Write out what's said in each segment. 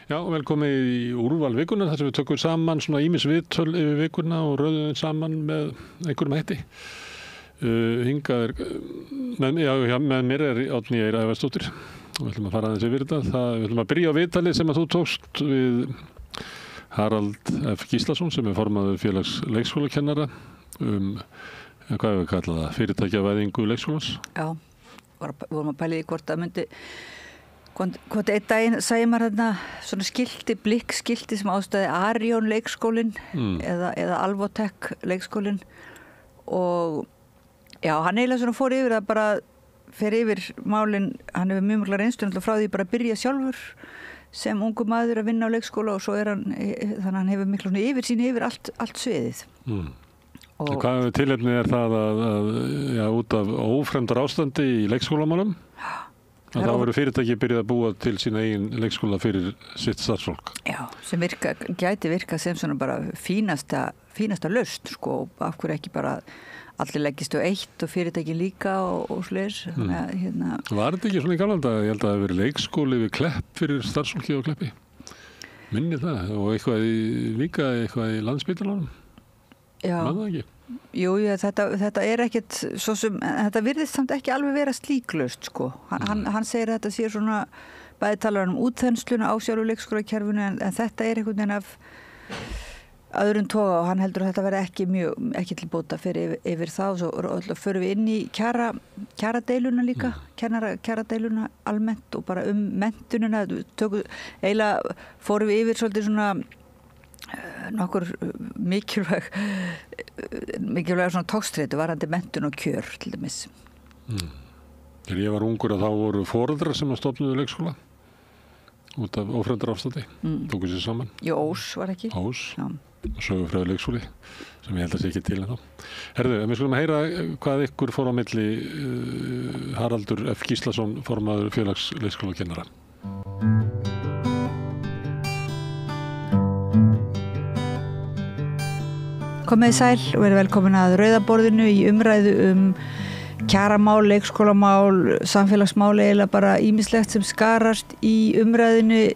Já, velkomin í úrval vikunar þar sem við tökum saman svona ýmis viðtöl yfir vikuna og röðum við saman með einhverjum hætti. Hingað með mér Árný Eir Ævarsdóttir og við ætlum að fara aðeins yfir þetta. Við ætlum að byrja á viðtali sem að þú tókst við Harald F. Gíslason sem formaður félags leikskólakennara hvað við kalla það, fyrirtækjavæðingu leikskólans. Já, vorum að pæla í hvort að myndi hvort einn daginn sæði maður þarna svona blikkskilti sem ástæði Arion leikskólinn eða Alvotech leikskólinn og já, hann eiginlega svona fór yfir að bara fer yfir málin, hann hefur mjög mjög reynslu frá því bara að byrja sjálfur sem ungu maður að vinna á leikskóla og svo þannig að hann hefur miklu yfirsýn yfir allt sviðið. Og hvað tilefni það að út af ófremdar ástandi í leikskólamálum? Þá verður fyrirtæki byrjað að búa til sína eigin leikskóla fyrir sitt starfsfólk. Já, sem gæti virka sem svona bara fínasta lausn, sko, og af hverju ekki bara allir leggist á eitt og fyrirtæki líka og sliðis. Var þetta ekki svona í gamla daga? Ég held að það hefur verið leikskóli við Klepp fyrir starfsfólki á Kleppi. Minni það og líka eitthvað í Landspítalanum. Já. Man það ekki? Jú, þetta ekkert svo sem, þetta virðist samt ekki alveg vera slíklaust, sko. Hann segir að þetta sé svona, bæði talar um útþensluna á sjálfu leikskólakerfinu en þetta einhvern veginn af öðrum toga og hann heldur að þetta verði ekki til bóta fyrir yfir það og svo förum við inn í kjaradeiluna líka, kjaradeiluna almennt og bara menntunina, eiginlega fórum við yfir svolítið svona nokkur mikilvæg svona tókstreitu varandi menntun og kjör til dæmis. Þegar ég var ungur að þá voru foreldrar sem að stofnuðu leikskóla út af ófremdar ástandi, tóku sér saman. Jú, Ós var ekki? Ós, sögufræði leikskóli sem ég held að sé ekki til en þá. Herðu, við skulum að heyra hvað ykkur fór á milli Haraldur F. Gíslason, formaður félags leikskólakennara. Komið sæl og verið velkomin að Rauðaborðinu í umræðu kjaramál, leikskólamál, samfélagsmál eiginlega bara ýmislegt sem skarast í umræðinu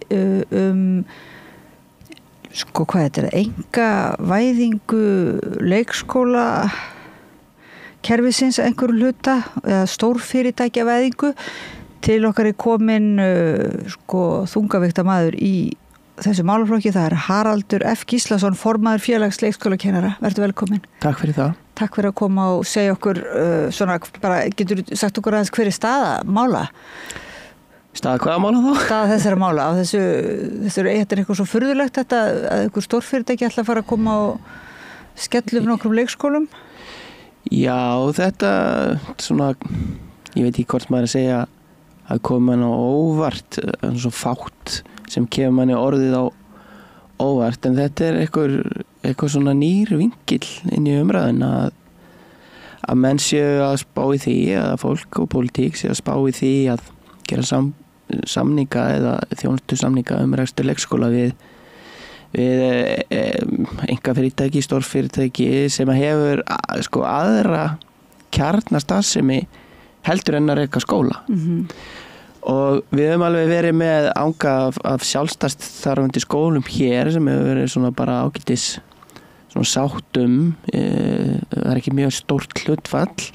hvað þetta einkavæðingu leikskóla kerfisins einhverju hluta eða stórfyrirtækjavæðingu til okkar komin þungavíkta maður í þessu málaflokki, það Haraldur F. Gíslason, formaður félags leikskólakennara. Vertu velkomin. Takk fyrir það. Takk fyrir að koma og segja okkur bara, getur þú sagt okkur aðeins hver staða mála? Staða hvaða mála þá? Staða þessara mála. Þetta eitthvað svo furðulegt þetta að einhver stórfyrirtæki ætla að fara að koma og skella nokkrum leikskólum? Já, þetta svona, ég veit ekki hvort maður að segja að koma mann á óvart, svo fátt sem kemur manni orðið á óvart, en þetta eitthvað svona nýr vinkill inn í umræðin að menn séu að spá í því, að fólk og pólitík séu að spá í því að gera samninga eða þjónustusamninga rekstur leikskóla við einkafyrirtæki, stórfyrirtæki sem hefur aðra kjarnastarfsemi heldur en að reka skóla. Og við höfum alveg verið með anga af sjálfstæðstarfandi skólum hér sem hefur verið svona bara ágætis svona sáttum, það ekki mjög stórt hlutfall,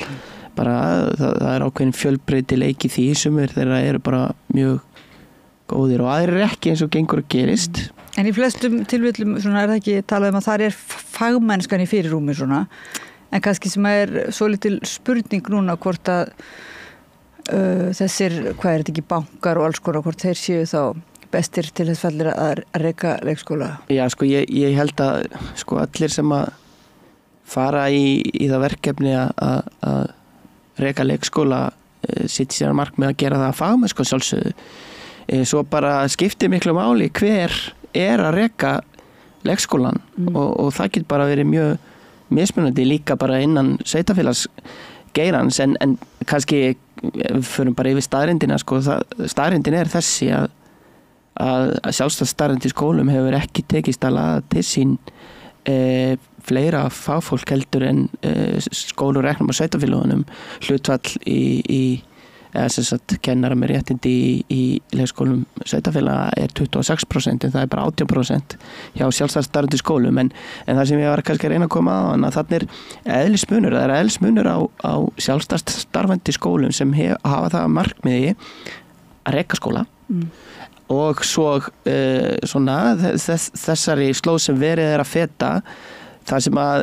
bara það ákveðin fjölbreytileiki því sumir þeirra eru bara mjög góðir og aðrir ekki eins og gengur að gerist. En í flestum tilfellum svona það ekki talað að það fagmennskan í fyrirrúmi svona, en kannski sem svolítil spurning núna hvort að þessir, hvað þetta ekki, bankar og alls konar, hvort þeir séu þá bestir til þess fallir að reka leikskóla? Já, ég held að allir sem að fara í það verkefni að reka leikskóla sitt sér markmið að gera það að fagmennsku sjálfsögðu. Svo bara skiptir miklu máli hver að reka leikskólan og það getur bara verið mjög mismunandi líka bara innan sveitarfélagsgeirans en kannski við förum bara yfir staðreyndina staðreyndin þessi að sjálfstætt starfandi skólum hefur ekki tekist að laða til sín fleira fagfólk heldur en skólur reknum á sveitarfélögunum hlutfall í eða sem sagt kennara með réttindi í leikskólum sveitarfélaga er 26%, en það er bara 18% hjá sjálfstætt starfandi skólum, en það sem ég var kannski að reyna að koma á þannig að þarna er eðlismunur á sjálfstætt starfandi skólum sem hafa það markmiði að reka skóla og svo svona þessari slóð sem verið að feta það sem að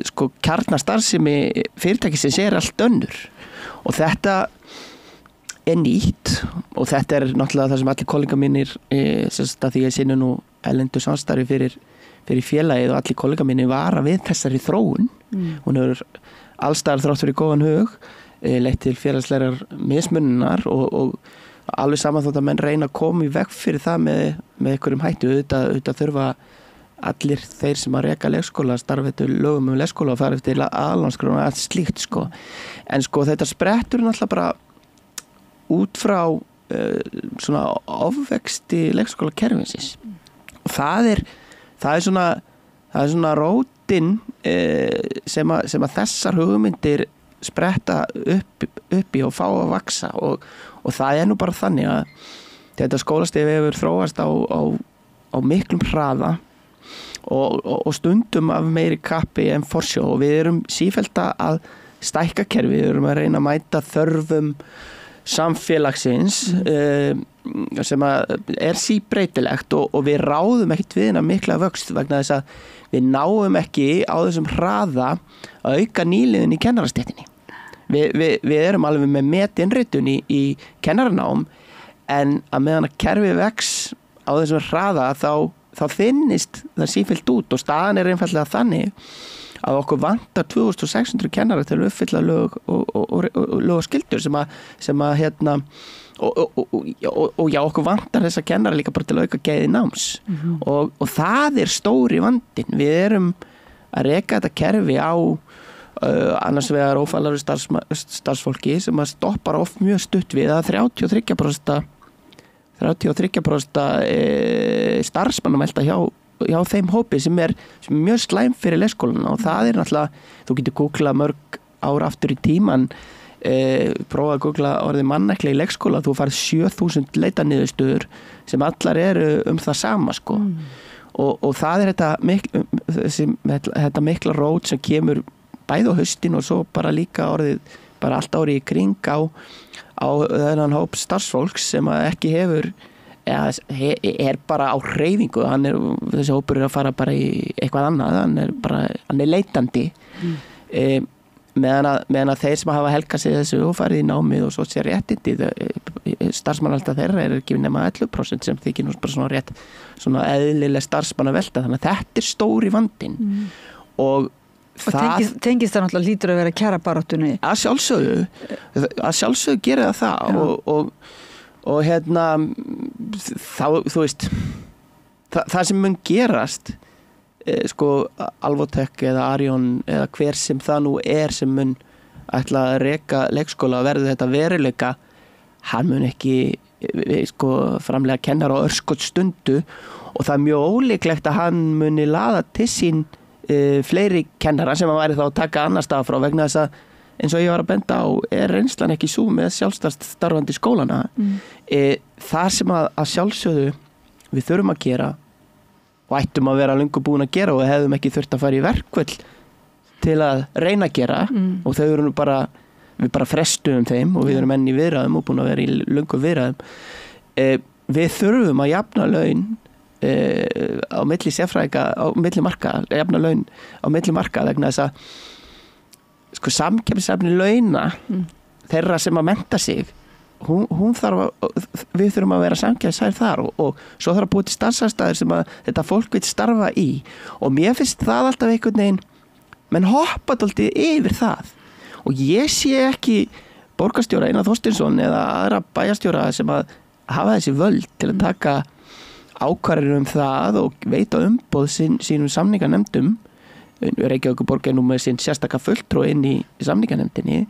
sko kjarnastarfsemi fyrirtækisins er allt önnur og þetta er nýtt og þetta er náttúrulega það sem allir kollega mínir því ég sinni nú erlendu samstarfi fyrir félagið og allir kollega mínir vara við þessari þróun hún hefur allstaðar þrátt fyrir góðan hug leitt til félagslegar mismunnar og alveg saman þótt að menn reyna að koma í veg fyrir það með einhverjum hættu auðvitað þurfa allir þeir sem að reka leikskóla starfa eftir lögum leikskóla og fara eftir aðalnámskrá og allt slíkt sko en sko þetta sprettur náttúrulega bara út frá svona ofvexti leikskóla kerfinsins og það er svona rótin sem að þessar hugmyndir spretta upp í og fá að vaksa og það er nú bara þannig að þetta skólastig hefur þróast á miklum hraða og stundum af meiri kappi en forsjó og við erum sífellt að stækka kerfi, við erum að reyna að mæta þörfum samfélagsins sem er síbreytilegt og við ráðum ekkert við hennar mikla vöxt vegna þess að við náum ekki á þessum hraða að auka nýliðun í kennarastéttinni. Við erum alveg með metinnritun í kennaranám en að meðan að kerfi vex á þessum hraða þá finnist það sífellt út og staðan er einfallega þannig að okkur vantar 2600 kennara til að uppfylla lög og skyldur sem að hérna og já, okkur vantar þessa kennara líka bara til að auka gæði náms og það er stóri vandinn. Við erum að reka þetta kerfi á annars vegar ófallaru starfsfólki sem að stoppar oft mjög stutt við að 33% starfsmannamelta hjá þeim hópi sem er mjög slæm fyrir leikskólana og það er náttúrulega, þú getur googlað mörg ár aftur í tíman prófa að googla orðið mannekla í leikskóla, þú farið 7000 leitaniðurstöður sem allar eru það sama sko og það er þetta mikla rót sem kemur bæði á haustin og svo bara líka orðið bara allt árið í kring á þennan hóp starfsfólks sem ekki hefur er bara á hreyfingu, þessi hópur er að fara bara í eitthvað annað, hann er leitandi meðan að þeir sem hafa helgað sig þessu og farið í námið og svo sér réttindi starfsmannalda þeirra er ekki nema 11% sem þykir nú bara svona rétt svona eðlileg starfsmannavelta, þannig að þetta er stóri vandinn og tengist það náttúrulega lítur að vera kjarabaráttunni að sjálfsögðu gera það og hérna þá, þú veist það sem mun gerast sko Alvotech eða Arion eða hver sem það nú er sem mun ætla að reka leikskóla og verði þetta veruleika hann mun ekki sko framlega kennara á örskotsstundu og það er mjög ólíklegt að hann muni laða til sín fleiri kennara sem að væri þá að taka annar stað frá vegna þess að eins og ég var að benda á er reynslan ekki svo með sjálfstætt starfandi skólana það sem að sjálfsögðu við þurfum að gera og ættum að vera löngu búin að gera og hefðum ekki þurft að fara í verkvöld til að reyna að gera og þau eru bara við bara frestuðum þeim og við erum enn í viðræðum og búin að vera í löngu viðræðum við þurfum að jafna laun á milli sérfræðinga á milli marka, jafna laun á milli marka vegna þess að sko samkeppnisefni launa þeirra sem að mennta sig hún þarf við þurfum að vera samkeppnishæf þar og svo þarf að búið til starfsaðstæður sem að þetta fólk vil starfa í og mér finnst það alltaf einhvern veginn menn hoppa dálítið yfir það og ég sé ekki borgarstjóra Einar Þorsteinsson eða aðra bæjarstjóra sem að hafa þessi völd til að taka ákvarðanir það og veita umboð sínum samninganefndum Reykjavíkurborg er nú með sín sérstaka fulltrúa inn í samninganefndinni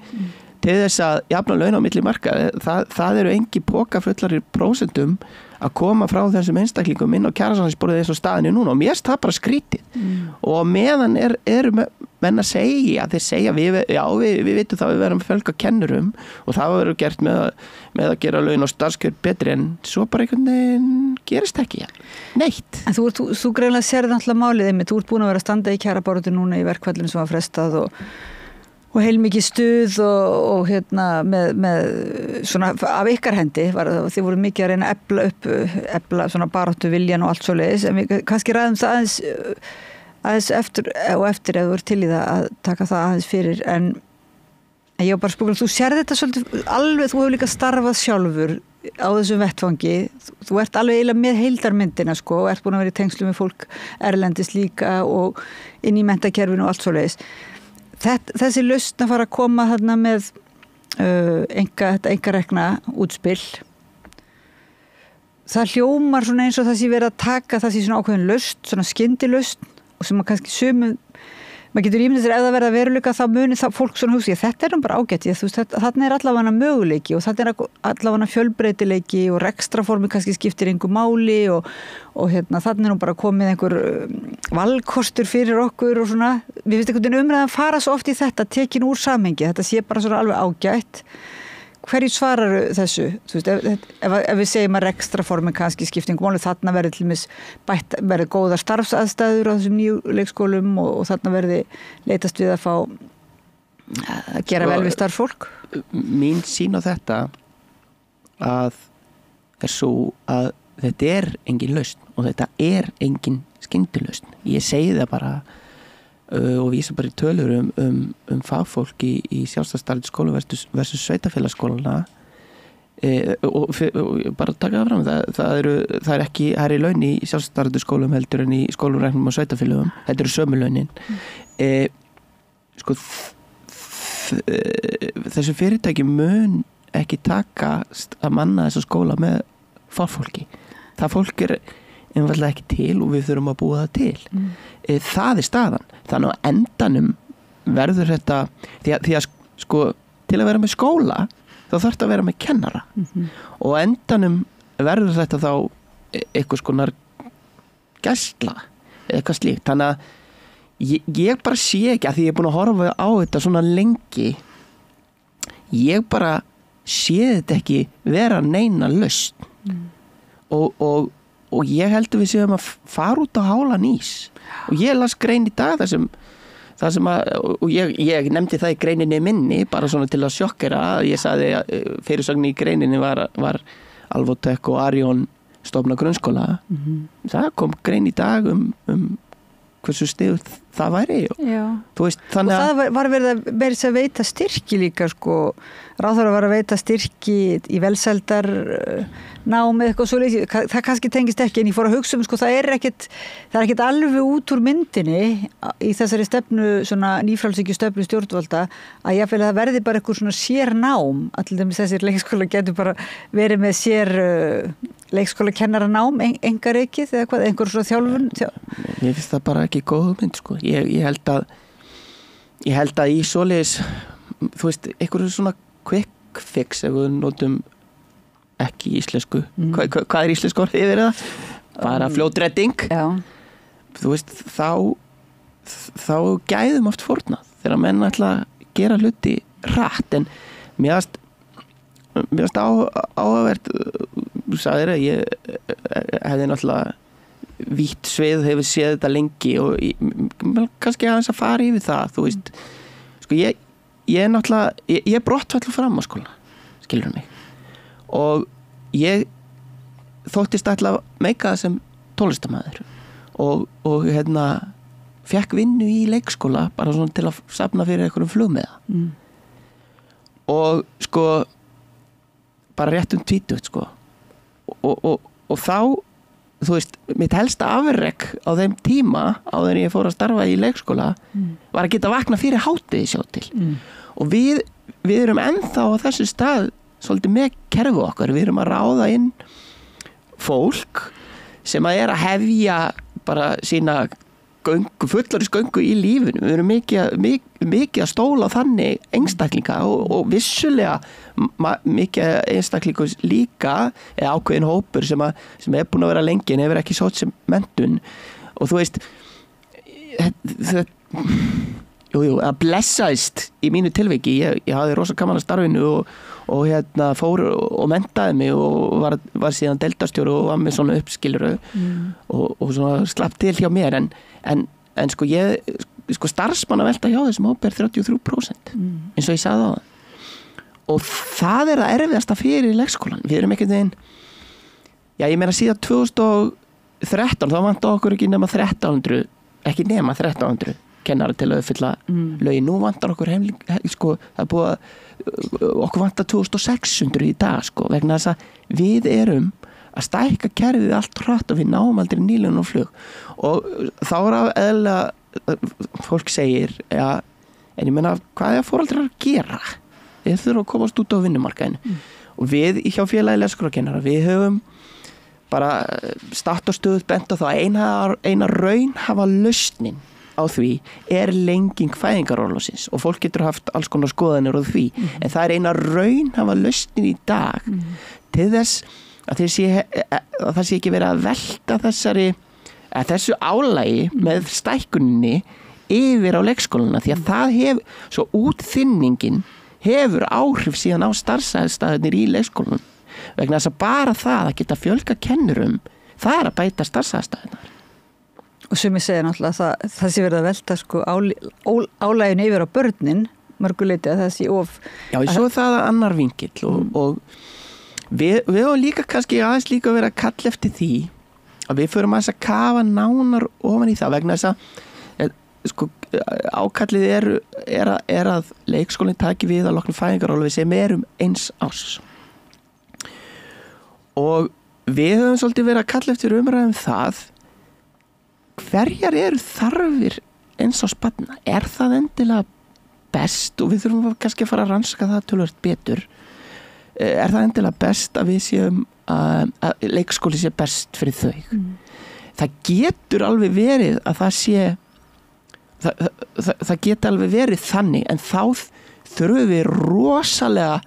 til þess að jafna laun á milli marka það eru engi pokafullari prósentum að koma frá þessum einstaklingum inn á kjarasamningsborðið eins og staðinu núna og mér finnst það bara skrítið og meðan eru menn að segja, þeir segja við vitum það, við verðum að fjölga kennurum og það verður gert með að gera laun og starfskjör betri en svo bara einhvern veginn gerist ekki neitt. En þú greinlega sérði alltaf málið einmitt, þú ert búin að vera að standa í kjarabaráttu núna í verkfallinu sem var frestað og heilmikið stuð og með svona af ykkar hendi þið voru mikið að reyna að efla svona baráttu viljan og allt svoleiðis, en við kannski ræðum það aðeins eftir ef þú ert til í það að taka það aðeins fyrir, en ég var bara spúin, þú sér þetta svolítið alveg, þú hefur líka starfað sjálfur á þessum vettfangi, þú ert alveg eiginlega með heildarmyndina og ert búin að vera í tengslu með fólk erlendis líka og inn í menntakerfinu og allt svoleiðis. Þessi lausn að fara að koma þarna með einkarekna útspill, það hljómar svona eins og það sé verið að taka það sé svona ákveðin lausn, svona skyndilausn og sem að kannski maður getur ímyndið sér ef það verða veruleika þá muni það fólk svona hugsa, þetta er bara ágætt, þarna allavega möguleiki og þarna allavega fjölbreytileiki og rekstraformi kannski skiptir engu máli og þarna bara komið einhver valkostur fyrir okkur og svona, við finnst einhvern veginn umræðan fara svo oft í þetta, tekin úr samhengi, þetta sé bara svona alveg ágætt. Hverju svarar þessu? Þú veist, ef við segjum að rekstraformi kannski skiptingum máli, þarna verði til mis verði góðar starfsaðstæður á þessum nýju leikskólum og þarna verði leitast við að fá að gera vel við starffólk. Mín sýn á þetta er svo að þetta er engin lausn og þetta er engin skyndilausn. Ég segi það bara og vísa bara í tölur um fagfólk í sjálfstæðsstarfandi skólum versus sveitafélagsskólana og bara taka það fram það er ekki hærri laun í sjálfstæðsstarfandi skólum heldur en í skólumreknum og sveitafélögum, þetta eru sömu launin þessu fyrirtæki mun ekki takast að manna þessa skóla með fagfólki, það fólk er einfallega ekki til og við þurfum að búa það til. Það er staðan. Þannig að endanum verður þetta því að til að vera með skóla þá þarf þetta að vera með kennara og endanum verður þetta þá eitthvað skonar gæsla eða eitthvað slíkt. Þannig að ég bara sé ekki að því ég er búin að horfa á þetta svona lengi, ég bara sé þetta ekki vera neina lausn og ég heldur við séum að fara út á hálan ís og ég las grein í dag þar sem að og ég nefndi það í greininni minni bara svona til að sjokkera, ég sagði að fyrirsögn í greininni var Alvotech og Arion stofna grunnskóla það kom grein í dag hversu stigur það væri þú veist, þannig að það var verið að veita styrki líka ráðherra var að veita styrki í velsældar námið eitthvað svo leið, það kannski tengist ekki en ég fór að hugsa það er ekkert alveg út úr myndinni í þessari stefnu, svona nýfrjálshyggju stefnu stjórnvalda að ég fæli að það verði bara eitthvað svona sér nám, allir þessir leikskóla getur bara verið með sér leikskóla kennara nám, engareikið eða hvað, einhver svona þjálfun Ég finnst það bara ekki góð mynd ég held að í svoleiðis þú veist, einhverju svona quick fix ef við notum ekki íslensku hvað er íslensku orðið yfir það? Bara fljótredding þú veist, þá gæðum oft fórnað þegar menn ætla að gera hluti hratt en mér finnst áhugavert þú sagðir að ég hefði náttúrulega vítt sveið hefur séð þetta lengi og kannski aðeins að fara yfir það þú veist, ég er náttúrulega ég er brottfallur fram á skóla skilur mig og ég þóttist ætla að meika það sem tónlistarmaður og fekk vinnu í leikskóla bara svona til að safna fyrir einhverjum flugmiða og bara rétt 20 og þá þú veist, mitt helsta afrek á þeim tíma áður en ég fór að starfa í leikskóla var að geta vakna fyrir hádegi sjá til og við erum ennþá á þessu stað svolítið með kerfi okkar, við erum að ráða inn fólk sem að hefja bara sína fullorðisgöngu í lífinu, við erum mikið að stóla á þannig einstaklinga og vissulega mikið einstaklingu líka eða ákveðin hópur sem er búin að vera lengi en hefur ekki sótt sem menntun og þú veist Jú, að blessaðist í mínu tilviki, ég hafði rosa gaman að starfinu og fór og menntaði mig og var síðan deildarstjóri og var með svona uppskiluru og svona slapp til hjá mér en sko ég sko starfsmannavelta hjá þessum hópi 33% eins og ég sagði á það og það það erfiðasta fyrir í leikskólan. Við erum einhvern veginn ég meina síðan 2013 þá vantar okkur ekki nema 1300 kennara til að uppfylla lögin. Nú vantar okkur sko, það búið að okkur vantar 2600 í dag sko, vegna þess að við erum að stækka kerfið allt hratt og við náum aldrei nýlun og flug og þá eðlilega fólk segir en ég meina hvað foreldrar að gera? Við þurfum að komast út á vinnumarkaðinu og við hjá félagi leikskólakennara við höfum bara statt og stöðugt bent á það eina raunhafa lausnin á því lenging fæðingarorlofsins og fólk getur haft alls konar skoðanir á því en það eina raunhafa lausnin í dag til þess að það sé ekki verið að velta þessu álagi með stækkuninni yfir á leikskólana því að það hefur svo útþynningin hefur áhrif síðan á starfsaðstæðunir í leikskólanum vegna þess að bara það að geta fjölga kennurum það að bæta starfsaðstæðunar. Og sumir segja náttúrulega að það sé verið að velta sko álæginu yfir á börnin mörguleiti að það sé of Já, svo það annar vinkill og við höfum líka kannski aðeins líka verið að kalla eftir því að við förum aðeins að kafa nánar ofan í það vegna þess að sko ákallið að leikskólinn taki við að loknum fæðingarorlofi sem eins árs og við höfum svolítið verið að kalla eftir umræðum það hverjar eru þarfir eins árs barna? Það endilega best og við þurfum kannski að fara að rannsaka það töluvert betur það endilega best að við séum að leikskóli sé best fyrir þau það getur alveg verið að það sé það geti alveg verið þannig en þá þurfum við rosalega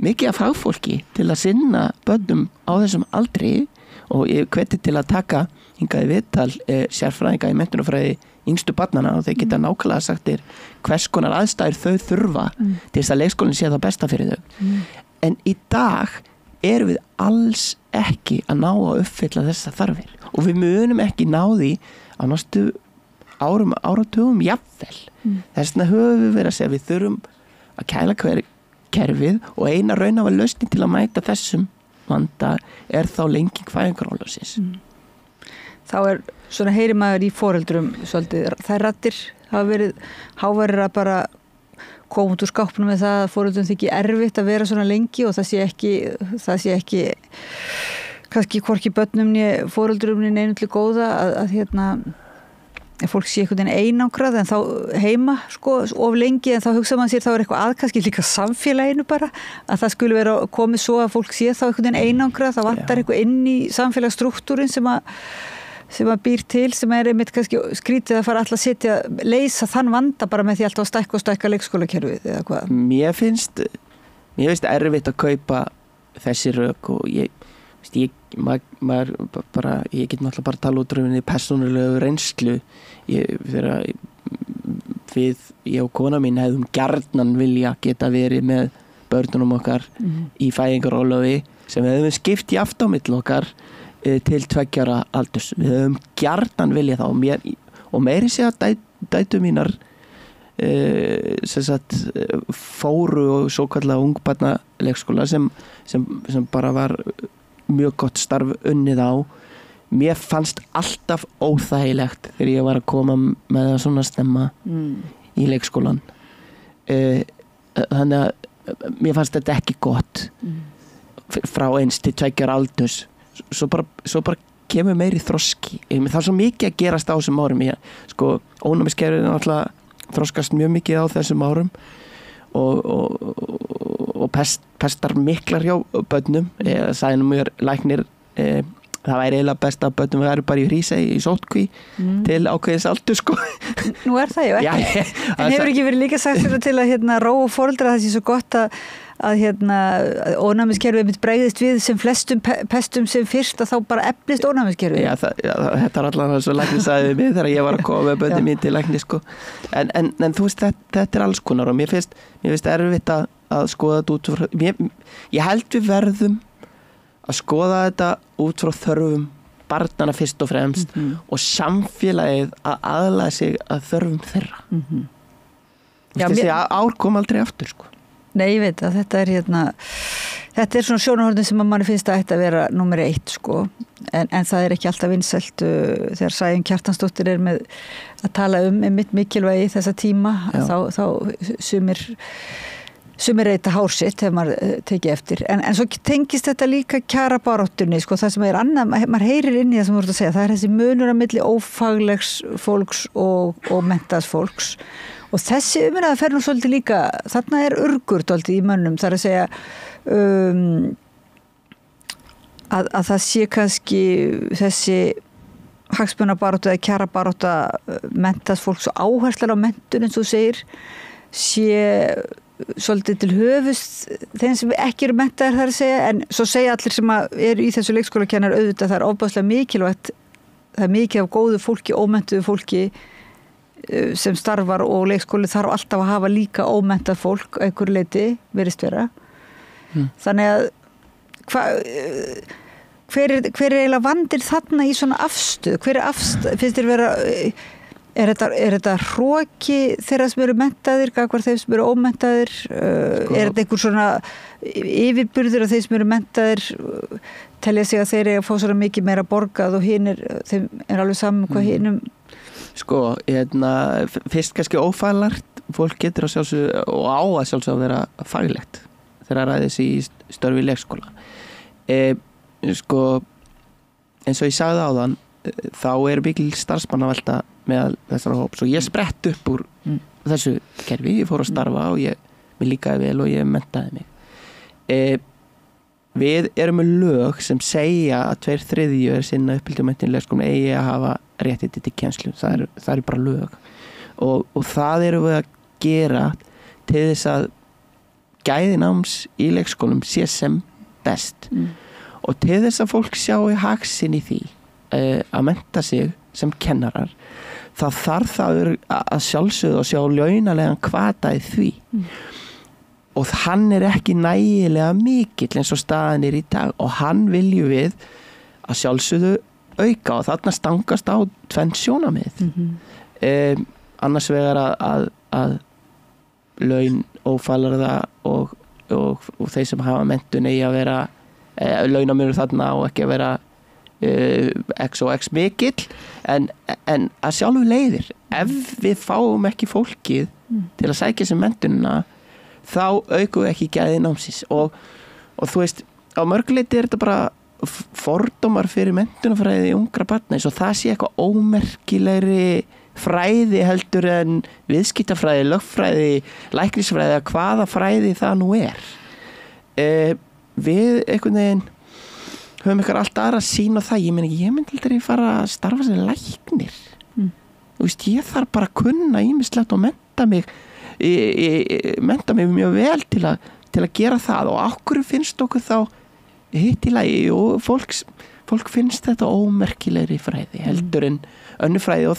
mikið af fagfólki til að sinna börnum á þessum aldri og ég hveti til að taka hingaði viðtal sérfræðinga í menntunarfræði yngstu barnana og þeir geta nákvæmlega sagt hvers konar aðstæður þau þurfa til þess að leikskólinn sé það besta fyrir þau en í dag erum við alls ekki að ná að uppfylla þessa þarfir og við munum ekki ná því á næstu áratugum jafnvel. Þess vegna höfum við verið að segja við þurfum að kæla kerfið og eina raunhafa lausnin til að mæta þessum vanda þá lenging fæðingarorlofsins. Þá svona heyri maður í foreldrum svolítið, þær raddir hafa verið háværir að bara koma út úr skápnum með það að foreldrum þykir erfitt að vera svona lengi og það sé ekki kannski hvorki börnum né foreldrum né neinu til góða að fólk sé einhvern veginn einangrað en þá heima sko of lengi en þá hugsa maður sér þá eitthvað kannski líka samfélaginu bara að það skulle vera komið svo að fólk sé þá einhvern veginn einangrað þá vantar eitthvað inn í samfélagsstruktúrin sem að býr til sem einmitt kannski skrítið að fara alltaf að leysa þann vanda bara með því alltaf að stækka leikskólakerfið eða hvað. Mér finnst erfitt að kaupa þessi rök og ég get náttúrulega bara tala út í persónulegu reynslu ég og kona mín hefðum gjarnan vilja geta verið með börnunum okkar í fæðingarorlofi sem við hefðum skipt í aftur á milli okkar til 2 ára aldurs við hefðum gjarnan vilja það og meiri sé að dætur mínar fóru og svo kallega ungbarna leikskóla sem bara var mjög gott starf unnið á mér fannst alltaf óþægilegt þegar ég var að koma með það svona stemma í leikskólan þannig að mér fannst þetta ekki gott frá 1 til 2 ára aldurs svo bara kemur meiri þroski það svo mikið að gerast á þessum árum ónæmiskerfið náttúrulega þroskast mjög mikið á þessum árum og pestar miklar hjá börnum sagði mér læknir það væri eiginlega best að börnum væri bara í Hrísey í sótkví til ákveðins aldur sko. Nú það jo ekki. En hefur ekki verið líka sagt til að róa foreldra það sé svo gott að ónæmiskerfið mitt bregðist við sem flestum pestum sem fyrst að þá bara eflist ónæmiskerfið. Já, þetta allan svo læknir sagði mig þegar ég var að koma með börnum mín til lækni sko. En þú veist, þetta alls konar og mér finnst erfitt að skoða þetta út frá, ég held við verðum að skoða þetta út frá þörfum barnana fyrst og fremst og samfélagið að aðlaga sig að þörfum þeirra. Þessi ár kom aldrei aftur sko. Nei, ég veit að þetta er svona sjónarhornin sem að manni finnst að þetta vera númer 1 sko, en það er ekki alltaf vinsælt þegar Sæunn Kjartansdóttir er með að tala mitt mikilvægi þessa tíma, þá sumir reyta hár sitt hefur maður tekið eftir, en svo tengist þetta líka kjarabaráttunni sko, það sem er annað, maður heyrir inn í það sem þú ert að segja, það er þessi munur á milli ófaglegs fólks og menntaðs fólks og þessi umræða fer nú svolítið líka, þarna er urgur svolítið í mönnum, það er að segja að það sé kannski þessi hagsmunabaráttu eða kjarabaráttu menntaðs fólks og áherslan á menntun eins og þú segir sé svolítið til höfust þeim sem ekki eru menntaðir þar að segja, en svo segja allir sem eru í þessu leikskólakennar auðvitað það er ofboðslega mikilvægt, það er mikið af góðu fólki, ómenntuðu fólki sem starfar og leikskóli þarf alltaf að hafa líka ómenntað fólk að einhverju leyti virðist vera. Þannig að hver er eiginlega vandir þarna í svona afstöð? Hver er afstöð? Finnst þér vera Er þetta hroki þeirra sem eru menntaðir, gagnvart þeim sem eru ómenntaðir? Er þetta einhver svona yfirburður af þeim sem eru menntaðir telja sig að þeir eru að fá svona mikið meira borgað og þeim er alveg saman hvað hinum? Sko, fyrst kannski ófaglegt, fólk getur að sjálfsögðu og á að sjálfsögðu að vera faglegt þegar ræðis í störfi leikskóla. Sko, eins og ég sagði áðan, þá er mikil starfsmannavelta með þessara hóps og ég sprett upp úr þessu kerfi, ég fór að starfa og mér líkaði vel og ég menntaði mig. Við erum með lög sem segja að 2/3 sinna uppbyldumenntin leikskólum eigi að hafa réttindi til kennslu, það er bara lög og það erum við að gera til þess að gæði náms í leikskólum sé sem best og til þess að fólk sjái hagsinn í því að mennta sig sem kennarar það þarf það að sjálfsögðu og sjá launalegan hvata í því og hann er ekki nægilega mikill eins og staðan er í dag og hann viljum við að sjálfsögðu auka og þarna stangast á tvenn sjónarmið annars vegar að laun ófaglarða og þeir sem hafa menntun eigi að vera launamunur þarna og ekki að vera x og x mikill en að sjálfu leiðir ef við fáum ekki fólkið til að sækja sem menntunina þá aukum við ekki gæði námsins og þú veist á mörguleiti er þetta bara fordómar fyrir menntunarfræði ungra barna eins og það sé eitthvað ómerkilegri fræði heldur en viðskiptafræði, lögfræði, læknisfræði að hvaða fræði það nú er við einhvern veginn höfum ykkur allt aðra sýn á það ég myndi aldrei fara að starfa sem læknir þú veist, ég þarf bara að kunna ýmislegt og mennta mig mjög vel til að gera það og okkur finnst okkur þá hitt í lagi og fólk finnst þetta ómerkilegri fræði heldur en önnur fræði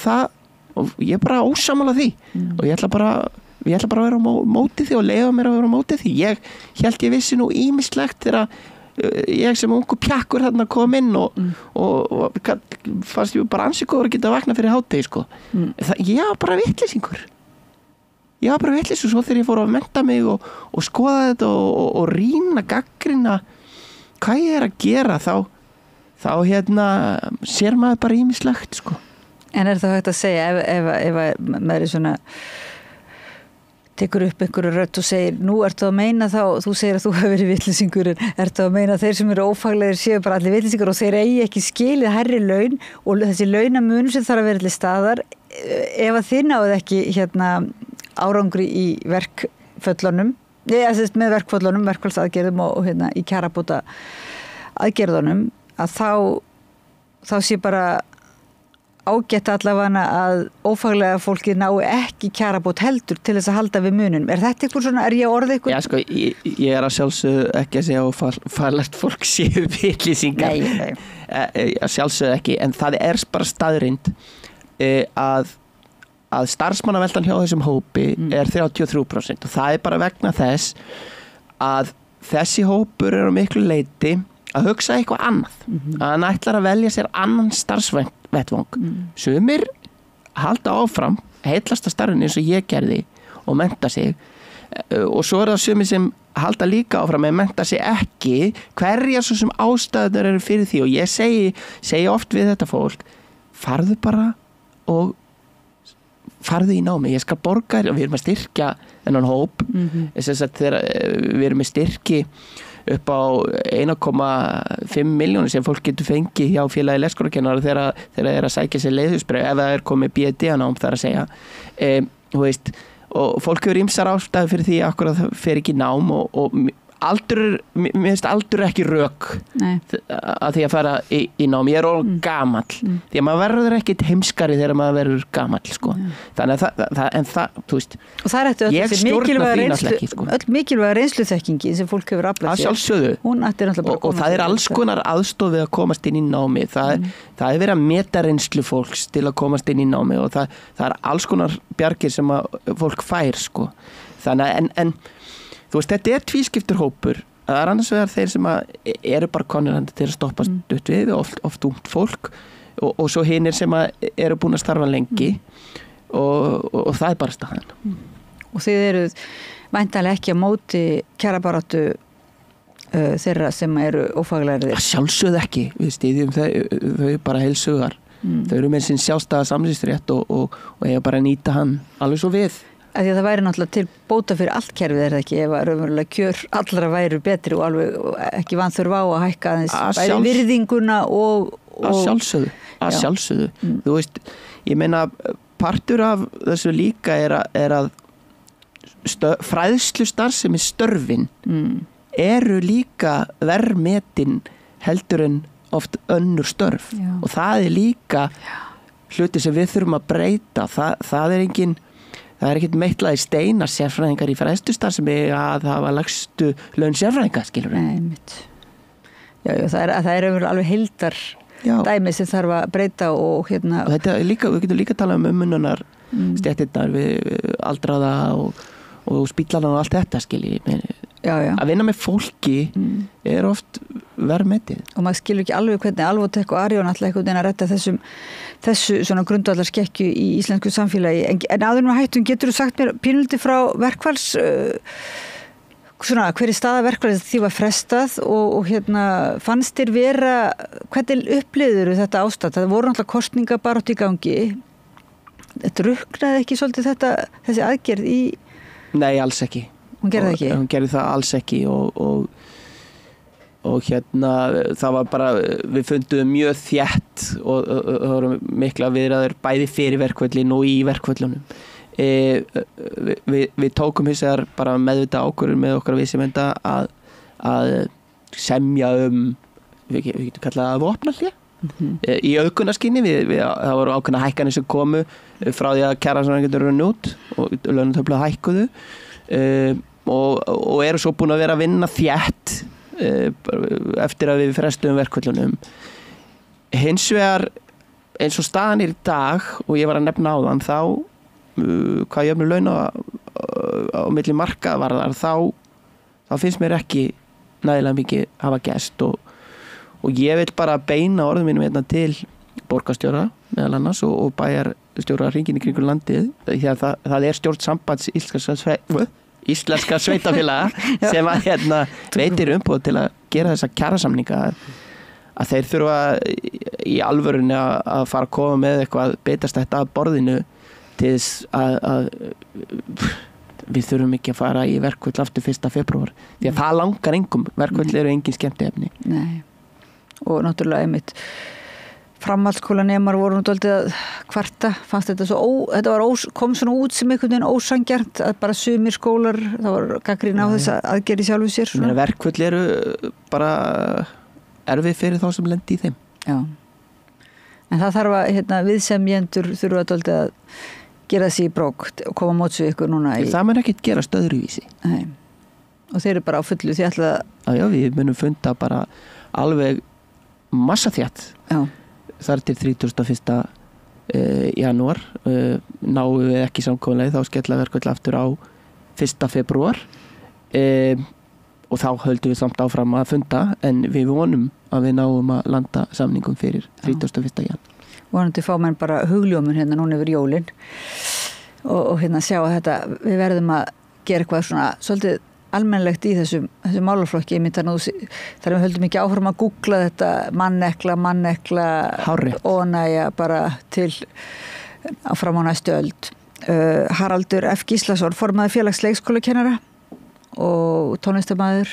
og ég er bara ósammála því og ég ætla bara að vera á móti því og leyfa mér að vera á móti því ég held ég vissi nú ýmislegt þegar ég sem ungu pjakkur þarna kom inn og fannst ég bara ansíkur að geta vakna fyrir hádegi sko. Ég var bara vitleysingur svo þegar ég fór að mennta mig og skoða þetta og rýna gaggrina hvað ég er að gera þá sér maður bara ýmislegt sko. En er það hægt að segja ef maður er svona tekur upp einhverju rödd og segir nú ertu að meina þá, þú segir að þú hefur verið vitleysingur en ertu að meina að þeir sem eru ófaglegir séu bara allir vitleysingur og þeir eigi ekki skilið hærri laun og þessi launamunur sem þarf að vera til staðar ef að þið náðu ekki árangri í verkföllunum með verkföllunum, verkfallsaðgerðum og í kjarabóta aðgerðunum að þá þá sé bara ágætt allavega að ófaglega fólkið nái ekki kjarabót heldur til þess að halda við mununum. Þetta eitthvað svona, ég orðið eitthvað? Já, sko, ég að sjálfsögðu ekki að segja að faglegt fólk séu vitlýsingar. Nei. Að sjálfsögðu ekki, en það bara staðrind að starfsmannaveltan hjá þessum hópi er 33% og það bara vegna þess að þessi hópur á miklu leyti að hugsa eitthvað annað. Að hann ætlar að velja sér annan starfsvettvang. Sumir halda áfram heitlasta starfinu eins og ég gerði og mennta sig og svo það sumir sem halda líka áfram að mennta sig ekki, hverjar svo sem ástæðunar eru fyrir því og ég segi oft við þetta fólk, farðu bara og farðu í námi, ég skal borga þér og við erum að styrkja þennan hóp þess að þegar við erum með styrki upp á 1,5 milljónir sem fólk getur fengið hjá félagi leikskólakennara þegar það er að sækja sér leiðhúsbréf ef það er komið BD-nám þar að segja og fólk hefur ýmsar ástæður fyrir því akkur að það fer ekki nám og aldur, mér finnst aldur ekki rök að því að fara í nám, ég er gamall því að maður verður ekkit heimskari þegar maður verður gamall sko. Þannig að það, þú veist og það er ég stjórna því náttúrulega ekki sko. Öll mikilvæga reynsluþekkingi sem fólk hefur aflað sér og það er alls konar aðstoð við að komast inn í námi það er verið að meta reynslu fólks til að komast inn í námi og það er alls konar bjargir sem að fólk fær sko. Þannig en þú veist, þetta er tvískiptur hópur. Það er annars vegar þeir sem eru bara konir til að stoppa stutt við, oft ungt fólk og svo hinir sem eru búin að starfa lengi og það er bara staðan. Og þið eruð væntanlega ekki á móti kjarabaráttu þeirra sem eru ófaglærir? Að sjálfsögðu ekki. Við styðjum þau bara heilsugar. Þau eru með sinn sjálfstæða samlýsrétt og eiga bara að nýta hann alveg svo við. Að því að það væri náttúrulega til bóta fyrir allt kerfið er það ekki ef að raunverulega kjör allra væru betri og alveg ekki vanþurfa á að hækka aðeins bæði virðinguna og að sjálfsögðu. Þú veist, ég meina partur af þessu líka er að fræðslu starfsemi störfin eru líka verðmetin heldur en oft önnur störf og það er líka hluti sem við þurfum að breyta. Það er engin Það er ekkert meitlað í steina sérfræðingar í fræðslustarfsemi að hafa lægstu laun sérfræðinga, skilur við. Nei, mitt. Já, það er alveg heildar dæmi sem þarf að breyta og hérna... Og þetta er líka, við getum líka að tala umönnunar stéttirnar við aldraða og spíllana og allt þetta, skilur við. Að vinna með fólki er oft verðmetið. Og maður skilur ekki alveg hvernig Alvotech og Arion alltaf einhvern veginn að redda þessu svona grundvallarskekkju í íslensku samfélagi. En áður en við hættum, getur þú sagt mér pínulítið frá verkfalls svona hver er staða verkfalls því var frestað og hérna fannst þér vera, hvernig upplifðir þetta ástand? Það voru náttúrulega kosningabarátt í gangi. Druknaði ekki svolítið þessi aðgerð í... Nei, alls ekki. Hún gerði það ekki? Hún gerði það alls ekki og hérna það var bara, við fundum mjög þétt og það voru mikla viðræður bæði fyrir verkvöllin og í verkvöllunum. Við tókum hins vegar bara meðvita ákvörðun með okkar vísimenda að semja við getum kallað það vopnahlé. Í auðgunarskyni það voru ákveðna hækkanir sem komu frá því að kjarasamningar runnu út og launatöflur hækkuðu og eru svo búin að vera að vinna þétt eftir að við frestuðum verkvöllunum. Hins vegar eins og staðan er í dag og ég var að nefna á þann þá hvað jöfnur launa á milli markaðvarðar þá finnst mér ekki nægilega mikið hafa gerst og ég vil bara beina orðum mínum hérna til borgarstjóra meðal annars og bæjarstjóra hringinn í kringum landið því að það er stjórn sambands íslenska sveitafélaga sem að veitir umboð til að gera þessa kjarasamninga að þeir þurfa í alvörunni að fara að koma með eitthvað betast þetta að borðinu til þess að við þurfum ekki að fara í verkvöld aftur 1. febrúar því að það langar engum, verkvöld eru engin skemmtiefni. Nei, og náttúrulega einmitt framhaldsskólanemar voru náttúrulega að kvarta, fannst þetta kom svona út sem einhvern veginn ósanngjarnt að bara sumir skólar, það var gagnrýni á þess aðgerð í sjálfu sér. Verkvöld eru bara erfið fyrir þá sem lendi í þeim. Já. En það þarf að viðsemjendur þurfa dálítið að gera sig í brók og koma á móts við ykkur núna Það mun ekkert gerast öðruvísi. Nei. Og þeir eru bara á fullu því ætla Já, við munum funda bara alveg massa þjátt þar til 31. Janúar náum við ekki samkomulega þá skella verkvöld aftur á 1. febrúar og þá höldum við samt áfram að funda en við vonum að við náum að landa samningum fyrir 31. jan. Vonandi fá menn bara hugljómun núna yfir jólin og sjá að þetta við verðum að gera eitthvað svona svolítið almennlegt í þessum málaflokki þar við höldum ekki áfram að googla þetta mannekla ónægja bara til áfram á næstu öld. Haraldur F. Gíslason formaður félags leikskólakennara og tónlistarmaður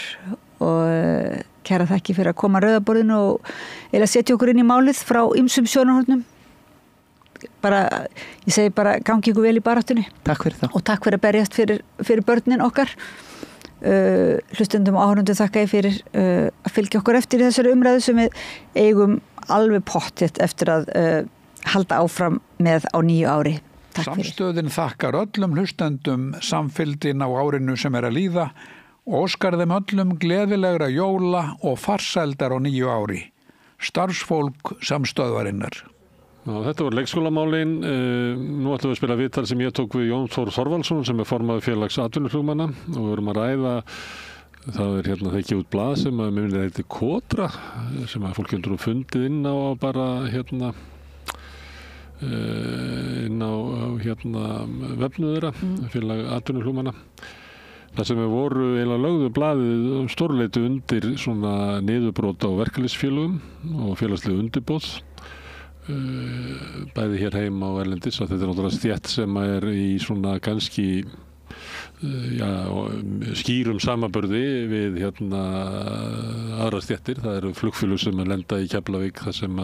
og kæra þakki fyrir að koma að rauðaborðinu og eða setja okkur inn í málið frá ýmsum sjónarhornum. Ég segi bara gangi ykkur vel í baráttunni. Takk fyrir það. Og takk fyrir að berjast fyrir börnin okkar. Hlustendum og áhorfendum þakka ég fyrir að fylgja okkur eftir í þessari umræðu sem við eigum alveg pottþétt eftir að halda áfram með á nýju ári. Takk fyrir. Samstöðin þakkar öllum hlustendum samfylgdin á árinu sem að líða og óskar þeim öllum gleðilegra jóla og farsældar á nýju ári. Starfsfólk samstöðvarinnar. Þetta voru leikskólamálin. Nú ætlum við að spila viðtal sem ég tók við Jón Þór Þorvaldsson sem formaður félags atvinnuflugmanna og við erum að ræða, það það ekki út blað sem að mér finnir eitthvað Kotra sem að fólk getur fundið inn á bara inn á vefnu þeirra, félag atvinnuflugmanna. Það sem við voru eiginlega lögðu blaðið stórleiti undir svona niðurbrot á verkalýðsfélögum og félagslegu undirboð. Bæði hér heima og erlendis að þetta náttúrulega stétt sem er í svona kannski skýrum samanburði við aðra stéttir. Það eru flugfélög sem lenda í Keflavík þar sem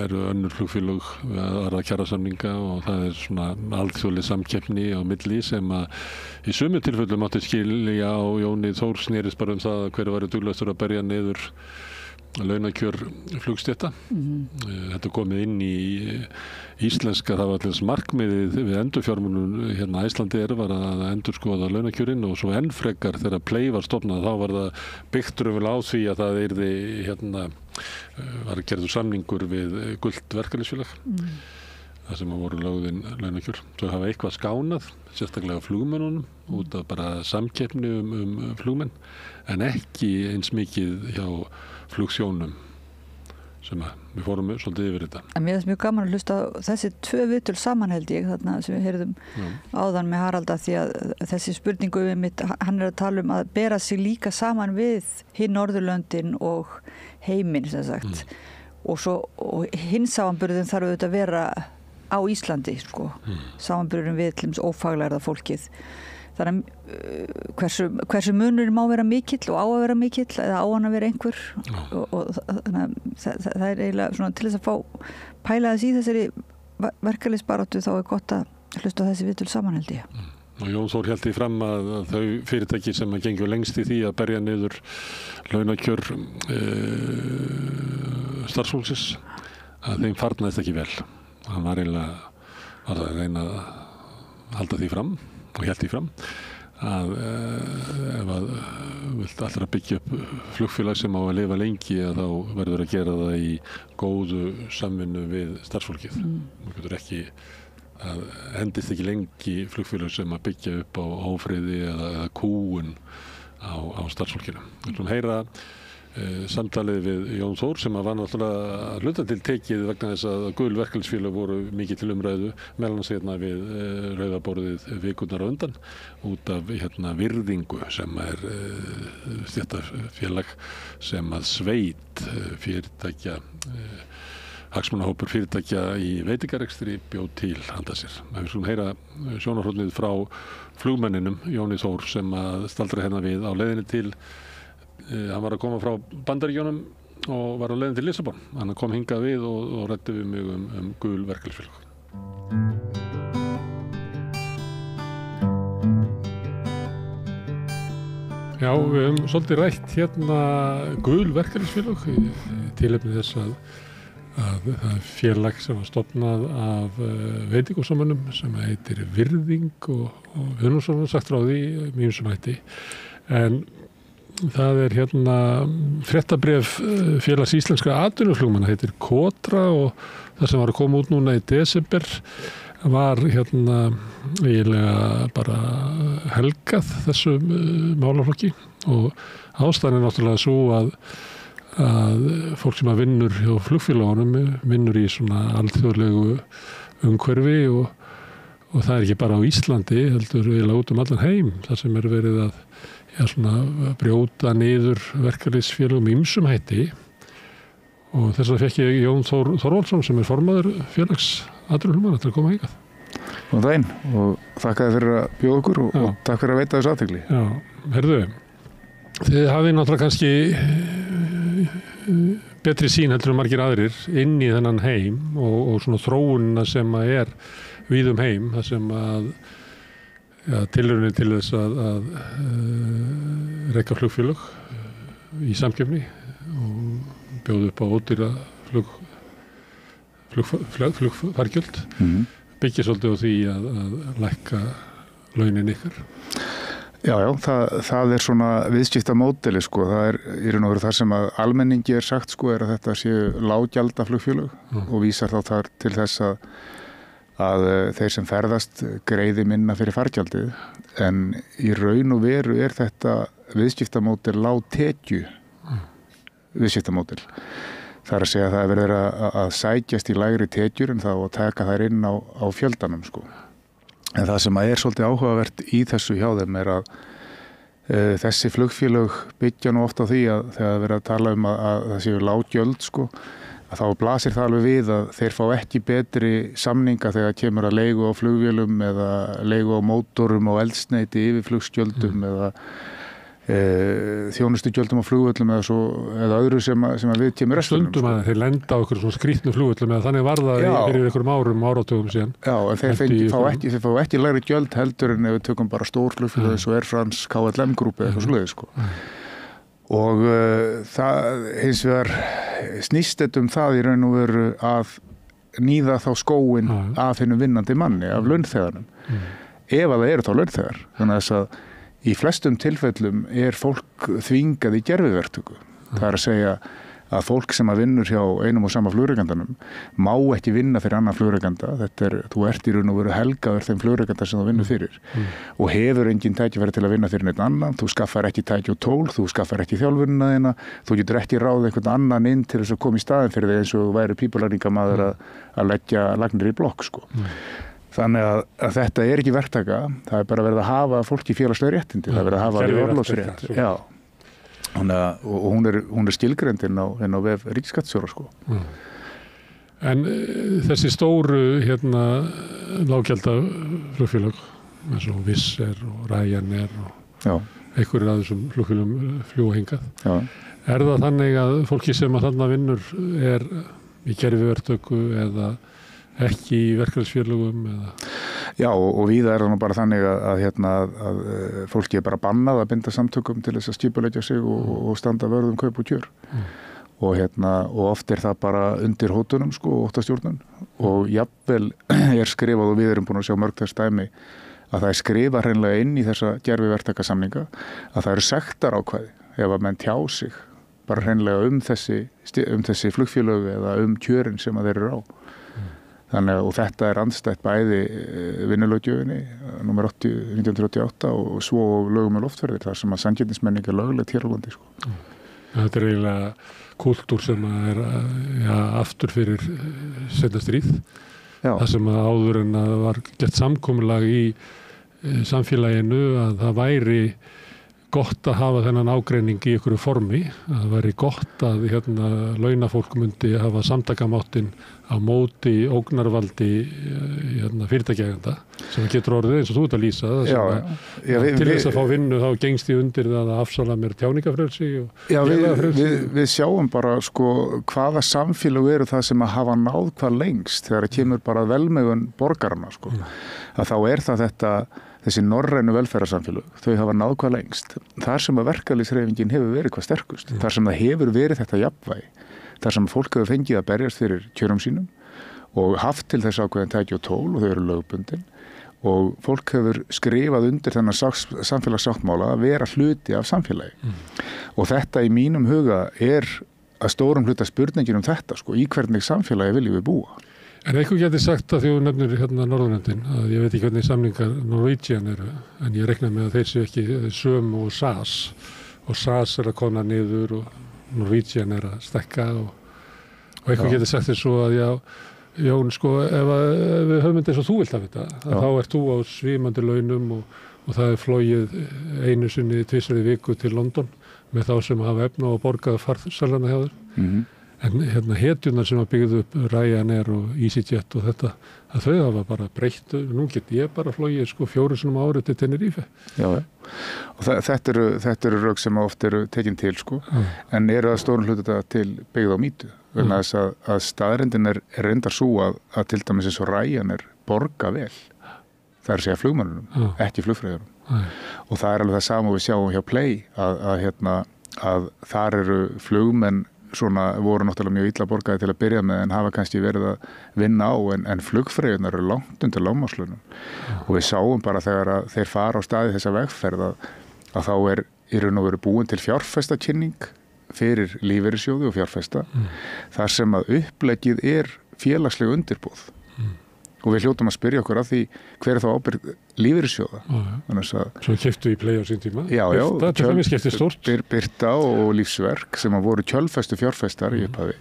eru önnur flugfélög við aðra kjarasamninga og það er svona alþjóðleg samkeppni á milli sem að í sumum tilfellum átti skilja á Jóni Þór snerist bara það hver væri duglegastur að berja niður launakjör flugstétta. Þetta komið inn í íslenska, það var allir markmiðið við endurfjármögnun Íslandi var að endurskoða launakjörin og svo enn frekar þegar Play var stofnað þá var það byggtur á því að það yrði var gerður samningur við gult verkalýðsfélag það sem voru lögðin launakjör. Þau hafa eitthvað skánað, sérstaklega flugmennunum út af bara samkeppni flugmenn en ekki eins mikið hjá flugsjónum sem við fórum svolítið yfir þetta. En mér finnst mjög gaman að hlusta á þessi 2 viðtöl saman held ég þarna sem við heyrðum áðan með Haralda því að þessi spurningu hann að tala að bera sig líka saman við hinn Norðurlöndin og heiminn sem sagt og hinn samanburðin þarf auðvitað að vera á Íslandi samanburðin við til ófaglærða fólkið. Þannig hversu munur má vera mikill og á að vera mikill eða á hann að vera einhver og það er eiginlega svona til þess að fá pæla þess í þessari verkalýðsbaráttu þá er gott að hlusta þessi viðtöl saman held ég. Og Jón Þór héldi fram að þau fyrirtæki sem að gengur lengst í því að berja niður launakjör starfsfólksins að þeim farnaðist ekki vel. Hann var eiginlega að reyna að halda því fram og hélt því fram að ef að vilt allra byggja upp flugfélag sem á að lifa lengi að þá verður að gera það í góðu samvinnu við starfsfólkið. Það getur ekki að hendist ekki lengi flugfélag sem að byggja upp á ófriði eða kúgun á starfsfólkinu. Við ætlum að heyra samtalið við Jón Þór sem var náttúrulega að hluta til tekið vegna þess að gul verkalýðsfélög voru mikið til umræðu meðal annars við rauðaborðið vikurnar á undan út af virðingu sem er stéttarfélag sem að sveit fyrirtækja hagsmunahópur fyrirtækja í veitingarekstri bjóð til handa sér. Við skulum heyra sjónarhornið frá flugmenninum Jóni Þór sem að staldra við á leiðinni til hann var að koma frá Bandaríkjunum og var á leiðinni til Lissabon. Hann kom hingað við og ræddi við mig gul verkalýðsfélög. Já, við höfum svolítið rætt hérna gul verkalýðsfélög tilefni þess að það er félag sem var stofnað af veitingahúsamönnum sem heitir Virðing og við höfum svona sagt frá því mjög sem hætti. En það er hérna fréttabréf félags íslenskra atvinnuflugmanna heitir Kotra og það sem var að koma út núna í desember var hérna eiginlega bara helgað þessum málaflokki og ástæðan er náttúrulega svo að fólk sem að vinnur hjá flugfélagunum vinnur í svona alþjóðlegu umhverfi og það er ekki bara á Íslandi heldur eiginlega út út allan heim þar sem er verið að svona brjóta niður verkalýðsfélögum í ýmsum hætti og þess vegna fekk ég Jón Þorvaldsson sem er formaður félags atvinnuflugmanna til að koma hingað. Góðan daginn og þakka þér fyrir að bjóða okkur og takk fyrir að veita þessu athygli. Já, heyrðu, þið hafið náttúrulega kannski betri sýn heldur en margir aðrir inn í þennan heim og svona þróunina sem að er víðum heim, þar sem að tilraunir til þess að reka flugfélög í samkeppni og bjóða upp á ódýra flugfargjöld byggja svolítið á því að lækka launin ykkar. Já, það er svona viðskiptamódeli sko, það er í raun og veru þar sem að almenningi er sagt sko er að þetta séu lággjalda flugfélög og vísar þá þar til þess að þeir sem ferðast greiði minna fyrir fargjaldið en í raun og veru er þetta viðskiptamódel lágtekju viðskiptamódel. Það er að segja að það er verið að sækjast í lægri tekjur en þá að taka þær inn á fjöldanum sko. En það sem er svolítið áhugavert í þessu hjá þeim er að þessi flugfélög byggja nú oft á því að þegar verið að tala að það séu lággjöld sko að þá blasir það alveg við að þeir fá ekki betri samninga þegar kemur að leigu á flugvélum eða leigu á mótorum og eldsneyti yfir flugstjöldum eða þjónustugjöldum á flugvöllum eða öðru sem að við kemur restunum. Stundum að þeir lenda á einhverjum svona skrýtnu flugvöllum eða þannig var það fyrir einhverjum áratugum síðan. Já, en þeir fá ekki lægri gjöld heldur en ef við tökum bara stór flugfélög eins og Air France, KLM grúpi eða eitthvað svoleiðis sko. Og það hins vegar snýst þetta það í raun og veru að níða þá skóinn af hennum vinnandi manni, af launþeganum. Ef að það eru þá launþegar. Þannig að þess að í flestum tilfellum er fólk þvingað í gerviverktöku. Það er að segja að fólk sem að vinnur hjá einum og sama flugrekandanum má ekki vinna fyrir annan flugrekanda. Þú ert í raun og veru helgaður þeim flugrekanda sem þú vinnur fyrir og hefur engin tækifæri til að vinna fyrir neitt annan. Þú skaffar ekki tæki og tól, þú skaffar ekki þjálfunina þína, þú getur ekki ráðið einhvern annan inn til þess að koma í staðinn fyrir þig eins og væri pípulagningarmaður að leggja lagnir í blokk sko. Þannig að þetta er ekki verktaka, það er bara verið að hafa fólk í félagslega réttindi, það er verið að hafa orlofsrétt. Já. Og hún er skilgreind inn á vef ríkisskattstjóra sko. En þessi stóru lággjalda flugfélög eins og Wizz Air og Ryanair og einhverjir af þessum flugfélögum fljúga hingað. Já. Er það þannig að fólki sem að þarna vinnur er í gerviverktöku eða ekki í verkalýðsfélögum eða? Já, og víða er það bara þannig að fólki er bara bannað að binda samtökum til þess að skipuleggja sig og standa vörðum kaup og kjör. Og oft er það bara undir hótunum sko, óttastjórnun og jafnvel er skrifað og við erum búin að sjá mörg þess dæmi að það er skrifað hreinlega inn í þessa gerviverktakasamninga að það eru sektarákvæði ef að menn tjá sig bara hreinlega um þessi flugfélög eða kjörin sem að þeir eru á. Þannig og þetta er andstætt bæði vinnulöggjöfinni númer 1988 og svo lögum um loftferðir þar sem að sanngirnismenning er löglegt hér á landi sko. Þetta er eiginlega kúltúr sem er aftur fyrir seinna stríð. Það sem að áður en að var gett samkomulag í samfélaginu að það væri gott að hafa þennan ágreining í einhverju formi, að það væri gott að launafólk myndi hafa samtakamáttinn á móti ógnarvaldi fyrirtækjaeigenda sem getur orðið eins og þú ert að lýsa til þess að fá vinnu þá gengst ég undir það að afsala mér tjáningafrelsi við sjáum bara sko hvaða samfélag eru það sem að hafa náð hvað lengst þegar það kemur bara velmegun borgarna sko að þá er það þetta þessi norrænu velferðarsamfélög, þau hafa náð hvað lengst. Þar sem að verkalýðshreyfingin hefur verið hvað sterkust, þar sem það hefur verið þetta jafnvægi, þar sem fólk hefur fengið að berjast fyrir kjörum sínum og haft til þess ákveðin tæki og tól og þau eru lögbundin og fólk hefur skrifað undir þennan samfélagssáttmála að vera hluti af samfélagi. Og þetta í mínum huga er að stórum hluta spurningin þetta, sko, í hvernig samfélagi viljum við búa. En eitthvað geti sagt að því þú nefnir hérna Norðurlöndin, að ég veit ekki hvernig samningar Norwegian eru, en ég rekna með að þeir séu ekki sömu og SAS er að koma niður og Norwegian er að stekka og eitthvað geti sagt þér svo að já, Jón, sko, ef við höfum þetta eins og þú vilt af þetta, þá ert þú á svimandi launum og það er flogið einu sinni tvisvar í viku til London með þá sem hafa efna og borgað farsalana hjá þér. En hérna hetjunar sem að byggðu upp Ryanair og EasyJet og þetta, að þau hafa bara breytt, nú get ég bara flogið sko 4 sinnum á ári til Tenerife. Já, og þetta eru rök sem oft eru tekin til, sko, en eru að stórum hluta til byggð á mýtu. Vegna þess að staðreyndin er reyndar svo að til dæmis eins og Ryanair borga vel. Það er að segja flugmönnunum, ekki flugfreyðunum. Og það er alveg það sama við sjáum hjá Play að þar eru flugmenn voru náttúrulega mjög illa borgaði til að byrja með en hafa kannski verið að vinna á en flugfreyjurnar eru langt undir lágmarkslaunum. Og við sáum bara þegar að þeir fara á staði þessa vegferð að þá er í raun og veru búin til fjárfestakynning fyrir lífeyrissjóði og fjárfesta þar sem að uppleggið er félagsleg undirboð. Og við hljótum að spyrja okkur að því hver er þá ábyrgð lífeyrissjóða. Svo keyptu í Play á sín tíma. Já, Birta og Lífsverk sem að voru kjölfestu fjárfestar í upphafi.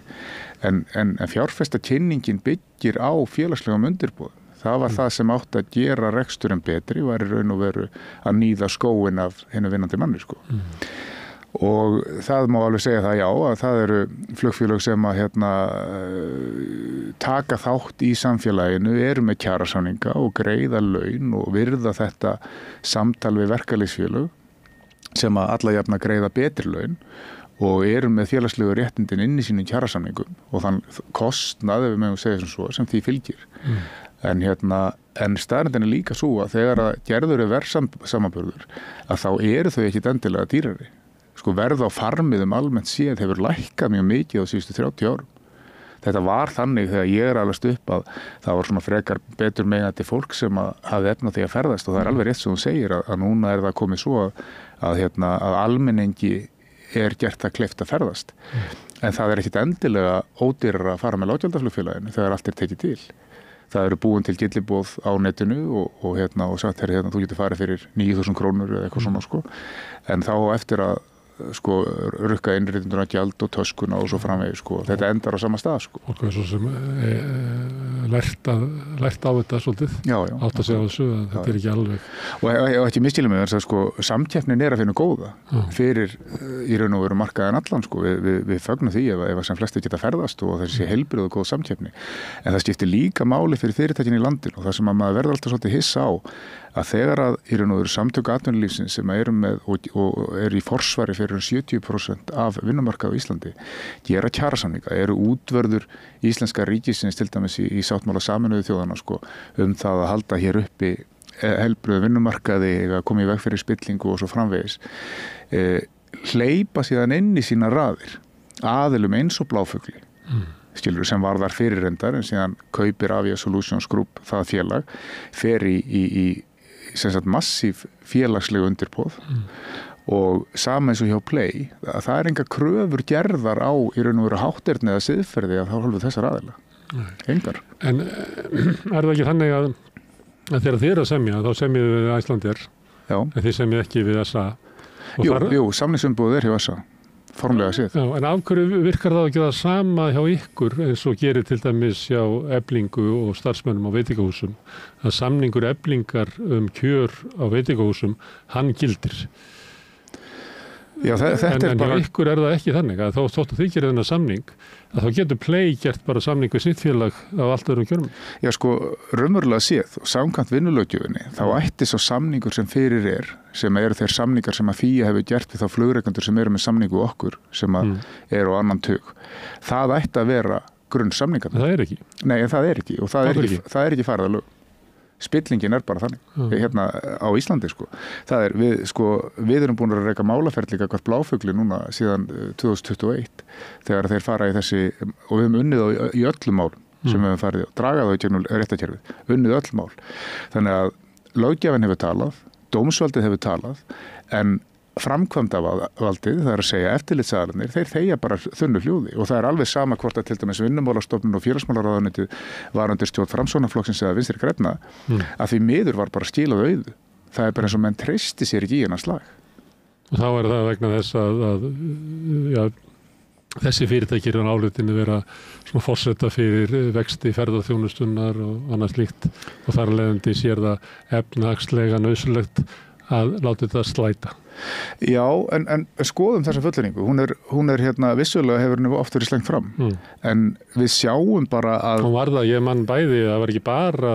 En fjárfestakynningin byggir á félagslegum undirboðum. Það var það sem átti að gera reksturinn betri og er í raun og veru að níða skóin af hinum vinnandi manni, sko. Og það má alveg segja það, já, að það eru flugfélög sem að taka þátt í samfélaginu, eru með kjarasamninga og greiða laun og virða þetta samtal við verkalýðsfélög sem að alla jafna greiða betri laun og eru með félagslegu réttindin inn í sínum kjarasamningum og þann kostnað, ef við megum segja sem því fylgir. En staðreyndin er líka svo að þegar að gerður er verðsamanburður að þá eru þau ekki endilega dýrari. Sko verð á farmiðum almennt séð hefur lækkað mjög mikið á síðustu 30 árum. Þetta var þannig þegar ég er alveg upp að það var svona frekar betur megandi fólk sem að hafði efna því að ferðast og það er alveg rétt sem þú segir að núna er það komið svo að almenningi er gert það kleift að ferðast. En það er ekkit endilega ódýrara að fara með lággjaldaflugfélaginu þegar allt er tekið til. Það eru búin til gilliboð á netinu og sagt þú getur farið fyrir 9.000 krónur eða eitthvað svona, sko. En þá eftir að rukka innréttunduna gjald og töskuna og svo framvegis, sko. Þetta endar á sama stað, sko. Fólk er svo sem lært á þetta svolítið. Já. Átt að segja á þessu að þetta er ekki alveg. Og ekki misskilja mig þess að samkeppnin er að finna góða fyrir í raun og veru markaðan allan, sko. Við fögnum því ef sem flesti geta ferðast og þessi heilbrigð og góð samkeppni. En það skiptir líka máli fyrir fyrirtækin í landinu og það sem að maður verður alltaf svolítið hissa á að þegar að í raun og veru samtök atvinnulífsins sem eru með og eru í forsvari fyrir 70% af vinnumarkaði á Íslandi gera kjarasamninga, eru útvörður íslenska ríkisins til dæmis í sáttmála Sameinuðu þjóðanna, sko, það að halda hér uppi heilbrigðu vinnumarkaði, að koma í veg fyrir spillingu og svo framvegis, hleypa síðan inn í sína raðir aðilum eins og Bláfugli skilur sem var þar fyrirrendar en síðan kaupir Avia Solutions Group það félag, fer í sem sagt massív félagslegu undirboð og sama eins og hjá Play að það er enga kröfur gerðar á í raun og veru hátterni eða siðferði að þá hálfu þessar aðila. Engar. En er það ekki þannig að þegar þið eru að semja þá semjið við Icelandair en þið semjið ekki við SA? Jú, samningsumboðið er hjá SA. Formlega séð. Já, en af hverju virkar það ekki það sama hjá ykkur eins og gerir til dæmis hjá Eflingu og starfsmönnum á veitingahúsum að samningur Eflingar kjör á veitingahúsum, hann gildir. Já, þetta en hjá ykkur er það ekki þannig að þótt að þið gerir þennan samning að þá getur Play gert bara samning við sitt félag á allt öðrum kjörum. Já, sko, raunverulega séð og samkvæmt vinnulöggjöfinni þá ætti svo samningur sem fyrir sem eru þeir samningar sem að FÍA hefur gert við þá flugrekendur sem eru með samningu okkur sem að eru á annan tug. Það ætti að vera grunnsamningar. Það er ekki. Nei, það er ekki og það er ekki farið að lög. Spillingin bara þannig hérna á Íslandi sko. Það við erum búin að reka málaferli gagnvart Bláfugli núna síðan 2021 þegar þeir fara í þessi og við höfum unnið í öllum málum sem við höfum farið og dragað á í gegnum réttarkerfið, unnið öll mál. Þannig að löggjafinn hefur talað, dómsvaldið hefur talað, en framkvæmdavaldið, það að segja eftirlitsaðalarnir, þeir þegja bara þunnu hljóði og það alveg sama hvort að til dæmis Vinnumálastofnun og félagsmálaráðuneytið var undir stjórn Framsóknarflokksins eða Vinstri grænna, að því miður var bara skilað auðu. Það bara eins og menn treysti sér ekki í hennar slag. Og þá það vegna þess að þessi fyrirtæki eru álitinu vera svona forseta fyrir vexti ferðaþjónustunnar og annað slíkt og þar leiðandi sér það efnahagslega nauðsynlegt að láta þetta slæta. Já, en skoðum þessa fullyrðingu. Hún er hérna, vissulega hefur henni oft verið slengt fram. En við sjáum bara að... Hún var það, ég mann bæði, það var ekki bara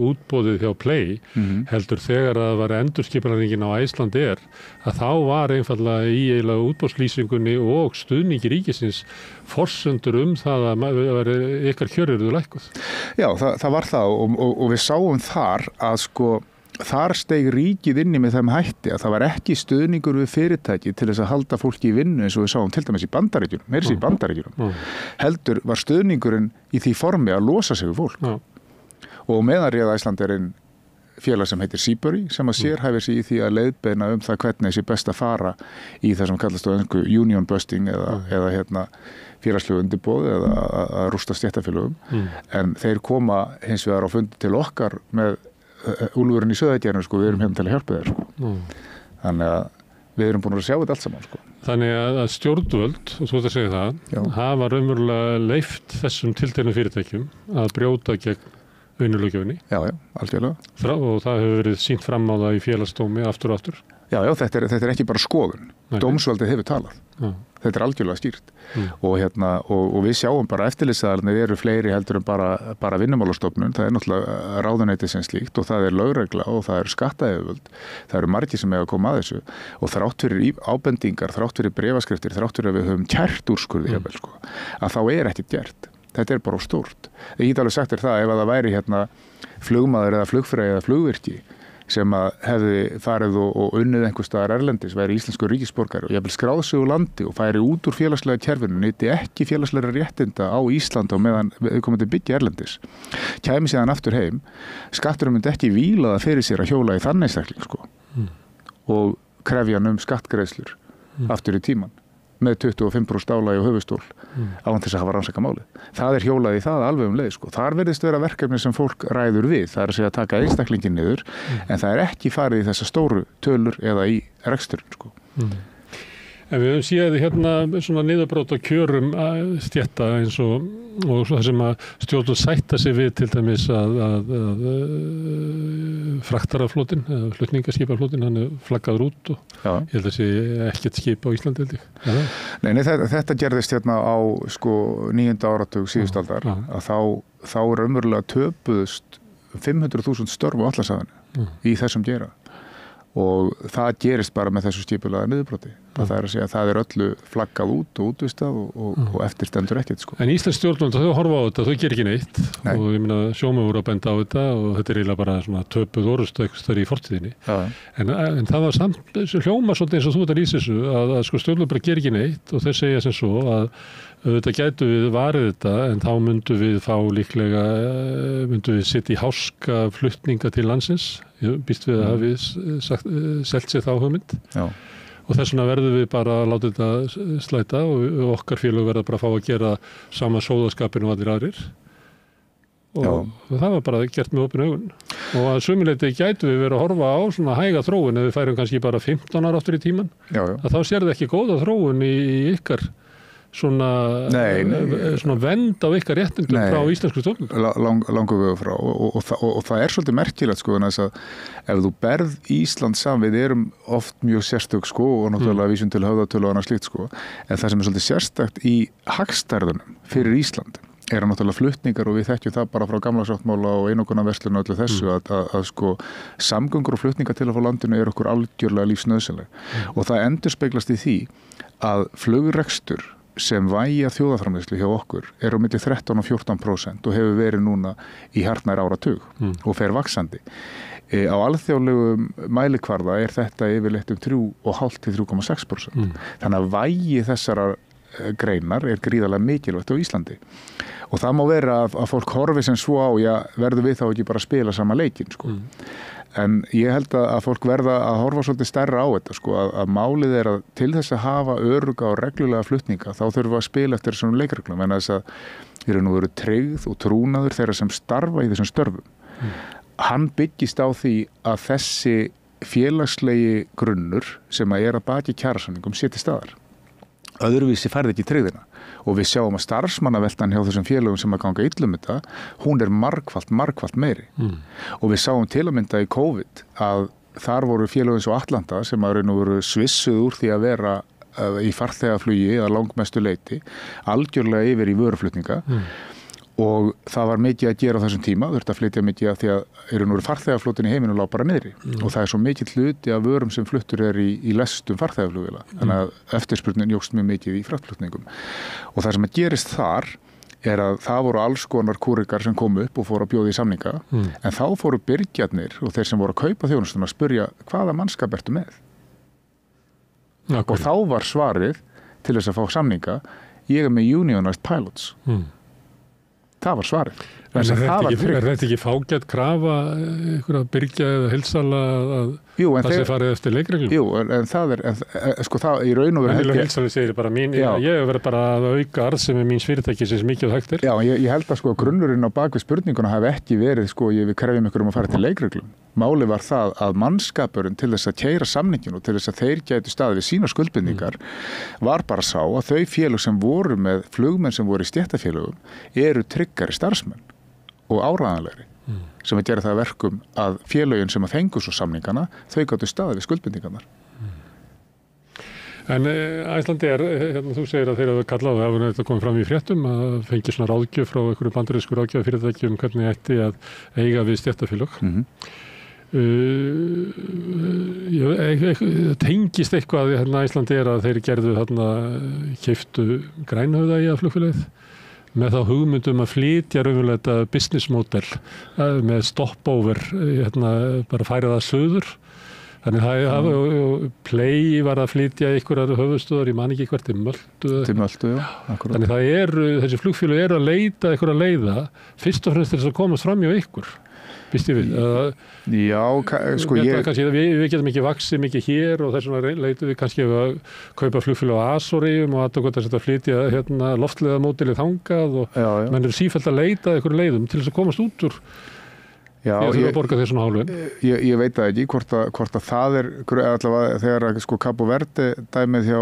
útboðið hjá Play, heldur þegar það var endurskipulagning á Icelandair, að þá var einfallega í eiginlega útboðslýsingunni og stuðningi ríkisins forsendur það að ykkar kjör eru lækkuð. Já, það var það og við sáum þar að þar steig ríkið inni með þeim hætti að það var ekki stuðningur við fyrirtæki til þess að halda fólki í vinnu eins og við sáum til dæmis í Bandaríkjunum. Heldur var stuðningurinn í því formi að losa sig við fólk. Og meðan réð Icelandair félag sem heitir Seabury sem að sérhæfir sig í því að leiðbeina það hvernig sé best að fara í það sem kallast á ensku union busting eða félagslegu undirboð eða að rústa stéttarfélögum. En þeir koma hins vegar á fundi til okkar með úlfurinn í Sauðagerðinu við erum hérna til að hjálpa þér Þannig að við erum búin að sjá þetta allt saman Þannig að stjórnvöld, og þú ert að segja það, hafa raunverulega leyft þessum tilteknu fyrirtækjum að brjóta gegn vinnulöggjöfinni. Já, algjörlega. Og það hefur verið sýnt fram á það í félagsdómi aftur og aftur. Já, þetta er ekki bara skoðun. Dómsvaldið hefur talað. Þetta er algjörlega skýrt. Og við sjáum bara eftirlitsaðalarnir eru fleiri heldur en bara Vinnumálastofnun. Það er náttúrulega ráðuneytið sem slíkt og það er lögregla og það er skattayfirvöld. Það eru margir sem eiga að koma að þessu og þrátt fyrir ábendingar, þrátt fyrir bréfaskriftir, þrátt fyrir að við höfum kært úrskurði að þá er ekkert gert. Þetta er bara stórt. Ég get alveg sagt þér það ef að það væri flugmaður eða flugfreyja eða flugvirki sem að hefði farið og unnið einhvers staðar erlendis, væri íslenskur ríkisborgari og jafnvel skráð sig úr landi og færi út úr félagslega kerfinu, nyti ekki félagslega réttinda á Íslandi og meðan við komum til byggja erlendis. Kæmi síðan aftur heim, skatturum myndi ekki víla það fyrir sér að hjóla í þann einstakling og krefja hann skattgreiðslur aftur í tíman með 25% álagi og höfustól án þess að hafa rannsaka málið. Það er hjólað í það alveg leið. Þar virðist vera verkefni sem fólk ræður við. Það er að segja að taka einstaklingin niður en það er ekki farið í þessa stóru tölur eða í reksturinn. En við höfum séð hérna svona niðurbrót á kjörum stétta eins og það sem að stjórnvöld sætta sig við til dæmis að fraktaraflotinn, flutningaskipaflotinn, hann er flaggaður út og ég held að sé ekkert skip á Íslandi held ég. Nei, þetta gerðist hérna á 9. áratug síðustu aldar að þá raunverulega töpuðust 500.000 störf á Atlantshafinu í þessum geira. Og það gerist bara með þessu skipulega niðurbróti. Það er að segja að það er öllu flaggað út og útvistað og eftirstendur ekkert. En íslensk stjórnvöld, þau horfa á þetta, þau ger ekki neitt. Nei. Og ég meina sjómenn voru að benda á þetta og þetta er eiginlega bara svona töpuð orust eitthvað þar í fortíðinni. En það var samt hljóma svolítið eins og þú ert að lýsa þessu að stjórnvöld bara ger ekki neitt og þau segja sem svo að auðvitað gætu við varið þetta en þá myndum við setja í háska flutninga til landsins. Ég býst við að hafi selt sér þá hugmynd. Já. Og þess vegna verðum við bara að láta þetta slæta og okkar félög verða bara að fá að gera sama sóðaskapinu og allir aðrir. Og það var bara gert með opin augun. Og að sömuleyti gætu við verið að horfa á svona hæga þróun ef við færum kannski bara 15 ára aftur í tíman. Að þá sérðu ekki góða þróun í ykkar svona vend á ykkar réttindum frá íslensku stjórnvöldum. Langur við frá og það er svolítið merkilegt þess að ef þú berð Ísland saman við erum oft mjög sérstök og náttúrulega vísum til höfðatölu og annað slíkt en það sem er svolítið sérstakt í hagstærðunum fyrir Ísland er náttúrulega flutningar og við þekkjum það bara frá gamla sáttmála og einokunarverslun og öllu þessu að samgöngur og flutningar til að fá landinu er okkur algjörlega lífsnauðsynleg og það endurspeglast í því að flugrekstur sem vægja þjóðarframleiðslu hjá okkur á milli 13 og 14% og hefur verið núna í hartnær áratug og fer vaxandi. Á alþjóðlegum mælikvarða þetta yfirleitt 3,5 til 3,6%. Þannig að vægi þessara greinar gríðarlega mikilvægt á Íslandi. Og það má vera að fólk horfi sem svo á, verður við þá ekki bara að spila sama leikinn, sko. En ég held að fólk verða að horfa svolítið stærra á þetta, sko, að málið að til þess að hafa öruga og reglulega flutninga, þá þurfum við að spila eftir þessum leikreglum, en þess að nú verið tryggð og trúnaður þeirra sem starfa í þessum störfum. Hann byggist á því að þessi félagslegi grunnur sem að baki kjarasamningum sé til staðar. Öðruvísi færði ekki tryggðina og við sjáum að starfsmannaveltan hjá þessum félögum sem að ganga illum þetta, hún margfalt meiri. Og við sáum til að mynda í COVID að þar voru félögum eins og Atlanta sem að voru svissuð úr því að vera í farþegaflugi að langmestu leyti, algjörlega yfir í vöruflutninga. Og það var mikið að gera á þessum tíma, þurfti að flytja mikið að því að farþegaflótin í heiminu lá bara niðri og það svo mikið hluti af vörum sem fluttur í lestum farþegaflugvéla, þannig að eftirspurnin jókst mjög mikið í fraktflutningum. Og það sem að gerist þar að það voru alls konar kúrikar sem komu upp og fóru að bjóða í samninga, en þá fóru byrgjarnir og þeir sem voru að kaupa þjónustuna að spurja hvaða mannskap ertu með? Og þá var svarið til þess að fá samninga, ég með unionized pilots. Það var svarið. Er þetta ekki fágætt krafa einhverja byrgja eða heilsala að það sé farið eftir leikreglum? Jú, en það sko það í raun og veru held ég... Heilsali segir bara ég hef verið bara að auka arðsemi míns fyrirtækis sem mikið hægt er. Já, ég held að sko grunnurinn á bakvið spurninguna hafi ekki verið sko við krefjum ykkur að fara til leikreglum. Málið var það að mannskapurinn til þess að keyra samningin og til þess að þeir gætu staðið við sína skuldbindningar var bara sá að þau félög sem voru með flugmenn sem voru í stéttarfélögum eru tryggari starfsmenn og áræðanlegri sem að gera það verkum að félögin sem að fengu svo samningana þau gætu staðið við skuldbindningarnar. En Icelandair, þú segir að þeir hafa kallað það hefur komið fram í fréttum að fengi svona ráðgjöf frá einhverju bandarísku ráðgjöf hvernig ætti að eiga við stéttarfélög. Tengist eitthvað Icelandair að þeir gerðu keyptu Grænhöfða í að flugfélagið með þá hugmyndum að flytja raunverulega business model með stopover bara færa það söður. Þannig að Play var að flytja einhverjar höfuðstöðar, ég man ekki hvert til Möltu. Til Möltu, já. Akkurat. Þannig að þessi flugfélög að leita einhverja leiða fyrst og fremst til þess að komast fram hjá ykkur. Býst ég við? Já, sko við getum ekki vaxið mikið hér og þess vegna leitum við kannski að kaupa flugfélag á Azoríum og að setja að flytja loftleiðamódelið þangað og menn eru sífellt að leita einhverju leiðum til þess að komast út úr ég borga þeir svona hálfin. Ég veit það ekki hvort að það allavega þegar sko Cabo Verde dæmið hjá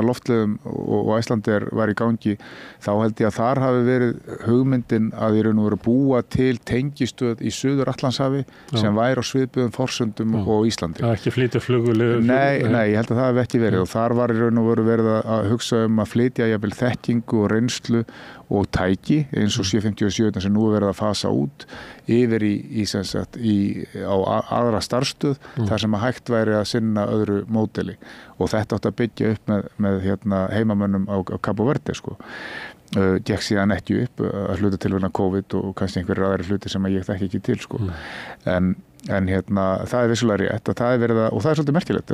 loftleiðum og Icelandair var í gangi þá held ég að þar hafi verið hugmyndin að í raun og veru búa til tengistöð í Suður Atlantshafi sem væri á svipuðum forsöndum og Íslandi. Það ekki flytja flugvél? Nei, ég held að það hafi ekki verið og þar var í raun og veru verið að hugsa að flytja jafnvel þekkingu og reynslu og tæki eins og 757 sem nú verið að fasa út yfir á aðra starfsstöð þar sem að hægt væri að sinna öðru módeli og þetta átti að byggja upp með heimamönnum á Cabo Verde sko. Gekk síðan ekki upp að hluta til vegna COVID og kannski einhverjir aðri hluti sem ég þekki ekki til sko. En það er vissulega rétt að það er verið og það er svolítið merkilegt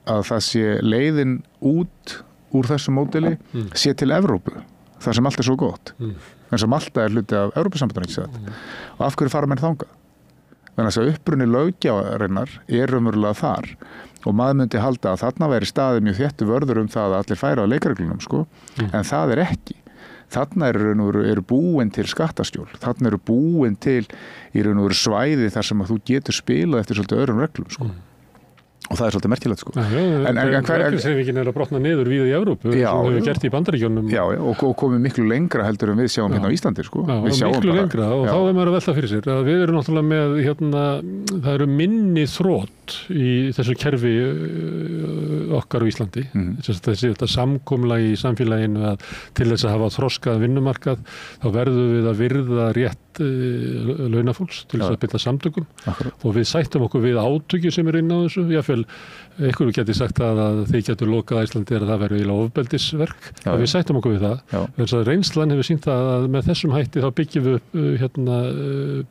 að það sé leiðin út úr þessu módeli sé til Evrópu þar sem allt er svo gott en sem alltaf er hluti af Evrópusambandinu ekki sagt og af hverju fara menn þangað þannig að þess að uppruni löggjafarinnar er raunverulega þar og maður myndi halda að þarna væri staðið mjög þéttu vörður það að allir færa á leikreglunum sko en það er ekki þarna eru búin til skattaskjól þarna eru búin til í raun og veru svæði þar sem að þú getur spilað eftir svolítið öðrum reglum sko og það er svolítið merkilegt sko. Verkefnishreyfingin að brotna niður víða í Evrópu sem við gert í Bandaríkjunum. Já, og komið miklu lengra heldur en við sjáum hérna á Íslandi sko. Miklu lengra og þá er maður að velta fyrir sér að við erum náttúrulega með það eru minni þrótt í þessu kerfi okkar á Íslandi. Þetta samkomulagi í samfélaginu að til þess að hafa þroskað vinnumarkað þá verðum við að virða rétt hald launafólks til þess að byrja samtökum. Akkurat. Og við sættum okkur við átöki sem inn á þessu. Jáfnvel, einhverju geti sagt að þið getur lokað Íslandi að það verður eiginlega ofbeldisverk. Við sættum okkur við það. Þess að reynslan hefur sýnt að með þessum hætti þá byggjum við upp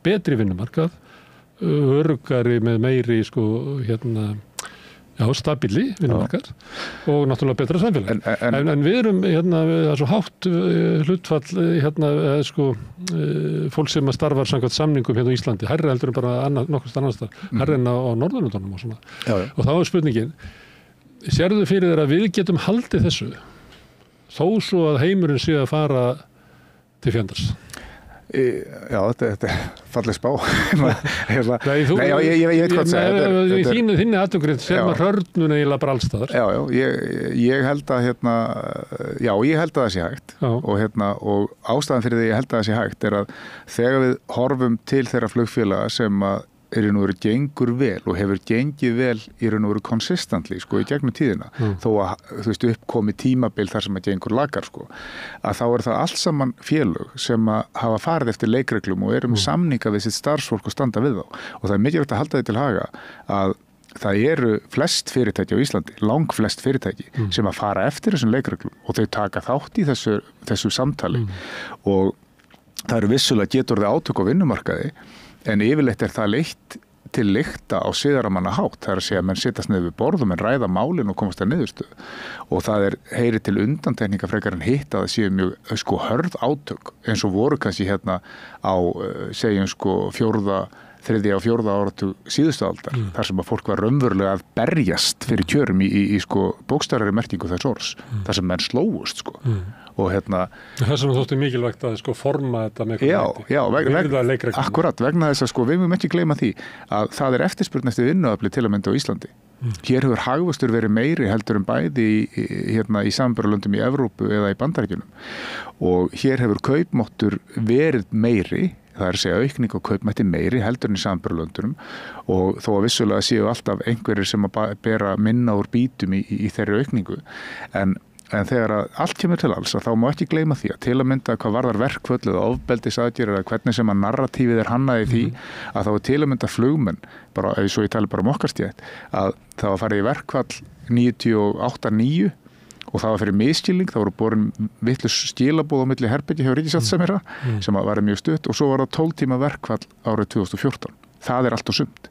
betri vinnumarkað, öruggari með meiri stabíli vinnumarkað og náttúrulega betra samfélag. En við erum það er svo hátt hlutfall fólk sem að starfar samkvæmt samningum hérna á Íslandi, hærri heldur en bara nokkurt annars þar, hærri en á Norðurlöndunum og svona. Og þá er spurningin, sérðu fyrir þér að við getum haldið þessu þó svo að heimurinn sé að fara til fjandars? Já, þetta er falleg spá. Nei, ég veit hvað það er. Þinni aðtöngurinn sem að hörnun eiginlega bara allstaðar. Ég held að ég held að það sé hægt og ástæðan fyrir því ég held að það sé hægt er að þegar við horfum til þeirra flugfélaga sem að í raun og veru gengur vel og hefur gengið vel í raun og veru consistently í gegnum tíðina, þó að uppkomi tímabil þar sem að gengur lagar að þá er það allt saman félög sem að hafa farið eftir leikreglum og eru með samninga við sitt starfsfólk og standa við þá og það er mikilvægt að halda því til haga að það eru flest fyrirtæki á Íslandi, langflest fyrirtæki sem að fara eftir þessum leikreglum og þau taka þátt í þessu samtali og það eru vissulega getur þau átök á vinnumarkaði. En yfirleitt er það leitt til lykta á siðaramanna hátt. Það er að segja að menn sittast niður við borð og menn ræða málin og komast að niðurstöðu. Og það heyri til undantekninga frekar en hitt að það séu mjög hörð átök eins og voru kannski hérna á segjum þriðja og fjórða áratug síðustu aldar þar sem að fólk var raunverulega að berjast fyrir kjörum í bókstaflegri merkingu þess orðs. Þar sem menn slóust og þess vegna þótti mikilvægt að forma þetta með akkurat, vegna þess að við mögum ekki gleyma því að það er eftirspurn eftir vinnuafli til að mynda á Íslandi. Hér hefur hagvöxtur verið meiri heldur en bæði í samanburðarlöndum í Evrópu eða í Bandaríkjunum og hér hefur kaupmáttur verið meiri, það er að segja aukning og kaupmætti meiri heldur en í samanburðarlöndunum og þó að vissulega séu alltaf einhverjir sem að bera minna úr bítum í þeirri aukningu en þegar allt kemur til alls að þá má ekki gleyma því að til að mynda hvað varðar verkföll eða ofbeldisaðgerðir eða hvernig sem að narratífið er hannað í því að þá er til að mynda flugmenn, bara ef ég tala bara okkar stétt, að það var farið í verkfall 98-9 og það var fyrir misskilning, það voru borin vitlaus skilaboð á milli herbergja hjá ríkissáttasemjara sem var mjög stutt og svo var það 12 tíma verkfall árið 2014. Það er allt og sumt.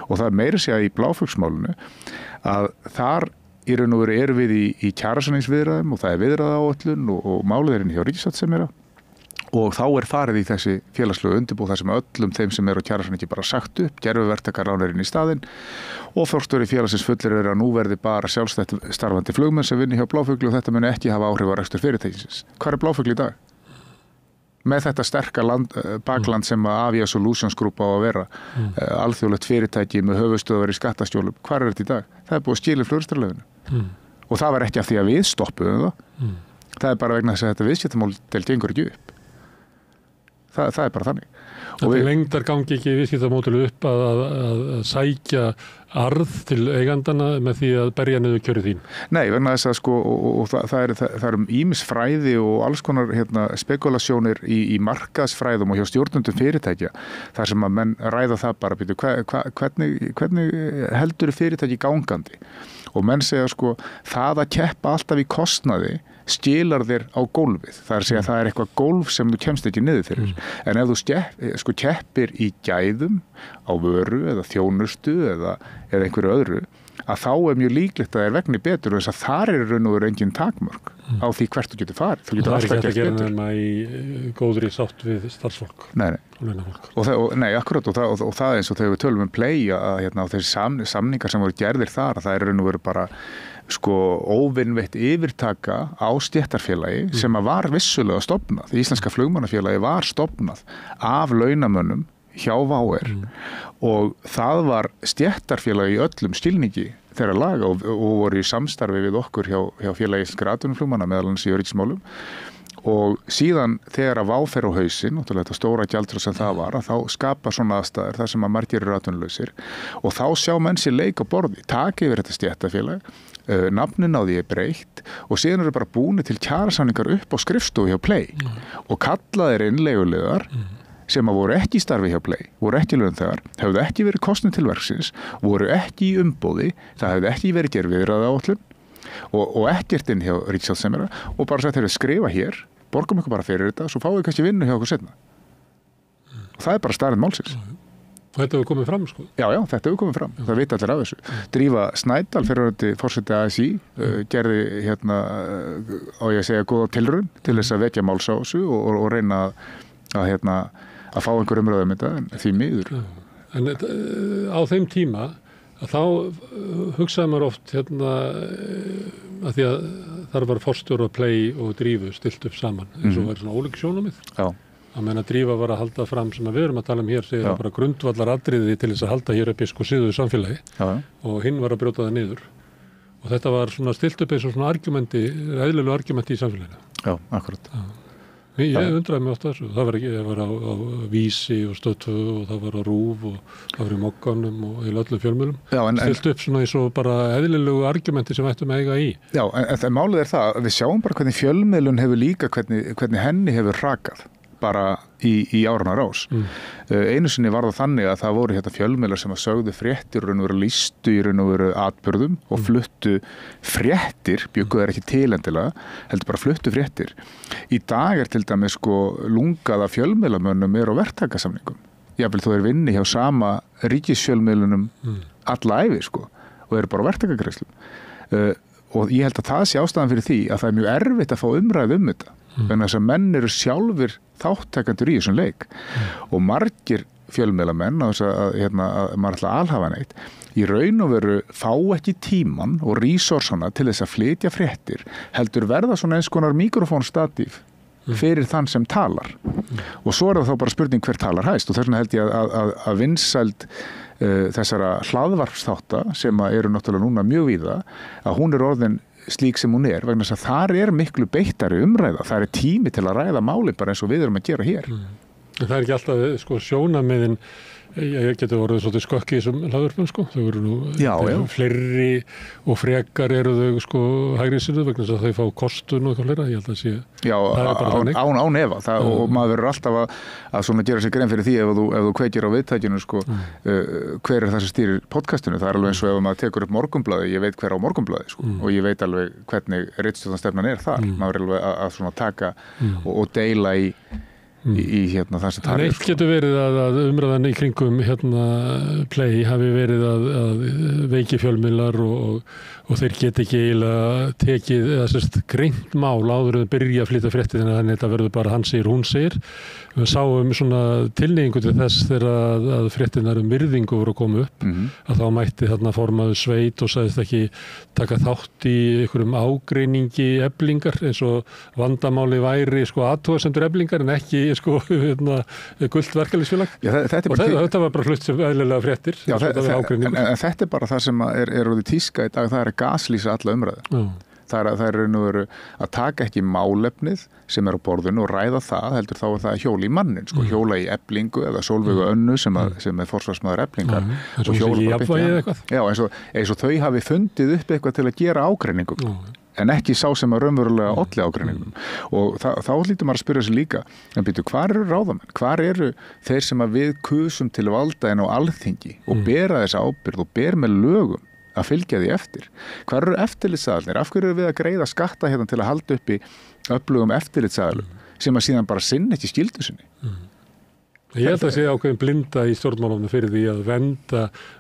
Og það er meira segja í Bláfuggsmálinu að þar í raun og veru erum við í kjarasamningsviðræðum og það er viðræðaáætlun og málið er inn hjá ríkissáttasemjara og þá er farið í þessi félagslegu undirbúð þar sem öllum þeim sem eru á kjarasamningi bara sagt upp, gerfuverktakar ránar inn í staðinn og forstjóri félagsins fullir að nú verði bara sjálfstætt starfandi flugmenn sem vinni hjá Bláfugli og þetta muni ekki hafa áhrif á rekstur fyrirtækisins. Hvar er Bláfugli í dag? Með þetta sterka bakland sem að Avia Solutions Group á að vera alþjóðlegt fyrirtæki með höfuðstöðvar í skattastjólum, hvar er þetta í dag? Það er búið að skila flugumferðarleyfinu og það var ekki af því að við stoppuðum það er bara vegna þess að þetta viðskiptamódel gengur ekki upp það er bara þannig Þetta lengdar gangi ekki viðskiptamódelu upp að sækja arð til eigandana með því að berja niður kjörið þín? Nei, vegna þess að það er ýmis fræði og alls konar spekulasjónir í markaðsfræðum og hjá stjórnendum fyrirtækja þar sem að menn ræða það bara býtu, hvernig heldur fyrirtæki gangandi? Og menn segja það að keppa alltaf í kostnaði skilar þér á gólfið. Það er að segja að það er eitthvað gólf sem þú kemst ekki niður fyrir. En ef þú keppir í gæðum á vöru eða þjónustu eða einhverju öðru, að þá er mjög líklegt að það er vegni betur og þess að þar er raun og veru engin takmörk á því hvert þú getur farið. Þú getur alltaf gert betur. Það er ekki að gera nema í góðri sátt við starfsfólk. Nei, akkurat og það eins og þegar við tölum Play að á þessi samningar sem voru gerðir þar, að það er raun og veru bara óvinveitt yfirtaka á stéttarfélagi sem að var vissulega stofnað. Íslenska flugmannafélagi var stofnað af launamönnum hjá VR og það var stéttarfélagi í öllum skilningi þeirra laga og voru í samstarfi við okkur hjá félagi íslenskra atvinnuflugmanna meðal annars í öryggismálum og síðan þegar að VÁ fer á hausinn, þetta stóra gjaldþrot sem það var, að þá skapa svona aðstæður þar sem að margir eru atvinnulausir og þá sjá menn sér leik á borði, taka yfir þetta stéttarfélag, nafnin á því er breytt og síðan eru bara búin til kjarasamningar upp á skrifstofu hjá Play og kallaðir inn leiguliðar sem að voru ekki í starfi hjá Play, voru ekki launþegar, hefðu ekki verið kosnir til verksins, voru ekki í umboði, það hefðu ekki verið gerð viðræðaáætlun og ekkert inn hjá ríkissáttasemjara og bara sagt, skrifa hér, borgum ykkur bara fyrir þetta, svo fáið kannski vinnu hjá okkur seinna. Og það bara staðreynd málsins. Og þetta hefur komið fram, sko? Já, þetta hefur komið fram. Það vita allir af þessu. Drífa Snædal, fyrrverandi forseti ASÍ, gerði á ég að segja góða tilraun til þess að vekja máls á þessu og reyna að fá einhver umræðu þetta en því miður. En á þeim tíma að þá hugsaði maður oft að því að þar var forstjóra Play og Drífu stilt upp saman eins og var svona ólík sjónarmið. Já. Að meina Drífa var að halda fram sem við erum að tala hér segir bara grundvallar atriði til þess að halda hér upp í siðuðu samfélagi og hinn var að brjóta það niður og þetta var svona stilt upp eins og svona eðlilegu argumenti í samfélaginu. Já, akkurat. Ég undraði mig oft þessu. Það var á Vísi og Stöð 2 og það var á RÚV og það var í Mogganum og í öllum fjölmiðlum. Stilt upp svona eins og bara eðlilegu argumenti sem ættum að eiga í. Já, en málið það að við sjáum bara hvernig fjölmiðlun hefur líka hvernig henni hefur hrakað bara í áranna rás. Einu sinni var það þannig að það voru fjölmiðlar sem að sögðu fréttir og listu í raun og veru atburðum og fluttu fréttir, bjuggu þær ekki til endilega, heldur bara fluttu fréttir. Í dag til dæmis lungað að fjölmiðlamönnum á verktakasamningum. Jafnvel þú vinni hjá sama ríkisfjölmiðlunum alla ævi og bara á verktakagreiðslum. Og ég held að það sé ástæðan fyrir því að það er mjög erfitt að fá umræðu þetta. Þannig að þess að menn eru sjálfur þáttakendur í þessum leik og margir fjölmiðlamenn að maður ætla að alhafa neitt í raun og veru fá ekki tíman og resursana til þess að flytja fréttir heldur verða svona eins konar mikrofónstatíf fyrir þann sem talar og svo það þá bara spurning hver talar hæst og þess vegna held ég að vinsæld þessara hlaðvarpsþátta sem eru náttúrulega núna mjög víða að hún orðin slík sem hún vegna þess að þar miklu beittari umræða, það tími til að ræða máli bara eins og við erum að gera hér. Það ekki alltaf sjónarmiðin, ég getur orðið svolítið skökk í þessum hlaðvörpum þau eru nú fleiri og frekar eru þau hægri sinnu vegna þess að þau fá kostun og eitthvað fleira, ég held að sé án efa og maður verður alltaf að svona gera sér grein fyrir því ef þú kveikir á viðtækinu hver það sem stýrir podcastinu, það alveg eins og ef maður tekur upp Morgunblaðið, ég veit hver á Morgunblaðið og ég veit alveg hvernig ritstjórnarstefnan þar, maður alveg að svona taka og deila í það sem það eitt getur verið að umræðan í kringum Play hafi verið að veiki fjölmiðlar og þeir geti ekki eiginlega tekið eða greint mál áður en byrja að flytja fréttir þannig að þetta verður bara hann segir, hún segir. Við sáum svona tilneyingu til þess þegar að fréttirnar virðingu voru að koma upp að þá mætti formaður sveit og sagðist ekki taka þátt í einhverjum ágreiningi Eflingar eins og vandamáli væri athugasemdir Eflingar en ekki gult verkalýðsfélag. Þetta var bara hlutt sem eðlilega fréttir. En þetta bara það sem er orðið tíska í dag, það að gaslýsa alla umræðu. Það er að taka ekki málefnið sem á borðinu og ræða það, heldur þá það hjóla í mannin, hjóla í Eflingu eða Sólveigu Önnu sem er forsvarsmaður Eflingar og hjóla í jafnvægi eitthvað. Já, eins og þau hafi fundið upp eitthvað til að gera ágreiningum en ekki sá sem að raunverulega olli ágreiningum og þá hlýtur maður að spyrja sig líka en býtu, hvar eru ráðamenn? Hvar eru þeir sem að við kusum til valda en á Alþingi og bera þessa ábyrgð og ber með lögum að fylgja því eftir. Hvað eru eftirlitsaðalnir? Af hverju eru við að greiða skatta til að halda upp í öflugum eftirlitsaðalum sem að síðan bara sinna ekki skyldu sinni? Ég held að sé ákveðin blinda í stjórnmálunum fyrir því að venda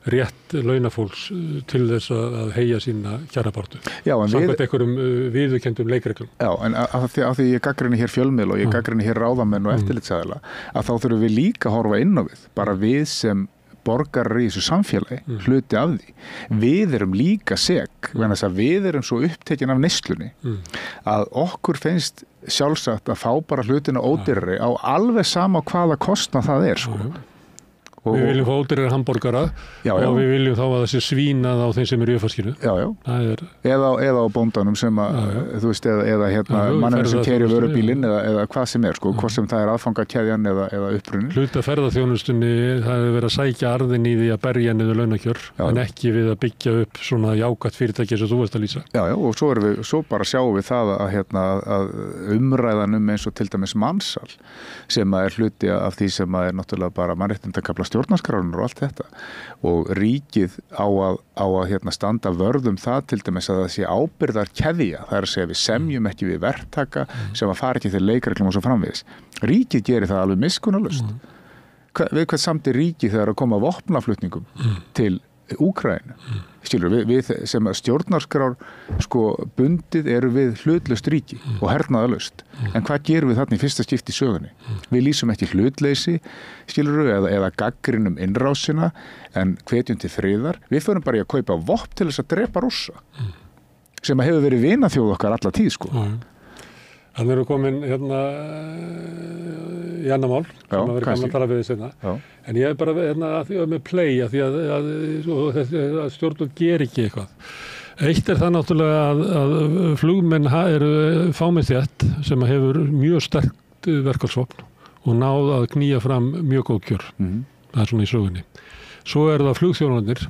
rétt launafólks til þess að heyja sína kjarabartu. Samkvæmt einhverjum viðurkenndum leikreglum. Já, en af því ég gagnrýni hér fjölmiðla og ég gagnrýni hér ráðamenn og eftirlitsaðala að þá þurfum við líka að horfa inn á við, bara við sem borgarar í þessu samfélagi, hluti af því. Við erum líka sek, vegna þess að við erum svo upptekin af neyslunni að okkur finnst sjálfsagt að fá bara hlutina ódýrari á alveg sama hvaða kostnað það er. Við viljum fá ódýrari hamborgara og við viljum þá að það sé svínað á þeim sem eru í uppvaskinu. Eða á bóndanum sem að, þú veist, eða manninu sem keyrir vörubílinn eða hvað sem sko, hvort sem það aðfangakeðjan eða upprunnin. Hluta ferðaþjónustunni, það hefur verið að sækja arðin í því að berja niður launakjör, en ekki við að byggja upp svona jákvætt fyrirtæki eins og þú veist að lýsa. Og svo bara sjáum við það að umræðan eins og til dæmis mansal, sem er hluti af því sem er náttúrulega bara mannréttindakafla stjórnarskrárinnar og allt þetta og ríkið á að standa vörð það til dæmis að það sé ábyrgðarkeðja, það að segja við semjum ekki við verktaka sem að fara ekki til leikreglum og svo framvegis. Ríkið gerir það alveg miskunnarlaust. Við hvað samt ríkið þegar að koma vopnaflutningum til Úkraínu. Skilur, við sem stjórnarskrár bundið eru við hlutlaust ríki og hernaðarlaust. En hvað gerum við þarna í fyrsta skipti í sögunni? Við lýsum ekki hlutleysi, skilur, eða gagnrýnum innrásina, en hvetjum til friðar. Við förum bara í að kaupa vopn til þess að drepa Rússa, sem að hefur verið vinaþjóð okkar alla tíð, Þannig eru komin í annar mál, sem að vera gaman að tala við því seinna. En ég er bara með play að því að stjórnvöld ger ekki eitthvað. Eitt það náttúrulega að flugmenn eru fámennþétt sem hefur mjög sterkt verkfallsvopn og náð að knýja fram mjög góð kjör. Það er svona í sögunni. Svo það flugþjónarnir,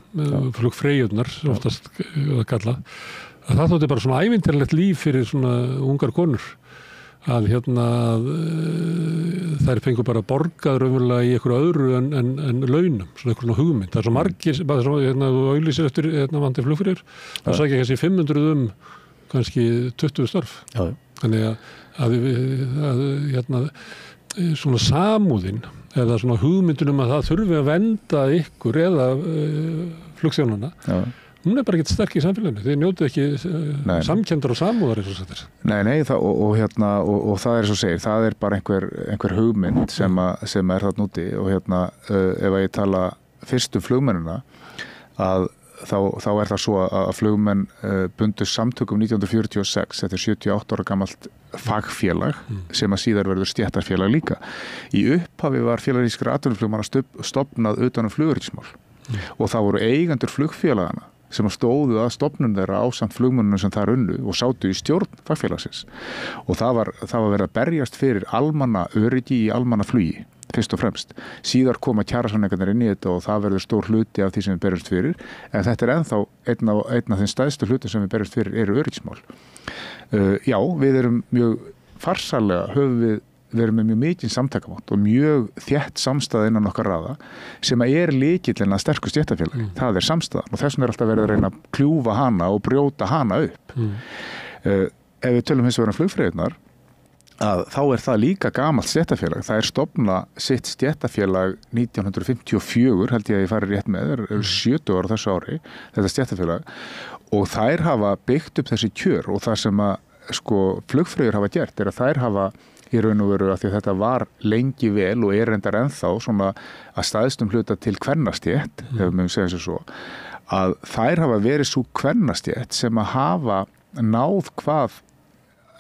flugfreyjurnar, oftast að kalla, að það þótti bara svona ævintýrlegt líf fyrir svona ungar konur. Að þær fengu bara borgað raunverulega í einhverju öðru en launum, svona einhverjum hugmynd. Það er svo margir, bara þú auglýsir eftir vandi flugfreyjur, þá sækja kannski 500 kannski 20 störf. Þannig að svona samúðin eða svona hugmyndunum að það þurfi að venda ykkur eða flugþjónana. Hún bara ekkert sterk í samfélaginu. Þið njótið ekki samkenndar og samúðar eins og þetta. Nei, og það svo segir, það bara einhver hugmynd sem er þarna úti og ef ég tala fyrstu flugmennina að þá það svo að flugmenn bundu samtökum 1946, þetta 78 ára gamalt fagfélag sem að síðar verður stéttarfélag líka. Í upphafi var félagsrískra atvinnuflugmanna stofnað utan flugöryggismál og það voru eigendur flugfélagana sem stóðu að stofnun þeirra ásamt flugmönnunum sem þar unnu og sátu í stjórn fagfélagsins. Og það var verið að berjast fyrir almanna öryggi í almanna flugi, fyrst og fremst. Síðar koma kjarasamningarnir inn í þetta og það verður stór hluti af því sem við berjumst fyrir, en þetta ennþá einn af þeim stærstu hluti sem við berjumst fyrir eru öryggismál. Við erum mjög farsarlega, við erum með mjög mikinn samtakamátt og mjög þétt samstæða innan okkar raða sem er lykillinn að sterku stéttarfélagi. Það samstæðan og þessum alltaf verið að reyna að kljúfa hana og brjóta hana upp. Ef við tölum hins vegar flugfreyjurnar, þá það líka gamalt stéttarfélag. Það stofnað sitt stéttarfélag 1954, held ég að ég fari rétt með, eru 70 ára þessu ári, þetta stéttarfélag, og þær hafa byggt upp þessi kjör og það sem að flugfreyjur hafa gert að þær hafa í raun og veru að því að þetta var lengi vel og reyndar ennþá svona að stæðstum hluta til kvennastétt, ef við segja þessu svo, að þær hafa verið svo kvennastétt sem að hafa náð hvað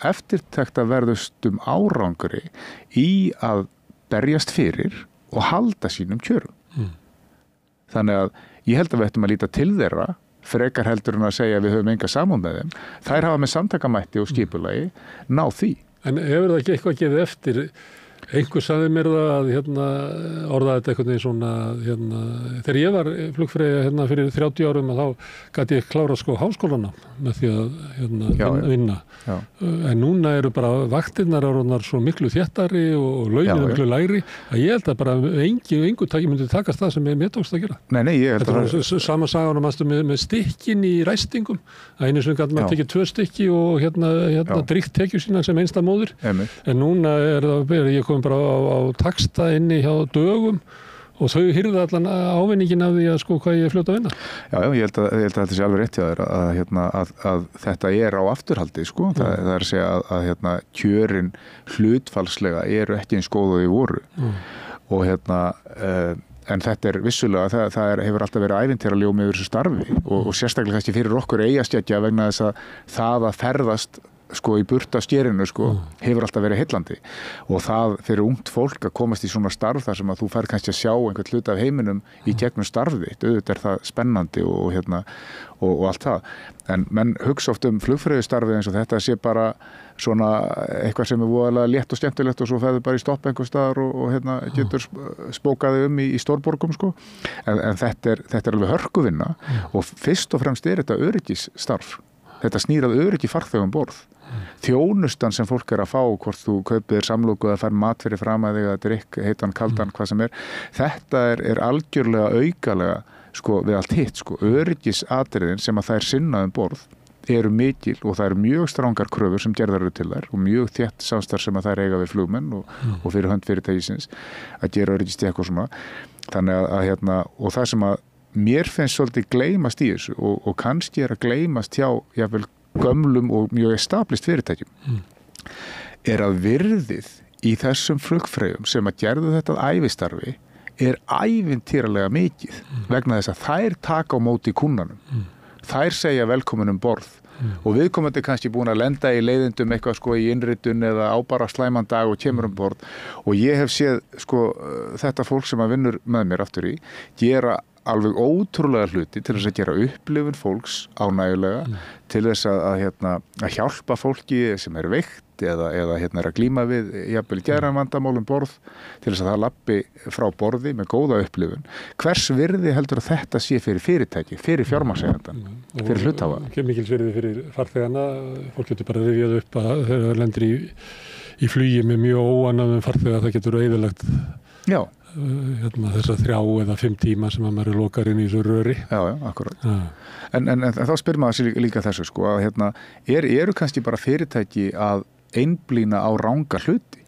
eftirtektarverðustum árangri í að berjast fyrir og halda sínum kjörum. Þannig að ég held að við ættum að líta til þeirra frekar heldur en að segja að við höfum enga samúð með þeim. Þær hafa með samtakamætti og skipulagi náð því. En hefur það ekki eitthvað gefið eftir? Einhver sagði mér það að orðaði þetta einhvern veginn svona þegar ég var flugfreyja fyrir 30 árum að þá gat ég klárað háskólana með því að vinna. En núna eru bara vaktirnar orðnar svo miklu þéttari og launin miklu lægri að ég held að bara engu myndi takast það sem mér tókst að gera. Nei, ég held að það var sama sagan með stykkin í ræstingum. Að einu sem gæti maður tekið 2 stykki og dríkt tekju sína sem einsta móðir. En núna ég kom bara á taxta inni hjá dögum og þau hyrðu allan ávinningin af því að hvað ég er fljótt að vinna. Ég held að þetta sé alveg rétt hjá þér að þetta á afturhaldi, það að segja að kjörin hlutfallslega eru ekki eins góð og þau voru. Og en þetta vissulega, það hefur alltaf verið ævintýraljóm yfir þessu starfi og sérstaklega kannski fyrir okkur eigaskeggja vegna þess að það að ferðast sko í burta skérinu sko hefur alltaf verið heillandi og það fyrir ungt fólk að komast í svona starf þar sem að þú fær kannski að sjá einhvern hluta af heiminum í gegnum starfið, auðvitað það spennandi og allt það, en menn hugsa oft flugfreyjustarfið eins og þetta sé bara svona eitthvað sem voðalega létt og skemmtilegt og svo ferðu bara í stopp einhver staðar og getur spókaði í stórborgum sko, en þetta er alveg hörkuvinna og fyrst og fremst er þetta öryggisstarf. Þetta snýrað öryggi farþegum borð. Þjónustan sem fólk er að fá, hvort þú kaupir samloku eða fær mat fyrir fram að þig að drikk, heitan, kaldan, hvað sem er. Þetta er algjörlega aukalega sko, við allt hitt. Sko. Öryggisatriðin sem að það er sinnað borð eru mikil og það eru mjög strangar kröfur sem gerðar eru til þær og mjög þétt samstarf sem að það er eiga við flugmenn og fyrir hönd fyrirtækisins að gera öryggistekk og svona. Þannig að og það sem að mér finnst svolítið gleymast í þessu og kannski er að gleymast hjá jafnvel gömlum og mjög established fyrirtækjum er að virðið í þessum flugfreyjum sem að gerðu þetta ævistarfi er ævintýralega mikið vegna þess að þær taka á móti kúnnanum þær segja velkomin borð og viðkomandi kannski búin að lenda í leiðindum eitthvað sko í innritun eða á bara slæman dag og kemur borð og ég hef séð sko þetta fólk sem að vinnur með mér aftur í gera alveg ótrúlega hluti til þess að gera upplifun fólks ánægulega til þess að hjálpa fólki sem er veikt eða er að glíma við jafnvel geðræn vandamál borð til þess að það lappi frá borði með góða upplifun. Hvers virði heldur að þetta sé fyrir fyrirtæki, fyrir fjármagnseiganda, fyrir hluthafa? Mikils virði fyrir farþegana, fólk getur bara rifjað upp að þegar það lendir í flugi með mjög óanægðum farþega það getur eyðilagt Já. Þessar 3 eða 5 tíma sem að maður lokar inn í þessu röri. Já, akkurat. En þá spyr maður sér líka þessu sko að eru kannski bara fyrirtæki að einblína á ranga hluti?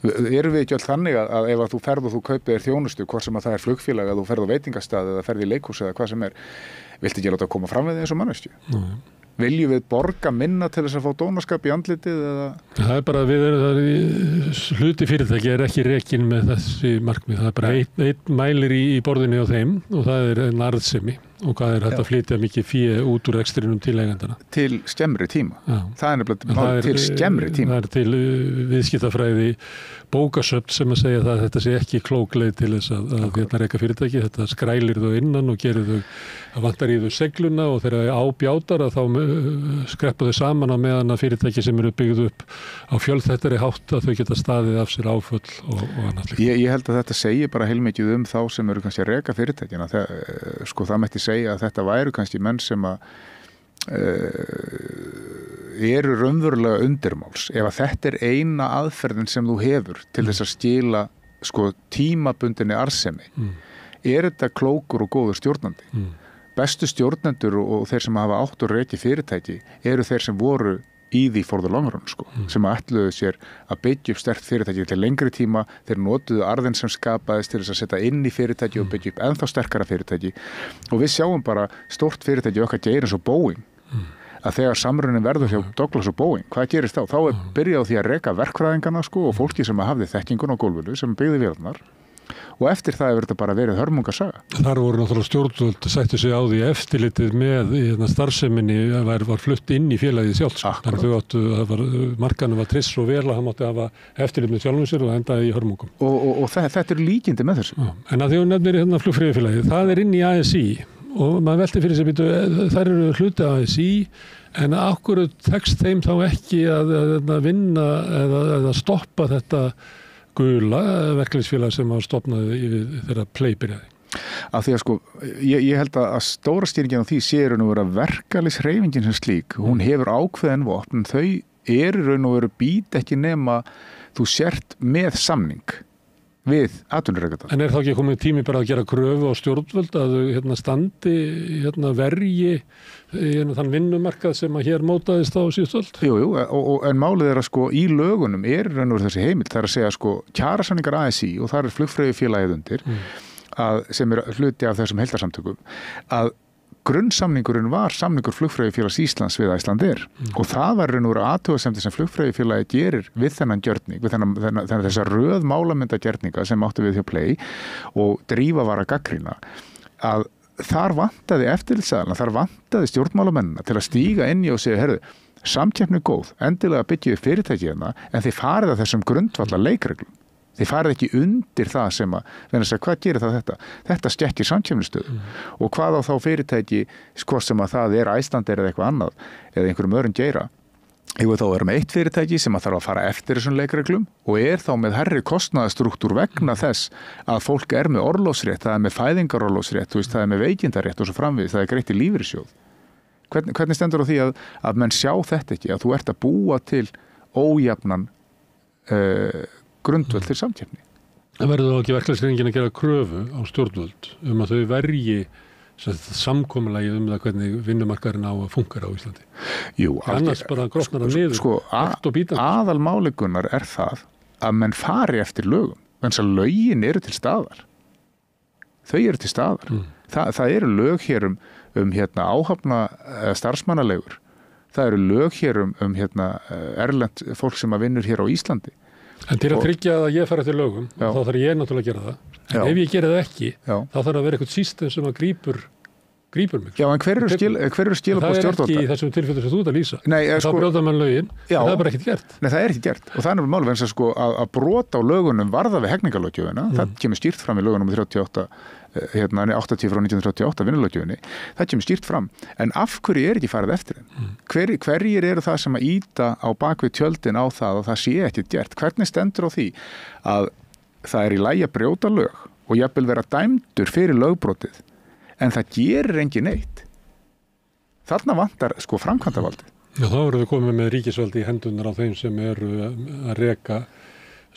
Erum við ekki öll þannig að ef að þú ferð og þú kaupir þér þjónustu, hvort sem að það er flugfélag eða þú ferð á veitingastað eða ferð í leikhús eða hvað sem er, viltu ekki láta að koma fram við eins og manneskju? Viljum við borga minna til þess að fá dónaskap í andlitið eða? Það er bara, hluti fyrirtæki er ekki rekinn með þessi markmið. Það er bara einn mælir í borðinu á þeim og það er arðsemi og hvað er hægt að flytja mikið fé út úr ekstrinum til eigandana. Til skemmri tíma. Já. Það er nefnilega til skemmri tíma. Það er til viðskiptafræði bókasöfn sem að segja að þetta sé ekki klók leið til þess að reka fyrirtæki. Þetta skrælir þau innan og gerir þau að vantar í þau segluna og þegar þau ábjátar að þá skreppa þau saman á meðan að fyrirtæki sem eru byggð upp á fjölþættari hátt að þau geta staðið af sér áföll og annað. Ég held að þetta segir bara heilmikið þá sem eru kannski að reka fyrirtækina. Það mætti segja að þetta væru kannski menn sem að eru raunverulega undirmáls. Ef að þetta er eina aðferðin sem þú hefur til þess að skila sko tímabundinni arðsemi, er þetta klókur og góður stjórnandi? Bestu stjórnendur og þeir sem hafa átt og reki fyrirtæki eru þeir sem voru í því for the long run sko, sem ætluðu sér að byggja upp sterkt fyrirtæki til lengri tíma, þeir notuðu arðin sem skapaðist til þess að setja inn í fyrirtæki og byggja upp ennþá sterkara fyrirtæki og við sjáum bara stórt fyrirtæki okkar gerir eins og Boeing að þegar samrunin verður hjá Douglas og Boeing, hvað gerist þá? Þá er byrjað á því að reka verkfræðingana sko og fólki sem hafði þekkingun á gólfinu sem byggði vélarnar og eftir það hefur þetta bara verið hörmungasaga. Þar voru náttúrulega stjórnvöld sættu sig á því eftirlitið með starfseminni var flutt inn í félagið sjálfs. Þannig þau áttu, markanum var triss og vel að það mátti hafa eftirlit með sjálfum sér og endaði í hörmungum. Og þetta eru líkindi með þessu. Já, en að því hún nefnir flugfreyjufélagið, það er inn í ASI og maður velti fyrir sig býtu, þær eru hluti af ASI en akkur tekst þeim þá ekki að vinna eða stoppa þetta gula verkefnisfélag sem var stofnaði þegar play byrjaði. Af því að sko, ég held að stóra stýringin á því séu raun og veru verkalýðshreyfingin sem slík, hún hefur ákveðin vopn, þau eru raun og veru být ekki nema þú sért með samning við atvinnurekanda. En er þá ekki komið tími bara að gera kröfu á stjórnvöld að þau standi verji þann vinnumarkað sem að hér mótaðist á síðustöld? Jú, en málið er að sko í lögunum er raun og veru þessi heimild, það er að segja sko kjarasamningar ASI og það er flugfreyjufélagið undir sem er hluti af þessum heildarsamtökum að grunnsamningurinn var samningur flugfreyjufélags Íslands við Icelandair og það var raun og veru athugasemdir sem flugfreyjufélagi gerir við þennan gjörning, við þessa röð málamynda gjörninga sem áttu við hjá Play og Drífa var að gagnrýna að þar vantaði eftirlitsaðilana, þar vantaði stjórnmálamennina til að stíga inn í og segja, heyrðu, samkeppni góð, endilega byggja fyrirtæki hérna, en þið farið að þessum grundvallar leikreglum. Þið farið ekki undir það sem hvað gerir það þetta? Þetta skekkir samkeppnisstöðu. Og hvað á þá fyrirtæki, hvort sem að það Icelandair eða eitthvað annað, eða einhverjum öðrum geira. Þá með eitt fyrirtæki sem að þarf að fara eftir þessum leikreglum og þá með hærri kostnaðarstruktúr vegna þess að fólk með orlofsrétt, það með fæðingarorlofsrétt, það með veikindarétt og svo framvegis, það greitt í lífeyrissjóð. Hvernig stendur á því að menn sjá þetta ekki, að þú ert að búa til ójafnan grundvöld til samkeppni? Það verður þá ekki verkefnishreyfingin að gera kröfu á stjórnvöld að þau verji samkomulagið það hvernig vinnumarkaðurinn á að fungera á Íslandi. Jú, annars bara grotnar það niður. Aðalmálikunar það að menn fari eftir lögum, þannig að lögin eru til staðar. Þau eru til staðar. Það eru lög hér áhafna starfsmannalegur. Það eru lög hér erlent fólk sem að vinnur hér á Íslandi. En til að tryggja að ég fara eftir lögum, þá þarf ég náttúrulega að gera það. En ef ég gera það ekki, þá þarf að vera eitthvað system sem að grípur mig. Já, en hver eru skilabóð stjórnvalda? Það ekki í þessum tilfellum sem þú ert að lýsa. Þá brjóta mann lögin, en það bara ekkert gert. Nei, það ekki gert. Og það málið eins að brota á lögunum varða við hegningarlöggjöfina. Það kemur skýrt fram í lögunum 38 80 frá 1938 vinnulöggjöfinni. Það kemur skýrt fram. En af hverju ekki farið eftir þeim? Hverjir eru það sem að ýta á bakvið tjöldin á það og það sé ekki gert? Hvernig stendur á því að það í lagi að brjóta lög og jafnvel vera dæmdur fyrir lögbrotið, en það gerir engin neitt? Þarna vantar framkvæmdarvaldið. Já, þá erum við komið með ríkisvaldi í hendunar á þeim sem eru að reka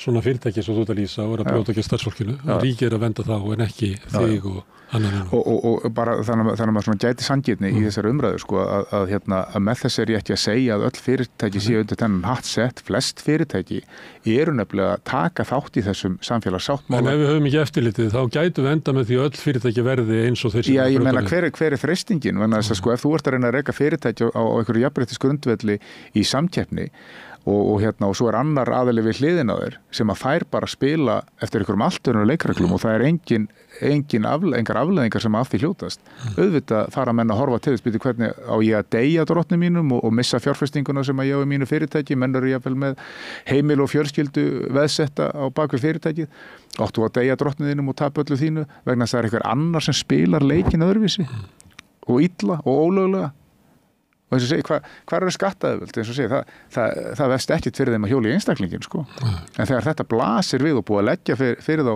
svona fyrirtæki sem þú ert að lýsa og að brjóta ekki starfsfólkinu. Ríkið að venda þá en ekki þig og annan. Og bara þannig að maður gæti sanngirni í þessari umræðu að með þess ég ekki að segja að öll fyrirtæki séu undir þennan hatt sett. Flest fyrirtæki eru nefnilega að taka þátt í þessum samfélagssáttmála. En ef við höfum ekki eftirlitið þá gætum við enda með því að öll fyrirtæki verði eins og þeir sem ég meina hver freistingin? Ef þú ert að reyna að reka fyrirtæki á einhverju jafnréttisgrundvelli í samkeppni og svo annar aðili við hliðina á þér sem að fær bara að spila eftir einhverjum allt öðrum leikreglum og það engar afleiðingar sem að því hljótast. Auðvitað fara menn að horfa til þess hvernig á ég að deyja drottnum mínum og missa fjárfestinguna sem að ég á í mínu fyrirtæki. Menn eru jafnvel með heimil og fjölskyldu veðsetta á bakvið fyrirtækið. Áttu að deyja drottnum þínum og tapa öllu þínu vegna þess að það einhver annar sem spilar leikin öðruvísi og illa og ólöglega. Og eins og segi, hvað eru skattaðvöld? Eins og segi, það vefst ekkert fyrir þeim að hjóla í einstaklingin, En þegar þetta blasir við og búið að leggja fyrir þá,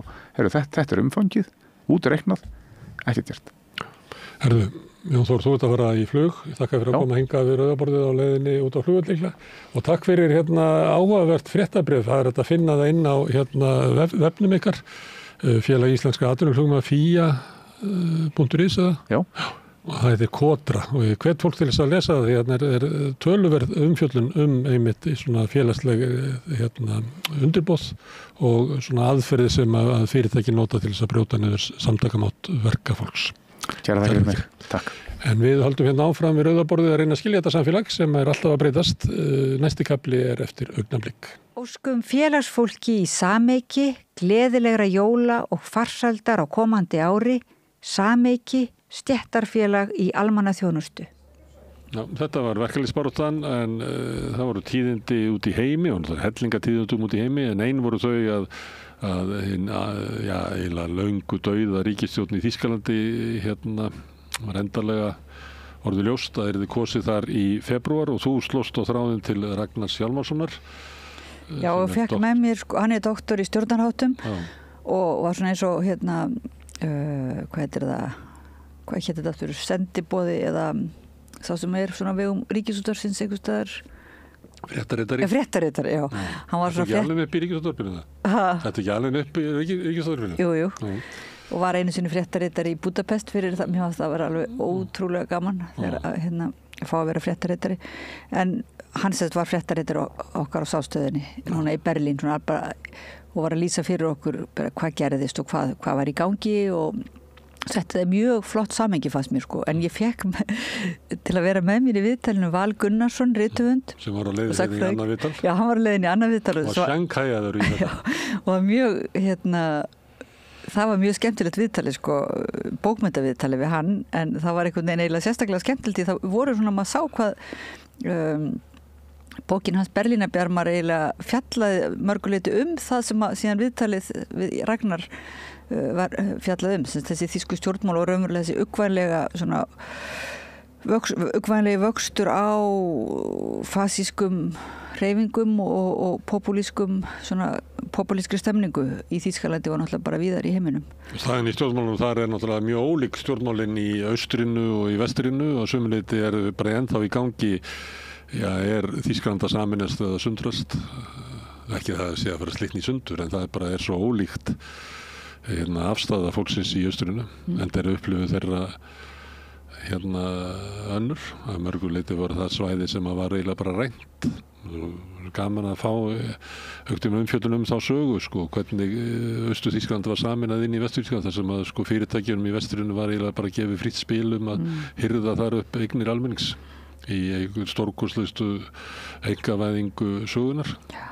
þetta umfangið, útreiknað, ekkert gert. Herðu, Jón Þór, þú ert að fara í flug. Þakka fyrir að koma hingað við Rauðaborðið á leiðinni út á flugvöll. Og takk fyrir áhugavert fréttabréf. Það hægt að finna það inn á vefnum ykkar, Félag íslenska atvinnuflugmanna FIA.is eða? Já. Og það heitir Kotra og ég hvet fólk til þess að lesa það því að það töluverð umfjöllun einmitt í svona félagsleg undirboð og svona aðferði sem að fyrirtæki nota til þess að brjóta niður samtakamátt verkafólks. Kæra þakka fyrir mig. Takk. En við höldum áfram við Rauðaborðið að reyna að skilja þetta samfélag sem alltaf að breytast. Næsti kafli eftir augnablik. Óskum félagsfólki í sameiki, gleðilegra jóla og farsældar á komandi ári, sameiki, stéttarfélag í almannaþjónustu. Já, þetta var verkalýðsbaráttan en það voru tíðindi út í heimi og hellingatíðindum út í heimi en ein voru þau að eiginlega löngu dauða ríkisstjórn í Þýskalandi var endanlega orðið ljóst að yrði kosið þar í febrúar og þú slóst á þráðin til Ragnars Hjálmarssonar. Já, og fekk með mér, hann doktor í stjórnarháttum og var svona eins og hvað heitir það? Hvað hétt þetta aftur, sendiboði eða sá sem svona vegum ríkisútvarpsins einhvers staðar. Fréttaritari. Ja, fréttaritari, já. Hann var svona Þetta ekki alveg upp í ríkisútvarpinu það? Þetta ekki alveg upp í ríkisútvarpinu? Jú. Og var einu sinni fréttaritari í Budapest fyrir það. Mér fannst það að vera alveg ótrúlega gaman þegar að fá að vera fréttaritari. En hann var fréttaritari okkar á Sástöðinni, núna í Berlín, svona bara, og var að lýsa fyrir okkur hvað gerðist og hvað var í gangi og þetta mjög flott samengi fannst mér en ég fekk til að vera með mér í viðtalinu Val Gunnarsson, rithöfund sem var á leiðinni í annað viðtal. Já, hann var á leiðinni í annað viðtal og sjanghæjaður í þetta. Og mjög það var mjög skemmtilegt viðtali bókmyndaviðtali við hann en það var einhvern veginn eiginlega sérstaklega skemmtilegt því það voru svona maður sá hvað bókin hans Berlínarbjarmar eiginlega fjallaði mörguleiti það sem síðan viðtalið við Ragnar var fjallaði þessi þýsku stjórnmál og raunverulega þessi uggvænlegi vöxtur á fasískum hreyfingum og populískri stemningu í Þýskalandi var náttúrulega bara víðar í heiminum. Staðan í stjórnmálunum þar náttúrulega mjög ólík stjórnmálinn í austrinu og í vestrinu og sumuleyti bara ennþá í gangi Þýskaland að sameinast eða sundrast. Ekki það sé að fara slitni í sundur en það bara svo ólíkt afstaða fólksins í austrinu en þeir upplifu þeirra önnur. Að mörgu leyti var það svæði sem var eiginlega bara rænt. Gaman að fá umfjöllun þá sögu hvernig Austur-Þýskaland var sameinað inn í Vestur-Þýskaland þar sem að fyrirtækjunum í vestrinu var eiginlega bara að gefa fritt spil að hirða þar upp eignir almennings í einhver stórkostlustu einkavæðingu sögunar.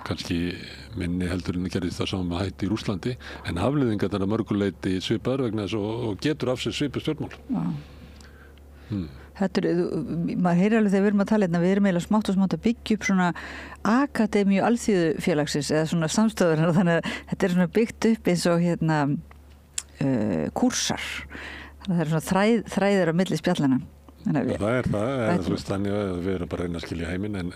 Kannski minni heldur en gerðist það saman með hætti í Rússlandi en afleiðingarnar að mörguleyti svipaðar vegna þess og getur af sér svipuð stjórnmál. Maður heyrir alveg þegar við erum að tala við erum eiginlega smátt og smátt að byggja upp svona akademíu alþýðufélagsins eða svona samstöður þannig að þetta svona byggt upp eins og kúrsar þannig að það svona þræðir á milli spjallana. Það þannig að við erum bara að reyna að skilja heiminn en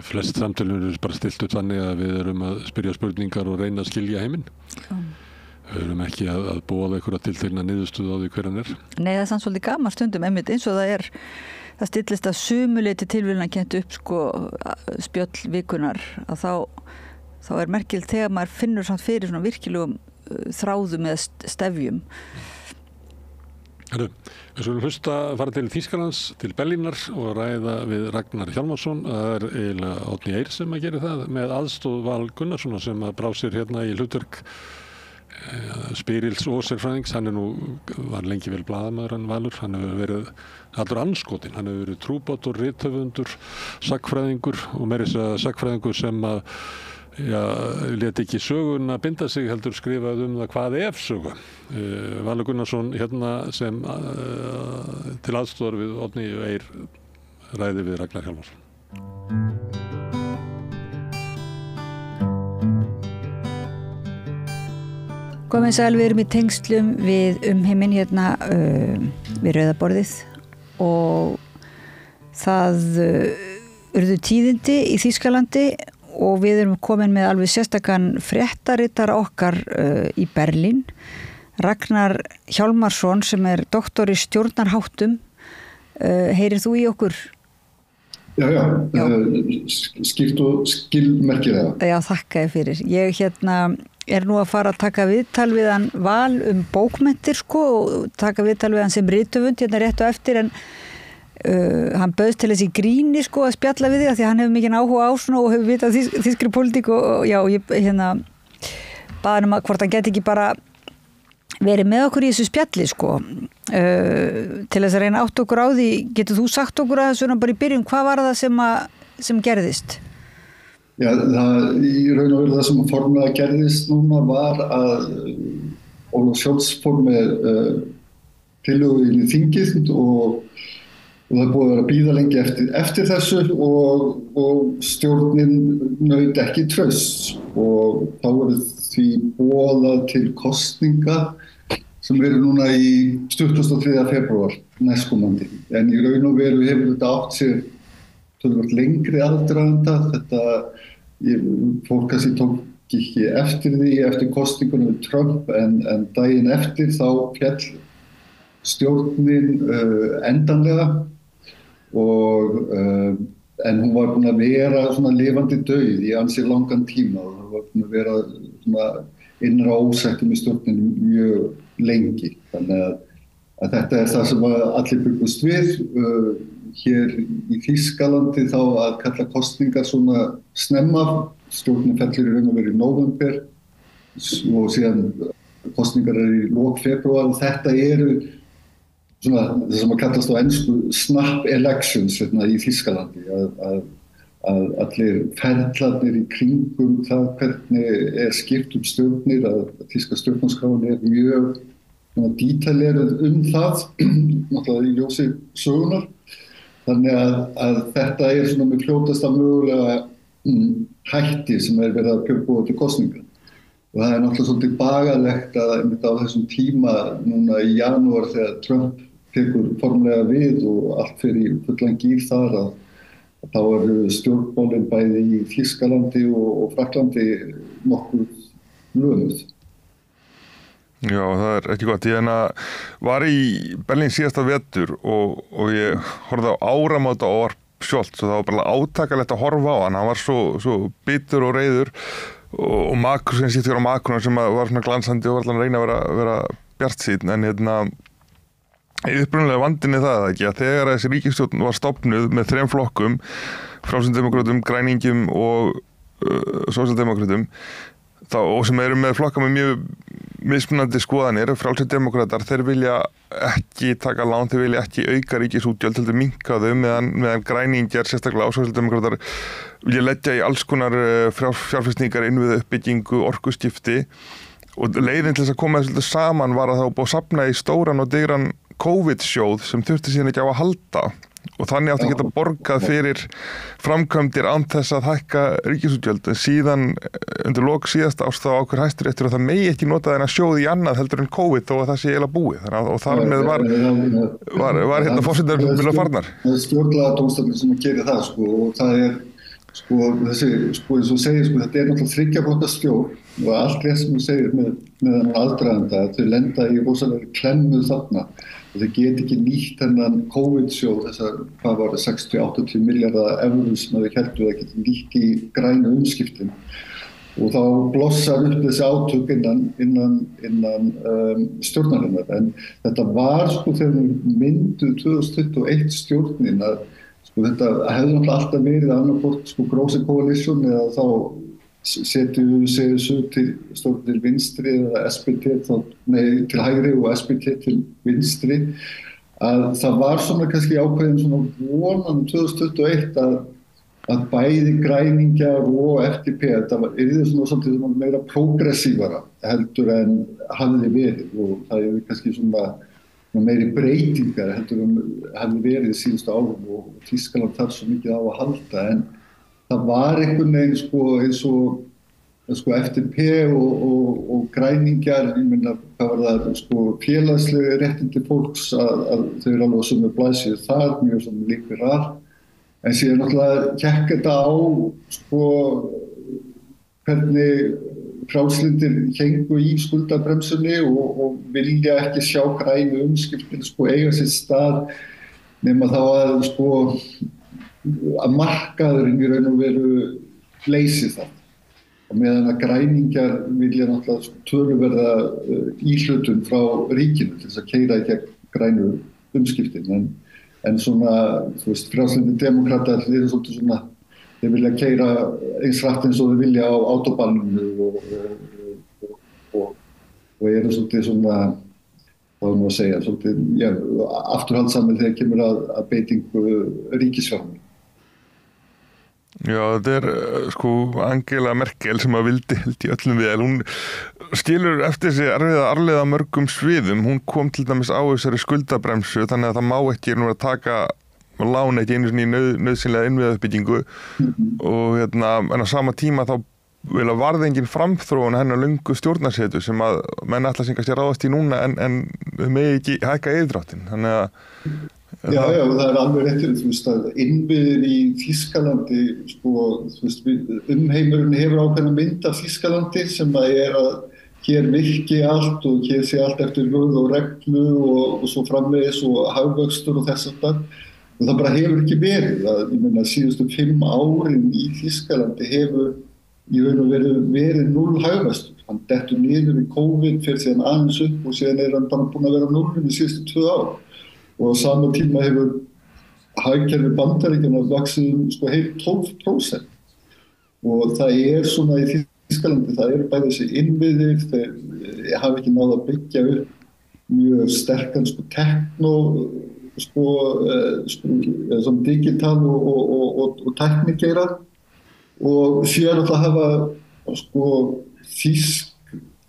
flest samtölum eru bara stilt upp þannig að við erum að spyrja spurningar og reyna að skilja heiminn. Við erum ekki að búa einhverja tiltekna niðurstöðu á því hver hann er. Nei, það er samt svolítið gaman stundum einmitt eins og það stillist að sumuleyti tilvíðan upp spjöll vikunar að þá er merkilegt þegar maður finnur samt fyrir svona virkilegum þráðum eða stefjum. Við skulum fara til Þýskalands, til Berlínar og ræða við Ragnar Hjálmarsson. Það er eiginlega Árni Eir sem að gera það með aðstoð Val Gunnarssonar sem að brá sér í hlutverk spyrils og sérfræðings. Hann var lengi vel blaðamaður hann Valur. Hann hefur verið allur andskotinn. Hann hefur verið trúbátur, rithöfundur, sagnfræðingur og meira þess að sagnfræðingur sem að lét ekki sögun að binda sig heldur skrifað það hvað ef sögu. Valur Gunnarsson sem til aðstoðar við Árni Eir ræði við Ragnar Hjálmarsson. Komið sæl, við erum í tengslum við heiminn við Rauðaborðið og það urðu tíðindi í Þýskalandi og við erum komin með alveg sérstakann fréttaritara okkar í Berlín, Ragnar Hjálmarsson sem er doktor í stjórnarháttum. Heyrir þú í okkur? Já. Skýrt og skilmerkir það. Já, þakka þér fyrir. Ég er nú að fara að taka viðtal við hann Val bókmenntir og taka viðtal við hann sem rithöfund rétt og eftir en hann bauðst til þessi gríni að spjalla við þig því að hann hefur mikinn áhuga á svona og hefur vitað þýskri pólitík og ég baði hann að hvort hann geti ekki bara verið með okkur í þessu spjalli til þess að reyna átt okkur á því. Getur þú sagt okkur að svona bara í byrjun hvað var það sem gerðist? Já, í raun og veru það sem formlega gerðist núna var að Ólaf Scholz fór með tillögu inn í þingið og það er búið að vera að bíða lengi eftir þessu og stjórnin naut ekki trausts og þá voru því boðað til kosninga sem eru núna í 23. febrúar næstkomandi. En í raun og veru hefur þetta átt sér töluvert lengri aðdraganda. Fólk kannski tók ekki eftir því eftir kosningunum við Trump en daginn eftir þá féll stjórnin endanlega en hún var búin að vera svona lifandi dauð í ansi langan tíma og það var búin að vera svona innra ósætti með stjórninu mjög lengi. Þannig að þetta er það sem allir byggust við. Hér í Þýskalandi þá að kalla kosningar svona snemma, stjórnin fellur í raun og veru í nóvember og síðan kosningar í lok febrúar og þetta eru svona það sem að kallast á ensku snap elections í Þýskalandi að allir ferlarnir í kringum það hvernig skipt stjórnir að þýska stjórnarskráin mjög dítalíruð það náttúrulega í ljósi sögunar Þannig að þetta svona með fljótasta mögulega hætti sem verið að kjörbúa til kosninga. Og það náttúrulega svolítið bagalegt að einmitt á þessum tíma núna í janúar þegar Trump tekur formlega við og allt fyrir fullan gír þar að þá eru stjórnmálin bæði í Þýskalandi og Frakklandi nokkuð lömuð. Já, það ekki gott. Ég var í Berlín síðasta vetur og ég horfði á áramóta og Scholz og það var bara átakalegt að horfa á hann. Hann var svo bitur og reiður og Macron sem sýttur á Macron sem var svona glansandi og var alltaf að reyna að vera bjartsýnn. En upprunalega vandinn það ekki að þegar þessi ríkisstjórn var stofnuð með 3 flokkum, frjálslyndemókrötum, græningjum og sósíaldemókrötum, og sem eru með flokka með mjög mismunandi skoðanir, frjálslyndemókratar, þeir vilja ekki taka lán, þeir vilja ekki auka ríkisútgjöld, heldur minnka þau meðan græningjar, sérstaklega og sósíaldemókratar vilja leggja í alls konar fjárfestingar, innviða uppbyggingu, orkuskipti og leiðin til þess að koma þessu saman var að það var búið að safna í stóran og digran COVID-sjóð sem þurfti síðan ekki á að halda og þannig átti að geta borgað fyrir framkvæmdir án þess að hækka ríkisútgjöld en síðan undir lok síðasta árs þá ákveður Hæstiréttur að það megi ekki nota þennan sjóð í annað heldur en COVID þó að það sé eiginlega búið og þar með var forsetar vilja farnar. Það stjórnlagadómstóllinn sem að gera það og það þessi, eins og segir, þetta náttúrulega 3 flokka stjórn og allt rétt sem þú segir með þennan aðdraganda að þau lenda í rosalega klemmu þarna og þau get ekki nýtt þennan COVID-sjóð, þessar, hvað var það, 60-80 milljarða evrur sem þau heldur að geta nýtt í grænu umskiptin og þá blossar upp þessi átök innan stjórnarinnar en þetta var þegar við mynduð 2021 stjórnin að þetta hefði náttúrulega alltaf verið annarkvort Große Koalition eða þá CDU, CSU til vinstri eða SPT til hægri og SPT til vinstri að það var svona kannski ákveðin svona vonan 2021 að bæði græningjar og FDP þetta yrði svona svolítið meira progressívara heldur en hafði verið og það er kannski svona meiri breytingar heldur hefði verið síðustu árum og Þýskaland þarf svo mikið á að halda en það var einhvern veginn eins og FDP og græningjar, ég meina hvað var það félagslega réttindi fólks að þau eru alveg sem er blæsið þar, mjög sem líkvirar en síðan náttúrulega kekk þetta á hvernig frjálslyndir héngu í skuldabremsunni og vilja ekki sjá grænu umskiptin eiga sér stað nema þá að markaðurinn í raun og veru leysi það og meðan að græningjar vilja náttúrulega töluverða íhlutun frá ríkinu til þess að keyra í gegn grænu umskiptin en svona frjálslyndir demókratar þeir eru svolítið svona þeir vilja keyra eins hratt eins og þeir vilja á autobanninu og eru svolítið svona, hvað má segja, svolítið afturhaldsamir þegar kemur að beitingu ríkisfjármuna. Já, þetta Angela Merkel sem að vildi held í öllum vel. Hún skilur eftir sig arfleiða mörgum sviðum. Hún kom til dæmis á þessari skuldabremsu þannig að það má ekki nú að taka lán ekki einu sinni í nauðsynlega innviðauppbyggingu og en á sama tíma þá varð engin framþróun hennar löngu stjórnarsetu sem að menn ætla sem kannski ráðast í núna en megi ekki hækka yfirdráttinn. Þannig að Já, það er alveg réttur, að innviðir í Þýskalandi, umheimurinn hefur ákveðna mynd af Þýskalandi sem að hér virki allt og hér sé allt eftir lög og reglu og svo framvegis og hagvöxtur og þess að og það bara hefur ekki verið. Ég meina síðustu 5 árin í Þýskalandi hefur í raun og verið 0 hagvöxtur. Hann dettur niður í COVID fyrir síðan aðeins upp og síðan hann bara búin að vera 0 í síðustu 2 ár. Og á sama tíma hefur hagkerfi Bandaríkjanna vaxið heil 12%. Og það svona í Þýskalandi, það eru bæði þessi innviðir, þeir hafa ekki náð að byggja upp mjög sterkan techno, digital og teknigeira. Og síðan að það hafa þýsk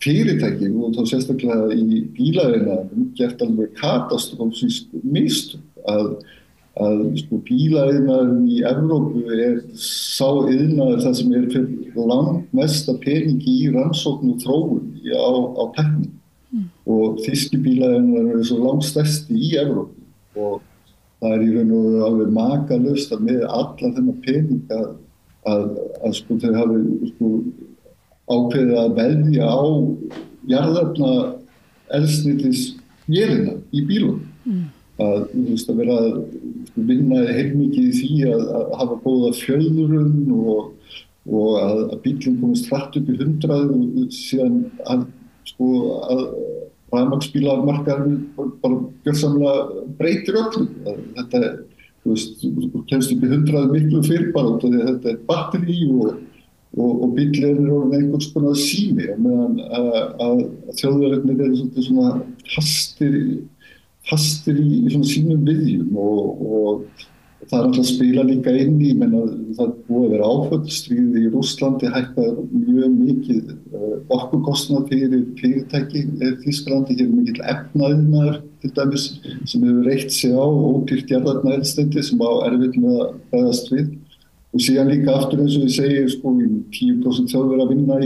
fyrirtæki og þá sérstaklega í bílaðina gert alveg katastrófísk mistök að sko bílaiðnaðurinn í Evrópu sá iðnaður það sem fyrir langmesta peningi í rannsókn og þróun á tækni. Og þýski bílaiðnaðurinn svo langstærsti í Evrópu og það í raun og veru alveg makalaust að með alla þennan pening að sko þau hafi sko ákveðið að veðja á jarðefna eldsneytisvélina í bílum. Að vera að vinna heilmikið í því að hafa góða fjölðurinn og að bílinn komist hratt upp í 100 og síðan að rafmagnsbílamarkaðurinn bara gjörsamlega breytir öllu. Þetta kemst upp í 100 miklu fyrr bara út af því að þetta batteri og bíllinn orðinn einhvers konar sími meðan að þjóðverðarnir svolítið svona fastir í svona sínum viðjum og það alltaf spila líka inn í, menn að það búið að vera áföllstríð í Rússlandi hækkaði mjög mikið orkukostnað fyrir fyrirtæki Þýskalandi, hér mikill efnaiðnaður til dæmis sem hefur reitt sig á ódýrt jarðefnaeldsneyti sem á erfitt með að bregðast við og síðan líka aftur eins og ég segi sko 10% þjóðverð að vinna í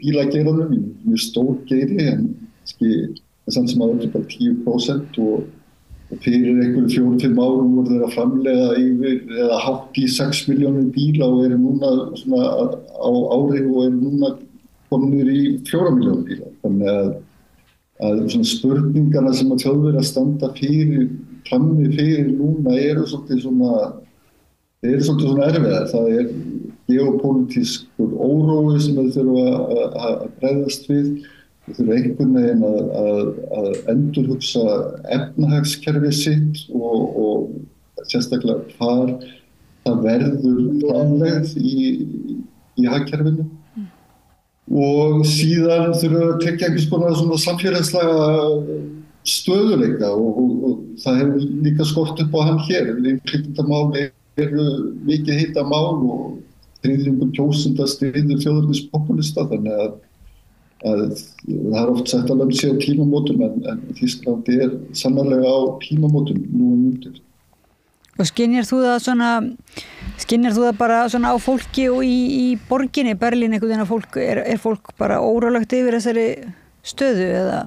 bílageiranum, í mjög stór geiri en samt sem að bara 10% og fyrir einhverju 4-5 árum voru þeir að framleiða yfir eða hátt í 6 milljónir bíla og eru núna svona á ári og eru núna komnir í 4 milljónir bíla. Þannig að svona spurningarna sem að þjóðverð að standa frammi fyrir núna eru svolítið svona erfiðar. Það geopólitískur órói sem þeir þurfa að bregðast við. Þeir þurfa einhvern veginn að endurhugsa efnahagskerfið sitt og sérstaklega hvar það verður framlegð í hagkerfinu. Og síðan þurfa að tryggja einhvers konar svona samfélagslega stöðuleika og það hefur líka skort upp á hann hér. Innflytjendamál eru mikið heita mál og 300 kjósenda styður þjóðernispopúlista þannig að það oft sagt að lönd sé á tímamótum en Þýskalandi sannarlega á tímamótum nú undir. Og skynjar þú það bara svona á fólki og í borginni, Berlín einhvern veginn að fólk, er fólk bara órólegt yfir þessari stöðu eða?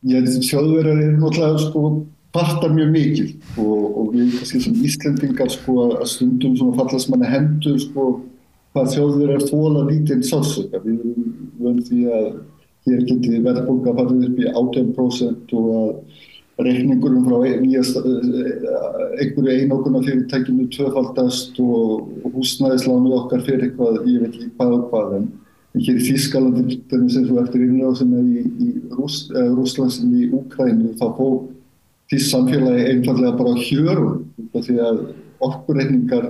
Þjóðverjar eru náttúrulega sko partar mjög mikið og við kannski sem Íslendingar sko að stundum svona fallast manni hendur sko hvað Þjóðverjar þola lítinn sársauka. Við erum því að hér geti verðbólga farið upp í 18% og að reikningurinn frá einhverju einokunarfyrirtækinu tvöfaldast og húsnæðislánu okkar fyrir eitthvað, ég veit ekki hvað og hvað en hér í Þýskalandi eins og eftir innrásinni í Rússland sem í Úkraínu þá fór þýskt samfélagi einfaldlega bara á hjörum því að orkureikningar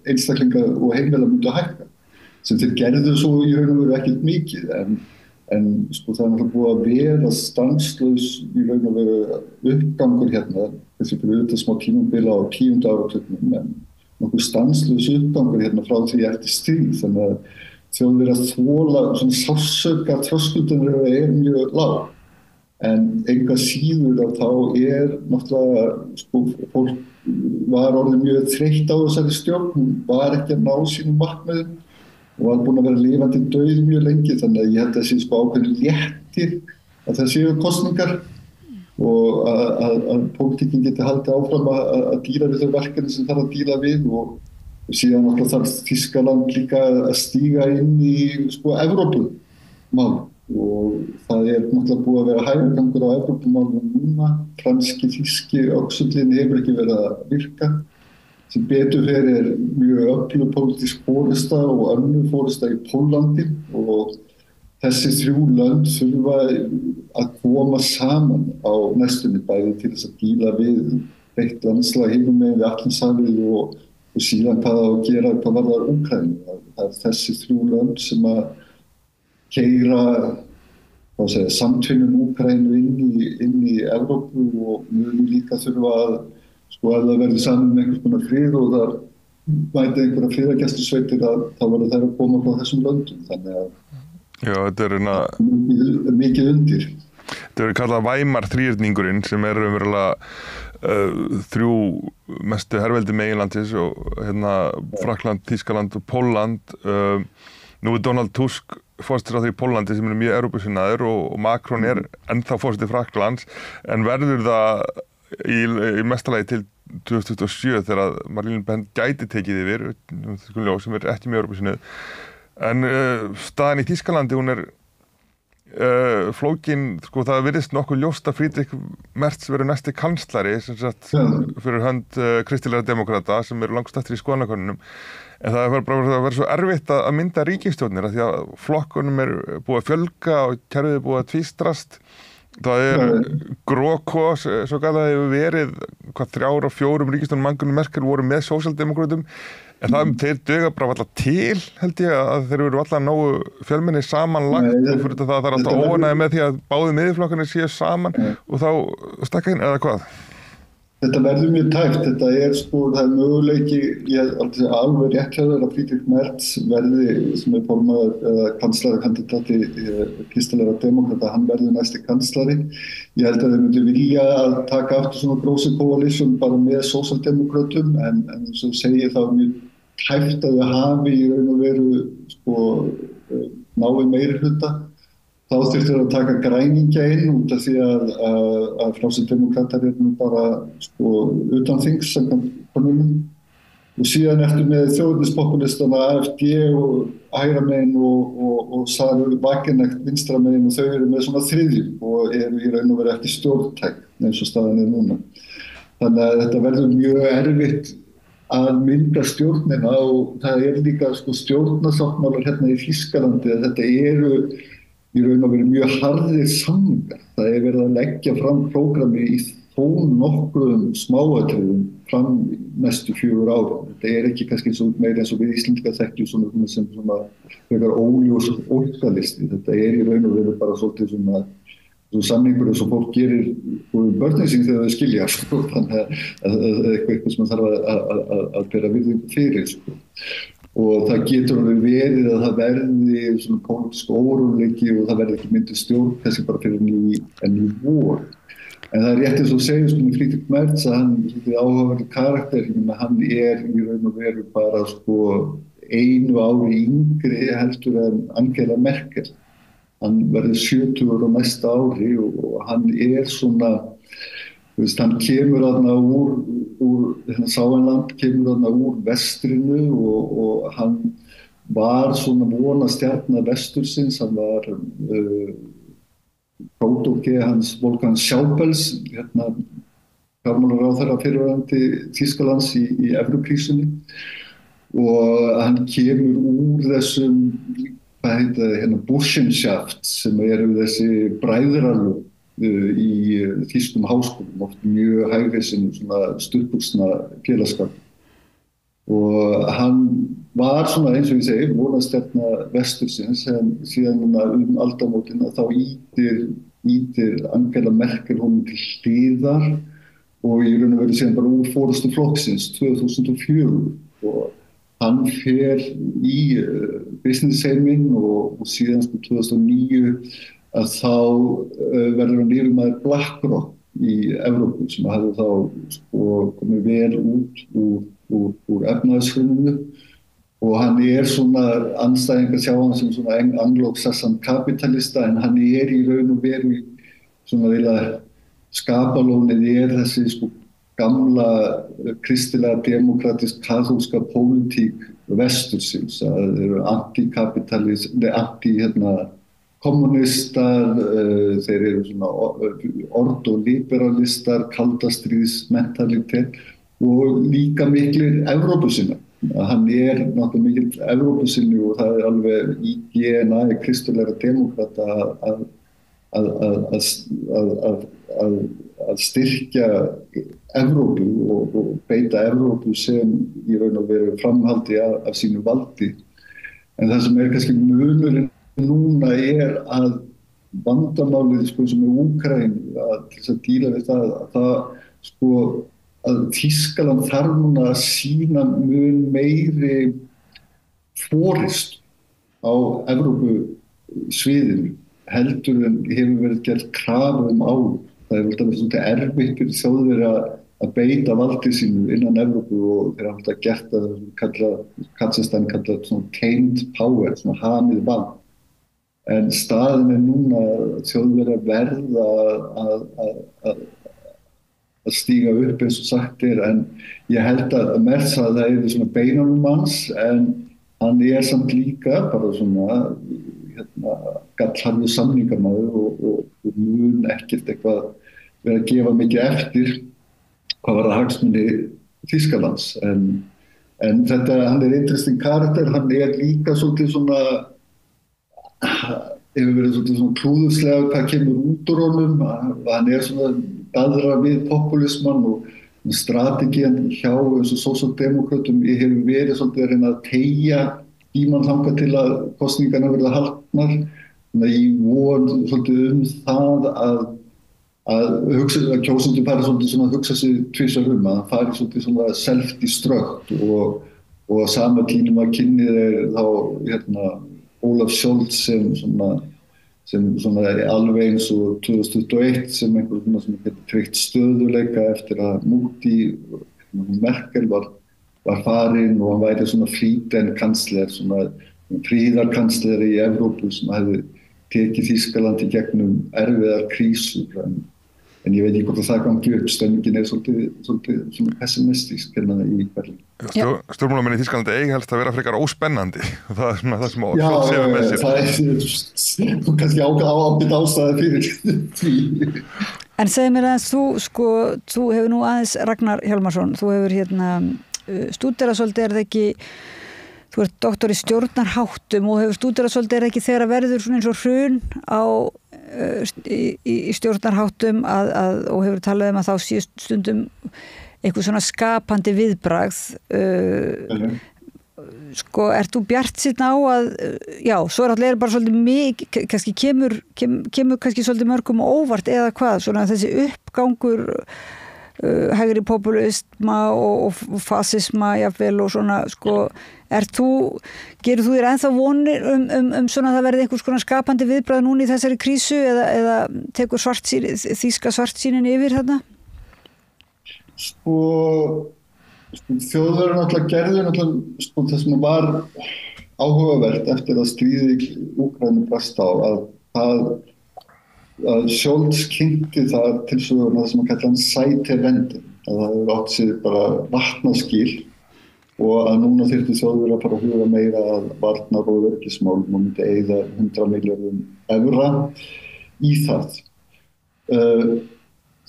einstaklinga og heimila myndu að hækka sem þeir gerðu svo í raun og veru ekkert mikið en sko það náttúrulega búið að vera stanslaus í raun og veru uppgangur hérna þessi fyrir auðvitað smá tímabila á 10. áratugnum en nokkuð stanslaus uppgangur hérna frá því eftir stríð þannig að Þjóðverjar þola svona sársauka þröskuldin mjög lág en enga síður að þá náttúrulega sko fólk var orðið mjög þreytt á þessari stjórn, hún var ekki að ná sínum markmiðum og var búin að vera lifandi dauð mjög lengi þannig að ég held að sé sko ákveðin léttir að það séu kosningar og að pólitíkin geti haldið áfram að díla við þau verkefni sem þarf að díla við og síðan náttúrulega þarf Þýskaland líka að stíga inn í sko Evrópumál og það náttúrulega búið að vera hægagangur á Evrópumálum núna, franski, þýski öxullin hefur ekki verið að virka sem betur fyrir mjög öflug pólitísk forysta og önnur forysta í Póllandi og þessi 3 lönd þurfa að koma saman á næstunni bæði til þess að díla við breytt landslag hinum megin við Atlantshafið og síðan hvað að gera hvað varðar Úkraínu. Það þessi 3 lönd sem að keyra samtvinnun Úkraínu inn í Evrópu og muni líka þurfa að sko ef það verður saman með einhvers konar frið og það mæti einhverja friðargæslusveitir þá verður þær að koma frá þessum löndum þannig að já, þetta mikið undir. Þetta verður kallað Weimar þríhyrningurinn sem umverulega 3 mestu herveldi meginlandis og Frakkland, Þýskaland og Pólland. Nú Donald Tusk forsætisráðherra í Póllandi sem mjög Evrópusinnaður og Macron ennþá forseti Frakklands, en verður það í mestalagi til 2027 þegar Marine Le Pen gæti tekið yfir, sem ekki mjög Evrópusinnuð. En staðan í Þýskalandi, hún flókin, það virðist nokkuð ljóst að Friedrich Merz verður næsti kanslari sem sagt fyrir hönd kristilegra demokrata sem eru langstættir í skoðanakönnunum. En það verður svo erfitt að mynda ríkisstjórnir af því að flokkunum búið að fjölga og kerfið búið að tvístrast. Það GroKo, svo gæða hefur verið 3 og 4 ríkisstjórnum Angelu Merkel voru með sósíaldemókrötum, en þeir duga bara alltaf til, held ég, að þeir eru alltaf nógu fjölmenni samanlagt og fyrir það er alltaf óánægja með því að báði miðflokkarnir séu saman og þá stakka inn, eða hvað? Þetta verður mjög tæft, þetta það er möguleiki, ég alveg rétt hjá þér að Friedrich Merz verði, sem formaður eða kanslarakandidáti kristilegra demokrata, hann verður næsti kanslari. Ég held að þeir myndu vilja að taka aftur svona gross coalition bara með sósíaldemókrötum, en eins og segir þá mjög tæft að það hafi í raun og veru náið meiri hluta. Þá þurftir að taka græningja inn út af því að frjálsir-demókratar nú bara utan þings samkvæmt konunum. Og síðan eftir með þjóðernispopulistana AfD og hægramegin og Sara Wagenknecht vinstramegin og þau eru með svona þriðju og eru í raun og veru ekki stjórntæk eins og staðan núna. Þannig að þetta verður mjög erfitt að mynda stjórnina og það líka stjórnarsáttmálar hérna í Þýskalandi að þetta eru í raun og veru mjög harðir samningar. Það verið að leggja fram prógrami í þó nokkrum smáatriðum fram næstu 4 árum. Þetta ekki kannski meira eins og við Íslendingar þekkjum sem frekar óljós óskalisti. Þetta í raun og veru bara svolítið samningur eins og fólk gerir börnin sín þegar þau skilja. Þannig að eitthvað sem þarf að bera virðingu fyrir. Og það getur verið að það verði svona pólitísk óróleiki og það verði ekki myndið stjórn kannski bara fyrir enn í vor. En það rétt eins og segir Friedrich Merz að hann áhugaverður karakter, hann í raun og veru bara 1 ári yngri heldur en Angela Merkel. Hann verður 70 á næsta ári og hann svona hann kemur þarna úr Sáenland kemur þarna úr vestrinu og hann var svona vonastjarna vestursins, hann var prótóge hans Wolfgang Schäubles, fjármálaráðherra fyrrverandi Þýskalands í Evrókrísunni og hann kemur úr þessum, Burschenschaft sem eru þessi bræðralög í þýskum háskólum, oft mjög hægriðsinn, svona stuttbuxna félagsskap. Og hann var svona eins og ég segi, vonastjarna vestursins, en síðan aldamótin að þá ýtir Angela Merkel honum til hliðar og í raun og veru síðan bara úr forystu flokksins 2004 og hann fer í business-heiminn og síðan 2009 að þá verður hann yfirmaður BlackRock í Evrópu sem hafði þá komið vel út úr efnahagshruninu og hann svona andstæðingar sjá hann sem svona anglo-saxon kapitalista en hann í raun og veru svona vilja skapalónið þessi gamla kristilega demokratisk kaþólska pólitík vestursins að þeir eru anti-kapitalist, kommunistar, þeir eru svona ordoliberalistar, kaldastríðsmentalitet og líka miklir Evrópusinnar. Hann náttúrulega mikill Evrópusinni og það alveg í DNA kristilegra demokrata að styrkja Evrópu og beita Evrópu sem í raun og veru framhaldi af sínu valdi. En það sem kannski munurinn núna að vandamálið sem Úkraínu til þess að díla við það að Þýskaland þarf núna að sýna mun meiri forystu á Evrópusviðinu heldur en hefur verið gert krafa áður. Það verið svolítið erfitt fyrir Þjóðverja beita valdi sínu innan Evrópu og þeir hafa alltaf gert að Kazakstan kallað svona tamed power, svona hamið vald. En staðin núna Þjóðverjar verða að stíga upp eins og sagt en ég held að Merz að það svona beinunum hans en hann samt líka bara svona gallharður samningamaður og mun ekkert eitthvað vera að gefa mikið eftir hvað var það hagsmuni Þýskalands en þetta, hann interesting karakter, hann líka svolítið svona hefur verið svolítið svona klúðurslega hvað kemur út úr honum, hann svona daðra við populisman og strategían hjá þessu sósíaldemókrötum hefur verið svolítið að reyna að teygja tímann þangað til að kosningarnar verða haldnar, þannig að ég von svolítið það að kjósendur fari svolítið svona að hugsa sig tvisvar að það fari svolítið svona self-destruct og á sama tíma kynnið þá Olaf Scholz sem svona alveg eins og 2021 sem einhver svona sem getur tryggt stöðuleika eftir að Múti Merkel var farin og hann væri svona Frieden-kansler, svona fríðarkansler í Evrópu sem hefði tekið Þýskaland í gegnum erfiðar krísur en ég veit ekki hvort að það gangi upp, stemningin svolítið svona pessimistísk hérna í Berlín. Stjórnmálamenn í Þýskalandi eiga helst að vera frekar óspennandi og það svona það sem Scholz hefur með sér. Já, það kannski ábyrgð ástæða fyrir því. En segðu mér aðeins, þú hefur nú aðeins Ragnar Hjálmarsson, þú hefur stúderað svolítið, það ekki, þú ert doktor í stjórnarháttum og hefur stúderað svolítið, það ekki þegar verður svona eins og hrun í stjórnarháttum og hefur talað að þá sé stundum eitthvað svona skapandi viðbragð. Ert þú bjartsýnn á að, já, svo allir bara svolítið mikið, kannski kemur kannski svolítið mörgum óvart eða hvað, svona þessi uppgangur hægri populisma og fasisma jafnvel og svona, gerir þú þér ennþá vonir svona að það verði einhvers konar skapandi viðbragð núna í þessari krísu eða tekur þýska svartsýnin yfir þarna? Þjóðverjar náttúrulega gerðu það sem var áhugavert eftir að stríðið í Úkraínu brast á að Scholz kynnti það til söguna það sem að kalla hann sætirvendi, að það hefur átt sér bara vatnaskil og að núna þyrfti Þjóðverjar að fara að huga meira að varnar- og öryggismálum og myndi eyða 100 milljörðum evra í það.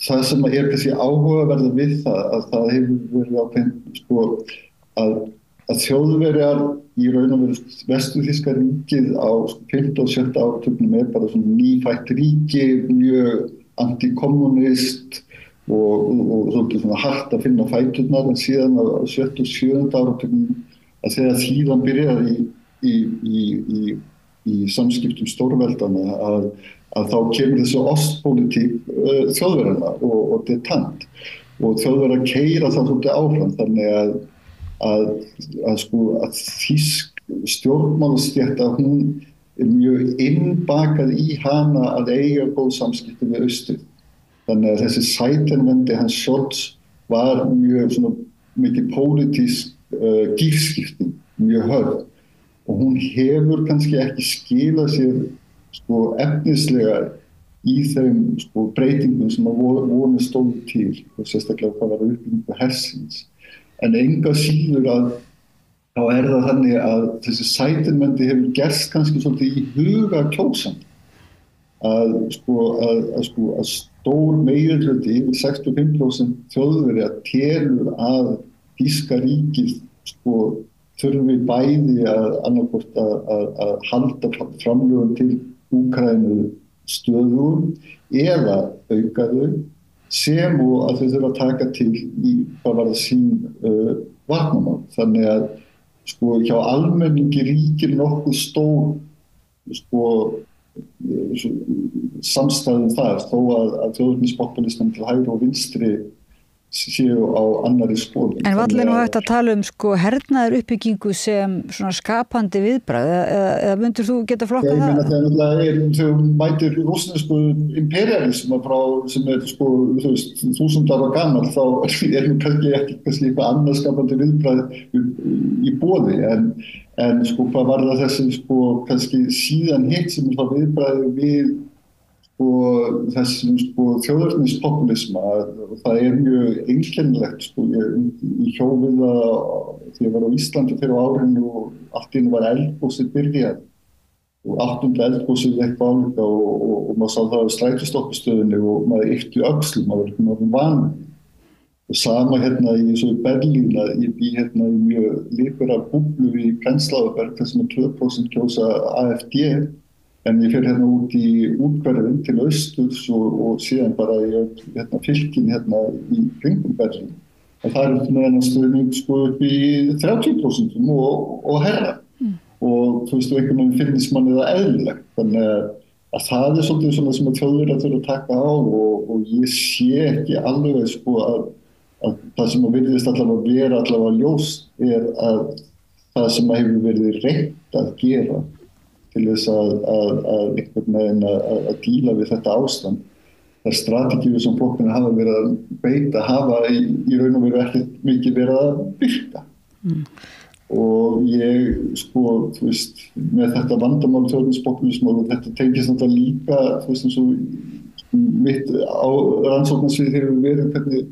Það sem kannski áhugaverða við það að það hefur verið ákveðin að Þjóðverjar í raun og veru Vestur-þýska ríkið á 5. og 7. áratugnum bara svona nýfætt ríki, mjög antikommunist og svolítið svona hart að finna fæturnar en síðan á 7. og 7. áratugnum að þegar þýðan byrjar í samskiptum stórveldana að þá kemur þessi ostpólitík Þjóðverjana og detant og Þjóðverjar keyra það svolítið áfram þannig að þýsk stjórnmálastétt að hún mjög innbakað í hana að eiga góð samskipti við austur. Þannig að þessi sætirvendi hans Scholz var mjög mikið pólitísk gírskipting, mjög hörð og hún hefur kannski ekki skilað sér efnislega í þeim breytingum sem að vonu stóðu til og sérstaklega hvað var uppbyggingu hersins. En enga síður að þá það þannig að þessi sætirvendi hefur gerst kannski svolítið í huga kjósandi að stór meirihluti yfir 65% Þjóðverja telur að þýska ríkið þurfi bæði að annarkvort að halda framlögum til Úkraínu stöðugum eða auka þau sem og að þau þurfa að taka til í hvað var það sín varnarmál. Þannig að hjá almenningi ríkir nokkuð stór samstæðum þar þó að þjóðernispopulismen til hægri og vinstri séu á annari skoðun. En varla nú hægt að tala sko hernaðar uppbyggingu sem svona skapandi viðbragð eða myndir þú geta flokkað það? Ég meina þegar þau mætir rússnesku imperialism sem sko, þú veist, 1000 ára gamall, þá nú kannski eitthvað annað skapandi viðbragð í boði, en sko hvað var það þessi sko kannski síðan hitt sem þá viðbragði við og þessum sko þjóðernispopulisma, það mjög einkennilegt sko, ég hjó við það þegar ég var á Íslandi fyrir árinu og allt í einu var eldgosið byrjað og 8. eldgosið eitthvað álíka og maður sá það á strætóstoppustöðinni og maður yppti öxlum, maður var vanur. Og sama í Berlín, ég bý í mjög líkara búblu í Prenzlauerberg, þar sem 2% kjósa AfD, en ég fer út í útkverfin til austurs og síðan bara í fylkin í kringum Berlín. Og það með stuðning sko upp í 30% og herra. Og þú veist, einhvern veginn finnst manni það eðlilegt. Þannig að það svolítið svona sem að Þjóðverjar þurfa að taka á og ég sé ekki alveg sko að það sem að virðist allavega ljóst að það sem að hefur verið reynt að gera til þess að einhvern veginn að díla við þetta ástand. Það strategíu sem flokkarnir hafa verið að beita hafa í raun og veru ekkert mikið verið að virka. Og ég sko, þú veist, með þetta vandamál þjóðernispopulisma og þetta tengist náttúrulega líka, þú veist, eins og mitt á rannsóknarsvið hefur verið hvernig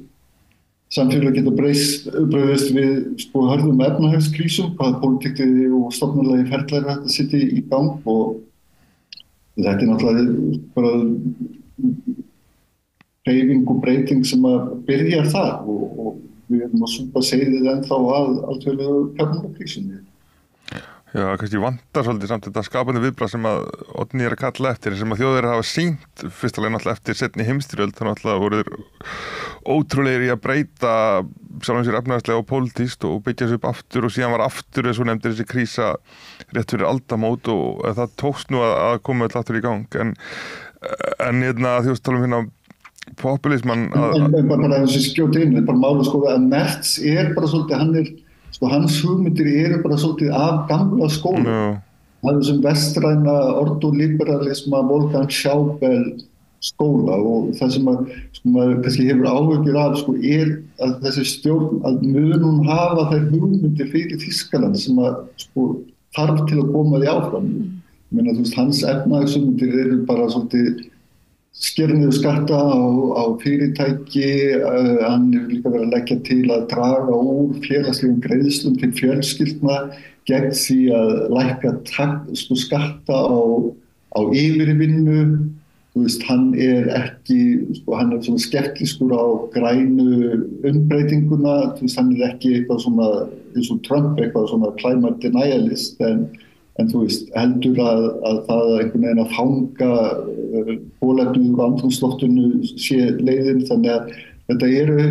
samfélag geta brugðist við sko hörðum efnahagskrísum, hvaða pólitíkti og stofnanlegi ferlar þetta sitja í gang og þetta náttúrulega bara hreyfing og breyting sem að byrjar þar og við erum að súpa seiðið ennþá að alþjóðlegu fjármálakrísunni. Já, kannski vantar svolítið samt þetta skapandi viðbragð sem að Oddný að kalla eftir, sem að Þjóðverjar hafa sýnt fyrstulega náttúrulega eftir seinni heimsstyrjöld, þannig að voru þeir ótrúlegir í að breyta sjálfum sér efnahagslega og pólitískt og byggja þessu upp aftur og síðan var aftur eins og nefndir þessi krísa rétt fyrir aldamót og það tókst nú að koma öll aftur í gang en þú veist talum populisman En bara eins og skjóta inn, bara máli sko að Merz bara svolítið, hans hugmyndir bara svolítið af gamla skóla. Það þessum vestræna ordoliberalisma Wolfgang Schäuble skóla og það sem maður kannski hefur áhyggjur af að þessi stjórn að mun hafa þær hugmyndir fyrir Þýskaland sem að þarf til að koma því áfram. Ég meina, þú veist, hans efnahagshugmyndir eru bara svolítið skera niður skatta á fyrirtæki, hann hefur líka verið að leggja til að draga úr félagslegum greiðslum til fjölskyldna gegn því að lækka skatta á yfirvinnu. Þú veist, hann ekki, hann svona skeptískur á grænu umbreytinguna, þú veist, hann ekki eitthvað svona, eins og Trump, eitthvað svona climate denialist, en þú veist, heldur að það einhvern veginn að fanga bólefnið úr andrúmsloftinu sé leiðin, þannig að þetta eru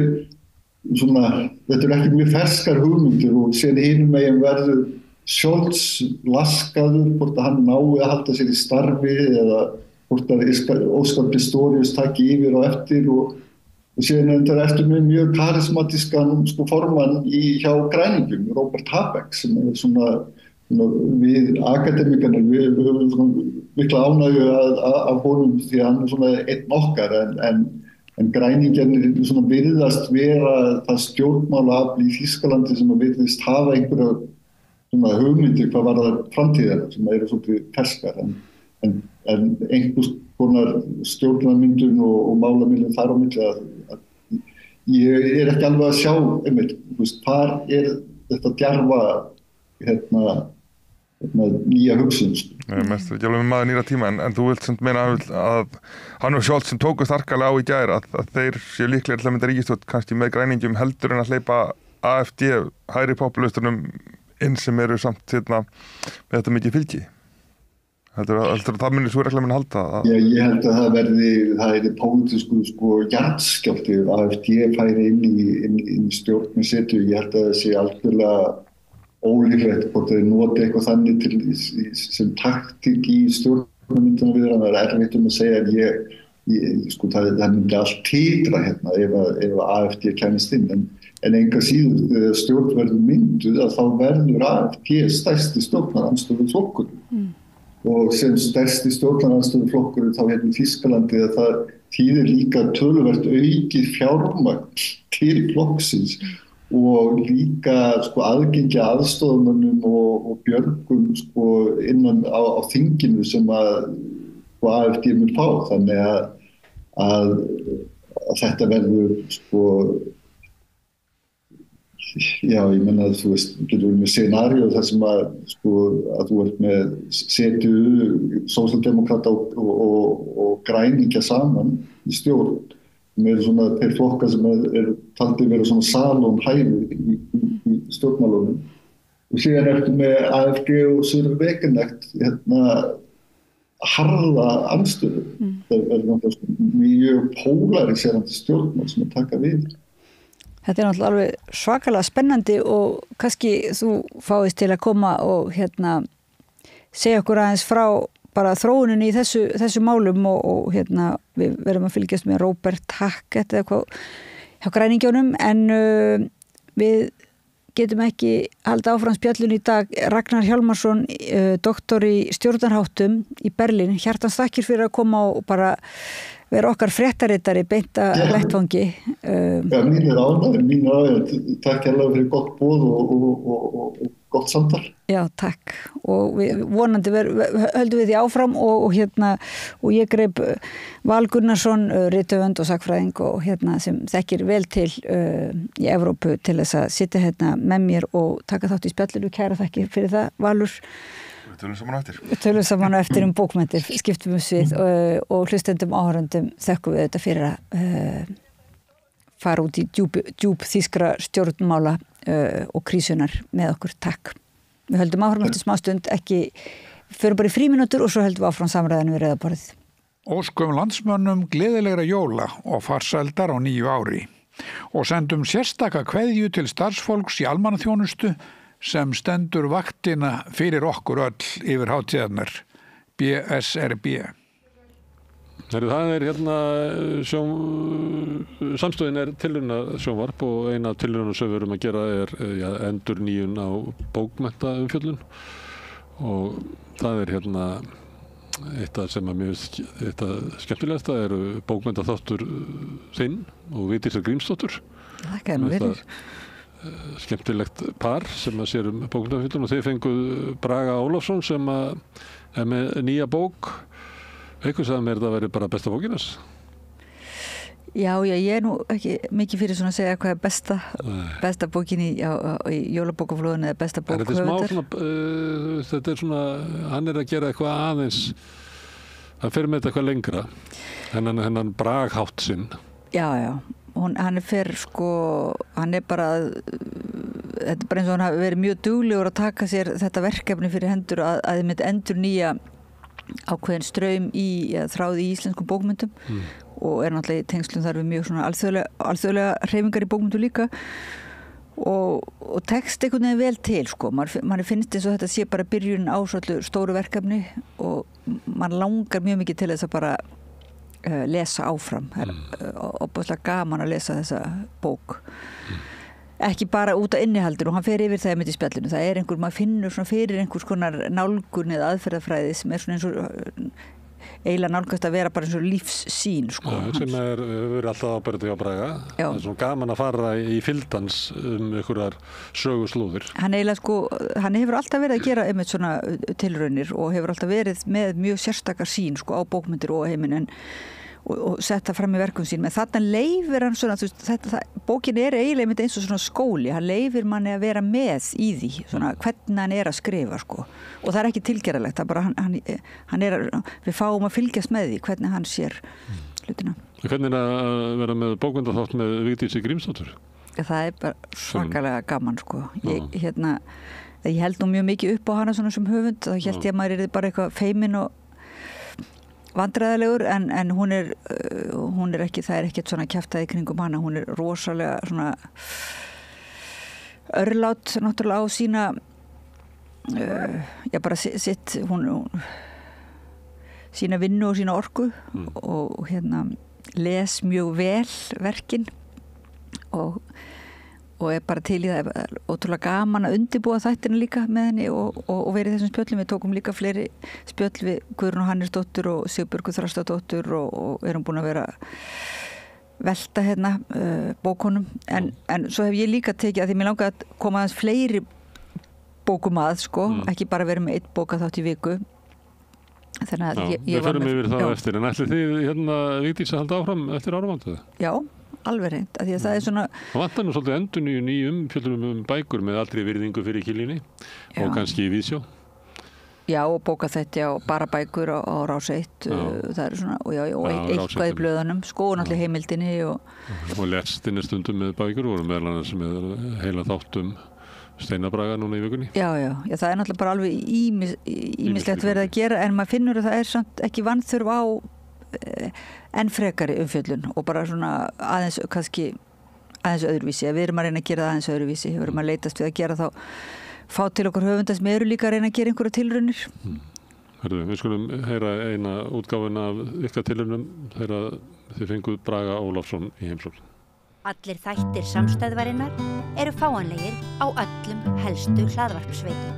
ekki mjög ferskar hugmyndir og síðan hinum megin verður Scholz laskaður, hvort að hann nái að halda sér í starfi eða hvort að Óskar Pistorius taki yfir og eftir og síðan þetta eftir mjög karismatískan formann hjá græningum, Robert Habeck, sem svona við akademikarnir, við höfum mikla ánægju af honum því að hann svona einn okkar en græningjarnir virðast vera það stjórnmálaafl í Þýskalandi sem virðist hafa einhverja hugmyndir hvað var það framtíðar sem eru svolítið ferskar en einhvers konar stjórnarmyndun og málamiðlun þar á milli að ég ekki alveg að sjá einmitt, hvar þetta djarfa nýja hugsun. Mest ekki alveg með maður nýra tíma en þú vilt samt meina að hann og Scholz sem tókust harkalega á í gær að þeir séu líklega til að mynda ríkisstjórn kannski með græningum heldur en að hleypa AfD hægri populistunum inn sem eru samt með þetta mikið fylgi. Heldur að það muni svo regla muni halda? Ég held að það er pólitísku jarðskjálfti ef AfD færi inn í stjórn með setu. Ég held að það sé algjörlega ólíklegt hvort þeir noti eitthvað þannig sem taktík í stjórnarmyndunum við það er erfitt að segja en ég sko, það myndi allt titra hérna ef AFD kæmist inn, en enga síður þegar stjórn verður mynduð að þá verður AFD stærsti stjórnarandstöðuflokkur og sem stærsti stjórnarandstöðuflokkur þá hérna í Þýskalandi að það þýðir líka töluvert aukið fjármagn til flokksins og líka sko, aðgengi aðstofnunum og björgum sko, innan á þinginu sem að AFD mun fá, þannig að þetta verður sko, já, ég menna að þú veist, getur við með scenaríu þar sem að þú ert með CDU, sósíaldemókrata og græningja saman í stjórn með svona þeir flokkar sem taldi vera svona salón hæfi í stjórnmálunum og síðan ertu með AFD og Sören Wegener hérna harða anstöðu. Það náttúrulega mjög pólariserandi stjórnmál sem taka við. Þetta náttúrulega alveg svakalega spennandi og kannski þú fáist til að koma og segja okkur aðeins frá bara þróuninni í þessu málum og við verðum að fylgjast með Robert Hackett eða eitthvað hjá græningjónum en við getum ekki halda áfram spjallun í dag. Ragnar Hjálmarsson, doktor í stjórnarháttum í Berlín, hjartans þakkir fyrir að koma og bara vera okkar fréttaritari beint að vettvangi. Já, mín ánægð. Takk hérlega fyrir gott boð og gott samtal. Já, takk. Og við vonandi höldum við því áfram og ég greip Val Gunnarsson, rithöfund og sakfræðing og sem þekkir vel til í Evrópu til þess að sitja með mér og taka þátt í spjallinu. Kæra þakkir fyrir það, Valur. Við tölum saman á eftir. Við tölum saman á eftir bókmenntir, skiptum svið og hlustendum áhorfendum þökkum við þetta fyrir að fara út í djúp þýskra stjórnmála og krísunar með okkur. Takk. Við höldum áfram eftir smástund, förum bara í frímínútur og svo höldum við áfram samræðinu við Rauðaborðið. Óskum landsmönnum gleðilegra jóla og farsældar á nýju ári og sendum sérstaka kveðju til starfsfólks í almannaþjónustu sem stendur vaktina fyrir okkur öll yfir hátíðarnar. BSRB. Það samstöðin tilrauna sjónvarp og eina af tilraunum sem við erum að gera endurnýjun á bókmenntaumfjöllun og það eitt af sem að mér finnst eitt af skemmtilegasta eru bókmenntaþáttur þinn og Vigdísar Grímsdóttur. Þakka nú fyrir. Skemmtilegt par sem að sér bókmenntaumfjöllun og þeir fenguð Braga Ólafsson sem að með nýja bók. Eitthvað sagði mér það væri bara besta bókinas. Já, ég nú ekki mikið fyrir svona að segja hvað besta bókin í jólabókaflóðinu eða besta bók höfundar. Þetta svona, hann að gera eitthvað aðeins, hann fer með þetta eitthvað lengra, hennan braghátt sinn. Já, hann hann bara, þetta bara eins og hann hafi verið mjög duglegur að taka sér þetta verkefni fyrir hendur að þið myndi endur nýja ákveðin straum í þráði í íslenskum bókmyndum og náttúrulega í tengslum þar við mjög svona alþjóðlega hreyfingar í bókmyndum líka og tekst einhvern veginn vel til mann finnst eins og þetta sé bara byrjun á stóru verkefni og mann langar mjög mikið til þess að bara lesa áfram. Það opaslega gaman að lesa þessa bók. Ekki bara út af innihaldinu og hann fer yfir það í spjallinu. Það maður finnur svona fyrir einhvers konar nálgun eða aðferðafræði sem svona eins og eiginlega nálgast að vera bara eins og lífssýn. Sem verið alltaf ábyrgði á Braga. Það er svona gaman að fara í fylgdans einhverjar söguslúðir. Hann hefur alltaf verið að gera einmitt svona tilraunir og hefur alltaf verið með mjög sérstakar sýn á bókmyndir og heiminn og setta fram í verkum sín, menn þarna leifir hann svona, bókin eiginlega einmitt eins og svona skóli, hann leifir manni að vera með í því, svona hvernig hann að skrifa og það ekki tilgerðalegt, það bara hann við fáum að fylgjast með því, hvernig hann sér hlutina. Hvernig að vera með bókmenntaþátt með Vigdísi Grímsdóttur? Það bara svakalega gaman ég held nú mjög mikið upp á hana svona sem höfund, þá held ég að maður yrði bara eitthvað feiminn og vandræðalegur en hún ekki, það ekkert svona kjaftaði kringum hana, hún rosalega svona örlát náttúrulega á sína bara sitt sína vinnu og sína orku og les mjög vel verkin og bara til í það ótrúlega gaman að undirbúa þættina líka með henni og verið þessum spjöllum. Við tókum líka fleiri spjöll við Guðrúnu Hannesdóttur og Sigurbjörgu Þrastardóttur og erum búin að vera velta bókunum en svo hef ég líka tekið að því mér langaði að koma aðeins fleiri bókum að ekki bara vera með 1 bókaþátt í viku. Þannig að ég var með... Við förum yfir það eftir, en ætlið þið Vigdís að halda áfram eftir áramótið? Já, alveg reynd, af því að það svona... Það vantar nú svolítið endurnýjun í umfjöllunum bækur með aldrei virðingu fyrir Kiljunni og kannski í Víðsjá. Já, og bókaþætti á bara bækur á Rás 1, það svona, og eitthvað í blöðunum, og náttúrulega heimildinni og lestinni stundum með bækur og meðal annars með heila þáttum Steinar Braga núna í vikunni. Já, það náttúrulega bara alveg ýmislegt verið að gera en maður finnur að það samt ekki vanþörf á enn frekari umfjöllun og bara svona aðeins öðruvísi. Við erum að reyna að gera það aðeins öðruvísi, við erum að leitast við að gera þá fá til okkur höfundar sem eru líka að reyna að gera einhverja tilraunir. Við skulum heyra eina útgáfuna af ykkar tilraunum þegar þið fenguð Braga Ólafsson í heimsókn. Allir þættir samstæðvarinnar eru fáanlegir á öllum helstu hlaðvarpsveitum.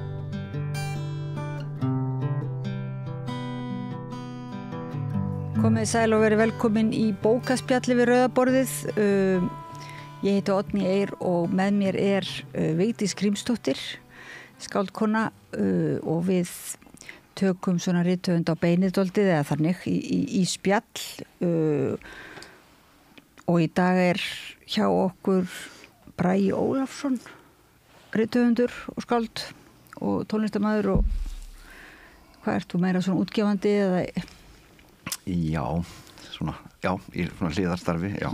Komið sæl og verið velkomin í bókaspjalli við Rauðaborðið. Ég heiti Oddný Eir og með mér Vigdís Grímsdóttir, skáldkona og við tökum svona rithöfund á beinið dálítið eða þannig í spjall og í dag hjá okkur Bragi Ólafsson, rithöfundur og skáld og tónlistarmaður og hvað ert þú meira svona útgefandi eða? Já, svona hliðarstarfi, já.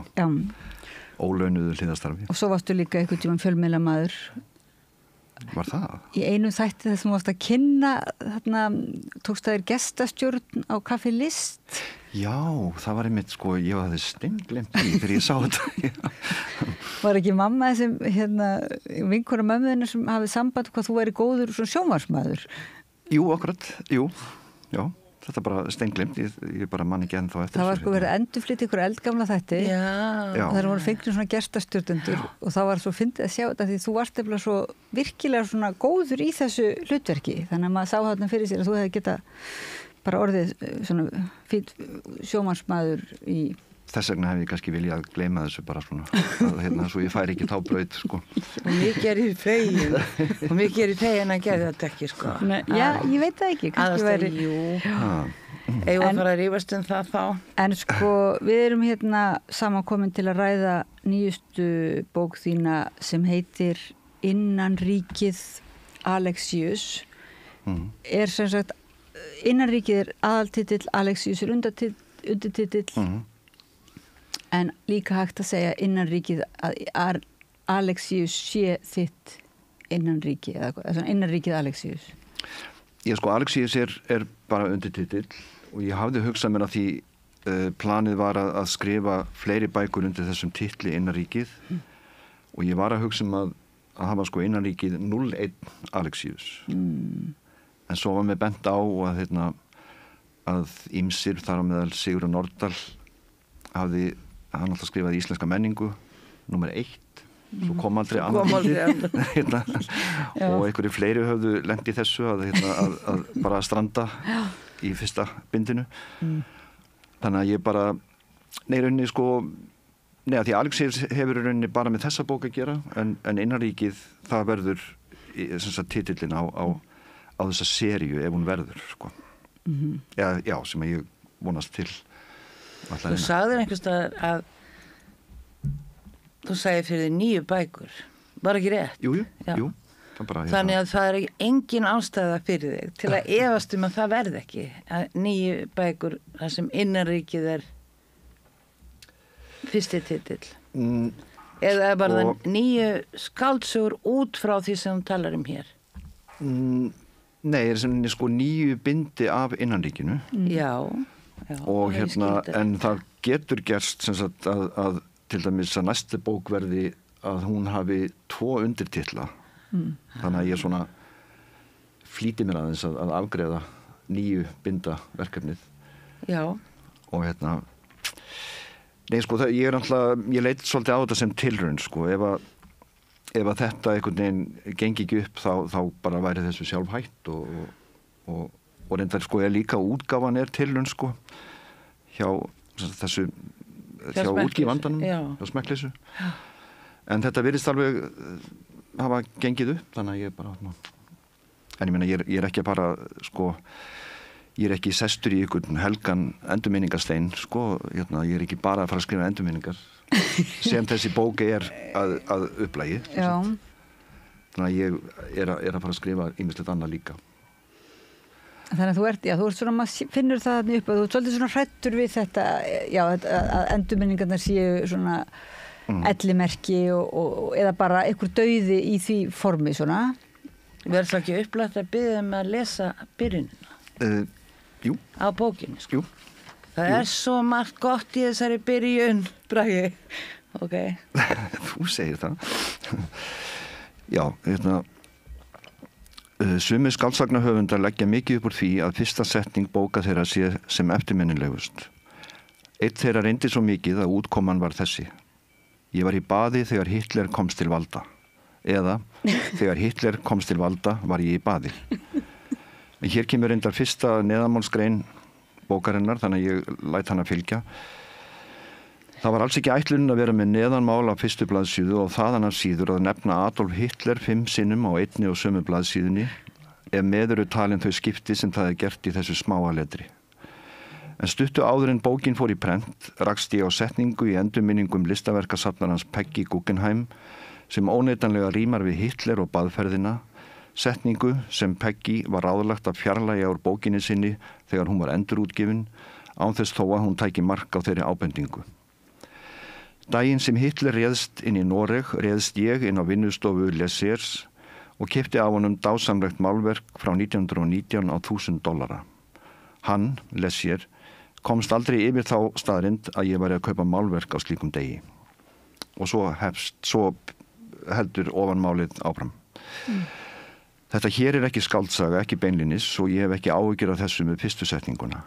Ólaunuðu hliðarstarfi. Og svo varstu líka einhvern tímann fjölmiðlamaður. Var það? Í einu þætti þess að þú varst að kynna, þarna tókst þér gestastjórn á Kaffi List. Já, það var einmitt ég var það steinglemt í þegar ég sá þetta. Var ekki mamma sem, vinkona mömmuðina sem hafið samband hvað þú væri góður svona sjónvarpsmaður? Jú, akkurat, já. Þetta bara steinglemt, ég bara man ekki ennþá eftir. Það var verið að endurflytja ykkur eldgamla þætti og það voru fengnir svona gestastjórnendur og það var svo fyndið að sjá þetta því þú varst eftir svo virkilega svona góður í þessu hlutverki þannig að maður sá þarna fyrir sér að þú hefði getað bara orðið svona fínn sjómannsmaður í... Þess vegna hef ég kannski viljað gleyma þessu bara svona svo ég færi ekki þá braut Og mikið í fegin og mikið í fegin að gera þetta ekki Já, ég veit það ekki kannski væri Eigum að fara að rífast það þá En við erum samankomin til að ræða nýjustu bók þína sem heitir Innanríkið Alexius sem sagt Innanríkið aðaltitill Alexius undirtitill en líka hægt að segja innanríkið að Alexius sé þitt innanríki eða innanríkið Alexius. Alexius bara undirtitill og ég hafði hugsað mér að því planið var að skrifa fleiri bækur undir þessum titli innanríkið og ég var að hugsa að hafa innanríkið 01 Alexius. En svo var mér bent á að ýmsir þar á meðal Sigurður Nordal hann alltaf skrifaði íslenska menningu númer 1 svo kom aldrei annar og einhverju fleiri höfðu lent í þessu að bara stranda í fyrsta bindinu þannig að ég bara rauninni því Alexius hefur rauninni bara með þessa bók að gera en innanríkið það verður titillin á þessa seríu ef hún verður já, sem ég vonast til Þú sagðir einhverstaðar að þú sagði fyrir því 9 bækur var ekki rétt? Jú Þannig að það engin ástæða fyrir þig til að efast að það verði ekki að 9 bækur þar sem innanríkið fyrsti titill eða bara 9 skáldsögur út frá því sem þú talar hér Nei, sem 9 bindi af innanríkinu Já og en það getur gerst sem sagt að til dæmis að næstu bók verði að hún hafi 2 undirtitla þannig að ég flýti mér aðeins að afgreiða 9 binda verkefnið Já. Og nei, sko, ég leit svolítið á þetta sem tilraun, sko, ef að þetta einhvern veginn gengi ekki upp þá bara væri þessu sjálf hætt og reyndar, sko, líka útgáfan tilraun, sko, hjá þessu, hjá útgífandanum, hjá Smekkleysu. En þetta virðist alveg hafa gengið upp, þannig að ég bara, en ég meina, ég er ekki bara, sko, ég er ekki sestur í einhvern helgan endurminningastein, sko, ég er ekki bara að fara að skrifa endurminningar sem þessi bók að upplægi. Já. Þannig að ég er að fara að skrifa ýmislegt annað líka. Þannig að þú ert svona, maður finnur það upp að þú ert svolítið svona hrættur við þetta, já, að endurminningarnar séu svona ellimerki eða bara einhver dauði í því formi, svona. Verður það ekki upplætt að biðja að lesa byrjunina? Jú. Á bókinni, sko. Jú. Það svo margt gott í þessari byrjun, Bragi. Ok. Þú segir það. Já, sumir skáldsagna leggja mikið upp úr því að fyrsta setning bóka þeirra sé sem eftirminnilegust. Eitt þeirra reyndi svo mikið að útkoman var þessi. Ég var í baði þegar Hitler komst til valda. Eða, þegar Hitler komst til valda var ég í baði. En hér kemur reyndar fyrsta neðanmálsgrein bókarinnar, þannig að ég læt hana fylgja. Það var alls ekki ætlunin að vera með neðanmál á fyrstu blaðsíðu og þaðan af síður að nefna Adolf Hitler 5 sinnum á einni og sömu blaðsíðunni ef með eru talin þau skipti sem það gert í þessu smáa letri. En stuttu áður en bókin fór í prent rakst ég á setningu í endurminningum listaverkasafnarans Peggy Guggenheim sem óneitanlega rímar við Hitler og baðferðina, setningu sem Peggy var ráðlagt að fjarlægja úr bókinni sinni þegar hún var endurútgefin, án þess þó að hún tæki mark á þeirri ábendingu. Daginn sem Hitler réðst inn í Noreg réðst ég inn á vinnustofu Lessers og keypti af honum dásamlegt málverk frá 1919 á $1000. Hann, Lessier, komst aldrei yfir þá staðrind að ég væri að kaupa málverk á slíkum degi. Og svo heldur ofanmálið áfram. Þetta hér ekki skáldsaga, ekki beinlinis og ég hef ekki áhyggjur af þessu með fyrstu setninguna.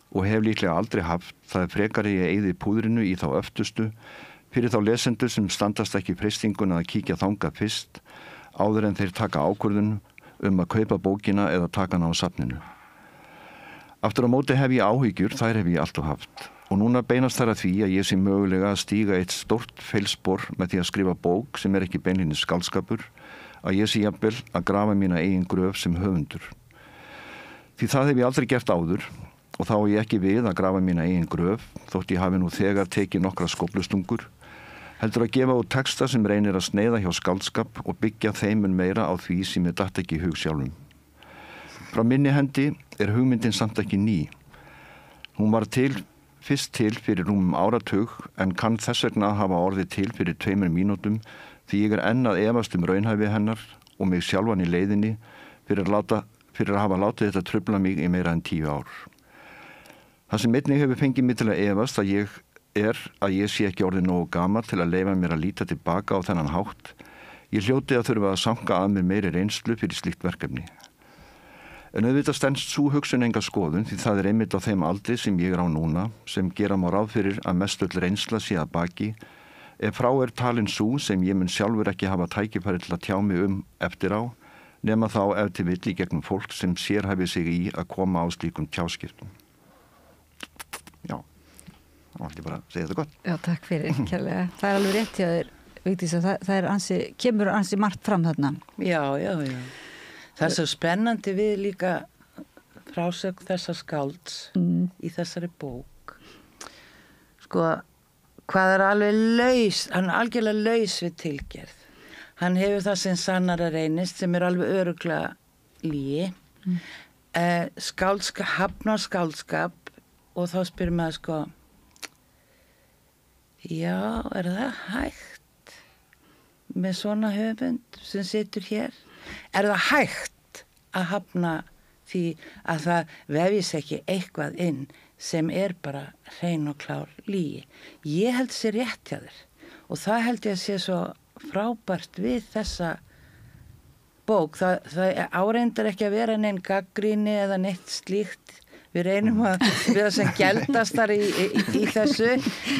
Og hef líklega aldrei haft, það frekari ég eyði púðrinu í þá öftustu fyrir þá lesendur sem standast ekki freistinguna að kíkja þangað fyrst áður en þeir taka ákvörðun að kaupa bókina eða taka hana á safninu. Aftur á móti hef ég áhyggjur, þær hef ég alltaf haft. Og núna beinast þær að því að ég sé mögulega að stíga eitt stórt feilspor með því að skrifa bók sem ekki beinlinis skáldskapur, að ég sé jafnvel að grafa mína eigin gröf sem höfundur. Því það hef ég aldrei gert áður og þá ég ekki við að grafa mína eigin gröf, þótt ég hafi nú þegar tekið nokkra skóflustungur, heldur að gefa út texta sem reynir að sneiða hjá skáldskap og byggja þeimun meira á því sem ég datt ekki í hug sjálfum. Frá minni hendi hugmyndin samt ekki ný. Hún var fyrst til fyrir rúmum áratug en kann þess vegna hafa orðið til fyrir 2 mínútum því ég enn að efast raunhæfi hennar og mig sjálfan í leiðinni fyrir að hafa látið þetta trufla mig í meira en 10 ár. Það sem einnig hefur fengið mig til að efast að ég sé ekki orðið nógu gamall til að leyfa mér að líta tilbaka á þennan hátt. Ég hljóti að þurfa að sanka að mér meiri reynslu fyrir slíkt verkefni. En auðvitað stenst sú hugsun enga skoðun því það einmitt á þeim aldri sem ég á núna sem gera má ráð fyrir að mestöll reynsla sé að baki ef frá talin sú sem ég mun sjálfur ekki hafa tækifæri til að tjá mig eftir á nema þá ef til vill í gegnum fólk sem sérhæfi sig í að koma á slíkum tjáskiptum. Já, það var ekki bara að segja þetta gott. Já, takk fyrir, kærlega. Það alveg rétt hjá þér, Vigdís, að það kemur ansi margt fram þarna. Já. Það svo spennandi við líka frásögn þessa skálds í þessari bók. Sko, hvað alveg laus, hann algjörlega laus við tilgerð. Hann hefur það sem sannara reynist sem alveg örugglega lygi. Hafnar skáldskap og þá spyrir maður sko, já, það hægt með svona höfund sem situr hér? Það hægt að hafna því að það vefjist ekki eitthvað inn sem bara hrein og klár lygi. Ég held sér rétt hjá þér og það held ég að sé svo frábært við þessa bók. Það áreindar ekki að vera neinn gagnrýni eða neitt slíkt við reynum að vera sem geldastar í þessu,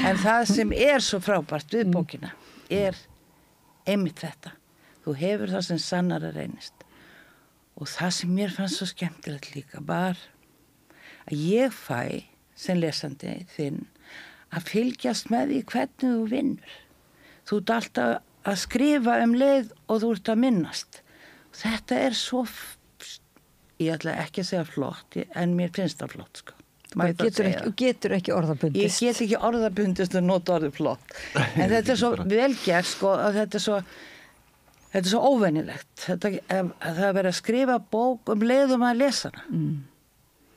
en það sem svo frábært við bókina einmitt þetta. Þú hefur það sem sannara reynist. Og það sem mér fannst svo skemmtilegt líka var að ég fæ sem lesandi þinn að fylgjast með því hvernig þú vinnur. Þú ert alltaf að skrifa leið og þú ert að minnast. Þetta svo, ég ætla ekki að segja flott, en mér finnst það flott, sko. Þú getur ekki orðabundist. Ég get ekki orðabundist að nota orðið flott. En þetta svo velgert, sko, að þetta svo óvenjulegt. Það verið að skrifa bók leiðum að lesa hana.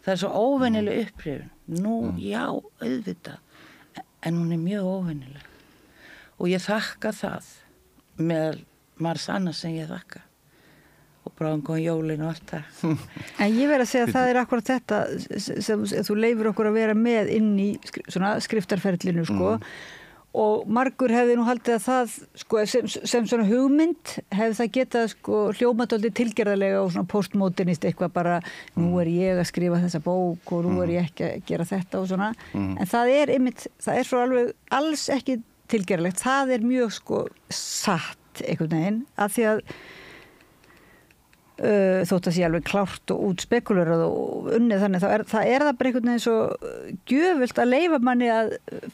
Það svo óvenjuleg upplifun. Nú, já, auðvitað. En hún mjög óvenjuleg. Og ég þakka það með margs annars sem ég þakka. Og bráðum kom jólin og allt það. En ég verð að segja að það akkurat þetta sem þú leifir okkur að vera með inn í svona skriftarferlinu, sko. Og margur hefði nú haldið að það, sko, sem svona hugmynd hefði það getað, sko, hljómadóldi tilgerðarlega og svona postmodernist eitthvað bara, nú ég að skrifa þessa bók og nú ég ekki að gera þetta og svona. En það einmitt, það svo alveg alls ekki tilgerðarlegt. Það mjög, sko, satt einhvern veginn, að því að þótt að sé alveg klárt og út spekulerað og unnið þannig, það það bara einhvern veginn svo gjöfult að leyfa manni að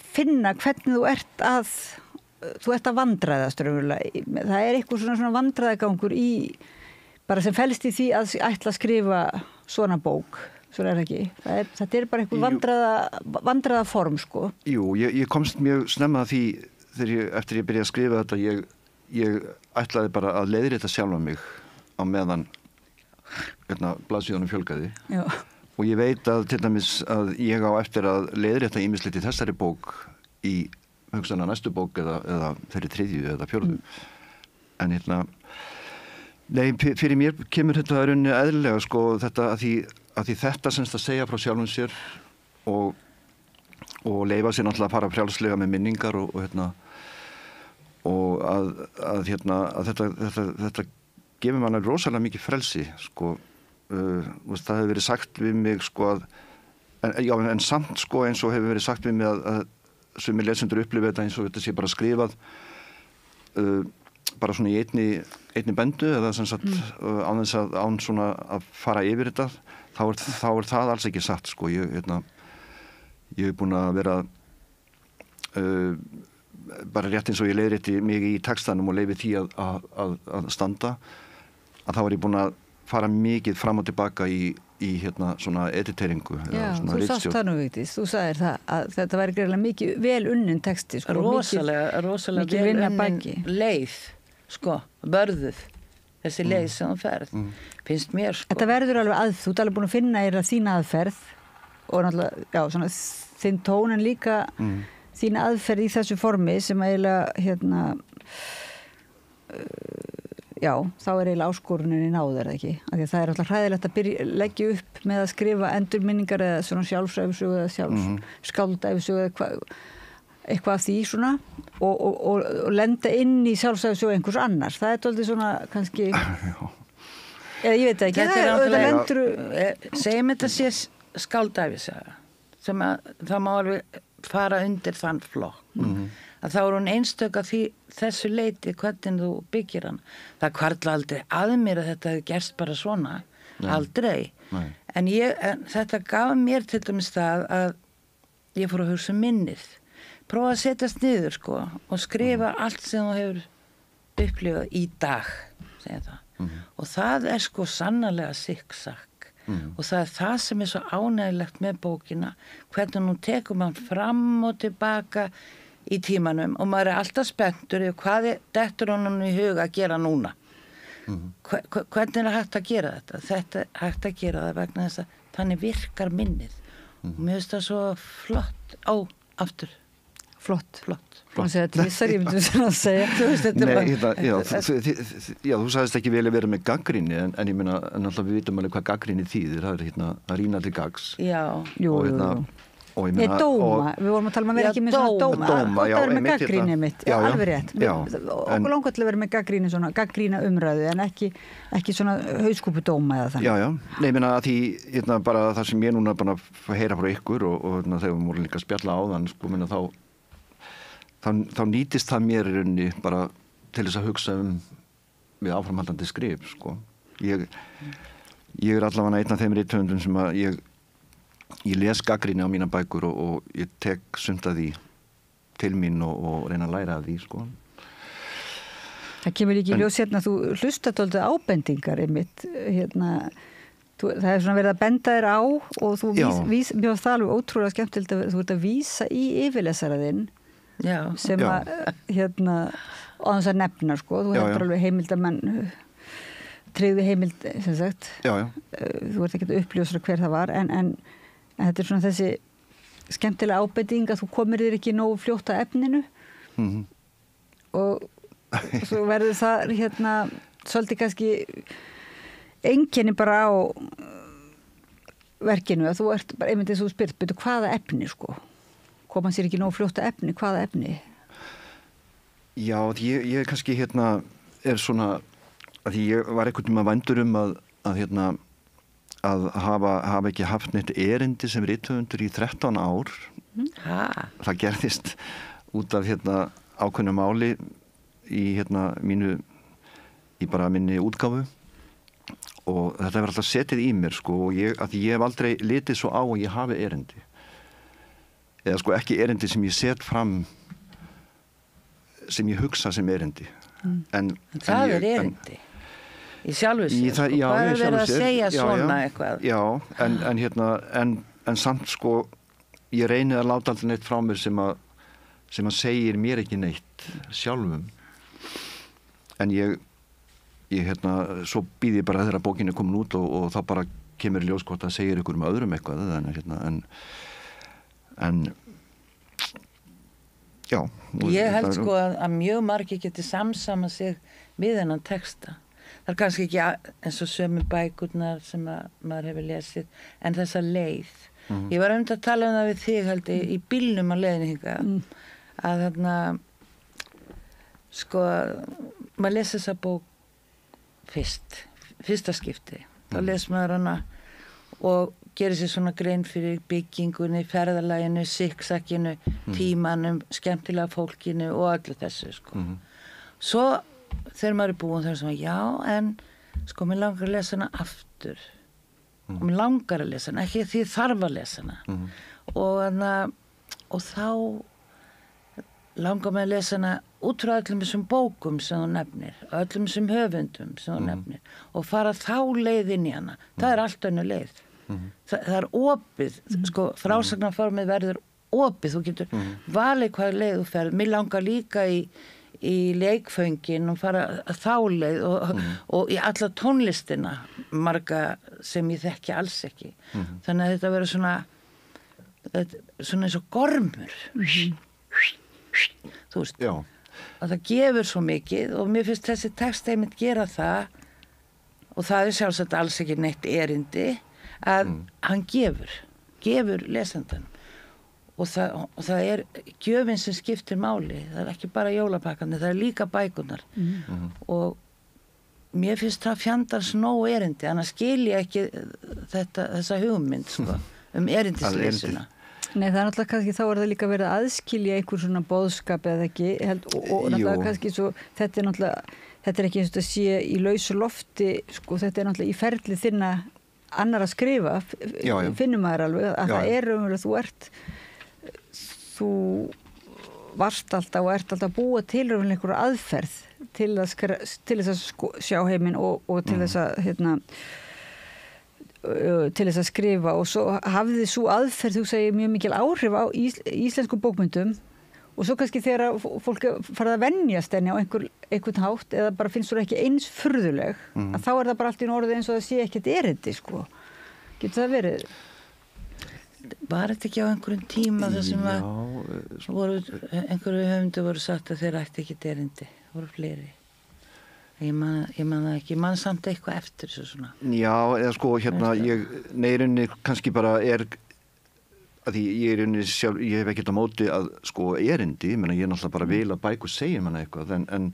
finna hvernig þú ert að vandræðast raunverulega. Það eitthvað svona vandræðagangur í, bara sem felst í því að ætla að skrifa svona bók, svona ekki. Þetta bara einhver vandræðaform, sko. Jú, ég komst mjög snemma að því eftir ég byrjaði að skrifa þetta, ég ætlaði bara að leiðrétta sjálfa mig á meðan blaðsíðunum fjölgaði. Já. Og ég veit að til dæmis að ég á eftir að leiðrétta ýmislegt í þessari bók í hugsanlega næstu bók eða þeirri þriðju eða fjórðu. En nei, fyrir mér kemur þetta rauninni eðlilega, sko, þetta að því þetta semst að segja frá sjálfum sér og leyfa sér náttúrulega að fara frjálslega með minningar og að þetta gefur mann rosalega mikið frelsi, sko. Það hefur verið sagt við mig, sko, en samt, sko, eins og hefur verið sagt við mig að sumir lesendur upplifa þetta eins og þetta sé bara skrifað bara svona í einni bendu eða sem sagt án svona að fara yfir þetta, þá það alls ekki satt, sko. Ég hef búin að vera bara rétt eins og ég leiðrétti mig í textanum og leyfi því að standa, að þá ég búin að fara mikið fram og tilbaka í svona editeringu. Já, þú sást það nú, Vigdís, þú sagðir það að þetta væri greiðlega mikið vel unnin texti, sko. Rosalega vel unnin leið, sko, vörðuð þessi leið sem þú ferð, finnst mér, sko. Þetta verður alveg þú ert alveg búin að finna þín aðferð og náttúrulega, já, svona þinn tón en líka þín aðferð í þessu formi sem eiginlega já, þá eiginlega áskoruninni náður, ekki? Af því að það alltaf hræðilegt að leggja upp með að skrifa endurminningar eða svona sjálfsæfisögu eða skáldæfisögu eða eitthvað af því svona og lenda inn í sjálfsæfisögu einhvers annars. Það dálítið svona kannski eða ég veit ekki, segjum þetta sé skáldæfisöga sem það má alveg fara undir þann flokk að þá hún einstök að þessu leiti hvernig þú byggir hann. Það hvarfla aldrei að mér að þetta hefði gerst bara svona. Nei. Aldrei. Nei. En þetta gaf mér til dæmis það að ég fór að hugsa minnið. Prófa að setjast niður, sko, og skrifa allt sem þú hefur upplifað í dag, segja það. Og það sko sannarlega sikksakk. Og það sem svo ánægilegt með bókina, hvernig nú tekur mann fram og tilbaka í tímanum og maður alltaf spenntur yfir hvað dettur honum í huga að gera núna. Hvernig hægt að gera þetta? Þetta hægt að gera það vegna þess að þannig virkar minnið. Og mér finnst það svo flott aftur. Flott. Og þetta vissar ég myndi svona að segja. Þú sagðist ekki vel að vera með gagnrýni en ég meina, náttúrulega við vitum alveg hvað gagnrýni þýðir. Það að rýna til gagns. Já. Og Dóma, við vorum að tala að vera ekki með svona dóma að vera með gaggríni mitt, alveg rétt okkur langar til að vera með gaggríni svona gaggrína umræðu en ekki svona hauskúpu dóma eða þannig. Nei, ég meina að því bara það sem ég núna bara heyra frá ykkur og þegar við vorum líka að spjalla á þann sko, minna þá nýtist það mér í rauninni bara til þess að hugsa við áframhaldandi skrif sko. Ég er allavega einn af þeim rithöfundum sem að ég les gaggríni á mína bækur og ég tek sumt að því til mín og reyna að læra af því sko. Það kemur ekki í ljós hérna, þú hlustar dálítið ábendingar einmitt, það er svona verið að benda þér á og þú mér var það alveg ótrúlega skemmtilegt að þú ert að vísa í yfirlesaraðinn sem að á þess að nefna sko, þú hefur alveg heimildamenn tryggði heimild sem sagt, þú ert ekki að uppljósra hver það var en þetta er svona þessi skemmtilega ábending að þú komir þér ekki nógu fljótt að efninu og svo verður það svolítið kannski einkenni bara á verkinu að þú ert bara einmitt eins og þú spyrt betur hvaða efni sko koma sér ekki nógu fljótt að efni, hvaða efni? Já, ég kannski er svona að því ég var einhvern veginn vændur að hafa ekki haft neitt erindi sem rithöfundur í 13 ár. Það gerðist út af ákveðnu máli í bara minni útgáfu og þetta hefur alltaf setið í mér sko og ég hef aldrei litið svo á að ég hafi erindi eða sko ekki erindi sem ég set fram sem ég hugsa sem erindi en það er erindi í sjálfu sér, sko, hvað er verið að segja svona eitthvað? Já, en samt sko, ég reyni að láta alltaf neitt frá mér sem að segir mér ekki neitt sjálfum. En ég svo býð ég bara þegar bókin er komin út og þá bara kemur í ljós hvort að segir ykkur öðrum eitthvað, en já. Ég held sko að mjög margir geti samsama sig við þennan texta. Það er kannski ekki eins og sömu bækurnar sem maður hefur lesið, en þessa leið. Ég var að tala um það við þig, held ég, í bílnum á leiðinni hingað, að sko, maður les þessa bók fyrsta skipti. Þá les maður hana og gerir sér svona grein fyrir byggingunni, ferðalaginu, siksakinu, tímanum, skemmtilega fólkinu og öllu þessu, sko. Svo þegar maður er búin það er svona, já, en sko, mér langar að lesa hana aftur og mér langar að lesa hana, ekki því ég þarf að lesa hana og þá langar mér að lesa hana út frá öllum þessum bókum sem þú nefnir, öllum þessum höfundum sem þú nefnir og fara þá leið inn í hana, það er allt önnur leið það er opið, sko, frásagnarformið verður opið, þú getur valið hvað leið þú ferð, mér langar líka í leikföngin og fara þá leið og í alla tónlistina marga sem ég þekki alls ekki þannig að þetta verður svona eins og gormur þú veist að það gefur svo mikið og mér finnst þessi text einmitt gera það og það er sjálfsagt alls ekki neitt erindi að hann gefur lesandanum og það er gjöfin sem skiptir máli, það er ekki bara jólapakkandi, það er líka bækurnar og mér finnst það fjandans nóg erindi, annars skil ég ekki þessa hugmynd sko, erindislesuna. Nei, það er náttúrulega kannski, þá er það líka verið að aðskilja einhver svona boðskap eða ekki, og náttúrulega kannski svo, þetta er náttúrulega, þetta er ekki eins og þetta sé í lausu lofti, sko, þetta er náttúrulega í ferli þinna annar að skrifa, finnum maður alveg, að það er umverulega, þú varst alltaf og ert alltaf að búa til einhverju aðferð til þess að sjá heiminn og til þess að til þess að skrifa og svo hafði svo aðferð þú segir mjög mikil áhrif á íslensku bókmyndum og svo kannski þegar fólk farið að venjast henni á einhvern hátt eða bara finnst þú ekki eins furðuleg að þá er það bara allt í orðið eins og það sé ekkert erindi sko. Getur það verið? Var þetta ekki á einhverjum tíma þar sem einhverju höfundu voru sagt að þeir ætti ekki erindi, voru fleiri ég man það ekki, ég man samt eitthvað eftir þessu svona Já, eða sko, neyrinni kannski bara er að því ég hef ekkert á móti að sko erindi, ég náttúrulega bara vil að bækur segja manna eitthvað, en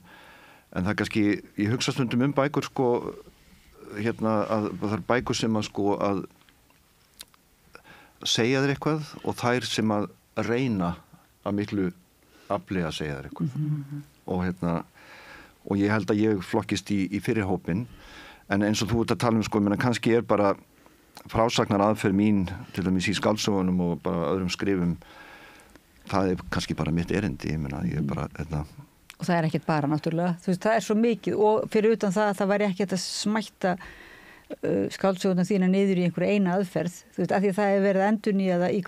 það kannski, ég hugsa stundum bækur sko, að það er bækur sem að sko að segja þér eitthvað og þær sem að reyna að miklu afli að segja þér eitthvað og ég held að ég flokkist í fyrirhópin, en eins og þú ert að tala sko, kannski bara frásagnar aðferð mín til dæmis í skáldsögunum og bara öðrum skrifum, það kannski bara mitt erindi, ég bara og það ekkert bara náttúrulega, þú veist, það svo mikið og fyrir utan það að það væri ekkert að smætta skáldsöguna þína niður í einhverja eina aðferð, þú veist, af því að það verið að endurnýja það í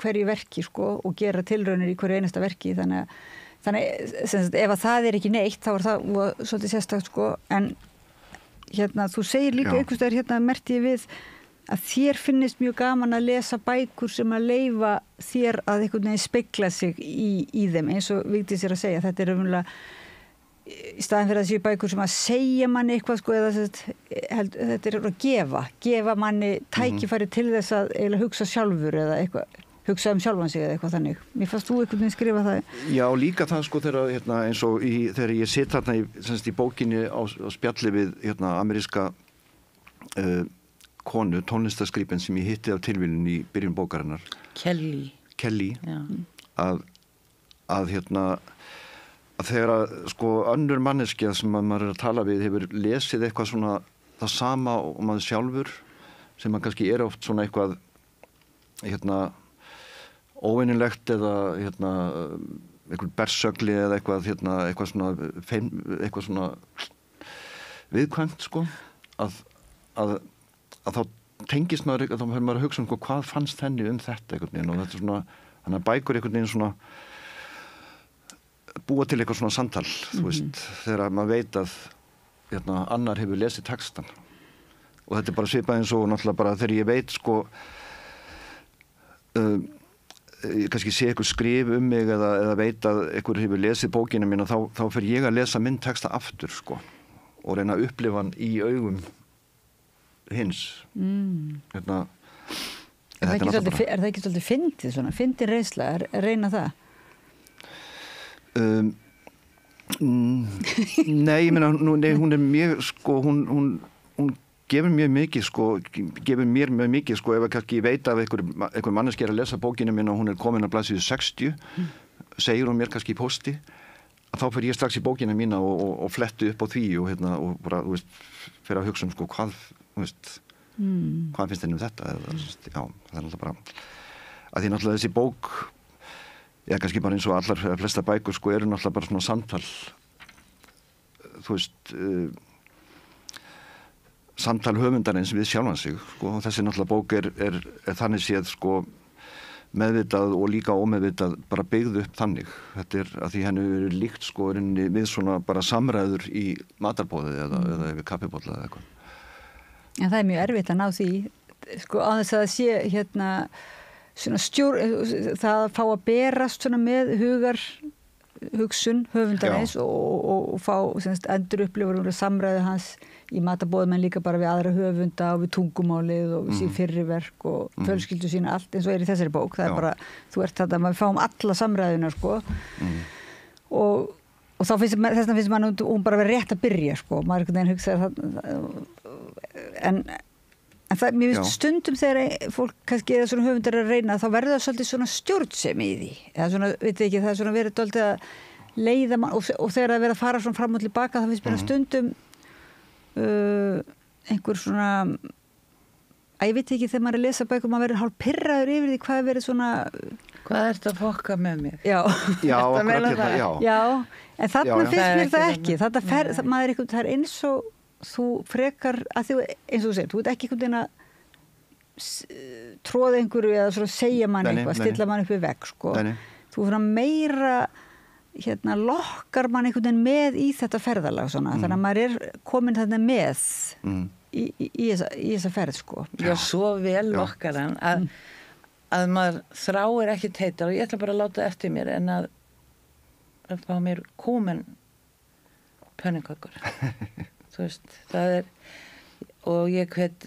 hverju verki sko, og gera tilraunir í hverju einasta verki, þannig sem sagt, ef að það ekki neitt, þá það svolítið sérstakt sko, en þú segir líka einhvers staðar merkti ég við að þér finnist mjög gaman að lesa bækur sem að leyfa þér að einhvern veginn spegla sig í þeim, eins og Vigdís að segja, þetta raunverulega í staðin fyrir að séu bækur sem að segja manni eitthvað sko, eða þetta að gefa manni tækifæri til þess að eiginlega hugsa sjálfur eða eitthvað, hugsa sjálfan sig eða eitthvað þannig. Mér fannst þú einhvern veginn skrifa það. Já, líka það sko þegar eins og þegar ég sitt þarna í bókinni á spjalli við ameríska konu, tónlistarskripen sem ég hitti af tilviljun í byrjun bókarinnar. Kelly. Að þegar sko önnur manneskja sem maður að tala við hefur lesið eitthvað svona það sama og maður sjálfur, sem maður kannski oft svona eitthvað óvinnilegt eða einhver bersögli eða eitthvað svona viðkvæmt sko, að þá tengist maður, þá fyrir maður að hugsa hvað fannst henni þetta einhvern veginn, og þetta svona, þannig að bækur einhvern veginn svona búa til eitthvað svona samtal, þú veist, þegar maður veit að annar hefur lesið textan, og þetta bara svipað eins og náttúrulega bara þegar ég veit sko ég kannski sé eitthvað skrif mig eða veit að einhver hefur lesið bókina mína, þá fer ég að lesa minn texta aftur sko, og reyna að upplifa hann í augum hins. Er það ekki svolítið fyndið svona, fyndin reynsla að reyna það? Nei, ég meina hún mjög sko, hún gefur mér mjög mikið sko, ef kannski ég veit að einhver manneski að lesa bókina mín og hún komin að blaðsíðu 60, segir hún mér kannski í pósti, að þá fer ég strax í bókina mína og flettu upp á því og bara, þú veist, fer að hugsa sko hvað finnst henni þetta, já, það náttúrulega bara að því náttúrulega þessi bók kannski bara eins og allar flesta bækur sko eru náttúrulega bara svona samtal, þú veist samtal höfundarins við sjálfan sig sko, og þessi náttúrulega bók er þannig séð sko meðvitað og líka ómeðvitað bara byggð upp þannig, þetta að því henni er líkt sko við svona bara samræður í matarbóðið eða yfir kaffibolla eða eitthvað. En það mjög erfitt að ná því sko, á þess að það sé svona það að fá að berast svona með hugsun höfundarins og fá endur upplifur samræðu hans í matabóðum, en líka bara við aðra höfunda og við tungumálið og sín fyrri verk og fjölskyldu sína, allt eins og í þessari bók, það bara, þú ert þetta, maður fáum alla samræðuna sko og þá þess vegna finnst mann hún bara verið rétt að byrja sko, maður einhvern veginn hugsaði en það, mér finnst stundum þegar fólk kannski eða svona höfundar að reyna, þá verður það svolítið svona stjórnsemi í því, eða svona, veit ekki, það er svona verið dálítið að leiða mann og þegar það verið að fara svona fram og tilbaka, það finnst mér stundum einhver svona ég veit ekki, þegar maður er að lesa bækur maður verður hálf pirraður yfir því hvað verið svona hvað ertu að fokka með mér? Já, en þarna finnst mér það ekki, það er eins og þú frekar, að þú, eins og þú segir, þú ert ekki einhvern veginn að tróða einhverju eða svona segja mann eitthvað, stilla mann upp við vegg sko. Þú svona meira lokkar mann einhvern veginn með í þetta ferðalag svona, þannig að maður er komin þarna með í þessa ferð sko. Já, svo vel lokkar hann að maður þráir ekki teitar og ég ætla bara að láta eftir mér en að fá mér komin pönninkökur. Þú veist, það og ég hvet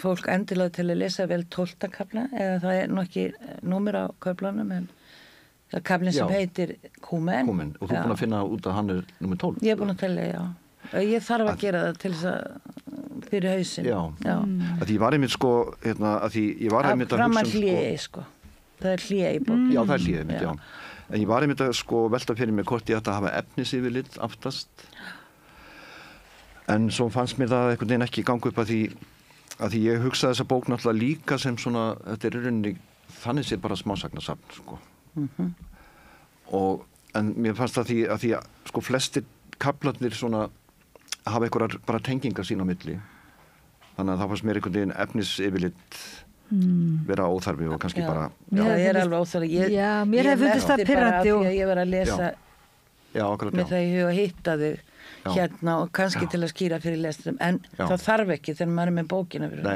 fólk endilega til að lesa vel 12. kafla, eða það nú ekki númer á köflanum, en það kaflin sem heitir Kúmen. Kúmen, og þú búin að finna út að hann númer 12. Ég búin að telja, já. Ég þarf að gera það til þess að fyrir hausinn. Já. Að því ég var einmitt sko, að því ég var einmitt að hugsa hléi, sko. Það hléi í bók. Já, það hléi einmitt, já. En ég var einmitt að sko velta fyrir mig hvort ég ætti að hafa efnisyfirlit aftast. En svo fannst mér það einhvern veginn ekki ganga upp að því ég hugsaði þessa bók náttúrulega líka sem svona, þetta rauninni, þannig sé bara smásagnasafn, sko. En mér fannst það að því sko flestir kaflarnir svona hafa einhverjar bara tengingar sín á milli. Þannig að það fannst mér einhvern veginn efnisyfirlit vera óþarfi og kannski bara... Já, það alveg óþarfi. Já, mér hefði fundist það pirrandi og... Ég var að lesa með það í huga að hitta þig hérna og kannski til að skýra fyrir lesturum, en það þarf ekki þegar maður með bókina fyrir Nei.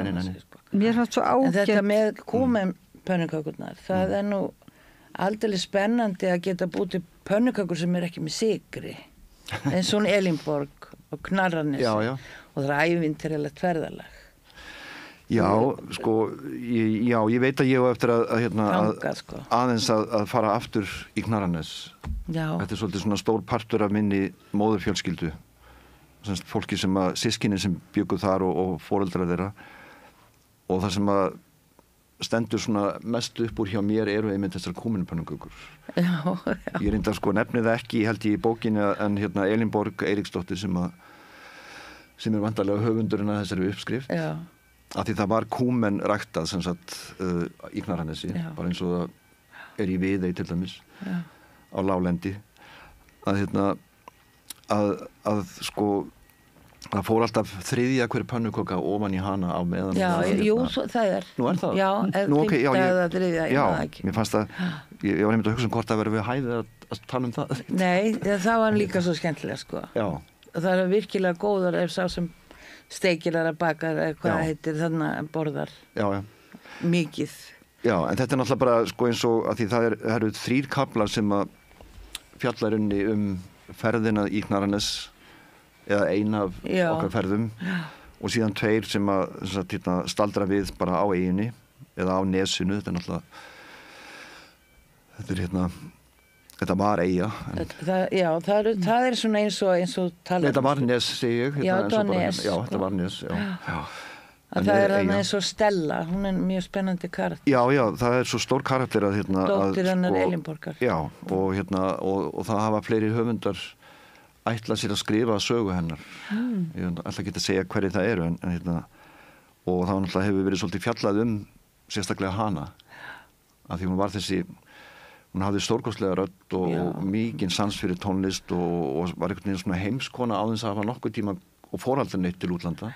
Mér fannst svo ágætt. En þetta með Kúmen pönnukökurnar, það nú aldrei spennandi að geta búið til pönnukökur sem ekki með sykri, eins og Elínborg og Knarranes og það ævintýralegt ferðalag. Já, sko, ég veit að ég á eftir aðeins að fara aftur í Knarranes. Já. Þetta svolítið svona stór partur af minni móðurfjölskyldu. Fólki systkini sem bjuggu þar og foreldrar þeirra. Og það sem að stendur svona mest upp úr hjá mér eru einmitt þessar Kúmenpönnukökur. Já. Ég reyndar sko nefnið ekki, held ég í bókinni, en Elínborg Eiríksdóttir sem er vantarlega höfundurinn að þessari uppskrift. Já. Af því það var kúmen ræktað sem sagt í Knarranesi, bara eins og það er í Viðey til dæmis á láglendi að sko það fór alltaf þriðja hver pönnuköka ofan í hana á meðan. Já, jú, það er. Nú er það? Já, eða þriðja, ég maður ekki. Mér fannst að, ég var einmitt að hugsa hvort að vera við hæðið að tala það. Nei, það var líka svo skemmtilega, sko. Já. Og það er virkilega góðar ef sá sem steikilar að baka eða hvað heitir þannig að borðar mikið. Já, en þetta er náttúrulega bara sko eins og að því það eru 3 kaflar sem að fjallar ferðina í Knarranes eða ein af okkar ferðum og síðan 2 sem að staldra við bara á eyjunni eða á nesinu. Þetta er náttúrulega þetta var eyja. Það er svona eins og tala. Þetta var nes, segi ég. Já, þetta var nes. Já, þetta var nes, já. Það er eins og Stella, hún er mjög spennandi karakter. Já, það er svo stór karakter að dóttir hennar Elínborgar. Já, og það hafa fleiri höfundar ætlað sér að skrifa sögu hennar. Ég ætla ekki að segja hverju það eru, og það náttúrulega hefur verið svolítið fjallað sérstaklega hana, af því hún var hún hafði stórkostlega rödd og mikinn sans fyrir tónlist og var einhvern veginn svona heimskona á þess að hafa nokkuð tíma og fór aldrei neitt til útlanda.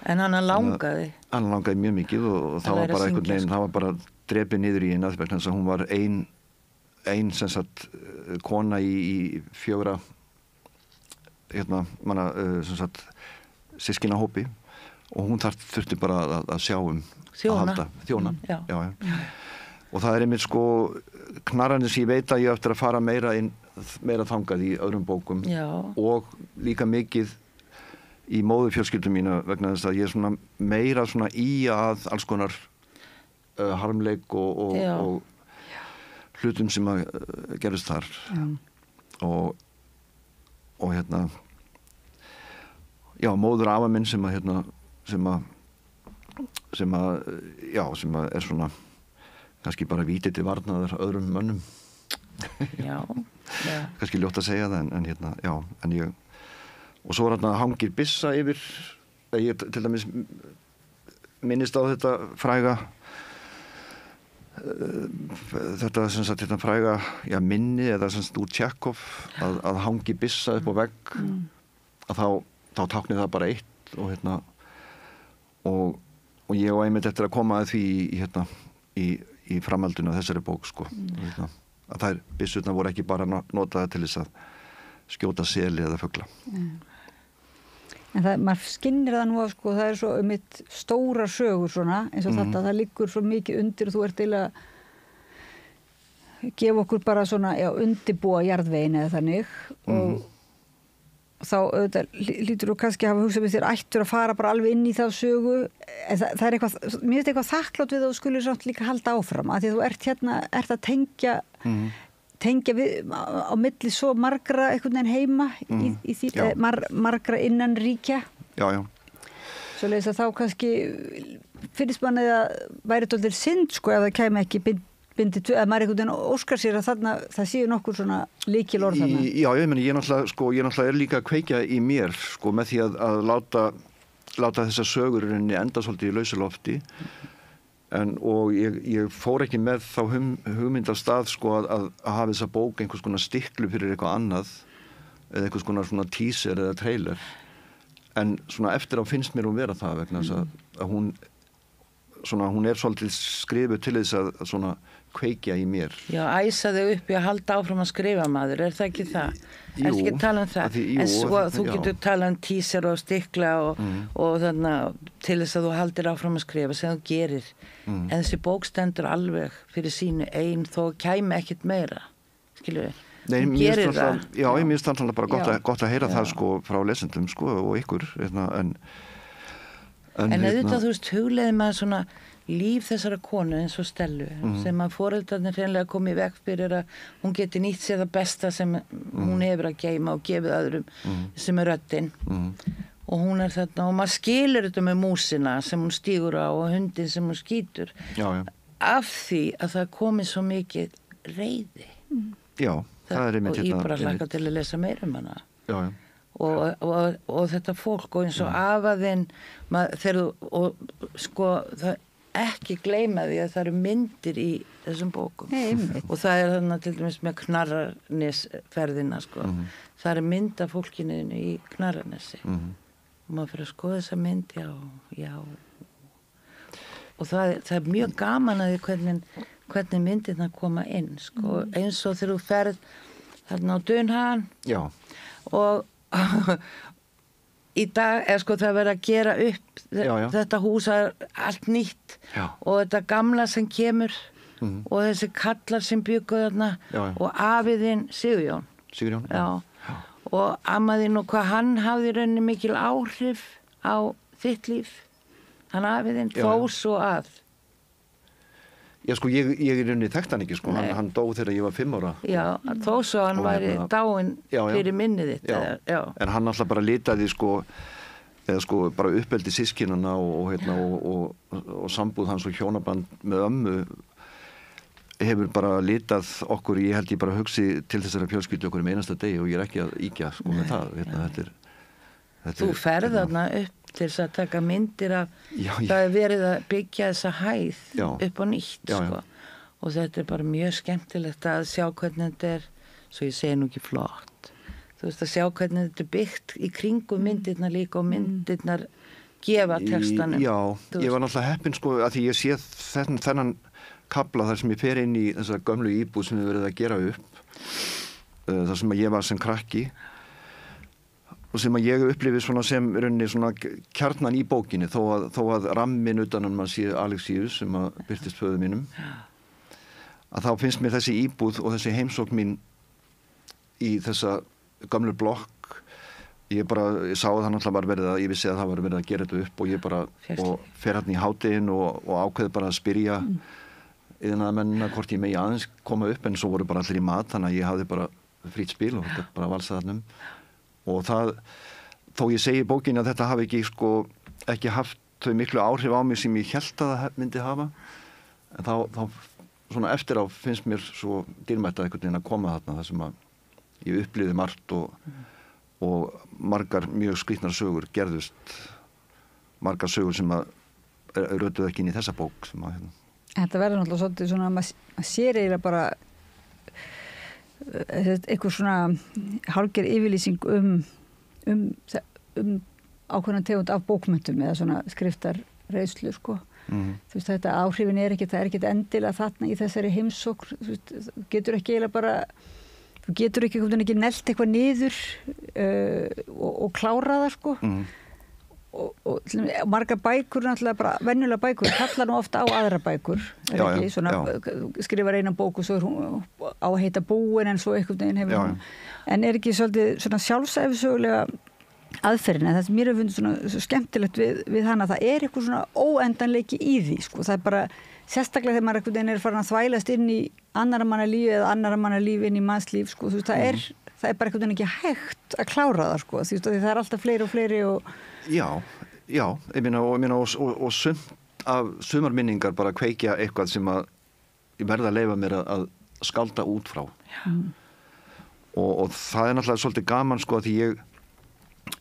En hann langaði? Hann langaði mjög mikið og það var bara einhvern veginn, það var bara drepið niður í henni að því að hún var ein sem sagt kona í 4 sem sagt systkina hópi og hún þurfti bara að sjá þjóna. Já. Og það er einmitt sko Knarranes, ég veit að ég eftir að fara meira þangað í öðrum bókum og líka mikið í móðurfjölskyldum mína vegna þess að ég er svona meira svona í að alls konar harmleik og hlutum sem að gerist þar og móður afa minn sem er svona kannski bara vítið til varnaðar öðrum mönnum. Já. Kannski ljótt að segja það en ég og svo hangir byssa yfir ég til dæmis minnist á þetta fræga þetta fræga minni eða úr Tjekhov að hangi byssa upp á vegg að þá táknir það bara eitt og ég á einmitt eftir að koma að því í framhaldinu af þessari bók sko. Að þær byssurnar voru ekki bara notaði til þess að skjóta seli eða fugla. En maður skinnir það nú að sko, það er svo mitt stóra sögur svona, eins og þetta, það liggur svo mikið undir og þú ert til að gefa okkur bara svona, undirbúa jarðvegin eða þannig þá lítur þú kannski að hafa hugsað með þér ættur að fara bara alveg inn í þá sögu en það er eitthvað, mér finnst eitthvað þakklátt við að þú skulle samt líka halda áfram að því að þú ert að tengja við á milli svo margra einhvern veginn heima í því, margra innan ríkja svoleiðis að þá kannski finnst manni að væri dálítið synd sko ef það kæmi ekki bindið, að maður einhvern veginn óskar sér að þarna það séu nokkur svona lykilorð þarna. Já, ég náttúrulega er líka að kveikja í mér sko með því að láta þessa sögur enda svolítið í lausu lofti og ég fór ekki með þá hugmynd af stað sko að hafa þessa bók einhvers konar stiklu fyrir eitthvað annað eða einhvers konar svona teaser eða trailer en svona eftir á finnst mér hún vera það vegna þess að hún er svolítið skrifuð til þess að svona kveikja í mér. Já, æsa þau upp í að halda áfram að skrifa maður, er það ekki það? Jú. Ekki að tala það? En svo þú getur talað teaser og stikla og þannig til þess að þú haldir áfram að skrifa sem þú gerir. En þessi bók stendur alveg fyrir sínu einn þó kæmi ekkert meira. Skilur við? Nei, mér finnst það bara gott að heyra það sko frá lesendum sko og ykkur en auðvitað þú veist hugleiði maður svona líf þessara konu eins og Stellu sem að foreldrarnir hreinlega komið í veg fyrir að hún geti nýtt sér það besta sem hún hefur að geyma og gefið öðrum sem er röddin og hún er þarna og maður skilur þetta með músina sem hún stígur á og hundin sem hún skýtur af því að það komið svo mikið reiði það er einmitt og ég bara hlakka til að lesa meira hana og þetta fólk og eins og afaðinn og sko það ekki gleyma því að það eru myndir í þessum bókum og það er þarna til dæmis með Knarrarnesferðina sko það er mynd af fólkinu í Knarrarnesi og maður fyrir að skoða þessa mynd já og það er mjög gaman að því hvernig myndirna koma inn sko eins og þegar þú ferð þarna á Dunhagan og í dag sko það verið að gera upp þetta hús er allt nýtt og þetta gamla sem kemur og þessi kallar sem byggu þarna og afiðinn Sigurjón og ammaðinn og hvað hann hafði í rauninni mikil áhrif á þitt líf hann afiðinn þó svo að Já, sko, ég í rauninni þekkt hann ekki, sko, hann dó þegar ég var 5 ára. Já, þó svo hann væri dáinn fyrir minnið þitt. Já. En hann alltaf bara litaði, bara uppeldi systkinana og sambúð hans og hjónaband með ömmu hefur bara litað okkur, ég held ég bara hugsi til þessara fjölskyldu okkur einasta degi og ég er ekki að íkja, sko, með það. Þú ferð þarna upp til þess að taka myndir af það er verið að byggja þessa hæð upp á nýtt sko. Og þetta er bara mjög skemmtilegt að sjá hvernig þetta er svo ég segi nú ekki flott þú veist að sjá hvernig þetta er byggt í kringum myndirnar líka og myndirnar gefa textanum ég var náttúrulega heppinn sko að því ég sé þennan kafla þar sem ég fer inn í þessa gömlu íbúð sem við verið að gera upp þar sem ég var sem krakki og sem að ég upplifið svona sem rauninni svona kjarnan í bókinni þó að rammin utan mann sé Alexíus sem að birtist föður mínum að þá finnst mér þessi íbúð og þessi heimsókn mín í þessa gamlu blokk ég sá að það náttúrulega var verið að ég vissi að það var verið að gera þetta upp og ég bara og fer hann í hádegin og ákveði bara að spyrja iðnaðarmennina hvort ég megi aðeins koma upp en svo voru bara allir í mat þannig að ég hafði bara frýtt spil og þetta bara valsað þarna og það, þó ég segi í bókinni að þetta hafi ekki haft þau miklu áhrif á mig sem ég hélt að það myndi hafa en þá svona eftir á finnst mér svo dýrmætt að einhvern veginn að koma þarna þar sem að ég upplifði margt og margar mjög skrýtnar sögur gerðust margar sögur sem að rötuðu ekki inn í þessa bók sem að Þetta verður náttúrulega svolítið svona maður sér eiginlega bara eitthvað svona hálfgerð yfirlýsing um ákveðna tegund af bókmenntum eða svona skriftarreiðslu sko. Þú veist þetta áhrifin það er ekki endilega þarna í þessari heimsókn þú getur ekki eiginlega bara þú getur ekki nelt eitthvað niður og klára það sko og margar bækur náttúrulega bara, venjulega bækur kalla nú ofta á aðra bækur ekki, svona skrifar eina bók og svo hún á að heita Búin en svo einhvern veginn hefur hún en ekki svolítið svona sjálfsæfisögulega aðferðin, en það sem mér hefur fundið svona svo skemmtilegt við hana, það eitthvað svona óendanleiki í því, sko, það bara sérstaklega þegar maður einhvern veginn farin að þvælast inn í annarra manna lífi eða annarra manna lífi inn í mannslíf, sko, þú veist, það bara einhvern veginn ekki hægt að klára það, sko, því það alltaf fleiri og fleiri og... Já, ég meina og sumt af sumarminningar bara kveikja eitthvað sem að ég verða að leyfa mér að skálda út frá og það náttúrulega svolítið gaman, sko, því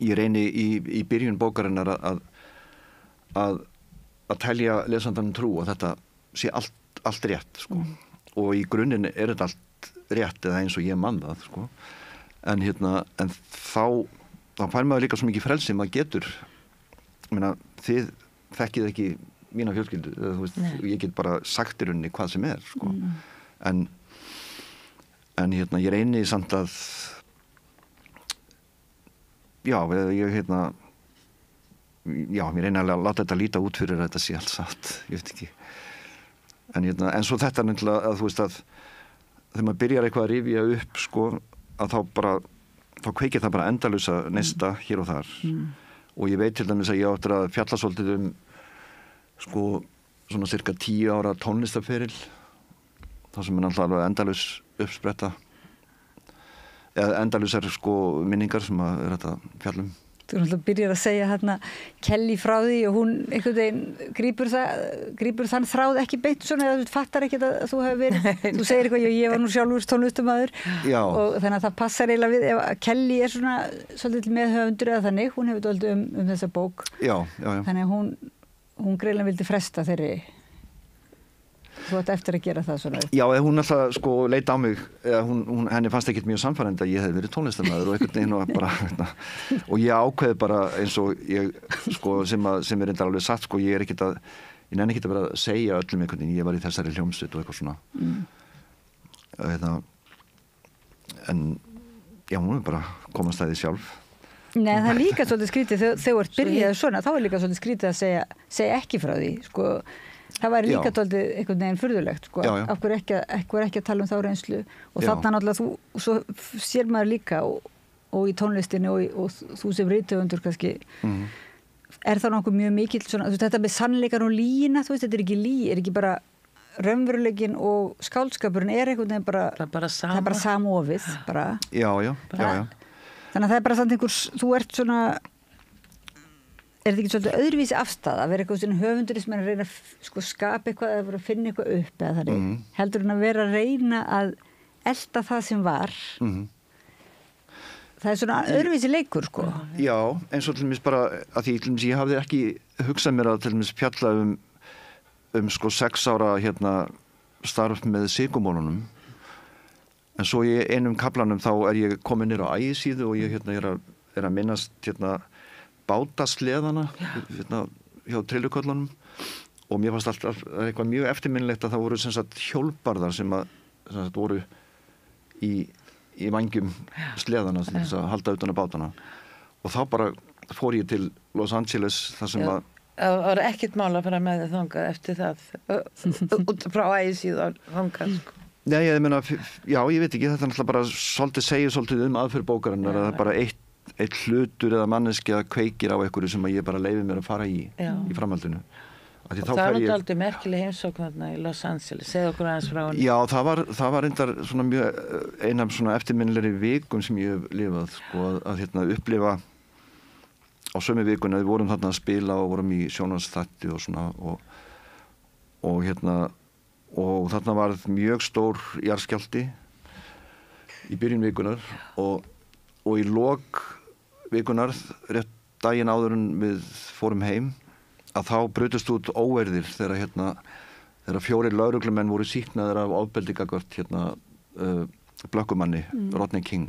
ég reyni í byrjun bókarinnar að telja lesandanum trú og þetta sé allt rétt, sko. Og í grunninn þetta allt rétt eða eins og ég man það, sko. En þá fær maður líka svo mikið frelsi, maður getur, ég meina, þið þekkið ekki mína fjölskyldu, þú veist, ég get bara sagt í rauninni hvað sem sko. En ég reyni samt að ég reyni að láta þetta líta út fyrir að þetta sé allt satt, ég veit ekki en svo þetta náttúrulega að þú veist að þegar maður byrjar eitthvað að rifja upp, sko, að þá kveikir það bara endalausa neista hér og þar og ég veit til dæmis að ég áttur að fjalla svolítið sko, svona cirka 10 ára tónlistarferil það sem náttúrulega endalaus uppspretta eða endalausar, sko, minningar sem að þetta fjallum. Þú náttúrulega byrjar að segja hérna Kelly frá því og hún einhvern veginn grípur þann þráð ekki beint svona eða þú fattar ekki að þú hefur verið þú segir eitthvað, ég var nú sjálfur tónlistarmaður og þannig að það passar eiginlega við ef Kelly svona svolítið meðhöfundur eða þannig, hún hefur dálítið um þessa bók þannig að hún greiðlega vildi fresta þeirri þú ætti eftir að gera það svona. Já, hún alltaf, sko, leit á mig henni fannst ekkert mjög samfærandi að ég hef verið tónlistarmaður og einhvern veginn og bara og ég ákveði bara eins og ég, sko, sem er reyndar alveg satt, sko, ég nenni ekkert að vera að segja öllum einhvern veginn, ég var í þessari hljómsveit og eitthvað svona en já, hún er bara komast að því sjálf. Nei, það er líka svolítið skrítið þegar þú ert byrjaði svona, þá er líka svolítið skrítið að segja ekki frá því, sko. Það væri líka tóltið einhvern veginn furðulegt, sko, af hverju ekki að tala um þá reynslu og þarna náttúrulega svo sér maður líka og í tónlistinni og þú sem rithöfundur kannski er það nokkuð mjög mikill svona, þú veist, þetta með sannleikan og lýna, þú veist, þetta er ekki bara raunveruleikin og skáldskapurinn er einhvern veginn bara það er bara samofið bara. Já. Þannig að það er bara samt þú ert svona er þetta ekki svolítið öðruvísi afstæð að vera eitthvað svona höfundur sem er að reyna að sko, skapa eitthvað eða finna eitthvað upp eða þannig heldur hann að vera að reyna að elta það sem var það er svona öðruvísi leikur, sko. Já, eins og til dæmis bara að því til dæmis ég hafði ekki hugsað mér að til dæmis fjalla sko 6 ára starf með sykumólunum en svo í einum kaflanum þá er ég komin niður á Ægisíðu og ég er að minnast bátasleðana hjá Trilluköllunum og mér fannst alltaf eitthvað mjög eftirminnilegt að það voru sem sagt hjólbarðar sem voru í vængjum sleðana til þess að halda utan á bátana og þá bara fór ég til Los Angeles þar sem að það var ekkert mál að fara með þið þangað eftir það út frá Ægisíðu þangað, sko. Nei, ég meina, já, ég veit ekki, þetta er náttúrulega bara segir svolítið aðferð bókarinnar að það er bara eitt hlutur eða manneskja kveikir á einhverju sem að ég bara leyfi mér að fara í framhaldinu. Og það var aldrei merkileg heimsókn þarna í Los Angeles, segðu okkur aðeins frá henni. Já, það var reyndar svona mjög ein af svona eftirminnilegri vikum sem ég hef lifað, sko, að upplifa á sömu vikuna, við vorum þarna að spila og vorum í sjónvarpsþætti og svona og þarna var mjög stór jarðskjálfti í byrjun vikunar og í lok vikunar, rétt daginn áður en við fórum heim, að þá brutust út óeirðir þegar 4 lögreglumenn voru sýknaðir af ofbeldi gagnvart blökkumanni, Rodney King.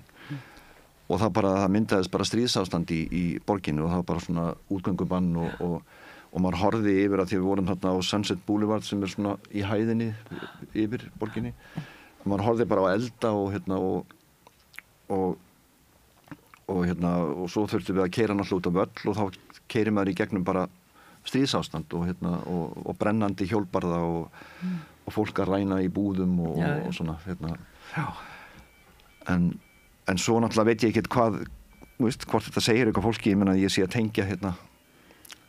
Og það myndaðist bara stríðsástand í borginni og það var bara svona útgöngubann og maður horfði yfir að því við vorum þarna á Sunset Boulevard sem er svona í hæðinni yfir borginni. Og maður horfði bara á elda og svo þurftum við að keyra náttúrulega út á völl og þá keyrir maður í gegnum bara stríðsástand og brennandi hjólbarða og fólk að ræna í búðum og svona en svo náttúrulega veit ég ekkert hvað, hvort þetta segir eitthvað fólki, ég meina ég sé að tengja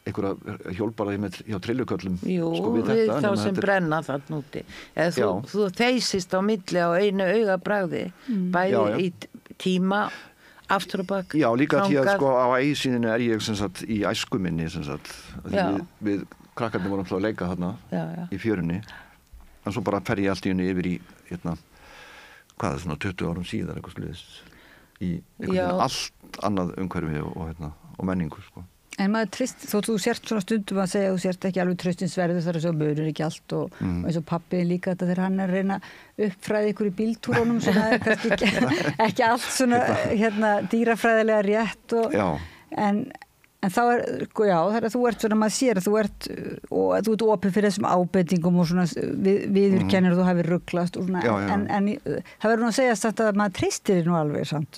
einhverja hjólbarða hjá trilluköllum við þá sem brenna þarna úti eða þú þeysist á milli á einu augabragði bæði í tíma aftur og bak já, líka því að á ægisýninu ég sem sagt í æskuminni sem sagt við krakkarnir vorum að leika þarna í fjörunni en svo bara fer ég allt í henni yfir í hvað svona 20 árum síðar eitthvað sluðis í allt annað umhverfi og menningu En maður trist, þó þú sért svona stundum að segja að þú sért ekki alveg traustinsverður þar að munur ekki allt og eins og pappi líka þetta þegar hann að reyna uppfræði ykkur í bíltúrunum sem það kannski ekki allt svona dýrafræðilega rétt en þá þegar þú ert svona maður sér að þú ert opið fyrir þessum ábendingum og svona viðurkennir og þú hafið rugglast og svona en það verður nú að segja samt að maður tristir nú alveg samt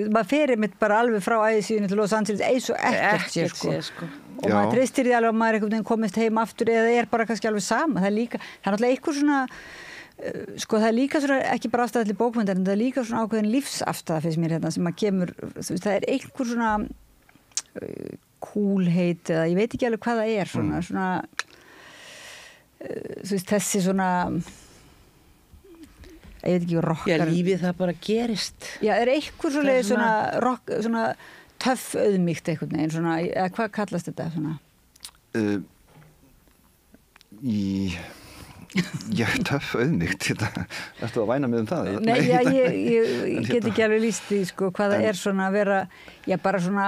maður ferir mitt bara alveg frá æðisíðinu til Los Angeles eins og ekkert sé og maður tristir því alveg að maður einhvern veginn komist heim aftur eða er bara kannski alveg sama það er náttúrulega einhver svona það er líka svona ekki bara afstæða til bókmyndar en það er líka svona ákveðin lífsafstæða finnst mér sem að kemur það er einhver svona kúlheit eða ég veit ekki alveg hvað það er svona þú veist þessi svona ég veit ekki rockar lífið það bara gerist er einhver svona töff auðmýkt einhvern veginn svona, eða hvað kallast þetta svona töff auðmýkt ertu að væna mig það? Nei, ég get ekki alveg lýst því hvað það er svona að vera bara svona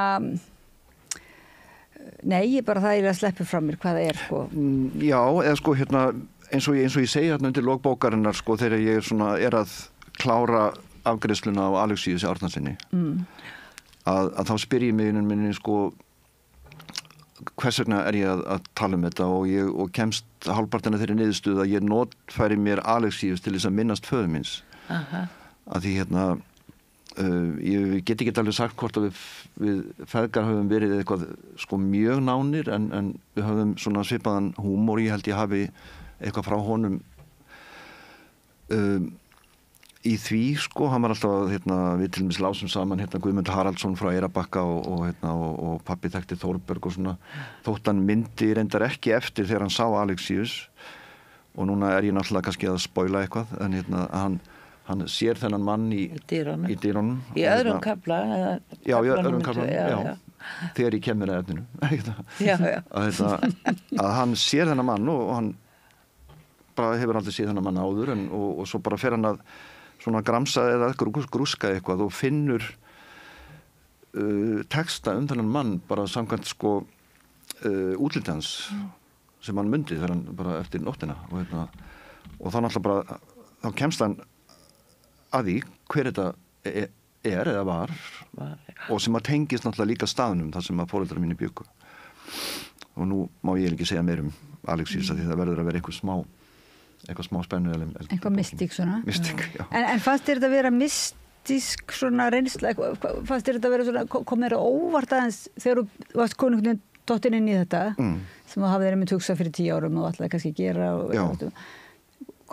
Nei, bara það að sleppi frá mér hvað það er Já, eða eins og ég segi hérna undir lókbókarinnar þegar ég er að klára afgreiðsluna á Alexíusi Árnasyni að þá spyr ég mig minni hvers vegna er ég að tala um þetta og kemst hálfpartina þeirri niðurstöðu að ég notfæri mér Alexíus til þess að minnast föður míns að því ég get ekki alveg sagt hvort að við feðgar höfum verið eitthvað mjög nánir en við höfum svona svipaðan húmor ég held ég hafi eitthvað frá honum í því hann var alltaf við til dæmis lásum saman Guðmund Haraldsson frá Eyrarbakka og pappi þekkti Þórberg og svona þótt hann myndi reyndar ekki eftir þegar hann sá Alexíus og núna er ég náttúrulega kannski að spoila eitthvað en hann sér þennan mann í dýrunum í öðrum kafla í öðrum kafla þegar ég kemur að efninu að hann sér þennan mann og hann bara hefur aldrei séð þennan mann áður og svo bara fer hann að svona gramsa eða grúska eitthvað og finnur texta þennan mann bara samkvæmt útliti hans sem hann mundi þegar hann bara eftir nóttina og þá náttúrulega bara þá kemst hann að því hver þetta er eða var og sem að tengist náttúrulega líka staðnum þar sem að foreldrar mínu bjuggu og nú má ég ekki segja meir Alexíus því það verður að vera eitthvað smá spennu eitthvað mystík svona en fannst þér þetta að vera mystísk svona reynsla fannst þér þetta að vera svona kom þér óvart aðeins þegar þú varst konungin dottinn inn í þetta sem þú hafði með hugsað fyrir 10 árum og alltaf kannski gera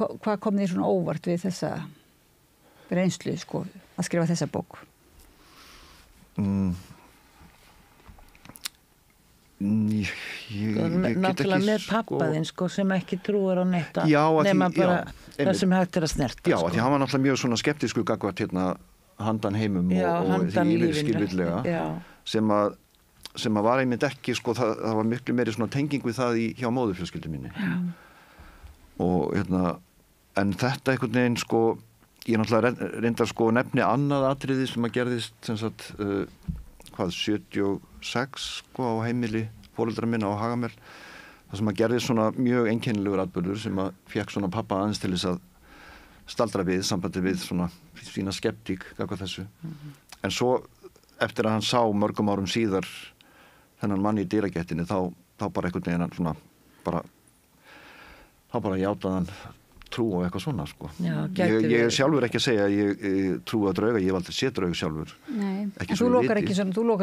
hvað kom þér svona óvart við þessa reynslu að skrifa þessa bók náttúrulega með pappaðinn sem ekki trúar á neitt nema bara það sem hægt að snerta því hann var náttúrulega mjög svona skeptískur gagnvart handan heimum og því yfirskilvillega sem að var einmitt ekki það var miklu meiri svona tenging við það hjá móðurfjölskyldu minni og en þetta einhvern veginn ég náttúrulega reyndar nefni annað atriði sem að gerðist sem sagt 76 á heimili foreldra minna á Hagamel það sem að gerðist svona mjög einkennilegur atburður sem að fekk svona pappa aðeins til þess að staldra við sambandi við svona sína skeptík gagnvart þessu en svo eftir að hann sá mörgum árum síðar þennan mann í dyragættinni þá bara einhvern veginn svona þá bara játaði hann trú á eitthvað svona sko. Já, ég er sjálfur ekki að segja að ég trú á drauga, ég hef aldrei séð draug sjálfur. Nei, en þú lokar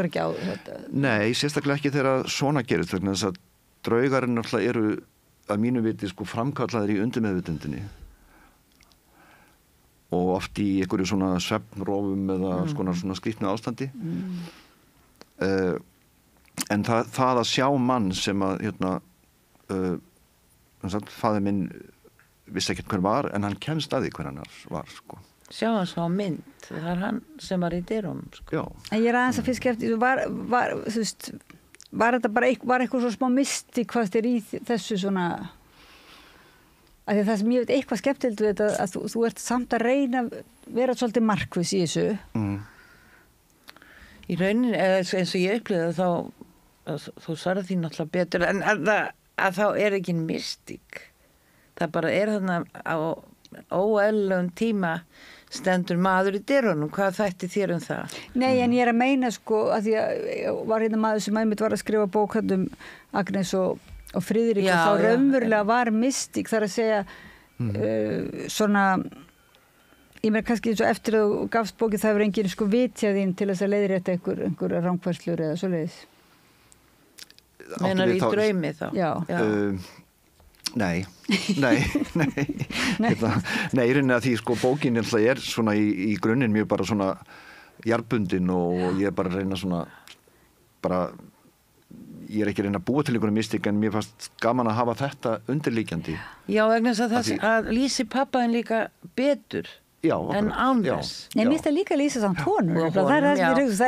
ekki á þetta? Nei, sérstaklega ekki þegar svona gerist, vegna þess að draugar náttúrulega eru að mínu viti sko framkallaðir í undirmeðvitundinni og oft í einhverju svona svefnrofum eða svona skrýtnu ástandi. En það að sjá mann sem að faðir minn vissi ekkert hver var, en hann kemst að því hver hann var sko. Sjá hann svo á mynd, það er hann sem var í dyrunum sko. Já. En ég er aðeins að fiska eftir, þú veist, var þetta bara eitthvað svo smá mystík hvað þér í þessu svona, að það sem ég veit eitthvað skemmtilegt við þetta, að þú ert samt að reyna að vera svolítið markviss í þessu. Í rauninni, eins og ég upplýði þá, þú svarði því náttúrulega betur, en að þá er ekki mystík. Það bara er þarna á óeðlilegum tíma stendur maður í dyrunum. Hvað þætti þér um það? Nei, en ég er að meina sko, að því að ég var hérna maður sem einmitt var að skrifa bók um Agnes og Friðrik og þá raunverulega var mystík, þar að segja svona, ég meina kannski eins og eftir að þú gafst bókið það hefur enginn sko vitjað þín til þess að leiðrétta einhverja rangfærslur eða svoleiðis. Meinar í draumi þá? Já. Nei, í rauninni að því sko bókin er svona í grunninn mjög bara svona jarðbundin og ég er bara að reyna svona ég er ekki að reyna að búa til einhverju mystík en mér fannst gaman að hafa þetta undirliggjandi. Já, vegna þess að lýsi pappaðin líka betur en án þess. Nei, mér finnst það líka að lýsa samt honum. Það er ekki, þú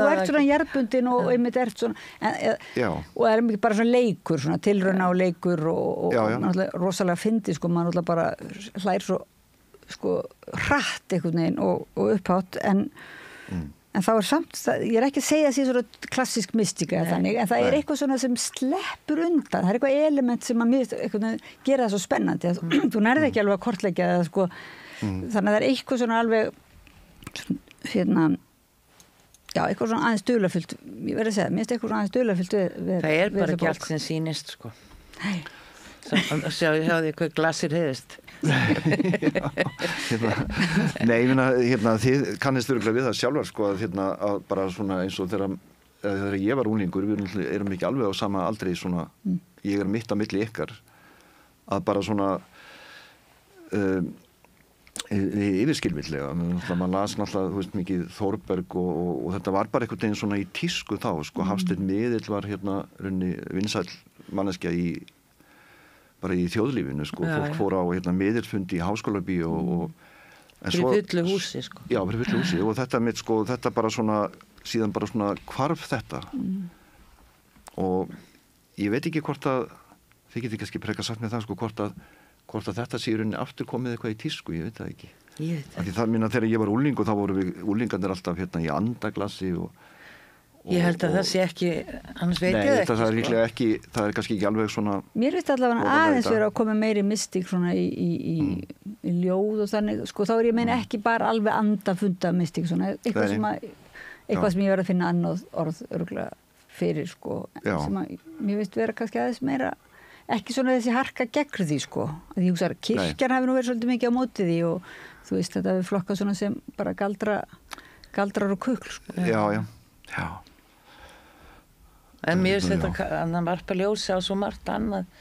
ert svona jarðbundin og einmitt ert svona og það er mikið bara svona leikur, svona tilrauna og leikur og rosalega fyndið sko, maður náttúrulega bara hlær svo sko hratt einhvern veginn og upphátt en þá er samt, ég er ekki að segja þessi svona klassísk mystíka eða þannig, en það er eitthvað svona sem sleppur undan, það er eitthvað element sem að mér gera það svo spennandi, þú nærði ekki alveg að kortleggja það sko, þannig að það er eitthvað svona alveg eitthvað svona aðeins dularfullt, ég verði að segja, mér finnst eitthvað svona aðeins dularfullt við það er bara ekki allt sem sýnist sko. Sjáðu hvað glasir heiðist. Nei, ég meina þið kannist örugglega við það sjálfar sko að bara svona eins og þegar ég var unglingur, við erum ekki alveg á sama aldri svona, ég er mitt á milli ykkar að bara svona yfirskilvillega, maður las náttúrulega, þú veist, mikið Þórberg og þetta var bara einhvern veginn svona í tísku þá, sko, Hafsteinn Miðill var vinsæll manneskja bara í þjóðlífinu, sko, fólk fór á miðilsfundi í Háskólabíó fyrir fullu húsi, sko. Já, fyrir fullu húsi og þetta mitt, sko, þetta bara svona, síðan bara svona hvarf þetta og ég veit ekki hvort að, þið getið kannski frekar sagt með það, sko, hvort að þetta sé í rauninni aftur komið eitthvað í tísku, ég veit það ekki. Því það minna þegar ég var úlingur, þá voru við úlingarnir alltaf í andaglassi ég held að það sé ekki, annars veit ég ekki. Nei, það er líklega ekki, það er kannski ekki alveg svona. Mér finnst allavega aðeins vera að koma meiri mystík svona í ljóð og þannig, sko, þá er ég meina ekki bara alveg andafunda mystík svona, eitthvað sem ég verið að finna annað orð örgulega fyrir, sko, sem að mér finnst vera kannski aðeins meira ekki svona þessi harka gegn því sko að ég hugsa að kirkjan hafi nú verið svolítið mikið á móti því og þú veist þetta við flokkað svona sem bara galdrar og kukl sko. Já. En mér finnst þetta að hann varpa ljósi á svo margt annað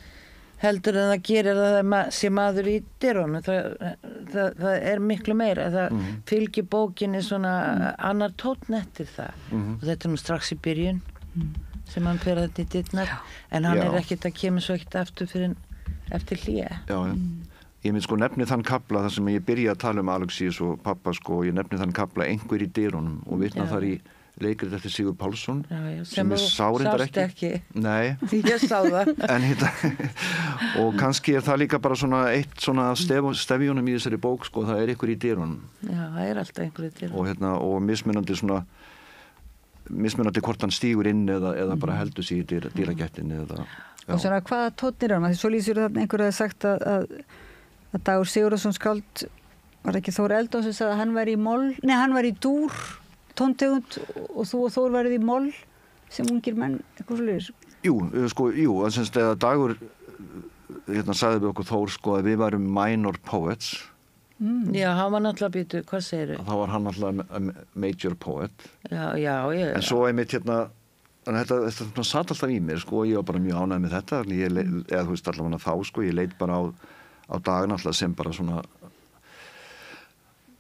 heldur en það gerir að það sé maður í dyrunum, það er miklu meira, það fylgir bókinni svona annar tónn eftir það og þetta er nú strax í byrjun sem hann fyrir þetta í dittnar en hann er ekkert að kemur svo ekkert aftur fyrir eftir hlýja. Já, ég mynd sko nefni þann kafla þar sem ég byrja að tala um Alexíus og pappa sko og ég nefni þann kafla einhver í dyrunum og vitna þar í leikrið eftir Sigur Pálsson sem ég sá reyndar ekki. Nei. Ég sá það. Og kannski er það líka bara svona eitt svona stefjónum í þessari bók sko, það er einhver í dyrunum. Já, það er alltaf einhver í dyrunum. Og mismunandi hvort hann stígur inn eða bara heldur sig í dýragættinni og svona hvaða tónnir hann, því svo lýsir þarna einhver að sagt að Dagur Sigurðarson skáld var ekki Þór Eldon sem sagði að hann var í moll, nei hann var í dúr tóntegund og þú og Þór verið í moll sem ungir menn, eitthvað svolítið. Jú, sko, þannig að Dagur sagði við okkur Þór sko að við værum minor poets. Já, hann var náttúrulega býtu, hvað segir þau? Þá var hann náttúrulega major poet. Já. En svo einmitt þetta satt alltaf í mér sko, og ég var bara mjög ánægð með þetta, eða þú veist allavega þá sko, ég leit bara á daginn alltaf sem bara svona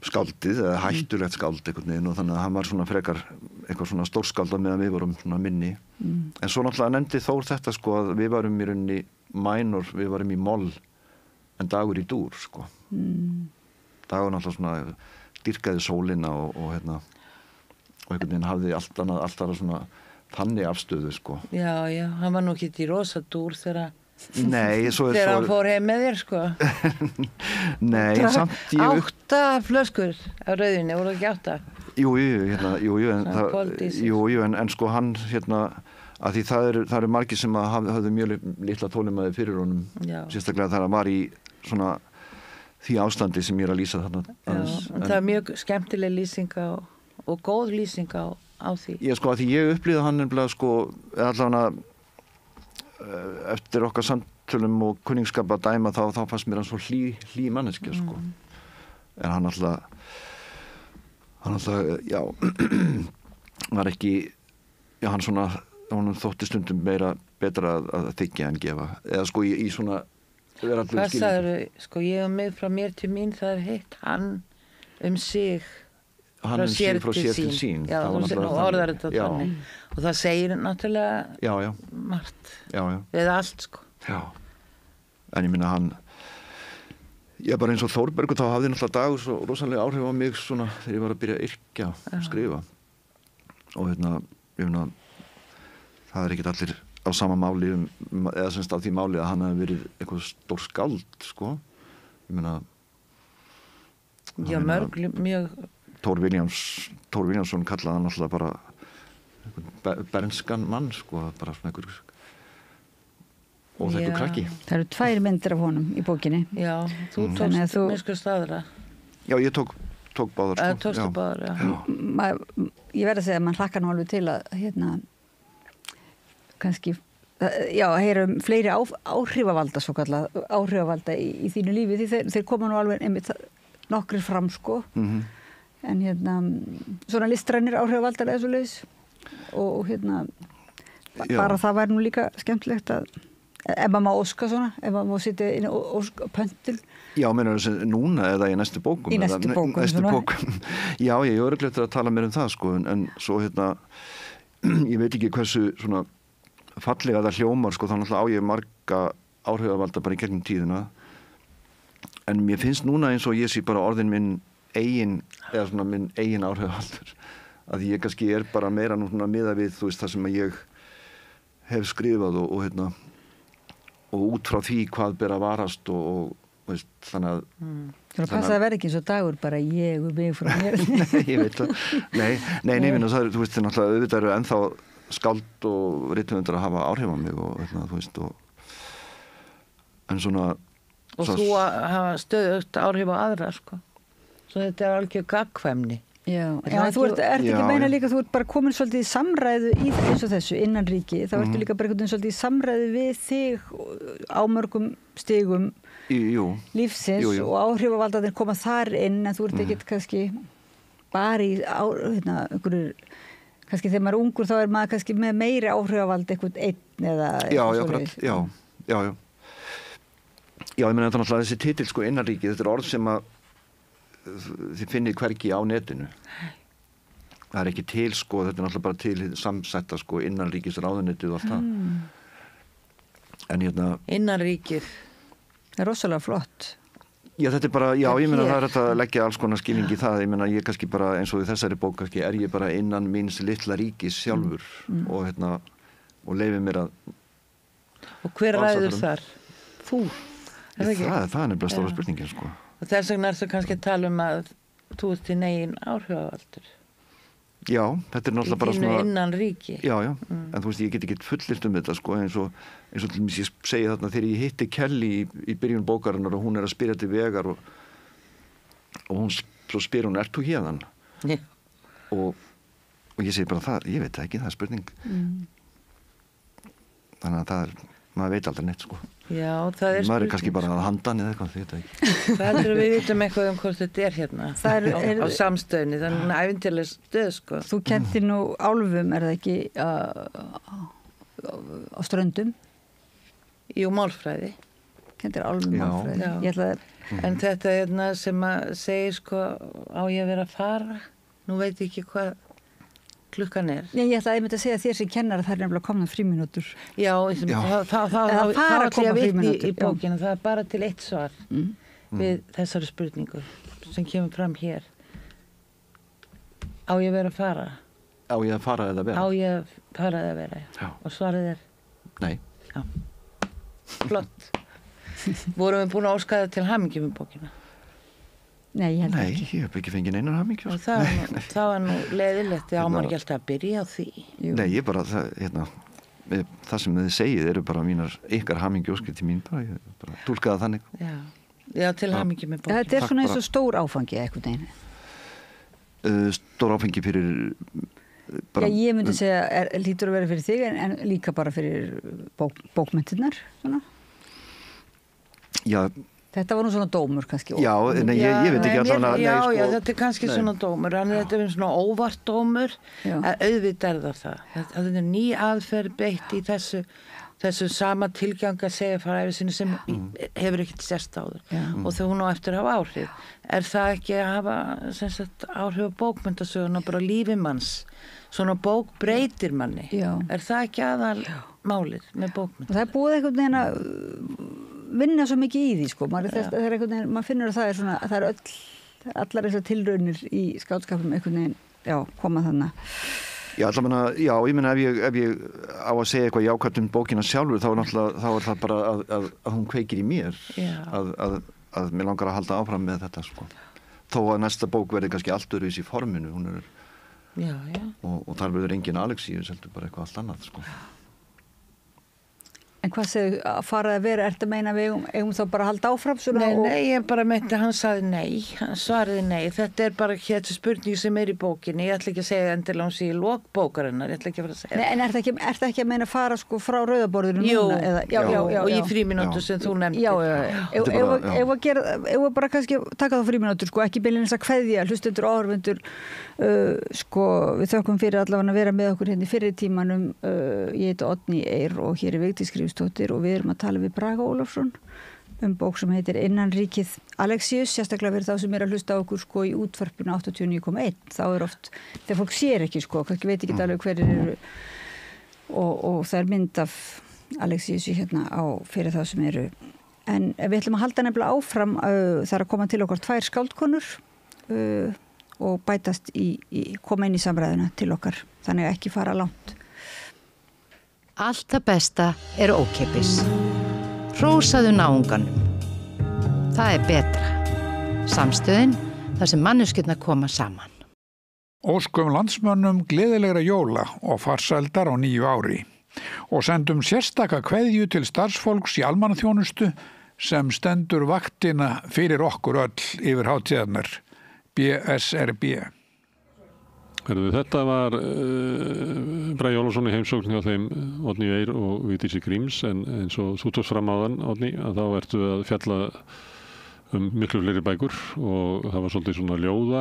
skáldið, eða hættulegt skáld einhvern veginn, og þannig að hann var svona frekar eitthvað svona stórskáld meðan við vorum svona minni. En svo náttúrulega nefndi Þór þetta sko að við varum í rauninni minor, við varum í moll en Dagur í dúr sko. Dagur náttúrulega svona dýrkaði sólina og einhvern veginn hafði allt annað svona þannig afstöðu sko. Já, hann var nú ekki í rosa dúr þegar hann fór heim með þér sko. Nei, samt 8 flöskur af rauðinni, voru ekki 8? Jú, en sko hann að því það eru margir sem hafðu mjög litla þolinmæði fyrir honum, sérstaklega þegar hann var í svona því ástandi sem ég er að lýsa þarna. Það er mjög skemmtileg lýsing og góð lýsing á því. Já, sko, að því ég upplýði hann nefnilega sko, allavega eftir okkar samtölum og kunningsskap að dæma þá fannst mér hann svo hlý manneskja sko. En hann alltaf var ekki, hann svona, hann þótti stundum betra að þykja en gefa, eða sko í svona Hvað sagður, sko ég mig frá mér til mín, það heitt hann sig frá sér til sín. Já, og orðar þetta þannig. Og það segir náttúrulega margt við allt sko. Já, en ég minna hann bara eins og Þórbergur, þá hafði náttúrulega Dagur svo rosalega áhrif á mig svona þegar ég var að byrja að yrkja og skrifa. Og ég finna það er ekkert allir á sama máli eða semst á því máli að hann hefði verið eitthvað stór skáld sko. Ég meina mjög Thor Viljámsson kallaði hann alltaf bara bernskan mann sko, bara svona einhver óþekkur krakki. Það eru 2 myndir af honum í bókinni. Já, þú tókst miskur staðra. Já, ég tók báðar sko. Tókstu báðar, já. Ég verð að segja að mann hlakkar nú alveg til að kannski heyrum fleiri áhrifavalda svo kallað, áhrifavalda í þínu lífi, því þeir koma nú alveg einmitt nokkrir fram sko. En svona listrænir áhrifavaldar eða svo leiðis og bara það væri nú líka skemmtilegt að ef maður má óska svona, ef maður má sitja inn og óska pöntul. Já, meinar þessi núna eða í næstu bókum? Í næstu bókum. Já, ég er örugglega til að tala mér um það sko, en svo ég veit ekki hversu svona fallega það hljómar sko, þá náttúrulega á ég marga áhrifavalda bara í gegnum tíðina, en mér finnst núna eins og ég sé bara orðin minn eigin áhrifavaldur, að ég kannski bara meira núna miða við þú veist það sem ég hef skrifað og út frá því hvað ber að varast og veist, þannig að Þú passa að vera ekki eins og Dagur bara ég og mig frá mér. Nei, ég veit það. Nei, það þú veist, náttúrulega auðvitað eru ennþá skáld og rithöfundar að hafa áhrif á mig og þú veist en svona og þú hafa stöðugt áhrif á aðra sko. Svo þetta er algjör gagnkvæmni. Já, þú ert ekki meina líka, þú ert bara komin svolítið í samræðu í eins og þessu innan ríki, þá ertu líka bara svolítið í samræðu við þig á mörgum stigum lífsins og áhrifavaldarnir koma þar inn, en þú ert ekkert kannski bara í einhverjur, kannski þegar maður er ungur þá er maður kannski með meiri áhrifavald einhvern einn eða Já, ég meina þetta náttúrulega þessi titill sko innanríki, þetta er orð sem að þið finnir hvergi á netinu. Það er ekki til sko, þetta er náttúrulega bara til samsetta sko innanríkisráðuneytið og allt það. En innanríkið það er rosalega flott. Já, þetta er bara, ég meina það er þetta að leggja alls konar skilning í það, ég meina ég kannski bara eins og í þessari bók kannski er ég bara innan míns litla ríkis sjálfur og leyfi mér að Og hver ræður þar? Þú? Það er nefnilega stóra spurningin sko. Og þess vegna er það kannski að tala að þú ert þinn eigin áhrifavaldur. Já, þetta er náttúrulega bara svona innan ríki. Já, en þú veist, ég get ekki fullyrt þetta sko, eins og til dæmis ég segi þarna þegar ég hitti Kelly í byrjun bókarinnar og hún er að spyrja til vegar og hún svo spyr hún, ert þú hérðan? Og ég segi bara það, ég veit það ekki, það er spurning. Þannig að það er maður veit aldrei neitt sko. Já, það er maður kannski bara að handan eða eitthvað, þetta ekki. Það heldur við vitum eitthvað hvort þetta hérna á samstöðinni, þannig að ævintileg stöð sko. Þú kenntir nú álfum, það ekki á Ströndum? Jú, málfræði. Kentir álfum málfræði. En þetta sem að segir sko, á ég að vera að fara, nú veit ég ekki hvað klukkan er. Ég ætlaði einmitt að segja þér sem kennara það nefnilega komna frímínútur. Já, það ætla ég að vitni í bókinu, það bara til eitt svar við þessari spurningu sem kemur fram hér. Á ég að vera að fara? Á ég að fara eða vera? Á ég að fara eða vera, já. Og svarið er? Nei. Já. Flott. Vorum við búin að óska það til hamingju með bókina? Nei, ég held ekki. Nei, ég hef ekki fengið neinar hamingju. Það var nú leiðilegt, á maður ekki alltaf að byrja á því. Nei, ég bara, það sem þið segið eru bara ykkar hamingju óskir til mín, bara, ég bara túlkaði þannig. Já, til hamingju með bókina. Þetta er svona eins og stór áfangi eitthvað neginn. Stór áfangi fyrir bara... Já, ég myndi segja, lítur að vera fyrir þig en líka bara fyrir bókmyndirnar, svona. Já. Þetta var nú svona dómur kannski. Já, nei, ég veit ekki allavega. Já, þetta er kannski svona dómur, en þetta er svona óvart dómur, auðvitað það. Það er ný aðferð beitt í þessu sama tilgang að segja frá ævi sinni sem hefur ekkert sérst áður. Og þegar hún á eftir að hafa áhrif. Er það ekki að hafa áhrif á bókmyndasöguna, bara lífi manns? Svona bók breytir manni. Já. Er það ekki aðal málið með bókmynd? Það er búið einhvern veginn að vinna svo mikið í því sko, maður finnur að það er svona, það er allar þessar tilraunir í skáldskapum einhvern veginn, koma þannig. Já, ég meina ef ég á að segja eitthvað jákvæmt bókina sjálfur, þá er það bara að hún kveikir í mér, að mér langar að halda áfram með þetta sko. Þó að næsta bók verði kannski allt öðruvísi í forminu, hún er, og þar verður engin Alexíus, heldur bara eitthvað allt annað sko. En hvað segir að fara að vera, ertu að meina við eigum þá bara að halda áfram svona? Nei, ég bara meinti, hann sagði nei, hann svariði nei. Þetta er bara þessi spurning sem er í bókinni, ég ætla ekki að segja endilega hún sé í lok bókarinnar, ég ætla ekki að fara að segja. Nei, en ertu ekki að meina að fara sko frá rauðaborðinu núna? Já, og í frímínútur sem þú nefndir. Ef bara kannski taka þá frímínútur, sko, ekki beinlínis að kveðja, hlustendur og áhorfendur, sko, við þökkum fyrir allavega að vera með okkur hérna í fyrri tímanum, ég heiti Oddný Eir og hér er Vigdís Skrifsdóttir og við erum að tala við Braga Ólafsson bók sem heitir Innanríkið Alexíus, sérstaklega fyrir þá sem er að hlusta á okkur sko í útvarpinu 89,1, þá er oft, þegar fólk sér ekki sko, kannski veit ekki alveg hverjir eru og það er mynd af Alexíusi hérna á fyrir þá sem eru, en við ætlum að halda nefnilega áfram, það er að koma til okkar 2 skáldkonur og bætast koma inn í samræðuna til okkar, þannig að ekki fara langt. Allt það besta er ókeypis. Hrósaðu náunganum. Það er betra. Samstöðin, þar sem manneskjurnar koma saman. Óskum landsmönnum gleðilegra jóla og farsældar á nýju ári og sendum sérstaka kveðju til starfsfólks í almannaþjónustu sem stendur vaktina fyrir okkur öll yfir hátíðarnar. BSRB. Þetta var Bragi Ólafsson í heimsókn hjá þeim Oddný Eir og Vigdísi Gríms, en eins og þú tókst fram áðan, Oddný, að þá ertu að fjalla miklu fleiri bækur og það var svolítið svona ljóða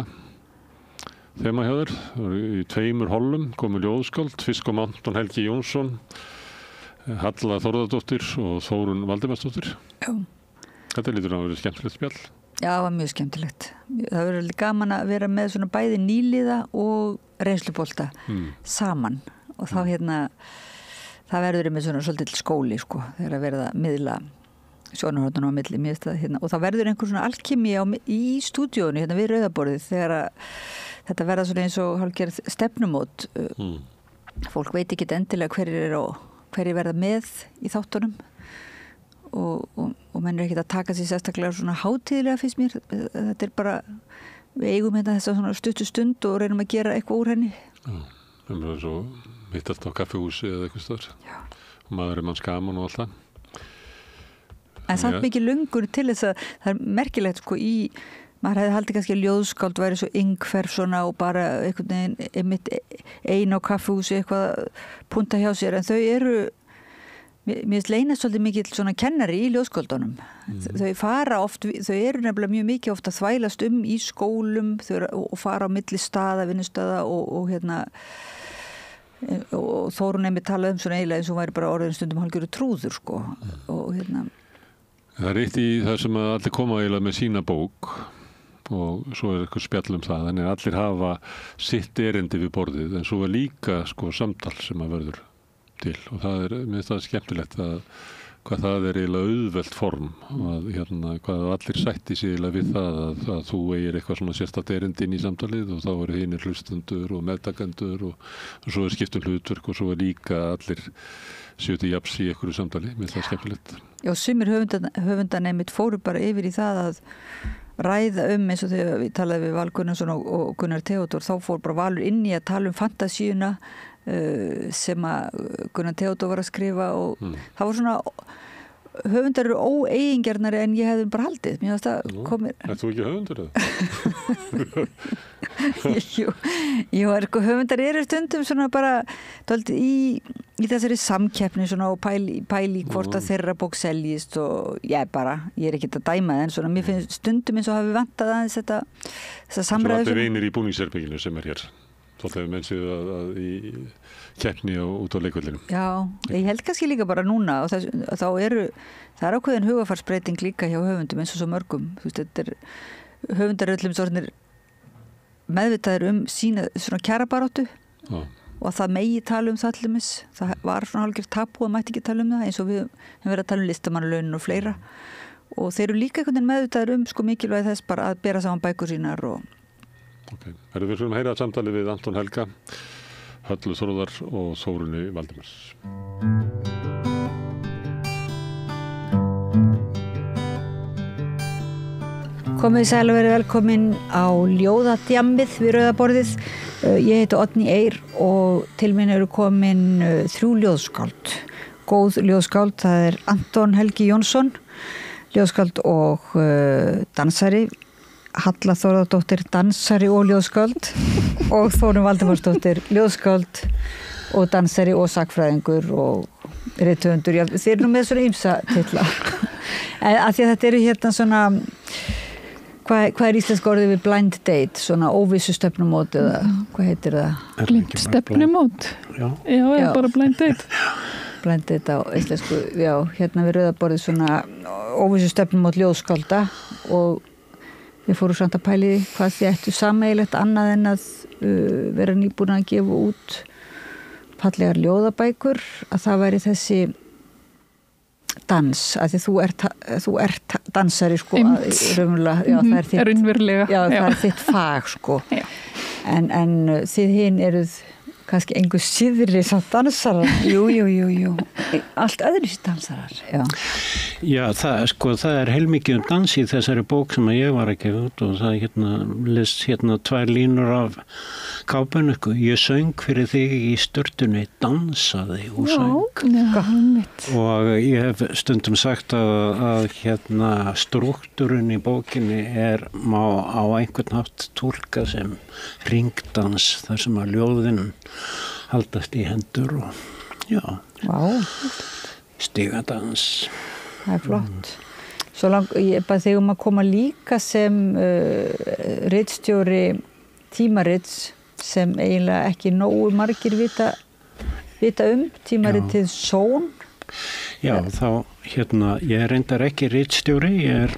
þema hjá þér. Í 2 hollum komu ljóðskáld, Fisk og Anton Helgi Jónsson, Halla Þórðardóttir og Þórunn Valdimarsdóttir. Já. Þetta lítur að vera skemmtilegt spjall. Já, það var mjög skemmtilegt. Það verður gaman að vera með svona bæði nýliða og reynslubolta saman og þá það verður með svona svolítið skóli sko, þegar að verða að miðla sjónarhornunum á milli og það verður einhver svona alkemi í stúdíónu við rauðaborðið þegar að þetta verða svona eins og hálfgerð stefnumót. Fólk veit ekki endilega hverjir verða með í þáttunum og menn er ekkert að taka sér sérstaklega svona hátíðlega finnst mér, þetta er bara við eigum þessa svona stuttu stund og reynum að gera eitthvað úr henni. Já, það er svo hittast á kaffihúsi eða eitthvað stöður og maður er manns gaman og allt það. En samt mikið lungur til þess að það er merkilegt sko maður hefði haldið kannski að ljóðskáld væri svo yngferf svona og bara einhvern veginn ein á kaffihúsi eitthvað punta hjá sér, en þau eru mér finnst leynast svolítið mikill svona kennari í ljóðskáldunum. Þau fara oft, þau eru nefnilega mjög mikið ofta þvælast í skólum og fara á milli staða, vinnustöða og Þórunn einmitt talaði svona eiginlega eins og væri bara orðin stundum hálfgerður trúður sko. Og Það er eitt í það sem að allir koma eiginlega með sína bók og svo er eitthvað spjall það, þannig að allir hafa sitt erindi við borðið, en svo er líka sko samtal sem að verður til og það er, mér finnst það skemmtilegt hvað það er eiginlega auðvelt form að hvað allir sætti sig eiginlega við það að þú eigir eitthvað svona sérstakt erindi inn í samtalið og þá eru hinir hlustendur og meðtakendur og svo er skiptum hlutverk og svo er líka allir sjöti japs í einhverju samtali, mér finnst það skemmtilegt. Já, sumir höfundan einmitt fóru bara yfir í það að ræða eins og þegar við talaði við Val Gunnarsson og Gunnar Theodór, þá fór bara Valur inn í að tala fantasíuna sem að Gunnar Theodór var að skrifa og það var svona höfundar eru óeigingarnari en ég hefði bara haldið. Mér finnst það komir... Er þú ekki höfundur eða? Jú, höfundar eru stundum svona bara í þessari samkeppni svona og pæli hvort að þeirra bók seljist og ég er ekkert að dæma það en svona mér finnst stundum eins og hafi vantað aðeins þessa samræðu. Svo allir einir í búningsherbygginu sem er hér. Svolítið við mennsið að í keppni og út á leikvöldinu. Já, ég held kannski líka bara núna og þá það er ákveðin hugafarsbreyting líka hjá höfundum eins og svo mörgum. Þú veist, höfundar öllum sornir meðvitaður sína svona kjarabaráttu og að það megi tala það allumis. Það var svona hálfgerð tabú að mætti ekki tala það eins og við höfum verið að tala listamannalaunin og fleira og þeir eru líka einhvern veginn meðvitaður sko mikilvæg þess bara að bera saman bækur sínar og Okay. Við fyrir að heyra samtali við Anton Helga, Höllu Þórðar og Þórunni Valdimars. Komið sæl og verið velkomin á ljóðadjammið við Rauðaborðið. Ég heiti Oddný Eir og til mín eru komin 3 ljóðskáld. Góð ljóðskáld, það er Anton Helgi Jónsson, ljóðskáld og dansari. Halla Þórðardóttir, dansari og ljóðskáld og Þórunn Valdimarsdóttir, ljóðskáld og dansari og sakfræðingur og rithöfundur. Já, þeir eru nú með svona ýmsa titla. Af því að þetta eru svona, hvað er íslenska orðið við blind date, svona óvissu stefnumót eða hvað heitir það? Blind stefnumót? Já, eða bara blind date. Blind date á íslensku, já, hérna við Rauðaborðið svona óvissu stefnumót ljóðskálda og við fórum samt að pæli hvað þið ættu sameiginlegt annað en að vera nýbúin að gefa út fallegar ljóðabækur, að það væri þessi dans, að því þú ert dansari sko, raunverulega, já, það er þitt, raunverulega, já, það er þitt fag sko, en þið hinn eruð kannski einhver síðri sá dansarar. Jú. Allt öðru sér dansarar. Já, það er heilmikið dans í þessari bók sem ég var að gefa út og það lest 2 línur af kápunni. Ég söng fyrir þig í sturtunni, dansaði og söng. Og ég hef stundum sagt að struktúrinn í bókinni má á einhvern hátt túlka sem ringdans þar sem að ljóðin haldast í hendur og stigadans. Það er flott. Svo ég bara þegar að koma líka sem ritstjóri tímarits sem eiginlega ekki nógu margir vita tímaritið Són. Já, þá ég er reyndar ekki ritstjóri, ég er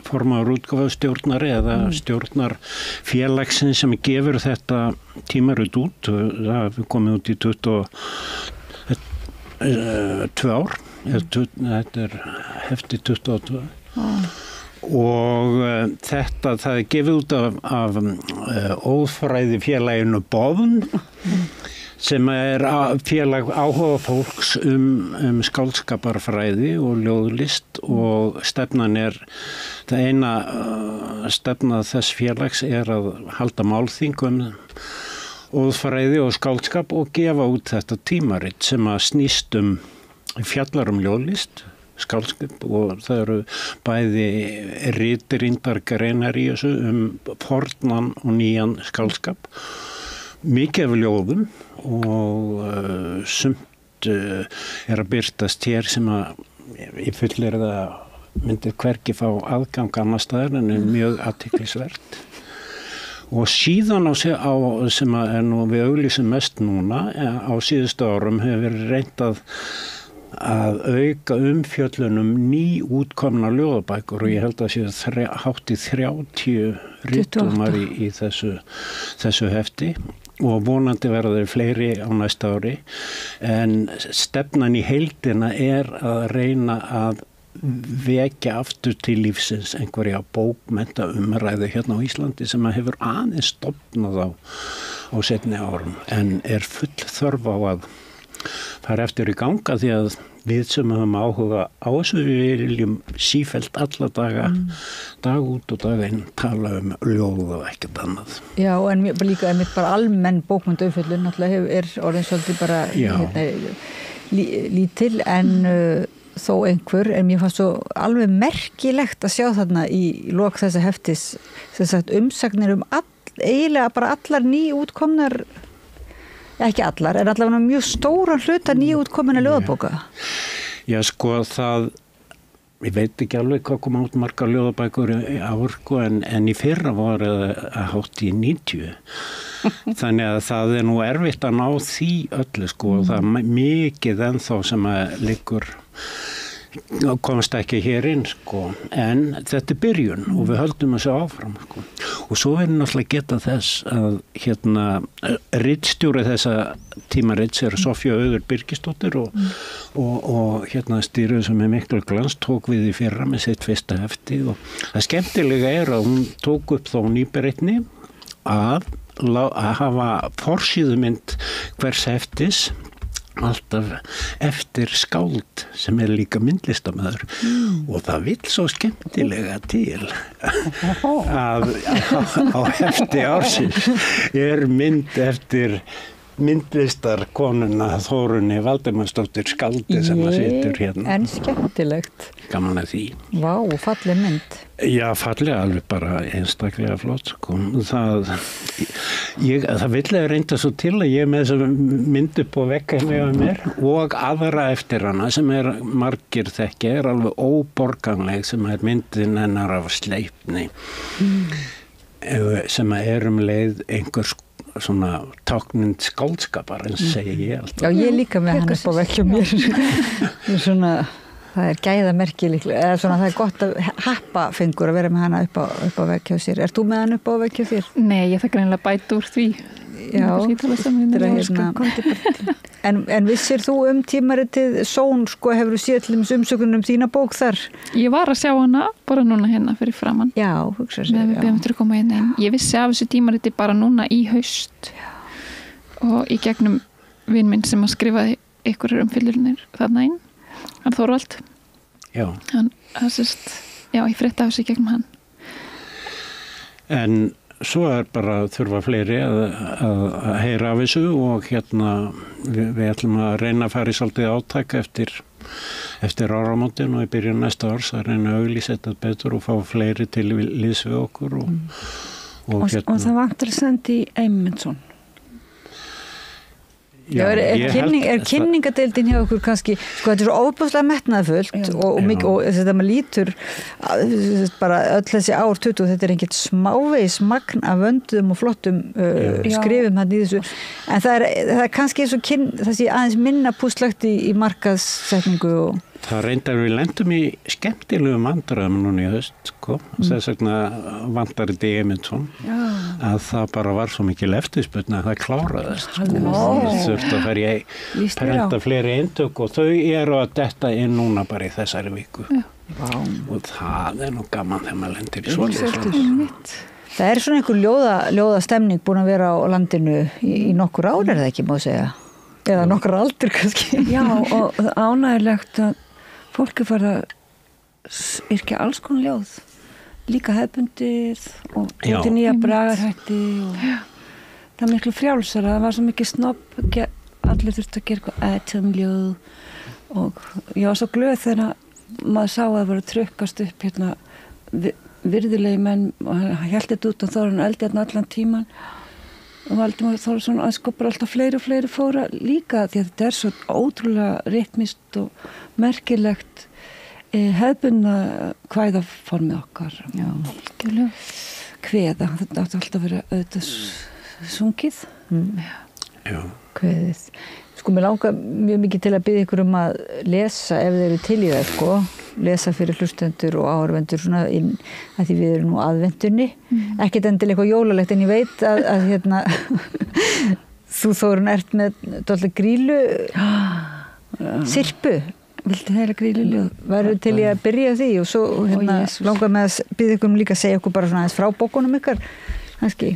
formaður útgáfustjórnar eða stjórnar félagsins sem gefur þetta tímarit út. Það hefur komið út í 22 ár, þetta er hefti 22. Og það er gefið út af ófræði félaginu Bofn sem er félag áhuga fólks skáldskaparfræði og ljóðlist og stefnan það eina stefna þess félags er að halda málþing ófræði og skáldskap og gefa út þetta tímarit sem að snýst fjallar ljóðlist, skáldskap og það eru bæði ritrýndar greinar í þessu fornan og nýjan skáldskap. Mikið af ljóðum og sumt að byrtast hér sem að ég fullir það myndið hvergi fá aðgang annars staðar en mjög athyglisvert. Og síðan sem að nú við auglýsum mest núna á síðustu árum hefur verið reynt að auka umfjöllunum nýútkomna ljóðabækur og ég held að sé hátt í 30 ritumar í þessu hefti og vonandi verða þeir fleiri á næsta ári en stefnan í heildina að reyna að vekja aftur til lífsins einhverja bókmennta umræðu hérna á Íslandi sem að hefur aðeins stofnað á seinni árum en full þörf á að fara eftir í ganga því að við sem höfum áhuga á þessu við viljum sífellt alla daga dag út og dag inn tala ljóð og ekkert annað. Já, en líka bara almenn bókmenntaumfjöllun náttúrulega orðin svolítið bara lítil en þó einhver, en mér fannst svo alveg merkilegt að sjá þarna í lok þessa heftis sem sagt umsagnir eiginlega bara allar nýútkomnar ekki allar, en allavega mjög stóran hluta nýútkominna ljóðabóka. Já, sko ég veit ekki alveg hvað kom át margar ljóðabækur ár, en í fyrra voru að hátt í 90. Þannig að það nú erfitt að ná því öllu, og það mikið ennþá sem að liggur komast ekki hér inn, en þetta byrjun og við höldum þessu áfram, og svo náttúrulega geta þess að ritstjóri þessa tímarits Sofía Auður Birgisdóttir og stýrið sem miklu glans tók við í fyrra með sitt fyrsta hefti og það skemmtilega að hún tók upp þá nýbereitni að hafa forsíðumynd hvers heftis alltaf eftir skáld sem líka myndlistamæður og það vill svo skemmtilega til að á hefti ársins mynd eftir myndlistarkonuna Þórunni Valdimarsdóttir skáldi sem að situr hérna. En skemmtilegt. Gaman að því. Vá, falleg mynd. Já, falleg alveg bara einstaklega flott. Það vill reynda svo til að ég með þess að mynd upp og vekka með mér og aðra eftir hana sem margir þekkja alveg óborganleg sem myndin hennar af Sleipni sem leið einhvers svona táknind skáldskapar eins segi ég alltaf. Já, ég líka með hann upp á vekkjum mér. Svona, það gæðamerki líklega, eða svona það gott að happa fengur að vera með hana upp á vekkjum sér. Ert þú með hann upp á vekkjum þér? Nei, ég þakka reynilega bæta úr því. Já, en vissir þú tímaritið Són, hefur þú séð til umsökunum þína bók þar? Ég var að sjá hana bara núna hérna fyrir framann. Já, hugsa sér. Við beðum til að koma hérna inn. Ég vissi af þessu tímariti bara núna í haust og í gegnum vin minn sem að skrifaði ykkur umfyllurnir þarna inn, hann Þorvald. Já. Ég frétta af þessu gegnum hann. En svo bara þurfa fleiri að heyra af þessu og við ætlum að reyna að fara í svolítið átaka eftir áramótin og í byrjun næsta árs að reyna að auglýsa þetta betur og fá fleiri til liðs við okkur og það vantar að senda í Eymundsson. Já, kynningadeildin hjá okkur kannski, þetta svo óbúslega metnaðfullt og þetta maður lítur bara öll þessi ár 20, þetta ekkert smávegis magn af vönduðum og flottum skrifum hann í þessu, en það er kannski eins og það sé aðeins minna púslagt í markaðssetningu og það reyndar við lendum í skemmtilegum vandræðum núna í haust, þess vegna vantar þetta Eymundsson að það bara var svo mikil eftirspurn að það kláraðist þurfti að fara í prenta fleiri eintök og þau eru að detta inn núna bara í þessari viku og það nú gaman þegar maður lendir í svoleiðis. Það svona einhver ljóða stemning búin að vera á landinu í nokkur ár það ekki má segja eða nokkur aldur kannski. Já, og ánægilegt að fólki fara að yrkja alls konar ljóð, líka hefbundið og út í nýja bragarhætti og það miklu frjálsara, það var svo mikið snobb, allir þurfti að gera eitthvað ljóð og ég var svo glöð þegar maður sá að það voru trykkast upp virðulegi menn og hann held þetta út og þá var hann eldi allan tíman Valdimar Þórsson að sko bara alltaf fleiri fóra líka því að þetta svo ótrúlega ritmist og merkilegt hefðbundna kvæðaformið okkar. Já, kveða, þetta átti alltaf að vera auðvitað sungið. Já. Kveðið. Sko, mér langar mjög mikið til að biðja ykkur að lesa ef þeir eru til í það, sko. Lesa fyrir hlustendur og áhorfendur svona inn að því við erum nú aðvendunni. Ekkert endilega eitthvað jólalegt en ég veit að hérna þú Þórunn ert með dálítið Grýlu sirpu. Viltu heyra Grýlu? Verður til ég að byrja því og svo hérna, langar með að biðja ykkur líka að segja okkur bara svona aðeins frá bókunum ykkar. Kannski.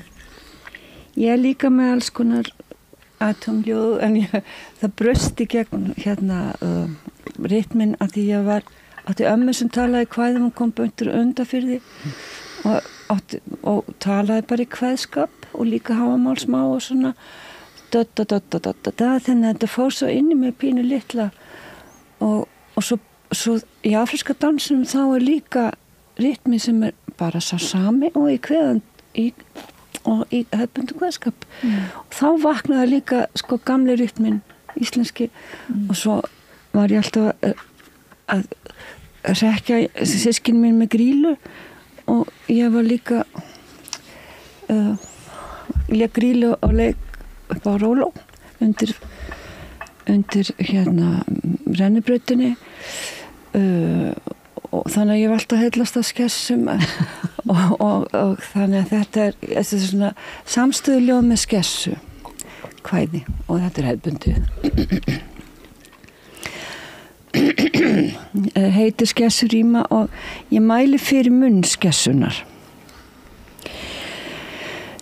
Ég er líka með alls konar atomljóð en það brösti gegn hérna ritminn að því ég átti ömmu sem talaði kvæðum og kom böndur Undafirði og talaði bara í kvæðskap og líka Hávamál smá og svona þannig að þetta fór svo inn í mig pínu litla og svo í afríska dansinum þá líka ritmi sem bara sá sami og í kveðan og í hefðbundum kveðskap og þá vaknaði líka sko gamli ritmin íslenski og svo var ég alltaf að rekja systkini mín með Grýlu og ég var líka lék Grýlu og leik upp á Róló undir hérna rennibrautinni og þannig að ég var alltaf heillast að skessum og þannig að þetta er svona samstöðuljóð með skessu kvæði og þetta er hefðbundið heitir skessuríma og ég mæli fyrir munn skessunar.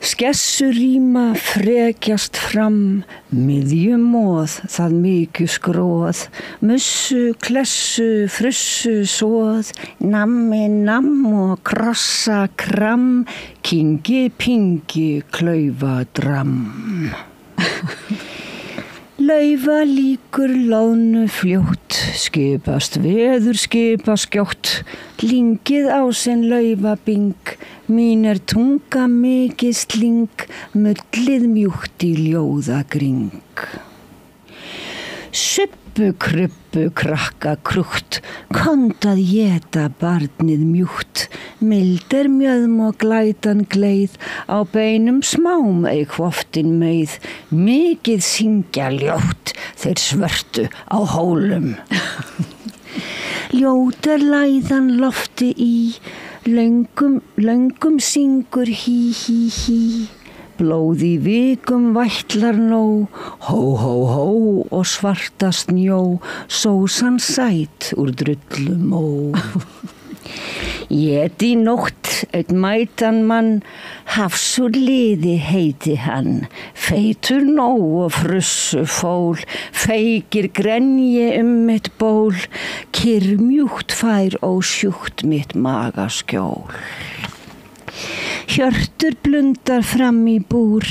Skessuríma frekjast fram, miðjumóð, það mykju skróð, mussu, klessu, frussu, svoð, nammi, namm og krossa, kram, kingi, pingi, klaufa, dram. Laufa líkur lánu fljótt, skipast veður, skipast skjótt, lingið á sinn laufa bing, mín er tunga mikið sling, mullið mjúkt í ljóða gring. Suppu, kruppu, krakka, krútt, kondað éta barnið mjúkt, mild er mjöðm og glætan gleið, á beinum smám eig hvoftin meið, mikið syngja ljótt, þeir svörtu á hólum. Ljót er læðan lofti í, löngum syngur hí, hí, hí. Blóð í vikum vætlar nóg, hó, hó, hó og svarta snjó, sósan sæt úr drullum ó. Ég í nótt einn mætan mann, hafsur liði heiti hann, feitur nóg og frussu fól, feikir grenji mitt ból, kyrr mjúkt fær ósjúkt mitt magaskjól. Hjörtur blundar fram í búr,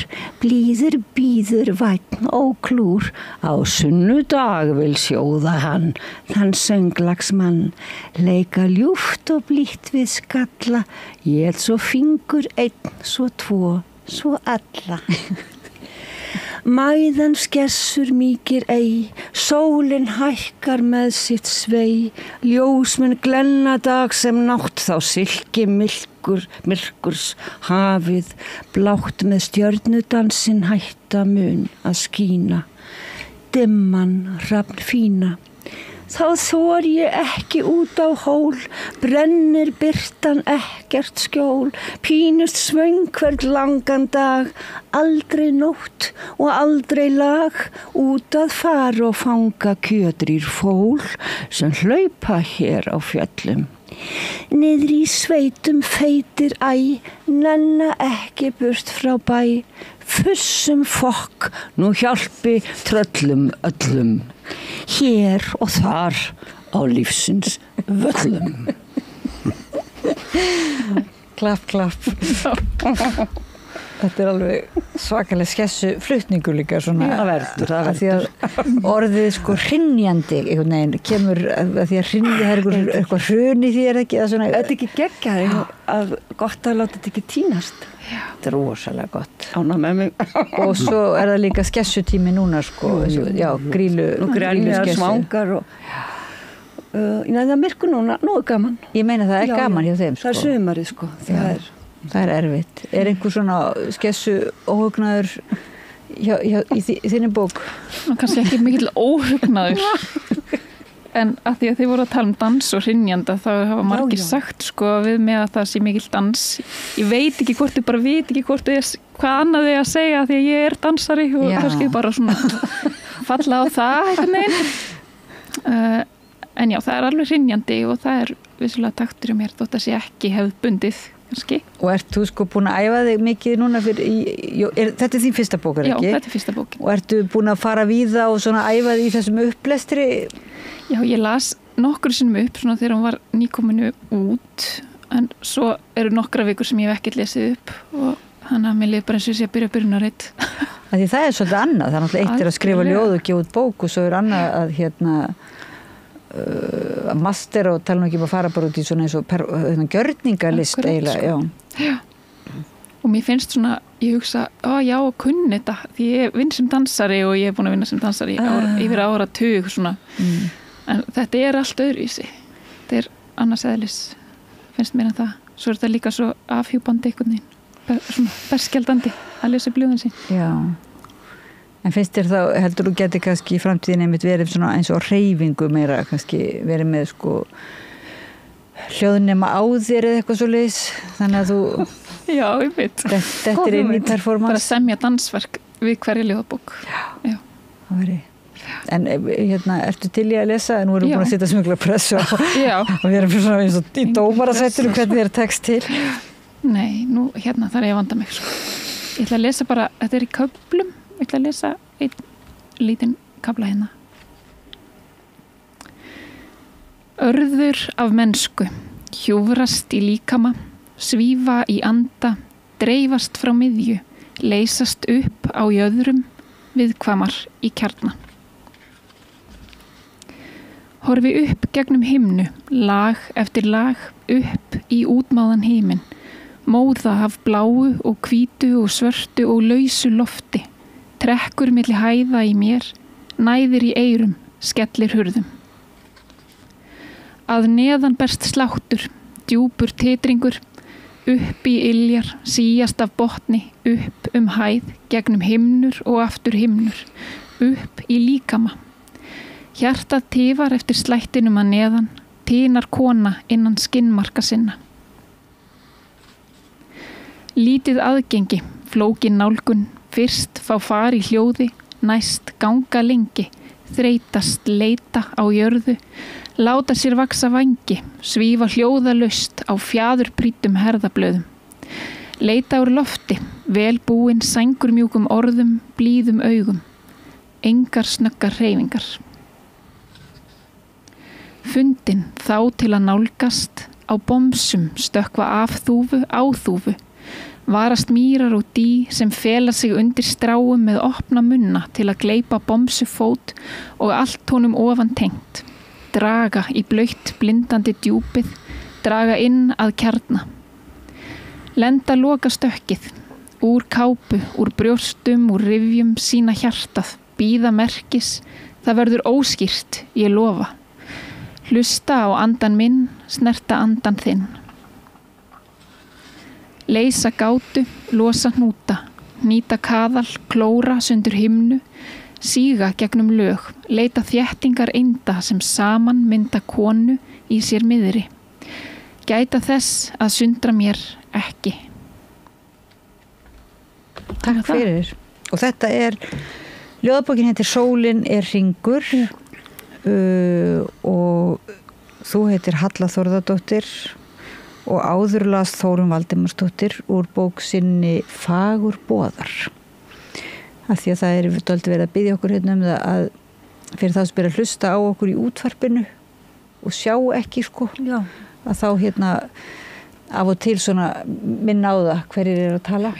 blíður býður vænn og klúr, á sunnudag vil sjóða hann, þann sönglagsmann, leika ljúft og blítt við skalla, ég svo fingur einn, svo tvo, svo alla. Mæðan skessur mýkir ei, sólin hækkar með sitt svei, ljósmenn glenna dag sem nátt þá silki myrkurs hafið, blátt með stjörnudansinn hætta mun að skína, dimman hrafn fína. Þá þor ég ekki út á hól, brennir birtan ekkert skjól, pínust svöng hvern langan dag, aldrei nótt og aldrei lag, út að fara og fanga kjötrir fól, sem hlaupa hér á fjöllum. Niðri í sveitum feitir æ, nenna ekki burt frá bæ, fussum fokk, nú hjálpi tröllum öllum, hér og þar á lífsins völlum. Klapp, klapp. Þetta alveg svakalega skessu flutningur líka svona. Það verður. Því að orðið sko hrynjandi einhvern veginn kemur að því að hrynja það eitthvað hrun í því ekki það svona. Þetta ekki geggjað að gott að láta þetta ekki tínast. Þetta rosalega gott. Ána með mig. Og svo það líka skessutími núna sko. Já, grílu skessu. Svangar og það myrkur núna, nú gaman. Ég meina það gaman hjá þeim sko. Það sumarið sko. Það erfitt. Einhver svona skessu óhugnaður í þinni bók? Kannski ekki mikill óhugnaður. En að því að þið voru að tala dans og hrynjanda þá hafa margir sagt sko við með að það sé mikill dans. Ég veit ekki hvort þið bara veit ekki hvort hvað annað þið að segja því að ég dansari og kannski bara svona falla á það einhvern veginn. En já, það alveg hrynjandi og það vissulega taktur í mér þótt að sé ekki hefðbundið kannski. Og ert þú sko búin að æfa þig mikið núna þetta þín fyrsta bók, ekki? Já, þetta fyrsta bókin. Og ertu búin að fara víða og svona æfa þig í þessum upplestri? Já, ég las nokkru sinnum upp svona þegar hún var nýkominu út en svo nokkra vikur sem ég hef ekkert lesið upp og þannig að mér liði bara eins og sé að byrjunarrit. Því það svolítið annað, það náttúrulega eitt að skrifa ljóð og gefa út bók og svo annað að að master og tala nú ekki bara fara bara út í svona eins og gjörningalist eiginlega, já. Og mér finnst svona, ég hugsa, já, kunni þetta, því ég vinn sem dansari og ég búin að vinna sem dansari yfir áratug svona. En þetta allt öðruvísi. Þetta annars eðlis, finnst mér en það. Svo þetta líka svo afhjúpandi einhvern veginn, svona berskjaldandi að lesa upp ljóðin sín. Já. En finnst þér þá, heldur þú geti kannski í framtíðin einmitt verið svona eins og hreyfingu meira, kannski verið með sko hljóðnema á þér eða eitthvað svo leiðis, þannig að þú... Já, ég veit. Þetta inn í performance. Bara semja dansverk við hverja ljóðabók. Já. Það verið. En ertu til í að lesa? Nú erum við búin að setja smugla pressu á og við erum svona eins og í dómarasættur hvernig þér tekst til. Nei, nú þarf ég að vanda mig sko. Ég ætla að lesa bara, þetta í köflum. Ég ætla að lesa einn lítinn kafla hérna. Örður af mennsku, hjúfrast í líkama, svífa í anda, dreifast frá miðju, leysast upp á jöðrum, viðkvamar í kjarna. Horfi upp gegnum himnu, lag eftir lag, upp í útmáðan heiminn, móða af bláu og hvítu og svörtu og lausu lofti. Trekkur milli hæða í mér, næðir í eyrum, skellir hurðum. Að neðan berst sláttur, djúpur titringur, upp í iljar, síjast af botni, upp hæð, gegnum himnur og aftur himnur, upp í líkama. Hjartað tifar eftir slættinum að neðan, tinar kona innan skinnmarka sinna. Lítið aðgengi, flókin nálgun, fyrst fá far í hljóði, næst ganga lengi, þreytast leita á jörðu, láta sér vaksa vangi, svífa hljóðalaust á fjaðurprýtum herðablöðum. Leita úr lofti, velbúin sængurmjúkum orðum, blíðum augum, engar snöggar hreyfingar. Fundin þá til að nálgast, á bomsum stökkva af þúfu á þúfu, varast mýrar og dý sem fela sig undir stráum með opna munna til að gleypa bomsufót og allt honum ofan tengt. Draga í blautt blindandi djúpið, draga inn að kjarna. Lenda loka stökkið, úr kápu, úr brjóstum, úr rifjum, sína hjartað, bíða merkis, það verður óskýrt, ég lofa. Hlusta á andan minn, snerta andan þinn. Leysa gátu, losa hnúta, nýta kaðal, klóra sundur himnu, síga gegnum lög, leita þéttingar einda sem saman mynda konu í sér miðri. Gæta þess að sundra mér ekki. Takk fyrir. Og þetta ljóðabókin heitir Sólin hringur og þú heitir Halla Þórðardóttir og áður las Þórunn Valdimarsdóttir úr bók sinni Fagur boðar. Af því að það dálítið verið að biðja okkur hérna það að fyrir það sem byrja að hlusta á okkur í útvarpinu og sjá ekki sko. Já. Að þá af og til svona minna á það hverjir að tala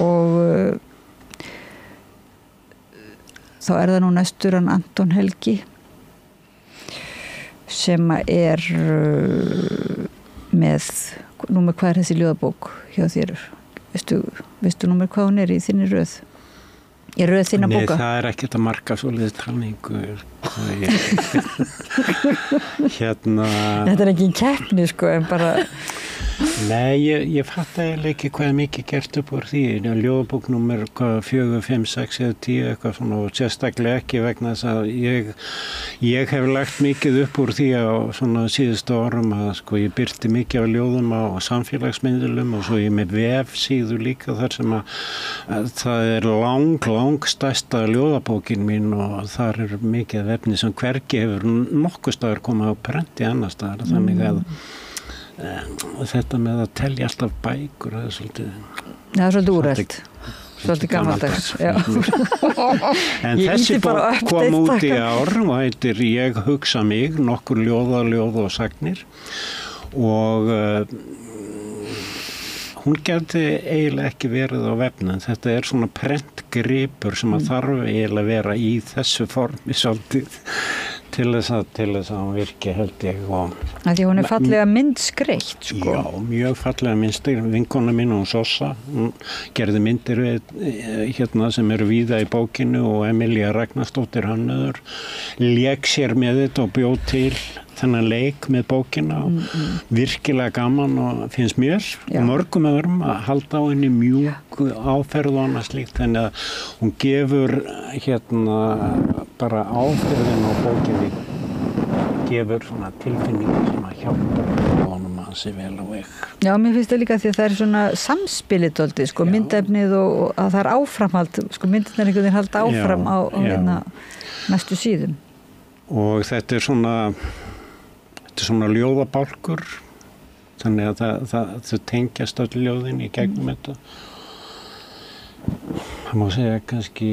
og þá það nú næstur hann Anton Helgi sem með númer hvað þessi ljóðabók hjá þér veistu númer hvað hún í þinni röð í röð þinna bóka? Nei, það ekkert að marka svoleiðis talningu Þetta ekki en keppni sko en bara Nei, ég fatt ekki hvað mikið gert upp úr því ljóðabók númer 4, 5, 6 eða 10 eitthvað svona og sérstaklega ekki vegna þess að ég hef lagt mikið upp úr því á svona síðustu árum að sko ég birti mikið af ljóðum á samfélagsmiðlum og svo ég með vefsíðu líka þar sem að það lang stærsta ljóðabókin mín og þar mikið efni sem hvergi hefur nokkuð staðar komið á prenti annar staðar þannig að þetta með að telja alltaf bækur það er svolítið úrælt svolítið gamaldags en þessi bók kom út í ár og heitir Ég hugsa mig nokkur ljóð og sagnir og hún gæti eiginlega ekki verið á vefnum þetta svona prentgripur sem að þarf eiginlega vera í þessu formi svolítið til þess að hún virki held ég og því hún fallega myndskreytt sko. Já, mjög fallega myndskreytt vinkona mín hún Sossa hún gerði myndir sem eru víða í bókinu og Emilía Ragnarsdóttir hönnuður lék sér með þetta og bjóð til þennan leik með bókina og virkilega gaman og finnst mér og mörgum öðrum að halda á henni mjúk áferð og annað slíkt þannig að hún gefur bara áferðin á bókinni gefur svona tilfinningar sem að hjálpa honum að sé vel á veg. Já, mér finnst það líka því að það svona samspilið dálítið, sko, myndefnið og að það áframhald, sko, myndirnar einhvern veginn halda áfram á næstu síðum. Og þetta er svona ljóðabálkur þannig að þau tengjast öll ljóðin í gegnum þetta það má segja kannski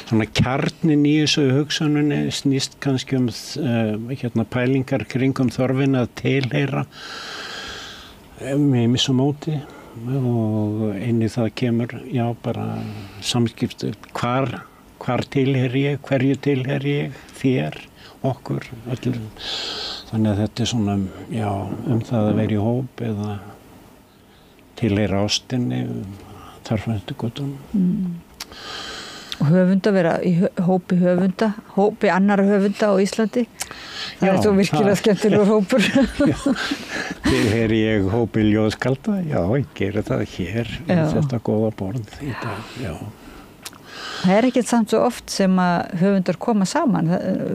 svona kjarnin í þessu hugsununni snýst kannski pælingar kringum þörfin að tilheyra með missu móti og inn í það kemur bara samskipti hvar tilheyri ég, hverju tilheyri ég, þér okkur öllum þannig að þetta er svona það að vera í hóp eða tilheyra ástinni þarfandi gutunum og höfunda vera í hópi höfunda hópi annara höfunda á Íslandi það er svo virkilega skemmtilegur hópur tilheyri ég hópi ljóðskalda ég geri það hér þetta góða borð í dag Það er ekkert samt svo oft sem að höfundar koma saman,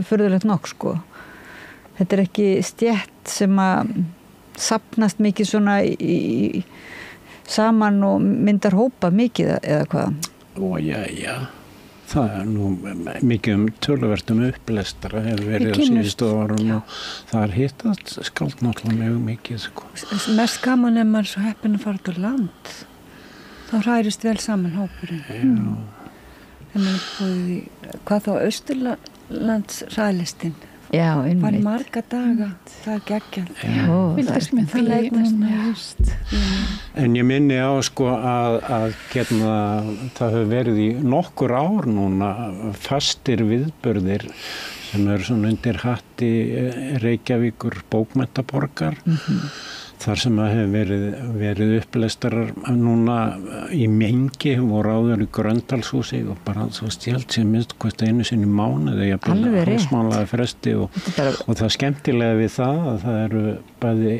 furðulegt nokk sko. Þetta er ekki stétt sem að safnast mikið svona saman og myndar hópa mikið eða hvað? Það er nú mikið töluvert upplestara hefur verið á síðustu árum og það er hittast skáld náttúrulega mjög mikið sko. Mest gaman maður svo heppin að fara til land, þá hrærist vel saman hópurinn. Hvað þá Austurlands ræðlistin var marga daga það er geggjað en ég minni á sko að það hefur verið í nokkur ár núna fastir viðburðir sem eru svona undir hatti Reykjavíkur bókmenntaborgar þar sem að hefur verið upplestarar núna í Mengi voru áður í Gröndalshúsi og bara svo stjælt sem minnst hvort einu sinni mánuði hálfsmánaði fresti og það skemmtilega við það að það eru bæði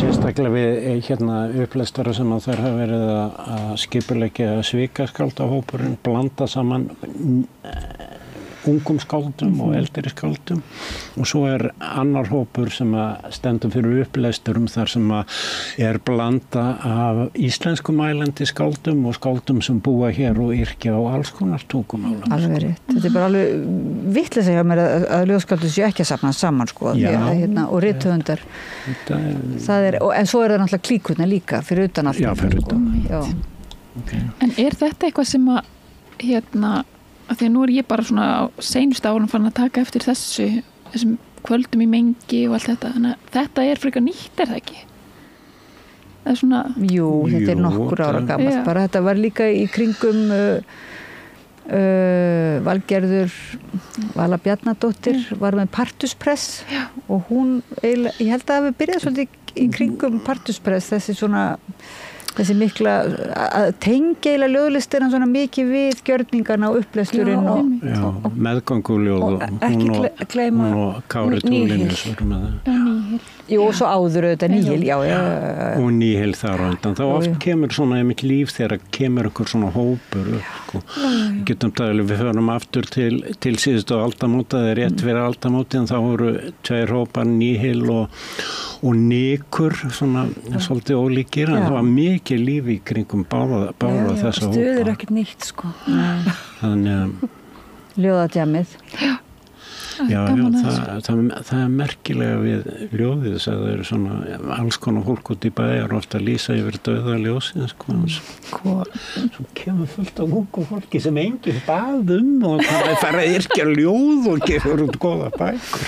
sérstaklega við upplestarar sem að þær hafa verið að skipuleggja svikaskáldahópurinn blanda saman ungum skáldum og eldri skáldum og svo annar hópur sem að stendur fyrir upplesturum þar sem að blanda af íslenskumælandi skáldum og skáldum sem búa hér og yrkja á alls konar tungumálum. Alveg rétt. Þetta er bara alveg vitleysa hjá mér að ljóðskáldur séu ekki að safna saman sko og rithöfundar. En svo það náttúrulega klíkurnar líka fyrir utan allt. Já, fyrir utan. Okay. En þetta eitthvað sem að af því að nú ég bara svona á seinustu árum fann að taka eftir þessum kvöldum í mengi og allt þetta, þannig að þetta frekar nýtt, það ekki? Það svona... Jú, þetta nokkur ára gamalt bara, þetta var líka í kringum Valgerður Vala Bjarnadóttir var með Partuspress og hún, ég held að hafi byrjað svolítið í kringum Partuspress, þessi mikla að tengja eiginlega ljóðlistina svona mikið við gjörningarna og upplesturinn meðganguljóð og hún og Kári Túlinus voru með það. Jú, og svo áður auðvitað Níhil, já. Og Níhil þar á undan. Þá oft kemur svona einmitt líf þegar kemur einhver svona hópur upp. Getum talið, við höfum aftur til síðustu aldamóta, það rétt fyrir aldamóti, en þá voru 2 hópar, Níhil og Nikur, svona svolítið ólíkir, en það var mikið líf í kringum báða þessa hópa. Stuður ekkert nýtt, sko. Þannig ljóðadjamið. Já, það merkilega við ljóðið, það eru svona alls konar fólk út í bæjar ofta að lýsa yfir dauða ljóðsins, sko. Svo kemur fullt af ungu fólki sem enginn bað og það fara að yrkja ljóð og gefur út góða bækur.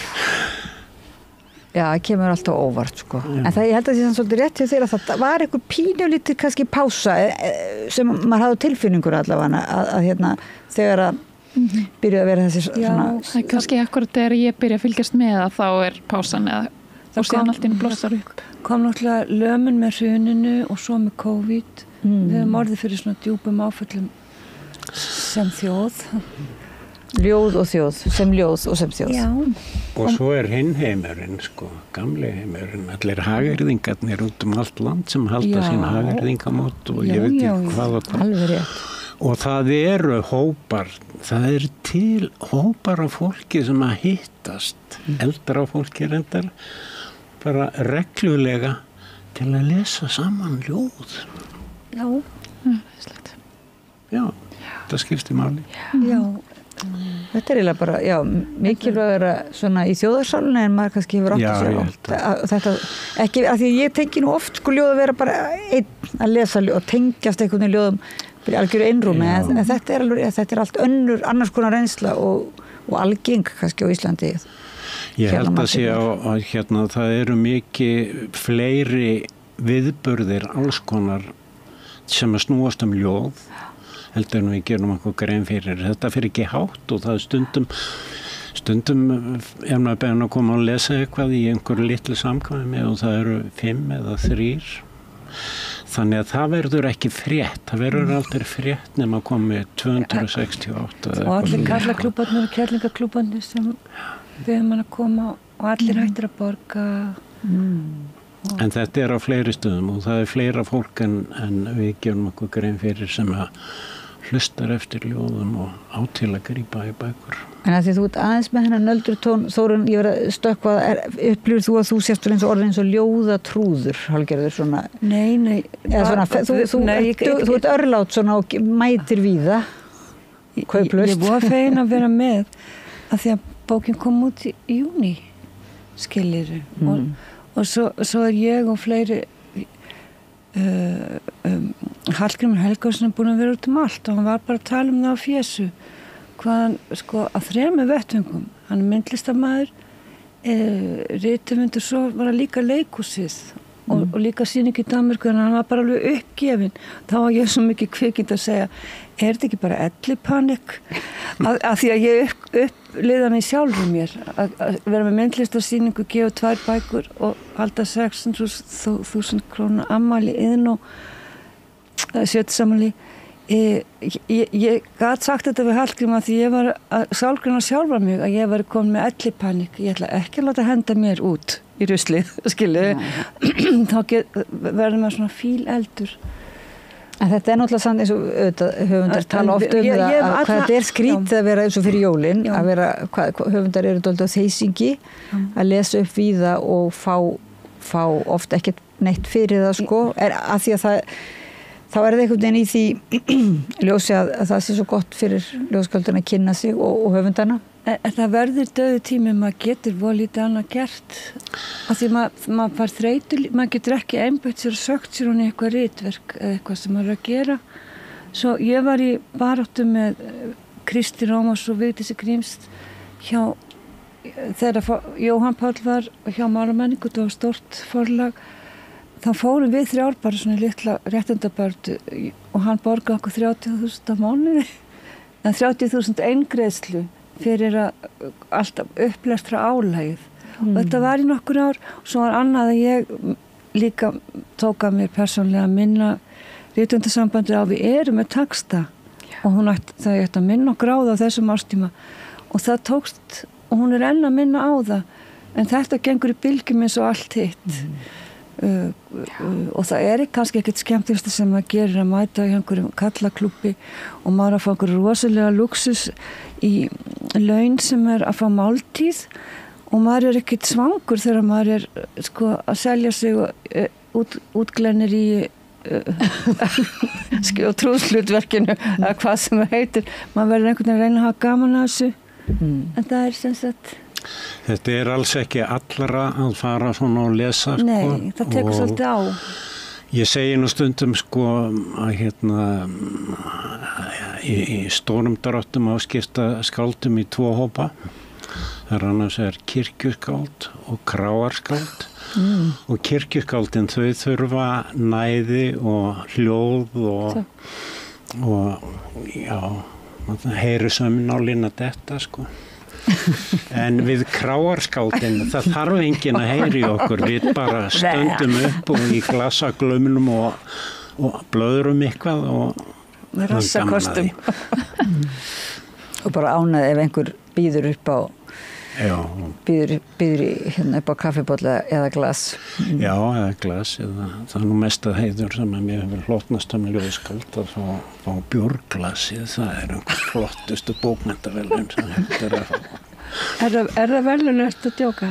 Já, það kemur alltaf óvart, sko. En það, ég held að það sé svolítið rétt hjá þér að það var einhver pínulítið kannski pása sem maður hafði tilfinningur allavega að þegar að byrjuði að vera þessi svona... Það kannski akkurat þegar ég byrja að fylgjast með að þá pásan og síðan allt inn blossar upp. Kom náttúrulega lömun með hruninu og svo með COVID. Við höfum orðið fyrir svona djúpum áföllum sem þjóð. Ljóð og þjóð, sem ljóð og sem þjóð. Já. Og svo hinn heimurinn, sko, gamli heimurinn, allir hagyrðingarnir út allt land sem halda sín hagyrðingamót og ég veit ekki hvað og það. Alveg rétt. Og það eru hópar, það til hópar af fólki sem að hittast, eldra fólki reyndar, bara reglulega til að lesa saman ljóð. Já. Já, það skiptir máli. Já. Þetta eiginlega bara, mikilvægara svona í þjóðarsálunni en maður kannski hefur átt að segja. Þetta, ekki, af því ég tengi nú oft sko ljóð að vera bara einn að lesa ljóð og tengjast einhvern veginn ljóðum fyrir algjöru einrúmi, en þetta allt annars konar reynsla og algeng kannski á Íslandi. Ég held að sé að það eru mikið fleiri viðburðir alls konar sem að snúast ljóð heldur en við gerum okkur grein fyrir. Þetta fyrir ekki hátt og það stundum maður beðin að koma og lesa eitthvað í einhverju litlu samkvæmi og það eru 5 eða 3. Þannig að það verður ekki frétt, það verður aldrei frétt nema að koma með 268. Og allir karlaklúbarnir og kærlingaklúbarnir sem við höfum að koma og allir hættir að borga. En þetta á fleiri stöðum og það fleira fólk en við gerum okkur grein fyrir sem að hlustar eftir ljóðum og átil að grípa í bækur. En að því þú ert aðeins með hennar nöldurtón, Þórunn, ég verið að stökkva, upplifir þú að þú sérst eins og orðin eins og ljóðatrúður, Hálgerður, svona... Nei. Eða svona, þú ert örlát svona og mætir víða, kauplaust. Ég var fegin að vera með, að því að bókin kom út í júní, skiljiru. Og svo ég og fleiri... Hallgrímur Helgason búin að vera út allt og hann var bara að tala það á fjesu hvaðan, sko, að 3 vettvöngum hann myndlistarmaður rithöfundur, svo var það líka leikhúsið og líka sýning í Danmörku, en hann var bara alveg uppgefin. Þá var ég svo mikið kvikind að segja, þetta ekki bara ellipanik að því að ég uppliða mig sjálfur mér að vera með myndlistarsýningu, gefa 2 bækur og halda 600.000 króna ammæli iðn og sjötusamali. Ég gat sagt þetta við Hallgrím að því ég var að sálgreina sjálfa mig að ég var komin með ellipanik. Ég ætla ekki að láta henda mér út í ruslið, skilu. Þá verður maður svona fíleldur. En þetta náttúrulega sann eins og höfundar tala oft það að hvað þetta skrítið að vera eins og fyrir jólin, að vera, höfundar eru dálítið á þeysingi, að lesa upp víða og fá oft ekkert neitt fyrir það, sko, að því að þá það einhvern veginn í því ljósi að það sé svo gott fyrir ljóskvölduna að kynna sig og höfundana. En það verður döðu tími, maður getur volítið annað gert af því maður fær þreytu, maður getur ekki einbætt sér og sögt sér hún í eitthvað ritverk eða eitthvað sem maður er að gera. Svo ég var í baráttu með Kristi Rómars og Vigdísi Gríms hjá þegar Jóhann Páll var hjá Málamenningu, þetta var stort forlag, þá fórum við 3 bara svona litla réttindabördu og hann borgaði okkur 30.000 á mánuði, en 30.000 eingreiðslu fyrir að alltaf upplest frá álægið. Og þetta var í nokkur ár, og svo var annað að ég líka tók að mér persónlega að minna rithöfundasambandið á við erum með texta og þau ætti að minna okkur á það á þessum ástíma og það tókst og hún er enn að minna á það en þetta gengur í bylgjum eins og allt hitt og það er kannski ekkert skemmtilegsta sem maður gerir að mæta í einhverjum kallaklúbbi og maður að fá einhverju rosalega luxus í laun sem er að fá máltíð og maður er ekkert svangur þegar maður er sko að selja sig útglennir í og trúðslutverkinu eða hvað sem það heitir maður verður einhvern veginn að reyna að hafa gaman að þessu en það er sem sagt þetta er alls ekki allra að fara svona og lesa sko, nei, það tekur svolítið á ég segi nú stundum sko að í stórum dráttum áskipta skáldum í 2 hópa þar annars er kirkjuskáld og kráarskáld og kirkjuskáldin þau þurfa næði og hljóð og já heyri sömn á lína þetta sko en við kráarskáldin það þarf enginn að heyri okkur við bara stöndum upp og í glasaglöminum og blöðrum eitthvað og rassakostum og bara ánað ef einhver býður upp á býður upp á kaffibolla eða glas já, eða glas eða, það er nú mest að heiður sem að mér hefur hlotnast að ljóðskáld að fá bjórglasið það er einhver flottustu bókmenntaverðlaun sem þetta að fá Er það verðlaun eftir að djóka?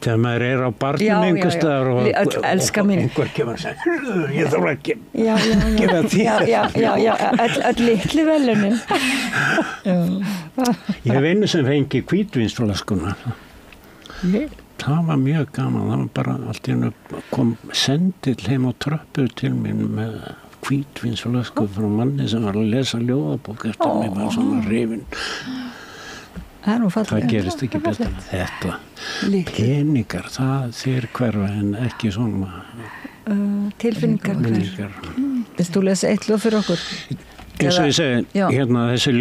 Þegar maður er á barnum einhver staðar og einhver kemur að segja ég þarf ekki gefa þér öll litli verðlaunin ég hef einu sem fengi hvítvínsflaskuna það var mjög gaman það var bara allt í einu kom sendill heim á tröppu til mín með hvítvínsflasku frá manni sem var að lesa ljóðabók eftir mig var svona hrifinn það gerist ekki betur en þetta peningar, það þeir hverfa en ekki svona tilfinningar Viltu lesa eitt ljóð fyrir okkur? Eins og ég segi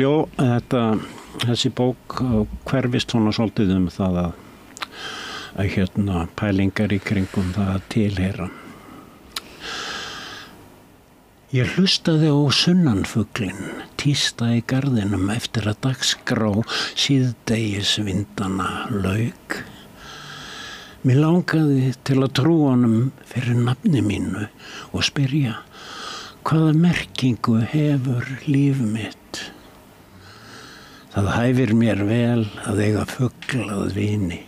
þessi bók hverfist svona svolítið það að pælingar í kringum það að tilheyra Ég hlustaði á sunnanfuglinn, tísta í garðinum eftir að dagskrá síðdegisvindana lauk. Mér langaði til að trúa honum fyrir nafni mínu og spyrja hvaða merkingu hefur líf mitt. Það hæfir mér vel að eiga fugl að vini.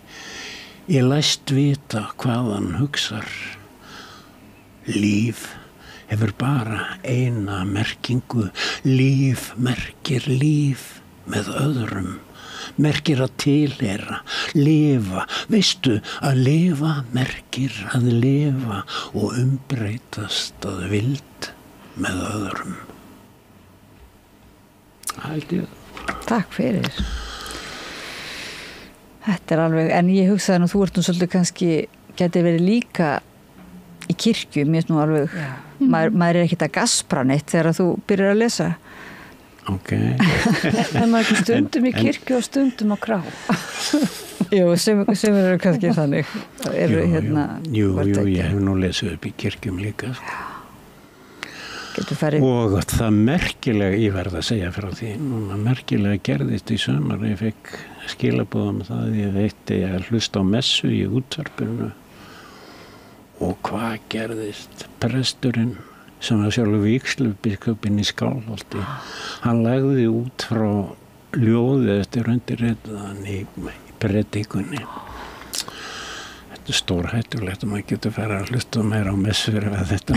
Ég læst vita hvað hann hugsar. Líf hefur bara eina merkingu. Líf merkir líf með öðrum. Merkir að tilheyra, lifa. Veistu að lifa merkir að lifa og umbreytast að vild með öðrum. Held ég. Takk fyrir. Þetta er alveg, en ég hugsaði nú, þú ert nú svolítið kannski, geti verið líka í kirkju, mér er nú alveg, maður er ekkert að gaspra neitt þegar þú byrjar að lesa. Ok. En maður ekki stundum í kirkju og stundum á krá. Jú, sem eru kannski þannig. Jú, ég hef nú lesið upp í kirkjum líka. Og það merkilega, ég verð að segja frá því, núna merkilega gerðist í sumar, ég fekk skilaboð það, ég veitti að hlusta á messu í útvarpinu og hvað gerðist? Presturinn sem var sjálfur vígslubiskupinn í Skálholti, hann lagði út frá ljóði eftir undirritaðan í predikunni. Þetta er stórhættulegt og maður getur fara að hlusta meira á messur eða þetta.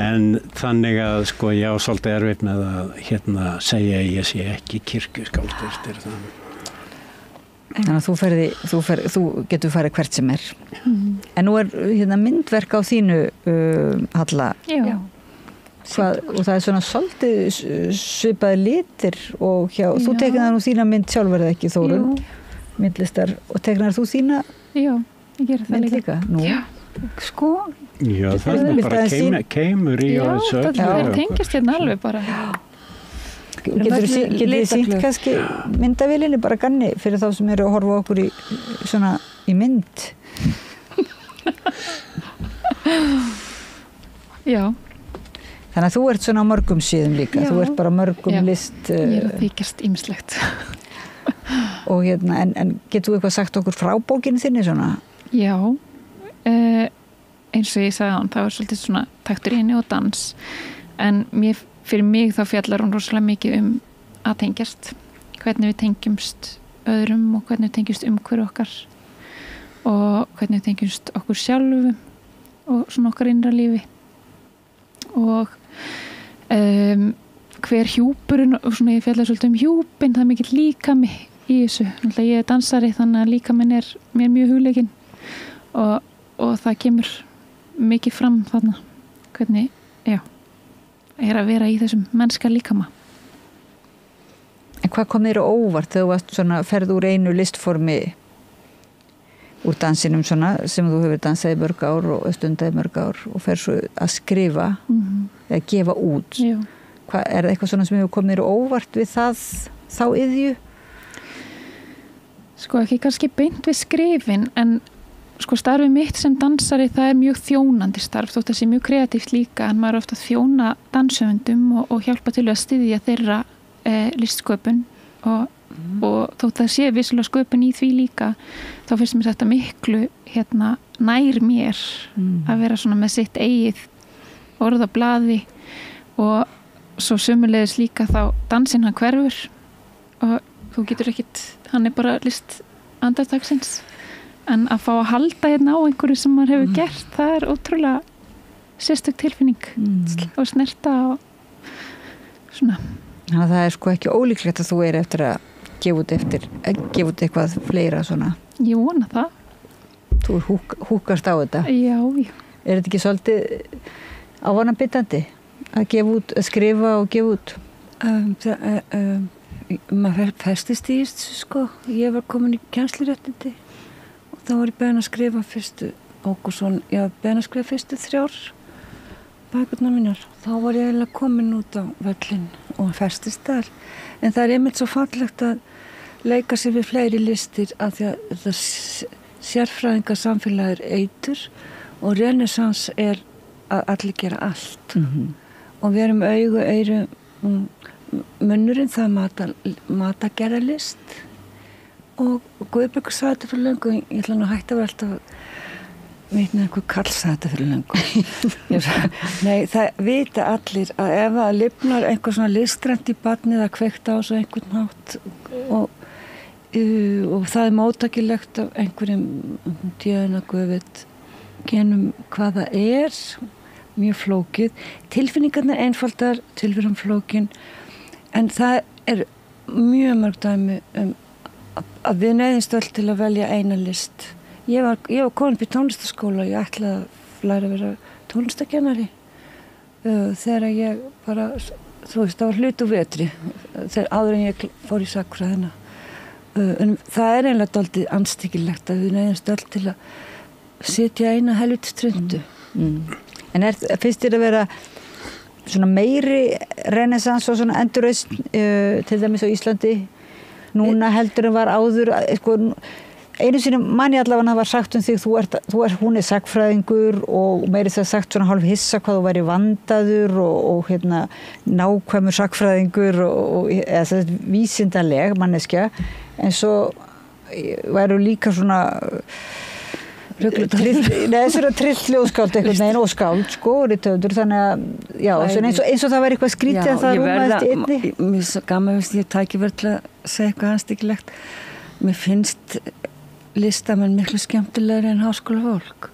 En þannig að sko ég á svolítið erfitt með að segja að ég sé ekki kirkjuskáld eftir það. Þannig að þú getur farið hvert sem er. En nú er myndverk á þínu Halla. Já. og það svona svolítið svipaði litir og þú teiknar nú þína mynd sjálf verða ekki Þórunn myndlistar og teiknar þú þína já, ég gerir það líka nú sko já, það bara keimur í já, það tengist hérna alveg bara getur þið sínt kannski myndavélinni bara ganni fyrir þá sem eru að horfa okkur í svona í mynd já þannig að þú ert svona á mörgum síðum líka þú ert bara mörgum list ég er að þykjast ýmislegt og en getur þú eitthvað sagt okkur frá bókinu þinni svona? Já eins og ég sagði hann, það var svolítið svona taktur í henni og dans en fyrir mig þá fjallar hún rosalega mikið að tengjast hvernig við tengjumst öðrum og hvernig við tengjumst umhverju okkar og hvernig við tengjumst okkur sjálfu og svona okkar innra lífi og hver hjúpurinn og svona ég fjallar svolítið hjúpinn, það er mikill líkami í þessu, ég er dansari þannig að líkaminn er mér mjög hugleikinn og það kemur mikið fram þarna hvernig, er að vera í þessum mennska líkama. En hvað kom þér á óvart þegar þú varst svona ferð úr einu listformi úr dansinum svona sem þú hefur dansað í mörg ár og stundað í mörg ár og fer svo að skrifa eða gefa út er það eitthvað svona sem hefur komið þér á óvart við þá iðju? Sko ekki kannski beint við skrifin en sko starfið mitt sem dansari það er mjög þjónandi starf þótt það sé mjög kreatíft líka en maður er ofta að þjóna danshöfundum og hjálpa til að styðja þeirra listsköpun og þótt það sé vissulega sköpun í því líka þá finnst mér þetta miklu nær mér að vera svona með sitt eigið orð á blaði og svo sömulegis líka þá dansinn hann hverfur og þú getur ekkit, hann er bara list andartagsins en að fá að halda á einhverju sem maður hefur gert, það er ótrúlega sérstök tilfinning og snerta og svona. Þannig að það er sko ekki ólíklegt að þú er eftir að gefa út eitthvað fleira svona. Ég vona það. Þú húkast á þetta. Já. Er þetta ekki svolítið ávanabitandi að gefa út, að skrifa og gefa út? Maður festist í sko. Ég var komin í kennsluréttindi og þá var ég beðin að skrifa fyrstu fyrstu 3 bækurnar mínar. Þá var ég eiginlega komin út á völlin og festist þar. En það er einmitt svo fallegt að leika sér við fleiri listir af því að það sérfræðinga samfélag er eitur og renessans er að allir gera allt. Og við erum augu, eyru, munnurinn það mata gera list og Guðbergur sagði þetta fyrir löngu ég ætla nú að hætta að vera alltaf vitna einhver kall sagði þetta fyrir löngu nei, það vita allir að ef að lifnar einhver svona listrænt í barnið að kveikta á svo einhvern hátt og það er móttakilegt af einhverjum djöðuna Guðvit genum hvað það er mjög flókið tilfinningarnir einfaldar, tilveran flókin en það er mjög mörg dæmi að við neyðumst öll til að velja eina list ég var komin upp í tónlistaskóla ég ætlaði að læra að vera tónlistakennari þegar ég bara þú veist, það var hlut og vetri þegar áður en ég fór í sagnfræðina en það er eiginlega dálítið anstíkilegt að við neyðumst öll til að setja eina helvitstrundu En finnst þér að vera svona meiri renessans og svona endurreisn til dæmis á Íslandi núna heldur en var áður sko, einu sinni manni allavega það var sagt þig hún er sagnfræðingur og meiri það sagt svona hálf hissa hvað þú væri vandaður og nákvæmur sagnfræðingur og eða vísindaleg manneskja en svo væru líka svona trilljóðskáld einhvern veginn og skáld sko rithöfundur þannig að já, eins og það var eitthvað skrítið að það rúmaðist einni mér er svo gaman að ég tæki verið til að segja eitthvað anstíkilegt mér finnst listamenn miklu skemmtilegri en háskólafólk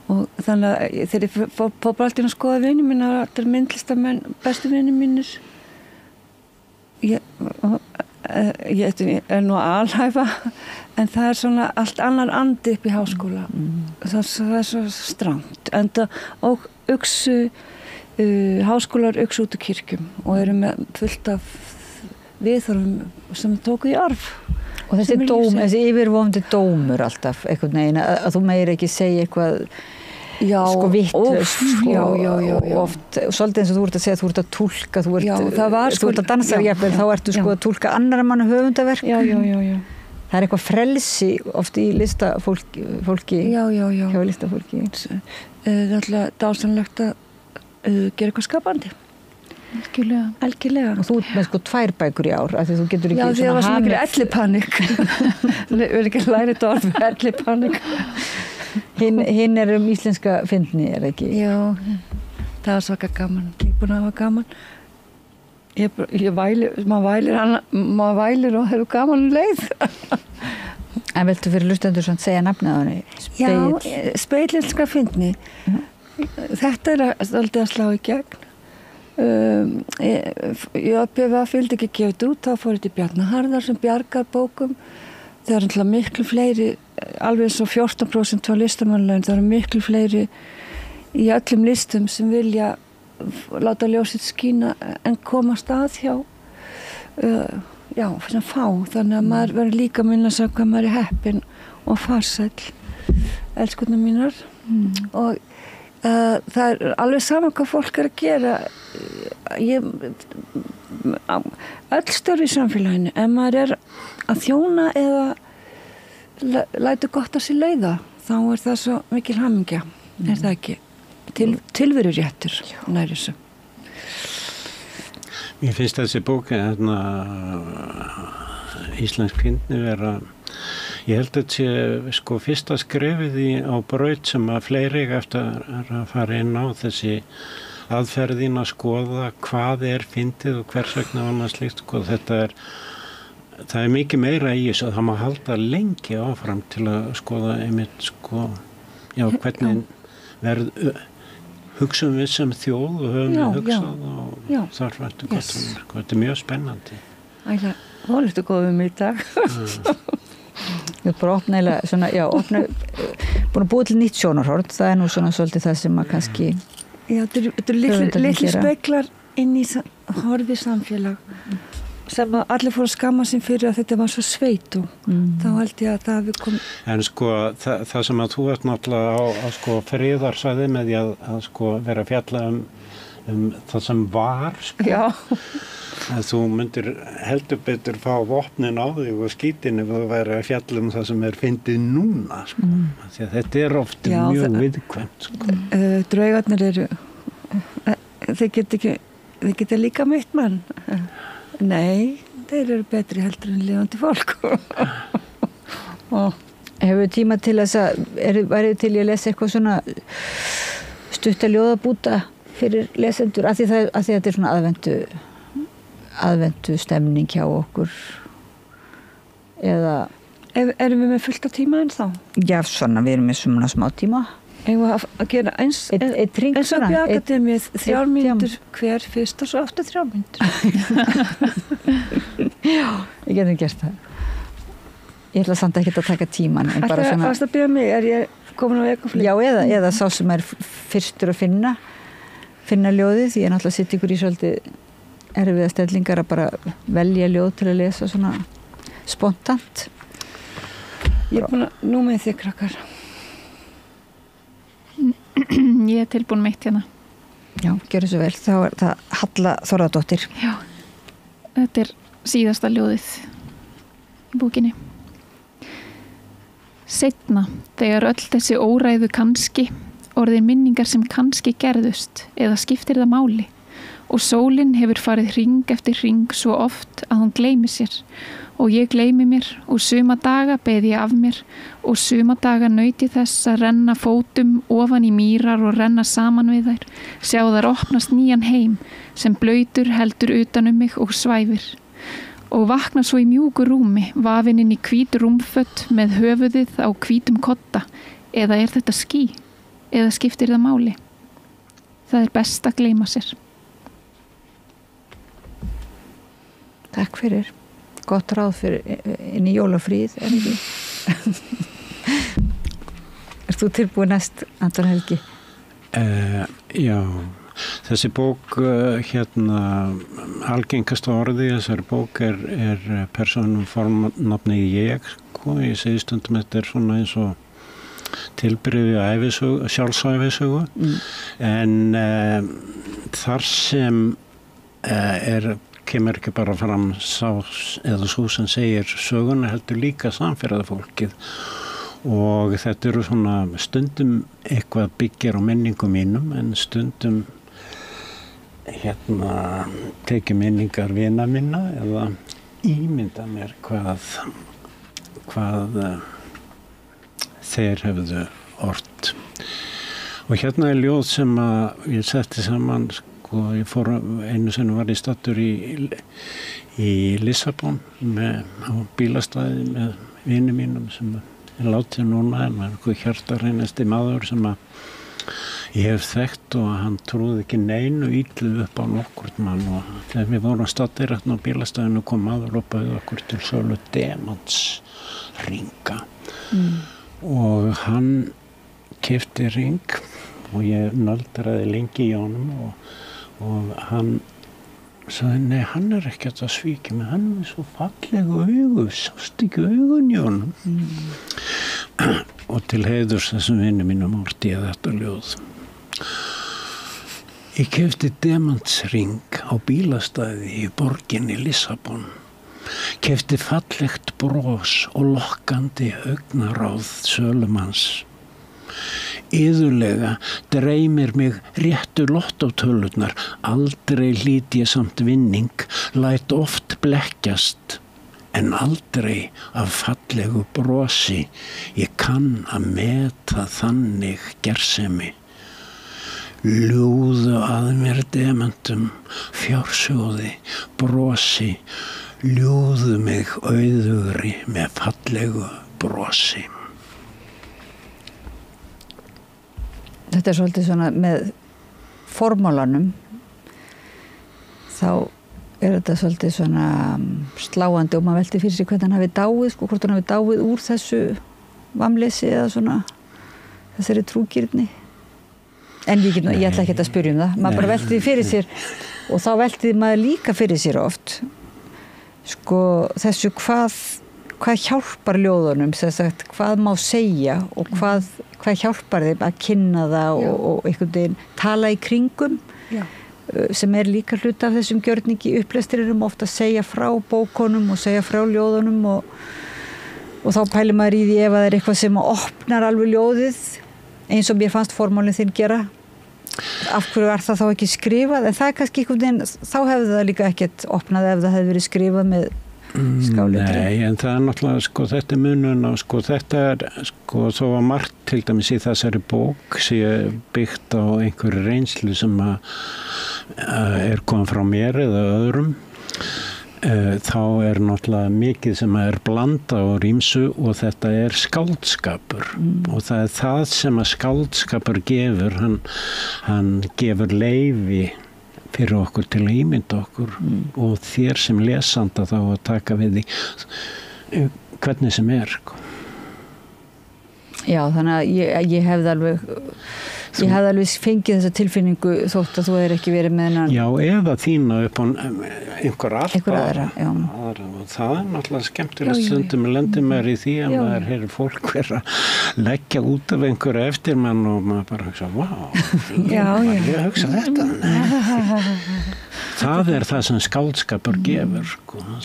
og þannig að þegar ég fór bara alltaf að skoða vini mína þetta er myndlistamenn, bestu vini mínir ég nú alhæfa en það svona allt annar andi upp í háskóla það svo strangt og uksu háskólar uksu út úr kirkjum og eru með fullt af viðhorfum sem tóku í arf og þessi yfirvofandi dómur alltaf einhvern veginn að þú meir ekki segja eitthvað sko vitlaust og oft svolítið eins og þú ert að segja þú ert að túlka þú ert að dansa jafnvel þá ertu sko að túlka annara manna höfundaverk það eitthvað frelsi oft í listafólki hjá listafólki það er alltaf dásanlegt að gera eitthvað skapandi algjörlega og þú ert með sko 2 bækur í ár af því þú getur ekki því það var svo mikil ellipanik við erum ekki að læra þetta orð ellipanik hinn íslenska fyndni ekki? Já, það var svaka gaman ég er búin að hafa gaman maður vælir og hefur gaman leið En viltu fyrir lustendur segja nafnið á henni? Já, speglinska fyndni þetta alltaf að slá í gegn ég fylgdi ekki gefið út þá fór þetta í Bjarna Harðar sem bjargar bókum það er alltaf miklu fleiri alveg eins og 14% á listamannlaun það eru miklu fleiri í öllum listum sem vilja láta ljósið skína en komast að hjá sem fá þannig að maður verður líka að minna sig hvað maður er heppinn og farsæll elskurnar mínar og það er alveg saman hvað fólk er að gera öll störf í samfélaginu ef maður er að þjóna eða lætur gott að sér leiða þá er það svo mikil hamingja er það ekki tilveru réttur nær þessu Mér finnst þessi bók íslensk fyndni vera ég held að þetta sé sko fyrsta skrefið á braut sem að fleiri eftir að fara inn á þessi aðferðin að skoða hvað er fyndið og hvers vegna annað slíkt sko það er mikið meira í þessu að það má halda lengi áfram til að skoða einmitt sko hvernig hugsaum við sem þjóð og höfum hugsað og þar fættu gott þetta er mjög spennandi Hólið þú góðum í dag Við erum bara opnaðilega svona, búin að búið til nýtt sjónarhorn það er nú svona svolítið það sem að kannski þetta er litli speklar inn í horfið samfélag sem að allir fóru að skamma sín fyrir að þetta var svo sveit og þá held ég að það hafi komið En sko það sem að þú ert náttúrulega á sko friðarsvæði með því að sko vera að fjalla um það sem var sko að þú myndir heldur betur fá vopnin á þig og skítin ef þú væri að fjalla um það sem er fyndið núna sko. Því að þetta er oft mjög viðkvæmt sko. Draugarnir eru þeir geta líka meitt mann nei, þeir eru betri heldur en lifandi fólk Hefur tíma til þess að værið til ég lesa eitthvað svona stutta ljóðabúta fyrir lesendur af því þetta er svona aðventu stemning hjá okkur eða erum við með fullt af tíma en þá? Já, svona, við erum með svona smá tíma Eigum við að gera eins og Bjarkademið 3 mínútur hver fyrst og svo aftur 3 mínútur Já, ég getum gert það Ég ætla samt ekki að taka tíman en bara svona Varst að byrja mig, er ég komin á ekoflið? Já, eða sá sem er fyrstur að finna ljóðið því ég náttúrulega sitt ykkur í svolítið erfiða stellingar að bara velja ljóð til að lesa svona spontant Ég er búin að nú með þig krakkar Ég er tilbúin meitt hérna Já, gjörðu svo vel, þá er það Halla Þorðardóttir Já, þetta er síðasta ljóðið í bókinni Seinna, þegar öll þessi óræðu kannski orðin minningar sem kannski gerðust eða skiptir það máli og sólin hefur farið hring eftir hring svo oft að hún gleymi sér og ég gleymi mér og suma daga beið ég af mér og suma daga nauti þess að renna fótum ofan í mýrar og renna saman við þær, sjá þær opnast nýjan heim sem blautur heldur utan mig og svæfir og vakna svo í mjúku rúmi, vafinn inn í hvít rúmfött með höfuðið á hvítum kotta eða er þetta ský eða skiptir það máli? Það er best að gleyma sér. Takk fyrir. Gott ráð fyrir inn í jólafríð, ekki? Ert þú tilbúið næst, Anton Helgi? Já, þessi bók algengasta orði þessari bók er persónum formnafni ég, sko, ég segi stundum þetta svona eins og tilbyrði sjálfsæfisögu en þar sem kemur ekki bara fram sá eða svo sem segir söguna heldur líka samferðafólkið og þetta eru svona stundum eitthvað byggir á menningu mínum en stundum tekið minningar vina minna eða ímynda mér hvað þeir hefðu ort og er ljóð sem að ég setti saman sko, ég fór einu sinni var ég staddur í Lissabon á bílastæði með vini mínum sem er látið núna en var eitthvað hjartareinasti maður sem að ég hef þekkt og hann trúði ekki neinu illu upp á nokkurt mann og þegar við vorum staddir á bílastæðinu kom maður og bauð okkur til sölu demantsringa og hann keypti ring og ég nöldraði lengi í honum og hann sagði, nei, hann er ekkert að svíkja mig, hann er svo fallega augu, sást ekki augun í honum og til heiðurs þessum vinni mínum orti ég þetta ljóð. Ég keypti demantsring á bílastæði í borginni Lissabon. Keypti fallegt bros og lokkandi augnaráð sölumanns. Iðulega dreymir mig réttu lottótölurnar, aldrei hlýt ég samt vinning, læt oft blekkjast, en aldrei af fallegu brosi, ég kann að meta þannig gersemi. Ljúðu að mér demantum, fjársjóði, brosi, ljúðu mig auðugri með fallegu brosi. Þetta er svolítið svona með formálanum þá er þetta svolítið svona sláandi og maður velti fyrir sig hvernig hann hafi dáið, sko, hvort hann hafi dáið úr þessu vamleysi eða svona þessari trúgirni. En ég ætla ekki að spyrja það. Maður bara velti því fyrir sér og þá velti maður líka fyrir sér oft sko þessu hvað hjálpar ljóðunum, sagt, hvað má segja og hvað hjálpar þeim að kynna það og einhvern veginn tala í kringum sem er líka hluti af þessum gjörningi upplestrirum ofta að segja frá bókunum og segja frá ljóðunum og þá pælir maður í því ef það er eitthvað sem opnar alveg ljóðið eins og mér fannst formálinn þinn gera af hverju er það þá ekki skrifað en það er kannski einhvern veginn þá hefði það líka ekkert opnað ef það hefði verið skrifað með skáletri. Nei, en það er náttúrulega sko þetta munun og sko þetta er sko þó að margt til dæmis í þessari bók sé byggt á einhverju reynslu sem er komið frá mér eða öðrum þá er náttúrulega mikið sem er blanda og rýmsu og þetta er skáldskapur og það er það sem að skáldskapur gefur hann gefur leyfi fyrir okkur til að ímynda okkur og þér sem lesanda þá að taka við því hvernig sem er. Já, þannig að ég hefði alveg fengið þessa tilfinningu þótt að þú hefur ekki verið með hennan. Já, eða þína upp á einhver aðra. Og það er náttúrulega skemmtilega stundum að lendi maður í því að maður heyrir fólk vera að leggja út af einhverju eftir mann og maður bara hugsa, vá, ég hugsa þetta. Það er það sem skáldskapur gefur.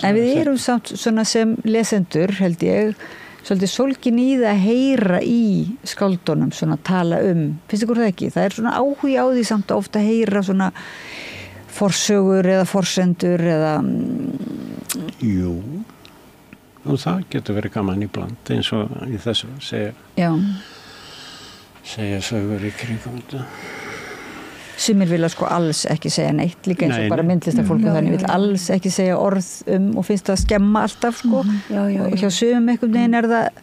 En við erum samt svona sem lesendur, held ég, svolítið sólgin í það að heyra í skáldunum, svona tala finnst ykkur það ekki? Það er svona áhugi á því samt ofta að heyra svona forsögur eða forsendur eða Jú og það getur verið gaman íbland eins og í þessu segja sögur í kringum þetta. Sumir vilja sko alls ekki segja neitt líka eins og bara myndlistarfólk þannig vil alls ekki segja orð og finnst það að skemma alltaf sko og hjá sumum einhvern veginn er það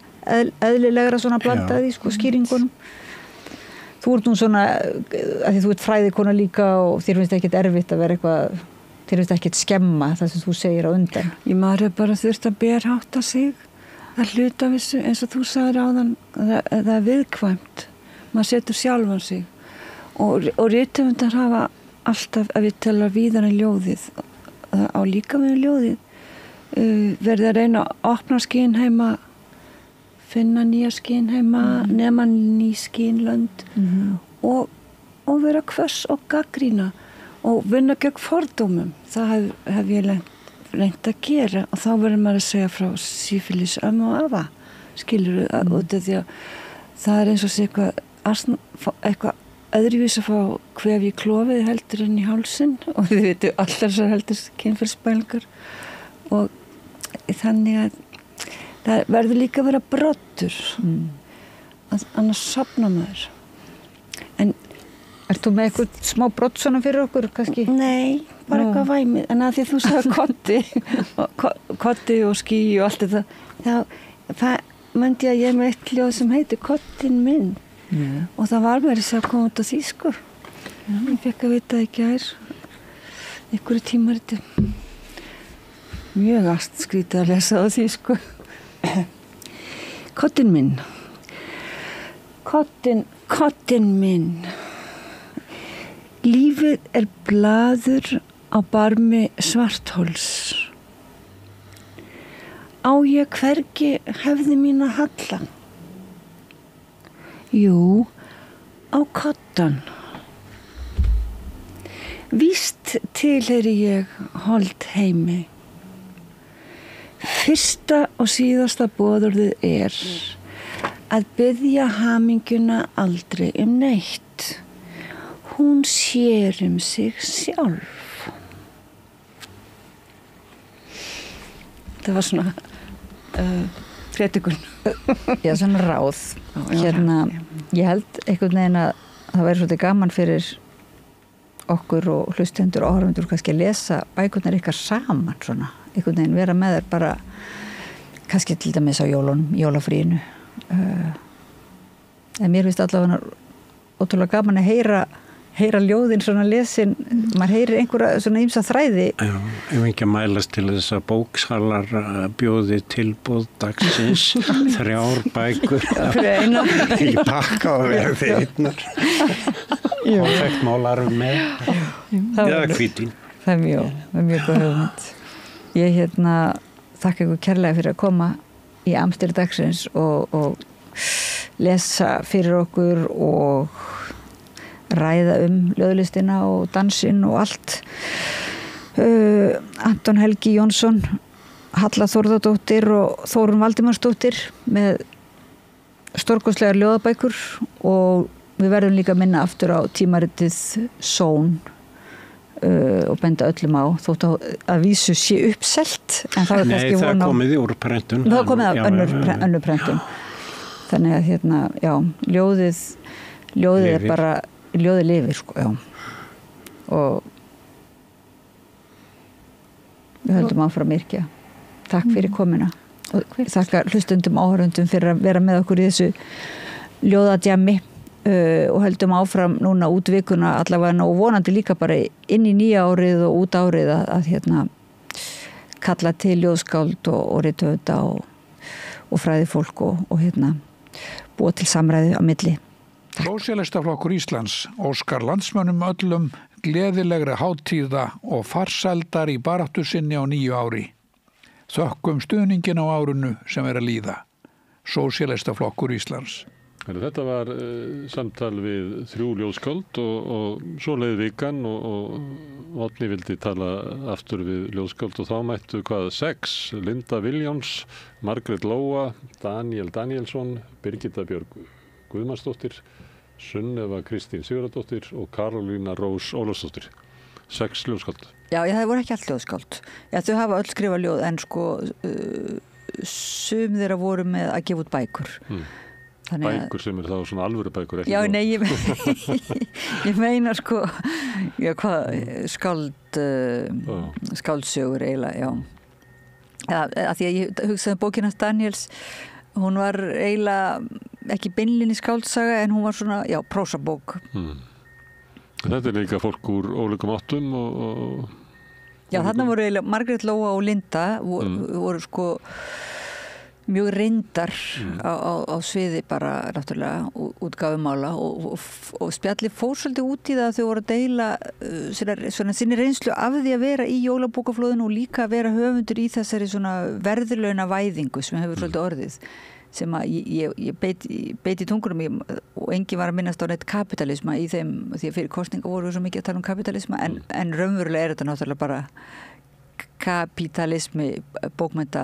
eðlilegra svona blandaði sko skýringunum. Þú ert nú svona að því þú ert fræðikona líka og þér finnst ekkert erfitt að vera eitthvað þeir eru ekkert skemma það sem þú segir á undan. Maður bara þurft að berhátta sig að hluta þessu eins og þú sagðir áðan það er viðkvæmt. Maður setur sjálfan sig og rithöfundar hafa alltaf að við tala víðar en ljóðið á líka með ljóðið verði að reyna að opna skynheima finna nýja skynheima nema ný skynlönd og vera hvöss og gagnrýna og vinna gegn fordómum. Það hef ég reynt að gera og þá verður maður að segja frá sífilis ömmu og afa skilur út af því að það er eins og sé eitthvað öðruvís að fá kvef í klofið heldur en í hálsinn og þið veitu allar þessar heldur kynferðisbælingar og þannig að það verður líka að vera broddur annars sofna maður. En ert þú með eitthvað smá brodd svona fyrir okkur kannski? Nei, bara eitthvað væmið en að því að þú sagði kotti og ský og allt þetta það myndi að ég er með eitt hljóð sem heitir Kottin minn og það var mér að koma út á þýsku ég fekk að vita í gær einhverju tímariti mjög skrítið að lesa á þýsku Kottin minn Kottin minn Lífið er blaður á barmi svarthols á ég hvergi hefði mín að halla jú á kottan víst tilheyri ég hold heimi fyrsta og síðasta boðorðið er að biðja hamingjuna aldrei neitt hún sér sig sjálf það var svona predikun já, svona ráð ég held einhvern veginn að það væri svolítið gaman fyrir okkur og hlustendur og áhorfendur kannski að lesa bækurnar ykkar saman svona, einhvern veginn vera með þér bara kannski til dæmis á jólafríinu en mér finnst allavega ótrúlega gaman að heyra ljóðin svona lesin maður heyrir einhverja svona ýmsa þræði Já, ef ekki að mælast til þess að bóksalar bjóði tilboð dagsins 3 bækur í pakka og verði einnar og fekk málar með eða hvítin það er mjög góð hugmynd ég þakka ykkur kærlega fyrir að koma í amstir dagsins og lesa fyrir okkur og ræða ljóðlistina og dansinn og allt Anton Helgi Jónsson Halla Þórðardóttir og Þórunn Valdimarsdóttir með stórkostlegar ljóðabækur og við verðum líka að minna aftur á tímaritið Són og benda öllum á þótt að vísu sé uppselt en það er kannski það komið úr prentun það komið af önnur prentun þannig að já, ljóðið er bara ljóðið lifir sko, já og við höldum áfram yrkja takk fyrir komuna og þakka hlustundum áhörundum fyrir að vera með okkur í þessu ljóðadjammi og höldum áfram núna út vikuna allavega og vonandi líka bara inn í nýja árið og út árið að kalla til ljóðskáld og rithöfunda og fræðifólk og búa til samræði á milli Sósíalistaflokkur Íslands óskar landsmönnum öllum gleðilegra hátíða og farsældar í baráttu sinni á nýju ári. Þökkum stuðningin á árinu sem er að líða. Sósíalistaflokkur Íslands. Þetta var samtal við 3 ljóðskáld og svo leið vikan og Árni vildi tala aftur við ljóðskáld og þá mættu 6 Linda Viljáns, Margrét Lóa, Daniel Danielsson, Birgitta Björg Guðmannsdóttir, Sunneva Kristín Sigurðardóttir og Karolína Rós Ólafsdóttir. 6 ljóðskáld. Já, það voru ekki allt ljóðskáld. Já, þau hafa öll skrifað ljóð en sko sum þeirra voru með að gefa út bækur. Bækur sem þá svona alvöru bækur ekki. Já, nei, ég meina sko skáldsögur eiginlega, já. Að því að ég hugsaði bókina Daniels, hún var eiginlega ekki beinlinni skáldsaga en hún var svona, já, prósabók. Þetta er líka fólk úr ólíkum áttum og Já, þarna voru Margrét Lóa og Linda voru sko mjög reyndar á sviði bara náttúrulega útgáfumála og spjalli fór svolítið út í það að þau voru að deila svona sinni reynslu af því að vera í jólabókaflóðinu og líka að vera höfundur í þessari svona verðlauna væðingu sem hefur svolítið orðið sem að ég beiti tungunum og enginn var að minnast á neitt kapitalisma í þeim því að fyrir kosninga voru við svo mikið að tala um kapitalisma en raunverulega þetta náttúrulega bara kapitalismi bókmennta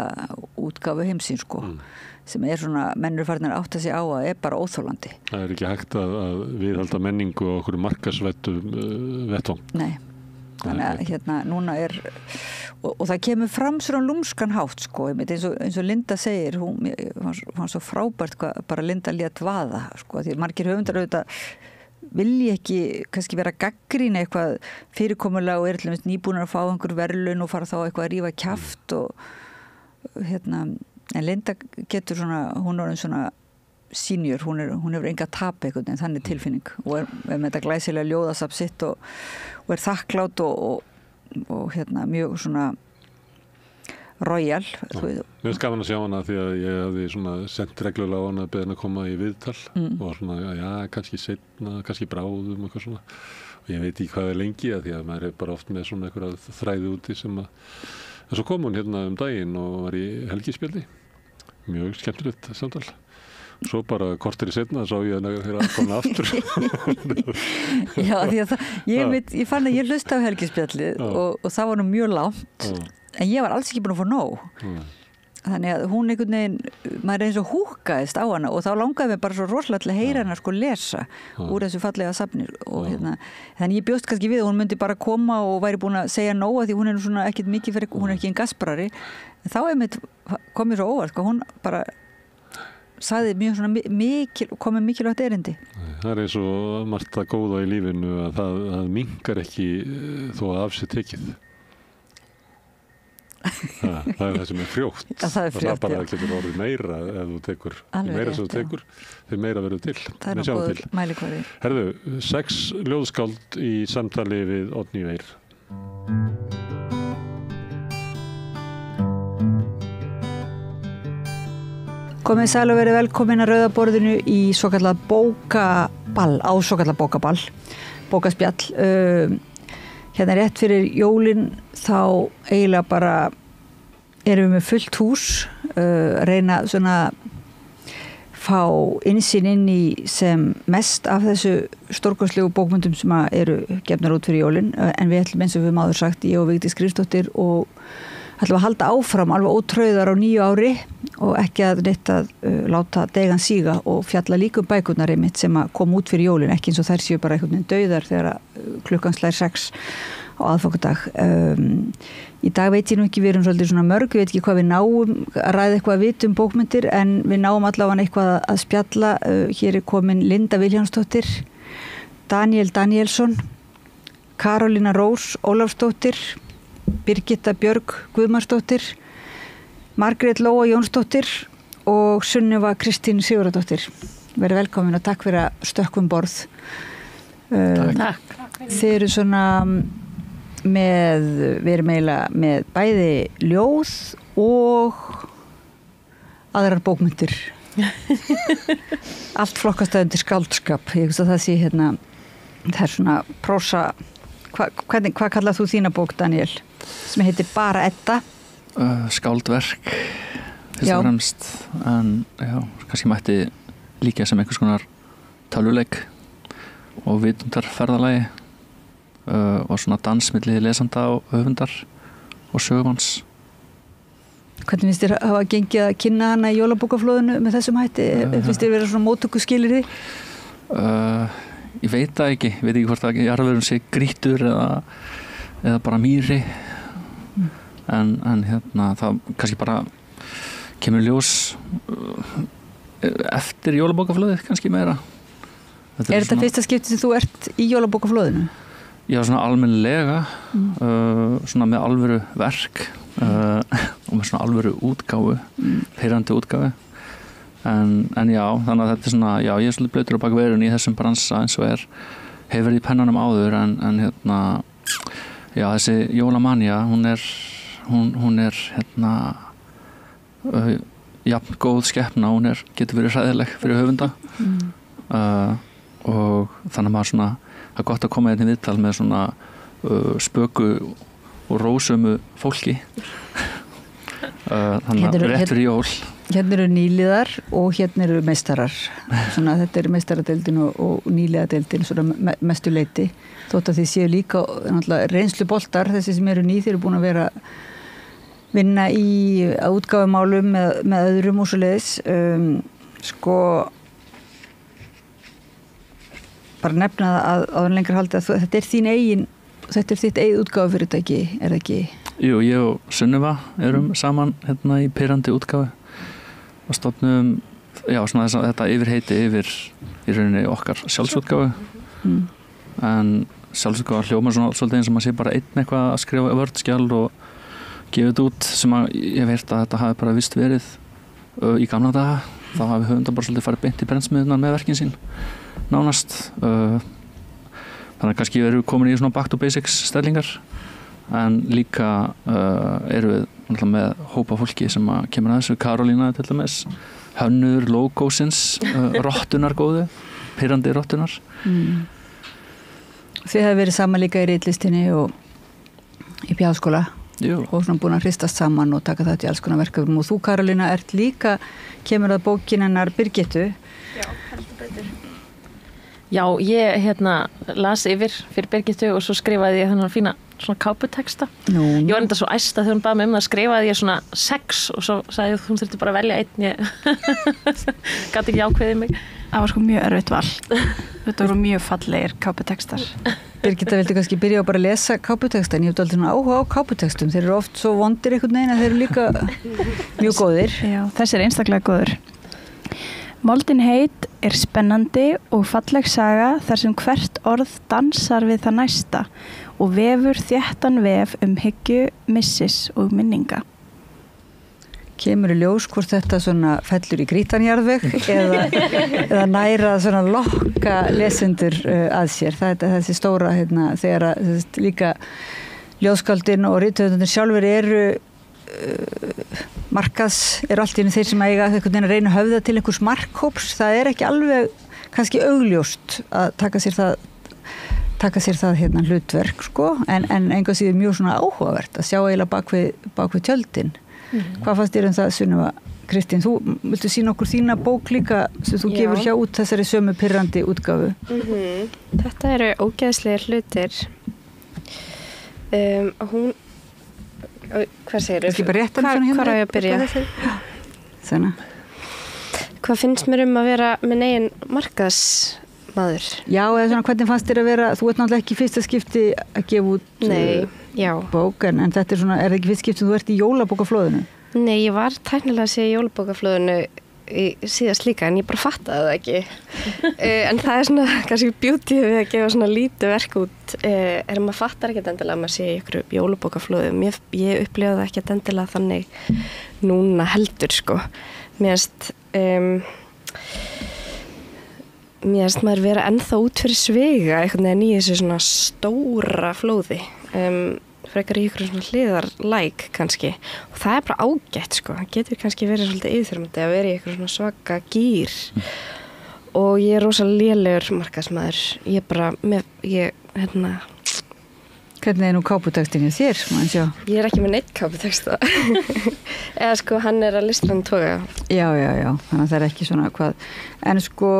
útgáfu heimsins sko sem svona mennur farnir átta sig á að bara óþólandi. Það ekki hægt að viðhalda menningu og okkur markasvættu vettvang. Nei, þannig að núna og það kemur fram svona lúmskan hátt sko, eins og Linda segir, hún svo frábært hvað bara Linda lét vaða sko, því margir höfundar auðvitað vilji ekki kannski vera gaggrín eitthvað fyrirkomulega og til dæmis nýbúnar að fá einhver verðlaun og fara þá eitthvað að rífa kjaft og en Linda getur svona, hún er svona senior, hún hefur enga tap eitthvað en þannig tilfinning og er með þetta glæsilega ljóðasafn sitt og er þakklátt og mjög svona royal. Mér finnst gaman að sjá hana því að ég hafði svona sendt reglulega á hana að beða hana að koma í viðtal og svona, já, kannski seinna, kannski bráðum eitthvað svona og ég veit ekki hvað er lengi að því að maður er bara oft með svona eitthvað þræði úti sem að en svo kom hún daginn og var í helgispjalli mjög skemmtilegt samtal svo bara korteri seinna sá ég að þeirra koma aftur Já, því að ég fann að ég hlusta á helgispjallið og það var nú mjög langt en ég var alls ekki búin að fá nóg þannig að hún einhvern veginn maður eins og húkaðist á hana og þá langaði mig bara svo rosalega til að heyra hana sko lesa úr þessu fallega safni og þannig ég bjóst kannski við að hún myndi bara koma og væri búin að segja nóg því hún er svona ekkert mikið fyrir, hún er ekki en gasprari en þá kom mér svo óvart sko, hún bara sagði mjög svona komið mikilvægt erindi. Það er eins og margt að góða í lífinu að það minnkar ekki þó að af sér tekið það er það sem er frjótt það er bara getur orðið meira ef þú tekur meira sem þú tekur þegar meira verður til það er náttúrulega mælikvarði. Herðu, 6 ljóðskáld í samtali við Oddný Veir Komið sæl og verið velkomin að Rauða borðinu í svokallað bókaball bókaspjall hérna rétt fyrir jólin þá eiginlega bara erum við með fullt hús reyna svona fá innsýn inn í sem mest af þessu stórkostlegu bókmyndum sem eru gefnar út fyrir jólin en við ætlum eins og við höfum áður sagt ég og Vigdís Kristóttir og ætlum að halda áfram alveg ótrauðar á 9 ári og ekki að neitt að láta degan síga og fjalla líka bækurnar einmitt sem að koma út fyrir jólin ekki eins og þær séu bara einhvern veginn dauðar þegar klukkan slær 6 á aðfangadag. Í dag veit ég nú ekki, við erum svolítið svona mörg, við veit ekki hvað við náum að ræða eitthvað að vita bókmyndir en við náum allavega eitthvað að spjalla. Hér er komin Linda Vilhjálmsdóttir, Daniel Danielsson, Karolína Rós Ólafsdóttir, Birgitta Björg Guðmarsdóttir, Margrét Lóa Jónsdóttir og Sunniva Kristín Sigurðardóttir. Verið velkomin og takk fyrir að stökkva borð. Takk. Þið eru svona við erum eiginlega með bæði ljóð og aðrar bókmyndir. Allt flokkast undir skáldskap. Ég veist að það sé það er svona prósa. Hvað kallað þú þína bók, Daniel? Sem heitir bara Edda? Skáldverk fyrst og fremst en já, kannski mætti líka sem einhvers konar tölvuleik og vitundarferðalagi og svona dansmilli lesanda og höfundar og sögumanns. Hvernig finnst þér hafa gengið að kynna hana í jólabókaflóðinu með þessum hætti? Finnst þér vera svona móttöku skilyrði? Ég veit það ekki, veit ekki hvort að jarðvegurinn sé grýttur eða bara mýri en það kannski bara kemur ljós eftir jólabókaflóðið kannski meira. Er þetta fyrsta skipti sem þú ert í jólabókaflóðinu? Já, svona almennilega svona með alvöru verk og með svona alvöru útgáfu heyrandi útgáfu en já, þannig að þetta er svona já, ég er svolítið blautur á bak verun í þessum bransa eins og hefur verið í pennanum áður en Já, þessi jólamanja, hún er jafn góð skepna, getur verið hræðileg fyrir höfunda og þannig að maður svona, það er gott að koma hérna í viðtal með svona spöku og rósömu fólki þannig að rétt fyrir jól. Hérna eru nýliðar og hérna eru meistarar. Svona, þetta eru meistaradeildin og nýliðadeildin svona mestu leyti. Þótt að þið séu líka reynsluboltar, þessi sem eru ný, þeir eru búin að vera vinna í útgáfumálum með öðrum og svo leiðis. Sko, bara nefna það að lengra haldi að þetta er þín eigin, þetta er þitt eigið útgáfufyrirtæki, er það ekki? Jú, ég og Sunniva erum saman hérna í Pirrandi útgáfu og stofnum svona þetta yfirheiti yfir í rauninni okkar sjálfsútgáfu en sjálfsútgáfa hljómar svona svolítið eins og maður sé bara einn eitthvað að skrifa vördskjal og gefa þetta út sem að ég veit að þetta hafi bara vist verið í gamla daga, þá hafi höfundar bara svolítið farið beint í prentsmiðjunar með verkin sín nánast þannig að kannski erum við komin í svona back to basics stellingar en líka erum við með hópa fólki sem kemur að þessu. Karolína til dæmis, hönnuður logósins, rottunar góðu, Pirrandi rottunar. Þið hafa verið saman líka í ritlistinni og í Bjáskóla og svona búin að hristast saman og taka þetta í alls konar verkefnum og þú Karolína ert líka, kemur að bókin hennar Birgittu. Já, heldur betur. Já, ég las yfir fyrir Birgittu og svo skrifaði ég þennan fína svona káputeksta. Ég var enda svo æst að þegar hún baði mig það skrifaði ég svona 6 og svo sagði ég hún þurfti bara að velja einn, ég gat ekki ákveðið mig. Það var sko mjög erfitt val. Þetta voru mjög fallegir káputekstar. Birgitta vildi kannski byrja á bara að lesa káputeksta en ég hef aldrei áhuga á káputekstum. Þeir eru oft svo vondir einhvern veginn að þeir eru líka mjög góðir. Já, þessi er einstaklega góður. Moldin heit er spennandi og falleg saga þar sem hvert orð dansar við það næsta og vefur þéttan vef hyggju, missis og minninga. Kemur í ljós hvort þetta svona fellur í grítanjarðveg eða næra svona lokka lesendur að sér. Það er þessi stóra þegar líka ljóðskáldin og rithöfundar sjálfur eru eru allt í einu þeir sem eiga einhvern veginn að reyna að höfða til einhvers markhóps. Það er ekki alveg kannski augljóst að taka sér það hlutverk sko, en einhvað síður mjög svona áhugavert að sjá eiginlega bak við tjöldin. Hvað fannst þér það, Sunniva? Kristín, þú viltu sýna okkur þína bók líka sem þú gefur hjá út þessari sömu Pirrandi útgáfu? Þetta eru ógeðslegir hlutir. Hún hvað segir þú? Hvað á ég að byrja? Þannig. Hvað finnst mér að vera minn eigin markaðsmaður? Já, eða svona hvernig fannst þér að vera, þú ert náttúrulega ekki fyrsta skipti að gefa út bók, en þetta er svona, er það ekki fyrst skipti þú ert í jólabókaflóðinu? Nei, ég var tæknilega að segja í jólabókaflóðinu síðast líka, en ég bara fattaði það ekki. En það er svona kannski beauty við að gefa svona lítið verk út, maður fattar ekki endilega að maður sé í ykkur jólabókaflóðum. Ég upplifa það ekki endilega þannig núna heldur, sko. Mér finnst maður vera ennþá út fyrir sviga einhvern veginn í þessu svona stóra flóði. Frekar í ykkur svona hliðarlæk kannski og það er bara ágætt sko, það getur kannski verið svolítið yfirþyrmandi að vera í ykkur svona svaka gýr og ég er rosa lélegur markaðsmaður, Hvernig er nú káputekstinu þér? Ég er ekki með neitt káputeksta eða sko hann er að listræna toga. Já, þannig að það er ekki svona hvað, en sko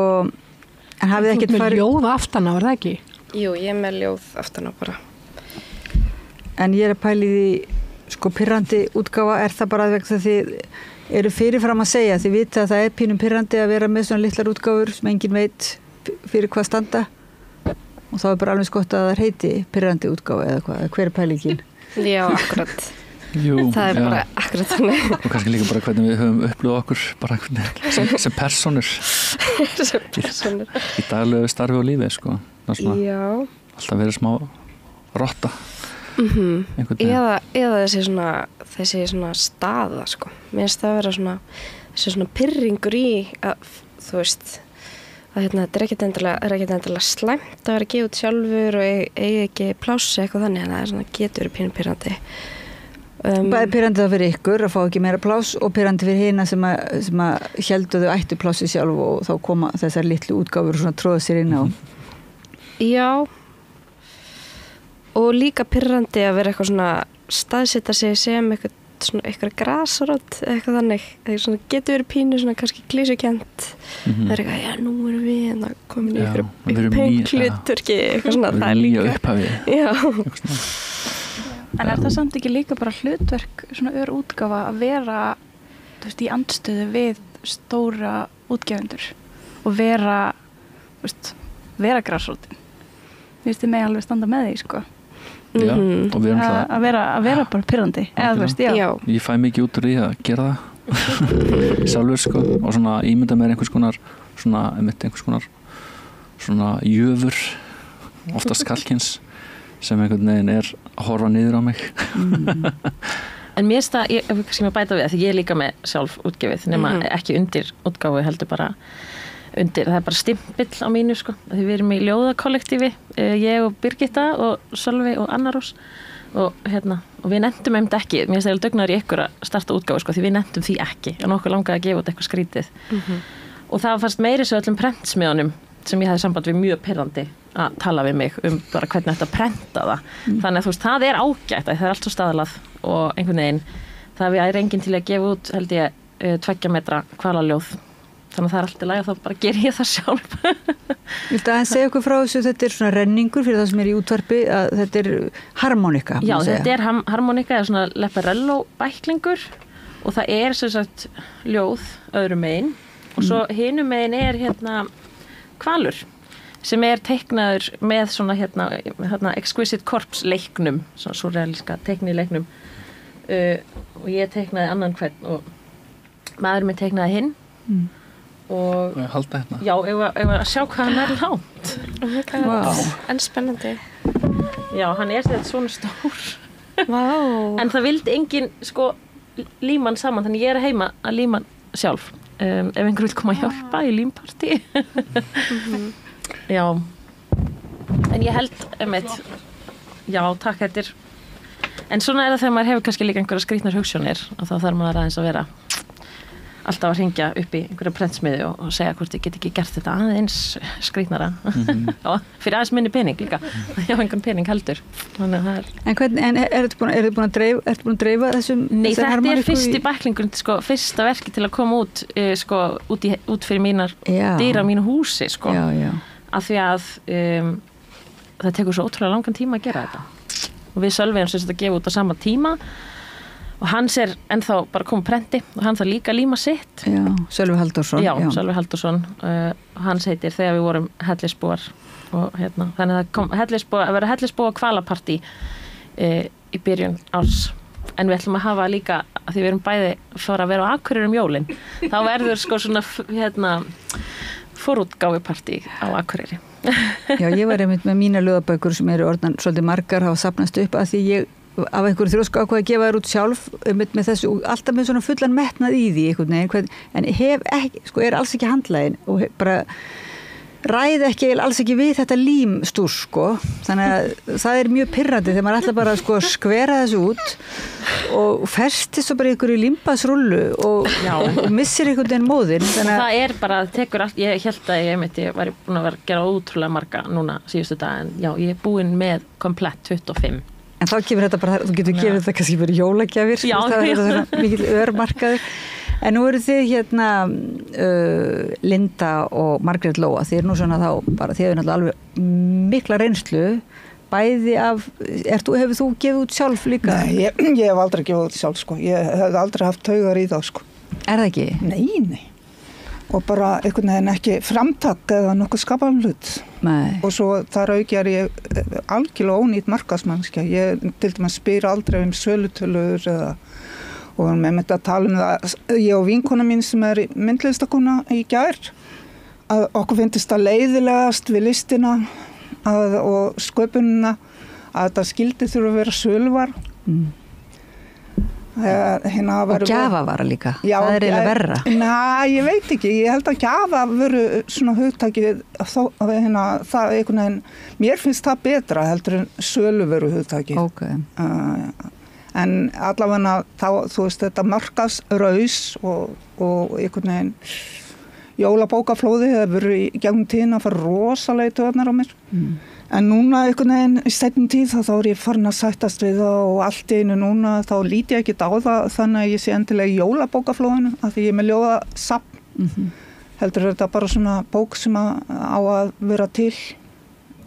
en hafið ekkert farið... Þú ert með ljóð aftana, var það ekki? Jú, ég er með ljóð aftana bara. En ég er að pæli því, sko, Pirrandi útgáfa, er það bara vegna þið eru fyrirfram að segja, þið vita að það er pínum pirrandi að vera með svona litlar útgáfur sem enginn veit fyrir hvað standa og þá er bara alveg skott að það heiti Pirrandi útgáfa eða hvað, hver er pælingin? Já, akkurat. Jú, það er bara akkurat þannig. Og kannski líka bara hvernig við höfum upplifað okkur bara sem personur. Í daglegu starfi og lífi, sko. Já. Alltaf verið smá rotta. Eða þessi svona staða sko. Mér finnst það að vera svona þessi svona pirringur í að þú veist þetta er ekkert endilega slæmt að vera að gefa út sjálfur og eigi ekki pláss eitthvað þannig, en það er svona getur pirrandi. Bæði pirrandi það fyrir ykkur að fá ekki meira pláss og pirrandi fyrir hina sem að héldu þau ættu plássi sjálf og þá koma þessar litlu útgáfur og svona tróða sér inn á. Já, og líka pirrandi að vera eitthvað svona staðsetta sig sem eitthvað grasrót eitthvað þannig, það svona getur verið pínu svona kannski klísukent. Það er eitthvað, já, nú erum við komin í eitthvað pengluturki eitthvað svona, það er líka upphafið. Já. En það samt ekki líka bara hlutverk svona útgáfa að vera, þú veist, í andstöðu við stóra útgefundur og vera grasrótin. Þú veist, þið megi alveg standa með því, sko. Já, og við erum það að vera bara pirrandi, eða þú veist, já. Ég fæ mikið út úr því að gera það sjálfur, sko, og svona ímynda mér einhvers konar svona jöfur, oftast kallkyns, sem einhvern veginn að horfa niður á mig. En mér finnst það, ef ég bæta við, því ég er líka með sjálf útgefið, nema ekki undir útgáfu, heldur bara undir, það er bara stimpill á mínu, sko, því við erum í ljóðakollektífi, ég og Birgitta og Sölvi og Anna Rós og við nefndum ekki, mér finnst það dugnaður í ykkur að starta útgáfu, sko, því við nefndum því ekki, en okkur langaði að gefa út eitthvað skrítið. Og það fannst meiri svo öllum prentsmiðunum sem ég hafði samband við mjög pirrandi að tala við mig bara hvernig þetta prenta það. Þannig að þú veist, það er ágætt, það er allt svo staðalað og einhvern veginn, það er enginn til að gefa út, held ég, 2 metra hvalaljóð. Þannig að það er allt í lagi, þá bara ger ég það sjálf. Viltu aðeins segja okkur frá þessu, þetta er svona renningur fyrir það sem er í útvarpi, að þetta er harmonika. Já, þetta er harmonika, eða svona leporello bæklingur og það er sem sagt ljóð öðrum megin og svo hinum megin er hvalur sem er teiknaður með svona Exquisite Corpse leiknum, svona surrealíska teiknileiknum og ég teiknaði annan hvern og maður minn teiknaði hinn og halda hérna. Já, ég var að sjá hvað hann er langt. Wow. En spennandi. Já, hann er þetta svona stór. Wow. En það vildi enginn sko líma hann saman, þannig ég er heima að líma hann sjálf. Ef einhver vil koma að hjálpa í límpartí. Já. En ég held já, takk, þetta er en svona er það þegar maður hefur kannski líka einhverja skrýtnar hugsjónir og þá þarf maður aðeins að vera alltaf að hringja upp í einhverja prentsmiðju og segja hvort ég get ekki gert þetta aðeins skrýtnara og fyrir aðeins minni pening líka já, einhvern pening heldur En er þið búin að dreifa þessum? Nei, þetta er fyrsti bæklingur, sko, fyrsta verki til að koma út sko, út fyrir mínar dyr á mínu húsi sko, af því að það tekur svo ótrúlega langan tíma að gera þetta og við Sölvi sem þetta gefa út á sama tíma og hans er ennþá bara komið prenti og hann þarf líka að líma sitt. Já, Sölvi Halldórsson. Já, Sölvi Halldórsson. Hans heitir Þegar við vorum hellisbúar og þannig að kom að vera hellisbúa hvalapartí í byrjun árs. En við ætlum að hafa líka, að því við erum bæði fara að vera á Akureyri jólin, þá verður sko svona forútgáfupartí á Akureyri. Já, ég var einmitt með mína ljóðabækur sem eru orðan svolítið margar hafa safnast upp að því ég af einhverju þrjósku ákvað að gefa þér út sjálf með þessu og alltaf með svona fullan metnað í því einhvern veginn, en hef ekki, sko, er alls ekki handlægin og bara ræð ekki alls ekki við þetta límstúr, sko, þannig að það er mjög pirrandi þegar maður ætla bara sko að skvera þessu út og festist svo bara einhverju límbasrullu og missir einhvern veginn móðin. Það er bara, tekur allt, ég held að ég var búin að vera að gera ótrúlega marga núna síðustu dag, en já, ég er búin með komplett 25. En þá kemur þetta bara, þú getur gefið þetta kannski fyrir jólagjafir, það er þetta mikil örmarkaður. En nú eru þið Linda og Margrét Lóa, þið nú svona þá bara, þið hefur náttúrulega alveg mikla reynslu, bæði af, hefur þú gefið út sjálf líka? Nei, ég hef aldrei gefið út sjálf, sko. Ég hef aldrei haft taugar í þá, sko. Er það ekki? Nei. Og bara einhvern veginn ekki framtak eða nokkuð skapaðan hlut. Nei. Og svo þar auki er ég algjörlega ónýtt markaðsmannskja. Ég til dæmis spyr aldrei sölutölur eða og með þetta að tala það, ég og vinkona mín sem er myndlistakona í gær, að okkur finnst það leiðilegast við listina og sköpunina að þetta skildi þurfa að vera sölvar. Og gjafavara líka, já, það er eiginlega verra. Nei, ég veit ekki, ég held að gjafa veru svona hugtakið, það einhvern veginn, mér finnst það betra heldur en söluveru hugtakið. Okay. En allavega þá, þú veist, þetta markaðsraus og einhvern veginn jólabókaflóði hefur verið í gegnum tíðina að fara rosalega í töðnar á mér. En núna einhvern veginn í seinni tíð þá er ég farin að sættast við það og allt í einu núna þá líti ég ekki á það þannig að ég sé endilega í jólabókaflóðinu af því ég er með ljóðasafn. Heldur þetta bara svona bók sem á að vera til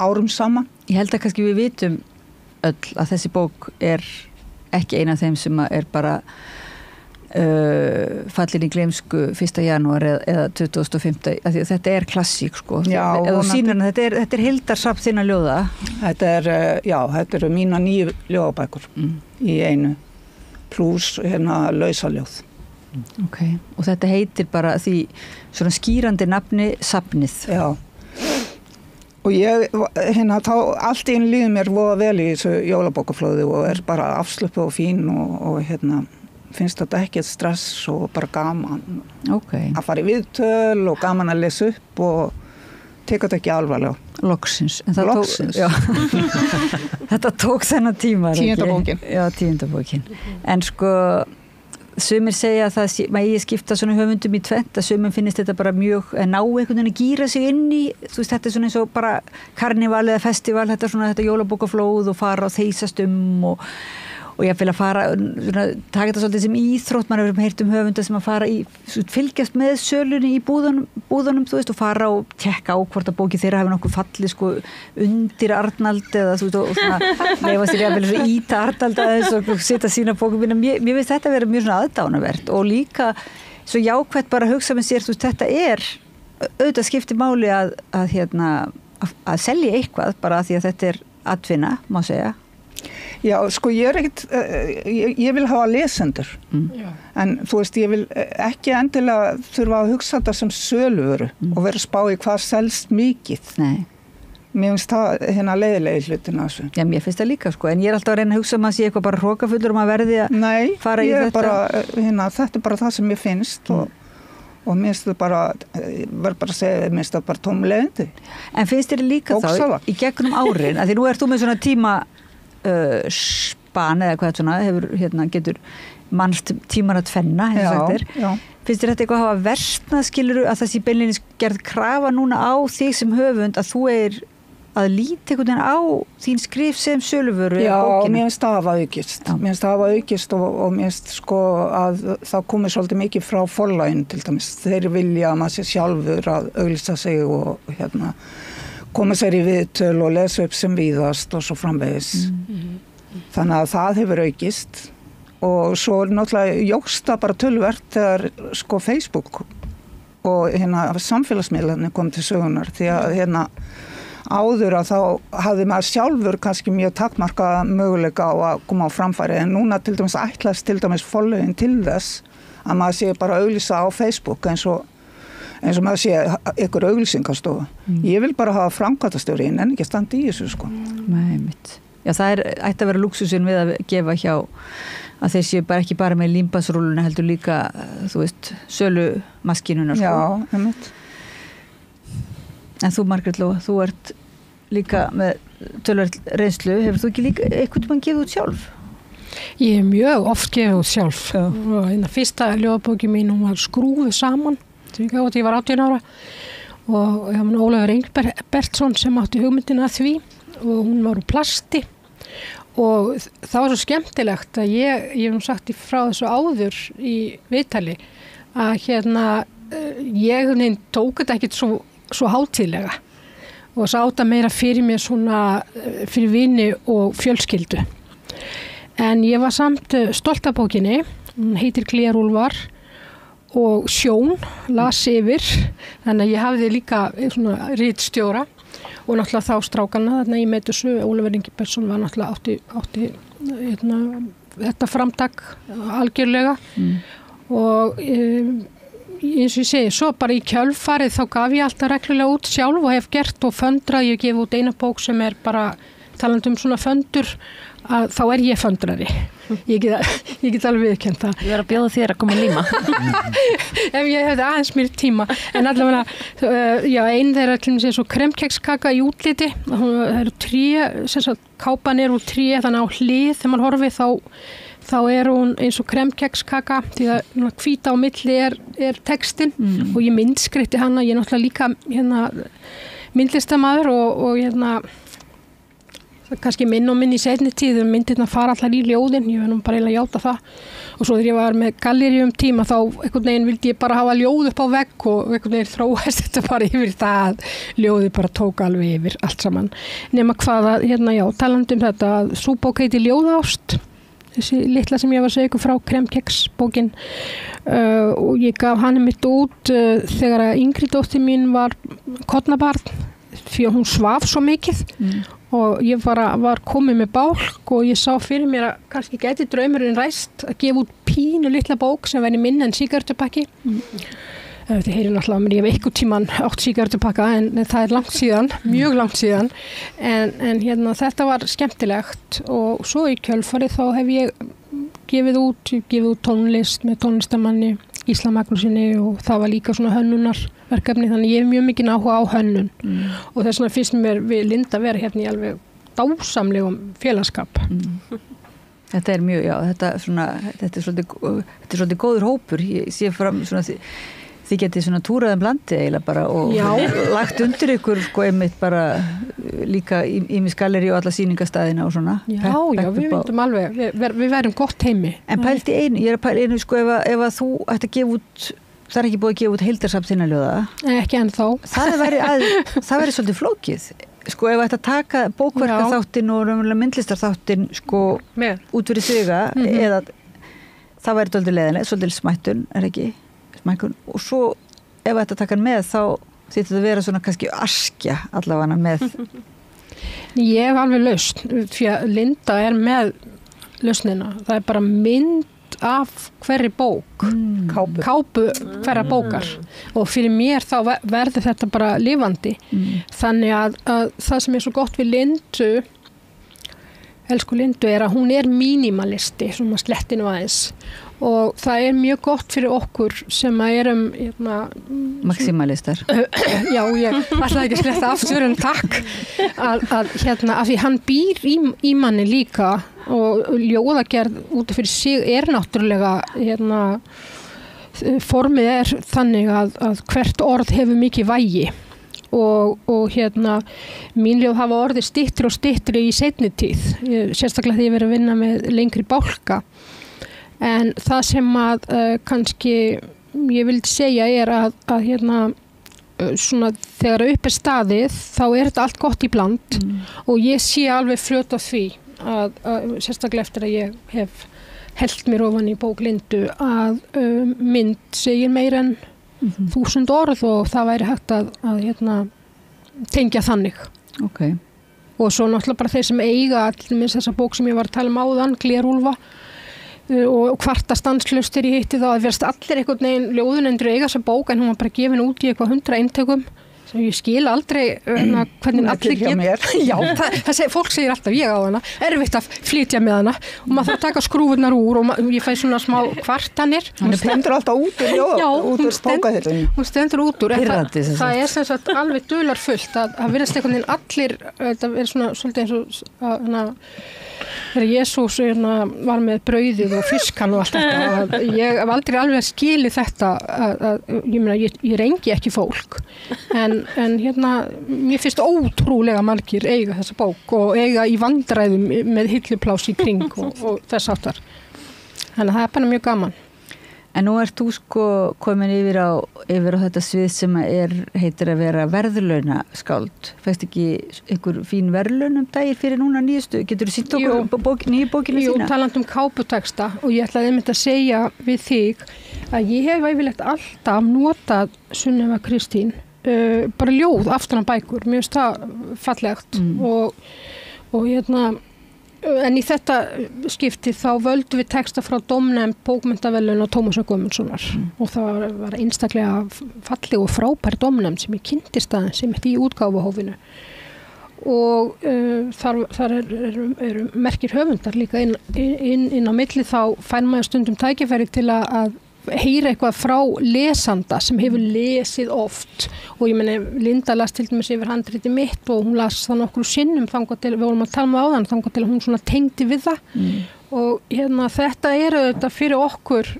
árum saman. Ég held að kannski við vitum öll að þessi bók er ekki eina af þeim sem er bara fallin í gleymsku 1. janúar eða 25. Þetta er klassík sko. Já, þetta er heildarsafn þinna ljóða. Þetta eru mína 9 ljóðabækur í einu pluss lausaljóð. Ok, og þetta heitir bara því svona skýrandi nafni safnið. Já. Og ég, þá allt í einu líður mér voða vel í þessu jólabókaflóði og er bara afslöpuð og fín og finnst þetta ekki stress og bara gaman að fara í viðtöl og gaman að lesa upp og teka þetta ekki alvarlega. Loksins. Loksins. Þetta tók þennan tíma. 10. bókin. Já, 10. bókin. En sko, sumir segja að það ég skipta svona höfundum í tvennt að sumum finnist þetta bara mjög ná einhvern veginn að gýra sig inn í, þú veist, þetta er svona eins og bara karnival eða festival, þetta jólabókaflóð og fara og þeysast og ég vil að fara, taka þetta svolítið sem íþrótt, maður hefur heyrt höfunda sem að fara fylgjast með sölunni í búðunum, þú veist, og fara og tjekka á hvort að bóki þeirra hefur nokkuð fallið sko undir Arnald eða þú veist, og svona leifa sér að vilja íta Arnald aðeins og setja sína bókum. Mér finnst þetta vera mjög svona aðdánavert og líka svo jákvætt bara að hugsa með sér, þú veist, þetta er auðvitað skiptir máli að selja eitthvað bara að því að þetta er atvinna, má segja. Já, sko ég er ekkert, ég vil hafa lesendur, en þú veist, ég vil ekki endilega þurfa að hugsa þetta sem söluvöru og vera að spá í hvað selst mikið. Nei. Mér finnst það leiðilegi hlutin að þessu. Já, mér finnst það líka, sko, en ég er alltaf að reyna að hugsa að sé eitthvað bara hrokafullur að verði að fara í þetta. Nei, þetta er bara það sem ég finnst og mér finnst það bara, verður bara að segja, mér finnst það bara tómlegindi. En finnst þér líka þá, í gegnum árin, að því nú ert þú með svona span eða hvað svona getur mannst tímar að tvenna finnst þér þetta eitthvað að hafa versnað skiluru að það sé beinleinis gerð krafa núna á þig sem höfund að þú að líti einhvern veginn á þín skrif sem söluvöru eða bókina? Já, mér finnst það hafa aukist og mér finnst sko að það komið svolítið mikið frá forlaginu til dæmis, þeir vilja að maður sé sjálfur að auglýsa sig og koma sér í viðtöl og lesa upp sem víðast og svo framvegis. Þannig að það hefur aukist og svo náttúrulega jókst það bara töluvert þegar sko Facebook og samfélagsmiðlarnir kom til sögunar því að áður að þá hafði maður sjálfur kannski mjög takmarka möguleika á að koma á framfæri en núna til dæmis ætlast til dæmis forlögin til þess að maður sé bara auglýsa á Facebook eins og maður sé ykkur auglýsingastofa. Ég vil bara hafa framkvæmdastjóri en ekki standa í þessu sko. Nei, mitt. Já, það ætti að vera lúksusinn við að gefa hjá að þeir séu bara ekki bara með límbasrúluna heldur líka, þú veist, sölumaskinuna sko. Já, einmitt. En þú, Margrét Lóa, þú ert líka með töluvert reynslu. Hefur þú ekki líka eitthvað mann gefið út sjálf? Ég hef mjög oft gefið út sjálf. Og fyrsta ljóðabóki mín, hún var skrúfuð saman. Ég var 18 ára og Ólafur Engbertsson sem átti hugmyndina að því og hún var úr plasti og það var svo skemmtilegt að ég hef sagt frá þessu áður í viðtali að ég tók þetta ekkert svo hátíðlega og sá þetta meira fyrir mér svona fyrir vini og fjölskyldu en ég var samt stolt af bókinni, hún heitir Glerúlfar og Sjón las yfir þannig að ég hafði líka svona ritstjóra og náttúrulega þá strákana þarna í Meitusu, Ólafur Ingibergsson var náttúrulega átti þetta framtak algjörlega og eins og ég segi, svo bara í kjölfarið þá gaf ég alltaf reglulega út sjálf og hef gert og föndrað, ég gef út eina bók sem er bara talandi svona föndur að þá ég föndrari. Ég get alveg viðurkennt það. Ég verð að bjóða þér að koma að líma. Ef ég hefði aðeins mér tíma. En allavega, einn þeirra til þess að kremkekskaka í útliti. Það eru tré, sem sagt, kápan úr tré, þannig á hlið þegar maður horfi þá hún eins og kremkekskaka því að hvíta á milli er textin og ég myndskritti hana. Ég er náttúrulega líka myndlistamaður og kannski minn í seinni tíð myndirna fara allar í ljóðin, ég verðum bara eiginlega að játa það og svo þegar ég var með gallerí tíma þá einhvern veginn vildi ég bara hafa ljóð upp á vegg og einhvern veginn þróast þetta bara yfir það, ljóði bara tók alveg yfir allt saman, nema hvaða talandi þetta að sú bók heiti Ljóðást, þessi litla sem ég var að segja ykkur frá Kremkeksbókin og ég gaf hann mitt út þegar að yngri dóttir mín var kornabarn því að hún svaf svo mikið og ég var komið með bálk og ég sá fyrir mér að kannski gæti draumurinn ræst að gefa út pínu litla bók sem væri minna en sígarettupakki. Þið heyrir náttúrulega mér, ég hef einhvern tímann átt sígarettupakka en það er langt síðan, mjög langt síðan en þetta var skemmtilegt og svo í kjölfarið þá hef ég gefið út tónlist með tónlistamanni Gísla Magnúsinni og það var líka svona hönnunarverkefni þannig ég hef mjög mikið áhuga á hönnun og þess vegna finnst mér við Linda vera hérna í alveg dásamlegum félagskap. Þetta er mjög, þetta er svolítið góður hópur, ég sé fram svona þið getið svona túraðum landi eiginlega bara og lagt undir ykkur einmitt bara líka í gallerí og alla sýningastæðina og svona. Já, við myndum alveg, við værum gott heimi. En pælti einu, ég er að pæla einu ef að þú ætti að gefa út, það er ekki búið að gefa út heildarsafn þinna ljóða. Ekki ennþá. Það væri svolítið flókið. Ef ætti að taka bókverkaþáttinn og myndlistarþáttinn út fyrir sviga eða það væri dálítið leiðinlega, svolítið smættun, er ekki? Og svo ef þetta taka hann með þá þýtti þetta að vera svona kannski askja allavega með. Ég hef alveg lausn því að Linda er með lausnina. Það er bara mynd af hverri bók, kápu hverra bókar og fyrir mér þá verður þetta bara lifandi. Þannig að það sem er svo gott við Lindu, elsku Lindu, er að hún er mínimalisti, svona slettinu aðeins og það er mjög gott fyrir okkur sem að erum maximalistar. Já, ég ætlaði ekki að sletta aftur en takk að því hann býr í manni líka og ljóðagerð út fyrir sig er náttúrulega formið er þannig að hvert orð hefur mikið vægi og mín ljóð hafa orðið styttri og styttri í seinni tíð, sérstaklega því ég verið að vinna með lengri bálka. En það sem að kannski ég vildi segja er að svona þegar upp staðið þá er þetta allt gott í bland og ég sé alveg fljót á því að sérstaklega eftir að ég hef hellt mér ofan í bók Lindu að mynd segir meira en 1000 orð og það væri hægt að tengja þannig. Okay. Og svo náttúrulega bara þeir sem eiga til minnst þessa bók sem ég var að tala áðan, Glerúlfa og kvarta stanslaust þegar ég hitti þá að verðast allir einhvern veginn ljóðunendur eiga þessa bók en hún var bara gefin út í eitthvað 100 eintökum sem ég skil aldrei hvernig allir Já, fólk segir alltaf ég á hana, erfitt að flytja með hana og maður þarf að taka skrúfurnar úr og ég fæ svona smá kvartanir. Hún stendur alltaf út úr hún stendur út úr það er sem sagt alveg dularfullt að verðast einhvern veginn allir þetta er svona svolítið eins og þegar Jesús var með brauðið og fiskan og allt þetta ég hef aldrei alveg skilið þetta ég rengi ekki fólk en mér finnst ótrúlega margir eiga þessa bók og eiga í vandræðum með hillupláss í kring og þess áttar þannig að það er bara mjög gaman. En nú ert þú komin yfir á þetta svið sem heitir að vera verðlaunaskáld. Fæst ekki einhver fín verðlaun dagir fyrir núna nýjustu? Getur þú sýnt okkur nýju bókina sína? Jú, talandi káputeksta og ég ætlaði einmitt að segja við þig að ég hef yfirleitt alltaf notað Sunneva Kristín bara ljóð aftan á bækur. Mér finnst það fallegt og en í þetta skipti þá völdum við texta frá dómnefnd bókmenntaverðlauna Tómasar Guðmundssonar og það var einstaklega falleg og frábær dómnefnd sem ég kynntist aðeins sem í útgáfuhófinu og þar eru merkir höfundar líka inn á milli, þá fær maður stundum tækifæri til að heyra eitthvað frá lesanda sem hefur lesið oft, og ég meni Linda las til dæmis yfir handriti mitt og hún las það nokkru sinnum þangað til, við vorum að tala með áðan, þangað til hún svona tengdi við það og þetta þetta fyrir okkur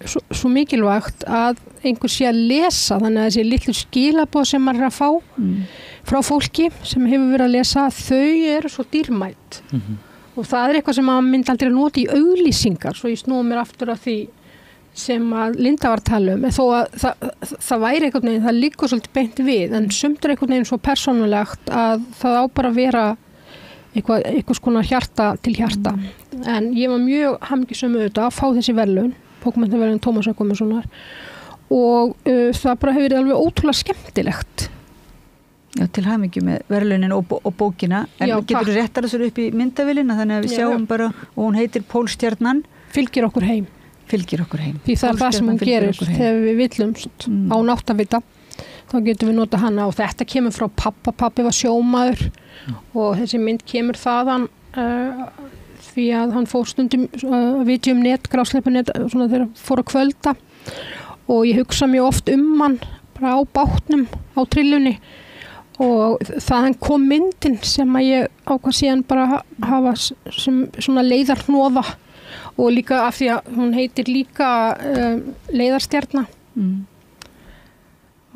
svo mikilvægt að einhver sé að lesa, þannig að þessi litlu skilaboð sem maður er að fá frá fólki sem hefur verið að lesa, þau eru svo dýrmætt og það er eitthvað sem maður myndi aldrei að nota í auglýsingar, svo ég snúi mér aftur að því sem að Linda var að tala þó að það væri einhvern veginn, það liggur svolítið beint við, en sumt er einhvern veginn svo persónulegt að það á bara að vera eitthvað konar hjarta til hjarta, en ég var mjög hamingjusöm auðvitað að fá þessi verðlaun, bókmenntaverðlaun Tómasar Guðmundssonar, og það bara hefur verið alveg ótrúlega skemmtilegt. Já, til hamingju með verðlaunin og bókina, en getur þú réttar þessu upp í myndavélina, þannig að við sjáum bara, og hún heitir Pólstjarnan, fylgir okkur heim. Því það er það sem hún gerir þegar við villumst á náttavita, þá getum við nota hana, og þetta kemur frá pappi var sjómaður og þessi mynd kemur þaðan því að hann fór stundum viti net, grásleipanet, svona þegar fór að kvölda, og ég hugsa mjög oft hann bara á bátnum á trillunni, og þaðan kom myndin sem að ég ákvað síðan bara hafa sem svona leiðarhnoða, og líka af því að hún heitir líka leiðarstjarna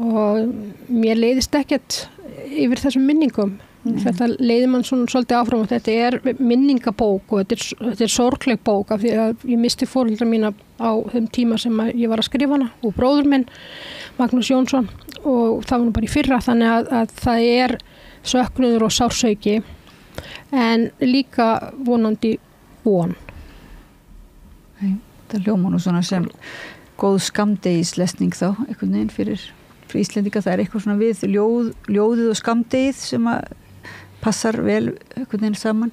og mér leiðist ekkert yfir þessum minningum. Þetta leiði mann svona svolítið áfram, og þetta er minningabók og þetta er sorgleg bók, af því að ég misti foreldra mína á þeim tíma sem ég var að skrifa hana, og bróður minn Magnús Jónsson, og það var nú bara í fyrra, þannig að það er söknuður og sársauki, en líka vonandi von. Það hljóma nú svona sem góð skammdegislesning þá, einhvern veginn fyrir Íslendinga, það er eitthvað svona við ljóðið og skammdegið sem að passar vel einhvern veginn saman,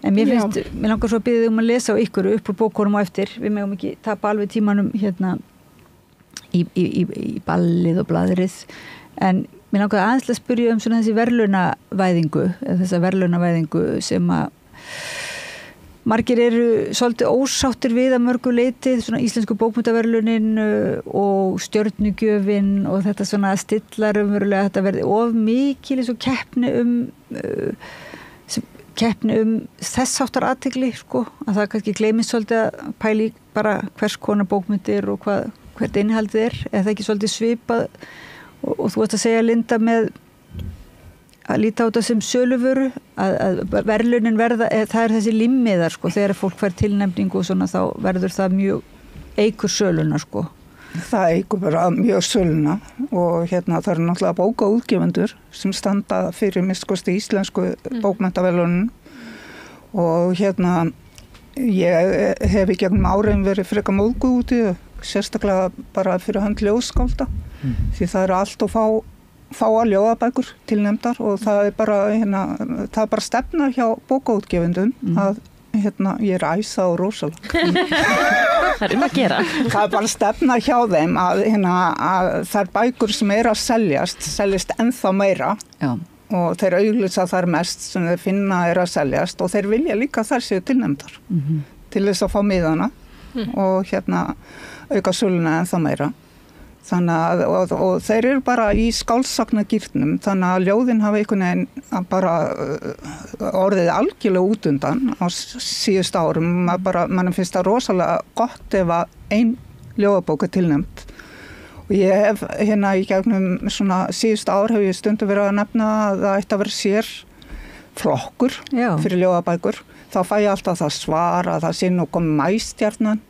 en mér langar svo að biðja að lesa á ykkur upp úr bókunum á eftir, við megum ekki tapa alveg tímanum hérna í ballið og blaðrið, en mér langar aðeins að spyrja svona þessi verðlaunavæðingu, þessa verðlaunavæðingu sem að margir eru svolítið ósáttir við að mörgu leyti, svona íslensku bókmenntaverðlaunin og stjörnugjöfin, og þetta svona stillar umverulega að þetta verði of mikil eins og keppni þess áttar athygli, sko, að það kannski gleymist svolítið að pæli bara hvers konar bókmenntir og hvert innihaldið er, eða það ekki svolítið svipað, og þú ert að segja, Linda, með að líta á þetta sem söluvöru, að verðlaunin verða, það er þessi limmiðar, sko, þegar fólk fær tilnefningu og svona, þá verður það mjög eikur söluna, sko. Það eikur bara mjög söluna, og það eru náttúrulega bókaútgefendur sem standa fyrir minnst íslensku bókmenntaverðlaunin, og ég hef í gegnum árin verið frekar móðguð út í þau, sérstaklega bara fyrir hönd ljóðskálda, því það eru allt og fáa ljóðabækur tilnefndar, og það er bara stefna hjá bókaútgefendum að ég er æsa og rosalega. Það er að gera. Það er bara stefna hjá þeim að þær bækur sem eru að seljast ennþá meira. Já. Og þeir auglýsa þar mest sem þeir finna er að seljast, og þeir vilja líka þær séu tilnefndar til þess að fá miðana og auka söluna ennþá meira. Þannig að, og þeir eru bara í skáldssagnagírnum, þannig að ljóðin hafa einhvern veginn bara orðið algjörlega út undan á síðust árum. Mann finnst það rosalega gott ef að ein ljóðabók er tilnefnd. Og ég hef í gegnum svona síðust ár hef ég stundum verið að nefna að það ætti að vera sér flokkur fyrir ljóðabækur. Þá fæ ég alltaf það svar að það sé nú komið Maístjarnan.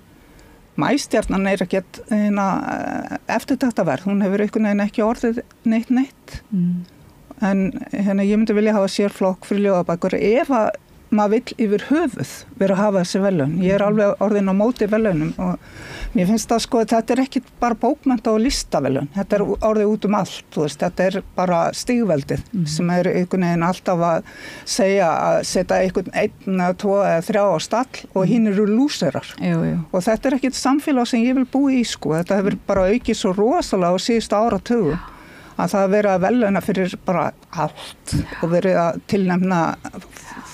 Maístjarnan er ekkert eftirtektarverð, hún hefur einhvern veginn ekki orðið neitt. En ég myndi vilja hafa sérflokk fyrir ljóðabækur ef að maður vill yfir höfuð vera að hafa þessi verðlaun. Ég er alveg orðin á móti verðlaunum, og mér finnst það þetta er ekki bara bókmennta- og listaverðlaun, þetta er orðið út allt, þetta er bara stigveldið sem er einhvern veginn alltaf að segja að setja einhvern 1 eða 2 eða 3 á stall og hinn eru lúserar. Og þetta er ekkert samfélag sem ég vil búa í, þetta hefur bara aukið svo rosalega á síðustu áratugum að það verið að veluna fyrir bara allt og verið að tilnefna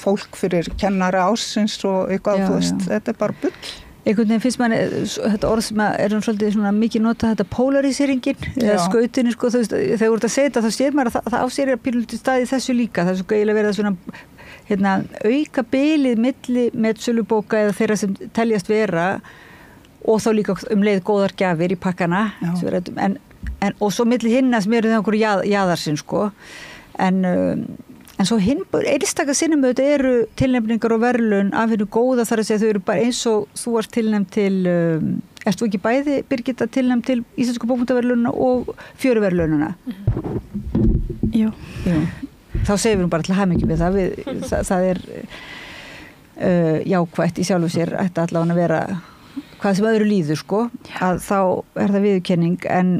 fólk fyrir kennari ársins og eitthvað, þú veist, þetta bara bull. Einhvern veginn finnst manni, þetta orð sem svolítið svona mikið notað, þetta polarisýringin eða skautinu, sko, þú veist, þegar þú ert að segja þetta þá sér maður að það á sér pínlítið staði þessu líka, það svo eiginlega verið að svona auka bilið milli metsölubóka eða þeirra sem teljast vera og þá líka leið góðar gjafir í pakkana og svo milli hinna sem eru það okkur jaðarsinn, sko, en svo einstaka sinnum auðvitað eru tilnefningar og verðlaun af hennu góða, þar að segja þau eru bara eins og þú ert tilnefnd til, ert þú ekki bæði, Birgitta, tilnefnd til Íslensku bókmenntaverðlaunina og fjöruverðlaunina? Jú. Þá segjum við bara til hamingju með það, það er jákvætt í sjálfu sér, ætti allavega að vera hvað sem öðru líður, sko, að þá er það viðurkenning, en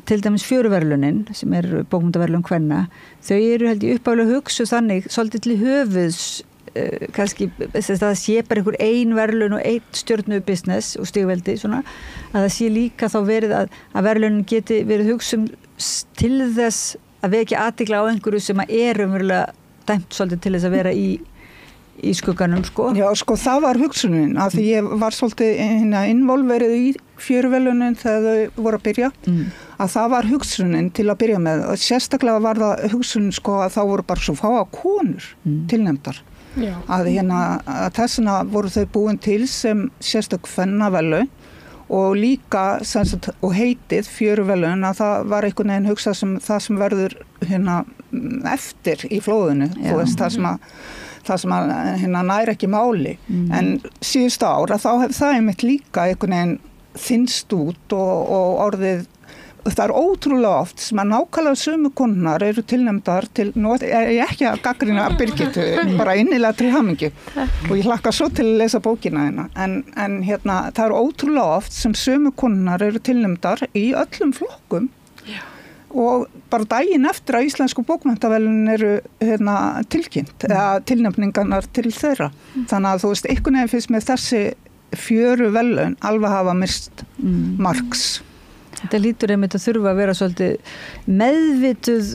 til dæmis fjöruverðlaunin sem bókmenntaverðlaun kvenna, þau eru held ég uppálega hugsuð þannig svolítið til höfuðs kannski það sé bara einhver ein verðlaun og einn stjörnu business og stigveldi svona, að það sé líka þá verið að verðlaunin geti verið hugsuð til þess að vekja athygli á einhverju sem umverulega dæmt svolítið til þess að vera í skugganum, sko. Já, sko, það var hugsunin, að því ég var svolítið involverið í fjöruverðlaunin þegar þau voru að byrja, að það var hugsunin til að byrja með, og sérstaklega var það hugsunin, sko, að þá voru bara svo fáa konur tilnefndar. Að þessina voru þau búin til sem sérstök kvennaverðlaun og líka og heitið fjöruverðlaun, að það var einhvern veginn hugsað sem það sem verður eftir í flóðinu, þú veist, það sem næri ekki máli. En síðustu ára þá hefur það einmitt líka einhvern veginn þynnst út og orðið, það er ótrúlega oft sem að nákvæmlega sömu konurnar eru tilnefndar til, nú er ég ekki að gagnrýna Birgittu, bara innilega til hamingju og ég hlakka svo til að lesa bókina hérna, en það er ótrúlega oft sem sömu konurnar eru tilnefndar í öllum flokkum. Og bara daginn eftir að Íslensku bókmenntaverðlaunin eru tilkynnt, eða tilnefningarnar til þeirra. Þannig að þú veist, einhvern veginn finnst með þessi fjöruverðlaun alveg hafa mist marks. Þetta lítur einmitt að þurfa að vera svolítið meðvituð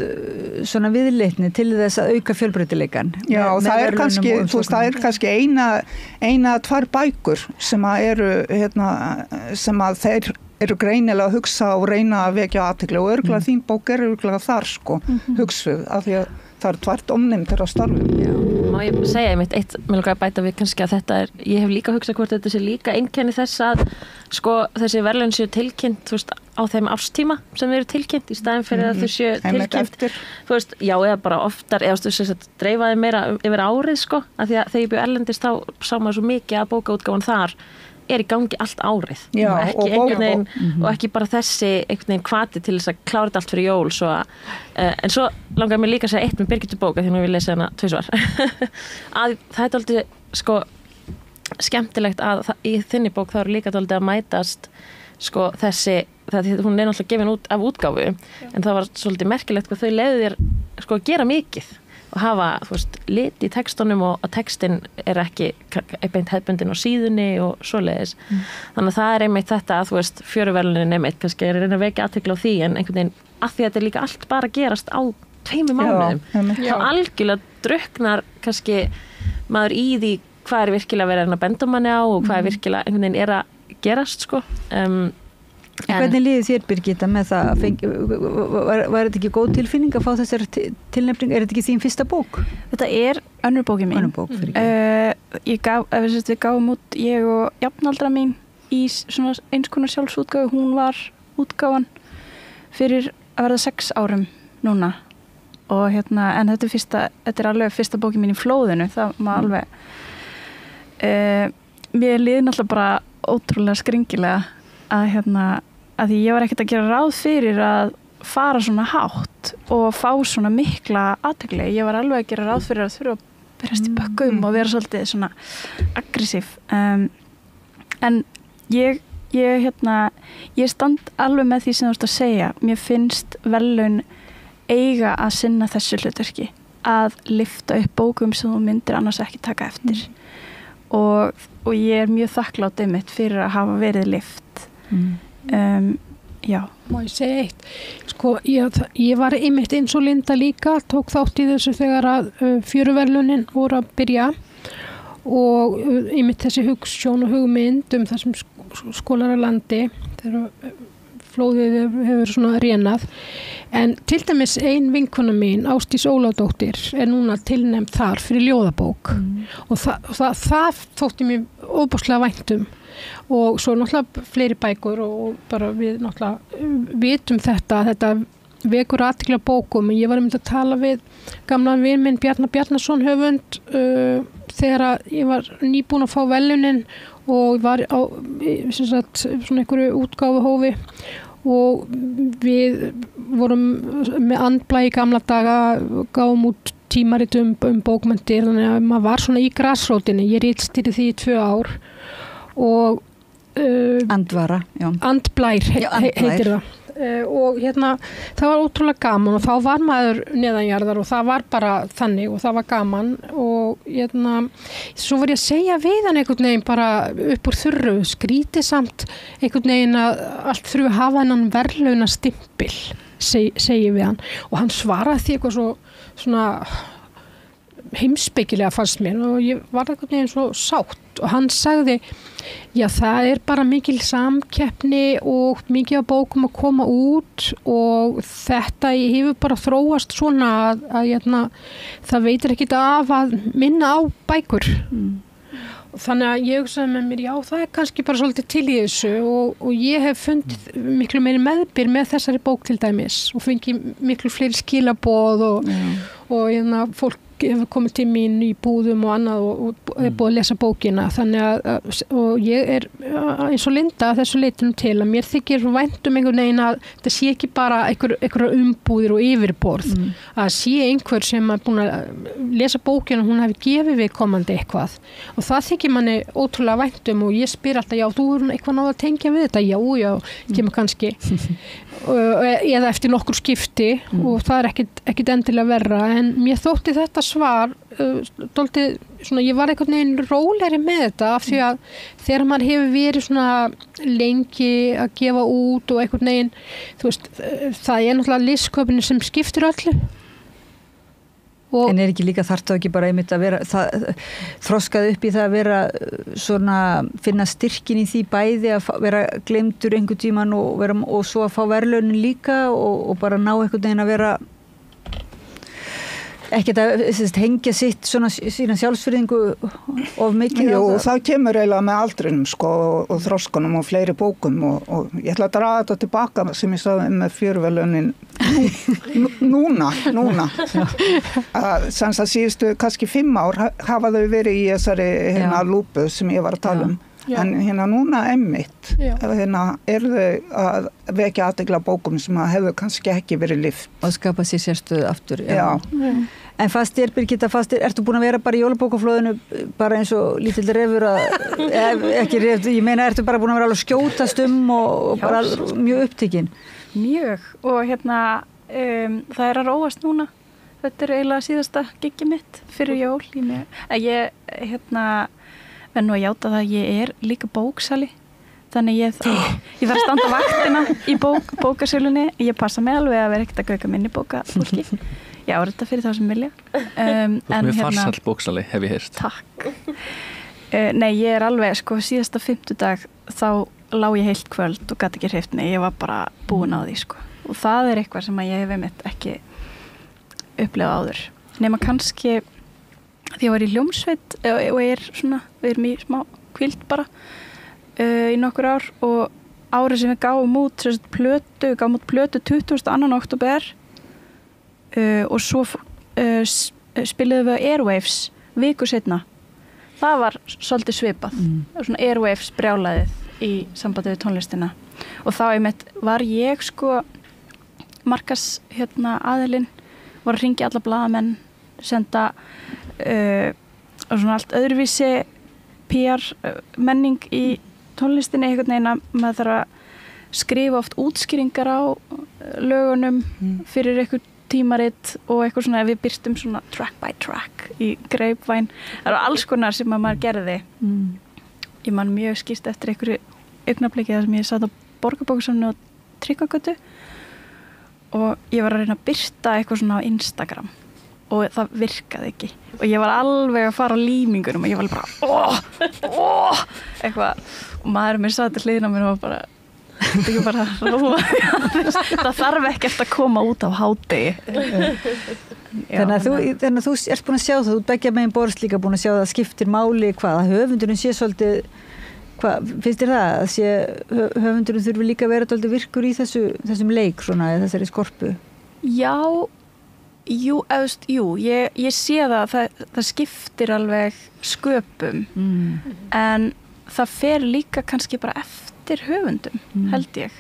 svona viðleitni til þess að auka fjölbreytileikann. Já, og það er kannski, þú veist, það er kannski eina tvær bækur sem að eru, sem að þeir eru greinilega að hugsa og reyna að vekja athygli og örugglega þín bók er örugglega þar, sko, hugsuð, af því að það er tvart omnefndir á starfi. Má ég segja einmitt eitt, mér langar að bæta við kannski að þetta ég hef líka hugsað hvort þetta sé líka einkenni þess að, sko, þessi verðlaun séu tilkynnt, þú veist, á þeim árstíma sem eru tilkynnt, í staðinn fyrir að þau séu tilkynnt, þú veist, já, eða bara oftar, eða þú veist, að dreifaði meira yfir árið, sko, af því að þegar ég byrju erlendist þá sá maður svo mikið að bókaútgáfan þar er í gangi allt árið. Já, og einhvern veginn, og ekki bara þessi einhvern veginn hvati til þess að klára þetta allt fyrir jól, svo en svo langar mér líka að segja eitt með Birgittu bóka, því nú vil ég lesa hana tvisvar, að það er dálítið, sko, skemmtilegt að í þinni bók þá eru líka dálítið að mætast, sko, þessi, hún er náttúrulega gefin út af útgáfu, en það var svolítið merkilegt hvað þau leyfðu þér, sko, að gera mikið og hafa, þú veist, lit í textunum og að textin er ekki beint hefðbundin á síðunni og svoleiðis. Þannig að það er einmitt þetta að, þú veist, fjöruverðlaunin einmitt, kannski er að reyna að vekja athygli á því, en einhvern veginn, að því að þetta er líka allt bara gerast á 2 mánuðum. Þá algjörlega drukknar kannski maður í því hvað er virkilega verið að benda manni á og hvað er virkilega einhvern veginn er að gerast, sko. Hvernig líði þér, Birgitta, með það? Var þetta ekki góð tilfinning að fá þessar tilnefning? Er þetta ekki þín fyrsta bók? Þetta er önnur bókin mín. Við gáum út, ég og jafnaldra mín, í svona eins konar sjálfsútgáfu. Hún var útgáfan fyrir að verða 6 árum núna. Og en þetta er alveg fyrsta bókin mín í flóðinu. Það má alveg... Mér líði náttúrulega bara ótrúlega skringilega að því ég var ekkert að gera ráð fyrir að fara svona hátt og fá svona mikla athygli. Ég var alveg að gera ráð fyrir að þurfa að berast í bökkum og vera svolítið svona aggressív. En ég stand alveg með því sem þú ert að segja. Mér finnst verðlaun eiga að sinna þessu hlutverki, að lyfta upp bókum sem þú myndir annars ekki taka eftir. Og ég er mjög þakklátt einmitt fyrir að hafa verið lyft. Já. Má ég segja eitt? Sko, ég var einmitt eins og Linda líka, tók þátt í þessu þegar að fjöruverlunin voru að byrja og einmitt þessi hugsjón og hugmynd þessum skólaralandi þegar flóðið hefur svona rénað. En til dæmis ein vinkona mín, Ásdís Ólafsdóttir, núna tilnefnd þar fyrir ljóðabók og það þótti mér óbúslega væntum og svo náttúrulega fleiri bækur og bara við náttúrulega vitum þetta vekur athygli á bókum. Ég var að tala við gamlan vin minn Bjarnar Bjarnason höfund þegar ég var nýbúin að fá verðlaunin og var á svona einhverju útgáfuhófi og við vorum með andblæ í gamla daga, gáum út tímarit bókmenntir, þannig að maður var svona í grasrótinni. Ég ritstýrði því í 2 ár og Andvara, já. Andblær heitir það. Og það var ótrúlega gaman og þá var maður neðanjarðar og það var bara þannig og það var gaman og svo var ég að segja við hann einhvern veginn bara upp úr þurru, skrítið samt einhvern veginn að allt þurfi að hafa hennan verðlauna stimpil, segi við hann og hann svaraði því eitthvað svona heimspekilega fannst mér og ég var einhvern veginn svo sátt og hann sagði já það bara mikil samkeppni og mikið af bókum að koma út og þetta hefur bara þróast svona að það veitir ekkit af að minna á bækur þannig að ég hugsaði með mér já það kannski bara svolítið til í þessu og ég hef fundið miklu meiri meðbyr með þessari bók til dæmis og fengið miklu fleiri skilaboð og fólk hefur komið til mín í búðum og annað og er búið að lesa bókina þannig að og ég eins og Linda þessu leitunum til að mér þykir væntum einhvern veginn að það sé ekki bara einhverja umbúðir og yfirborð að sé einhver sem er búin að lesa bókina og hún hefði gefið við komandi eitthvað og það þykir manni ótrúlega væntum og ég spyr alltaf já þú er eitthvað náða að tengja við þetta já kemur kannski eða eftir nokkur skipti og það er ekkit endilega verra en mér þótti þetta svar dálítið svona ég var einhvern veginn rólegri með þetta af því að þegar maður hefur verið svona lengi að gefa út og einhvern veginn þú veist það náttúrulega listsköpunin sem skiptir öllu en ekki líka þarftu ekki bara einmitt að vera þroskað upp í það að vera svona finna styrkin í því bæði að vera gleymdur einhvern tíman og svo að fá verðlaunin líka og bara ná einhvern veginn að vera ekkert að hengja sína sjálfsfyrðingu of mikið Jú, það kemur eiginlega með aldrinum sko, og þroskunum og fleiri bókum og ég ætla að draga þetta tilbaka sem ég sagði með fjörverlunin núna sem að síðustu kannski 5 ár hafa þau verið í þessari lúpu sem ég var að tala en núna einmitt eru þau að vekja athygli bókum sem að hefur kannski ekki verið lyft og skapa sér sérstöðu aftur En fast Birgitta, ertu búin að vera bara í jólabókaflóðinu bara eins og lítill refur ekki refur, ég meina ertu bara búin að vera alveg skjótast og bara mjög upptekinn Mjög og það er að róast núna þetta er eiginlega síðasta gigið mitt fyrir jól ég verð nú að játa það að ég er líka bóksali þannig ég þarf að standa vaktina í bókasölunni ég passa mig alveg að vera ekkert að gauka minni bóka fólki ég ára þetta fyrir þá sem vilja Þú er mjög farsæll bóksali, hef ég heyrt Takk Nei, ég er alveg, síðasta 5. dag þá lá ég heilt kvöld og gat ekki hreyft mig, ég var bara búin á því og það er eitthvað sem ég hef einmitt ekki upplifað áður nema kannski því ég var í hljómsveit og við erum í smá kvíld bara í nokkur ár og árið sem við gáum út plötu 22. október og svo spiluðum við Airwaves viku seinna það var svolítið svipað svona Airwaves brjálaðið í sambandi við tónlistina og þá var ég markas aðilinn var að hringja alla blaðamenn senda svona allt öðruvísi PR menning í tónlistinni einhvern veginn að maður þarf að skrifa oft útskýringar á lögunum fyrir eitthvað tímarit og eitthvað svona við byrstum svona track by track í Grapevine það eru alls konar sem maður gerði ég man mjög skýrt eftir einhverju augnabliki þar sem ég satt á Borgarbókasafninu og Tryggvagötu og ég var að reyna að birta eitthvað svona á Instagram og það virkaði ekki og ég var alveg að fara á límingunum og ég var bara eitthvað og maður mér saði til hliðina mér og bara þetta ekki bara það þarf ekkert að koma út á hádegi. Þannig að þú ert búin að sjá það, þú beggja megin borðs líka búin að sjá það skiptir máli hvað, að höfundurinn sé svolítið, hvað finnst þér það, að sé höfundurinn þurfi líka að vera svolítið virkur í þessum leik svona, eða þessari skorpu? Já, ég sé það skiptir alveg sköpum en það fer líka kannski bara eftir höfundum, held ég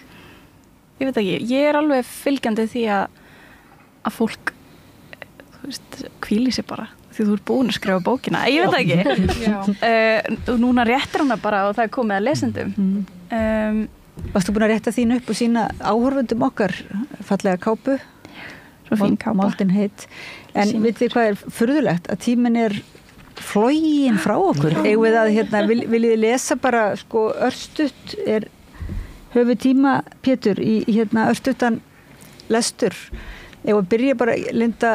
veit ekki, ég alveg fylgjandi því að fólk hvíli sig bara því þú ert búin að skrifa bókina, ég veit ekki núna réttir hana bara og það er komið að lesendum Varstu búin að rétta þín upp og sína áhorfundum okkar fallega kápu svo fín kápa Moldin heit, en vitið þið hvað er furðulegt að tíminn er flogin frá okkur, eigum við að viljið þið lesa bara örstutt höfu tíma Pétur í örstuttan lestur, eigum við byrja bara Linda,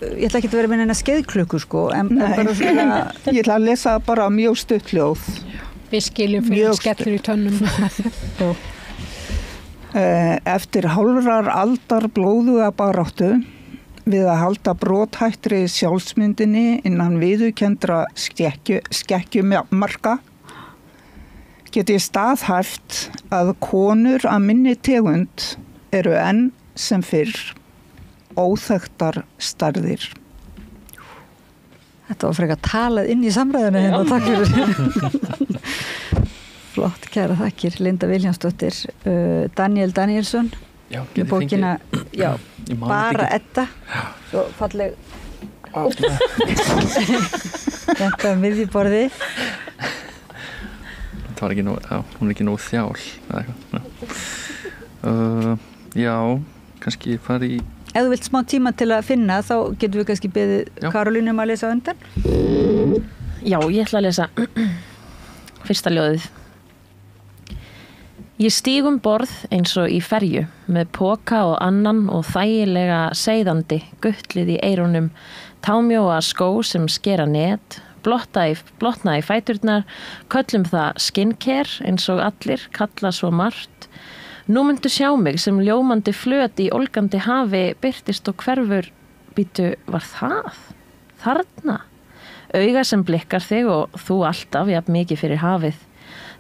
ég ætla ekki að vera með neina skeiðklukku en bara svona ég ætla að lesa bara mjög stutt ljóð við skiljum fyrir skellur í tönnum Eftir hálfrar aldar blóðuga baráttu við að halda brothættri sjálfsmyndinni innan viðurkenndra skekkjumarka get ég staðhæft að konur af minni tegund eru enn sem fyrr óþekktar stærðir. Þetta var frekar talað inn í samræðinu hérna, takk fyrir. Flott, kæra þakkir, Linda Vilhjálmsdóttir, Daniel Danielsson, í bókina, bara Edda, svo falleg, þetta miðjuborði. Það var ekki nóg, hún er ekki nóg þjál, eða eitthvað. Já, kannski fara í... Ef þú vilt smá tíma til að finna, þá getum við kannski beðið Karolínu að lesa undan. Já, ég ætla að lesa fyrsta ljóðið. Ég stíg borð eins og í ferju með poka og annan og þægilega seiðandi guttlið í eyrunum, támjóa skó sem skera net, blotna í fæturnar, köllum það skincare eins og allir kalla svo margt. Nú myndu sjá mig sem ljómandi flöt í ólgandi hafi birtist og hverfur, býtu, var það? Þarna? Auga sem blikkar þig og þú alltaf jafn mikið fyrir hafið.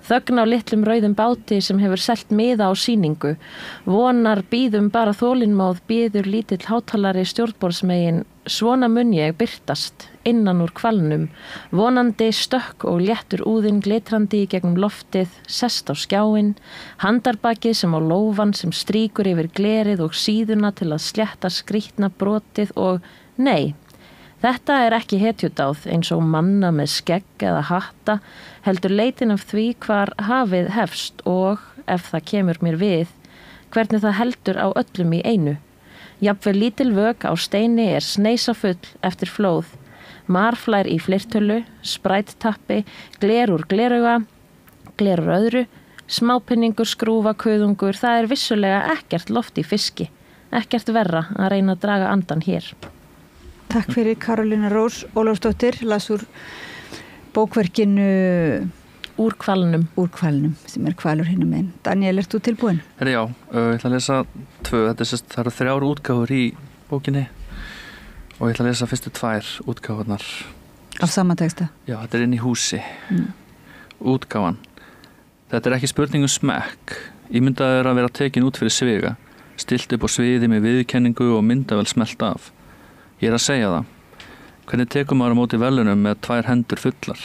Þögn á litlum rauðum báti sem hefur selt miða á sýningu. Vonar bíðum bara þolinmáð bíður lítill hátalari stjórnborðsmegin. Svona mun ég birtast innan úr hvalnum. Vonandi stökk og léttur úðinn glitrandi í gegnum loftið, sest á skjáinn. Handarbakið sem á lófan sem strýkur yfir glerið og síðuna til að slétta skrýtna brotið og nei. Þetta er ekki hetjudáð eins og manna með skegg eða hatta, heldur leitin af því hvar hafið hefst og, ef það kemur mér við, hvernig það heldur á öllum í einu. Jafnvel lítil vök á steini er sneisafull eftir flóð, marflær í flirtölu, sprættappi, gler úr glerauga, gler úr öðru, smápinningur, skrúfa, kuðungur, það er vissulega ekkert loft í fiski, ekkert verra að reyna að draga andan hér. Takk fyrir Karolína Rós Ólafsdóttir, las úr bókverkinu Úr hvalnum, sem er hvalur hinum einn. Daniel, ert þú tilbúin? Já, ég ætla að lesa 2, það eru 3 útgáfur í bókinni og ég ætla að lesa fyrstu 2 útgáfurnar. Af sama texta? Já, þetta er inn í húsi. Útgáfan. Þetta er ekki spurningum smekk, ímyndaður að vera tekin út fyrir sviga, stilt upp á sviði með viðurkenningu og myndavel smelt af. Ég er að segja það. Hvernig tekur maður á móti velunum með 2 hendur fullar?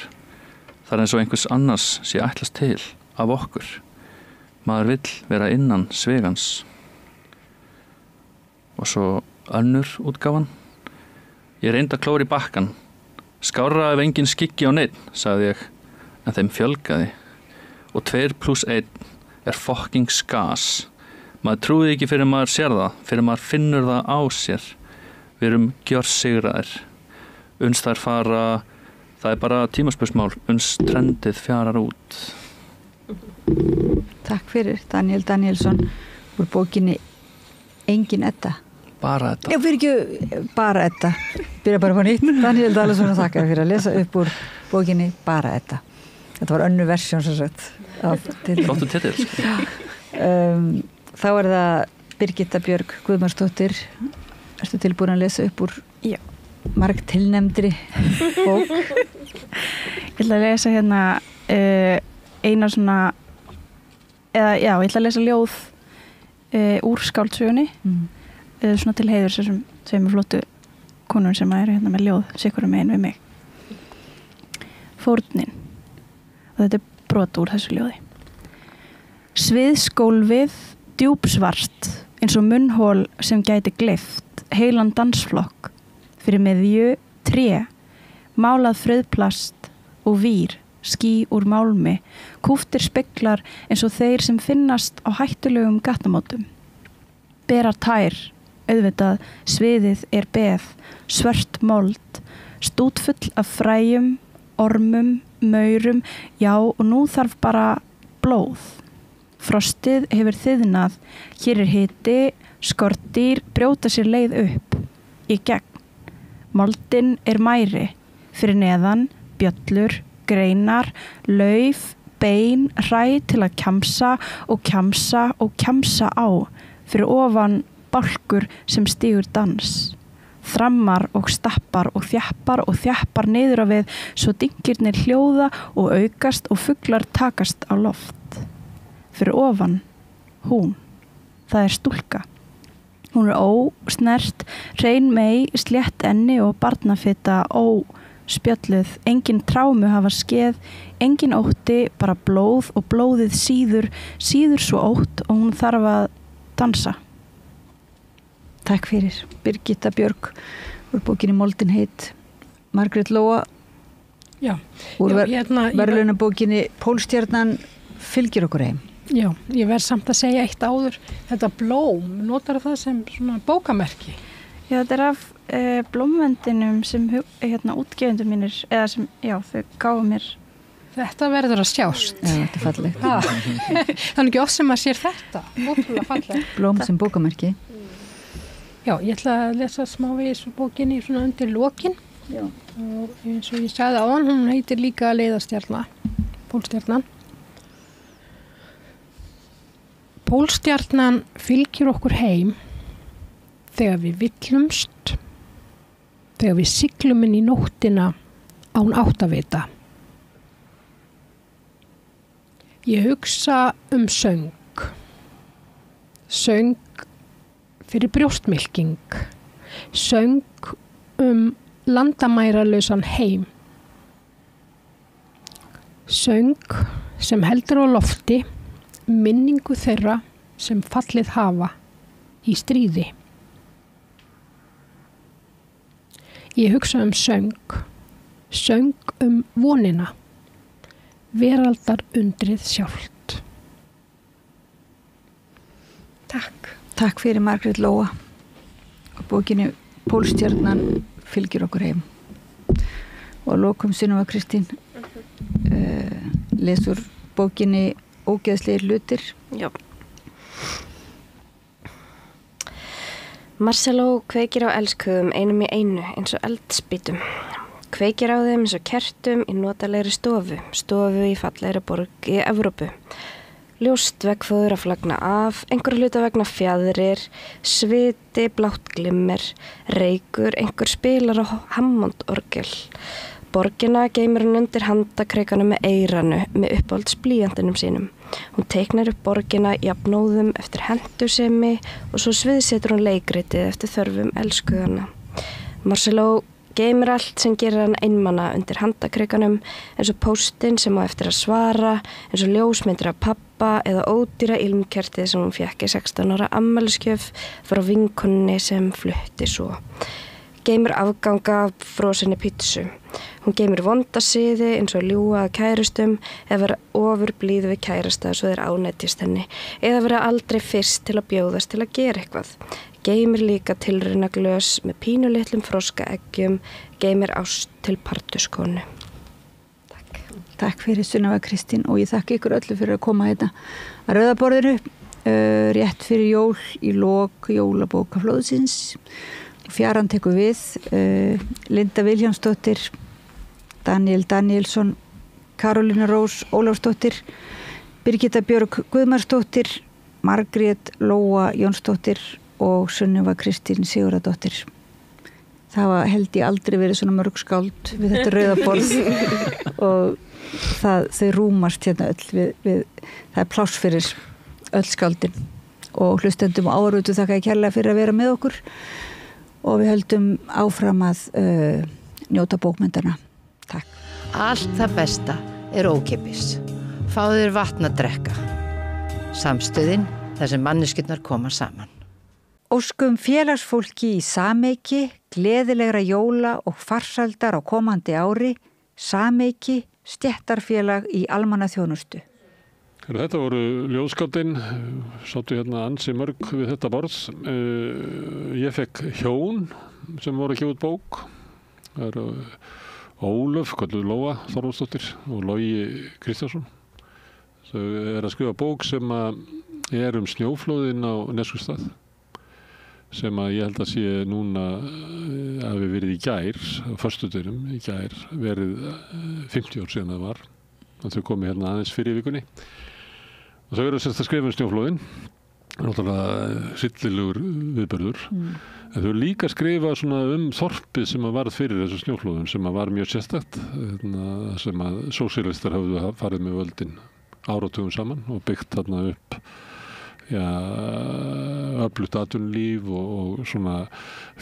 Það er eins og einhvers annars sé ætlast til af okkur. Maður vill vera innan svigans. Og svo önnur útgáfan. Ég reyndi að klóra í bakkan. Skárra ef engin skyggi á neinn, sagði ég, en þeim fjölgaði. Og 2 + 1 er fucking skas. Maður trúði ekki fyrir maður sér það, fyrir maður finnur það á sér. Við erum gjörsigraðir. Uns þær fara, það er bara tímaspursmál, uns trendið fjarar út. Takk fyrir, Daniel Danielsson. úr bókinni Engin Edda. Bara Edda. Já, fyrir ekki Bara Edda. Byrja bara på nýtt. Daniel Dalason þakka fyrir að lesa upp úr bókinni Bara Edda. Þetta var önnur versjón sem sagt. Flottur titill. Þá það Birgitta Björg Guðmarsdóttir. Ertu tilbúin að lesa upp úr marg tilnefndri bók? Ég ætla að lesa hérna eina svona ég ætla að lesa ljóð úr skáldsögunni svona til heiður þessum tveimur flottu konur sem eru hérna með ljóð sikkurum megin við mig. Fórnin, og þetta brot úr þessu ljóði. Sviðsgólfið djúpsvart eins og munnhól sem gæti gleypt heilan dansflokk fyrir miðju tré, málað fröðplast og vír, ský úr málmi, kúftir speglar eins og þeir sem finnast á hættulegum gatnamótum. Berar tær, auðvitað, sviðið beð, svört mold, stútfull af fræjum, ormum, maurum, já og nú þarf bara blóð. Frostið hefur þiðnað, hér hiti, skortýr brjóta sér leið upp, í gegn. Moldin mæri, fyrir neðan, bjöllur, greinar, lauf, bein, hræ til að kjamsa og kjamsa og kjamsa á, fyrir ofan bálkur sem stígur dans. Þrammar og stappar og þjappar niður á við svo dyngirnir hljóða og aukast og fuglar takast á loft. Fyrir ofan, hún, það stúlka. Hún ósnert, hrein mey, slétt enni og barnafita óspjölluð, engin trámu hafa skeð, engin ótti, bara blóð og blóðið síður svo ótt og hún þarf að dansa. Takk fyrir. Birgitta Björg úr bókinni Moldin heit. Margrét Lóa úr verðlaunabókinni Pólstjarnan fylgir okkur heim. Já, ég verð samt að segja eitt áður. Þetta blóm, notar það sem svona bókamerki? Já, þetta af blómvendinum sem útgefundur mínir, eða sem, þau gáðu mér. Þetta verður að sjást. Já, þetta fallegt. Það ekki oft sem að sér þetta. Ótrúlega fallegt. Blóm sem bókamerki. Já, ég ætla að lesa smávegis úr bókinni svona undir lokin. Já. Og eins og ég sagði áðan, hún heitir líka Leiðarstjarna, Pólstjarnan. Pólstjarnan fylgir okkur heim þegar við villumst, þegar við siglum inn í nóttina án áttavita. Ég hugsa söng. Söng fyrir brjóstmylking. Söng landamæralausan heim. Söng sem heldur á lofti minningu þeirra sem fallið hafa í stríði. Ég hugsa söng. Söng vonina. Veraldar undrið sjálft. Takk. Takk fyrir Margrét Lóa. Og bókinni Pólstjarnan fylgir okkur heim. Og að lokum Sunneva Kristín lesur bókinni Ógeðslegir hlutir. Já. Marcelo kveikir á elskhugum einum í einu eins og eldspýtum. Kveikir á þeim eins og kertum í notalegri stofu í fallegri borg í Evrópu. Ljóst veggfóður að flagna af, einhverju hluta vegna fjæðrir, sviti, blátt glimmer, reykur, einhver spilar á Hammondorgel. Borgina geymir hún undir handakreikanum með eyranu með uppáhaldsblýantinum sínum. Hún teiknar upp borgina jafnóðum eftir hentusemi og svo sviðsetur hún leikritið eftir þörfum elskugana. Marcelo geymir allt sem gerir hann einmana undir handakreikanum eins og póstinn sem á eftir að svara, eins og ljósmyndir af pappa eða ódýra ilmkertið sem hún fékk í 16 ára afmælisgjöf frá vinkonunni sem flutti svo. Geymir afganga af frosinni pítsu. Hún geymir vonda siði eins og ljúga að kærustum eða vera ofurblíð við kærasta svo þeir ánættist henni eða vera aldrei fyrst til að bjóðast til að gera eitthvað. Geymir líka tilraunaglös með pínulitlum froskaeggjum, geymir ást til partuskonu. Takk fyrir Sunneva Kristín og ég þakka ykkur öllu fyrir að koma hérna að Rauða borðinu. rétt fyrir jól í lok jólabókaflóðsins. Fjaran tekur við, Linda Vilhjálmsdóttir, Daniel Danielsson, Karolína Rós Ólafsdóttir, Birgitta Björg Guðmarsdóttir, Margrét Lóa Jónsdóttir og Sunniva Kristín Sigurðardóttir. Það held ég aldrei verið svona mörg skáld við þetta rauðaborð og þau rúmast hérna öll það pláss fyrir öll skáldin og hlustendum og áhorfendur þakka ég kærlega fyrir að vera með okkur og við höldum áfram að njóta bókmyndana. Takk. Allt það besta ókeypis. Fáðu þér vatn að drekka. Samstöðin þar sem manneskjurnar koma saman. Óskum félagsfólki í sameiki, gleðilegra jóla og farsældar á komandi ári, sameiki, stéttarfélag í almannaþjónustu. Þetta voru ljóðskáldin, sáttu hérna ansi mörg við þetta borð. Ég fekk hjón sem voru ekki út bók. Það eru Ólöf, kalluð Lóa Þorvaldsdóttir og Logi Kristjánsson. Þau að skrifa bók sem er snjóflóðin á Neskustad. Sem ég held að sé núna að við verið í gær, á föstudeginum í gær, verið 50 ár síðan það var. Þau komi hérna aðeins fyrir vikunni. Og þau eru að skrifa snjóflóðin, náttúrulega hryllilegur viðburður. En þau líka skrifa svona þorpið sem varð fyrir þessu snjóflóðum sem var mjög sérstakt, sem sósíalistar hafðu farið með völdin áratugum saman og byggt þarna upp öflugt atvinnulíf og svona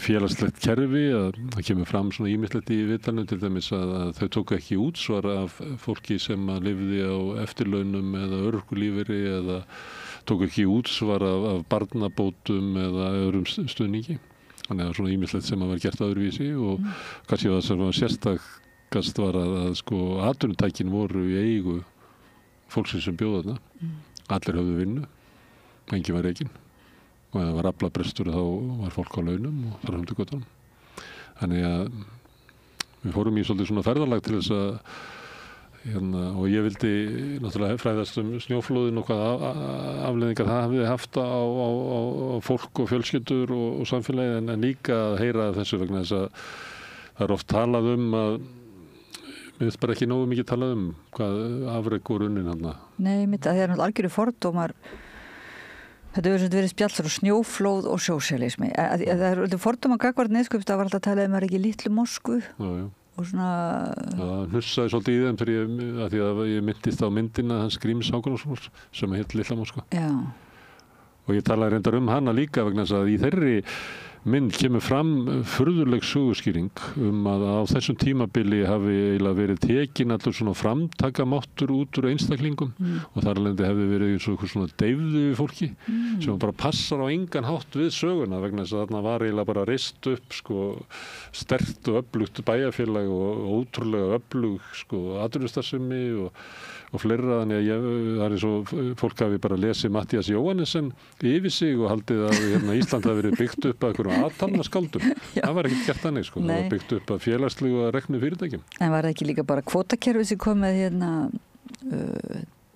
félagslegt kerfi að það kemur fram svona ýmislegt í viðtalinu til dæmis að þau tóku ekki útsvar af fólki sem lifði á eftirlaunum eða örorkulífeyri eða tóku ekki útsvar af barnabótum eða öðrum stuðningi. Þannig að svona ýmislegt sem var gert öðruvísi og kannski það sem var sérstakast var að sko atvinnutækin voru í eigu fólksins sem bjóða þarna. Allir höfðu vinnu. Engin var rekinn og ef það var aflabrestur þá var fólk á launum og þar höfðu göttunum. Þannig að við fórum í svolítið svona ferðalag til þess að og ég vildi náttúrulega fræðast snjóflóðin og hvað afleiðingar það hafði haft á fólk og fjölskyldur og samfélagi en líka að heyra þessu vegna þess að það oft talað að mér finnst bara ekki nógu mikið talað hvað afrek voru unnin þarna. Nei, það er náttúrulega algjöru fordómar. Þetta hefur verið spjallsar og snjóflóð og sósíalismi. Það er fordómar gagvart Neskaupstað, það var alltaf að tala maður ekki litlu Moskvu. Og svona... Það hnussaði svolítið í þeim fyrir því að ég myndist á myndina hans Gríms Hákonarsonar sem heit Lilla Moskva. Já. Og ég talaði reyndar hana líka vegna þess að í þeirri mynd kemur fram furðuleg söguskýring að á þessum tímabili hafi eiginlega verið tekin allur svona framtakamáttur út úr einstaklingum og þar alveg hefði verið eins og eitthvað svona deyfðu við fólki sem bara passar á engan hátt við söguna vegna þess að þarna var eiginlega bara reist upp sko sterkt og öflugt bæjarfélag og ótrúlega öflug sko atvinnustarfsemi og fleira, þannig að það er eins og fólk hafi bara lesið Matthías Jóhannesson yfir sig og haldið að Ísland hafi verið byggt upp að einhverjum aðtalnaskáldum. Það var ekkert gert þannig, sko. Það var byggt upp að félagslegu að reknu fyrirtækjum. En var það ekki líka bara kvótakerfi sem kom með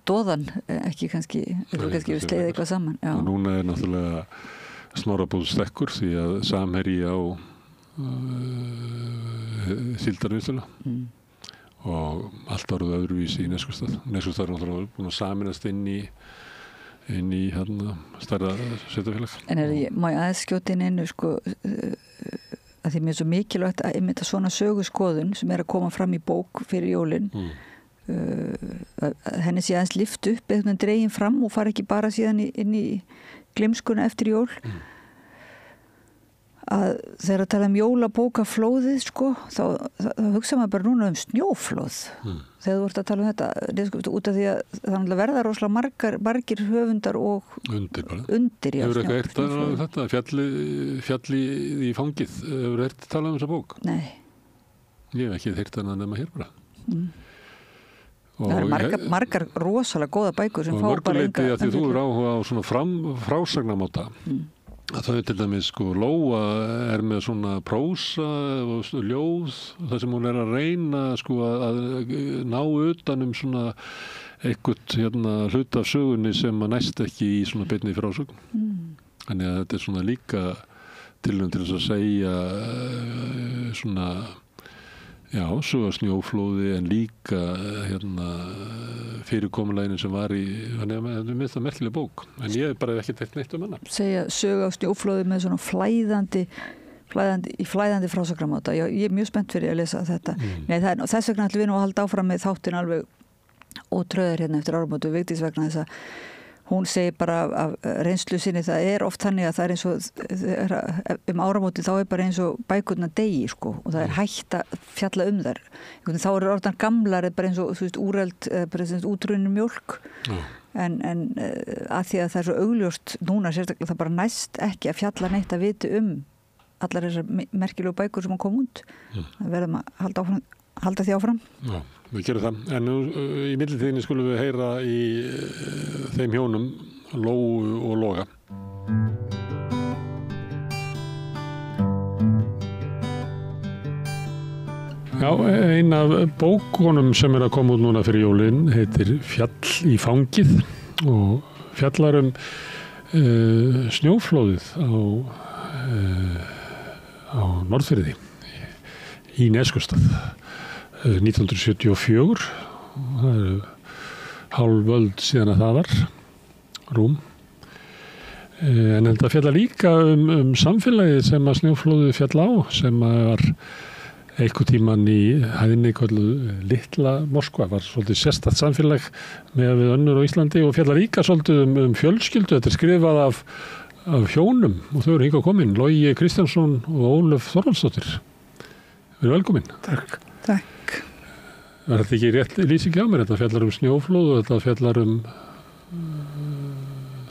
dóðan, ekki kannski við sleiði eitthvað saman. Já. Og núna er náttúrulega Snorrabúð stekkur því að Samherji á síldarvinnsluna. Og allt áruð öðruvísi í Neskustad. Neskustad er náttúrulega búin að saminast inn í stærra sveitafélag. En má ég aðeins skjóta inn einu sko að því mér er svo mikilvægt að einmitt að svona söguskoðun sem er að koma fram í bók fyrir jólin henni sé aðeins lyft upp eða dregin fram og fara ekki bara síðan inn í gleymskuna eftir jól. Að þegar að tala jólabókaflóðið sko, þá hugsa maður bara núna snjóflóð þegar þú ert að tala þetta út af því að það verða rosalega margir höfundar og undir Hefur eitthvað heyrt að þetta fjalli í fangið hefur heyrt talað þessa bók? Nei. Ég hef ekki heyrt hana nema hér bara Það er margar rosalega góða bækur sem fá bara enga því þú eru áhuga á svona frásagnamáta að þau til dæmis sko Lóa er með svona prósa og ljóð þar sem hún er að reyna sko að ná utan svona einhvern hlut af sögunni sem að næst ekki í svona beinni frásögn. Þannig að þetta svona líka tilraun til þess að segja svona söga snjóflóði en líka fyrirkomuleginu sem var í, þannig að þetta er það merkileg bók, en ég bara hef ekki teikt neitt hana. Segja söga snjóflóði með svona flæðandi frásagnamáta. Ég er mjög spennt fyrir að lesa þetta. Nei, þess vegna ætlum við nú að halda áfram með þáttinn alveg ótröðar hérna eftir áramótu Vigdís vegna þess að hún segir bara af reynslu sinni, það er oft þannig að það er eins og áramóti þá er bara eins og bækurnar degi sko, og það er hægt að fjalla þær. Þá eru orðan gamlar bara eins og þú veist úreld, bara eins og útrunnin mjólk. En að því að það er svo augljóst núna sérstaklega það bara næst ekki að fjalla neitt að viti allar þessar merkilegu bækur sem kom út. Það verðum að halda því áfram. Já, við gerum það. En nú í millitíðinni skulum við heyra í þeim hjónum Lóu og Loga. Já, ein af bókunum sem að koma út núna fyrir jólin heitir Fjall í fangið og fjallar snjóflóðið á Norðfirði í Neskustad 1974. Það er hálf öld síðan að það var rúm. En þetta fjallar líka samfélagið sem að snjóflóðið fjall á, sem að var einhver tíman í hæðinni kölluð Litla Moskva, var svolítið sérstakt samfélag með við önnur á Íslandi og fjallar líka svolítið fjölskyldu. Þetta er skrifað af hjónum og þau eru hingað komin, Logi Kristjánsson og Ólöf Þorvaldsdóttir. Við erum velkomin. Takk. Var þetta ekki rétt lýsingi á mér? Þetta fjallar snjóflóð og þetta fjallar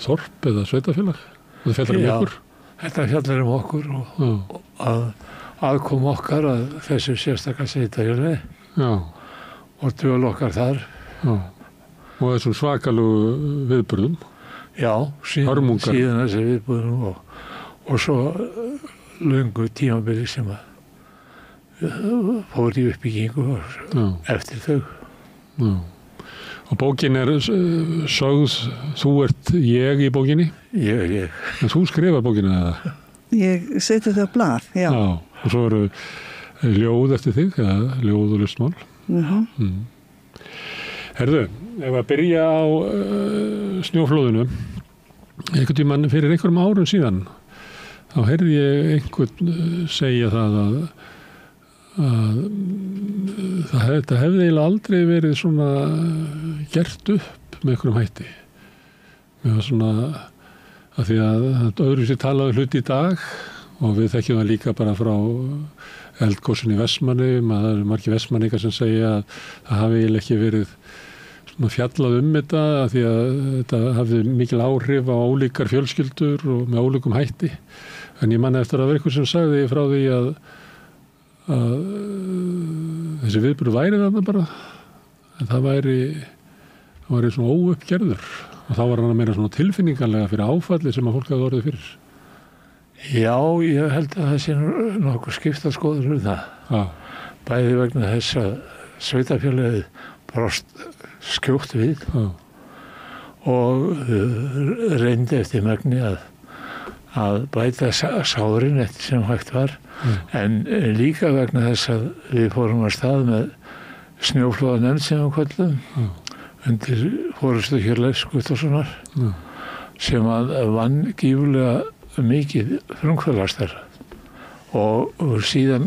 þorp eða sveitafélag? Þetta fjallar ykkur? Þetta fjallar okkur og aðkom okkar að þessu sérstaklega sveitafélagi. Já. Og dvöl okkar þar. Já. Og þessum svakalugu viðburðum? Já, síðan þessi viðburðum og svo löngu tímabili sem að fór í uppbyggingu eftir þau. Já. Og bókin sögð, þú ert ég í bókinni? Ég. En þú skrifar bókina eða? Ég seti það á blað, já. Og svo eru ljóð eftir þig, eða ljóð og listmál. Herðu, ef að byrja á snjóflóðinu, einhvern tímann fyrir einhverjum árum síðan, þá heyrði ég einhvern segja það að þetta hefði eiginlega aldrei verið svona gert upp með einhverjum hætti. Mér var svona að því að öðruvísi talaði hluti í dag og við þekkjum það líka bara frá eldgosin í Vestmannaeyjum að það eru margir Vestmannaeyingar sem segja að það hafi eiginlega ekki verið svona fjallað þetta að því að þetta hafði mikil áhrif á ólíkar fjölskyldur og með ólíkum hætti. En ég man eftir að vera einhver sem sagði frá því að þessi viðburður væri þarna bara en það væri svona óuppgerður og þá var hann meira svona tilfinningarlega fyrir áfalli sem að fólk hafði orðið fyrir. Já, ég held að það sé nokkuð skipta skoður það. Já. Bæði vegna þess að sveitafélagið brást skjótt við og reyndi eftir megni að bæta sáðurinn eftir sem hægt var en líka vegna þess að við fórum að stað með snjóflóðanefnd sem við köllum undir forystu Hjörleifs Guttormssonar sem að vann gífurlega mikið frumkvöðlastar og síðan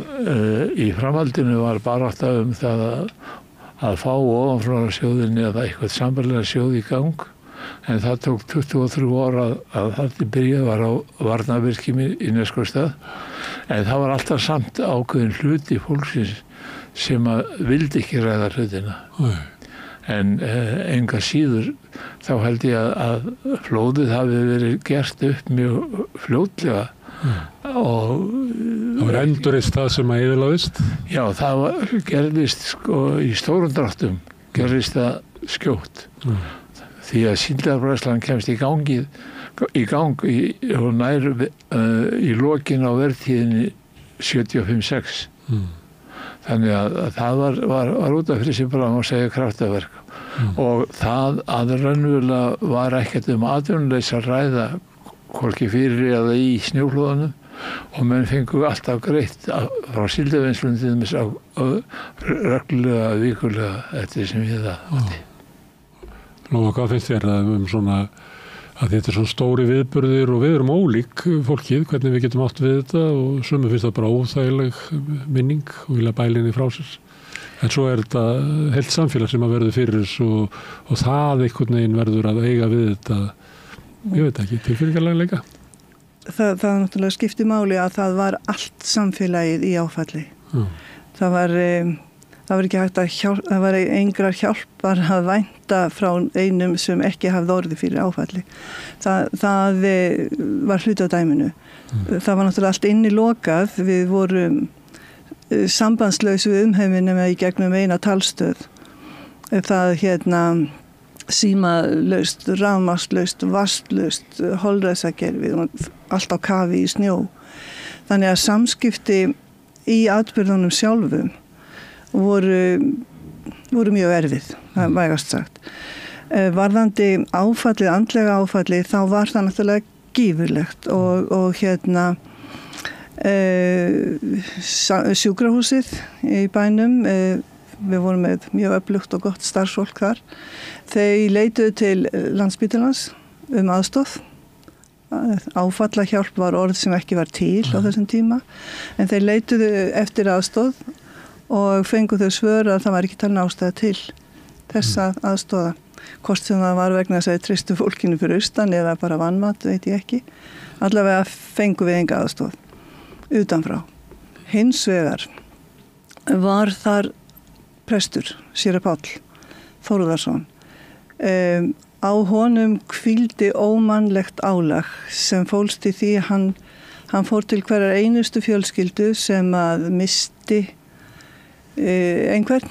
í framhaldinu var barátta það að fá ofanfrá sjóðinni eða eitthvað sambarlega sjóð í gang en það tók 23 ára að það byrjað var á varnarvirkjum í Neskustad en það var alltaf samt ákveðin hluti fólksins sem að vildi ekki ræða hlutina en enga síður þá held ég að flóðið hafi verið gert upp mjög fljótlega og það var endurist það sem að eyðilagðist? Já, það gerðist sko í stórum dráttum gerðist það skjótt því að síldarbræðslan kemst í gang og nær í lokin á vertíðinni 75-6 Þannig að það var út af fyrir sig bara að segja kraftaverk. Og það að raunverulega var ekkert atvinnuleysi að ræða hvorki fyrir eða í snjóflóðunum og menn fengu alltaf greitt frá síldavinnslunum reglulega, vikulega eftir sem við það. Lóa, hvað finnst þér svona að þetta svona stóri viðburðir og við erum ólík fólkið, hvernig við getum átt við þetta og sumum finnst það bara óþægileg minning og vilja bælinni frá sér. En svo þetta heilt samfélag sem að verður fyrir þessu og það einhvern veginn verður að eiga við þetta, ég veit ekki, tilfinningarlega. Það náttúrulega skipti máli að það var allt samfélagið í áfalli. Það var ekki hægt að það var engrar hjálpar að vænta frá einum sem ekki hafði orði fyrir áfalli. Það var hluti á dæminu. Það var náttúrulega allt inni lokað, við vorum sambandslaus við umheiminn í gegnum eina talstöð. Það símalaust, rafmagnslaust, vatnslaust, holræsakerfi og allt á kafi í snjó. Þannig að samskipti í atburðunum sjálfum voru mjög erfið, það vægast sagt. Varðandi áfallið, andlega áfallið, þá var það náttúrulega gífurlegt og sjúkrahúsið í bænum, við vorum með mjög öflugt og gott starfsfólk þar. Þau leituðu til Landspítalans aðstoð. Áfallahjálp var orð sem ekki var til á þessum tíma, en þeir leituðu eftir aðstoð og fengu þau svör að það var ekki talin ástæða til þessa aðstoða. Hvort sem það var vegna þess að tristu fólkinu fyrir austan eða bara vanmat, veit ég ekki. Allavega fengu við enga aðstoð utanfrá. Hins vegar var þar prestur, séra Páll Þórðarsson. Á honum hvíldi ómannlegt álag sem fólst í því hann fór til hverjar einustu fjölskyldu sem að misti einhvern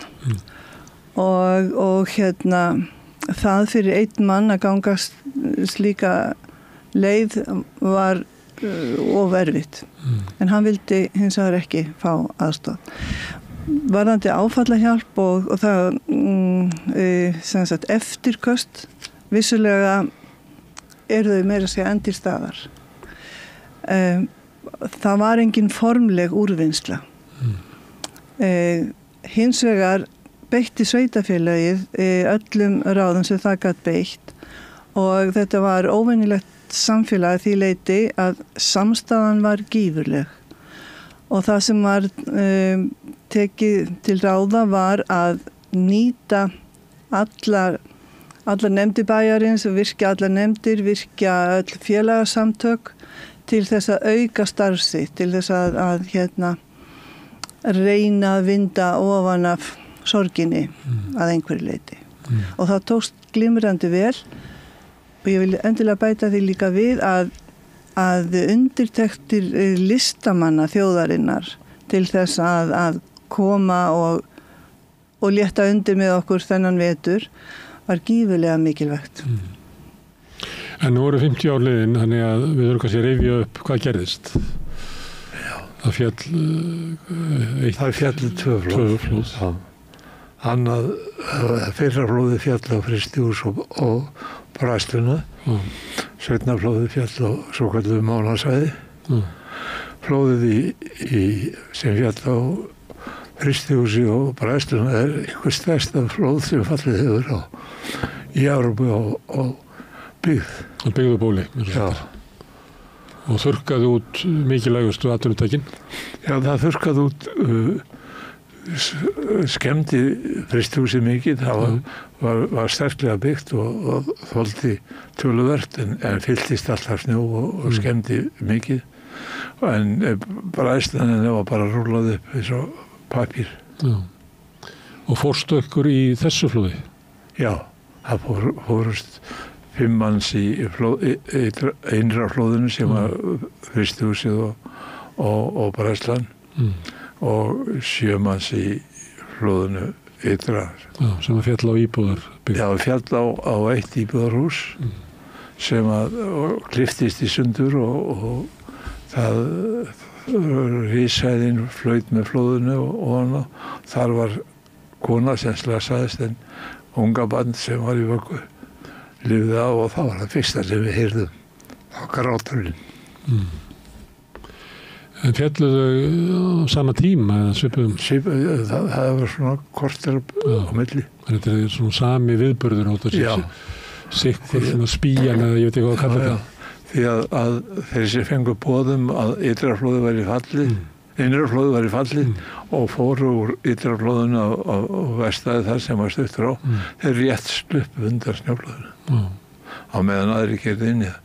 og það fyrir einn mann að gangast slíka leið var ofervitt. En hann vildi hins vegar ekki fá aðstoð. Varðandi áfallahjálp og það sem sagt eftirköst, vissulega eru þau meira að segja enn til staðar. Það var engin formleg úrvinnsla. Hins vegar beitti sveitarfélagið öllum ráðum sem það gat beitt og þetta var óvenjulegt samfélag því leyti að samstaðan var gífurleg og það sem var tekið til ráða var að nýta allar nefndir bæjarins, virkja allar nefndir, virkja öll félagasamtök til þess að auka starfsi, til þess að reyna að vinda ofan af sorginni að einhverju leyti. Og það tókst glimrandi vel og ég vil endilega bæta því líka við að undirtektir listamanna þjóðarinnar til þess að koma og létta undir með okkur þennan vetur var gífurlega mikilvægt. En nú voru 50 ár liðin, þannig að við þurfum kannski að rifja upp hvað gerðist. Það fjallu tvö flóð. Annað fyrra flóði fjall á Fristihús og Bræðsluna. Seinna flóði fjall á svokölluðu Mánasvæði. Flóðið sem fjall á Fristihúsi og Bræðsluna er einhver stærsta flóð sem fallið hefur í Evrópu og byggð. Og byggðubóli. Já. Og þurrkaði út mikilvægustu atvinnutækin? Já, það þurrkaði út skemmdi Fristihúsi mikið. Það var sterklega byggt og þoldi töluvert en fylltist alltaf snjó og skemmdi mikið. En Bræðslan var bara rúlað upp eins og papír. Já. Og fórstu ykkur í þessu flóði? Já, það fórust 5 manns í einra flóðinu sem var Fristihúsið og Bræðslan og 7 manns í flóðinu ytra. Já, sem að fjall á íbúðar. Já, fjall á eitt íbúðarhús sem að kliftist í sundur og það Ríshæðin flaut með flóðinu og hana. Þar var kona sem slasaðist en unga barn sem var í vöggu lifði á og það var það fyrsta sem við heyrðum á gráturinn. En fjalluðu á sama tíma eða svipuðum? Það var svona korter á milli. Þetta er svona sami viðburður á þetta sikkur svona spíjan eða ég veit ekki hvað að kalla þetta. Því að þeir sem fengu boðum að Ytraflóðið væri fallið, Innraflóðið væri fallið og fóru úr Ytraflóðinu á vestæði þar sem var stuttur á, þeir rétt sluppu undan snjóflóðinu á meðan aðri gerði inn í það.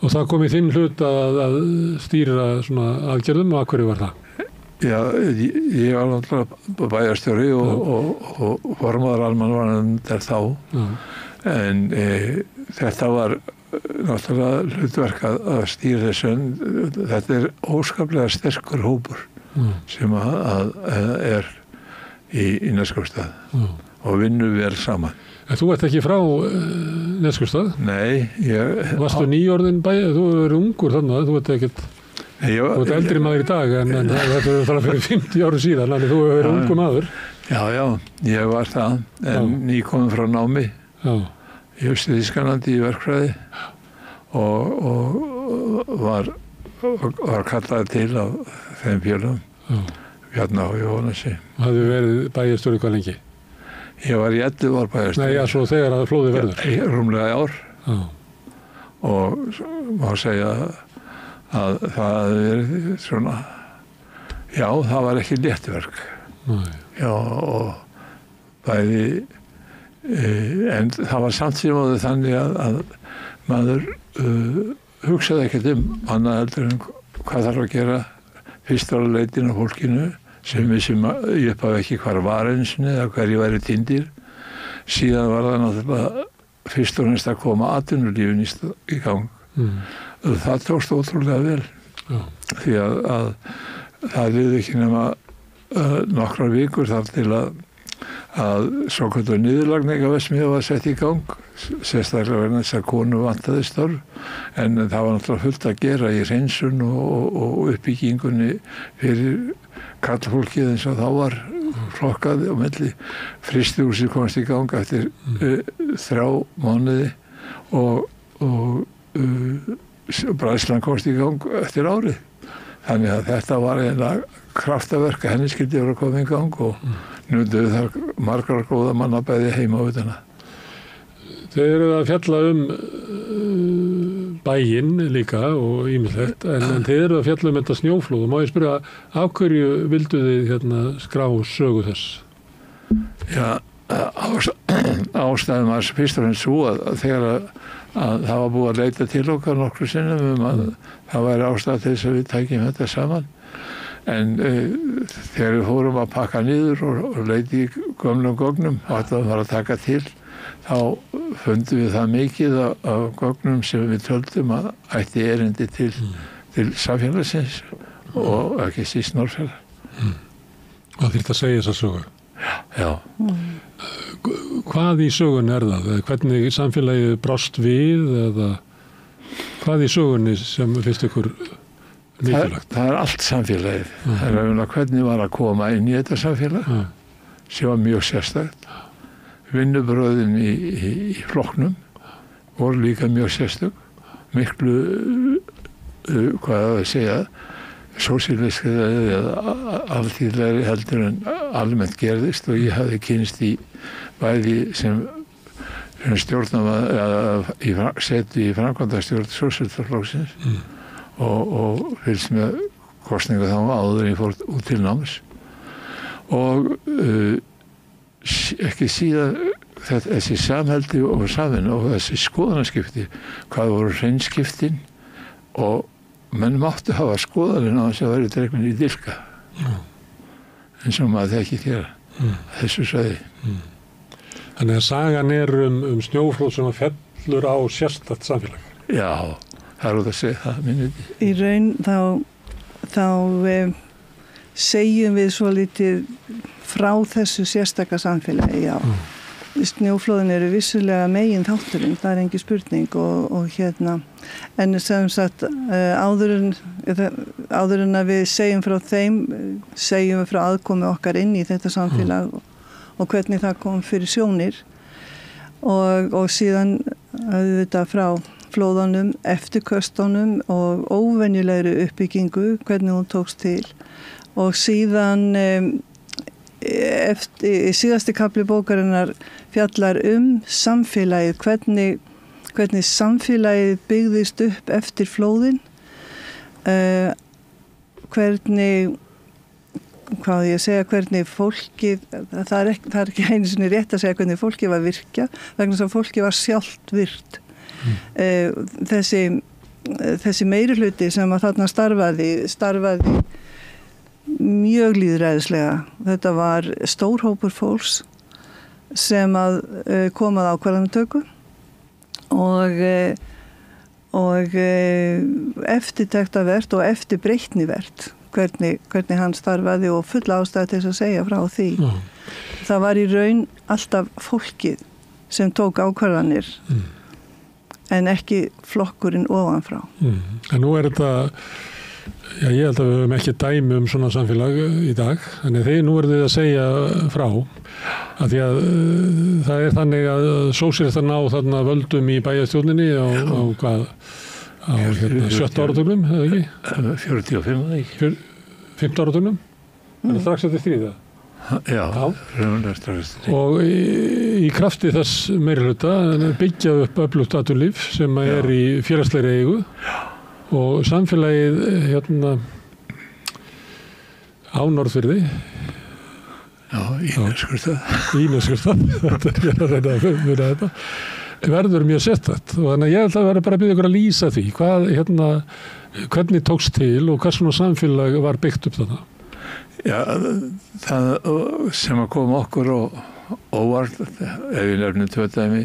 Og það kom í þinn hlut að stýra svona aðgerðum og af hverju var það? Já, ég var náttúrulega bæjarstjóri og formaður almannavarnanefndar þá, en þetta var náttúrulega hlutverk að stýra þessu. Þetta er óskaplega sterkur hópur sem að er í Neskaupstað og vinnur vel saman. En þú ert ekki frá Neskaupstað? Nei. Varstu nýorðin bæjar? Þú er ungur þannig, þú ert ekkert... Þú ert eldri maður í dag en þetta er það fyrir 50 árum síðan, þannig þú hefur verið ungur maður. Já, ég var það, en nýkominn frá námi í Austur-Þýskalandi í verkfræði og var kallaði til á þeim félögum, Bjarna og Jóhannesi. Hafðu verið bæjarstjóri hvað lengi? Ég var í 11 ár bæjarstjóri. Nei, svo þegar að flóðið verður? Rúmlega ár. Og má segja að það hefði verið svona, já, það var ekki léttverk. Já, og bæði, en það var samt sem áður þannig að maður hugsaði ekkert annað heldur en hvað þarf að gera. Fyrst var að leitin á fólkinu sem ég upphafi ekki hvar var einsinni eða hverju væri týndir. Síðan var það náttúrulega fyrst og næst að koma atvinnulífin í gang. Það tókst ótrúlega vel því að það liði ekki nema nokkrar vikur þar til að svoköldu niðurlagningaverksmiðja var sett í gang, sérstaklega vegna þess að konu vantaði störf, en það var náttúrulega fullt að gera í hreinsun og uppbyggingunni fyrir karlfólkið eins og þá var flokkað á milli. Frystihúsið komst í gang eftir 3 mánuði og Bræðslan komst í gang eftir árið. Þannig að þetta var eiginlega kraftaverk að henni skyldi vera að koma í gang og nutuðu þar margar góða manna bæði heima á utana. Þeir eru að fjalla bæinn líka og ýmislegt, en þeir eru að fjalla þetta snjóflóð. Má ég spyrja, af hverju vildu þið skrá sögu þess? Já, ástæðum var fyrst og fremst svo að þegar að það var búið að leita til okkar nokkru sinnum að það væri ástæð til þess að við tækjum þetta saman. En þegar við fórum að pakka niður og leiti í gömlum gögnum og þetta var að taka til, þá fundum við það mikið af gögnum sem við töldum að ætti erindi til samfélagsins og ekki síst Norðfjarðar. Hvað þýrt að segja þessa sögu? Já. Hvað í sögun er það? Hvernig samfélagið brást við eða hvað í sögunni sem finnst ykkur mikilvægt? Það er allt samfélagið. Það er auðvitað hvernig var að koma inn í þetta samfélag sem var mjög sérstakt. Vinnubröðin í flokknum voru líka mjög sérstök. Miklu, hvað að segja, sósíalískri eða alþýðlegri heldur en almennt gerðist og ég hafði kynst í bæði sem stjórnamaður seti í framkvæmdastjórn Sósíalistaflokksins og fylgst með kosningu þá áður en ég fór út til náms og ekki síðan þessi samheldi og samvinna og þessi skoðanaskipti, hvað voru hreinskiptin og menn máttu hafa skoðaninn á þess að vera dregnin í dilka eins og maður það ekki gera þessu svæði. Þannig að sagan er snjóflóð sem að fellur á sérstakt samfélag. Já, það er út að segja það minni. Í raun þá segjum við svo litið frá þessu sérstaka samfélagi, já. snjóflóðin eru vissulega megin þátturinn, það engin spurning og en sem sagt áður en að við segjum frá þeim, segjum við frá aðkomi okkar inn í þetta samfélag og hvernig það kom fyrir sjónir og síðan auðvitað frá flóðanum, eftirköstunum og óvenjulegri uppbyggingu, hvernig hún tókst til og síðan síðasti kapli bókarinnar fjallar samfélagið, hvernig samfélagið byggðist upp eftir flóðin, hvernig hvernig fólkið, það er ekki einu sinni rétt að segja hvernig fólkið var virkjað, vegna þess að fólkið var sjálft virkt. Þessi meirihluti sem að þarna starfaði mjög lýðræðislega. Þetta var stór hópur fólks sem að kom að ákvarðanatöku og eftirtektavert og eftirbreytnivert hvernig hann starfaði og full ástæða til að segja frá því. Það var í raun alltaf fólkið sem tók ákvarðanir en ekki flokkurinn ofanfrá. En nú þetta, ég held að við höfum ekki dæmi svona samfélag í dag, þannig nú þið að segja frá, að því að það þannig að sósíalistar ná þarna völdum í bæjarstjórninni á hvað? Á 7. áratugnum, eða ekki? 45, eða ekki? 5. áratugnum? En strax eftir stríða? Já, raunlega strax eftir stríða. Og í krafti þess meirihluta byggja upp öflugt atvinnulíf sem er í félagslegri eigu og samfélagið á Norðfirði. Já, Íneskurstað. Íneskurstað, þetta er að reyna að muna þetta. Verður mjög sérstakt og þannig að ég held að vera bara að byrja ykkur að lýsa því hvernig tókst til og hvers svona samfélag var byggt upp þarna. Já, það sem að koma okkur og óvart, ef við nefnum 2 dæmi,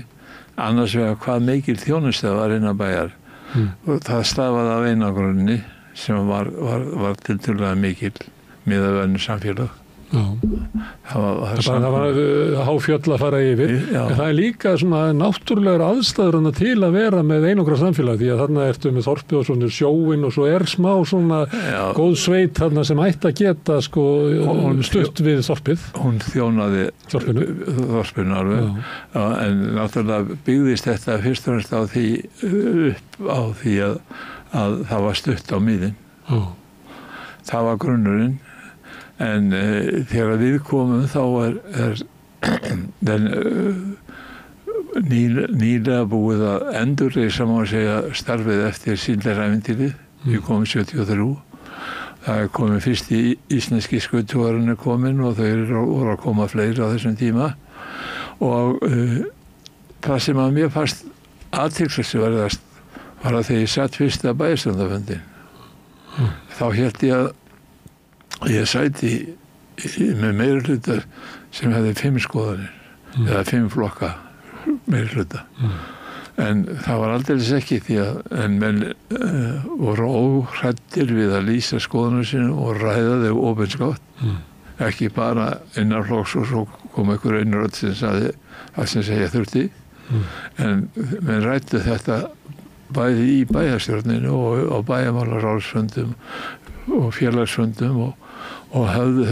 annars vegar hvað mikil þjónusta var innan bæjar og það stafaði af einangrunni sem var tiltölulega mikil miðað við önnur samfélag. Það var háfjöll að fara yfir en það er líka svona náttúrulegar aðstæður til að vera með einangra samfélag því að þarna ertu með þorpið og svona sjóin og svo smá svona góð sveit þarna sem ætti að geta stutt við þorpið. Hún þjónaði þorpinu alveg en náttúrulega byggðist þetta fyrst og fremst á því að það var stutt á miðin. Það var grunnurinn. En þegar við komum þá er nýlega búið að endurreisa má segja starfið eftir síldarævintýrið. Við komum 73. Það er komið fyrst í íslenski skuttugarinn komin og þau voru að koma fleiri á þessum tíma. Og það sem að mér fannst athyglisverðast var að þegar ég satt fyrsta bæjarstjórnarfundinn. Þá hélt ég að ég sæti með meirihluta sem hefði 5 skoðanir eða 5 flokka meirihluta. En það var aldeilis ekki því að menn voru óhræddir við að lýsa skoðanir sinum og ræða þau opinskátt. Ekki bara innan flokks og svo kom einhver rödd sem sagði að sem segja þurfti. En menn ræddu þetta bæði í bæjarstjórninu og á bæjarmálaráðsfundum og félagsfundum og hafðu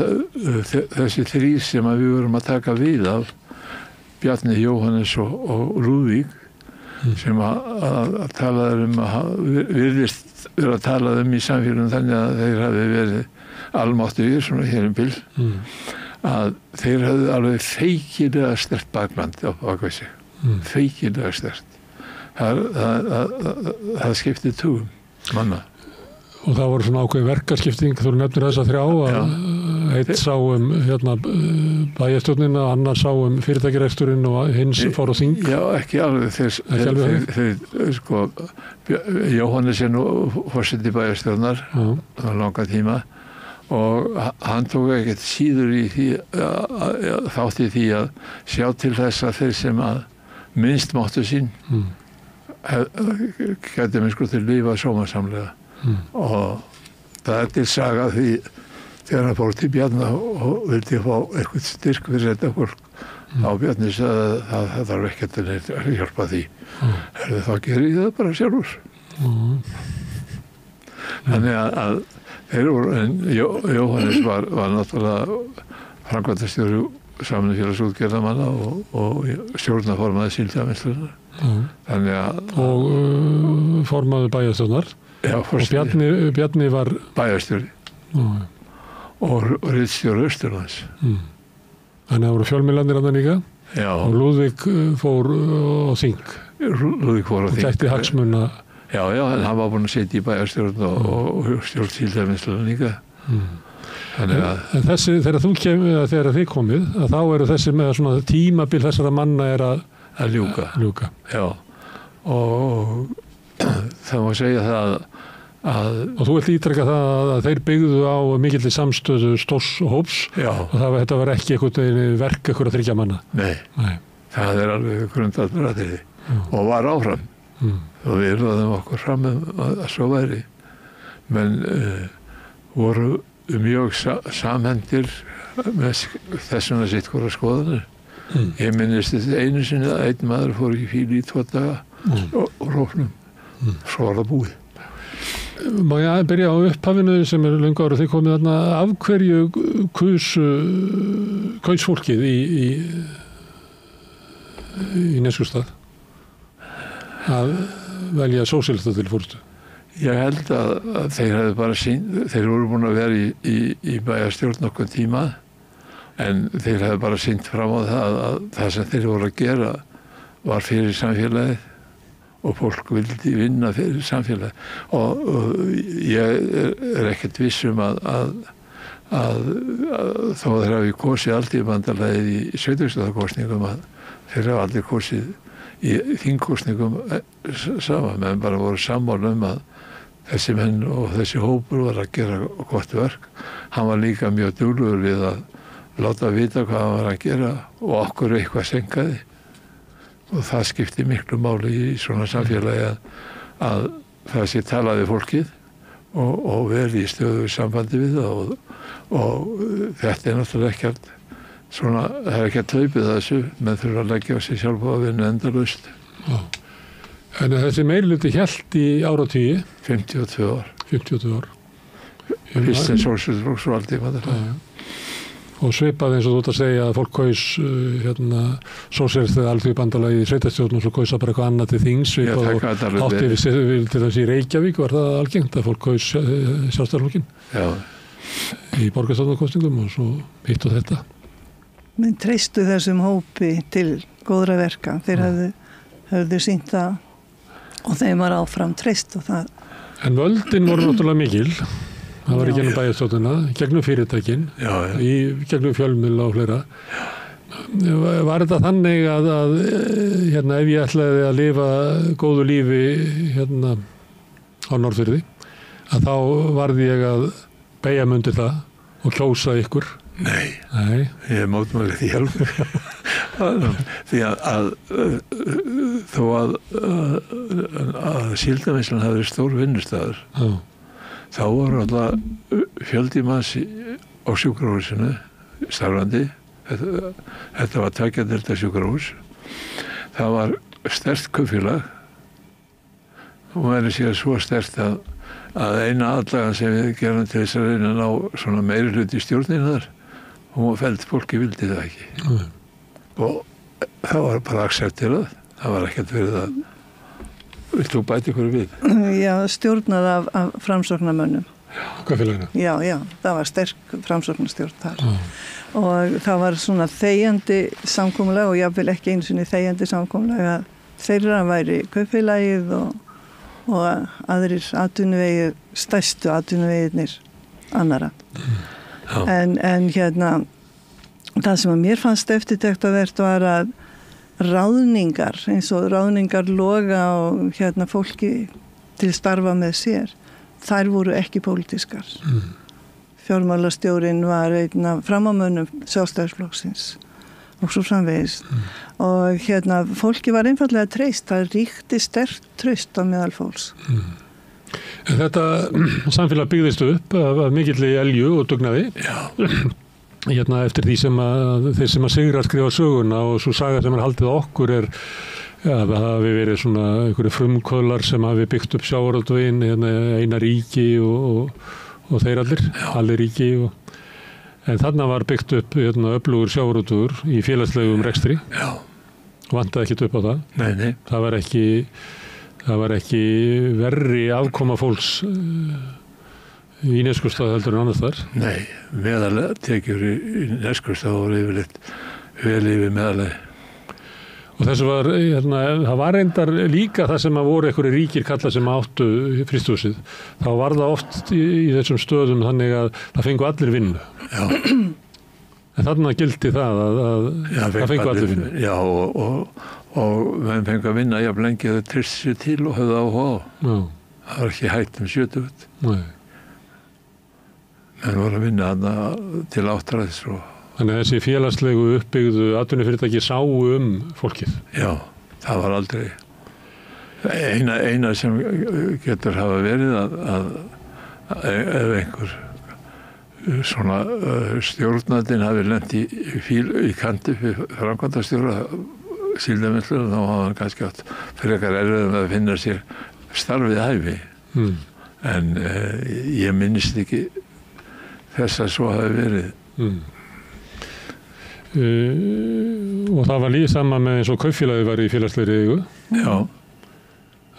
þessi 3 sem að við vorum að taka við af Bjarni, Jóhannes og Lúðvík sem að talaði virðist vera að tala í samfélagum þannig að þeir hafi verið almáttugir svona hér bil að þeir hafðu alveg feikilega sterkt bakland á bakvið sig. Feikilega sterkt. Það skipti tugum manna. Og það voru svona ákveðin verkaskipting, þú nefnir þessa 3 að eitt sá bæjarstjórnina, annar sá fyrirtækjareksturinn og hins fór á þing. Já, ekki alveg. Þeir Jóhannes nú forseti bæjarstjórnar á langa tíma og hann tók ekkert síður í því þátt í því að sjá til þess að þeir sem að minnst máttu sín gæti minn til lífa sómasamlega. Og það er til saga því þegar hann fór til Bjarna og vildi fá eitthvað styrk fyrir þetta fólk á Bjarni að það þarf ekki að hjálpa því. Þá gerir ég það bara sjálfur. Þannig að þeir voru, en Jóhannes var náttúrulega framkvæmdastjóri Samvinnufélags útgerðarmanna og stjórnarformaði Síldarvinnslunnar. Þannig að og formaði bæjarstjórnar. Já, og Bjarni var bæjarstjóri og ritstjóri Austurlands. Þannig að það voru fjölmiðlarnir andan líka. Já. Og Lúðvík fór á þing. Lúðvík fór á þing. Og gætti hagsmuna. Já, en hann var búinn að sitja í bæjarstjórn og stjórn Síldarvinnslunnar líka. Þannig að en þegar þið komið, að þá eru þessi með svona tímabil þessara manna er að ljúka. Já. Og það má segja það og þú vilt ítrekka það að þeir byggðu á mikilli samstöðu stórs og hóps. Já. Og þetta var ekki verk að þryggja manna. Nei. Það er alveg grundvallaratriði og var áfram. Og við röðum okkur fram að svo væri. Men voru mjög samhendir með þessuna sitt hvora skoðanir. Ég minnist þetta einu sinni að einn maður fór í fíli í 2 daga og rófnum. Svo var það búið. Má ég byrja á upphafinu sem er löngu ára þið komið þarna, af hverju kaus fólkið í Neskaupstað að velja sósíalista til fórstu? Ég held að þeir hefðu bara þeir voru búin að vera í bæjarstjórn nokkuð tíma en þeir hefðu bara sýnt fram á það að það sem þeir voru að gera var fyrir samfélagið og fólk vildi vinna fyrir samfélagið og ég er ekkert viss að þó þeir hafi kosið Alþýðubandalagið í sveitarstjórnarkosningum að þeir hafa aldrei kosið í þingkosningum saman, menn bara voru sammála að þessi menn og þessi hópur var að gera gott verk. Hann var líka mjög duglegur við að láta vita hvað hann var að gera og okkur eitthvað senkaði. Og það skipti miklu máli í svona samfélagi að það sé talaði fólkið og verið í stöðu sambandi við það og þetta er náttúrulega ekkert svona, það er ekkert hlaupið þessu, menn þurfa að leggja á sig sjálf og að vinna endalaust. En þessi meirihluti hélt í áratugi? 52 ár. 52 ár. Fyrst en Sósíalistaflokks og Alþýðubandalagið. Og svipað eins og þú ert að segja að fólk kaus Sósíalistaflokks eða Alþýðubandalagið í sveitarstjórn og svo kausa bara eitthvað annað til þings svipað og átti við til þess í Reykjavík var það algengt að fólk kaus Sjálfstæðisflokkinn í borgarstjórnarkosningum og svo hitt og þetta. Menn treystu þessum hópi til góðra verka. Þeir höfðu sýnt það og þeim var áfram treyst og það. En völdin voru náttúrulega mikil. Það var í gegnum bæjarstjórnina, gegnum fyrirtækin, í gegnum fjölmiðla og fleira. Var þetta þannig að ef ég ætlaði að lifa góðu lífi á Norðfirði, að þá varði ég að beygja mig undir það og kjósa ykkur? Nei, ég mótmæli því alveg. Því að þó að Síldarvinnslan hafi verið stór vinnustæður, þá voru alltaf fjöldi manns á sjúkrahúsinu starfandi. Þetta var 2 deilda sjúkrahús. Það var sterkt kaupfélag og verið sér svo sterkt að eina atlagan sem við gerum til þess að reyna að ná svona meiri hluti í stjórninnar, hún var felld, fólki vildi það ekki. Og það var bara aksepterað. Það var ekkert verið að vilt þú bæti ykkur við? Já, stjórnað af framsóknarmönnum. Hvað félagina? Já, það var sterk framsóknarstjórn þar. Og það var svona þegjandi samkomulag og jáfnvel ekki einu sinni þegjandi samkomulag að þeirra væri kaupfélagið og aðrir atvinnuvegir, stærstu atvinnuveginir annara. En það sem að mér fannst eftirtektarvert var að ráðningar, eins og ráðningar Loga og fólki til starfa með sér, þær voru ekki pólitískar. Fjármálastjórinn var einn af framámönnum Sjálfstæðisflokksins og svo framvegis. Og fólki var einfallega treyst, það ríkti sterkt traust á meðal fólks. Þetta samfélag byggðist upp af mikilli elju og dugnaði. eftir því sem að þeir sem að sigra skrifa söguna og svo saga sem haldið okkur það hafi verið svona einhverju frumkvöðlar sem hafi byggt upp sjávarútveginn, Einar ríki og þeir allir ríki en þarna var byggt upp öflugur sjávarútvegur í félagslegum rekstri. Já. Vantaði ekkert upp á það. Nei. Það var ekki verri afkoma fólks í Neskaupstað heldur en annars þar? Nei, meðalega tekjur í Neskaupstað voru yfirleitt vel yfir meðalagi. Og þessu var, það var reyndar líka það sem að voru einhverju ríkir kalla sem áttu frystihúsið. Þá var það oft í þessum stöðum þannig að það fengu allir vinnu. Já. En þarna gildi það að það fengu allir vinnu. Já, og menn fengu að vinna jafn lengi að þau trist sér til og höfðu áhuga á. Já. Það var ekki hægt 70. Nei. Menn voru að vinna þarna til áttræðis og... Þannig að þessi félagslegu uppbyggðu atvinnufyrirtæki sáu fólkið? Já, það var aldrei. Eina sem getur hafa verið að ef einhver svona stjórnandinn hafi lent í kanti fyrir framkvæmdastjóra síldarvinnslu, þá hafa hann kannski átt frekar erfiðum að finna sér starfið hæfi. En ég minnist ekki þess að svo hafi verið. Og það var líka sama með eins og kaupfélagið var í félagslegri eigu. Já.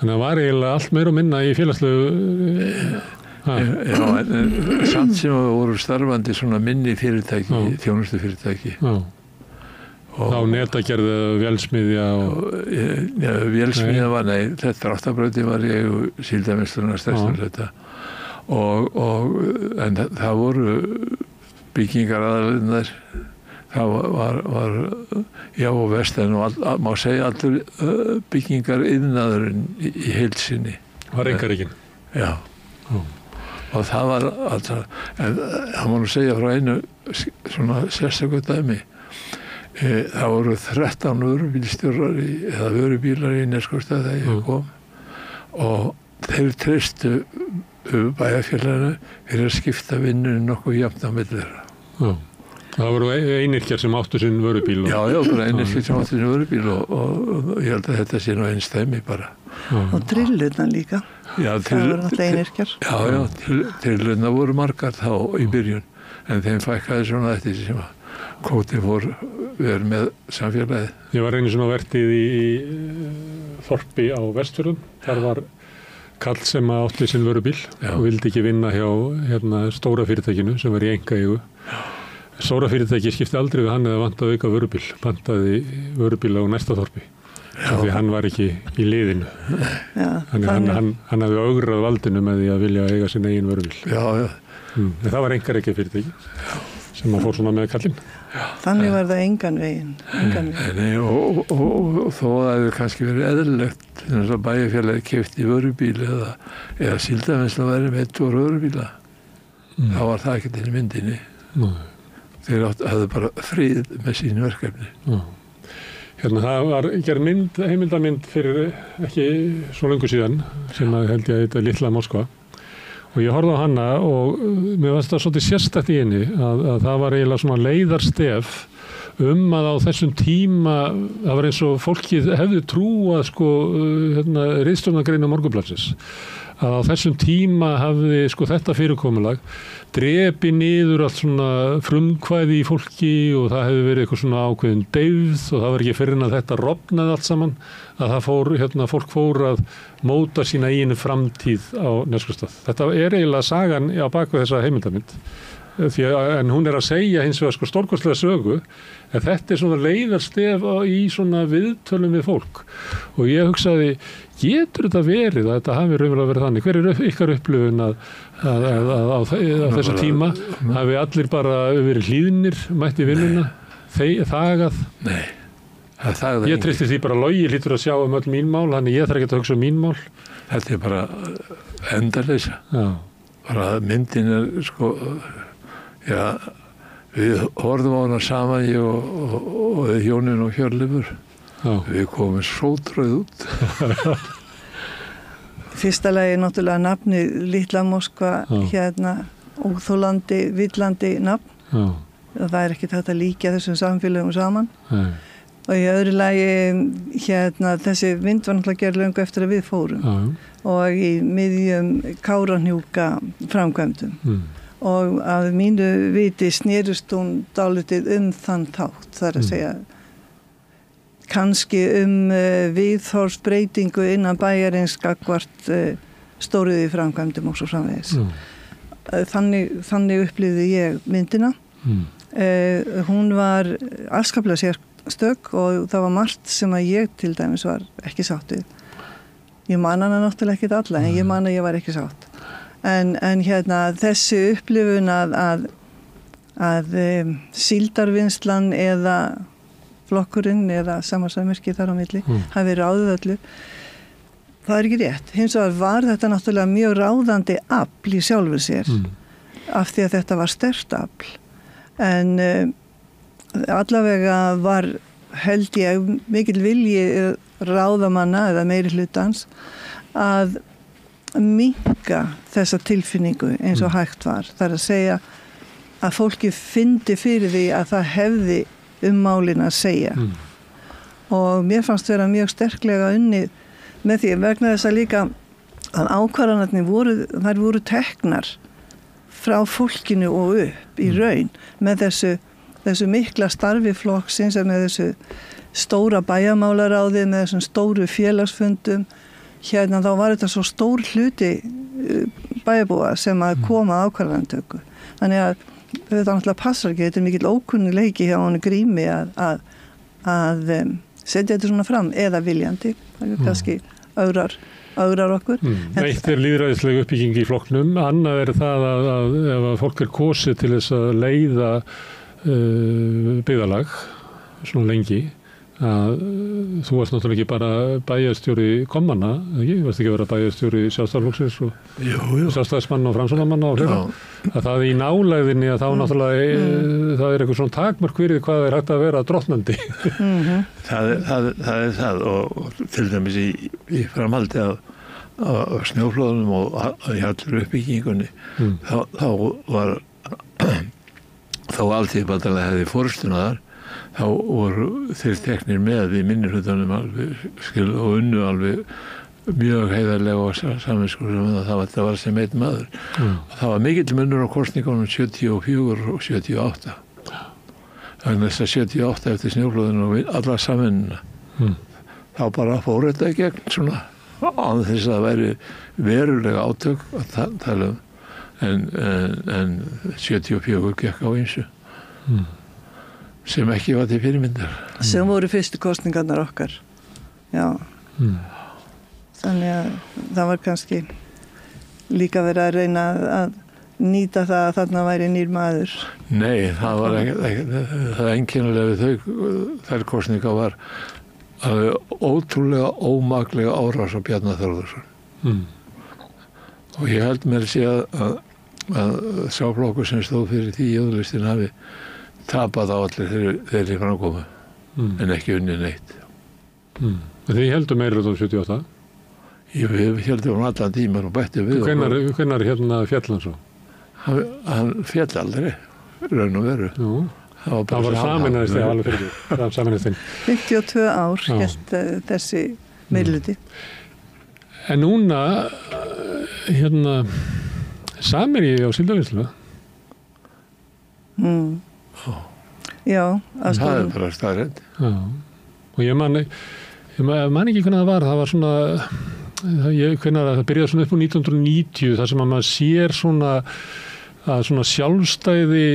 Þannig að var eiginlega allt meira og minna í félagslegu... Já, en samt sem voru starfandi svona minni fyrirtæki, þjónustufyrirtæki. Já. Þá netagerð vélsmiðja og... Já, vélsmiðja var, nei, þetta Dráttarbrautin var í eigu síldarvinnslunnar stærstur hluta. En það voru byggingar aðalinnar. Það var já og vestan og má segja allur byggingar iðnaðurinn í heild sinni. Var einkarekinn? Já. Og það var alltaf, en það má nú segja frá einu svona sérstöku dæmi. Það voru 13 vörubílstjórar eða vörubílar í Neskaupstað þegar ég kom og þeir treystu bæjarfélaginu fyrir að skipta vinnunni nokkuð jafnt á milli þeirra. Já. Það voru einyrkjar sem áttu sinn vörubíl. Já, bara einyrkjar sem áttu sinn vörubíl og ég held að þetta sé nú einstæmi bara. Og trillurna líka. Já, það voru alltaf einyrkjar. Já, trillurna voru margar þá í byrjun, en þeim fækkaði svona eftir sem að kvóti fór verið með samfélagið. Ég var einu svona vertið í þorpi á Vestfjörðum. Þar var kall sem átti sinn vörubíl og vildi ekki vinna hjá stóra fyrirtækinu sem var í einkaeigu. Stóra fyrirtæki skipti aldrei við hann eða vantaði auka vörubíl. Vantaði vörubíl á næsta þorpi. Því hann var ekki í liðinu. Þannig hann hafði augrað valdinu með því að vilja eiga sinn eigin vörubíl. Já. En það var einkarekið fyrirtæki sem að fór svona með kallinn. Þannig var það engan veginn. Nei, og þó að það hefði kannski verið eðlilegt þess að bæjarfélagið keypti vörubíl eða síldarvinnsla væri með 2 vörubíla. Þá var það ekkert inn í myndinni. Þeir hafði bara frið með sín verkefni. Það var gerð heimildamynd fyrir ekki svo löngu síðan sem að held ég að þetta Litla Moskva og ég horfði á hana og mér fannst það svolítið sérstætt í henni að það var eiginlega svona leiðarstef að á þessum tíma það var eins og fólkið hefði trúað ritstjórnargreina Morgunblaðsins að á þessum tíma hafði þetta fyrirkomulag drepi niður allt svona frumkvæði í fólki og það hefði verið eitthvað svona ákveðin deyfð og það var ekki fyrir en að þetta rofnaði allt saman að það fór, fólk fór að móta sína eiginu framtíð á Neskaupstað. Þetta er eiginlega sagan á baku þessa heimildamynd en hún að segja hins vegar stórkostlega sögu en þetta er svona leiðarstef í svona viðtölum við fólk og ég hugsaði, getur þetta verið að þetta hafi raunverulega verið þannig? Hver er ykkar upplifun að á þessu tíma hafi allir bara verið hlýðnir, mætti vinnuna, þagað? Nei. Ég treysti því bara Logi hlýtur að sjá öll mín mál, þannig ég þarf ekki að hugsa mín mál. Þetta er bara endaleysa. Bara myndin er við horfum á hana saman ég og hjónin og Hjörleifur. Við komum sótröð út. Fyrsta lagi náttúrulega nafni Litla Moskva óþólandi, villandi nafn. og það ekki hægt að líka þessum samfélögum saman. Og í öðru lagi þessi mynd var náttúrulega gerð löngu eftir að við fórum og í miðjum Kárahnjúka framkvæmdum og að mínu viti snerist hún dálítið þann þátt, það að segja kannski viðhorfsbreytingu innan bæjarins gagnvart stóriði framkvæmdum og svo framvegis. Þannig upplifði ég myndina. Hún var afskaplega sérstök og það var margt sem að ég til dæmis var ekki sátt við. Ég man hana náttúrulega ekki alla, en ég man að ég var ekki sátt. En þessi upplifun að síldarvinnslan eða flokkurinn eða samansæmirki þar á milli hafi ráðið öllu, það er ekki rétt. Hins vegar var þetta náttúrulega mjög ráðandi afl í sjálfur sér af því að þetta var sterkt afl. En allavega var held ég mikill vilji ráðamanna eða meiri hlutans að minnka þessa tilfinningu eins og hægt var. Það er að segja að fólki fyndi fyrir því að það hefði málin að segja. Og mér fannst vera mjög sterklega unnið með því vegna þess að líka að ákvarðanirnar voru teknar frá fólkinu og upp í raun með þessu mikla starfi flokksins með þessu stóra bæjarmálaráði með þessum stóru félagsfundum. Þá var þetta svo stór hluti bæjarbúa sem að koma ákvarðanatöku. Þannig að þetta náttúrulega passar ekki, þetta er mikill ókunnuleiki hjá hann Grími að setja þetta svona fram eða viljandi, það er kannski augrar okkur. Eitt er lýðræðisleg uppbygging í flokknum, annað er það að ef fólk er kosið til þess að leiða byggðarlag svona lengi, að þú varst náttúrulega ekki bara bæjarstjóri kommanna, ekki? Þú varst ekki að vera bæjarstjóri Sjálfstæðisflokksins og Sjálfstæðismann og Framsóknarmanna og fleira. Að það í nálægðinni að þá náttúrulega það er eitthvað svona takmörk fyrir hvað er hægt að vera drottnandi. Það er það og til dæmis í framhaldi á snjóflóðunum og í allur uppbyggingunni þá var þá Alþýðubandalagið hefði forystuna þar, þá voru þeir teknir með í minnihlutanum og unnu alveg mjög heiðarlega og saminskur það var sem einn maður. Og það var mikill munur á kosningunum 74 og 78. Þannig þess að 78 eftir snjóflóðinu og alla saminna. Þá bara fór þetta í gegn svona án þess að það væri verulega átök að tala en 74 gekk á einsu. Sem ekki var til fyrirmyndar. Sem voru fyrstu kosningarnar okkar. Já. Þannig að það var kannski líka verið að reyna að nýta það að þarna væri nýr maður. Nei, það var ekki, það einkennilega við þær kosningar var ótrúlega ómaklega árás á Bjarna Þórðarsson. Og ég held mér að segja að sá flokkur sem stóð fyrir því jöðlistin hafi tapað á allir þeirri framkomu en ekki unni neitt. Þið heldur meira á 78? Við heldum allan tíman og bætti við. Hvenær fjall hann svo? Hann fjall aldrei, raun og veru. Það var saminæðist þegar alveg fyrir saminæðistinn. 52 ár hélt þessi meirhluti. En núna samir ég á Síldarvinnslu. Já, það er bara staðreynd. Og ég man ekki hvernig það var svona það byrjaði svona upp á 1990 þar sem að maður sér svona sjálfstæði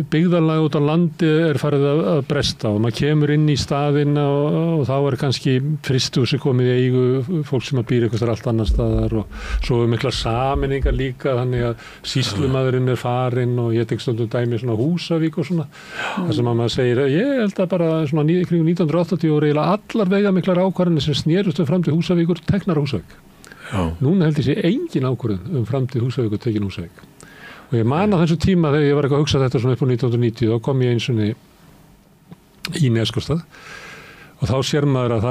byggðarlag út á landi er farið að bresta og maður kemur inn í staðinn og þá er kannski frystihúsi komið í eigu fólk sem að býr eitthvað allt annar staðar og svo er miklar sameiningar líka þannig að sýslumaðurinn er farinn og ég tek stundum dæmi svona Húsavík og svona þar sem að maður segir ég held að bara svona kring 1980 og eiginlega allar veigamiklar ákvarðanir sem snerust fram til Húsavíkur teknar Húsavík. Núna held ég sé engin ákvörðun framtíð Húsavíkur tekin Húsavík. Og ég man á þessu tíma þegar ég var eitthvað að hugsa þetta svona upp á 1990 þá kom ég eins og í Neskostað og þá sér maður að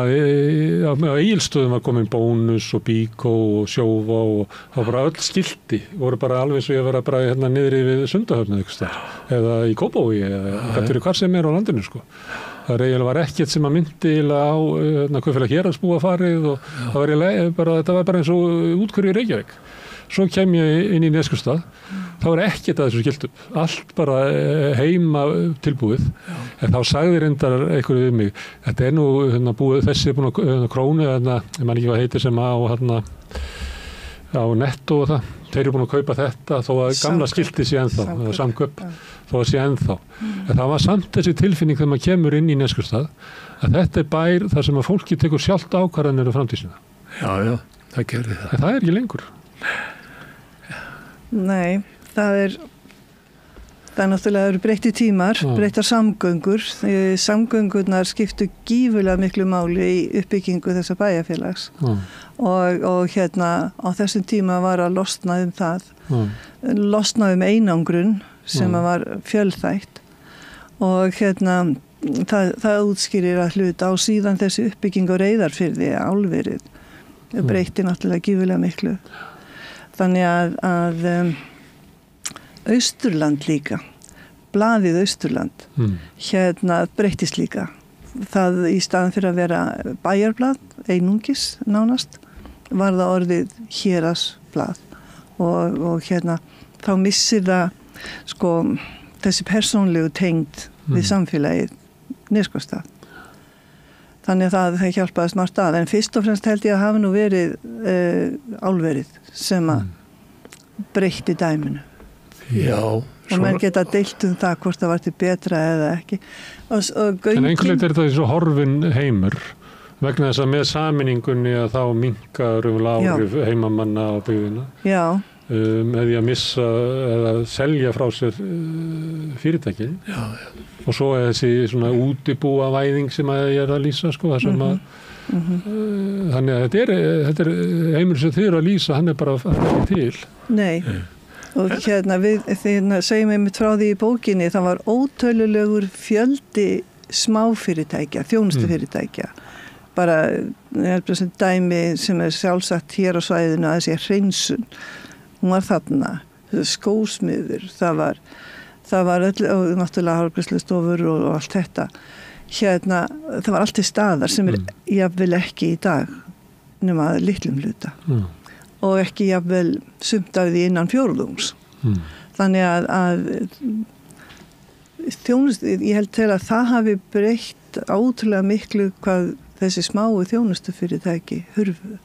á Egilsstöðum var komin Bónus og Bíkó og Sjóvá og það var bara öll skilti, voru bara alveg eins og ég vera bara hérna niðri við Sundahöfn eða í Kópavogi eða hvar sem á landinu sko. Það eiginlega var ekkert sem að myndi á kaupfélag héraðsbúa farið og þetta var bara eins og útkverju í Reykjavík. Svo kem ég inn í Neskaupstað, þá var ekkert að þessu skiltum, allt bara heima tilbúið. En þá sagði reyndar einhverju við mig, þetta nú búið, þessi er búin að Krónu, ég man ekki hvað heitir sem á Netto og það. Þeir eru búin að kaupa þetta þó að gamla skilti sé ennþá, samkaup, þó að sé ennþá. En það var samt þessi tilfinning þegar maður kemur inn í Neskaupstað að þetta er bær þar sem að fólki tekur sjálft ákvarðanir á framtíðina. Já, það gerir það. En það er ekki lengur. Nei, það er náttúrulega breytti tímar, breyttar samgöngur. Samgöngurnar skiptu gífurlega miklu máli í uppbyggingu þessa bæjarfélags. Og hérna á þessum tíma var að losna það, losna einangrun sem var fjölþætt og hérna það útskýrir að hluta á síðan þessi uppbygging á Reyðarfirði, álverið, breytti náttúrulega gífurlega miklu. Þannig að Austurland líka, blaðið Austurland, hérna breyttist líka. Það í staðan fyrir að vera bæjarblað, einungis nánast, var það orðið héraðsblað og hérna þá missir það sko þessi persónlegu tengd við samfélagið Neskaupstað. Þannig að það hjálpaði smart að, en fyrst og fremst held ég að hafa nú verið álverið sem að breytti dæminu. Já. Og menn geta deilt það hvort það var til betra eða ekki. En einhvern veginn þetta svo horfin heimur vegna þess að með sameiningunni að þá minkar áhrif heimamanna á byggðina. Já. Með því að missa eða selja frá sér fyrirtæki. Já. Og svo er þessi svona útibúavæðing sem ég er að lýsa sko, það sem að þannig að þetta er heimur sem þið eru að lýsa, hann er bara ekki til. Nei. Og hérna við segjum einmitt frá því í bókinni, það var ótölulegur fjöldi smáfyrirtækja, þjónustufyrirtækja. Bara sem dæmi sem er sjálfsagt hér á svæðinu að þessi hreinsun. Hún var þarna, skósmiður, það var öll, og náttúrulega hárgreiðslustofur og allt þetta. Hérna, það var allt til staðar sem er jafnvel ekki í dag, nema litlum hluta. Og ekki jafnvel sumt af því innan fjórðungs. Þannig að þjónustu, ég held til að það hafi breytt ótrúlega miklu hvað þessi smáu þjónustufyrirtæki hurfu.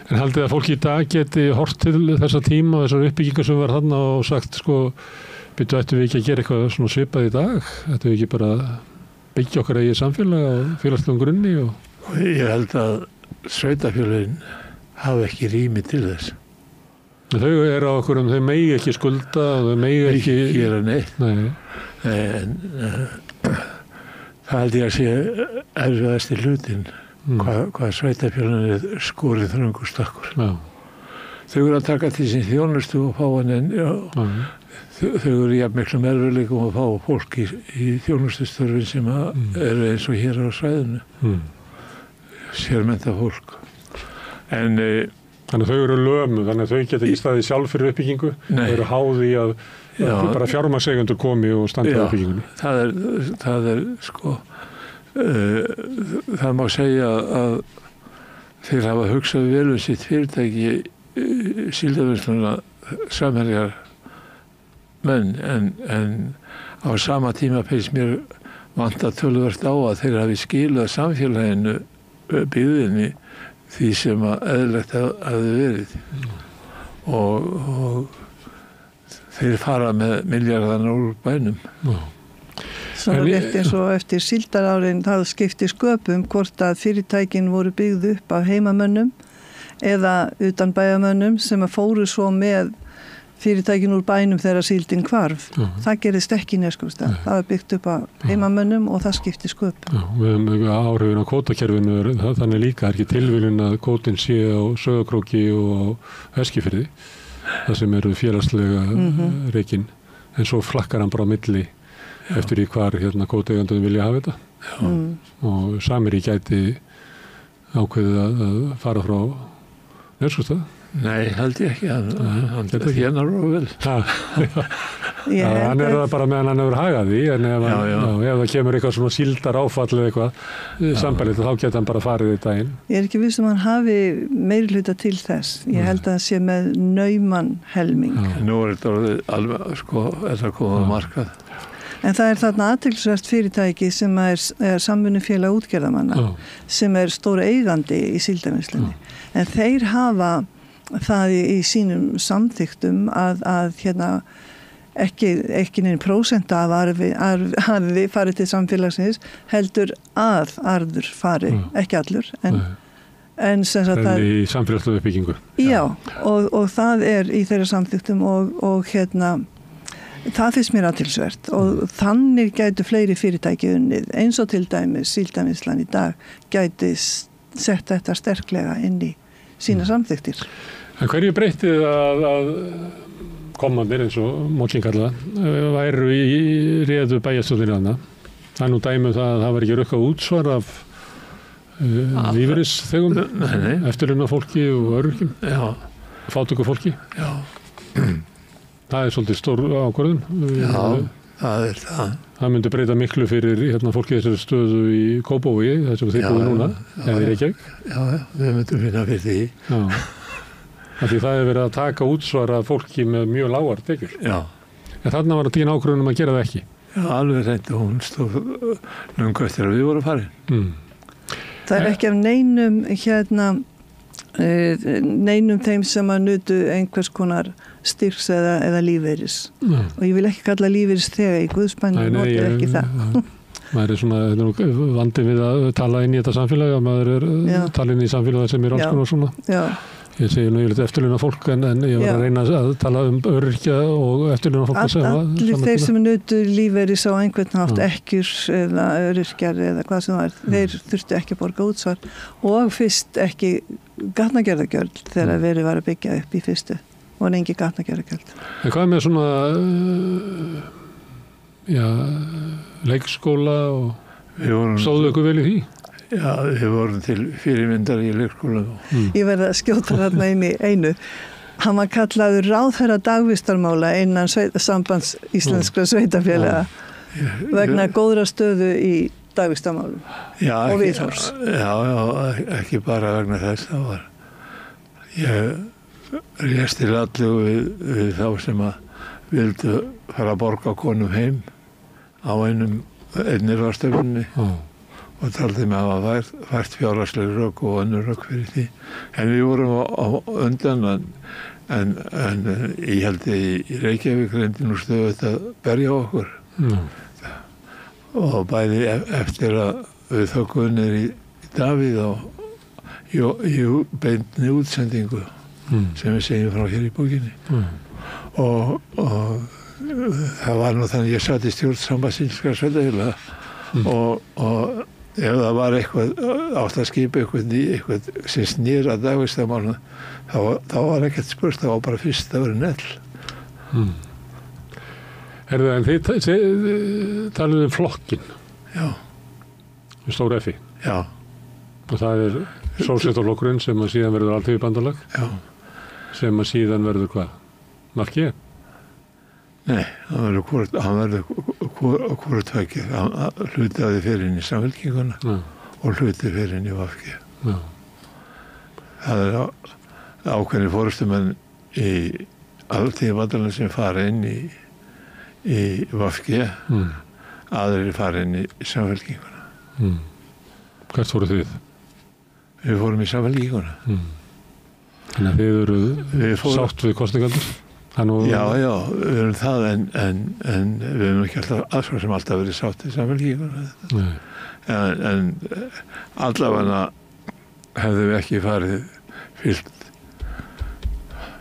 En haldið að fólk í dag geti hort til þessa tíma og þessar uppbyggingar sem var þarna og sagt sko, ættum við ekki að gera eitthvað svona svipað í dag? Ættum við ekki bara byggja okkar eigið samfélag á félagslegum grunni? Og ég held að sveitarfélögin hafa ekki rými til þess. Þau eru á okkur þau megi ekki skulda, þau megi ekki gera neitt. Nei. En það held ég að sé erfiðasti hlutin. Hvað sveitarfélögin er skorið þröngur stakkur. Þau eru að taka til sín þjónustu og fá hann þau eru jafn miklum erfiðleikum að fá fólk í þjónustustörfin sem eru eins og hér á svæðinu. Sérmennta fólk. En þannig að þau eru lömu, þannig að þau geta ekki staðið sjálf fyrir uppbyggingu. Þau eru háði að bara fjármagnseigendur komi og standa uppbyggingunni. Það er sko það má segja að þeir hafa hugsað vel sitt fyrirtæki síldarvinnsluna samherjar menn en á sama tíma peins mér vanta töluvert á að þeir hafi skilað samfélaginu byggðinni því sem að eðlilegt hafði verið og þeir fara með milljarðana úr bænum. Svona rétt eins og eftir síldarárin það skipti sköpum hvort að fyrirtækin voru byggð upp af heimamönnum eða utan bæjamönnum sem að fóru svo með fyrirtækin úr bænum þegar síldin hvarf. Það gerist ekki í Neskaupstað. Það var byggt upp af heimamönnum og það skipti sköpum. Við höfum áhrifin á kvótakerfinu, þannig líka er ekki tilviljun að kvótin sé á Sauðárkróki og á Eskifirði, það sem eru félagslega rekin, en svo flakkar hann bara á milli eftir í hvar kvótaeigendurnir vilja hafa þetta. Og Samherji gæti ákveðið að fara frá Neskaupstað. Nei, held ég ekki, hann getur ekki hennar og vel. Hann það bara meðan hann hefur hagað því, en ef það kemur eitthvað svona síldar áfall eða eitthvað sambælið, þá getur hann bara farið í daginn. Ég ekki viss hann hafi meiri hluta til þess. Ég held að það sé með nauman helming. Nú þetta alveg, þetta komað markað. En það þarna athyglisvert fyrirtæki sem er samvinnufélag útgerðarmanna, sem stóra eigandi í síldarvinnslunni. En þeir hafa það í sínum samþyktum að ekki neina prósenta af arfi farið til samfélagsins, heldur að arður fari, ekki allur, en sem sagt það í samfélagslegu uppbyggingu. Já, og það í þeirra samþyktum og það finnst mér athyglisvert og þannig gætu fleiri fyrirtæki unnið, eins og til dæmis Síldarvinnslan í dag gæti sett þetta sterklega inn í sína samþyktir. En hverju breytið að komandir eins og Mókin kalla væru í réðu bæjarstjórninni þarna? Það nú dæmi það að það var ekki rukkað útsvar af lífeyrisþegum, eftirlaunafólki og öryrkjum, fátæku fólki. Já. Það svolítið stór ákvörðun. Já, það það. Það myndi breyta miklu fyrir fólki þessari stöðu í Kópavogi, þess að þið búið núna, eða í Reykjavík. Já, við myndum finna fyrir því. Já. Því það verið að taka útsvara fólki með mjög lágar tekjur. Já. En þarna var það ákvörðun að gera það ekki. Já, alveg reyndi hún stóð löngu eftir að við vorum farin. Það ekki af neinum þeim sem að nutu einhvers konar styrks eða lífeyris. Og ég vil ekki kalla lífeyris þegar í Guðsbænum notir ekki það. Maður svona vandi við að tala inn í þetta samfélag, að maður tala inn í samfélagi sem alls konar svona. Já. Ég segi nú yfirleitt eftirlauna fólk, en ég var að reyna að tala öryrkja og eftirlauna fólk. Allir þeir sem nutu lífeyris á einhvern hátt, ekkjur eða öryrkjar eða hvað sem það er, þeir þurftu ekki að borga útsvar og fyrst ekki gatnagerðargjöld þegar verið var að byggja upp í fyrstu og engi gatnagerðargjöld. En hvað með svona leikskóla og stóðu ykkur vel í því? Já, við vorum til fyrirmyndar í leikskóla. Ég verði að skjóta þarna inn í einu. Hann var kallaður ráðherra dagvistarmála innan sambands íslenskra sveitafélaga vegna góðra stöðu í dagvistarmálum og viðhors. Já, ekki bara vegna þess. Það var ég résti allu við þá sem að vildu fara að borga konum heim á einni ráðstöfunni og taldi með að hafa fært fjárhagsleg rök og önnur rök fyrir því. En við vorum á undan en ég held að í Reykjavík reyndi nú stöðugt að berja okkur. Og bæði eftir að við þökkum niður í Davíð í beinni útsendingu sem við segjum frá hér í bókinni. Og það var nú þannig að ég satt í stjórn Sambandsíslenskra sveitafélaga og ef það var eitthvað átt að skipa eitthvað sem snýr að dagvistarmálum þá var ekkert spurt, það var bara fyrst að vera nell. Herðu, en þið talaðu flokkin. Já. Stór F-i. Já. Og það sósíalistaflokkurinn sem að síðan verður Alþýðubandalag. Já. Sem að síðan verður hvað? Markið? Nei, hann verður hvort tveggja. Hann hlutaði fyrir inn í Samfylkinguna og hlutaði fyrir inn í VG. Það ákveðni forystumenn í Alþýðubandalag sem fara inn í VG, aðrir fara inn í Samfylkinguna. Hvert fóruð þið? Við fórum í Samfylkinguna. Þannig að þið eru sátt við kosningaldur? Já, við erum það en við erum ekki alltaf sem alltaf verið sátt í Samfylkinguna. En allavega hefðum við ekki farið fyllt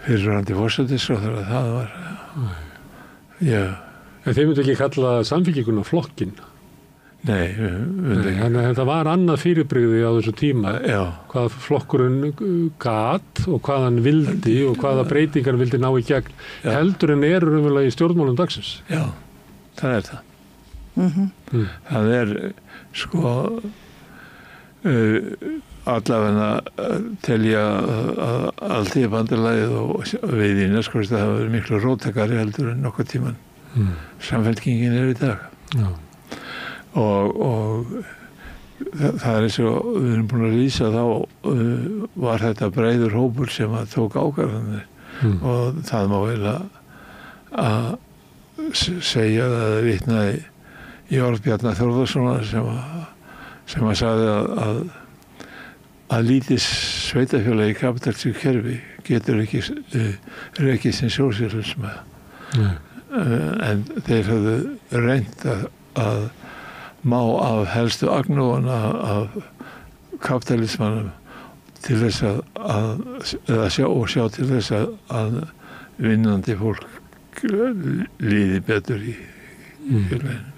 fyrirrandi forsætisráðherra, það var En þeir myndu ekki kalla Samfylkinguna flokkin? Nei, þannig að þetta var annað fyrirbrigði á þessu tíma, hvað flokkurinn gat og hvað hann vildi og hvaða breytingar vildi ná í gegn heldur en eru raunverulega í stjórnmálum dagsins. Já, það er það. Það sko allavega telja að Alþýðubandalagið og við í Neskaupstað hafa verið miklu róttakari heldur en nokkuð tíman samfélkingin í dag og það eins og við erum búin að lýsa þá var þetta breiður hópur sem að tók ákvarðanir og það má vel að segja að vitnaði í orð Bjarnar Þórðarssonar sem að sagði að lítið sveitafélagi í kapitalísku kerfi getur ekki rekið sem sósíalisma en þeir höfðu reynt að má af helstu agnúana af kapitalismanum til þess að sjá til þess að vinnandi fólk líði betur í félaginu.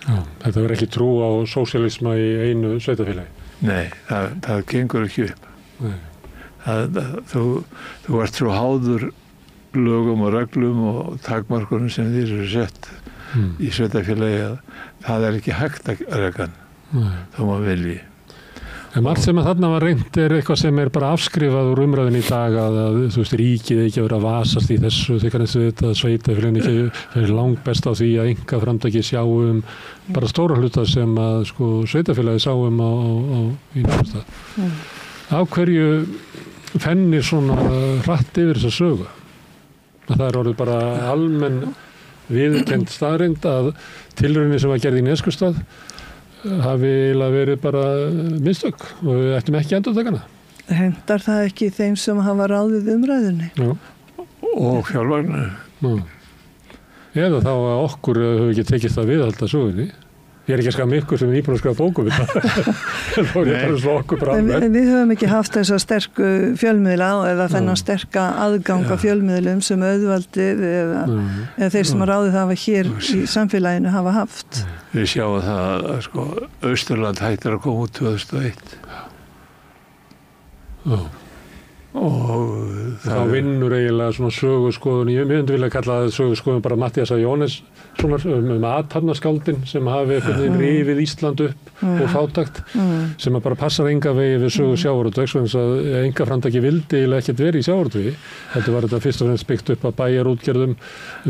Þetta verður ekki trú á sósíalisma í einu sveitafélagi? Nei, það gengur ekki upp. Þú ert svo háður lögum og reglum og takmarkunum sem þér eru sett í sveitafélagi að það ekki hægt að reka þó maður vilji. En margt sem að þarna var reynt eitthvað sem bara afskrifað úr umræðin í dag að þú veist, ríkið ekki að vera að vasast í þessu, þeir kannast við þetta sveitafélagin ekki er langt best á því að einkaframtaki sjáum bara stóra hluta sem að sko sveitafélagi sáum í Neskaupstað. Af hverju fennir svona hratt yfir þessa sögu? Að það orðið bara almenn viðurkennd staðreynd að tilraunin sem var gerð í Neskaupstað hafi verið bara mistök og við ættum ekki endurtakana. Hendar það ekki þeim sem hafa ráðið umræðunni? Já. Og fjármagninu. Eða þá að okkur hefur ekki tekist að viðhalda sögunni. Ég er ekki að skama ykkur sem er nýbúin að skrifa bókum við það. Þá er ég bara svo okkur bara alveg. En við höfum ekki haft þessa sterku fjölmiðla eða þennan sterka aðganga fjölmiðlum sem auðvaldið eða þeir sem að ráðið hafa hér í samfélaginu hafa haft. Við sjáum það að sko Austurland hættir að koma út 2001. Og þá vinnur eiginlega svona söguskoðun, ég myndi vilja kalla það söguskoðun bara Matthíasar Jóhannessonar athafnaskáldin sem hafi rifið Ísland upp og fátækt sem að bara passar enga vegi við sögu sjávarútvegs vegna að einkaframtaki vildi eiginlega ekkert verið í sjávarútvegi. Heldur var þetta fyrst og fremst byggt upp að bæjarútgerðum,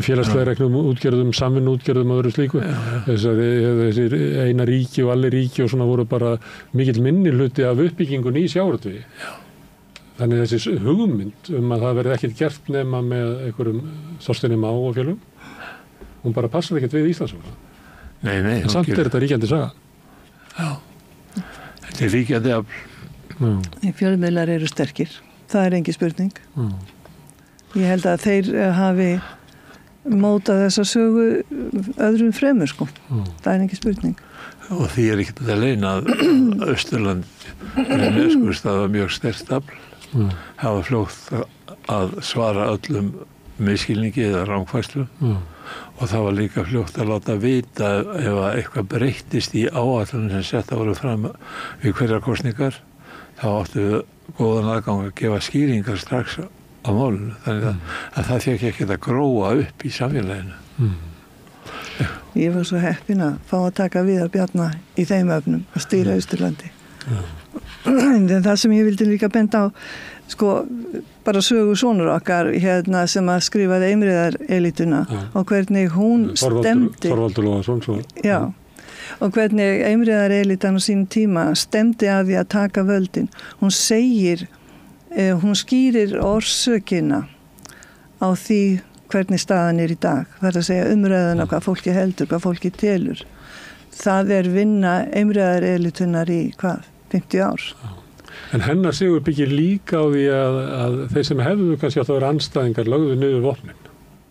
félagslegreiknum útgerðum, samvinnuútgerðum og öðru slíku. Þessir eina ríki og allir ríki og svona voru bara mikill minni hluti af uppbyggingunni í sjávarútvegi. Þannig þessi hugmynd að það verði ekkert gert nema með einhverjum Þorsteini Má og fjölum, hún bara passar ekkert við Íslandssöguna. Nei. En samt þetta ríkjandi saga. Já, þetta ríkjandi afl. Fjölmiðlar eru sterkir, það engin spurning. Ég held að þeir hafi mótað þessa sögu öðrum fremur, sko. Það engin spurning. Og því ekkert að leina að Austurland Neskaupstað var mjög sterkt afl. Hafa fljótt að svara öllum misskilningi eða rangfærslu og það var líka fljótt að láta vita ef eitthvað breyttist í áætlunum sem setta voru fram við hverjar kosningar þá áttu við góðan aðgang að gefa skýringar strax á málinu þannig að það fekk ekki að gróa upp í samfélaginu. Ég var svo heppin að fá að taka við að Bjarna í þeim öfnum að stýra Austurlandi. En það sem ég vildi líka benda á sko bara sögu sonur okkar sem að skrifaði Eimreiðarelítuna og hvernig hún stemdi Þorvaldur Lóðarsson og hvernig Eimreiðarelítan á sínum tíma stemdi að því að taka völdin. Hún segir hún skýrir orsökina á því hvernig staðan í dag. Það er að segja umræðuna hvað fólki heldur, hvað fólki telur. Það vinna Eimreiðarelítunar í 50 ár. En hennar sigur byggir líka á því að þeir sem hefðu kannski átt að vera andstæðingar lögðu niður vopnin,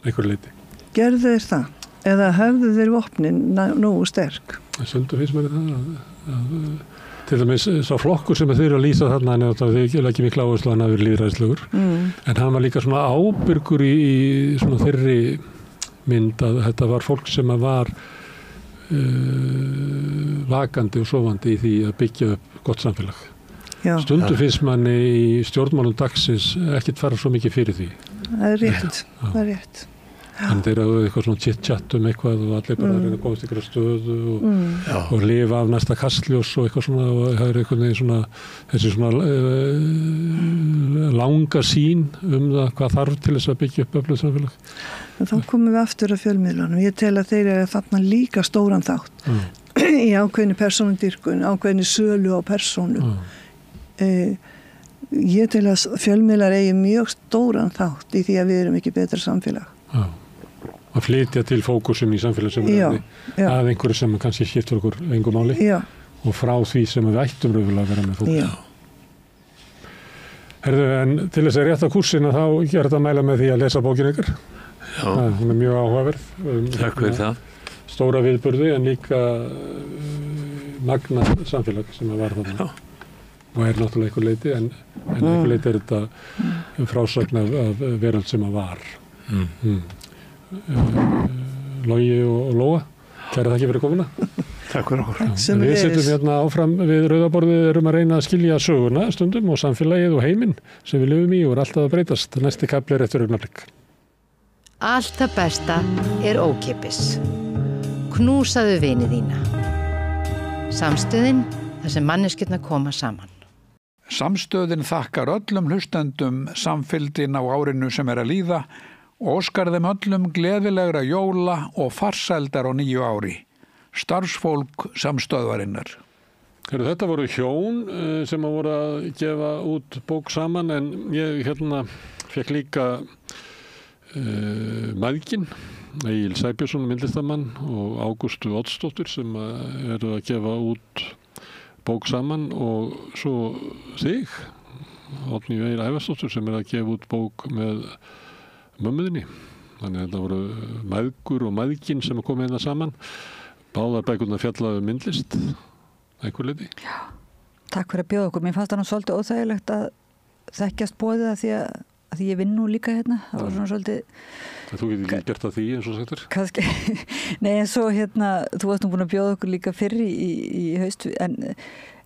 einhver leyti. Gerðu þeir það? Eða hefðu þeir vopnin nógu sterk? Söndu finnst mér það. Til dæmis sá flokkur sem þeir eru að lýsa þarna en þeir ekki mikla áherslu að hann hafi verið lýðræðislegur. En hann var líka svona ábyrgur í svona þeirri mynd að þetta var fólk sem var vakandi og sofandi í því að byggja upp gott samfélag. Stundu finnst manni í stjórnmálum dagsins ekkert fara svo mikið fyrir því. Það er rétt. Þannig þeir eru eitthvað svona chit-chat eitthvað og allir bara reyna að komast ykkur að stöðu og lifa af næsta kastljós og eitthvað svona og það er eitthvað svona þessi svona langa sýn það hvað þarf til þess að byggja upp öflugt samfélag. En þá komum við aftur að fjölmiðlunum. Ég tel að þeir eru þarna líka stóran þátt í ákveðni persónudýrkun, ákveðni sölu á persónu. Ég tel að fjölmiðlar eigi mjög stóran þátt í því að við erum ekki betra samfélag. Að flytja til fókusum í samfélagsumræðinni að einhverju sem kannski skiptur okkur engu máli og frá því sem við ættum raunverulega að vera með fókus. Herðu, en til þess að rétta kúrsina þá er þetta að mæla með því að lesa bókinu ykkur. Hún er mjög áhugaverð. Takk fyrir það. Stóra viðburði en líka magna samfélag sem að var þarna. Og er náttúrulega einhver leyti en einhver leyti er þetta frásögn af veröld sem að var. Logi og Lóa, kæra þakki fyrir komuna. Takk fyrir okkur. Við sittum hérna áfram við rauðaborðið, erum að reyna að skilja söguna stundum og samfélagið og heiminn sem við lifum í og er alltaf að breytast. Næsti kafli eftir augnablik. Allt það besta er ókeypis. Knúsaðu vini þína. Samstöðin þar sem manneskjurnar koma saman. Samstöðin þakkar öllum hlustendum samfylgdin á árinu sem er að líða og óskar þeim öllum gleðilegra jóla og farsældar á nýju ári. Starfsfólk samstöðvarinnar. Þetta voru hjón sem að voru að gefa út bók saman en ég fekk líka mæðgin, Egil Sæbjörnsson myndlistamann og Ágústu Oddsdóttur sem eru að gefa út bók saman og svo þig, Oddný Veir Ævarsdóttur sem er að gefa út bók með mömmuðinni. Þannig að þetta voru mæðgur og mæðgin sem að koma hérna saman. Báðar bækurnar fjallaðu myndlist, einhver leiti. Já, takk fyrir að bjóða okkur. Mér fannst það nú svolítið óþægilegt að þekkjast boðið að því ég vinn nú líka hérna. Það var svona svolítið... Þú getur ekki gert að því eins og sagtur? Kannski. Nei, en svo þú varst nú búin að bjóða okkur líka fyrr í haust, en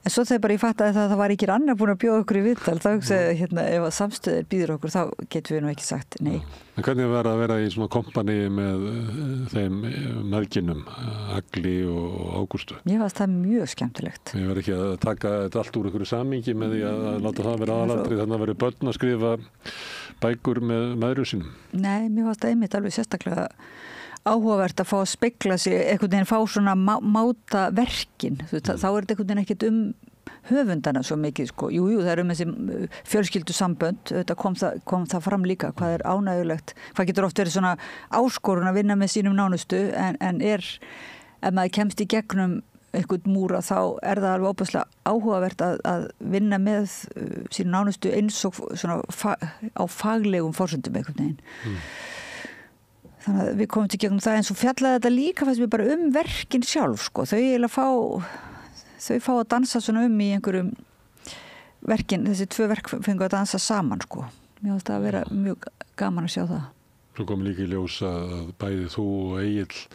svo þegar bara ég fattaði það var ekki annar búin að bjóða okkur í viðtal, þá hugsaði ef að samstöðir býður okkur, þá getum við nú ekki sagt nei. En hvernig var að vera í svona kompani með þeim mæðginum, Agli og Ágústu? Mér fannst það mjög skemmtilegt. Ég var ekki að taka þetta allt úr einhverju samhengi með því að láta það vera aðalatrið, þannig að vera börn að skrifa bækur með mæðrum sínum. Nei, mér fannst það einmitt alveg sérstaklega áhugavert að fá að spegla sig, einhvern veginn fá svona máta verkin. Þá er þetta einhvern veginn ekkert höfundana svo mikið, sko. Jú, það er þessi fjölskyldu sambönd, þetta kom það fram líka, hvað er ánægulegt, hvað getur oft verið svona áskorun að vinna með sínum nánustu, en ef maður kemst í gegnum einhvern múra, þá er það alveg óbærslega áhugavert að vinna með sínum nánustu eins og svona á faglegum forsendum einhvern veginn. Þannig að við komum til gegnum það, en svo fjallaði þetta líka fannst við bara verkin sjálf, sko. Þau fá að dansa svona í einhverjum verkin, þessi 2 verk fengu að dansa saman, sko. Mér finnst það að vera mjög gaman að sjá það. Svo kom líka í ljós að bæði þú og Egill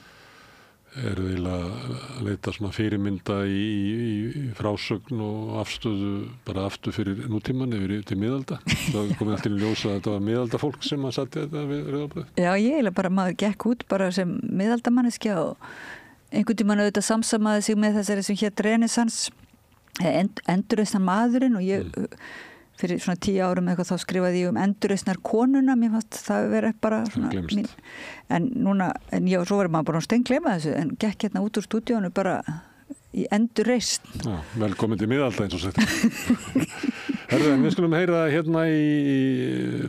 eru eiginlega að leita svona fyrirmynda í frásögn og afstöðu bara aftur fyrir nútíman yfir til miðalda. Það komið alltaf í ljós að þetta var miðaldafólk sem að satt þetta við rauðabröð. Já, ég eiginlega bara, maður gekk út bara sem miðaldamanneskja og einhvern tímann auðvitað samsamaði sig með þessari sem hét Renaissance, endurreisnar maðurinn, og ég fyrir svona 10 árum eitthvað þá skrifaði ég endurreisnar konuna, mér fannst það verið bara svona mín, en já, svo verið maður bara steingleyma þessu, en gekk hérna út úr stúdíónu bara í endurreisn. Já, velkomin til miðalda eins og sagt. Herðu, en við skulum heyra hérna í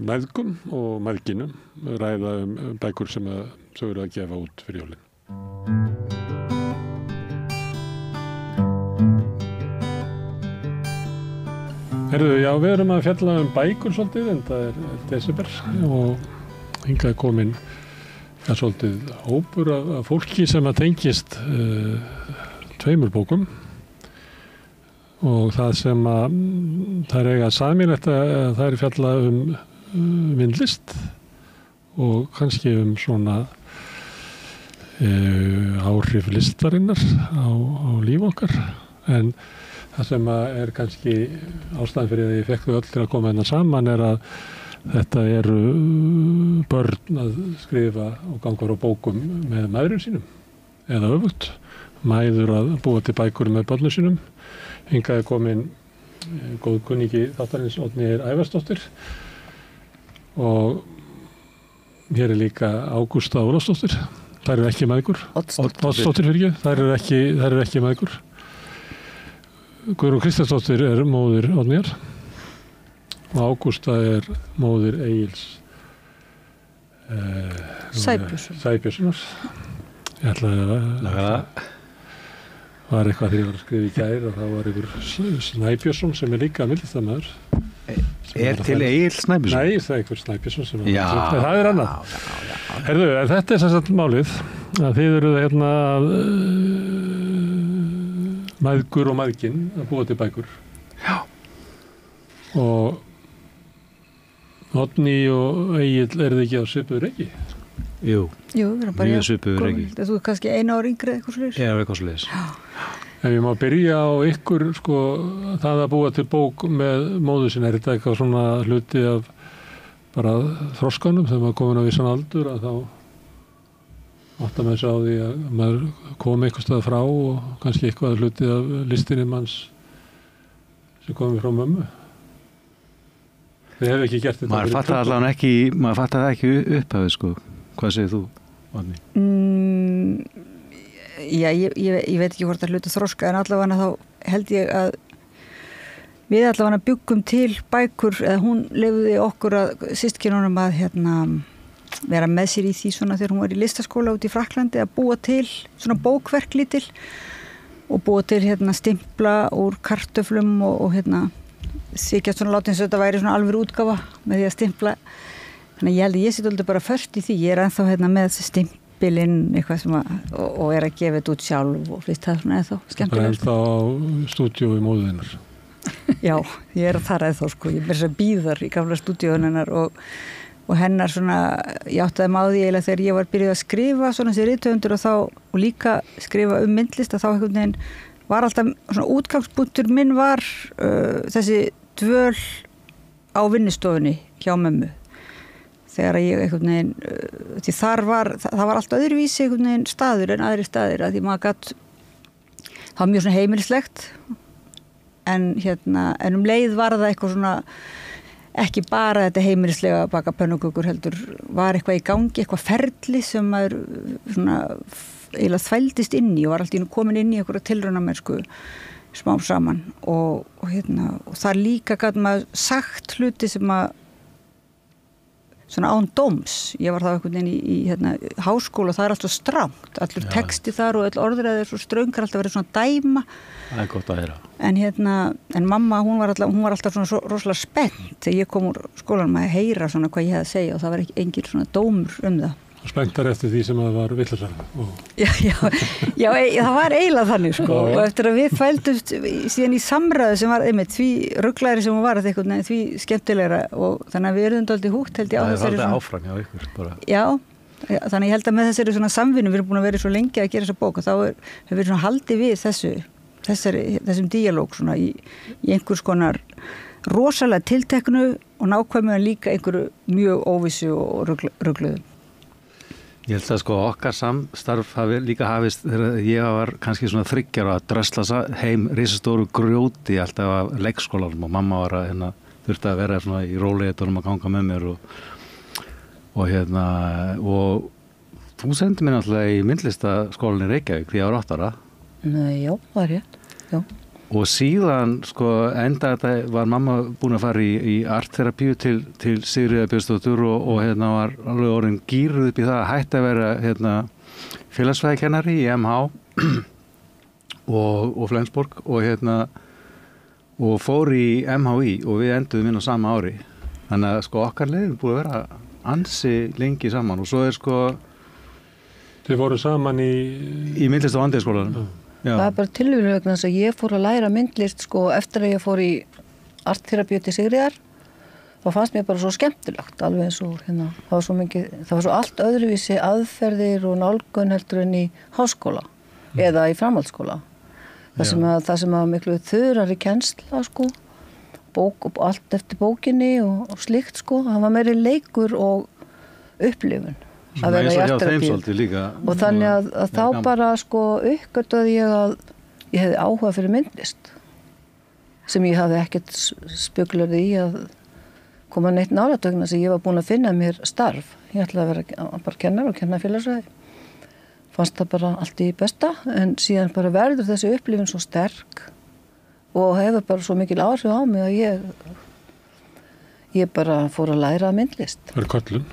mæðgum og mæðginum ræða bækur sem þau eru að gefa út fyrir jólin. Herðu, já, við erum að fjalla bækur svolítið, en það er desember og hingað komin svolítið hópur af fólki sem að tengist 2 bókum og það sem að það er eiga sameiginlegt að það er fjalla myndlist og kannski svona áhrif listarinnar á líf okkar, en það sem er kannski ástæðan fyrir að ég fekk þau öll til að koma hérna saman er að Þetta eru börn að skrifa og ganga frá bókum með mæðurum sínum eða öfugt. Mæður að búa til bækur með börnum sínum. Hingað er komin góð kunningi þáttarins Oddnýjar Ævarsdóttir og hér er líka Ágústa Ólafsdóttir. Þær eru ekki mæðgur. Oddsdóttir fyrir ekki. Þær eru ekki mæðgur. Guðrún Kristjánsdóttir er móðir Oddnýjar og Ágústa er móðir Egils Sæbjörnssonar. Ég ætlaði að var eitthvað þegar ég var að skrifa í gær og það var einhver Snæbjörnsson sem er líka myndlistarmaður. Er til Egil Snæbjörnsson? Nei, það er einhver Snæbjörnsson sem það er annað. Herðu, en þetta er sem sagt málið að þið eruð hérna mæðgur og mæðgin að búa til bækur. Já. Og Oddný og Egill eru þið ekki á svipuður ekki? Jú, mjög svipuður ekki. Þú er kannski 1 ár yngri eitthvað sliðis? Já, eitthvað sliðis. Ef ég má byrja á ykkur, sko, það að búa til bók með móður sinni, er þetta eitthvað svona hluti af bara þroskanum þegar maður komin á vissan aldur að þá áttar maður sig á því að maður kom eitthvað stað frá og kannski eitthvað hluti af listinni manns sem komið frá mömmu. Þið hefðu ekki gert þetta. Maður fattar allavega ekki upphafið, sko. Hvað segir þú, Oddný? Já, ég veit ekki hvort að hluta þroska en allavega þá held ég að við allavega byggum til bækur eða hún leyfði okkur að systkinunum að vera með sér í því svona þegar hún var í listaskóla út í Frakklandi að búa til svona bókverk lítil og búa til stimpla úr kartöflum og þykjast svona láta eins og þetta væri svona alveg útgáfa með því að stimpla. Þannig ég held að ég sitt alltaf bara först í því. Ég er ennþá með stimpilinn eitthvað sem og er að gefa þetta út sjálf og flest það svona ennþá skemmtilega. Það er ennþá á stúdíói móðuðinnar. Já, ég er að þar ennþá sko. Ég er að bíðar í gamla stúdíóinnar og hennar svona, ég áttaði mig á því eiginlega þegar ég var byrjuð að skrifa svona sem rithöfundur og líka skrifa myndlist að þá einhvern veginn var alltaf svona útgangspunktur minn var þessi dvöl á vinnustofunni hjá mömmu. Þegar ég einhvern veginn, því það var alltaf öðruvísi einhvern veginn staður en aðri staðir að því maður gat, það var mjög svona heimilislegt en leið var það eitthvað svona, ekki bara þetta heimilislega baka pönnukökur heldur, var eitthvað í gangi, eitthvað ferli sem maður svona eiginlega þvældist inn í og var alltaf komin inn í einhverja tilraunamennsku smám saman og það líka gat maður sagt hluti sem að svona án dóms. Ég var þá einhvern veginn í háskóla og það er alltaf strangt. Allur texti þar og öll orðræði er svo ströngar alltaf verið svona dæma. Það er gott að heyra. En mamma, hún var alltaf svona rosalega spennt þegar ég kom úr skólanum að heyra svona hvað ég hefði að segja og það var engin svona dómur það. Spenntar eftir því sem það var villasar. Já, það var eiginlega þannig sko og eftir að við þvældumst síðan í samræðu sem var einmitt því rugglæri sem hún var því skemmtilegra og þannig að við erum dálítið húgt held ég á þessari. Það er alltaf áfram hjá ykkur bara. Já, þannig ég held að með þessari svona samvinnu við erum búin að vera svo lengi að gera þessa bók og þá hefur við svona haldið við þessum díalóg svona í einhvers konar rosalega tilteknu og nákvæmu en líka einhverju mjög óvissu og ruggluðu. Ég held að sko okkar samstarf hafi líka hafist þegar ég var kannski svona 3 ára að drösla heim risastóru grjóti alltaf af leikskólanum og mamma var að þurfti að vera svona í róleitunum að ganga með mér og þú sendi mér náttúrulega í myndlistaskólanum í Reykjavík því ég var 8 ára. Nei, já, það er rétt, já. Og síðan sko enda þetta var mamma búin að fara í artterapíu til Sigríðar Björnsdóttur og var alveg orðin gýruð upp í það að hætti að vera félagsfræðikennari í MH og Flensborg og fór í MHI og við enduðum inn á sama ári. Þannig að sko okkar leiðin búið að vera ansi lengi saman og svo sko Þið voru saman í myndlist- og andlitsskólanum. Það er bara tilvíðan vegna þess að ég fór að læra myndlist sko eftir að ég fór í artterapíu til Sigríðar þá fannst mér bara svo skemmtilegt alveg eins og það var svo allt öðruvísi aðferðir og nálgun heldur en í háskóla eða í framhaldsskóla það sem að miklu þurrari kennsla sko bók og allt eftir bókinni og slíkt sko, það var meiri leikur og upplifun að vera í artterapíu og þannig að þá bara sko uppgötvaði ég að ég hefði áhuga fyrir myndlist sem ég hafði ekkert spjöglar í að koma neitt nálægt vegna sem ég var búin að finna mér starf, ég ætlaði að vera bara kennar og kenna félagsræði, fannst það bara allt í besta en síðan bara verður þessi upplifun svo sterk og hefur bara svo mikil áhrif á mig að ég bara fór að læra myndlist. Það köllun.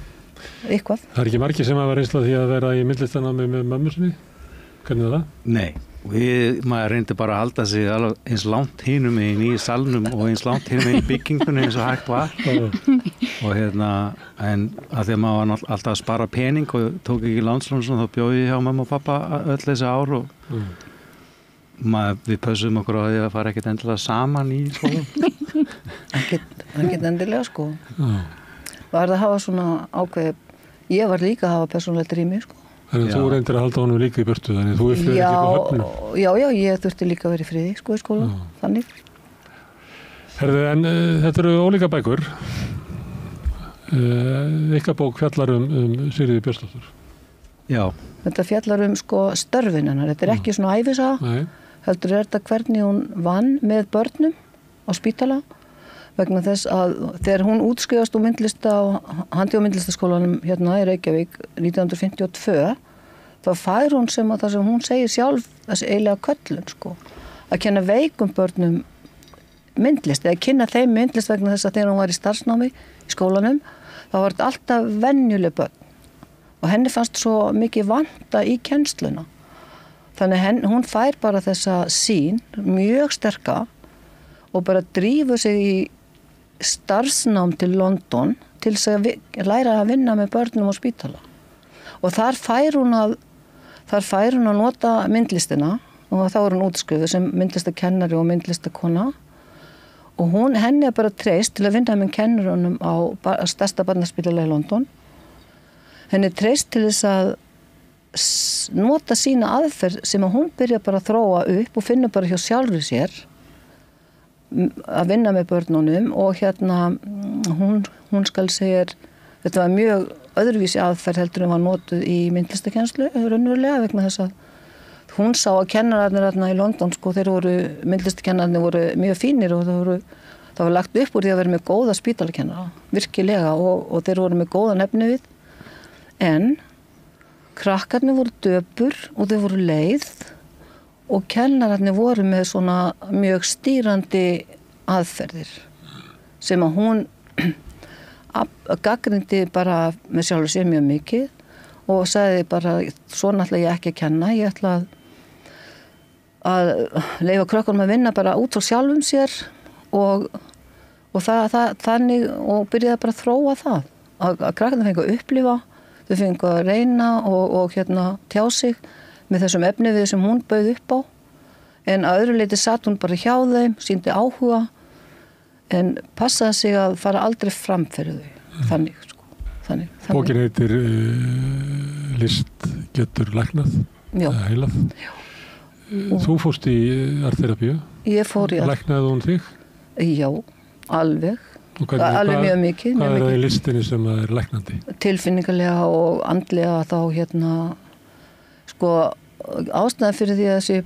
Eitthvað. Það ekki margir sem hafa reynsla því að vera í myndlistanámi með mömmu sinni? Hvernig er það? Nei, maður reyndi bara að halda sig eins langt hinum megin í salnum og eins langt hinum megin í byggingunni eins og hægt var og en að því að maður var alltaf að spara pening og tók ekki lánslán þá bjóði ég hjá mamma og pappa öll þessi ár og við pössum okkur á því að fara ekkert endilega saman í skólanum. Ekkert endilega sko. Var það að hafa svona ákveð, ég var líka að hafa persónulegt rými sko. Þannig að þú reyndir að halda honum líka í burtu, þannig að þú er ekki á höfnum. Já, ég þurfti líka að vera í friði sko í skóla, þannig. Herðu, en þetta eru ólíka bækur. Ykkar bók fjallar Sigríði Björnsdóttur. Já. Þetta fjallar sko störfin hennar, þetta er ekki svona ævisaga, heldur þetta hvernig hún vann með börnum á spítala, vegna þess að þegar hún útskrifast úr handi- og myndlistaskólanum hérna í Reykjavík 1952 þá fær hún sem að það sem hún segir sjálf þessi eiginlega köllun sko að kenna veikum börnum myndlist eða kynna þeim myndlist vegna þess að þegar hún var í starfsnámi í skólanum þá var þetta alltaf venjuleg börn og henni fannst svo mikið vanta í kennsluna þannig hún fær bara þessa sýn mjög sterka og bara drífur sig í starfsnám til London til þess að læra að vinna með börnum á spítala og þar fær hún að nota myndlistina og þá er hún útskrifuð sem myndlistakennari og myndlistakona og henni er bara treyst til að vinna með kennurunum á stærsta barnaspítala í London henni er treyst til þess að nota sína aðferð sem að hún byrja bara að þróa upp og finna bara hjá sjálfri sér að vinna með börnunum og hún skal segja þetta var mjög öðruvísi aðferð heldur en var notuð í myndlistakennslu raunverulega vegna þess að hún sá að kennararnir í London sko myndlistakennararnir voru mjög fínir og það var lagt upp úr því að vera með góða spítalakennara virkilega og þeir voru með góða nefnivið en krakkarnir voru döpur og þeir voru leið og kennararnir voru með svona mjög stýrandi aðferðir sem að hún gaggrindi bara með sjálfur sér mjög mikið og sagði bara svona ætla ég ekki að kenna, ég ætla að leyfa krökkunum að vinna bara út frá sjálfum sér og þannig og byrjaði bara að þróa það að krakkarnir fengu að upplifa, þau fengu að reyna og tjá sig með þessum efnivið sem hún bauð upp á en að öðru leyti satt hún bara hjá þeim, sýndi áhuga en passaði sig að fara aldrei fram fyrir þau þannig sko. Bókin heitir List getur læknað eða heilað. Þú fórst í artterapíu. Ég fór í Læknaði hún þig? Já, alveg mjög mikið. Hvað er það í listinni sem er læknandi? Tilfinningarlega og andlega þá sko ástæðan fyrir því að þessi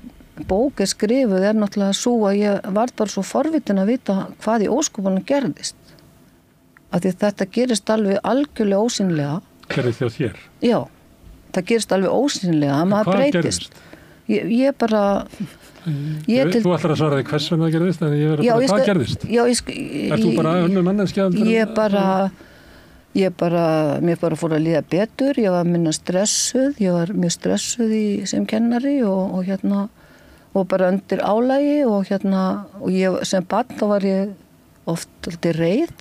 bók er skrifuð er náttúrulega svo að ég var bara svo forvitin að vita hvað í ósköpunum gerðist af því þetta gerist alveg algjörlega ósýnilega. Gerðist þið á þér? Já, það gerist alveg ósýnilega að maður breytist. Ég bara Þú ætlar að svara því hvers vegna það gerðist en ég verður bara hvað gerðist? Er þú bara önnur manneskja? Mér bara fór að líða betur, ég var minna stressuð, ég var mjög stressuð sem kennari og bara undir álagi og ég sem barn þá var ég oft alltaf reið,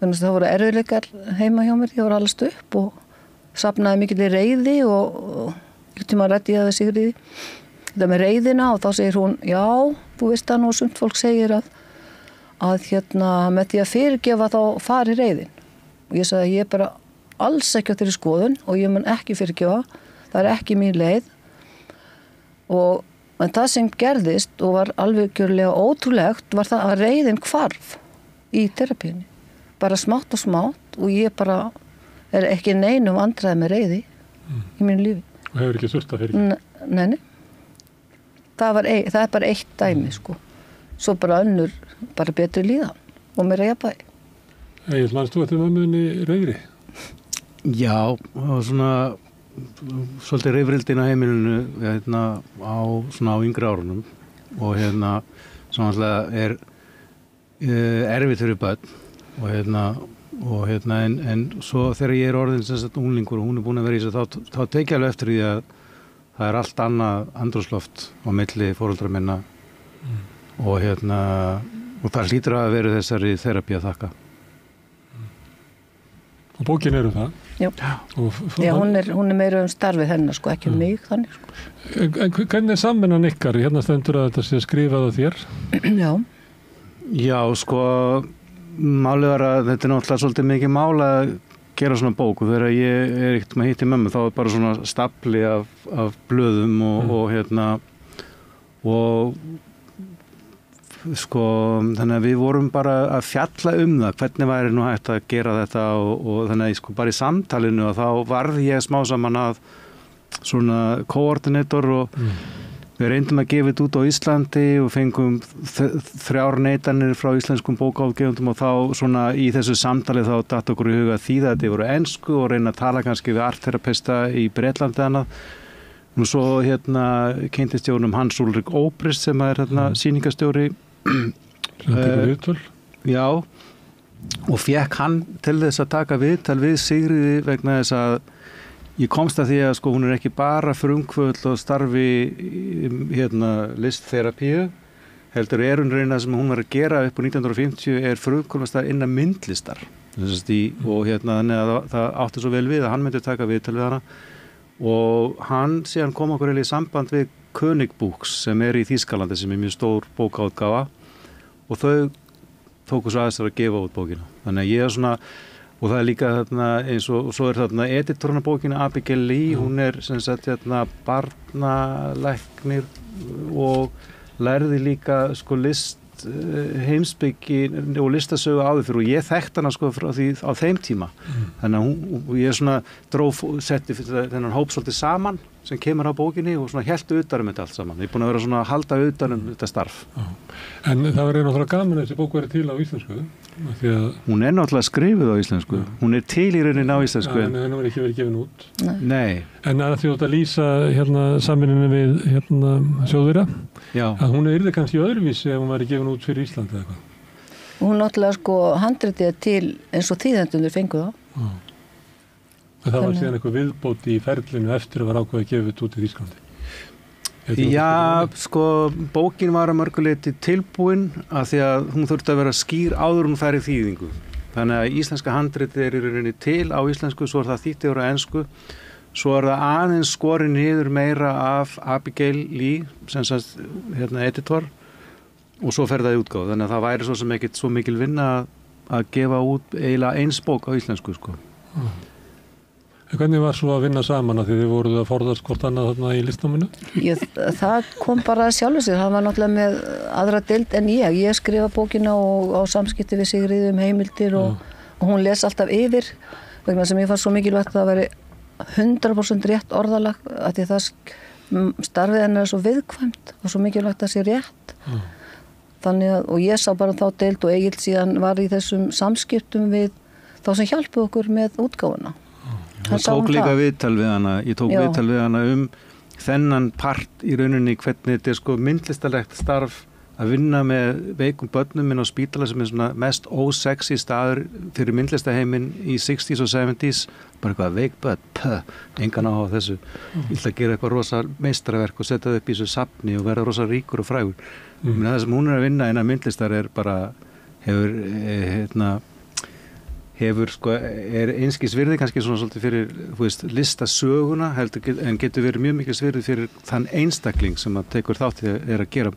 þannig að það voru erfiðleikar heima hjá mér, ég var allast upp og safnaði mikill í reiði og einhvern tíma ræddi ég það við Sigríði, þetta með reiðina og þá segir hún, já, þú veist það nú sumt fólk segir að með því að fyrirgefa þá fari reiðin. Og ég sagði að ég bara alls ekki á þeirri skoðun og ég mun ekki fyrirgefa, það er ekki mín leið og En það sem gerðist og var alveg gjörlega ótrúlegt var það að reiðin hvarf í terapíunni. Bara smátt og smátt og ég bara er ekki neinum vandræði með reiði í mínu lífi. Og hefur ekki þurft að fyrir? Nei. Það er bara eitt dæmi, sko. Svo bara önnur, bara betri líðan og meira jafnvægi. Egil, manstu eftir mömmunni reiðri? Já, og svona svolítið reyfrildin á heimilinu á yngri árunum og svona alltaf er erfitt fyrir börn og en svo þegar ég er orðin sem sagt unglingur og hún er búin að vera í þessu þá tek ég alveg eftir því að það er allt annað andrúmsloft á milli foreldra minna og og það hlýtur að vera þessari þerapíu að þakka. Og bókin það? Já. Já, hún er meira starfið hennar, sko, ekki mig þannig, sko. En hvernig samvinnan ykkar? Hérna stendur að þetta sé skrifað á þér? Já. Já, sko, málið var að þetta náttúrulega svolítið mikið mál að gera svona bók og þegar ég ekkert með hitt í mömmu þá bara svona stapli af blöðum og sko, þannig að við vorum bara að fjalla það, hvernig væri nú hægt að gera þetta og þannig að sko bara í samtalinu og þá varð ég smá saman að svona koordinator og við reyndum að gefa þetta út á Íslandi og fengum 3 neitanir frá íslenskum bókaútgefendum og þá svona í þessu samtali þá datt okkur í huga því að þetta voru ensku og reyna að tala kannski við artterapista í Bretlandi annað. Og svo kynntist ég Hans Ulrik Obrist sem er sýningastjóri já og fekk hann til þess að taka viðtal við Sigríði vegna þess að ég komst að því að sko hún er ekki bara frumkvöld og starfi listterapíu heldur hún reyna sem hún var að gera upp á 1950 frumkvöldastar innan myndlistar og þannig að það átti svo vel við að hann myndi taka viðtal við hana og hann síðan kom okkur í samband við König Books sem í Þýskalandi sem mjög stór bókaútgáfa og þau tóku svo aðeins að gefa út bókina. Þannig að ég svona, og það líka eins og svo er editorinn á bókina Abigail Lee, hún sem sagt barnalæknir og lærði líka sko list heimspeki og listasögu áður fyrir og ég þekkt hana sko frá því á þeim tíma. Þannig að ég svona setti þennan hóp svolítið saman sem kemur á bókinni og svona hélt utan þetta allt saman. Ég er búin að vera svona að halda utan þetta starf. En það var náttúrulega gaman að þessi bók verið til á íslensku. Hún er náttúrulega skrifuð á íslensku. Hún er til í rauninni á íslensku. En henni var ekki verið gefin út. Nei. En að því að lýsa samvinnunni við Þjóðverja, að hún yrði kannski öðruvísi ef hún væri gefin út fyrir Íslandi eða eitthvað. Hún náttúrulega sko handritið til eins og þýðendurnir fengu það. Það var síðan eitthvað viðbót í ferlinu eftir að var ákveðið að gefa þetta út í Þýskalandi. Já, sko, bókin var að mörguleyti tilbúin af því að hún þurfti að vera skýr áður hún færi þýðingu. Þannig að íslenska handritið í rauninni til á íslensku, svo það þýtt yfir á ensku, svo það aðeins skorið niður meira af Abigail Lee, sem sagt, editor, og svo fer það í útgáfu. Þannig að það væri svo sem ekkert svo mikil vinna að gefa út eiginlega eins bók á íslensku, sko. Hvernig var svo að vinna saman að því þið voruð að forðast hvort annað þarna í listnáminu? Það kom bara sjálfur sig. Það var náttúrulega með aðra deild en ég. Ég skrifa bókina og á samskipti við Sigríði heimildir og hún les alltaf yfir vegna sem ég fann svo mikilvægt að það veri 100% rétt orðalag að því það starfið hennar er svo viðkvæmt og svo mikilvægt að sé rétt. Þannig að, og ég sá bara þá deild og Egill síðan var í þessum samskiptum við þá sem hjálpuð okkur með útgáfuna. Ég tók líka viðtal við hana, viðtal við hana þennan part í rauninni hvernig þetta er sko myndlistalegt starf að vinna með veikum börnum inn á spítala sem er svona mest ósexy staður fyrir myndlistaheiminn í 60s og 70s, bara eitthvað veik börn, engan á þessu, ég ætla að gera eitthvað rosa meistaraverk og setja það upp í þessu safni og vera rosa ríkur og frægur. Það sem hún er að vinna innan myndlistar er bara, hefur sko, er einskis virði kannski svona svolítið fyrir listasöguna en getur verið mjög mikil virði fyrir þann einstakling sem að tekur þátt í að gera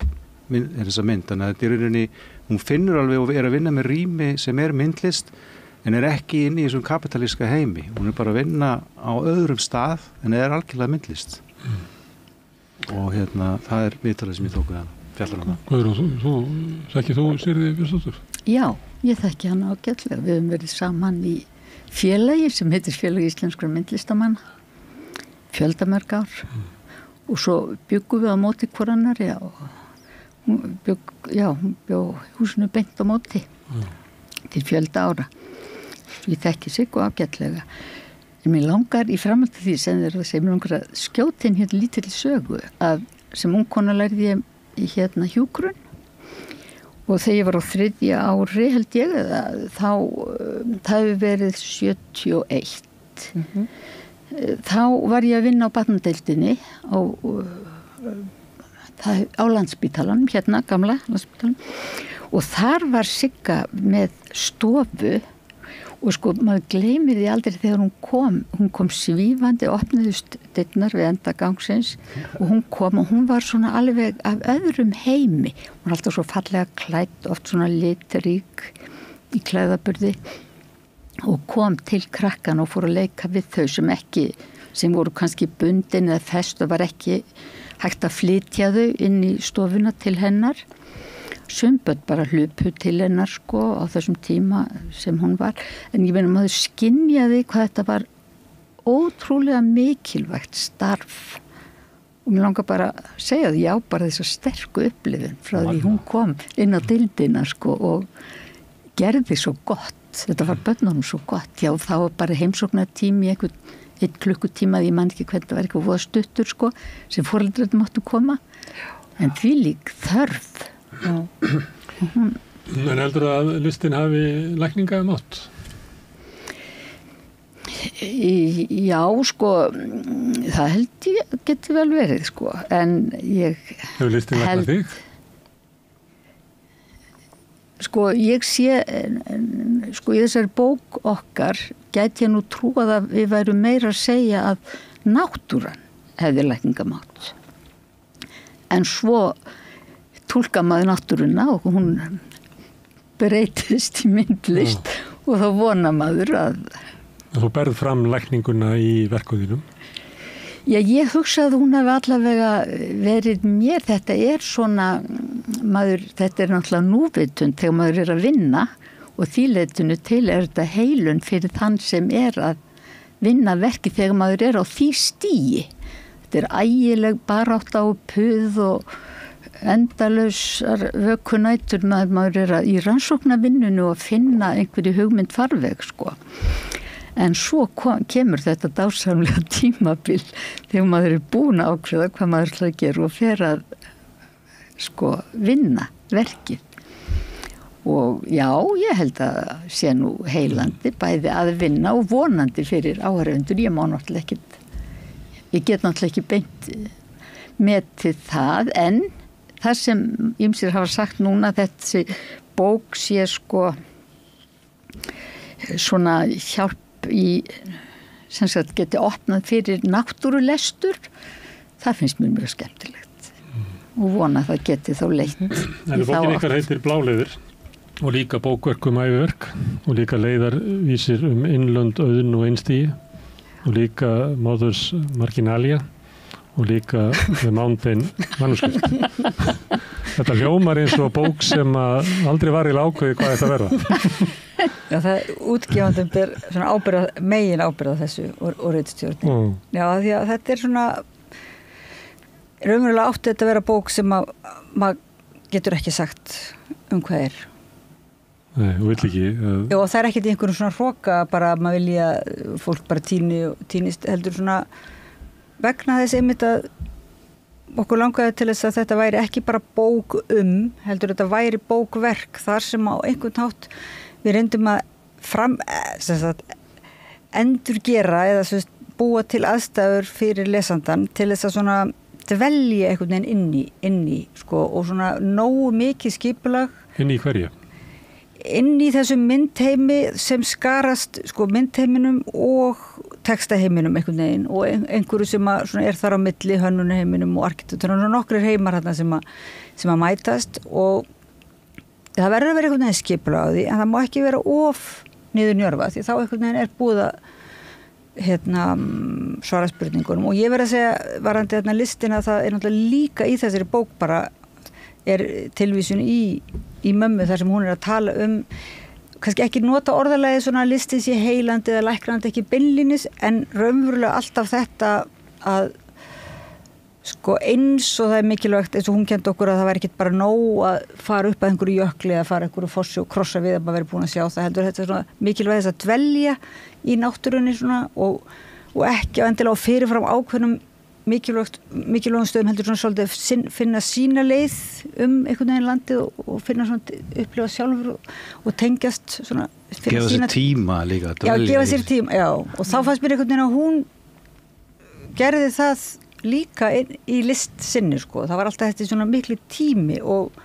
þessa mynd. Þannig að þetta er rauninni, hún finnur alveg og er að vinna með rými sem er myndlist en er ekki inn í þessum kapitalíska heimi. Hún er bara að vinna á öðrum stað en er algjörlega myndlist. og það viðtalið sem ég tók við hann, fjallar hann. Guðrún, þekkir þú Sigríði Björnsdóttur? Já, ég þekki hann ágætlega. Við höfum verið saman í félagi sem heitir Félag íslenskra myndlistamanna, fjöldamörg ár. Og svo byggum við á móti hvor annari og hún bjó húsinu beint á móti til fjölda ára. Ég þekki Siggu ágætlega. En mér langar í framhaldi því sem þeir að segja, mér langar að skjóta inn lítil sögu að sem ungkona lærði ég hjúkrun og þegar ég var á 3. ári held ég þá það hefur verið 71. Þá var ég að vinna á barnadeildinni á Landspítalanum, gamla Landspítalanum og þar var Sigga með stofu og sko maður gleymir því aldrei þegar hún kom svífandi, opnuðust dyrnar við enda gangsins og hún kom og hún var svona alveg af öðrum heimi, hún var alltaf svo fallega klædd, oft svona litrík í klæðaburði og kom til krakkan og fór að leika við þau sem voru kannski bundin eða fest og var ekki hægt að flytja þau inn í stofuna til hennar. Sumböld bara hlupu til hennar sko á þessum tíma sem hún var. En ég meina maður skynjaði hvað þetta var ótrúlega mikilvægt starf. Og mér langar bara að segja það, já, bara þess að sterku upplifun frá því hún kom inn á deildina sko og gerði svo gott. Þetta var börnunum svo gott. Já, þá var bara heimsóknartími í 1 klukkutíma, ég man ekki hvernig það var eitthvað voða stuttur sko, sem foreldrarnir máttu koma. En því lík þörf. En heldur að listin hafi lækninga mátt? Já, sko, það held ég geti vel verið sko, en ég hefur listin læknað þig? Sko, ég sé, sko, í þessari bók okkar gæti ég nú trúað að við værum meira að segja að náttúran hefði lækningamátt. En svo túlka maður náttúruna og hún breytist í myndlist og þá vona maður að... Þú berð fram lækninguna í verkuðinum? Já, ég hugsa að hún hefði allavega verið mér, þetta er svona, þetta er náttúrulega núvitund þegar maður er að vinna og þýleitinu til er þetta heilun fyrir þann sem er að vinna verki þegar maður er á því stigi. Þetta er ægileg barátta og puð og endalausar vökunætur, maður er í rannsóknarvinnunu og finna einhverju hugmynd farveg sko. En svo kemur þetta dásamlega tímabil þegar maður er búin að ákveða hvað maður ætlar að gera og fer að sko vinna verkið. Og já, ég held að sé nú heilandi bæði að vinna og vonandi fyrir áhörfundur. Ég get náttúrulega ekki beint metið það, en það sem ýmsir hafa sagt núna, þessi bók sé sko svona hjálp í sem sagt geti opnað fyrir náttúrulestur, það finnst mér mjög skemmtilegt og vona að það geti þá leitt. En bókin ykkar heitir Bláleiðir og líka bókverk æviverk og líka leiðarvísir innlönd, auðn og einstígi og líka Mothers Marginalia og líka The Mountain Manuscript. Þetta hljómar eins og bók sem aldrei var í ákveði hvað þetta verða. Já, það útgefandum ber svona megin ábyrgð á þessu og ritstjórnin. Já, því að þetta er svona raunverulega átti þetta að vera bók sem maður getur ekki sagt hvað er. Nei, þú vill ekki. Já, og það er ekkert í einhverjum svona hroka bara að maður vilja fólk bara týnist heldur svona vegna þess einmitt að okkur langaði til þess að þetta væri ekki bara bók heldur þetta væri bókverk þar sem á einhvern hátt við reyndum að endurgera eða búa til aðstæður fyrir lesandan til þess að svona dvelja einhvern veginn inn í sko, og svona nógu mikið skipulag. Inn í hverju? Inn í þessum myndheimi sem skarast sko myndheiminum og textaheiminum einhvern veginn og einhverju sem er þar á milli hönnunaheiminum og arkitektúrunum og nokkrir heimar þarna sem að mætast og það verður að vera einhvern veginn skipulag á því en það má ekki vera of niður njörfa því þá einhvern veginn er búið að svara spurningunum og ég verð að segja varandi listina það náttúrulega líka í þessari bók bara tilvísun í mömmu þar sem hún að tala kannski ekki nota orðalagi svona listin sé heilandi eða læknandi ekki beinlínis en raunverulega alltaf þetta að sko eins og það mikilvægt eins og hún kenndi okkur að það væri ekki bara nóg að fara upp að einhverju jökli eða fara einhverju fossi og krossa við að maður veri búin að sjá það heldur þetta svona mikilvægt þess að dvelja í náttúrunni svona og ekki endilega á fyrirfram ákveðnum mikilvægum stöðum heldur svona svolítið finna sína leið einhvern veginn landið og finna svona upplifa sjálfur og tengjast svona gefa sér tíma líka gefa sér tíma, já og þá fannst mér einhvern veginn að hún gerði það líka í list sinni sko, það var alltaf þetta svona miklu tími og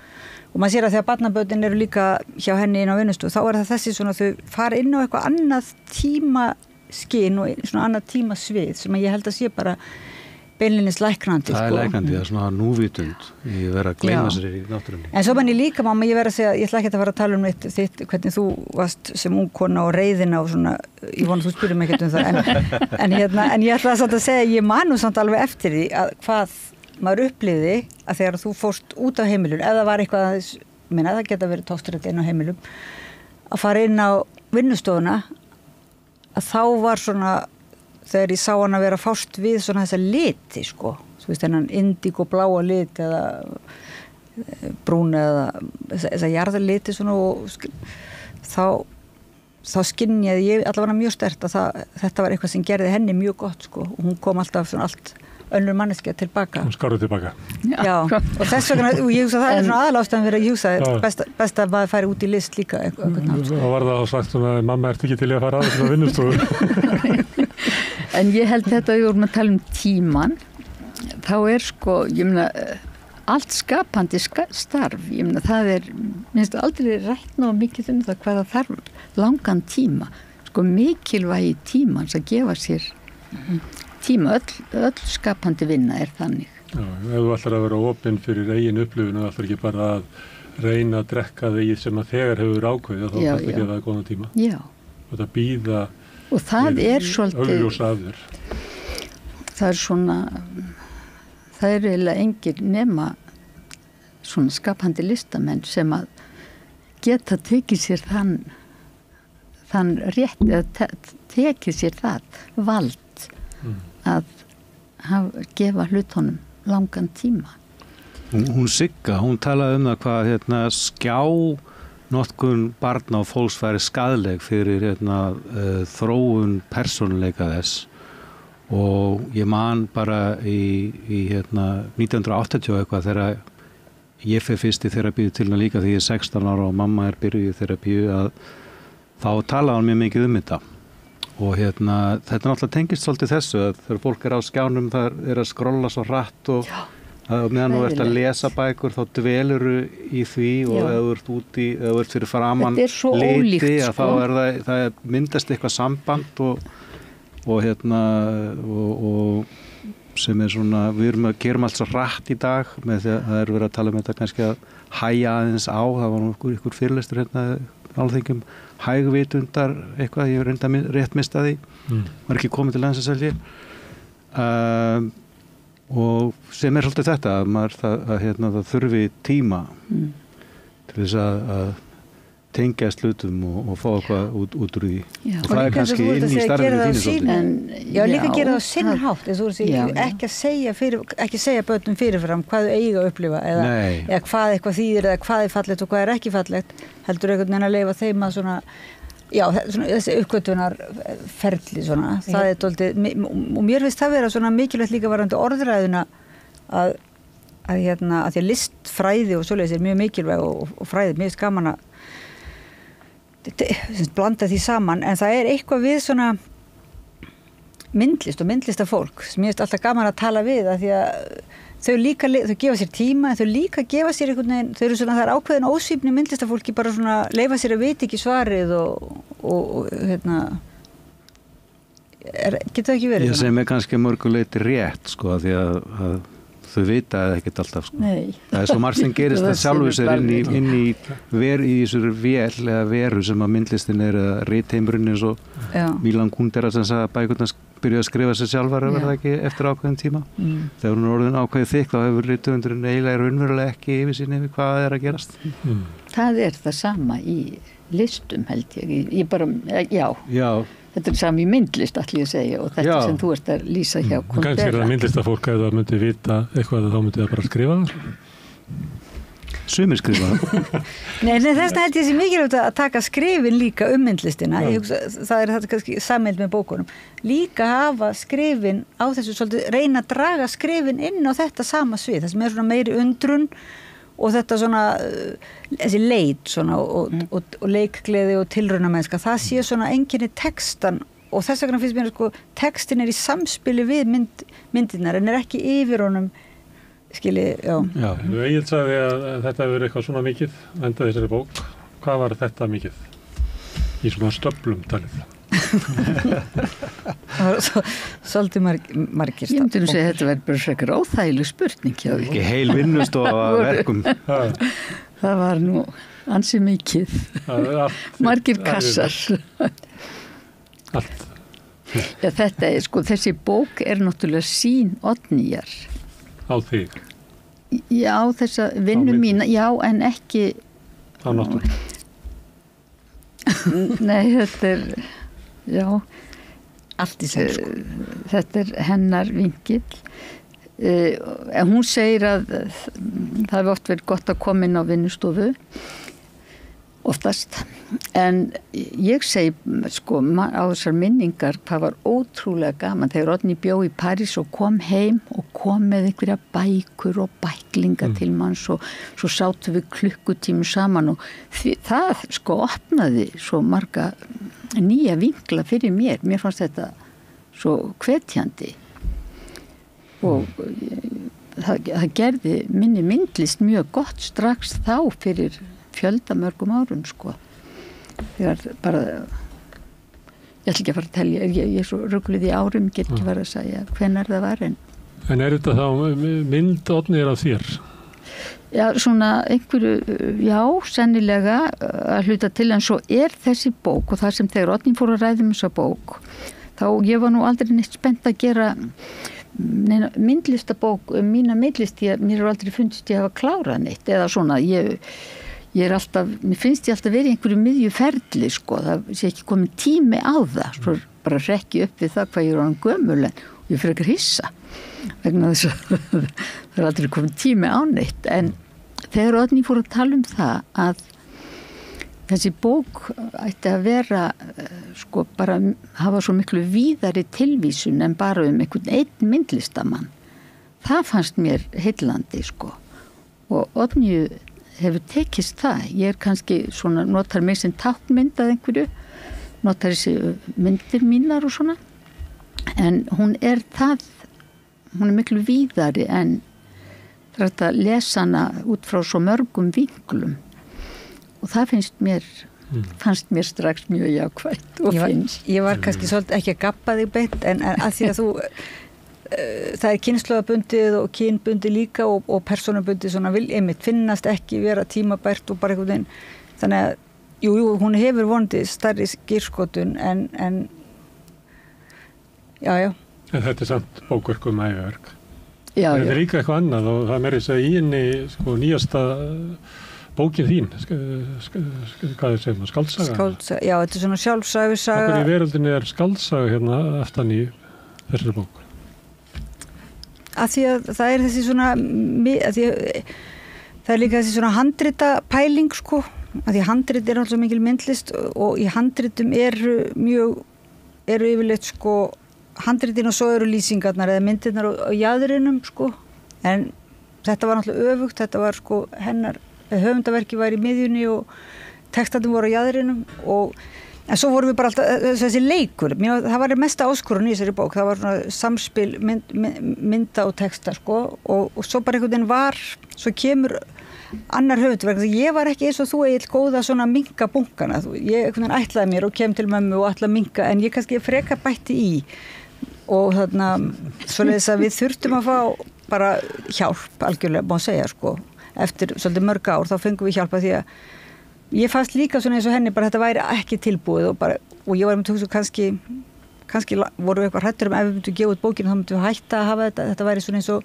maður sér að þegar barnabörnin eru líka hjá henni inn á vinnustofu, þá það þessi svona þau fara inn á eitthvað annað tímaskyn og svona annað tímasvið sem ég held að sé bara beinlínis læknandi það læknandi, það svona núvitund ég verð að gleyma sér í náttúrunni en svo manni líka mamma, ég verð að segja, ég ætla ekki að fara að tala þitt, hvernig þú varst sem ung kona og reiðina og svona, ég vona þú spyrir mig ekkert það en ég ætla að segja, ég man nú samt alveg eftir því að hvað maður upplifði að þegar þú fórst út af heimilun, ef það var eitthvað það geta verið tóksturöld inn á heimilum að fara inn á vinnustofuna að þá var svona þegar ég sá hann að vera fást við svona þessa liti sko, þú veist þennan indígo bláa lit eða brún eða þessa jarðarliti svona og þá skynjaði ég allavega mjög sterkt að þetta var eitthvað sem gerði henni mjög gott sko og hún kom alltaf svona allt önnur manneskja tilbaka. Hún skarði tilbaka. Já, og þess vegna, og ég hugsa það svona aðalástæðan fyrir að ég hugsa best að maður færi út í list líka eitthvað. Og var það sagt svona, mamma ert ekki til að fara aðeins á vinnustofu. En ég held þetta, við vorum að tala tíman, þá sko, ég meina, allt skapandi starf, ég meina, það minnst aldrei rætt ná mikið það hvað það þarf langan tíma, sko mikilvægi tímans að gefa sér tíma, öll skapandi vinna þannig. Já, ef þú ætlar að vera opinn fyrir eigin upplifun og ætlar ekki bara að reyna að drekka því sem að þegar hefur ákveðið þá ætlar ekki að það góða tíma. Já. Og það býða og það svolítið augljósa af þér. Það svona það eiginlega engin nema svona skapandi listamenn sem að geta tekið sér þann rétt eða tekið sér það vald að gefa hlutunum langan tíma. Hún Sigga, hún talaði það hvað skjá notkun barna og fólks væri skaðleg fyrir þróun persónuleika þess og ég man bara í 1980 eitthvað þegar ég fer fyrst í þerapíu til hana líka því ég er 16 ára og mamma byrjuð í þerapíu að þá talaði hann mjög mikið þetta og þetta náttúrulega tengist svolítið þessu að þegar fólk á skjánum það að skrolla svo hratt og meðan þú ert að lesa bækur þá dveluru í því og ef þú ert úti, ef þú ert fyrir framann liti að þá það myndast eitthvað samband og sem svona, við gerum allt svo hratt í dag með því að það verið að tala um þetta kannski að hæja aðeins á, það var einhver fyrirlestur alþingjum hægvitundar eitthvað, ég reynda rétt mista því var ekki komið til lands að selja og sem svolítið þetta að það þurfi tíma til þess að tengja slutum og fá eitthvað út úr því og það kannski inn í starfinu þínu svolítið. Já, líka gera það á sinn hátt ekki segja börnum fyrirfram hvað þau eiga að upplifa eða hvað eitthvað þýðir eða hvað fallegt og hvað ekki fallegt heldur einhvern veginn að leyfa þeim að svona þessi uppgötunarferli svona, það dálítið og mér finnst það vera svona mikilvægt líka varandi orðræðuna að því að listfræði og svoleiðis mjög mikilvæg og fræði, mér finnst gaman að blanda því saman en það eitthvað við svona myndlist og myndlistafólk sem ég finnst alltaf gaman að tala við að því að þau gefa sér tíma en þau líka gefa sér einhvern veginn þau eru svona það ákveðin ósvífni myndlistafólki bara svona leyfa sér að vita ekki svarið og getur það ekki verið ég sem kannski mörguleiti rétt sko því að þau vita eða ekkert alltaf sko. Það svo margt sem gerist það sjálfur sér inn í þessur vél eða veru sem að myndlistin eða ritheimurinn eins og Milan Kundera sem sagði að bækurnar byrjuð að skrifa sér sjálfar verða ekki eftir ákveðin tíma. Þegar hún er orðin ákveðið þykk þá hefur rithöfundurinn eiginlega raunverulega ekki yfirsýn yfir hvað er að gerast. Það er það sama í listum held ég bara, já. Þetta er sami í myndlist allir að segja og þetta sem þú ert að lýsa hjá Kundera. Kannski er það myndlistafólk að það myndi vita eitthvað þá myndi það bara skrifa það. Sumir skrifa það. Nei, þess held ég sé mikilvægt að taka skrifin líka myndlistina. Það er þetta kannski sameild með bókunum. Líka hafa skrifin á þessu svolítið, reyna að draga skrifin inn á þetta sama svið. Það sem er svona meiri undrun og þetta svona, þessi leit svona og leikgleði og tilraunamennska. Það sé svona einkenni textan og þess vegna finnst mér sko, textin er í samspili við myndirnar en er ekki yfir honum skilji, já. Já, Egill sagði að þetta hefur verið eitthvað svona mikið, enda þessari bók. Hvað var þetta mikið? Í svona stöflum talið. Það var svolítið margir Ég myndi segja að þetta verður bara frekar óþægileg spurning hjá því. Ekki heil vinnustofa verkum. Það var nú ansi mikið. Margir kassar. Allt. Já, þetta er sko, þessi bók er náttúrulega sín Oddnýjar. Á þig? Já, þessa vinnu mína, já, en ekki... Á náttúrulega? Nei, þetta er, já... Allt í sem sko. Þetta er hennar vingill. En hún segir að það hefur oft verið gott að koma inn á vinnustofu, oftast. En ég segi, sko, á þessar minningar, hvað var ótrúlega gaman þegar Oddný bjó í París og kom heim og kom með einhverja bækur og bæklinga til manns og svo sátum við klukkutími saman og það, sko, opnaði svo marga nýja vinkla fyrir mér. Mér fannst þetta svo hvetjandi og það gerði minni myndlist mjög gott strax þá fyrir fjöldamörgum árum, sko. Þegar bara, ég ætla ekki að fara að telja, ég er svo rugluð í árum, get ekki fara að segja hvenær það var en. En er þetta þá mynd Oddnýjar af þér? Já, svona einhverju, já, sennilega að hluta til, en svo er þessi bók og það sem þegar Oddný fór að ræða þessa bók, þá ég var nú aldrei neitt spennt að gera myndlistabók mína myndlist, mér er aldrei fundist ég hafa klárað neitt eða svona, ég er alltaf, mér finnst ég alltaf verið í einhverju miðjuferli, sko, það sé ekki komin tími á það, svo bara rekki upp við það hvað ég er orðin gömul en ég fyrir ekki að hissa vegna þess að það er aldrei komin tími á neitt, en þegar Oddný fór að tala um það að þessi bók ætti að vera, sko, bara hafa svo miklu víðari tilvísun en bara einhvern einn myndlistamann, það fannst mér heillandi, sko, og Oddný hefur tekist það. Ég er kannski svona, notar mig sem tákmynd að einhverju, notar þessi myndir mínar og svona, en hún er miklu víðari en það er að lesa hana út frá svo mörgum vinklum og það fannst mér strax mjög jákvætt og finnst. Ég var kannski svolítið ekki að gappa þig beint en að því að þú það er kynslóðabundið og kynbundið líka og persónubundið svona vil einmitt finnast ekki vera tímabært og bara einhvern veginn, þannig að jú, hún hefur vonandi stærri skírskotun en já. En þetta er samt bókverk æviverk. Já. Þetta er líka eitthvað annað og það meiri þess að í henni, sko, nýjasta bókin þín, hvað segir maður, skaldsaga? Já, þetta er svona sjálfsævisaga. Okkur í veröldinni er skaldsaga hérna aftan í þessari bók. Að því að það er þessi svona það er líka þessi svona handrita pæling, sko, að því handrit er alltaf mikil myndlist og í handritum eru yfirleitt, sko, handritin og svo eru lýsingarnar eða myndirnar á jaðrinum, sko, en þetta var náttúrulega öfugt, þetta var, sko, hennar höfundaverki var í miðjunni og textandum voru á jaðrinum en svo vorum við bara alltaf þessi leikur, það var mesta áskorun í þessari bók, það var svona samspil mynda og texta, sko, og svo bara einhvern veginn var, svo kemur annar höfundaverk, ég var ekki eins og þú Egill góða svona minka bunkana, ég einhvern veginn ætlaði mér og kem til mömmu og ætlaði minka, en ég kannski freka bætti í og þarna svoleiðis að við þurftum að fá bara hjálp, algjörlega má segja, sko, eftir svolítið mörg ár þá fengum við hjálpa því að ég fannst líka svona eins og henni bara þetta væri ekki tilbúið og ég var með tókstu kannski kannski voru eitthvað hrættur ef við myndum gefa út bókinu þá myndum við hætta að hafa þetta væri svona eins og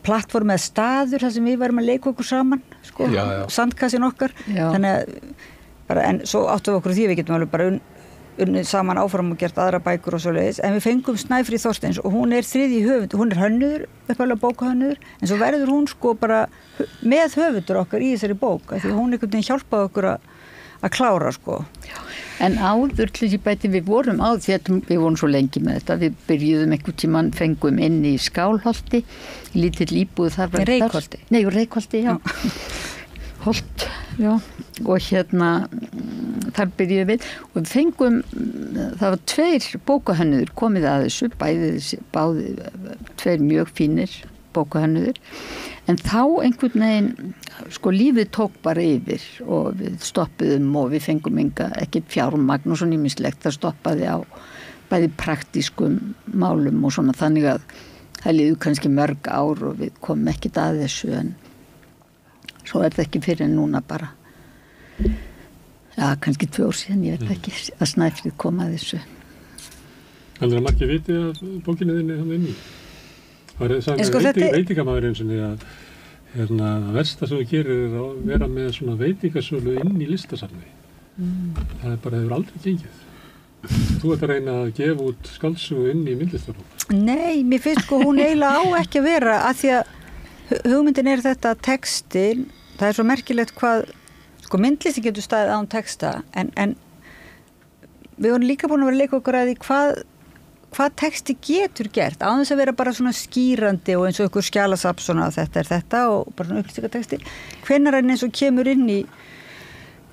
plattform eða staður þar sem við varum að leika okkur saman sko, sandkassin okkar þannig að bara, en svo áttum við okkur því við getum alveg bara unnið saman áfram og gert aðra bækur og svoleiðis, en við fengum Snæfríð Þorsteins og hún þriðji höfundur, hún hönnuður, upphæðlega bókahönnuður, en svo verður hún sko bara með höfundur okkar í þessari bók, því hún einhvern veginn hjálpaði okkur að klára sko. Já. En áður til þessi bæti við vorum á því að við vorum svo lengi með þetta, við byrjuðum einhvern tímann, fengum inn í Skálholti, lítill íbúð þar var Reykholti. Nei, Reykholti, já. Holt, já, og þar byrjuðum við og við fengum, það var 2 bókahönnuður komið að þessu, báði 2 mjög fínir bókahönnuður, en þá einhvern veginn, sko lífið tók bara yfir og við stoppuðum og við fengum ekki fjármagn og svona ýmislegt, það stoppaði á bæði praktískum málum og svona, þannig að það liðu kannski mörg ár og við komum ekkert að þessu, en svo það ekki fyrir en núna bara kannski 2 ár síðan, ég veit ekki að Snæfríð kom að þessu. Heldur að margir viti að bókinu þinni hann inni? Það er veitingamæður eins og að versta sem þú gerir er að vera með svona veitingasölu inn í listasafni. Það bara hefur aldrei gengið. Þú ert að reyna að gefa út skáldsögu inn í myndlistarbók. Nei, mér finnst sko hún eiginlega á ekki að vera, að því að hugmyndin þetta textin, það er svo merkilegt hvað, sko myndlisti getur staðið án texta, en við vorum líka búin að vera að leika okkur að því hvað texti getur gert, á þess að vera bara svona skýrandi og eins og ykkur skjalasapp svona að þetta er þetta og bara svona upplýsingartexti, hvenær hann eins og kemur einhvern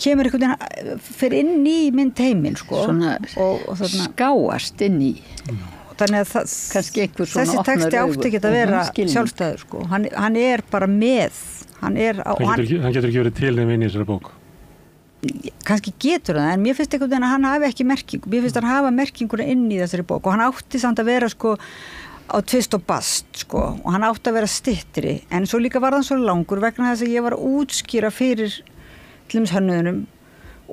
veginn, fyrir inn í myndheiminn sko. Svona og skáast inn í. Þannig að þessi texti átti ekki að vera sjálfstæður sko. Hann er bara með hann getur ekki verið til þeim inn í þessari bók. Kannski getur það, en mér finnst einhvern veginn að hann hafi ekki merkingu, mér finnst að hann hafa merkinguna inn í þessari bók og hann átti samt að vera sko á tvist og bast sko og hann átti að vera styttri, en svo líka var hann svo langur vegna þess að ég var að útskýra fyrir til dæmis hönnuðunum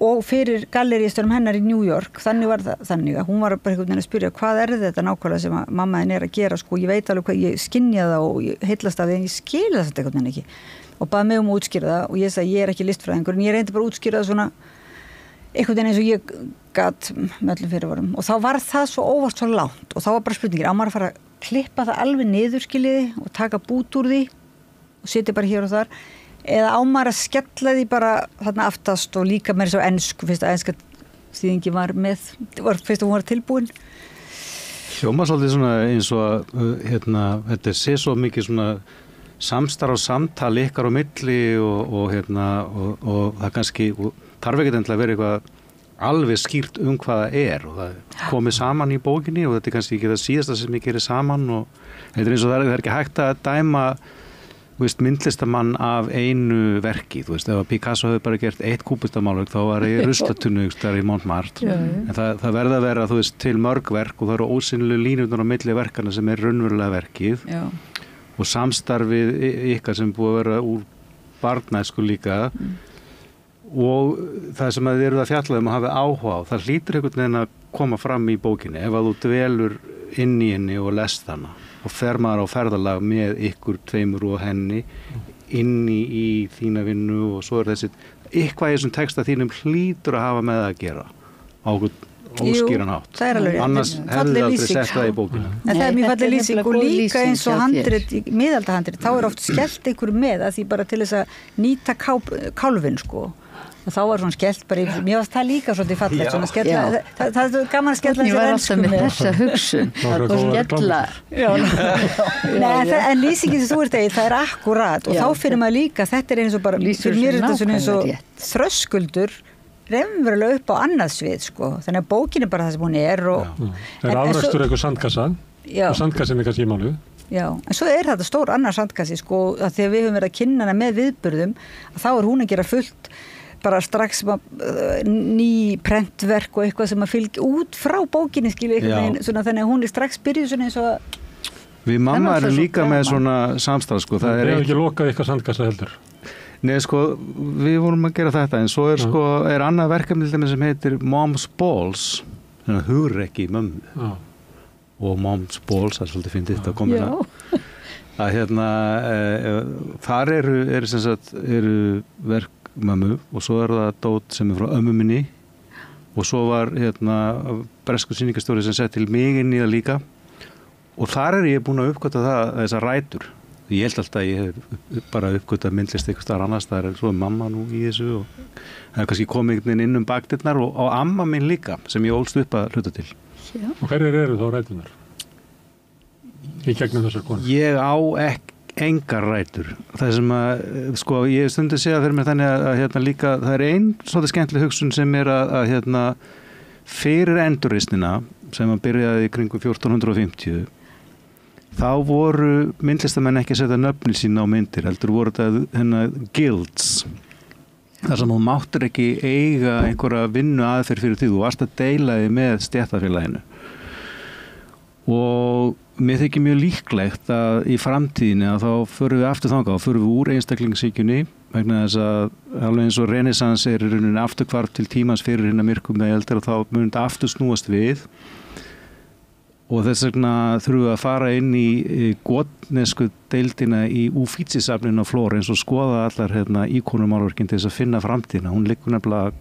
og fyrir gallerísturum hennar í New York, þannig var það þannig að hún var bara einhvern veginn að spyrja hvað er þetta nákvæmlega sem að mamma þín að gera sko, ég veit alveg hvað, ég skynja það og ég heillast af því en ég skil það þetta einhvern veginn ekki og baði mig að útskýra það og ég sagði ég er ekki listfræðingur en ég reyndi bara að útskýra það svona einhvern veginn eins og ég gat með öllum fyrirvarum og þá var það svo óvart svo langt og þá var bara spurningir, á maður að fara að klippa það alveg niður skiljiði og taka bút úr því og setja bara hér og þar eða á maður að skella því bara þarna aftast og líka með þessu ensku fyrst að enska þýðingi var með fyrst að hún var tilbúin. Hljóma svolítið svona eins og að þetta sé svo mikið svona samstarf og samtal ykkar á milli og það kannski þarf ekkert endilega að vera eitthvað alveg skýrt hvað það er og það komið saman í bókinni og þetta er kannski ekki það síðasta sem ég gerir saman og þetta er eins og það er ekki hægt að dæma myndlistamann af einu verki, ef að Picasso hefði bara gert 1 kúbistamálverk þá var ég ruslatunnu þar í Montmartre en það verða að vera til mörg verk og það eru ósynlegu línurnar á milli verkana sem er raunverulega verkið og samstarfið ykkar sem búið að vera úr barnæsku líka og það sem þið eru að fjalla að hafa áhuga á, það hlýtur einhvern veginn að koma fram í bókinni ef að þú dvelur inn í henni og lest hana og fer maður á ferðalag með ykkur tveimur og henni inni í þína vinnu og svo er þessi eitthvað í þessum texta þínum hlýtur að hafa með það að gera á óskýran hátt. Annars hefði aldrei sett það í bókina. En það er mjög falleg lýsing og líka eins og handrit, miðaldahandrit, þá er oft skellt ykkur með að því bara til þess að nýta kálfin sko. Og þá var svona skellt bara í, mér varst það líka svolítið fallegt, svona skella, það er gaman að skella þessi ensku með þessa hugsun og skella. Nei, en lýsingin sem þú ert eigið, það er akkurat og þá fyrir maður líka, þetta er eins og bara, fyrir mér er þetta svona eins og þröskuldur, raunverulega upp á annað svið, sko. Þannig að bókin er bara það sem hún er og... Það er afrækstur eitthvað sandkassa og sandkassin er kannski í málu. Já, en svo er þetta stór annar sandkassi, sko, að þegar við höfum verið að kynna hana með viðburðum, að þá er hún að gera fullt bara strax ný prentverk og eitthvað sem að fylgja út frá bókinni svona, þannig að hún er strax byrjuð svona eins og við mamma erum líka með svona samstarf sko. Það er ekki lokað eitthvað sandkassa heldur. Nei sko, við vorum að gera þetta en svo er annað verkefni sem heitir Mom's Balls hugrekki í mömmu og mom's balls, það er svolítið fyndið þetta að koma að þar eru sem sagt verk mömmu og svo það dót sem frá ömmu minni og svo var bresku sýningarstjóri sem sett til mig inn í það líka og þar ég búin að uppgöta þessar rætur. Ég held alltaf að ég hef bara uppgötað myndlist eitthvað staðar annars, það svo mamma nú í þessu og það kannski komið inn bakdyrnar og amma minn líka sem ég ólst upp að hluta til. Já. Og hverjir eru þá rætunar? Í gegnum þessar konur? Ég á engar rætur. Það sem að, ég stundum segja fyrir mér þannig að líka, það er ein svolítið skemmtileg hugsun sem að fyrir endurreisnina sem að byrjaði í kringum 1450 þá voru myndlistamenn ekki að setja nöfni sín á myndir, heldur voru þetta guilds. Þar sem þú máttir ekki eiga einhverja vinnu aðferð fyrir því, þú varst að deila þig með stéttarfélaginu. Og mér þykir mjög líklegt að í framtíðinni að þá förum við aftur þangað og förum við úr einstaklingshyggjunni vegna þess að alveg eins og Renaissance í rauninni afturhvarf til tímans fyrir hinna myrkum með eldir og þá mun þetta aftur snúast við og þess vegna þurfum við að fara inn í gotnesku deildina í Uffizi-safninu á Flórens og skoða allar íkonumálverkin til þess að finna framtíðina. Hún liggur nefnilega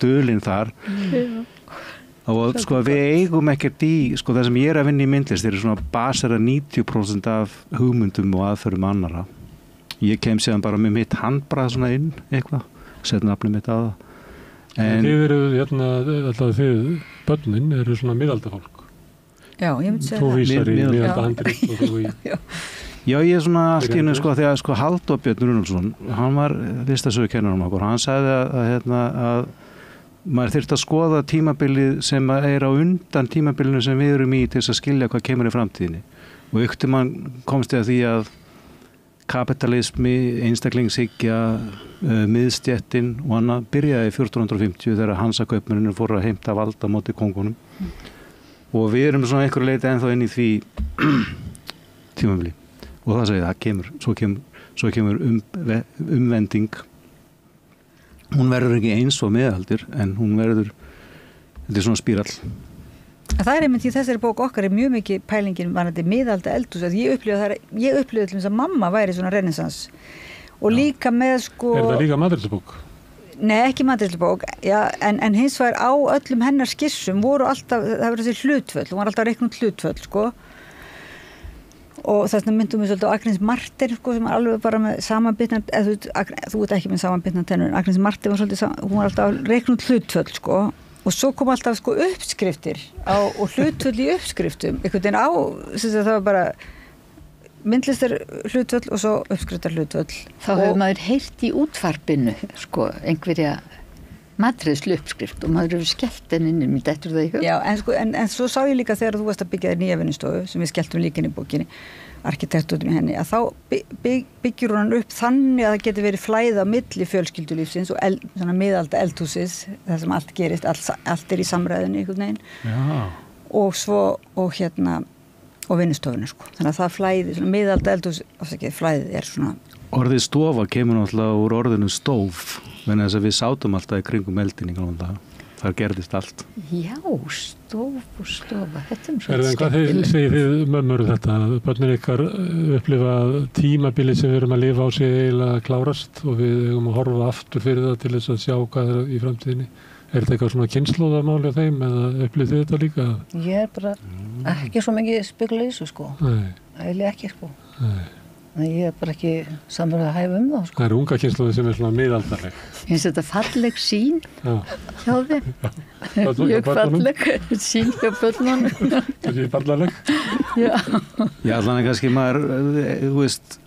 dulin þar og við eigum ekkert í það sem ég að vinna í myndlist er svona basera 90% af hugmyndum og aðferðum annara. Ég kem séðan bara með mitt handbrað svona inn eitthvað, setja nafnið mitt að það. Þið eru alltaf þið börnin eru svona miðaldafólk. Já, ég myndi segja það. Þú vísar í miðaldahandrit og þú í... Já, ég er svona allt í hennu þegar Halldór Björn Runálfsson, hann var listasögukennarum okkur, hann sagði að maður þyrfti að skoða tímabilið sem er á undan tímabilinu sem við erum í til þess að skilja hvað kemur í framtíðinni og ykkur mann komst ég að því að kapitalismi, einstaklingshyggja, miðstjettin og annað byrjaði 1450 þegar Hansakaupmennirnir fóru að heimta valda móti kongunum og við erum svona einhverju leiti ennþá inn í því tímabili og það segir það svo kemur umvending. Hún verður ekki eins og meðaldir en hún verður, þetta er svona spírall. Það er einmitt í þessari bók okkar er mjög mikið pælingin varandi miðalda eldhús að ég upplifði til þess að mamma væri svona renaissance og líka með Er það líka matreiðslubók? Nei, ekki matreiðslubók, en hins vegar á öllum hennar skissum voru alltaf, það voru þessi hlutföll, hún var alltaf reiknum hlutföll, og þess vegna myndum við svolítið á Agnes Martin sem er alveg bara með samanbitna þú ert ekki með samanbitna tennur en Agnes Martin var svolítið, hún var alltaf reiknum hlutföll og svo kom alltaf uppskriftir og hlutföll í uppskriftum einhvern veginn á, það var bara myndlistar hlutföll og svo uppskriftar hlutföll. Þá hefur maður heyrt í útvarpinu einhverja matreiðslu uppskrift og maður eru skellt henni inn mér dettur það í hug. Já, en svo sá ég líka þegar þú varst að byggja þér nýja vinnustofu sem við skelltum líka inn í bókinni arkitektutum í henni, að þá byggjur hún upp þannig að það getur verið flæða á milli fjölskyldulífsins og svona miðalda eldhúsins, það sem allt gerist allt er í samræðinu einhvern veginn og svo og vinnustofinu þannig að það flæði, svona miðalda eldhús flæðið er svona Orðið stofa kemur náttúrulega úr orðinu stóf vegna þess að við sátum alltaf í kringum eldinni það gerðist allt. Já, stóf og stofa, þetta svo skemmtilegt. Hvað segir þið mömmur þetta? Börnin ykkar upplifa tímabilið sem við erum að lifa á sig eiginlega klárast og við eigum að horfa aftur fyrir það til þess að sjá hvað er í framtíðinni. Er þetta eitthvað svona kynslóðarmáli á þeim eða upplifið þið þetta líka? Ég er bara ekki svo mikið spegla í þessu Nei. Eiginlega ekki Nei. Ég er bara ekki samverðið að hæfa það Það er unga kynslóði sem er svona miðaldarleg. Finnst þetta falleg sín hjá þið? Mjög falleg sín hjá börnunum. Þetta er falleg? Já. Já, allan kannski maður, þú veist,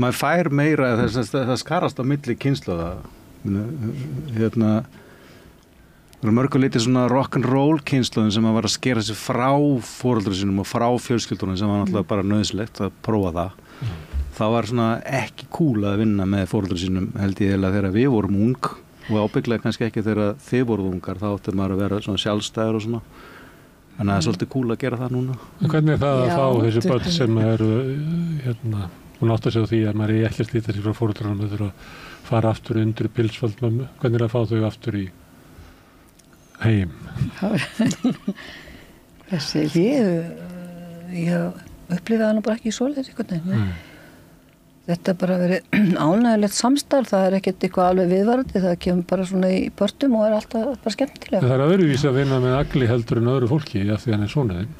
maður fær meira það skarast á milli kynslóða. Það eru mörguleiti svona rock'n'roll kynslóðin sem að var að skera sig frá foreldrum sínum og frá fjölskyldunum sem var náttúrulega bara nauðsynlegt að prófa það. Það var svona ekki cool að vinna með foreldrum sínum held ég eða þegar við vorum ung og ábygglega kannski ekki þegar þið voruð ungar þá áttu maður að vera svona sjálfstæður og svona. Þannig að það er svolítið cool að gera það núna. Hvernig er það að fá þessi börn sem eru hún átt að segja því að maður er ekki að slíta sér frá foreldrunum að fara aftur undir pilsföld mömmu. Hvernig er að fá þau aftur í heim. Þessi ég upplýði það nú bara ekki í svoleiðis einhvern veginn. Þetta er bara verið ánægilegt samstarf, það er ekkert eitthvað alveg viðvarandi, það kemur bara svona í börtum og er alltaf bara skemmtilega. Það er öðruvísi að vinna með Agli heldur en öðru fólki af því hann er sonuðinn,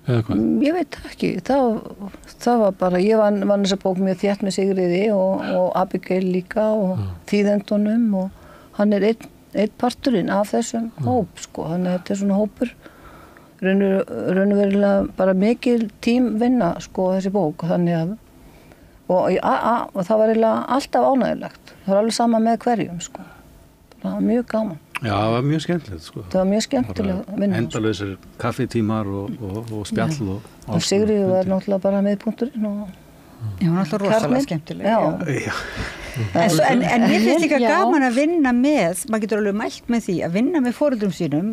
eða hvað? Ég veit ekki, það var bara, ég vann þessa bók mjög þétt með Sigriði og Abigail líka og þýðendunum og hann er einn parturinn af þessum hóp, sko, þannig að þetta er svona hópur, raunverulega bara mikil tímvinna, sko, þessi bók, þannig að og það var alltaf ánægilegt. Það var alveg sama með hverjum, sko. Það var mjög gaman. Já, það var mjög skemmtilegt, sko. Það var mjög skemmtilega vinna. Endalausir kaffitímar og spjall og Sigríður var náttúrulega bara miðpunkturinn og Já, hún er alltaf rosalega skemmtileg. Já. En ég finnst líka gaman að vinna með, maður getur alveg mælt með því, að vinna með foreldrum sínum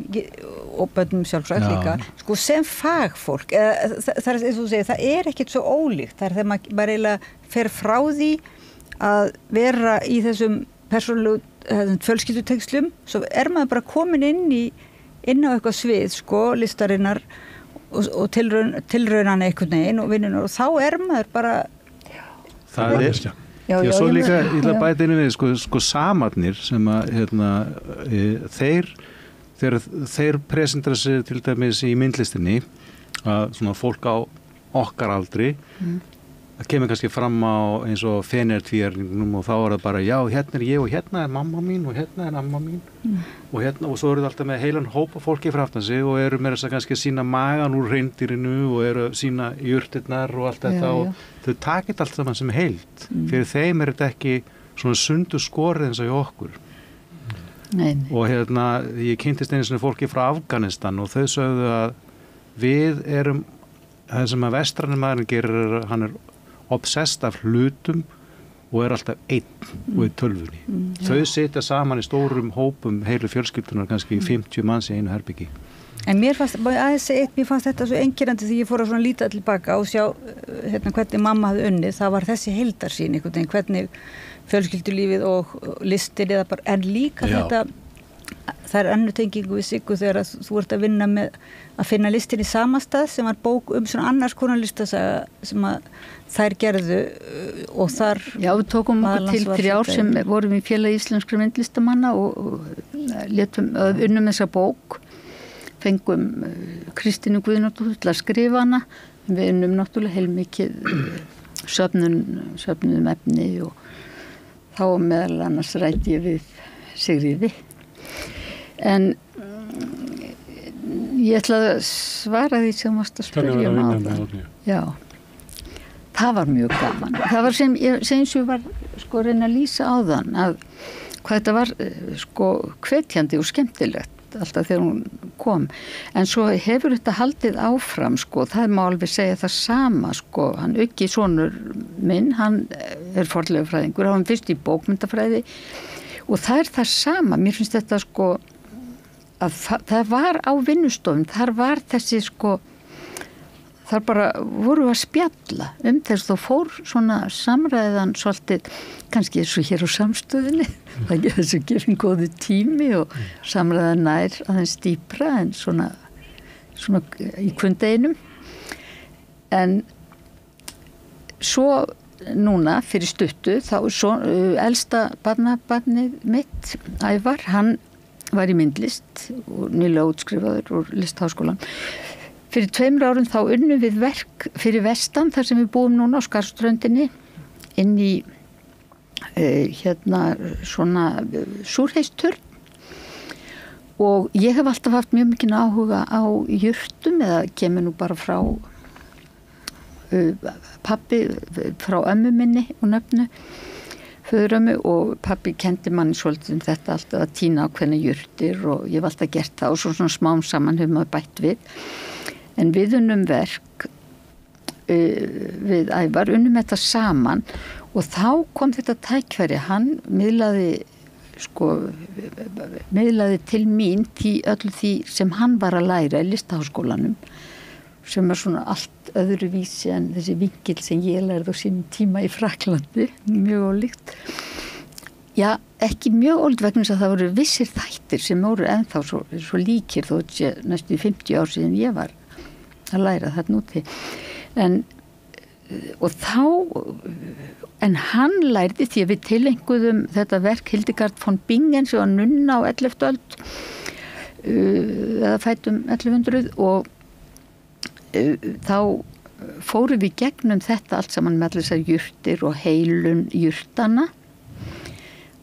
og börnum sjálfsagt líka, sko sem fagfólk. Það er eins og þú segir, það er ekkert svo ólíkt. Það er þegar maður eiginlega fer frá því að vera í þessum persónulegu fjölskyldutengslum, svo er maður bara komin inn á eitthvað svið, sko, listarinnar og tilraunan einhvern veginn og vinnunar og þá er maður bara það er Já, svo líka ég ætla að bæta inn við sko samarnir sem að þeir presentera sig til dæmis í myndlistinni að svona fólk á okkar aldri það kemur kannski fram á eins og fenertvíjarningnum og þá er það bara já, hérna er ég og hérna er mamma mín og hérna er amma mín og hérna og svo eru það alltaf með heilan hóp af fólki frá aftan sig og eru með þess að kannski sína magan úr reyndirinu og eru sína jurtirnar og allt þetta og þau takit allt saman sem heild fyrir þeim er þetta ekki svona sundu skorið eins og í okkur og hérna ég kynntist einu svona fólki frá Afganistan og þau sögðu að við erum það sem að vestræni maðurinn gerir hann er obsessed af hlutum og er alltaf einn og í tölvunni. Þau sitja saman í stórum hópum heilu fjölskyldunar kannski 50 manns í einu herbyggi. En mér fannst þetta svo einkennandi því ég fór að svona líta tilbaka og sjá hvernig mamma hafði unnið. Það var þessi heildarsýn einhvern veginn, hvernig fjölskyldulífið og listin eða bara, en líka þetta það er önnur tengingu við Siggu þegar að þú ert að vinna með að finna listin í sama stað sem var bók svona annars konar listasaga sem að þær gerðu og þar Já, við tókum okkur til 3 ár sem vorum í Félagi íslenskra myndlistamanna og létum unnum þessa bók fengum Kristínu Guðnadóttur til að skrifa hana við unnum náttúrulega heilmikið söfnum efni og þá meðal annars ræddi ég við Sigríði en ég ætla að svara því sem varst að spyrja áðan. Já, það var mjög gaman. Það var sem ég var sko að reyna að lýsa áðan að hvað þetta var sko hvetjandi og skemmtilegt alltaf þegar hún kom. En svo hefur þetta haldið áfram sko, það má alveg segja það sama sko, hann Uggi sonur minn, hann er fornleifafræðingur, hann fyrst í bókmyndafræði og það er það sama, mér finnst þetta sko að það var á vinnustofum, þar var þessi sko, þar bara voru að spjalla þess þó fór svona samræðan svolítið, kannski eins og hér á Samstöðinni, það er þessu gefin góðu tími og samræðan nær aðeins dýpra en svona í kvöndeginum en svo núna fyrir stuttu þá elsta barnið mitt Ævar, hann var í myndlist og nýlega útskrifaður úr listháskólan. Fyrir 2 árum þá unnum við verk fyrir vestan þar sem við búum núna á Skarðströndinni inn í svona súrheisturn og ég hef alltaf haft mjög mikinn áhuga á jurtum eða kemur nú bara frá pabbi frá ömmu minni og nöfnu föðurömmu og pabbi kendi manni svolítið þetta alltaf að tína ákveðna jurtir og ég hef alltaf gert það og svona smám saman hefur maður bætt við en við unnum verk við Ævar unnum þetta saman og þá kom þetta tækfæri hann miðlaði til mín öllu því sem hann var að læra í listaháskólanum sem er svona allt öðruvísi en þessi vinkil sem ég lærði á sínum tíma í Fraklandi, mjög ólíkt. Já, ekki mjög ólíkt vegna þess að það voru vissir þættir sem voru ennþá svo líkir þó næstu 50 ár síðan ég var að læra þarna úti. En hann lærði því að við tilenguðum þetta verk Hildegard von Bingen sem var nunna á 11. öld eða fætum 1100 og þá fórum við gegnum þetta allt saman með allir þessar jurtir og heilun jurtana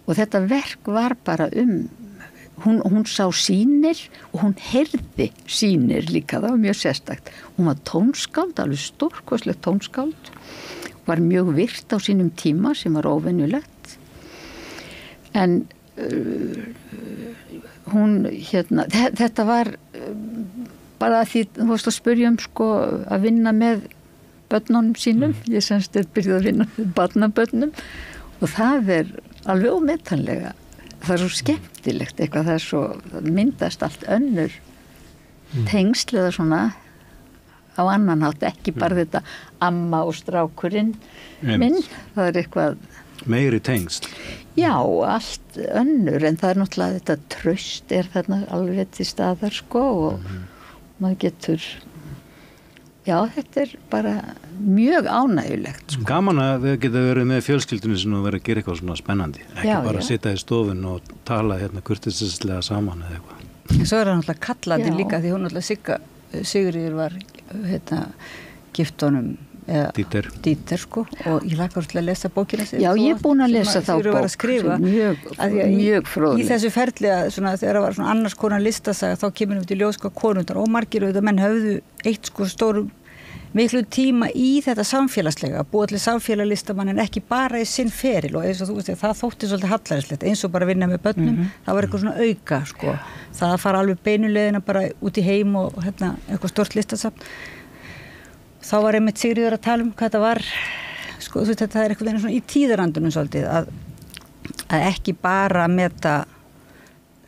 og þetta verk var bara hún sá sýnir og hún heyrði sýnir líka, það var mjög sérstakt. Hún var tónskáld, alveg stórkostlegt tónskáld, var mjög virt á sínum tíma sem var óvenjulegt. En hún, þetta var bara því, þú veist að spyrja sko að vinna með börnunum sínum, ég semst byrjuð að vinna með barnabörnum og það alveg ómetanlega. Það svo skemmtilegt eitthvað, það myndast allt önnur tengsl eða svona á annan hátt, ekki bara þetta amma og strákurinn minn, það eitthvað meiri tengsl. Já, allt önnur, en það náttúrulega þetta traust þarna alveg til staðar sko og maður getur þetta bara mjög ánægjulegt sko. Gaman að við getum verið með fjölskyldunni sem að vera að gera eitthvað svona spennandi ekki bara að sitja í stofun og tala kurteislega saman eða eitthvað. Svo það náttúrulega kallandi líka því hún náttúrulega Sigríður var gift honum Dieter sko og ég laka að lesa bókina Já, ég búin að lesa þá bók mjög fróðleg. Í þessu ferli að þegar það var svona annars konar listasaga þá kemur við til ljós hvað konundar og margir auðvitað menn höfðu eitt sko stóru miklu tíma í þetta samfélagslega að búa til samfélagslistamann en ekki bara í sinn feril og eins og þú veist það þótti svolítið hallærislegt eins og bara vinna með börnum það var eitthvað svona auka sko það að fara alveg beinulegina bara út í heim og eitthvað stort listasafn. Þá var einmitt Sigríður að tala hvað þetta var sko þú veist þetta eitthvað svona í tíðarandunum svolítið að ekki bara meta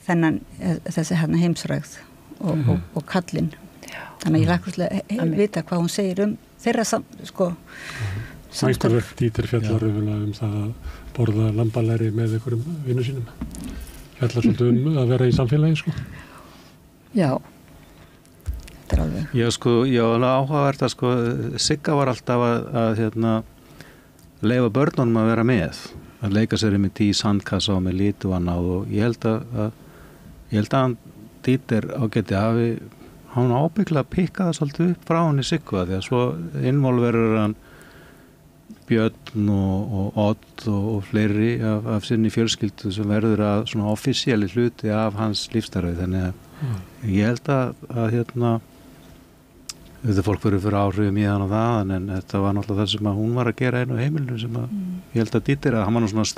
þessi heimsrægð og kallinn. Þannig að ég lakkurslega vita hvað hún segir þeirra sko samstarf. Dieter fjallar það að borða lambalæri með einhverjum vinnu sínum. Fjallar svolítið að vera í samfélagi sko. Já. Já sko, áhugavert að sko Sigga var alltaf að leyfa börnunum að vera með að leika sér með í sandkassa og með litu og annað og ég held að hann Dieter ágæti hafi hann ábygglega pikka það svolítið upp frá hann í Siggu því að svo involverur hann Björn og Odd og fleiri af sinni fjölskyldu sem verður að svona offísíali hluti af hans lífstarfi þannig að ég held að þetta fólk verður fyrir áhrifum í hann og það en þetta var náttúrulega það sem að hún var að gera einu á heimilinu sem að ég held að Dieter að hann var nú svona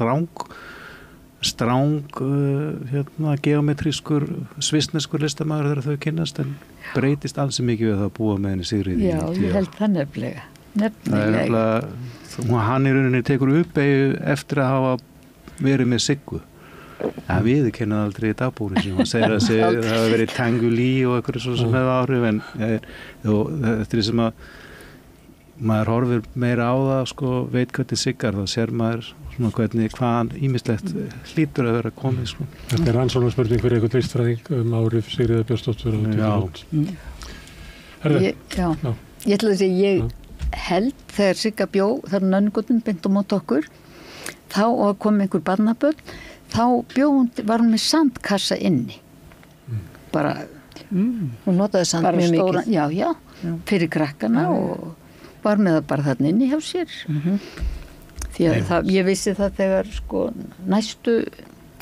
stráng geometrískur svissneskur listamaður þegar þau kynnast en breytist alls mikið við það að búa með henni Sigríði. Já, ég held það nefnilega. Hann í rauninni tekur uppeyju eftir að hafa verið með Siggu. Það viðurkennaði aldrei í dagbúinu sem hann segir að það hafi verið tangulí og eitthvað svo sem hefði áhrif en eftir því sem að maður horfir meira á það sko, veit hvernig Siggar þá sér maður svona hvaðan ýmislegt hlýtur að vera komið sko. Þetta rannsóknar spurning fyrir eitthvað listfræðing áhrif Sigríðar Björnsdóttur Ég ætla að segja ég held þegar Sigga bjó þar nöngutum beint á mót okkur þá kom einhver barnabörn þá var hún með sandkassa inni bara hún notaði sand mjög mikið já, fyrir krakkana og var með það bara þarna inni hjá sér því að ég vissi það þegar sko næstu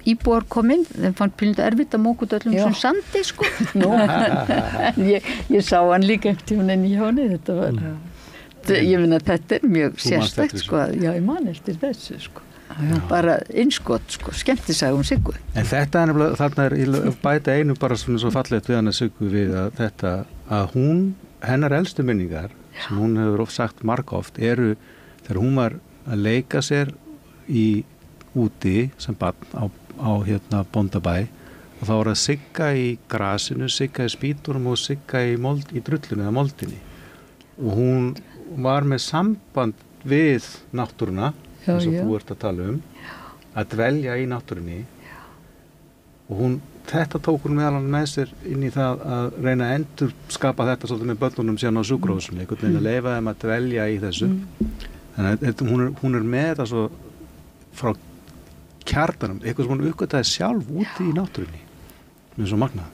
íbúar kominn, þeim fann pílnit erfitt að móka út öllum svona sandi sko en ég sá hann líka eftir hún inni hjá henni þetta var ég finna að þetta mjög sérstækt sko já, ég man eftir þessu sko bara innskot sko, skemmtisagum Siggu. En þetta þarna bæta einu bara svona svo fallegt við hann að Siggu við að þetta að hennar elstu minningar sem hún hefur sagt margoft eru þegar hún var að leika sér úti sem barn á bóndabæ og þá var að Sigga í grasinu, Sigga í spýturum og Sigga í drullinu eða moldinni og hún var með samband við náttúruna eins og þú ert að tala að dvelja í náttúrunni og þetta tók hún meðal með sér inn í það að reyna að endur skapa þetta svolítið með börnunum síðan á sjúkrahúsinu, einhvern veginn að leyfa þeim að dvelja í þessu. Þannig að hún er með þetta svo frá kjartanum, eitthvað sem hún uppgötaði sjálf úti í náttúrunni. Mér er svo magnað.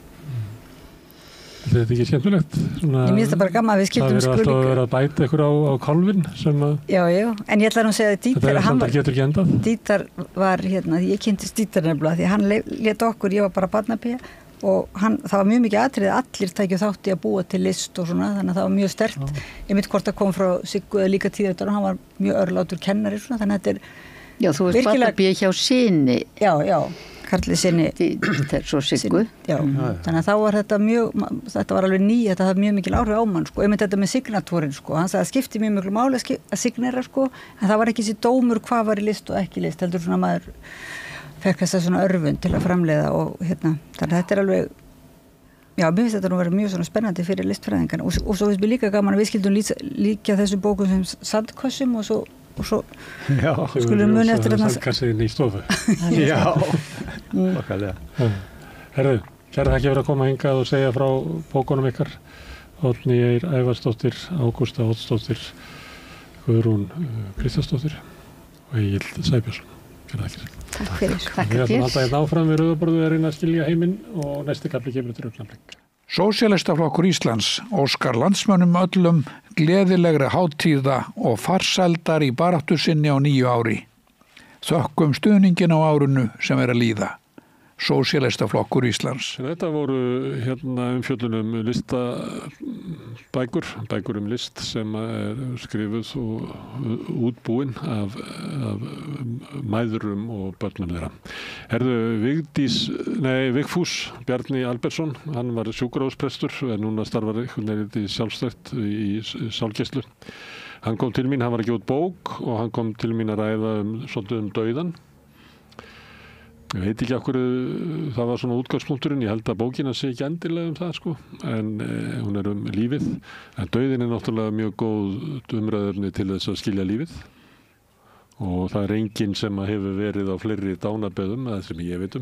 Þetta er ekki skemmtilegt? Ég minnst það bara gaman að við skildum Það er alltaf að vera að bæta ykkur á kálfin sem að... Já, en ég ætla nú að segja að Dítar... Þetta getur ekki endað. Dítar var ég kynntist Dítar nefnilega því hann lét okkur, ég var bara barnapía og það var mjög mikið atriði að allir tækju þátt í að búa til list og svona, þannig að það var mjög sterkt. Ég myndi hvort að kom frá Siggu eða líka tíðar og hann var mjög örlátur kennari svona, þannig að þetta er... Já, þú veist barnapía hjá sinni. Já. Karli sinni svo Siggu. Já, þannig að þá var þetta var alveg þetta hafði mjög mikil áhrif á mann sko, einmitt þetta með signatúrin sko, hann sagði að skipti mjög miklu máli að signera sko, en það var ekki þessi dómur hvað var í list og ekki list, heldur svona maður fekk þess að svona örfund til að framleiða og þannig að þetta er alveg, já, mér finnst þetta nú verið mjög svona spennandi fyrir listfræðingarna og svo finnst mér líka gaman að við skildum líka þessu bókum sem sandkössum og svo skulum muni eftir þetta sandkassin í stofu. Já. Okkarlega. Herðu, kæra þakki fyrir að koma hingað og segja frá bókunum ykkar. Oddný Eir Ævarsdóttir, Ágústa Oddsdóttir, Guðrún Kristjánsdóttir og Egill Sæbjörnsson. Kæra þakkir. Takk fyrir. Við ætlum alltaf hérna áfram við Rauðaborðið að reyna að skilja heiminn og næsti kapli kemur til augnablik. Sósíalistaflokkur Íslands óskar landsmönnum öllum gleðilegri hátíða og farsældar í baráttu sinni á 9 ári. Þökkum stuðningin á árinu sem er að líða. Sósíalistaflokkur Íslands. Þetta voru umfjöllunum bækur list sem er skrifuð og útbúin af mæðurum og börnum þeirra. Vigfús Bjarni Albertsson, hann var sjúkrahúsprestur en núna starfar sjálfstætt í sálgæslu. Hann kom til mín, hann var ekki út bók og hann kom til mín að ræða svolítið dauðann. Ég veit ekki okkur það var svona útgangspunkturinn, ég held að bókina sé ekki endilega það sko, en hún er lífið, en dauðin er náttúrulega mjög góð umræðurni til þess að skilja lífið og það er enginn sem hefur verið á fleiri dánarböðum, eða sem ég veit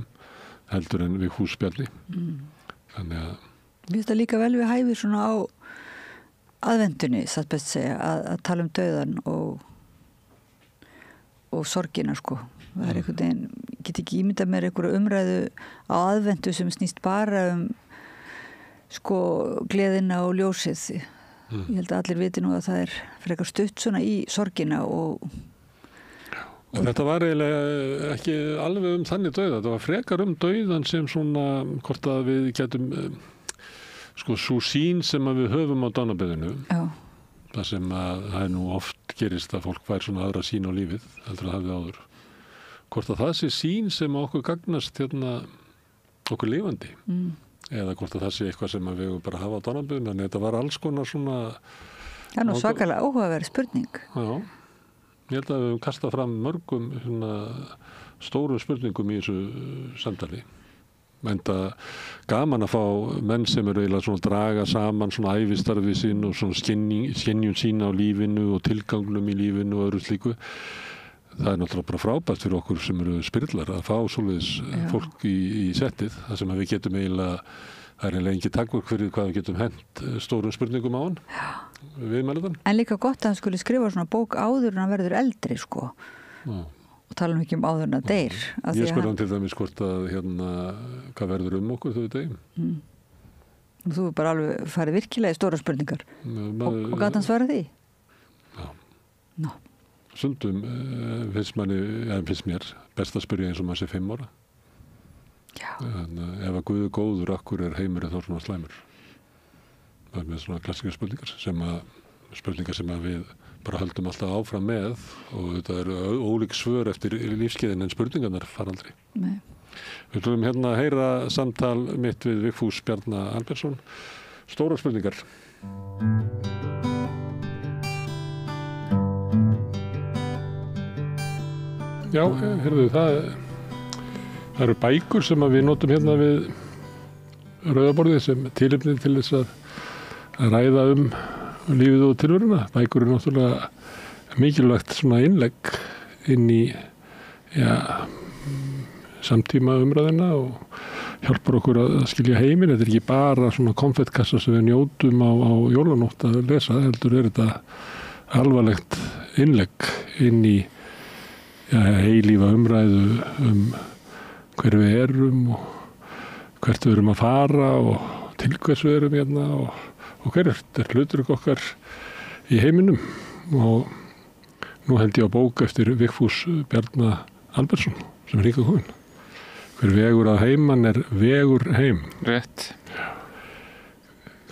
heldur en Vigfús Bjarni. Þannig að... Mér finnst það líka vel við hæfi svona á aðvendunni, satt best segja, að tala dauðan og sorgina sko. Það er einhvern veginn, ég get ekki ímyndað mér einhverju umræðu á aðvendu sem snýst bara sko gleðina og ljósið. Ég held að allir viti nú að það er frekar stutt svona í sorgina og þetta var eiginlega ekki alveg þannig dauða, þetta var frekar dauðan sem svona, hvort að við getum sko svo sýn sem að við höfum á dánarbeðinu. Já. Það sem að það er nú oft gerist að fólk fær svona aðra sýn á lífið, heldur að hafið áður. Hvort að það sé sýn sem okkur gagnast okkur lifandi eða hvort að það sé eitthvað sem við bara hafa á dánarbyrjun, en þetta var alls konar svona... Það er nú svakalega áhugaverð spurning. Já, ég held að við höfum kastað fram mörgum stórum spurningum í þessu samtali. Enda gaman að fá menn sem eru eiginlega svona draga saman svona ævistarfi sín og svona skynjun sín á lífinu og tilgangnum í lífinu og öðru slíku. Það er náttúrulega bara frábært fyrir okkur sem eru spyrlar að fá svoleiðis fólk í settið, þar sem við getum eiginlega, það er eiginlega engin takmörk fyrir hvað við getum hent stórum spurningum á hann, viðmæluðan. En líka gott að hann skulle skrifa svona bók áður en hann verður eldri sko, og tala ekki áður en að deyr. Ég spurði hann til dæmis hvort að hvað verður okkur þau deyjum. Þú bara alveg farið virkilega í stóra spurningar og gat hann svarað því? Já. Ná. Stundum finnst mér best að spyrja eins og maður sé 5 ára. Já. En ef að Guð er góður, akkur er heimurinn þá svona slæmur. Það er með svona klassískar spurningar sem við bara höldum alltaf áfram með og þetta eru ólík svör eftir lífskeiðin en spurningarnar fara aldrei. Nei. Við ætlum að heyra samtal mitt við Vigfús Bjarni Albertsson. Stóra spurningar. Já, heyrðu, það eru bækur sem við notum við Rauðaborðið sem tilefni til þess að ræða lífið og tilveruna. Bækur náttúrulega mikilvægt svona innlegg inn í samtíma umræðina og hjálpar okkur að skilja heiminn. Þetta ekki bara svona konfettkassa sem við njótum á jólanótt að lesa, heldur þetta alvarlegt innlegg inn í eilífa umræðu hver við erum og hvert við erum að fara og til hvers við erum hérna og hver er hlutur okkar í heiminum. Og nú held ég á bók eftir Vigfús Bjarna Albertsson sem er hingað kominn. Hver vegur að heiman er vegur heim. Rétt.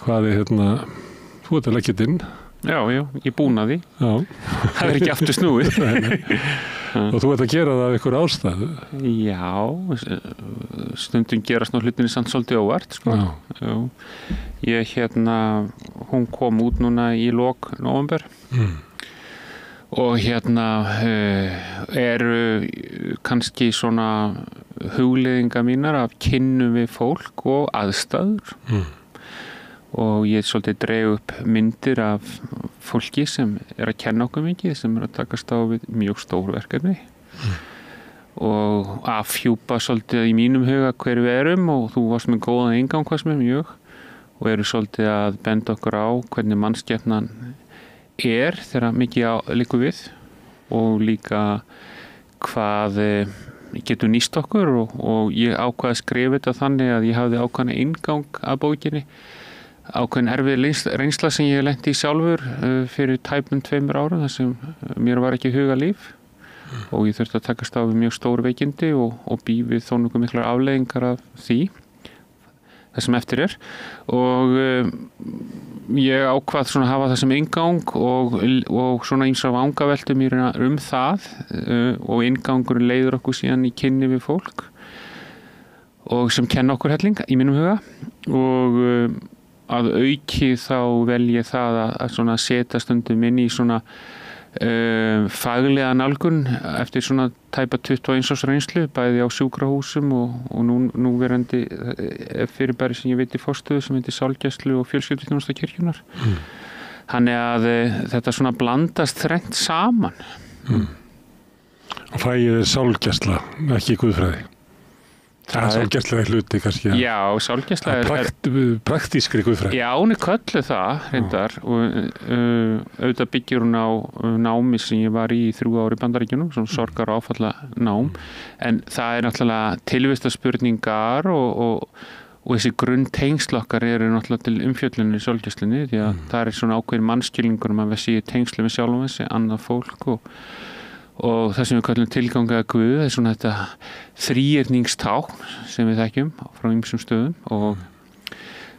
Hvað þú ert að leggja inn? Já, ég búin að því. Já. Það er ekki aftur snúið. Og þú ert að gera það af ykkur ástæðu? Já, stundum gerast ná hlutinni samt svolítið óvart, sko. Já. Ég hún kom út núna í lok nóvember. Og eru kannski svona hugleiðingar mínar af kynnum við fólk og aðstæður. Og ég svolítið dreif upp myndir af fólki sem er að kenna okkur mikið, sem er að takast á við mjög stór verkefni og afhjúpa svolítið í mínum huga hver við erum, og þú varst með góðan eingang hvað sem er mjög, og eru svolítið að benda okkur á hvernig mannskepnan er þegar mikið liggur við, og líka hvað getur nýst okkur, og ég ákvað að skrifa þetta þannig að ég hafði ákvæðan eingang að bókinni, ákveðin erfið reynsla sem ég lenti í sjálfur fyrir tæpum 2 árum þar sem mér var ekki huga líf og ég þurfti að takast á við mjög stór veikindi og bý við þó nokkuð miklar afleiðingar af því það sem eftir er, og ég ákvað svona að hafa það sem inngang og svona ýmsar vangaveltum mér það og inngangurinn leiður okkur síðan í kynni við fólk og sem kenna okkur helling í mínum huga, og að auki þá vel ég það að svona setja stundum inn í svona faglega nálgun eftir svona tæpa 21 árs reynslu bæði á sjúkrahúsum og núverandi fyrirbæri sem ég veit í forstöðu sem heitir sálgæslu og fjölskylduþjónusta kirkjunnar. Þannig að þetta svona blandast þrennt saman. Og frægið er sálgæsla, ekki guðfræði. Það er sálgæsla hluti kannski. Já, sálgæsla er praktískri guðfræði. Já, hún er kölluð það reyndar og auðvitað byggir hún á námi sem ég var í 3 ár í Bandaríkjunum, svona sorgar og áfalla nám, en það er náttúrulega tilvistarspurningar og þessi grunntengsl okkar eru náttúrulega til umfjöllunni í sálgæslunni, því að það er svona ákveðin mannskilningur að við séum tengslu með sjálfum þessi, annað fólk og það sem við kallum tilgangaða Guð er svona þetta þríyrningstákn sem við þekkjum frá ýmsum stöðum og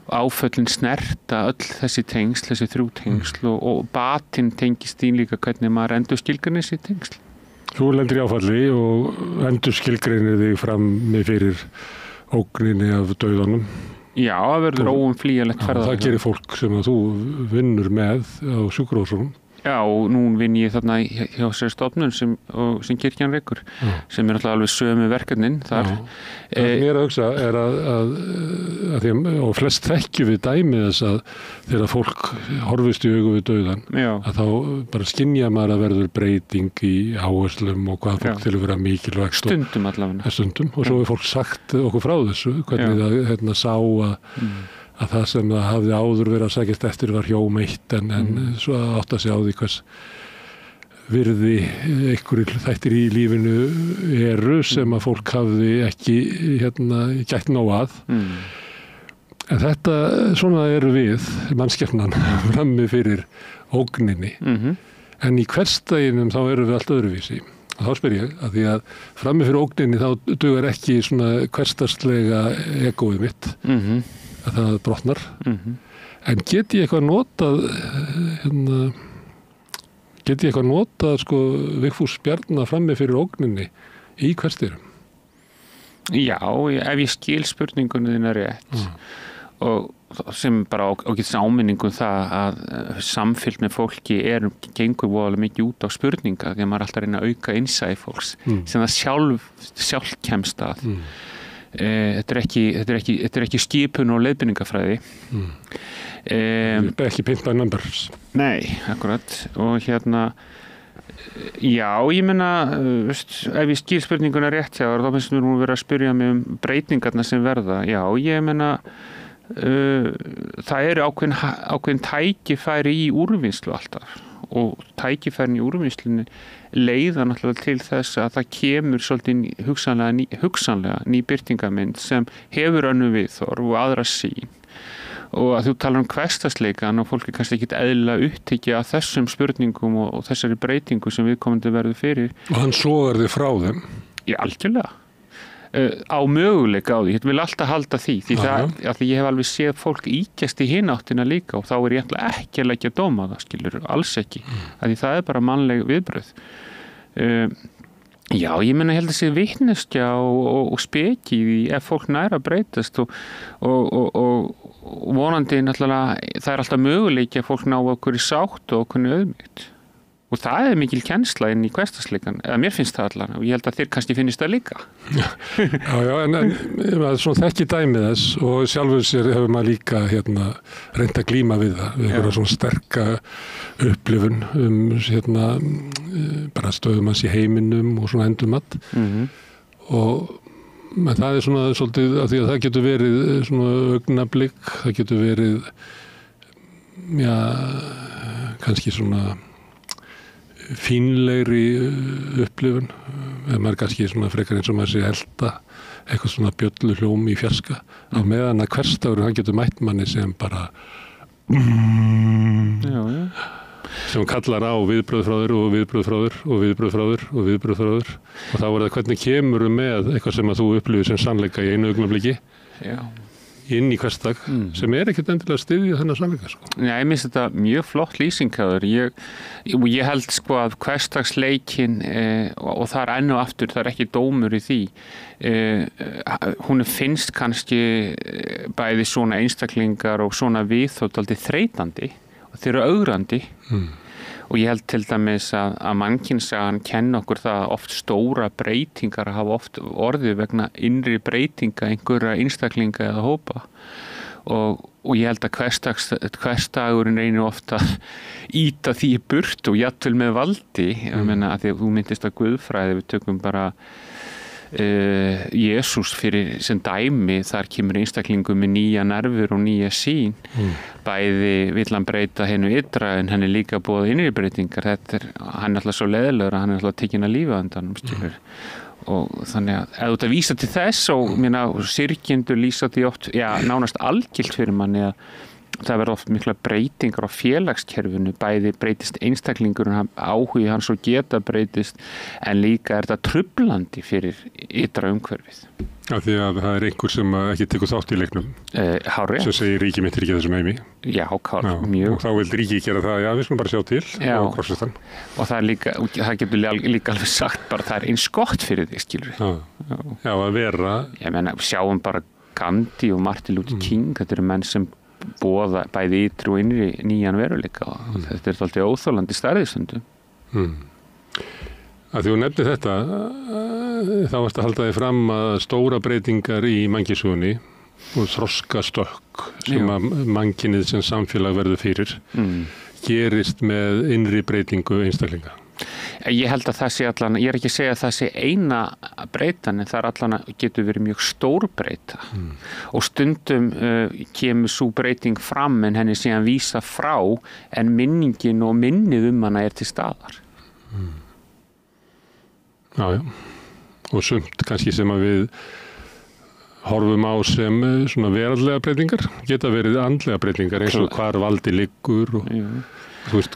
áföllin snerta öll þessi tengsl, þessi 3 tengsl og batinn tengist í líka hvernig maður endur skilgreinir þessi tengsl. Þú lendir í áfalli og endur skilgreinir þig frammi fyrir ógninni af dauðanum. Já, það verður óumflýjanlegt ferðalag. Það gerir fólk sem að þú vinnur með á sjúkrahúsunum. Já, og nú vinn ég þarna hjá sér stofnun sem kirkjan rekur, sem er alltaf alveg sömu verkefnin þar. Það mér að hugsa er að því og flest þekkjum við dæmi þess að þegar fólk horfist í augu við dauðan, að þá bara skynja maður að verður breyting í áherslum og hvað fólk til að vera mikilvægt. Stundum allavega. Stundum, og svo er fólk sagt okkur frá þessu, hvernig það sá að það sem það hafði áður verið að sækjast eftir var hjómeitt en svo átt að segja á því hvers virði einhverjir þættir í lífinu eru sem að fólk hafði ekki gætt nóg að. En þetta, svona eru við, mannskepnan, frammi fyrir ógninni. En í hversdaginum þá eru við allt öðruvísi. Og þá spyr ég, að því að frammi fyrir ógninni þá dugar ekki svona hversdagslega egóið mitt. Að það brotnar. En get ég eitthvað notað sko Vigfús Bjarna frammi fyrir ógninni í hversdýrum? Já, ef ég skil spurningunni þína rétt og sem bara ágætis áminningu það að samfylgd með fólki gengur voðalega mikið út á spurninga því að maður er alltaf að reyna að auka innsæi fólks sem það sjálf kemst að. Þetta er ekki skipun og leiðbeiningafræði. Ekki paint by numbers. Nei, akkurat. Og Já, ég meina, ef ég skil spurninguna rétt hjá, þá finnst mér nú vera að spyrja mig breytingarna sem verða. Já, ég meina, það eru ákveðin tækifæri í úrvinnslu alltaf og tækifærin í úrvinnslunni leiða náttúrulega til þess að það kemur svolítið hugsanlega ný birtingamynd sem hefur önnur viðhorf og aðra sýn. Og að þú talar hversdagsleikann og fólk kannski ekki eðlilega upptekið af þessum spurningum og þessari breytingu sem viðkomandi verður fyrir. Og hann sogar þig frá þeim? Já, algjörlega. Á möguleika á því. Ég vil alltaf halda því að ég hef alveg séð fólk íkjast í hináttina líka og þá ég ekki að leggja dóma það, skilur, alls ekki. Því það bara mannleg viðbrögð. Já, ég meina held að sé vitneskja og speki í því ef fólk næra breytast og vonandi náttúrulega það alltaf möguleiki að fólk ná okkur í sátt og okkur auðmygt. Og það mikil kennsla inn í hversdagsleikann, eða mér finnst það allan og ég held að þér kannski finnist það líka. Já, en svona þekki dæmið þess og sjálfur sér hefur maður líka reynt að glíma við það, við einhverja svona sterka upplifun bara stöðum hans í heiminum og svona endurmat og það svona svolítið að því að það getur verið svona augnablik, það getur verið kannski svona fínlegri upplifun eða maður kannski svona frekar eins og maður sé elda eitthvað svona bjöllu hljóm í fjarska á meðan að hversdagur hann getur mætt manni sem bara sem kallar á viðbrögð frá þér og viðbrögð frá þér og viðbrögð frá þér og viðbrögð frá þér og þá það hvernig kemur með eitthvað sem að þú upplifir sem sannleika í einu augnabliki inn í hversdag sem ekkert endilega styðja þennan sannleika sko. Já, ég minnst þetta mjög flott lýsingaður. Ég held sko að hversdagsleikin og það enn og aftur, það ekki dómur í því. Hún finnst kannski bæði svona einstaklingar og svona viðþótt aldrei þreytandi og þeir eru augrandi. Og ég held til dæmis að mannkynssagan kenna okkur það að oft stóra breytingar hafa oft orðið vegna innri breytinga einhverja einstaklinga eða hópa og ég held að hversdagurinn reynir ofta að ýta því í burt og jafnvel með valdi ég meina að því að þú myndist að guðfræði við tökum bara Jesús fyrir sem dæmi þar kemur einstaklingum með nýja nervur og nýja sýn bæði vill hann breyta hennu ytra en hann líka búið innri breytingar hann alltaf svo leiðilegur að hann alltaf tekinn að lífa undan og þannig að ef þú vísa til þess og syrgjendur lýsa því oft nánast algilt fyrir manni að það verður oft mikla breytingar á félagskerfinu, bæði breytist einstaklingur áhugi hans og geta breytist en líka þetta truflandi fyrir ytra umhverfið. Af því að það einhver sem ekki tekur þátt í leiknum sem segir ríki mitt ekki þessum heimi. Já, mjög. Og þá vil ríki gera það, við skulum bara sjá til og korsast hann. Og það getur líka alveg sagt bara það eins gott fyrir þig, skilur við. Já, að vera. Ég meina, sjáum bara Gandhi og Martin Luther King, þetta eru menn sem boða bæði ytri og innri nýjan veruleika og þetta alltaf óþolandi stærðistundum. Að því þú nefnir þetta, þá varst að halda þig fram að stóra breytingar í mannkynssögunni og þroskastökk sem að mannkynið sem samfélag verður fyrir gerist með innri breytingu einstaklinga. Ég held að það sé allan, ég ekki að segja að það sé eina breytan en það allan getur verið mjög stór breyta og stundum kemur svo breyting fram en henni sé að vísa frá en minningin og minnið hana til staðar. Já, og sumt kannski sem að við horfum á sem svona veraldlega breytingar geta verið andlega breytingar eins og hvar valdi liggur og þú veist,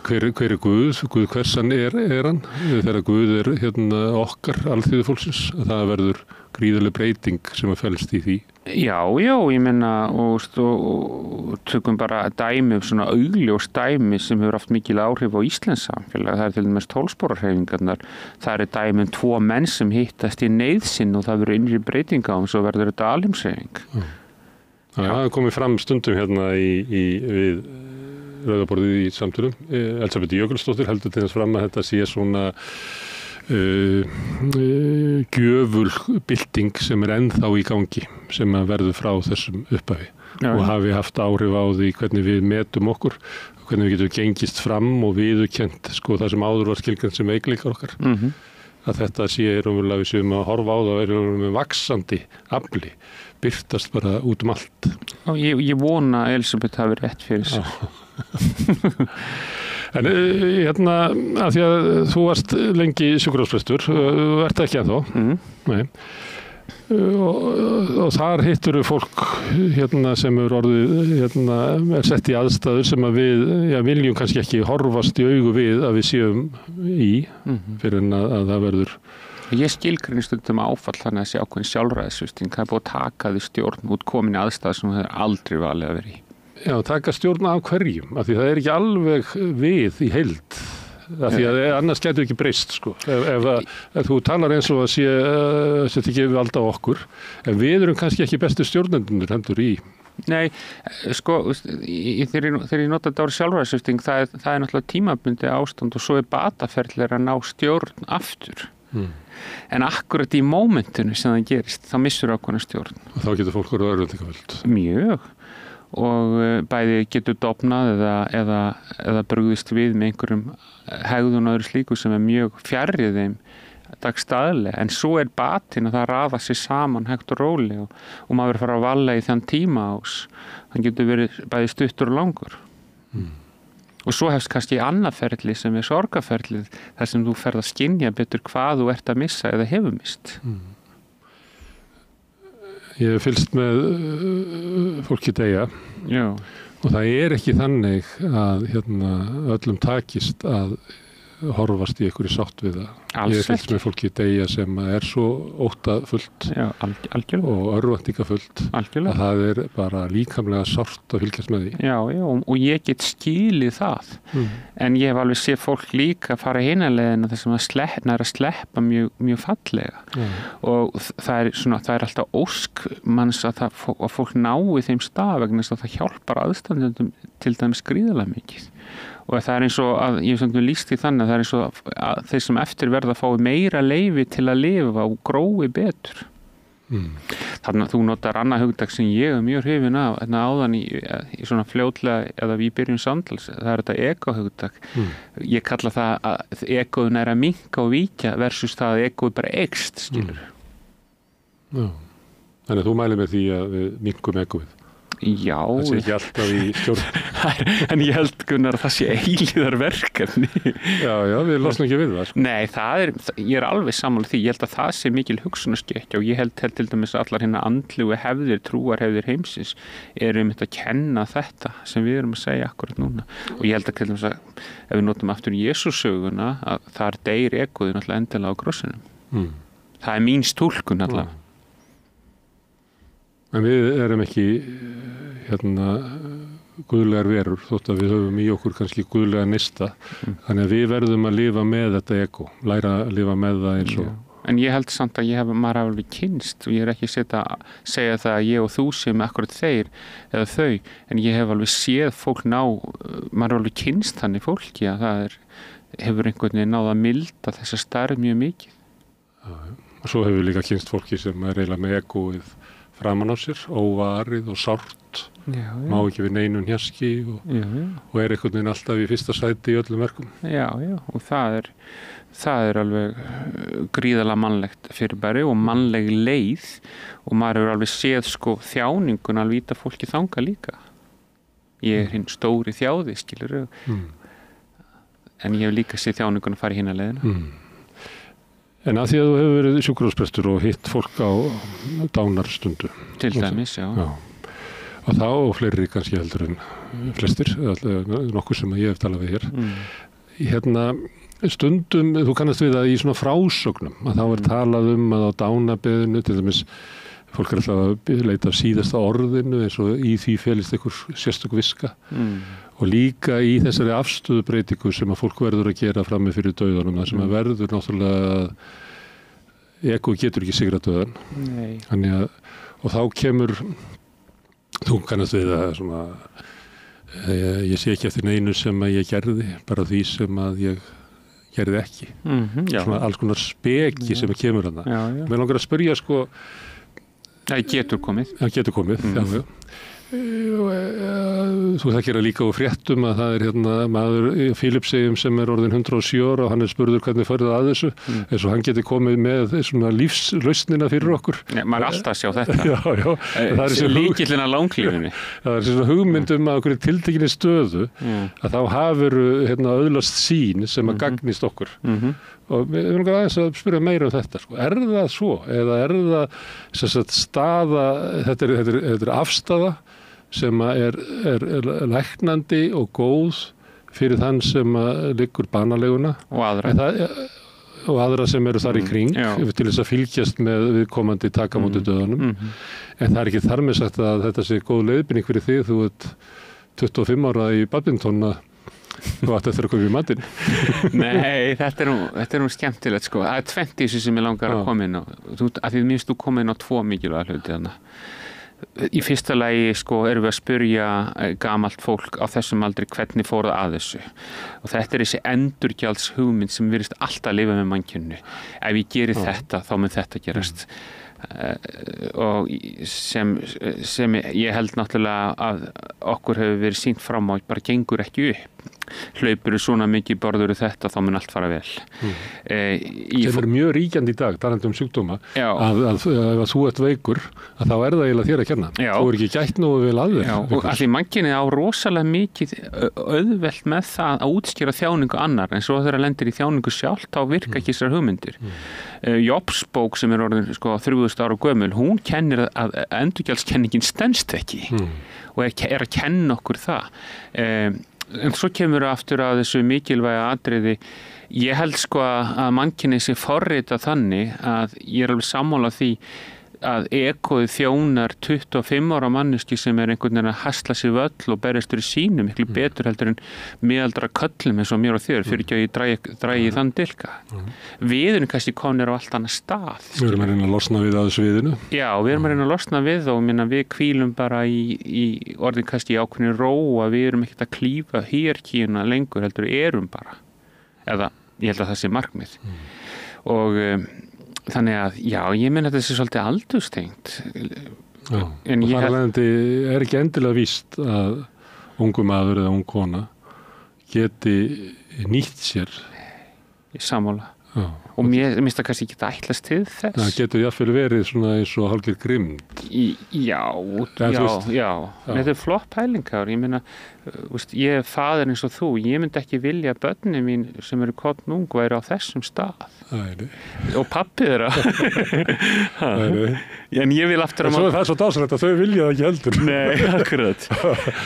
hver Guð hversan hann þegar Guð okkar alþýðu fólksins að það verður gríðarleg breyting sem að felst í því. Já, ég meina og tökum bara dæmi svona augljós dæmi sem hefur haft mikil áhrif á Íslands samfélag. Það til dæmis tólsporarhreyfingarnar. Það dæmi tvo menn sem hittast í neyðsinn og það verður innri breyting á og svo verður þetta alheimshreyfing. Það komið fram stundum við rauðaborðið í samtölum. Elsabeth Jökulsdóttir heldur til þess fram að þetta sé svona gjöful bylting sem ennþá í gangi sem að verður frá þessum upphafi og hafi haft áhrif á því hvernig við metum okkur, hvernig við getum gengist fram og viðurkennt það sem áður var skilgreint sem veikleikar okkar. Að þetta sé raunverulega við séum að horfa á það með vaxandi afli, birtast bara út allt. Og ég vona að Elisabeth hafi rétt fyrir sig. En að því að þú varst lengi sjúkrahúsprestur, ert ekki ennþá, nei. Og þar hittur fólk sem er orðið er sett í aðstæður sem að við viljum kannski ekki horfast í augu við að við séum í fyrir en að það verður. Ég skilgreini stundum áfall þannig að sé ákveðin sjálfræðissvipting. Það er búið að taka því stjórn út komin í aðstæður sem það er aldrei valið að vera í. Já, taka stjórn af hverjum, af því það er ekki alveg við í heild. Af því að annars getur ekki breyst ef þú talar eins og að sé ekki valda á okkur en við erum kannski ekki bestu stjórnendunir hendur í. Nei, þegar ég nota þetta orð sjálfræðissvipting það er náttúrulega tímabundi ástand og svo er bataferðlir að ná stjórn aftur en akkurat í mómentinu sem það gerist þá missur ákveðna stjórn. Og þá getur fólk verið örvendingafullt. Mjög. Og bæði getur dofnað eða brugðist við með einhverjum hegðun og öðru slíku sem er mjög fjarrið þeim dagstæðlega en svo er batinn að það raða sér saman hægt og róli og maður verður að fara að vala í þann tíma ás hann getur verið bæði stuttur og langur og svo hefst kannski annað ferli sem er sorgarferlið þar sem þú ferð að skynja betur hvað þú ert að missa eða hefur mist. Ég hef fylgst með fólki deyja og það er ekki þannig að öllum takist að horfast í einhverju sátt við það. Ég hef fylgst með fólki deyja sem er svo óttafullt og örvæntingafullt að það er bara líkamlega sárt að fylgjast með því. Já, og ég get skilið það en ég hef alveg séð fólk líka fara hinarlegina þess að sleppa mjög fallega og það er alltaf ósk manns að fólk nái þeim stað vegna þess að það hjálpar aðstandendum til dæmis gríðarlega mikið. Og það er eins og að, ég hef svona lýst í þannig að það er eins og að þeir sem eftir verða að fái meira leyfi til að lifa og grói betur. Þannig að þú notar annað hugtak sem ég er mjög hrifin af áðan í svona fljótlega eða við byrjun samtals, það er þetta ego-hugtak. Ég kalla það að egoðun er að minnka og víkja versus það að egoð bara eykst, skilur. Já, þannig að þú mælir með því að við minnkum egoðið. Já. Það sé ekki alltaf í stjórn. En ég held, Gunnar, að það sé eilíðar verkefni. Já, við losnum ekki við það. Nei, ég er alveg sammála því. Ég held að það sé mikil hugsunarskekja og ég held til dæmis að allar hérna andlegu hefðir, trúarhefðir heimsins eru að kenna þetta sem við erum að segja akkurat núna. Og ég held að til dæmis að ef við notum aftur Jesússöguna að þar deyr egoði náttúrulega endilega á krossinum. Það er mín stúlkun allavega. En við erum ekki guðlegar verur þótt að við höfum í okkur kannski guðlega nista þannig að við verðum að lifa með þetta ego, læra að lifa með það eins og. En ég held samt að maður hafa alveg kynst og ég er ekki segja það að ég og þú sem akkurat þeir eða þau en ég hef alveg séð fólk maður alveg kynst þannig fólki að það hefur einhvern veginn náð að milda þessa starf mjög mikið. Og svo hefur líka kynst fólki sem er eiginlega með egoið framan á sér, óvarið og sárt, má ekki við neinum hjaski og er einhvern veginn alltaf í fyrsta sæti í öllum verkum. Já, og það er alveg gríðarlega mannlegt fyrirbæri og mannleg leið og maður hefur alveg séð þjáningun alveg íta fólki þanga líka. Ég er hinn stóri þjáði, skilur, en ég hef líka séð þjáningun að fara hina leiðina. En að því að þú hefur verið sjúkrahúsprestur og hitt fólk á dánarstundu. Til dæmis, já. Og þá og fleiri kannski heldur en flestir, nokkuð sem ég hef talað við hér. Stundum, þú kannast við að í svona frásögnum, að þá er talað að á dánabeðinu, til dæmis, fólk er alltaf að leita af síðasta orðinu eins og í því felist einhver sérstök viska. Og líka í þessari afstöðubreytingu sem að fólk verður að gera frammi fyrir dauðanum, það sem að verður náttúrulega ego getur ekki sigrað dauðan. Og þá kemur, þú kannast við að svona, ég sé ekki eftir neinu sem að ég gerði, bara því sem að ég gerði ekki. Svona alls konar speki sem kemur hana. Mér langar að spyrja sko... Það getur komið. Það getur komið, já. Þú þekkir að líka á fréttum að það hérna maður í Filippseyjum sem orðin 107 ára og hann spurður hvernig farið að þessu eins og hann geti komið með svona lífslausnina fyrir okkur. Maður alltaf sjá þetta. Já. Það er líkillinn að langlífunni. Það er svona hugmyndum að okkur tiltekinni stöðu að þá hafur hérna öðlast sín sem að gagnist okkur. Og við erum aðeins að spyrja meira þetta. Sko. Er það svo? Eða er það staða, þetta er afstaða sem er læknandi og góð fyrir þann sem liggur banaleguna og aðra. Og aðra sem eru þar í kring til þess að fylgjast með viðkomandi taka móti döðunum. En það er ekki þar með sagt að þetta sé góð leiðbeining fyrir þig. Þú ert 25 ára í badminton og þetta er að koma í matinn. Nei, þetta er nú skemmtilegt sko. Það er 20 sem ég langar að koma inn á. Af því minnst þú koma inn á 2 mikilvæga hluti þarna. Í fyrsta lagi sko erum við að spyrja gamalt fólk á þessum aldri hvernig fór það að þessu. Og þetta er þessi endurgjalds hugmynd sem virðist alltaf að lifa með mannkyninu. Ef ég geri þetta, þá mun þetta gerast. Og sem ég held náttúrulega að okkur hefur verið sýnt fram á bara gengur ekki upp. Hlaupur svona mikið borður þetta, þá mun allt fara vel. Sem er mjög ríkjandi í dag, talandi sjúkdóma, að þú ert veikur, að þá er það eiginlega þér að kenna. Þú er ekki gætt nógu vel að þér. Já, og allir mannkynið á rosalega mikið auðvelt með það að útskýra þjáningu annar, en svo þegar það lendir í þjáningu sjálf, þá virka ekki þessar hugmyndir. Jobs bók sem er orðin sko 3000 ára gömul, hún kennir að endurgjaldskenningin stenst ekki og er að kenna okkur það. En svo kemur aftur að þessu mikilvæga atriði. Ég held sko að mannkynið sé forritað þannig að ég er alveg sammála því að ekoði þjónar 25 ára manneski sem er einhvern veginn að hasla sig völl og berjastur í sínu miklu betur heldur en miðaldra köllum eins og mér og þér fyrir ekki að ég dragi þann dilka. Við erum kannski konir á allt annað stað. Við erum að reyna að losna við að sviðinu. Já, við erum að reyna að losna við og við hvílum bara í orðin kannski í ákveðni ró að við erum ekkert að klífa hierarkíuna lengur heldur erum bara. Eða ég held að það sé markmið. Og þannig að, já, ég meina þetta sé svolítið aldurstengt. Já, en og þar alveg er ekki endilega víst að ungu maður eða ung kona geti nýtt sér. Í sammála. Já. Og mér finnst það kannski ekki að ætlast til þess. Það getur jáfnvel verið svona eins og hálfgerð grimmd. Já. Þetta er flott pælingar. Ég meina, ég er faðir eins og þú. Ég myndi ekki vilja að börnin mín sem eru kornung væri á þessum stað. Nei. Og pabbi þeirra. En ég vil aftur að... Það er svo dásanlegt að þau vilja það ekki heldur. Nei, akkurat.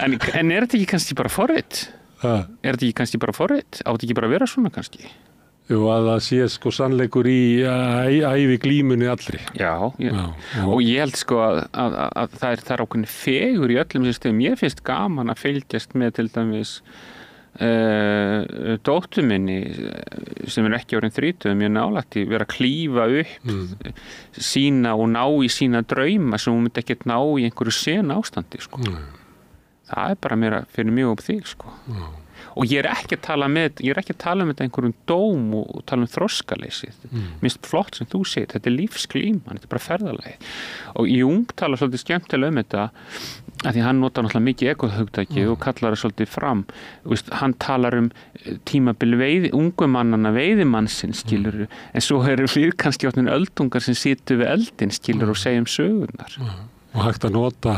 En er þetta ekki kannski bara forrit? Er þetta ekki kannski bara forrit? Á þetta ekki bara að vera svona kannski? Jú, að það sé sko sannleikur í ævi glímunni allri. Já. Og ég held sko að það er ákveðin fegur í öllum systemum. Ég finnst gaman að fylgjast með til dæmis dóttur minni sem er ekki orðin 30, mjög nálægt í vera að klífa upp sína og ná í sína drauma sem hún myndi ekkert ná í einhverju sena ástandi sko. Það er bara fyrir mjög upp þig sko. Og ég er ekki að tala um þetta einhverjum dóm og tala um þroskaleysið. Minnst flott sem þú segir, þetta er lífsglíman, þetta er bara ferðalagi. Og Jung tala svolítið skemmtilega um þetta, að því hann notar náttúrulega mikið ekohugtækið og kallar það svolítið fram. Hann talar um tímabil ungumannana veiðimannsins, skilur, en svo eru við kannski áttin öldungar sem situr við eldin, skilur, og segjum sögurnar. Og hægt að nota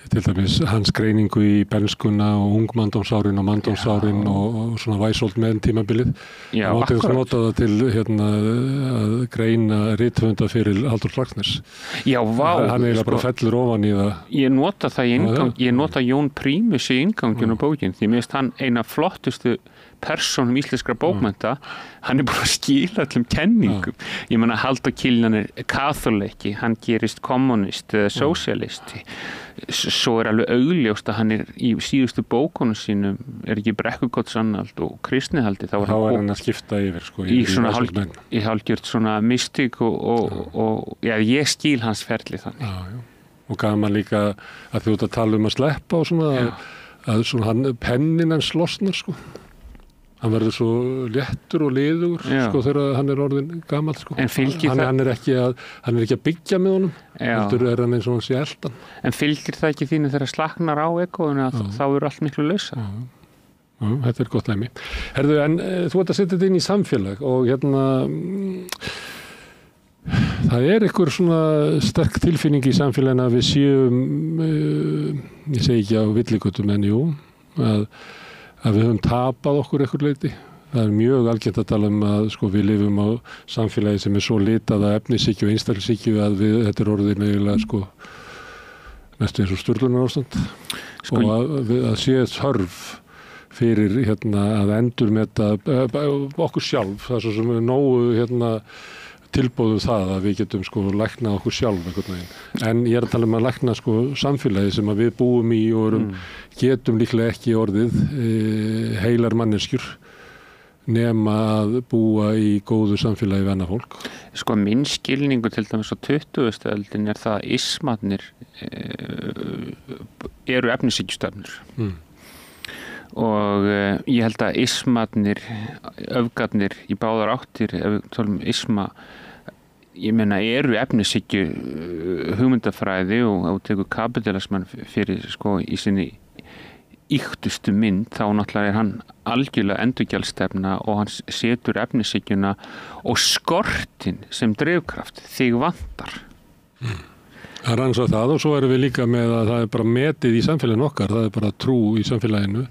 til dæmis hans greiningu í bernskuna og ungmanndómsárin og manndómsárin og svona væsolt með tímabilið. Já, akkurat. Og nota það til að greina rithöfunda fyrir Halldór Laxness. Já, vá. Hann eiginlega bara fellur ofan í það. Ég nota það í ingang, ég nota Jón Prímus í ingangjum og bókin, því mér finnst hann eina flottustu persónum íslenskra bókmennta, hann er bara að skila allum kenningum. Ég meina Halldór Kiljan er katholiki, hann gerist kommunist eða sósialisti. Svo er alveg augljóst að hann er í síðustu bókunum sínum er ekki Brekkugottsannald og kristnihaldi. Þá er hann að skipta yfir sko, í svona hálfgjört svona mystík og ég skil hans ferli þannig. Já. Og gaman líka að þú ert að tala um að sleppa og svona að svona pennin hans losnar sko. Hann verður svo léttur og liður sko þegar hann orðin gamall sko. En fylgir hann er ekki að byggja með honum. Heldur hann eins og hann sé eldan. En fylgir það ekki þínu þegar slaknar á egóinu að þá eru allt miklu lausa? Þetta er gott dæmi. Herðu, en þú ert að setja þetta inn í samfélag og það einhver svona sterk tilfinning í samfélaginu að við séum, ég segi ekki á villigötum en jú, að við höfum tapað okkur einhver leyti. Það er mjög algengt að tala að sko, við lifum á samfélagi sem svo litað að efnishyggju og einstaklishyggju að þetta er orðin eiginlega sko, næstu eins og sturlunarástand og að sé þörf fyrir að endurmeta okkur sjálf, það er svo sem er nógu tilbúðu það að við getum sko læknað okkur sjálf einhvern veginn. En ég að tala að lækna sko samfélagi sem að við búum í og getum líklega ekki orðið heilar manneskjur nema að búa í góðu samfélagi við annað fólk. Sko minn skilningu til dæmis á 20. öldin er það að ismarnir eru efnishyggjustefnur. Og ég held að ismarnir, öfgarnir í báðar áttir, ef við tölum isma, ég meina eru efnishyggju hugmyndafræði og ef þú tekur kapitalismann fyrir sko í sinni ýktustu mynd, þá náttúrulega er hann algjörlega endurgjaldstefna og hann setur efnishyggjuna og skortin sem drifkraft, þig vantar. Það er ansvað það og svo erum við líka með að það er bara metið í samfélaginu okkar, það er bara trú í samfélaginu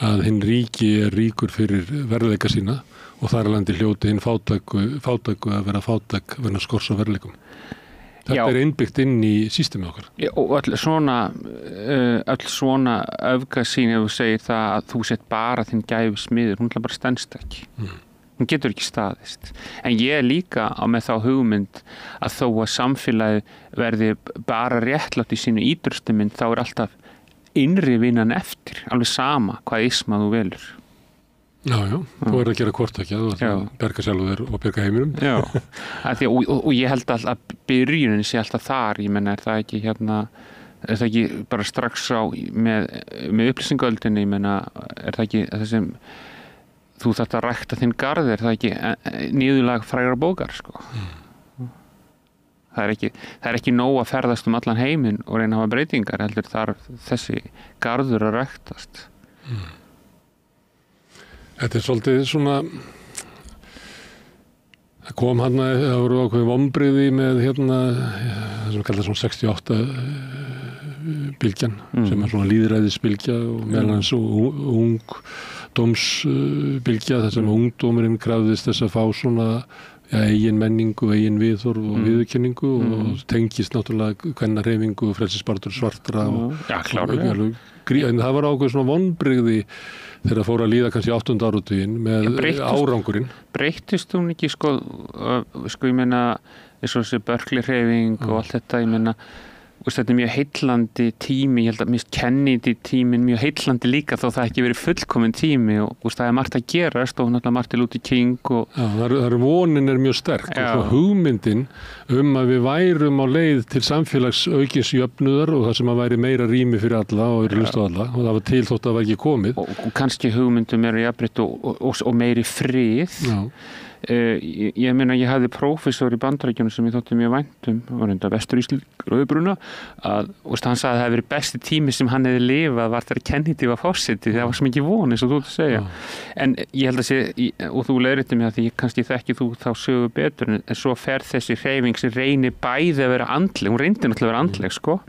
að hinn ríki er ríkur fyrir verðleika sína og þar er landi hljóti hinn fátæku að vera fátæk verna skors á verðleikum. Þetta er innbyggt inn í systemið okkar. Já, og öll svona öfgasýn ef þú segir það að þú sett bara þinn gæfi smiður, hún bara stenst ekki. Hún getur ekki staðist. En ég líka á með þá hugmynd að þó að samfélagi verði bara réttlátt í sínu ídrustu mynd, þá er alltaf innri vinnan eftir, alveg sama hvað isma þú velur. Já, þú að gera hvortveggja, þú að berga sjálfur og berga heiminum. Já, og ég held að byrjunin sé alltaf þar, ég menna, er það ekki er það ekki bara strax á með upplýsingaöldinni, ég menna, er það ekki það sem þú þarft að rækta þinn garð, er það ekki niðurlag frægra bókar sko. Það er ekki nóg að ferðast allan heiminn og reyna að hafa breytingar, heldur þarf þessi garður að ræktast. Þetta er svolítið svona það kom það voru ákveðin vonbrigði með það sem kallar svona 68 bylgjan sem er svona lýðræðisbylgja og meðal hans ungdómsbylgja þar sem ungdómurinn krafðist þess að fá svona eigin menningu, eigin viðhorf og viðurkenningu og tengist náttúrulega kvennahreyfingu og frelsisbaráttu svartra en það var ákveðin svona vonbrigði þegar það fór að líða kannski 8. áratuginn með árangurinn. Breyttist hún ekki sko ég meina eins og þessi Berkeley-hreyfing og allt þetta, ég meina þetta er mjög heillandi tími, ég held að mist Kennedy tímin mjög heillandi líka þó það ekki verið fullkominn tími og það er margt að gerast og náttúrulega Martin Luther King og vonin er mjög sterk og svo hugmyndin að við værum á leið til samfélagsaukisjöfnuðar og það sem að væri meira rými fyrir alla og hlust á alla og það var til þótt að það var ekki komið og kannski hugmyndum meira jafnrétt og meiri frið. Ég meina ég hafði prófessor í Bandaríkjunum sem ég þótti mjög væntum var enda vestur íslensk rauðbruna að hann sagði að það hefði verið besti tími sem hann hefði lifað var þegar Kennedy var forseti það var svo mikið von eins og þú ert að segja en ég held að sé og þú leiðréttir mig að því kannski þekki þú þá sögu betur en svo fer þessi hreyfing sem reynir bæði að vera andleg hún reyndi náttúrulega að vera andleg sko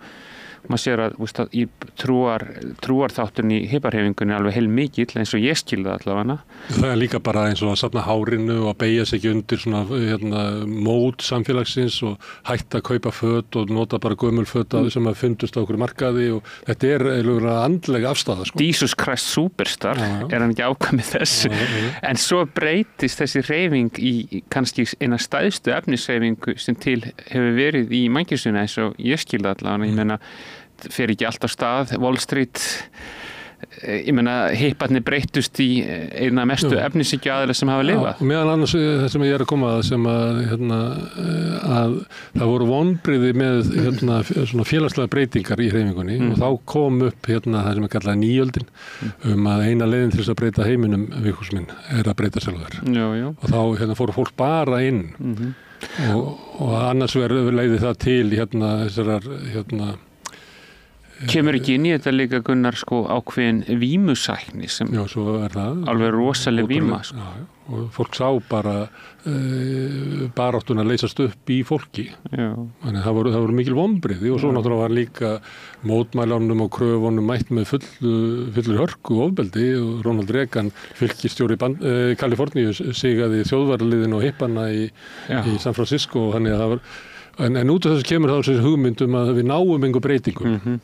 maður sér að í trúarþátturinn í hipparhefingunni alveg heil mikill eins og ég skilði allavega. Það er líka bara eins og að safna hárinu og að beygja sig ekki undir svona mót samfélagsins og hætta að kaupa föt og nota bara gömul föt sem að fundust á okkur markaði og þetta er andleg afstaða. Sko. Jesus Christ Superstar er hann ekki ákvæmið þessu en svo breytist þessi hreyfing í kannski eina stæðstu efnishreyfingu sem til hefur verið í mannkynssögunni eins og ég skilði allavega, ég meina fer ekki alltaf stað Wall Street ég meina hipparnir breyttust í eina mestu efnishyggju aðila sem hafa lifað. Og meðal annars það sem ég að koma að sem að það voru vonbrigði með svona félagslega breytingar í hreyfingunni og þá kom upp það sem kallað nýöldin að eina leiðin til þess að breyta heiminum Vigfús minn að breyta sjálfur. Og þá fóru fólk bara inn og annars leiði það til þessarar Kemur ekki inn í þetta líka Gunnar ákveðin vímusækni sem alveg rosaleg víma og fólk sá bara baráttuna leysast upp í fólki þannig það voru mikil vonbrigði og svo náttúrulega var líka mótmælunum og kröfunum mætt með fullur hörku og ofbeldi og Ronald Reagan fylkistjóri Kaliforníu sigaði þjóðvaraliðin og hippana í San Francisco þannig að það var en út af þessu kemur þá þessi hugmyndum að við náum einhver breytingum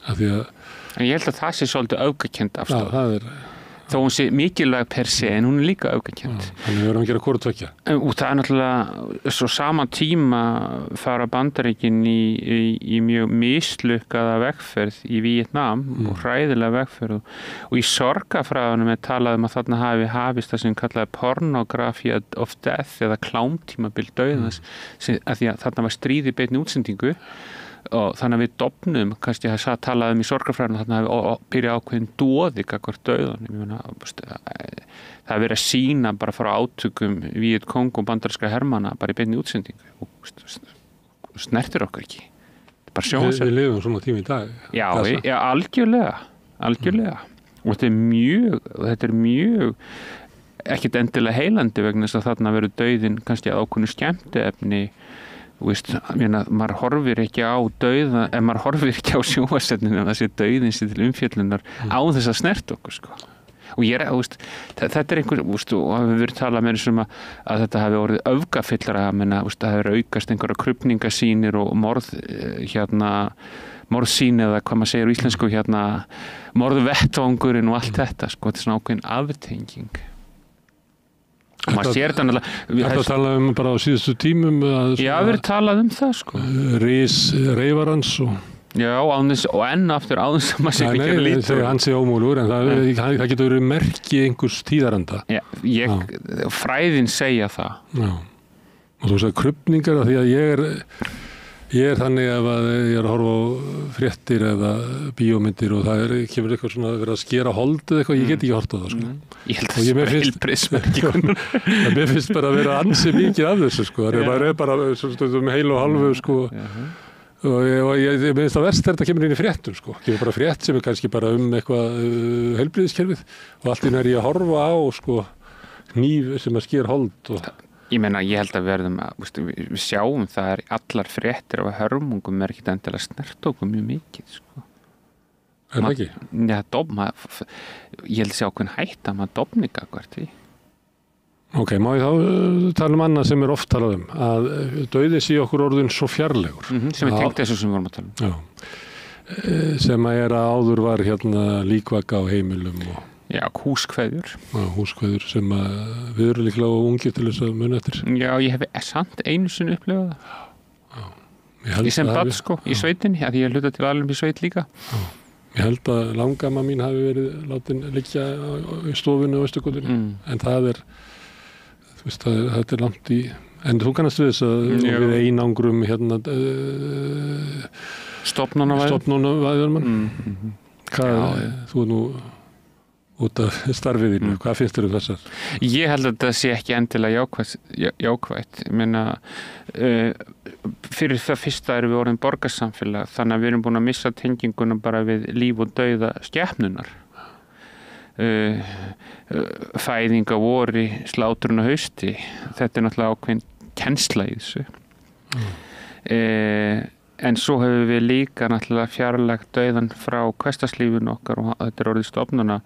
En ég held að það sé svolítið öfgakennd afstöð. Þó hún sé mikilvæg per se en hún líka öfgakennd. Þannig við erum að gera hvort tveggja. Og það náttúrulega svo sama tíma fara Bandaríkin í mjög mislukkaða vegferð í Víetnam og hræðilega vegferð og í sorgarfræðunum talað að þarna hafi hafist það sem kallaði pornography of death eða klámtímabil dauðans að því að þarna var stríð í beinni útsendingu og þannig að við dofnum kannski að talaðum í sorgarfræðinu þannig að við byrja ákveðin doði gagnvart dauðanum það er verið að sýna bara frá átökum Viet Cong og bandaríska hermanna bara í beinni útsendingu og snertir okkur ekki bara við lifum svona tíma í dag já, algjörlega og þetta er mjög ekkert endilega heilandi vegna þess að þarna verður dauðin kannski að ákveðnu skemmtiefni maður horfir ekki á dauða en maður horfir ekki á sjónvarpsefninu að það sé dauðin sér til umfjöllunar á þess að snert okkur og þetta er einhver og hafi verið talað með þessum að þetta hafi orðið öfgafyllara það hefur aukast einhverja krupningasýnir og morðsýn eða hvað maður segir á íslensku morðvettvangurinn og allt þetta þetta er svona ákveðin aftenging og maður sér þetta náttúrulega Þetta talaðum bara á síðustu tímum Já, við erum talað það Reyfarans og enn aftur áðins að maður sé ekki að líta Nei, hann sé ómúlur en það getur verið merki einhvers tíðaranda Fræðin segja það og þú sagði krupningar því að ég er þannig ef að ég er að horfa á fréttir eða bíómyndir og það kemur eitthvað svona að vera að skera holdið eitthvað, ég get ekki hort á það Ég held að það er heilbrigðismerki Mér finnst bara að vera ansi mikið af þessu það er bara heil og halvu og ég finnst að verst þetta kemur inn í fréttum kemur bara frétt sem er kannski bara eitthvað heilbrigðiskerfið og allt í nær ég að horfa á hníf sem að sker hold Ég meina, ég held að við sjáum það allar fréttir af hörmungum er ekkert endilega snert okkur mjög mikið Er það ekki? Já, ég held að sjá hvernig hætta maður dofni gagvart því Ok, má ég þá tala annað sem er oft talað að dauði sé okkur orðin svo fjarlægur sem er tengt þessu sem við vorum að tala sem að áður var líkvaka á heimilum Já, húskveður sem við erum líklega ungir til þess að muna eftir Já, ég hef samt einu sinni upplifað það Ég sem barn í sveitinni því ég hluta til alveg í sveit líka Ég held að langamma mín hafi verið látin liggja í stofinu á Austurgötunni en það er þetta er langt í en þú kannast við þess að við einangrum stofnanavæður Hvað, þú er nú út af starfiðinu, hvað finnst þér þessar? Ég held að þetta sé ekki endilega jákvætt. Ég meina, fyrir það fyrsta erum við orðin borgarsamfélag, þannig að við erum búin að missa tenginguna bara við líf og dauða skepnunar. Fæðing á vori, sláturinn á hausti, þetta er náttúrulega ákveðin kennsla í þessu. En svo hefur við líka náttúrulega fjarlægt dauðan frá hversdagslífinu okkar og þetta er orðið stofnana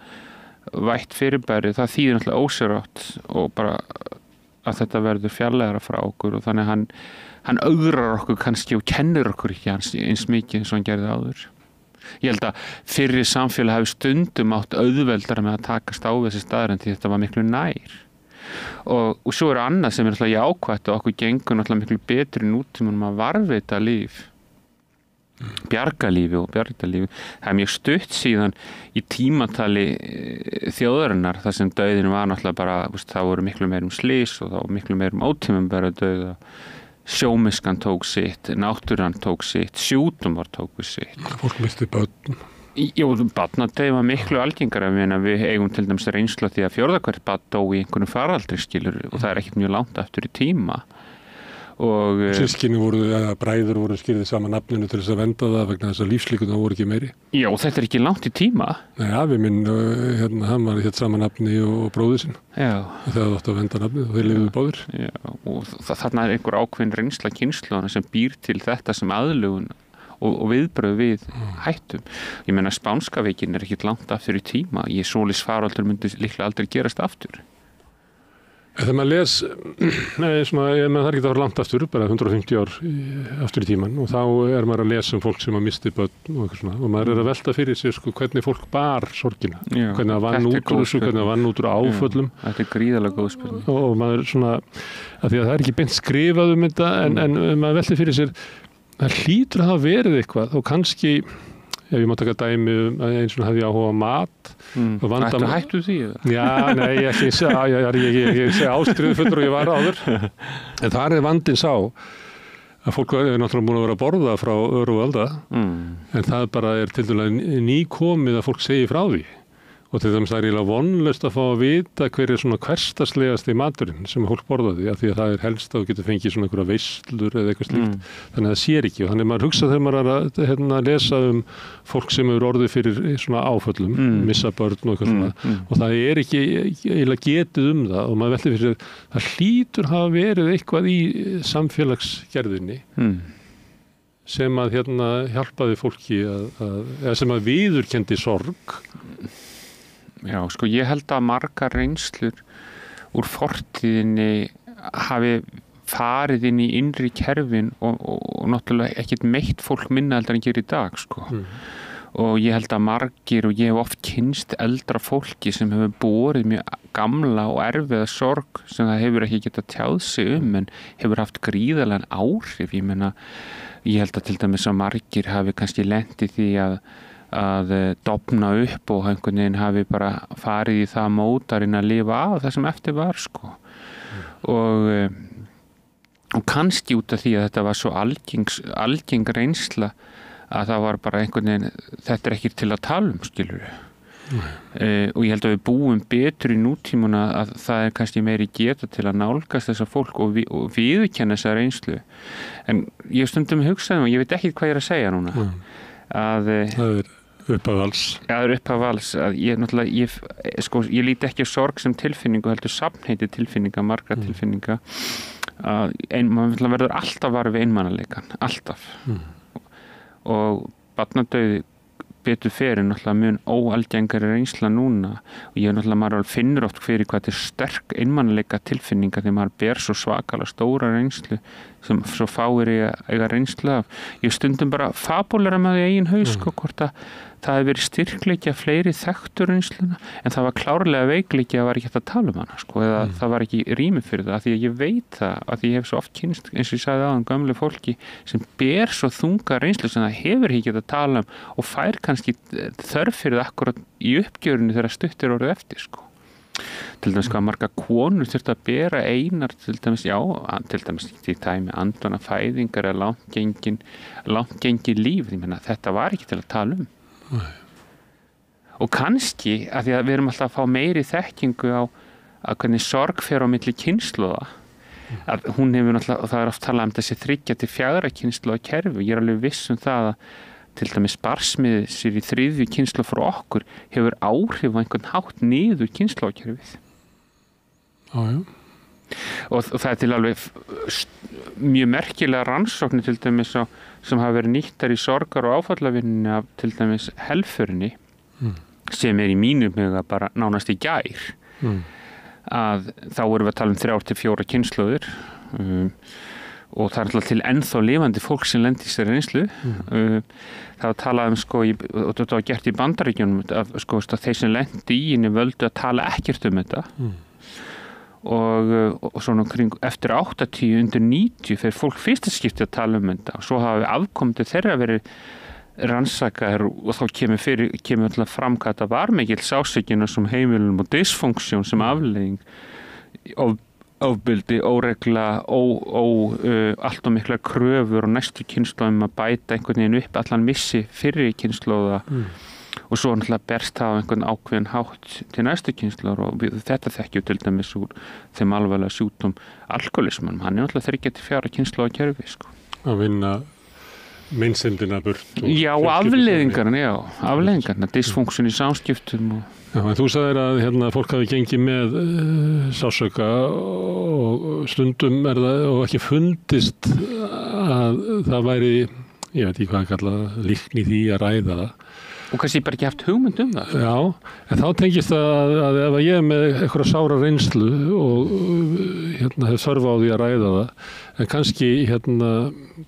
vætt fyrirbæri, það þýðir náttúrulega ósjálfrátt og bara að þetta verður fjarlægara frá okkur og þannig hann augrar okkur kannski og kennir okkur ekki eins mikið eins og hann gerði áður. Ég held að fyrri samfélag hafi stundum átt auðveldara með að takast á þessi staðar en því þetta var miklu nær. Og svo er annað sem er náttúrulega jákvætt og okkur gengur náttúrulega miklu betri nútímanum að varðveita líf. bjargalífi og bjargalífi. Það er mjög stutt síðan í tímatali þjóðarinnar þar sem dauðin var náttúrulega bara, það voru miklu meir slys og það voru miklu meir ótímabæra dauða. Sjómiskan tók sitt, náttúran tók sitt, sjúkdómar tóku sitt. Fólk misti börn. Jú, barnadauði var miklu algengara, við eigum til dæmis reynslu því að 4. hvert barn dó í einhvernum faraldri skilur og það er ekkert mjög langt aftur í tíma. Og Systkini bræður voru skýrðið sama nafninu til þess að venda það vegna þess að lífslíkurnar voru ekki meiri. Já, þetta er ekki langt í tíma. Nei, afi minn, hann var sama nafni og bróðir sinn. Já. Það átti að venda nafnið og þeir lifðu báðir. Já, og þarna er einhver ákveðin reynsla kynslóðana sem býr til þetta sem aðlögun og viðbröð við hættum. Ég meina spánska veikin er ekkert langt aftur í tíma. Svoleiðis faraldur myndi líklega aldrei gerast aftur. Þegar maður les, það er ekki að fara langt aftur, bara 150 ár aftur í tíman og þá er maður að lesa fólk sem að misti börn og eitthvað svona og maður er að velta fyrir sig hvernig fólk bar sorgina, hvernig það vann út úr þessu, hvernig það vann út úr áföllum. Þetta er gríðarlega góð spurning. Og maður svona, að því að það er ekki beint skrifað þetta en maður velti fyrir sér, það hlýtur að hafa verið eitthvað og kannski, ef ég má taka dæmi eins og hefði áhuga á mat. Ættu hættu því? Já, nei, ég segi ástriðufullur og ég var áður. En þar er vandinn sá að fólk er náttúrulega búin að vera að borða frá öru og alda, en það bara er til dæmis nýkomið að fólk segi frá því. Og til dæmis það er eiginlega vonlaust að fá að vita hver er svona hversdagslegasti maturinn sem fólk borðaði, af því að það er helst að þú getur fengið svona einhverja veislur eða eitthvað slíkt. Þannig að það sér ekki og þannig maður hugsa þegar maður er að lesa fólk sem eru orðið fyrir svona áföllum, missa börn og eitthvað svona og það er ekki eiginlega getið það og maður veltir fyrir það hlýtur hafa verið eitthvað í samfélagsgerðinni sem að hjálpaði fólki eða sem að viðurkenndi sorg. Já, ég held að margar reynslur úr fortíðinni hafi farið inn í innri kerfin og náttúrulega ekkert meitt fólk minna heldur en gerir í dag, Og ég held að margir og ég hef oft kynnst eldra fólki sem hefur borið mjög gamla og erfiða sorg sem það hefur ekki getað tjáð sig en hefur haft gríðarlegan áhrif. Ég held að til dæmis að margir hafi kannski lent í því að dofna upp og einhvern veginn hafi bara farið í það mótarinn að lifa af það sem eftir var og kannski út af því að þetta var svo algeng reynsla að það var bara einhvern veginn þetta er ekki til að tala skilur og ég held að við búum betur í nútímuna að það er kannski meiri geta til að nálgast þessa fólk og viðurkenna þessa reynslu en ég stundum hugsaði og ég veit ekki hvað ég er að segja núna að það er uppafals. Já, það er uppafals. Ég líti ekki sorg sem tilfinningu, heldur safnheiti tilfinninga, marga tilfinninga. Maður verður alltaf var við einmannaleikann, alltaf. Og barnadauði betur fyrir náttúrulega mjög óalgengari reynsla núna og ég náttúrulega finnur oft fyrir hvað þetta er sterk einmannalega tilfinninga þegar maður ber svo svakalega stóra reynslu sem svo fáir eiga reynslu af. Ég stundum bara fabúlera með því eigin haus hvort að það hefur verið styrkleikja fleiri þekktur reynsluna en það var klárlega veikleikja að var ekki hægt að tala hana eða það var ekki rými fyrir það því að ég veit það að ég hef svo oft kynst eins og ég sagði áðan gömlu fólki sem ber svo þunga reynslu sem það hefur ekki hægt að tala og fær kannski þörf fyrir það akkurat í uppgjörinu þegar stutt er orðið eftir til dæmis hvað marga konur þurft að bera einar til dæmis í tæmi andvana fæðingar eða langt gengin líf þetta var ekki til að tala og kannski að því að við erum alltaf að fá meiri þekkingu á að hvernig sorg fer á milli kynslóða að hún hefur náttúrulega, og það er oft talað um þessi 3 til 4 kynslóða kerfi ég er alveg viss það að til dæmis barsmiðið sér í 3. kynslóð frá okkur hefur áhrif á einhvern hátt niður kynslóðkerfið og það er til alveg mjög merkilega rannsóknir til dæmis sem hafa verið nýttar í sorgar og áfallavinninni af til dæmis helförinni sem er í mínum huga bara nánast í gær að þá erum við að tala um 3 til 4 kynslóðir og það er alltaf til ennþá lifandi fólk sem lendir í sér reynslu það var talað og þetta var gert í Bandaríkjunum að þeir sem lendi í henni völdu að tala ekkert þetta og svona kring eftir 80 undir 90 fyrir fólk fyrsta skipti að tala þetta og svo hafa afkomandi þeirra verið rannsakaðir og þá kemur alltaf fram hvað þetta var mikill sásökin sem heimilum og dysfunksjón sem afleiðing ofbeldi, óregla, allt og mikla kröfur og næstu kynslóðum að bæta einhvern veginn upp allan missi fyrri kynslóða og svo náttúrulega berst það á einhvern ákveðin hátt til næstu kynslóður og þetta þekkjum til dæmis úr þeim alvarlega sjúkdóm alkoholismanum, hann náttúrulega 3-4 kynslóða kerfi sko. Að vinna meinsemdina burt. Já, afleiðingarna, dysfunksjón í samskiptum og Já, en þú sagðir að fólk hafi gengið með sásauka og stundum það og ekki fundist að það væri, ég veit ekki hvað að kalla líkni því að ræða það. Og kannski bara ekki haft hugmynd það. Já, en þá tengist að ef ég er með eitthvað sára reynslu og hef þörf á því að ræða það, en kannski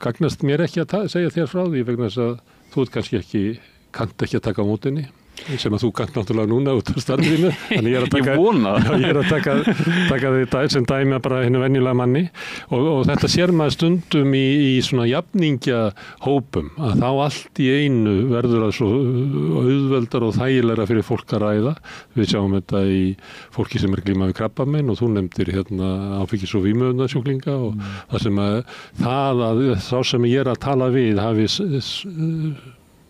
gagnast mér ekki að segja þér frá því vegna þess að þú kannt ekki að taka á mótinni. Sem að þú kannt náttúrulega núna út af starfinu þannig ég er að taka þetta sem dæmi bara henni venjulega manni og þetta sér maður stundum í svona jafningjahópum að þá allt í einu verður að svo auðveldar og þægilegra fyrir fólk að ræða við sjáum þetta í fólki sem er glíma við krabbamein og þú nefndir áfengis- og vímuefnasjúklinga og það sem að sá sem ég er að tala við hafi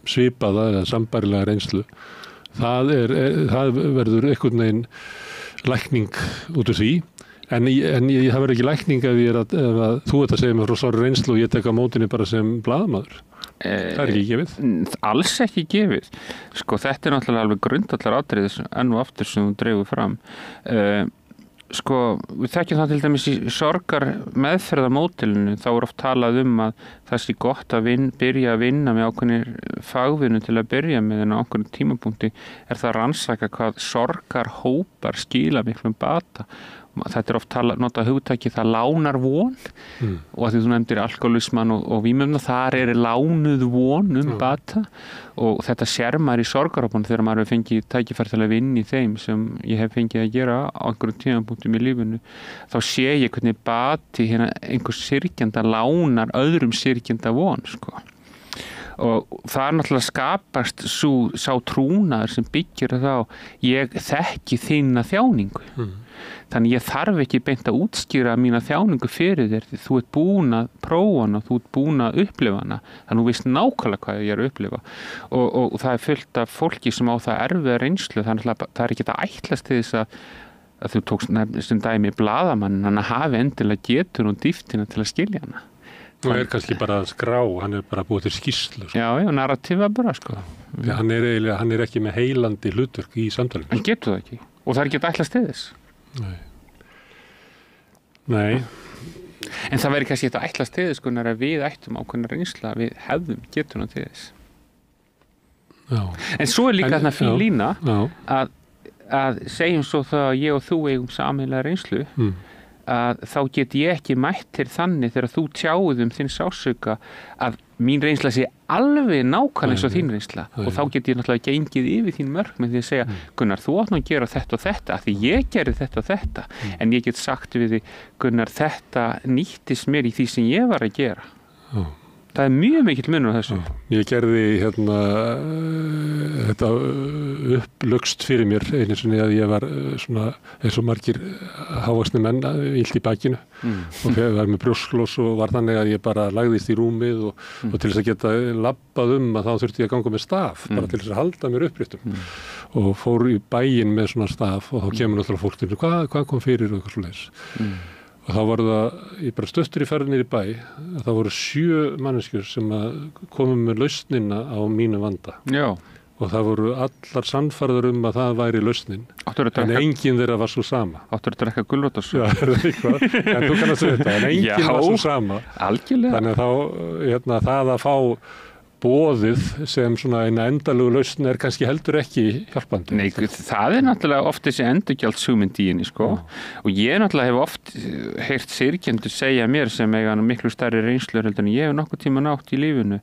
svipaða eða sambærilega reynslu það verður einhvern veginn lækning út úr því en það verður ekki lækning ef þú ert að segja mér frá sárri reynslu og ég tek á mótinni bara sem blaðamaður það ekki gefið? Alls ekki gefið sko þetta náttúrulega alveg grundvallar atriði enn og aftur sem þú dregur fram sko, við þekkjum það til dæmis í sorgar meðferðarmódelinu, þá oft talað að það sé gott að byrja að vinna með ákveðnir fagvinnu til að byrja með en á ákveðnum tímapunkti það að rannsaka hvað sorgarhópar skila miklum bata. Þetta oft notað hugtaki það lánar von og að því þú nefndir alkoholisman og vímuefna, þar lánuð von bata og þetta sér maður í sorgarhópunum þegar maður hefur fengið tækifæri til að vinna í þeim sem ég hef fengið að gera á einhverjum tímapunktum í lífinu þá sé ég hvernig bati einhvers syrgjanda lánar öðrum syrgjanda von sko. Og það náttúrulega skapast sá trúnaður sem byggir þá ég þekki þína þjáningu þannig ég þarf ekki beint að útskýra mína þjáningu fyrir þér því þú ert búin að prófa hana, þú ert búin að upplifa hana þannig þú veist nákvæmlega hvað ég er að upplifa og það er fullt af fólki sem á það erfiða reynslu þannig að það er ekki að ætlast til þess að þú tókst sem dæmi blaðamann hann að hafi endilega getur og dýftina til að skilja hana og kannski bara að skrá, hann bara búið til skýrslu sko. Já, narratífa bara sko. Hann er ekki með heilandi hlutverk í samtalinu. Hann getur það ekki og það er ekki að ætlast til þess. Nei. En það verður kannski að ætlast til þess sko, að við ættum ákveðna reynsla, við hefðum getuna til þess. Já. En svo er líka þarna fín lína að segjum svo það að ég og þú eigum sameiginlega reynslu að þá get ég ekki mættir þannig þegar þú tjáðum þinn sásauka að mín reynsla sé alveg nákvæmlega eins og þín reynsla og þá get ég náttúrulega gengið yfir þín mörk með því að segja Gunnar, þú átt nú að gera þetta og þetta af því ég gerði þetta og þetta en ég get sagt við því Gunnar, þetta nýttist mér í því sem ég var að gera Það mjög mikill munur á þessu. Ég gerði þetta upplögst fyrir mér einu sinni að ég var svona eins og margir hávaxnir menn illt í bakinu og ég var með brjósklos og var þannig að ég bara lagðist í rúmið og til þess að geta labbað að þá þurfti ég að ganga með staf bara til þess að halda mér uppréttum og fór í bæinn með svona staf og þá kemur náttúrulega fólk til hvað kom fyrir og eitthvað svoleiðis. Og þá var það, ég bara stöttur í ferðinni í bæ, að það voru 7 manneskjur sem komu með lausnina á mínu vanda. Já. Og það voru allar sannfærðar að það væri lausnin, en enginn þeirra var svo sama. Áttur að drekka gulrótarsu. Já, er það eitthvað, en þú kannast þetta, en enginn var svo sama. Algjörlega. Þannig að þá, það að fá boðið sem svona eina endalegu lausn kannski heldur ekki hjálpandi. Nei, það náttúrulega oft þessi endurgjaldshugmynd í henni, sko. Og ég náttúrulega hef oft heyrt syrgjendur segja mér sem eiga miklu stærri reynslur heldur en ég hef nokkuð tíma nátt í lífinu.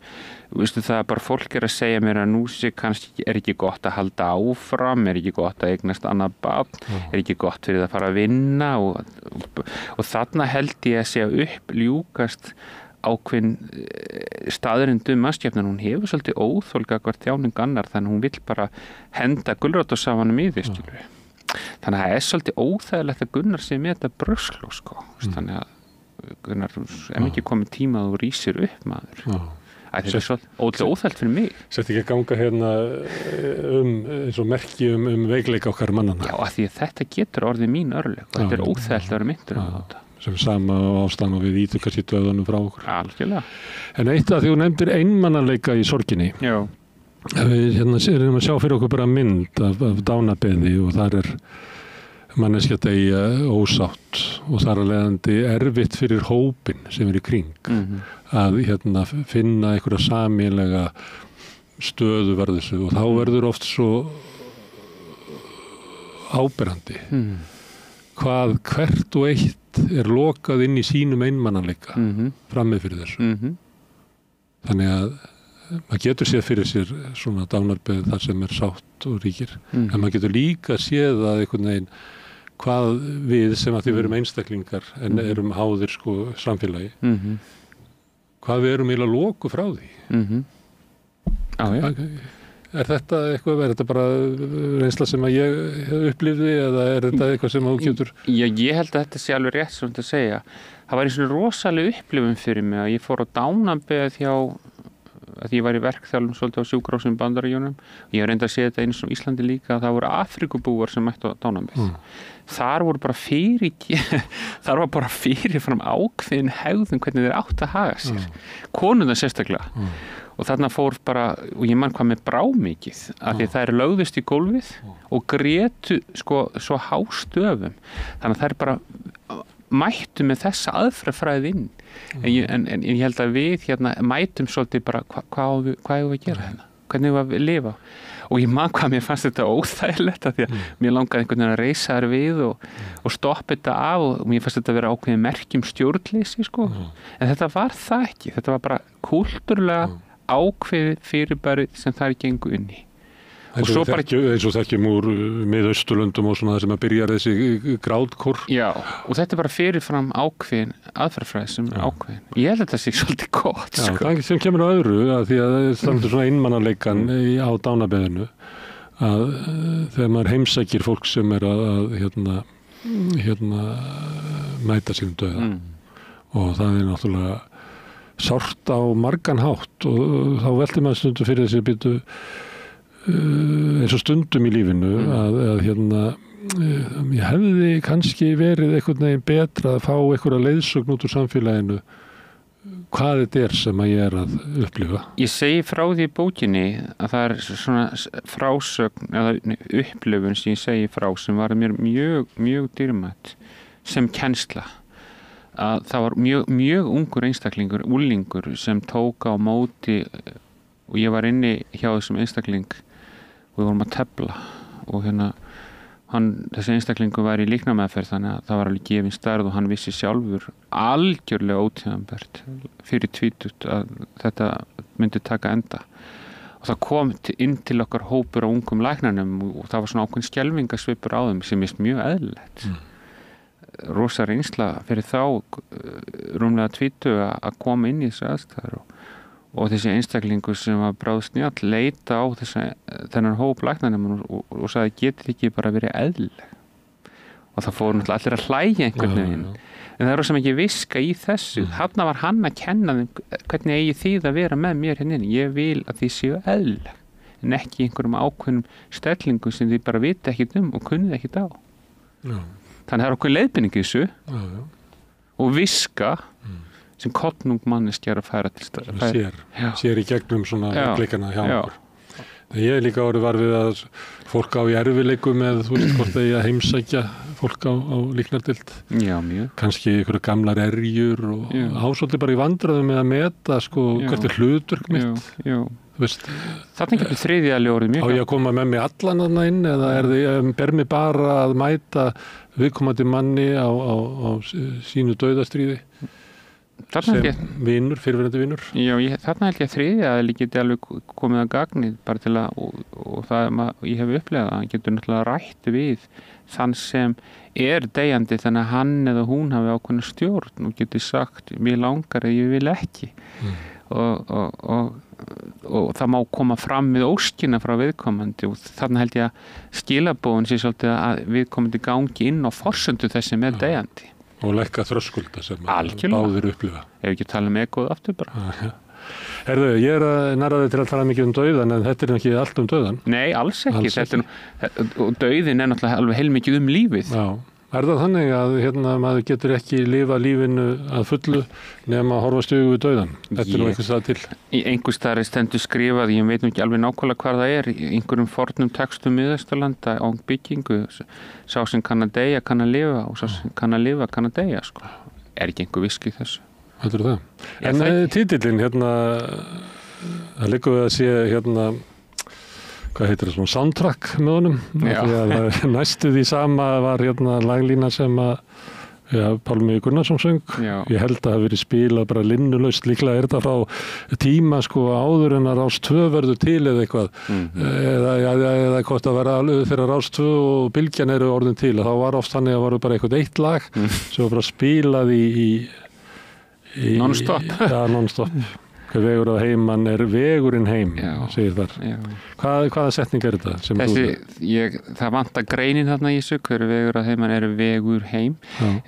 Veistu það bara fólk að segja mér að nú sé kannski ekki gott að halda áfram, ekki gott að eignast annað barn, ekki gott fyrir að fara að vinna og þarna held ég að sé að uppljúkast ákveðin staðrindum mannskepnan, hún hefur svolítið óþolga hvert þjáning annar, þannig hún vill bara henda gulrótarsafanum í því, skilur. Þannig að það svolítið óþægilegt að Gunnar sé með þetta bröslu, sko. Þannig að Gunnar, ekki komið tíma að þú rísir upp, maður. Það er svolítið óþægt fyrir mig. Sett ekki að ganga hérna eins og merki veikleika okkar mannana. Já, af því að þetta getur orðið mín örlög og þetta er óþægt að vera myndur þetta. Sem sama ástæðan og við ítum kannski döðanum frá okkur. Algjörlega. En eitt að því þú nefndir einmannaleika í sorginni. Já. Við erum að sjá fyrir okkur bara mynd af dánabeði og þar manneskja deyja ósátt og þar að leiðandi erfitt fyrir hópin sem í kring að finna einhverja sameiginlega stöðu var þessu og þá verður oft svo áberandi hvert og eitt lokað inn í sínum einmannaleika frammið fyrir þessu. Þannig að maður getur séð fyrir sér svona dánarbeð þar sem sátt og ríkir en maður getur líka séð að einhvern veginn hvað við sem að því við erum einstaklingar en erum háðir sko samfélagi hvað við erum eiginlega loku frá því. Er þetta eitthvað, er þetta bara reynsla sem að ég upplifði eða er þetta eitthvað sem þú getur? Já, ég held að þetta sé alveg rétt sem þetta segja. Það var eins og rosalega upplifun fyrir mig að ég fór á dánarbeð hjá að ég var í verkþjálfum svolítið á sjúkrahúsum í Bandaríkjunum. Ég hef reyndað að segja þetta eins og Íslandi líka að það voru Afríkubúar sem mættu á dánarbeð. Þar voru bara fyrirfram ákveðin hegðun hvernig þeir átt að haga sér. Konurnar sérstaklega. Og þarna fór bara, og ég man hvað með brá mikið, af því að það lögðust í gólfið og grétu sko svo hástöfum. Þannig að það bara mættu með þessa aðferðafræði inn. En ég held að við mætum svolítið bara hvað hefur við að gera hérna? Hvernig hefur við að lifa? Og ég man hvað mér fannst þetta óþægilegt af því að mér langaði einhvern veginn að reisa þar við og stoppa þetta af og mér fannst þetta að vera ákveðin merkjum stjórnleysi sko. En þetta var það ekki. Þetta var bara kúltúrlega ákveðið fyrirbæri sem það gengu inn í. Eins og þekkjum úr Miðausturlöndum og svona það sem að byrja þessi grátkur. Já, og þetta er bara fyrirfram ákveðin aðferðafræði sem ákveðin. Ég held að þetta sé svolítið gott. Já, það sem kemur á öðru að því að það er svona einmannaleikan á dánabeðinu að þegar maður heimsækir fólk sem er að mæta sínum dauða og það er náttúrulega sárt á margan hátt og þá veltir maður stundum fyrir þessi býtu eins og stundum í lífinu að ég hefði kannski verið einhvern veginn betra að fá einhverja leiðsögn út úr samfélaginu hvað þetta er sem að ég er að upplifa. Ég segi frá því í bókinni að það er svona frásögn eða upplifun sem ég segi frá sem var mér mjög dýrmætt sem kennsla. Að það var mjög ungur einstaklingur, úlingur sem tók á móti og ég var inni hjá þessum einstakling og við vorum að tefla og þessi einstaklingur var í líknarmeðferð þannig að það var alveg gefin stærð og hann vissi sjálfur algjörlega ótíðanbært fyrir tvítut að þetta myndi taka enda og það kom inn til okkar hópur á ungum læknanum og það var svona ákveðin skelfingasvipur á þeim sem er mjög eðlilegt. Rosa reynsla fyrir þá rúmlega 20 að koma inn í þessu aðstæður og þessi einstaklingur sem var bráðsnjall leita á þennan hóp læknanum og sagði getið ekki bara verið eðlileg og það fóru náttúrulega allir að hlæja einhvern veginn en það er rosa mikið viska í þessu þarna var hann að kenna þeim hvernig eigi þið að vera með mér hérna ég vil að þið séu eðlileg en ekki einhverjum ákveðnum stellingum sem þið bara viti ekkit og kunnið ekkit á þannig það er okkur leiðbeining í þessu og viska sem kollnung manneskja að færa til sér í gegnum svona veikleikana hjá okkur. Ég er líka orðið var við að fólk á í erfileikum með, þú veist, hvort þeir að heimsækja fólk á líknardild. Já, mjög. Kannski einhverju gamlar erjur og ásóldi bara í vandræðum með að meta, sko, hvert er hlutverk mitt. Já. Þarna getur þriðja ljóðið mjög. Á ég að koma með mig allan þarna inn eða ber mig bara að mæta viðkomandi manni á sínu dauðastríði? Sem vinur, fyrirverandi vinur. Já, þarna held ég að þriðja að geti alveg komið að gagnið bara til að, og það ég hef upplegað að hann getur náttúrulega rætt við þann sem er deyjandi þannig að hann eða hún hafi ákveðna stjórn og getur sagt, mér langar eða ég vil ekki. Og það má koma fram við óskina frá viðkomandi og þarna held ég að skilabóðin sé svolítið að viðkomandi gangi inn á forsöndu þessi með deyjandi. Og lækka þröskulda sem báðir upplifa. Ef ekki tala um egoð aftur bara. Herðu, ég er að narraði til að tala mikið um dauðan en þetta er ekki allt um dauðan. Nei, alls ekki. Og dauðin er náttúrulega alveg heilmikið um lífið. Já. Er það þannig að maður getur ekki lifa lífinu að fullu nema að horfast í augu við dauðan? Þetta er nú einhvers staðar til. Í einhvers staðar er stendur skrifað, ég veit nú ekki alveg nákvæmlega hvað það er, í einhverjum fornum textum Miðausturlanda á byggingu, sá sem kann að deyja kann að lifa og sá sem kann að lifa kann að deyja, sko. Er ekki einhver viski þessu? Þetta er það. En titillinn, það liggur við að sé, hvað heitir það, svona soundtrack með honum. Því að næstu því sama var laglína sem að Pálmi Gunnarsson söng. Ég held að það hafi verið spilað bara linnulaust. Líklega er þetta frá tíma sko áður en að Rás 2 verður til eða eitthvað. Eða hvort að vera þegar Rás 2 og Bylgjan eru orðin til. Þá var oft þannig að varu bara eitthvað eitt lag sem var bara spilað í non-stop. Já, non-stop. Hver vegur að heiman er vegurinn heim, segir þar. Hvaða setning er þetta? Það vantar greinin þarna í þessu, hver vegur að heiman er vegur heim.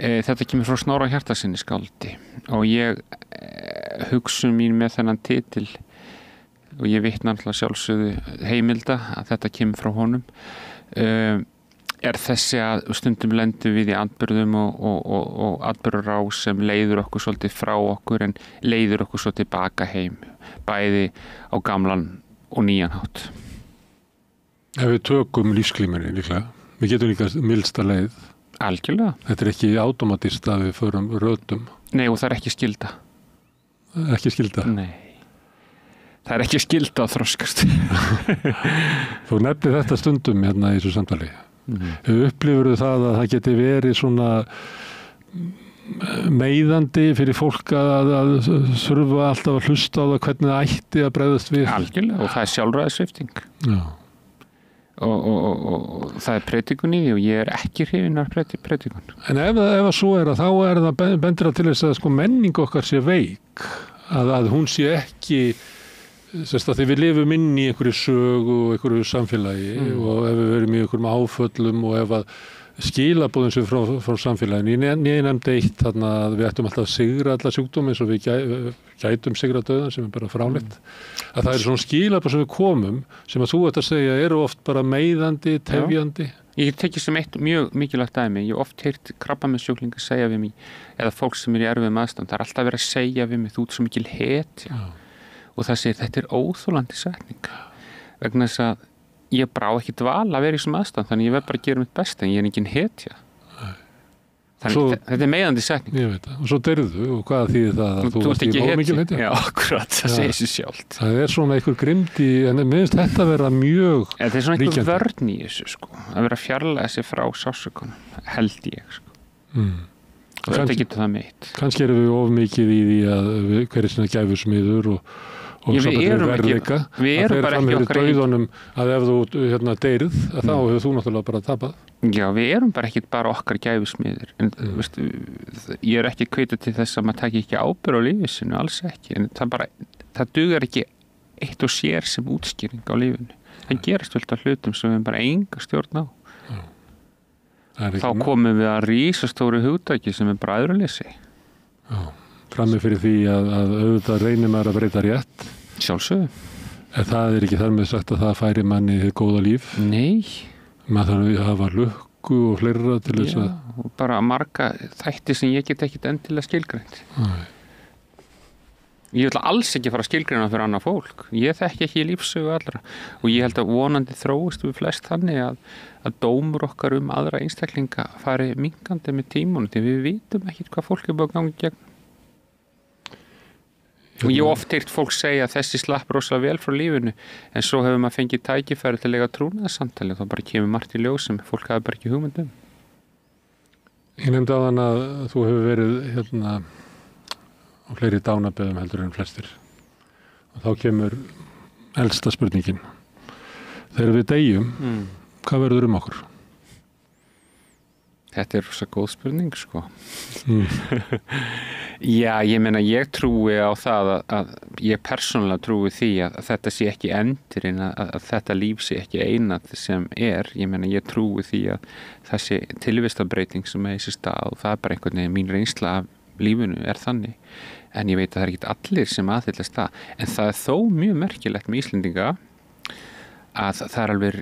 Þetta kemur frá Snorra Hjartarsyni skáldi og ég hugsa mín með þennan titil og ég vitna alltaf sjálfsögðu heimilda að þetta kemur frá honum. Er þessi að stundum lendum við í atburðum og atburðarás sem leiður okkur svolítið frá okkur en leiður okkur svo tilbaka heim, bæði á gamlan og nýjan hátt. Ef við tökum lífsklímunni líklega, við getum líka mildsta leið. Algjörlega. Þetta er ekki automatist að við förum rötum. Nei, og það er ekki skylda. Ekki skylda? Nei. Það er ekki skylda að þroskast. Þú nefnir þetta stundum í þessu samtali. Upplifur það að það geti verið svona meiðandi fyrir fólk að þurfa alltaf að hlusta á það hvernig það ætti að bregðast við? Algjörlega, og það er sjálfræðissvipting. Og það er predikun í því og ég er ekki hrifinn af predikun. En ef svo er þá er það bendur til þess að sko menning okkar sé veik, að hún sé ekki því við lifum inn í einhverju sögu og einhverju samfélagi og ef við verum í einhverjum áföllum og ef að skilabóðum sem frá samfélaginu. Ég nefndi eitt þarna að við ættum alltaf að sigra alla sjúkdóma eins og við gætum sigra dauðan sem er bara fráleitt. Að það er svona skilabóð sem við komum sem að þú ert að segja eru oft bara meiðandi, tefjandi. Ég tekið sem eitt mjög mikilvægt dæmi. Ég hef oft heyrt krabbameinssjúklinga segja við mig eða fólk sem er í erfiðum aðstæðum. Það er alltaf verið að segja við mig, þú ert svo mikil hetja. Og það segir, þetta er óþolandi setning vegna þess að ég brá ekki dval að vera í þessum aðstæðum þannig ég verð bara að gera mitt besta en ég er engin hetja þannig þetta er meiðandi setning. Ég veit það, og svo deyrðu og hvað þýðir það að þú varst ekki ómikil hetja? Já, akkurat, það segir sér sjálft. Það er svona einhver grimmd en mér finnst þetta vera mjög þetta er svona einhver vörn í þessu sko að vera fjarlæga sig frá sásökunum held ég sko og þetta getur það meitt. Kannski erum við of mikið í því að hver er svona gæfusmiður og við erum bara ekki okkar dauðunum að ef þú deyrið að þá hefur þú náttúrulega bara tapað. Já, við erum bara ekki bara okkar gæfusmiður en veistu, ég er ekki hvetja til þess að maður taki ekki ábyrgð á lífinu sinu, alls ekki en það dugar ekki eitt og sér sem útskýring á lífinu. Það gerast fullt af hlutum sem við bara enga stjórn á. Þá komum við að rísastóru hugtaki sem er bara æðruleysi. Já. Frammi fyrir því að auðvitað reynir maður að breyta rétt. Sjálfsögðu. En það er ekki þar með sagt að það færi manni hið góða líf. Nei. Maður þarf að hafa lukku og fleira til þess að... Já, og bara marga þætti sem ég get ekkit endilega skilgrænt. Ég vil alls ekki fara að skilgreina fyrir annað fólk. Ég þekki ekki lífssögu allra og ég held að vonandi þróist við flest þannig að dómur okkar aðra einstaklinga fari minkandi með tímunum því við vitum ekki hvað fólk búið að ganga gegn. Og ég oft heyrt fólk segja að þessi slapp rosalega vel frá lífinu en svo hefur maður fengið tækifæri til að eiga trúnaðarsamtali og þá bara kemur margt í ljós sem fólk hafi bara ekki hugmynd um. Ég nefndi á þann að þú hefur verið á fleiri dánaböðum heldur en flestir og þá kemur elsta spurningin. Þegar við deyjum, hvað verður okkur? Þetta rosa góð spurning, sko. Já, ég meina, ég trúi á það að ég persónulega trúi því að þetta sé ekki endurinn, að þetta líf sé ekki einað sem Ég meina, ég trúi því að þessi tilvistarbreyting sem sér stað og það bara einhvern veginn mín reynsla af lífinu þannig. En ég veit að það ekki allir sem aðhyllast það. En það þó mjög merkilegt með Íslendinga að það alveg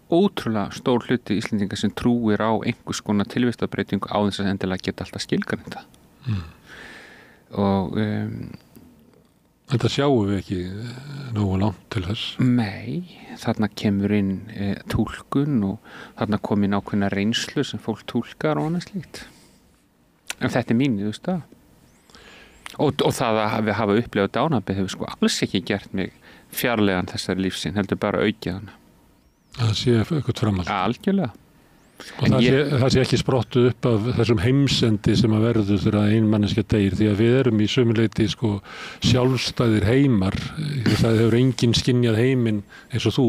ótrúlega stór hluti Íslendinga sem trúir á einhvers konar tilvistarbreytingu á þess að endilega geta alltaf skilgreint það. Og þetta sjáum við ekki nógu langt til þess. Nei, þarna kemur inn túlkun og þarna kom inn ákveðna reynslu sem fólk túlkar og annað slíkt. En þetta mín, þú veist það. Og það að við hafa upplifað dánarbið hefur sko alls ekki gert mig fjarlægan þessari lífsinn, heldur bara aukið hana. Það sé eitthvað framhald. Algjörlega. Og það sé ekki sprottu upp af þessum heimsendi sem að verður þegar ein manneskja deyr því að við erum í sömuleyti sko sjálfstæðir heimar. Það hefur enginn skynjað heiminn eins og þú.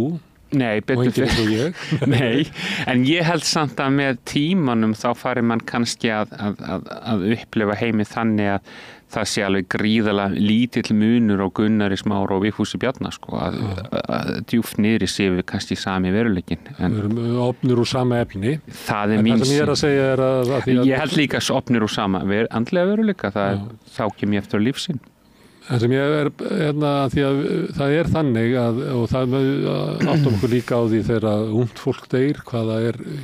Nei, betur fyrir. Nei, en ég held samt að með tímanum þá fari mann kannski að upplifa heimi þannig að það sé alveg gríðalega lítill munur á Gunnari Smára og Vigfúsi Bjarna sko, að djúpt niðri séu við kannski sami veruleikin. Við erum opnir úr sama efni. Það mín sem ég að segja að ég held líka opnir úr sama andlega veruleika, þá kem ég eftir á lífsinn. En sem ég því að það þannig og það áttum okkur líka á því þegar ungt fólk deyr, hvaða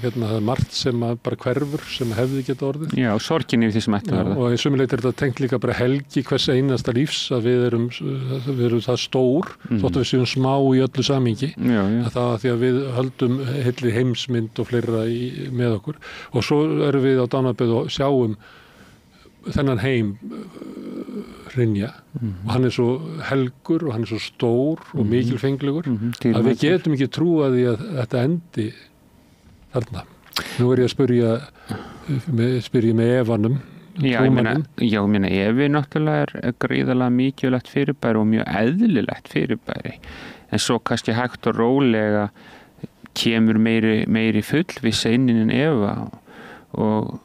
það er margt sem bara hverfur sem hefði geta orðið. Já, sorgin yfir því sem ætti að verða. Og í sumuleit þetta tengt líka bara helgi hvers einasta lífs að við erum það stór, þótt að við séum smá í öllu samhengi. Það því að við höldum heilli heimsmynd og fleira með okkur. Og svo erum við á dánarbið og sjáum þennan heim hrynja og hann svo helgur og hann svo stór og mikilfenglegur að við getum ekki trúa því að þetta endi þarna. Nú ég að spyrja með efanum. Já, ég meina efi náttúrulega gríðalega mikilvægt fyrirbæri og mjög eðlilegt fyrirbæri en svo kannski hægt og rólega kemur meiri fullvissa inn en efa og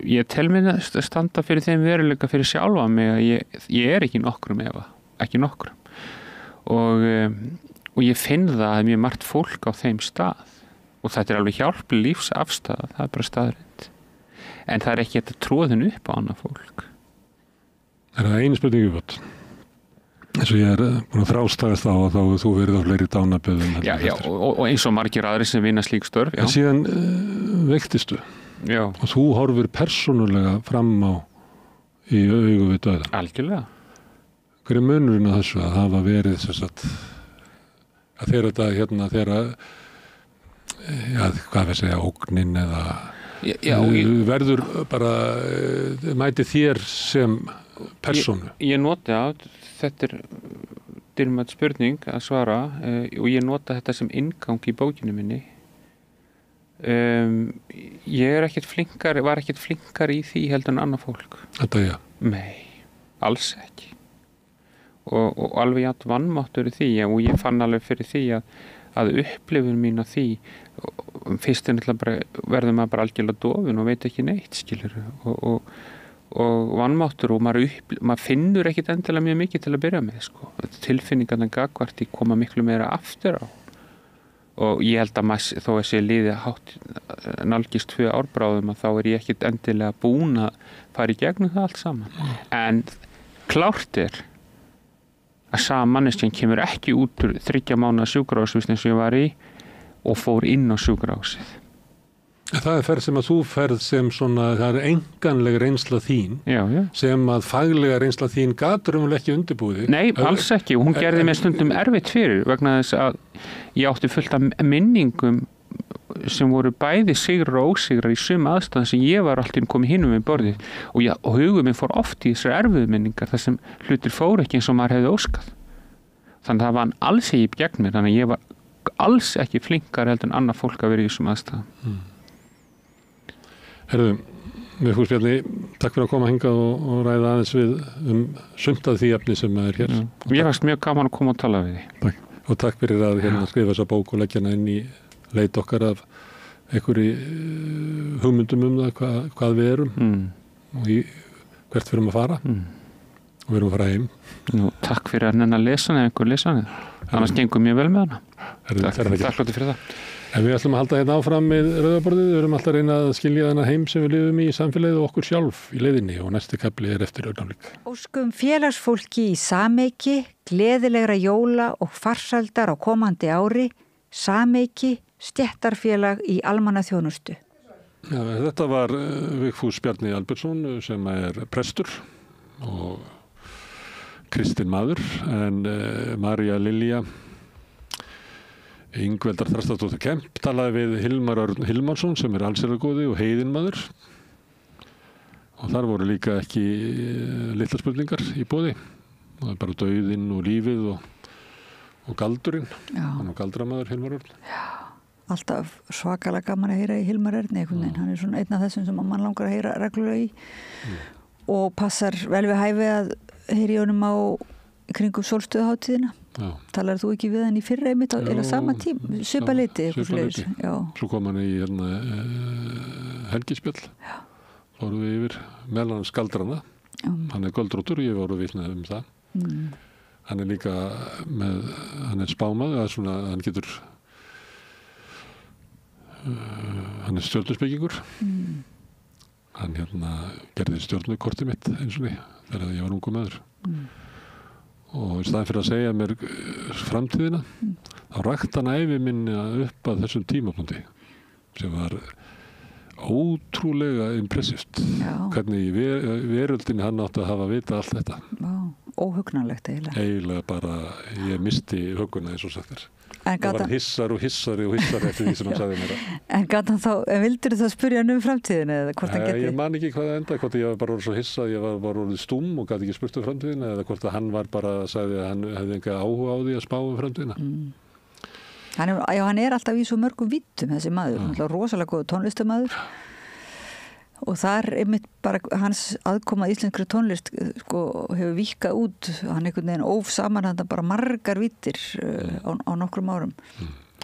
ég tel mér að standa fyrir þeim veruleika fyrir sjálfa mig að ég ekki nokkrum efa, ekki nokkrum og ég finn það mjög margt fólk á þeim stað og þetta alveg hjálpleg lífsafstaða, það bara staðreind en það ekki þetta tróðin upp á annað fólk. Það einu spurningu viðbót eins og ég búin að þrástagast á að þá þú verið á fleiri dánarböðum. Já, og eins og margir aðri sem vinna slík störf. En síðan veiktistu. Já. Og þú horfir persónulega fram á í augu við dauðan. Algjörlega. Hver munurinn á þessu að hafa verið þess að þegar þetta þegar hvað við segja ógnin eða verður bara mæti þér sem persónu. Ég noti þetta dýrmæt spurning að svara og ég nota þetta sem inngang í bókinu minni. Ég var ekkert flinkar í því heldur en annað fólk. Þetta Nei, alls ekki og alveg jafn vannmáttur í því og ég fann alveg fyrir því að upplifun mín á því fyrst verður maður bara algjörlega dofin og veit ekki neitt skilur og vannmáttur og maður finnur ekkit endilega mjög mikið til að byrja með sko. Tilfinningarna gagnvart koma miklu meira aftur á og ég held að þó að sé liði hátt nálgist 2 árbráðum að þá ég ekkit endilega búin að fara í gegnum það allt saman en klárt að sama manneskjan kemur ekki út úr 3 mánaða sjúkrahúsvist eins og ég var í og fór inn á sjúkrahúsið Það ferð sem að þú ferð sem svona, það enganleg reynsla þín sem að faglega reynsla þín gatur ekki undirbúið. Nei, alls ekki og hún gerði mér stundum erfitt fyrir vegna þess að ég átti fullt af minningum sem voru bæði sigrar og ósigrar í suma aðstæðan sem ég var alltaf komið hinum við borðið og hugum minn fór oft í þessar erfiðu minningar þar sem hlutir fór ekki eins og maður hefði óskað. Þannig að það var alls ekki gegn mér, þannig að ég var alls ekki flinkar heldur en annað fólk að vera í þessum aðstæðan. Herðu, Vigfús Bjarni, takk fyrir að koma hingað og ræða aðeins við sumt af því efni sem er hér. Ég fannst mjög gaman að koma og tala við því. Takk. Og takk fyrir að skrifa þessa bók og leggja hana inn í leit okkar af einhverju hugmyndum það hvað við erum og hvert við erum að fara og við erum að fara heim. Takk fyrir að nennan lesa hana eða einhver lesa hana. Annars gengur mjög vel með hana. Takk fyrir það. En við ætlum að halda hérna áfram með Rauðaborðið. Við erum alltaf að reyna að skilja þennan heim sem við lifum í samfélagið og okkur sjálf í leiðinni og næsti kafli er eftir augnablik. Óskum félagsfólki í sameiki, gleðilegra jóla og farsældar á komandi ári, sameiki, stéttarfélag í almannaþjónustu. Já, þetta var Vigfús Bjarni Albertsson sem er prestur og kristinn maður en María Lilja Ingveldar Þrastardóttir Kemp talaði við Hilmar Örn Hilmarsson sem er allsherjargoði og heiðinmaður og þar voru líka ekki litlar spurningar í boði og það er bara dauðinn og lífið og galdurinn hann var galdramaður Hilmar Örn. Já, alltaf svakalega gaman að heyra í Hilmar Örn hann er svona einn af þessum sem mann langar að heyra reglulega í og passar vel við hæfi að heyri honum á kringum sólstöðuháttíðina. Talar þú ekki við hann í fyrra einmitt eða sama tím, svipaleiti Svo kom hann í helgispjall fórum við yfir meðal hans galdrana hann er göldróttur, ég voru vitnað það hann er líka hann er spámað hann getur hann er stjörnuspekingur hann gerði stjörnukortið mitt eins og þegar ég var ungu maður og í staðin fyrir að segja mér framtíðina þá rakti hann ævi minni upp að þessum tímapunkti sem var ótrúlega impressivt hvernig í veröldinni hann átti að hafa vita allt þetta óhugnanlegt eiginlega bara ég misti huguna eins og sagt þér það var hissar eftir því sem hann sagði mér En gatan þá, vildur þú þá spyrja hann framtíðina eða hvort hann geti? Ég man ekki hvað það enda, hvort ég var bara svo hissað ég var orðið stúm og gæti ekki spurt framtíðina eða hvort að hann var bara sagði að hann hefði enga áhuga á því að spá framtíðina Hann er alltaf í svo mörgum vittum þessi maður, rosalega góð tónlistarmaður og þar einmitt bara hans aðkoma íslenskri tónlist hefur víkkað út hann einhvern veginn ófsaman hann bara margar vittir á nokkrum árum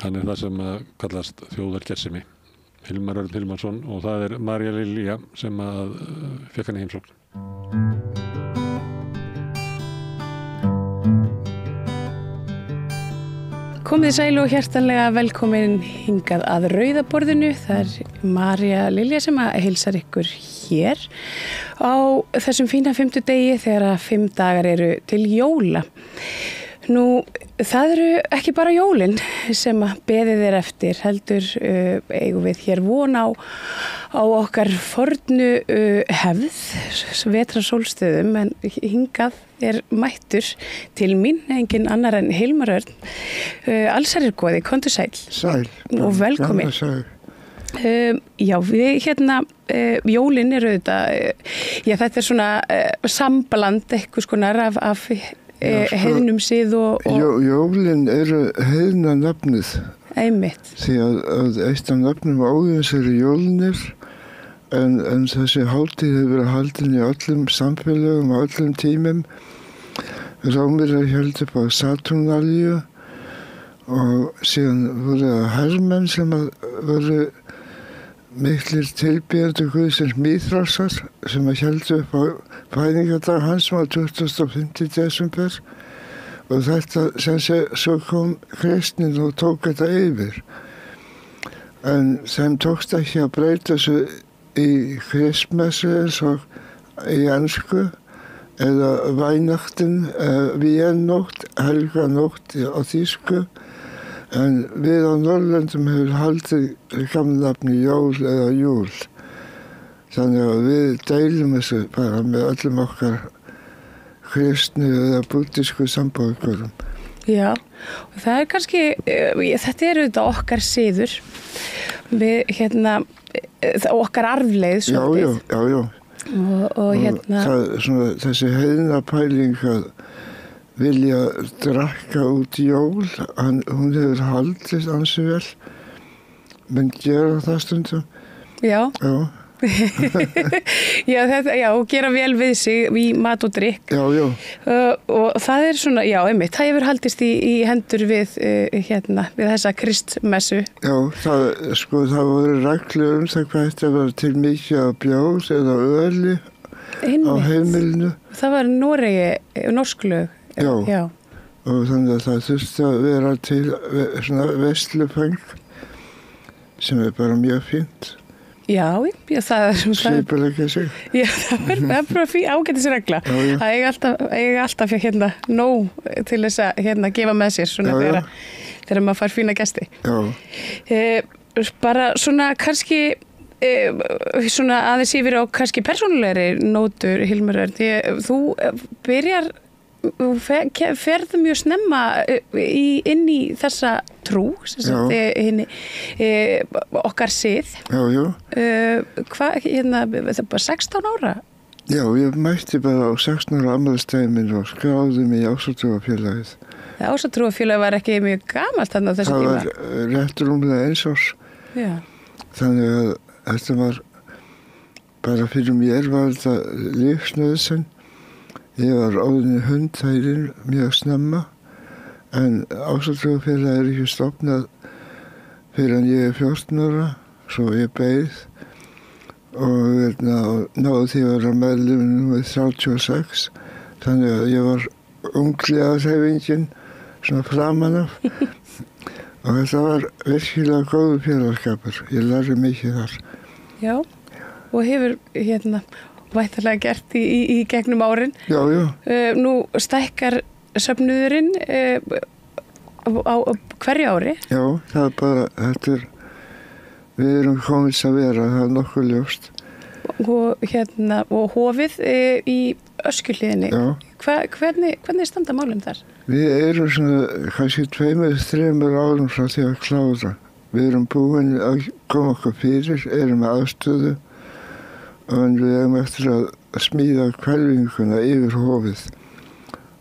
Hann er það sem kallast þjóðargersemi Hilmar Örn Hilmarsson og það er María Lilja sem fekk hann í heimsókn Komið sæl og hjartanlega velkomin hingað að Rauðaborðinu. Það er María Lilja sem heilsar ykkur hér á þessum fína 5. degi þegar 5 dagar eru til jóla. Nú, það eru ekki bara jólin sem beðið er eftir, heldur eigum við hér von á okkar fornu hefð, vetrarsólstöðum, en hingað er mættur til mín, engin annar en Hilmar Örn, allsherjargoði, komdu sæl. Sæl. Og velkomin. Sæl. Já, við jólin eru þetta er svona sambland eitthvað skonar af heiðnum sið og Jólin eru heiðna nafnið. Einmitt. Því að eitt af nafnum Óðins eru jólinir en þessi hátíð hefur verið haldin í öllum samfélögum og öllum tímum. Rómverjar héldu upp á Saturnalíu og síðan voru það hermenn sem voru miklir tilbýjendur Guðsins Mýþrásar sem héldu upp á fæðingardag hans sem var 25. desember og þetta sem svo kom kristnin og tók þetta yfir. En þeim tókst ekki að breyta þessu í kristmessu eins og í ensku eða Weihnachten, Víennótt, helganótt á þýsku En við á Norrlöndum hefur haldið gamla nafni jól eða júl. Þannig að við deilum þessu bara með öllum okkar kristnu eða búddísku sambúðarkvörum. Já, og það kannski, þetta þetta okkar siður, við okkar arfleið svolítið. Já. Og það, þessi heiðna pæling að vilja drakka út jól, hún hefur haldist ansi vel, menn gera það stundum. Já. Og gera vel við sig í mat og drykk. Og það svona, einmitt, það hefur haldist í hendur við þessa kristmessu. Já, það voru reglur það hvað þetta var til mikið af bjór eða öli á heimilinu. Það var norsklög. Já. Og þannig að það þurfti að vera til svona vestlufeng sem bara mjög fínt. Já, það skipuleggja sig. Já, það bara ágætisregla. Það eiga alltaf nóg til þess að gefa með sér svona þegar maður fær fína gesti. Bara svona kannski svona aðeins yfir á kannski persónulegri nótur, Hilmar Örn. Þú byrjar ferðu mjög snemma inn í þessa trú okkar sið. Hvað, það bara 16 ára? Já, ég mætti bara á 16 ára afmælisdaginn minn og skráði mig í Ásatrúarfélagið. Ásatrúarfélagið var ekki mjög gamalt þannig á þessu tíma? Það var rétt rúmlega 1 árs. Já. Þannig að þetta var bara fyrir mér var þetta lífsnauðsyn. Ég var áðinni hundhærin mjög snemma, en Ásatrúarfélagið ekki stofnað fyrir en ég 14 ára, svo ég beið og náði því að vera meðlum númer 36, þannig að ég var unglega hreyfingin svona framan af og þetta var virkilega góður félagskapur. Ég lærði mikið þar. Já, og hefur væntanlega gert í gegnum árin. Já. Nú stækkar söfnuðurinn á hverju ári? Já, það bara, við erum komins að vera, það er nokkuð ljóst. Og hofið í Öskjuhlíðinni. Já. Hvernig standa málum þar? Við erum svona kannski 2-3 árum frá því að klára. Við erum búin að koma okkur fyrir, erum með aðstöðu og við erum eftir að smíða hvelfinguna yfir hofið.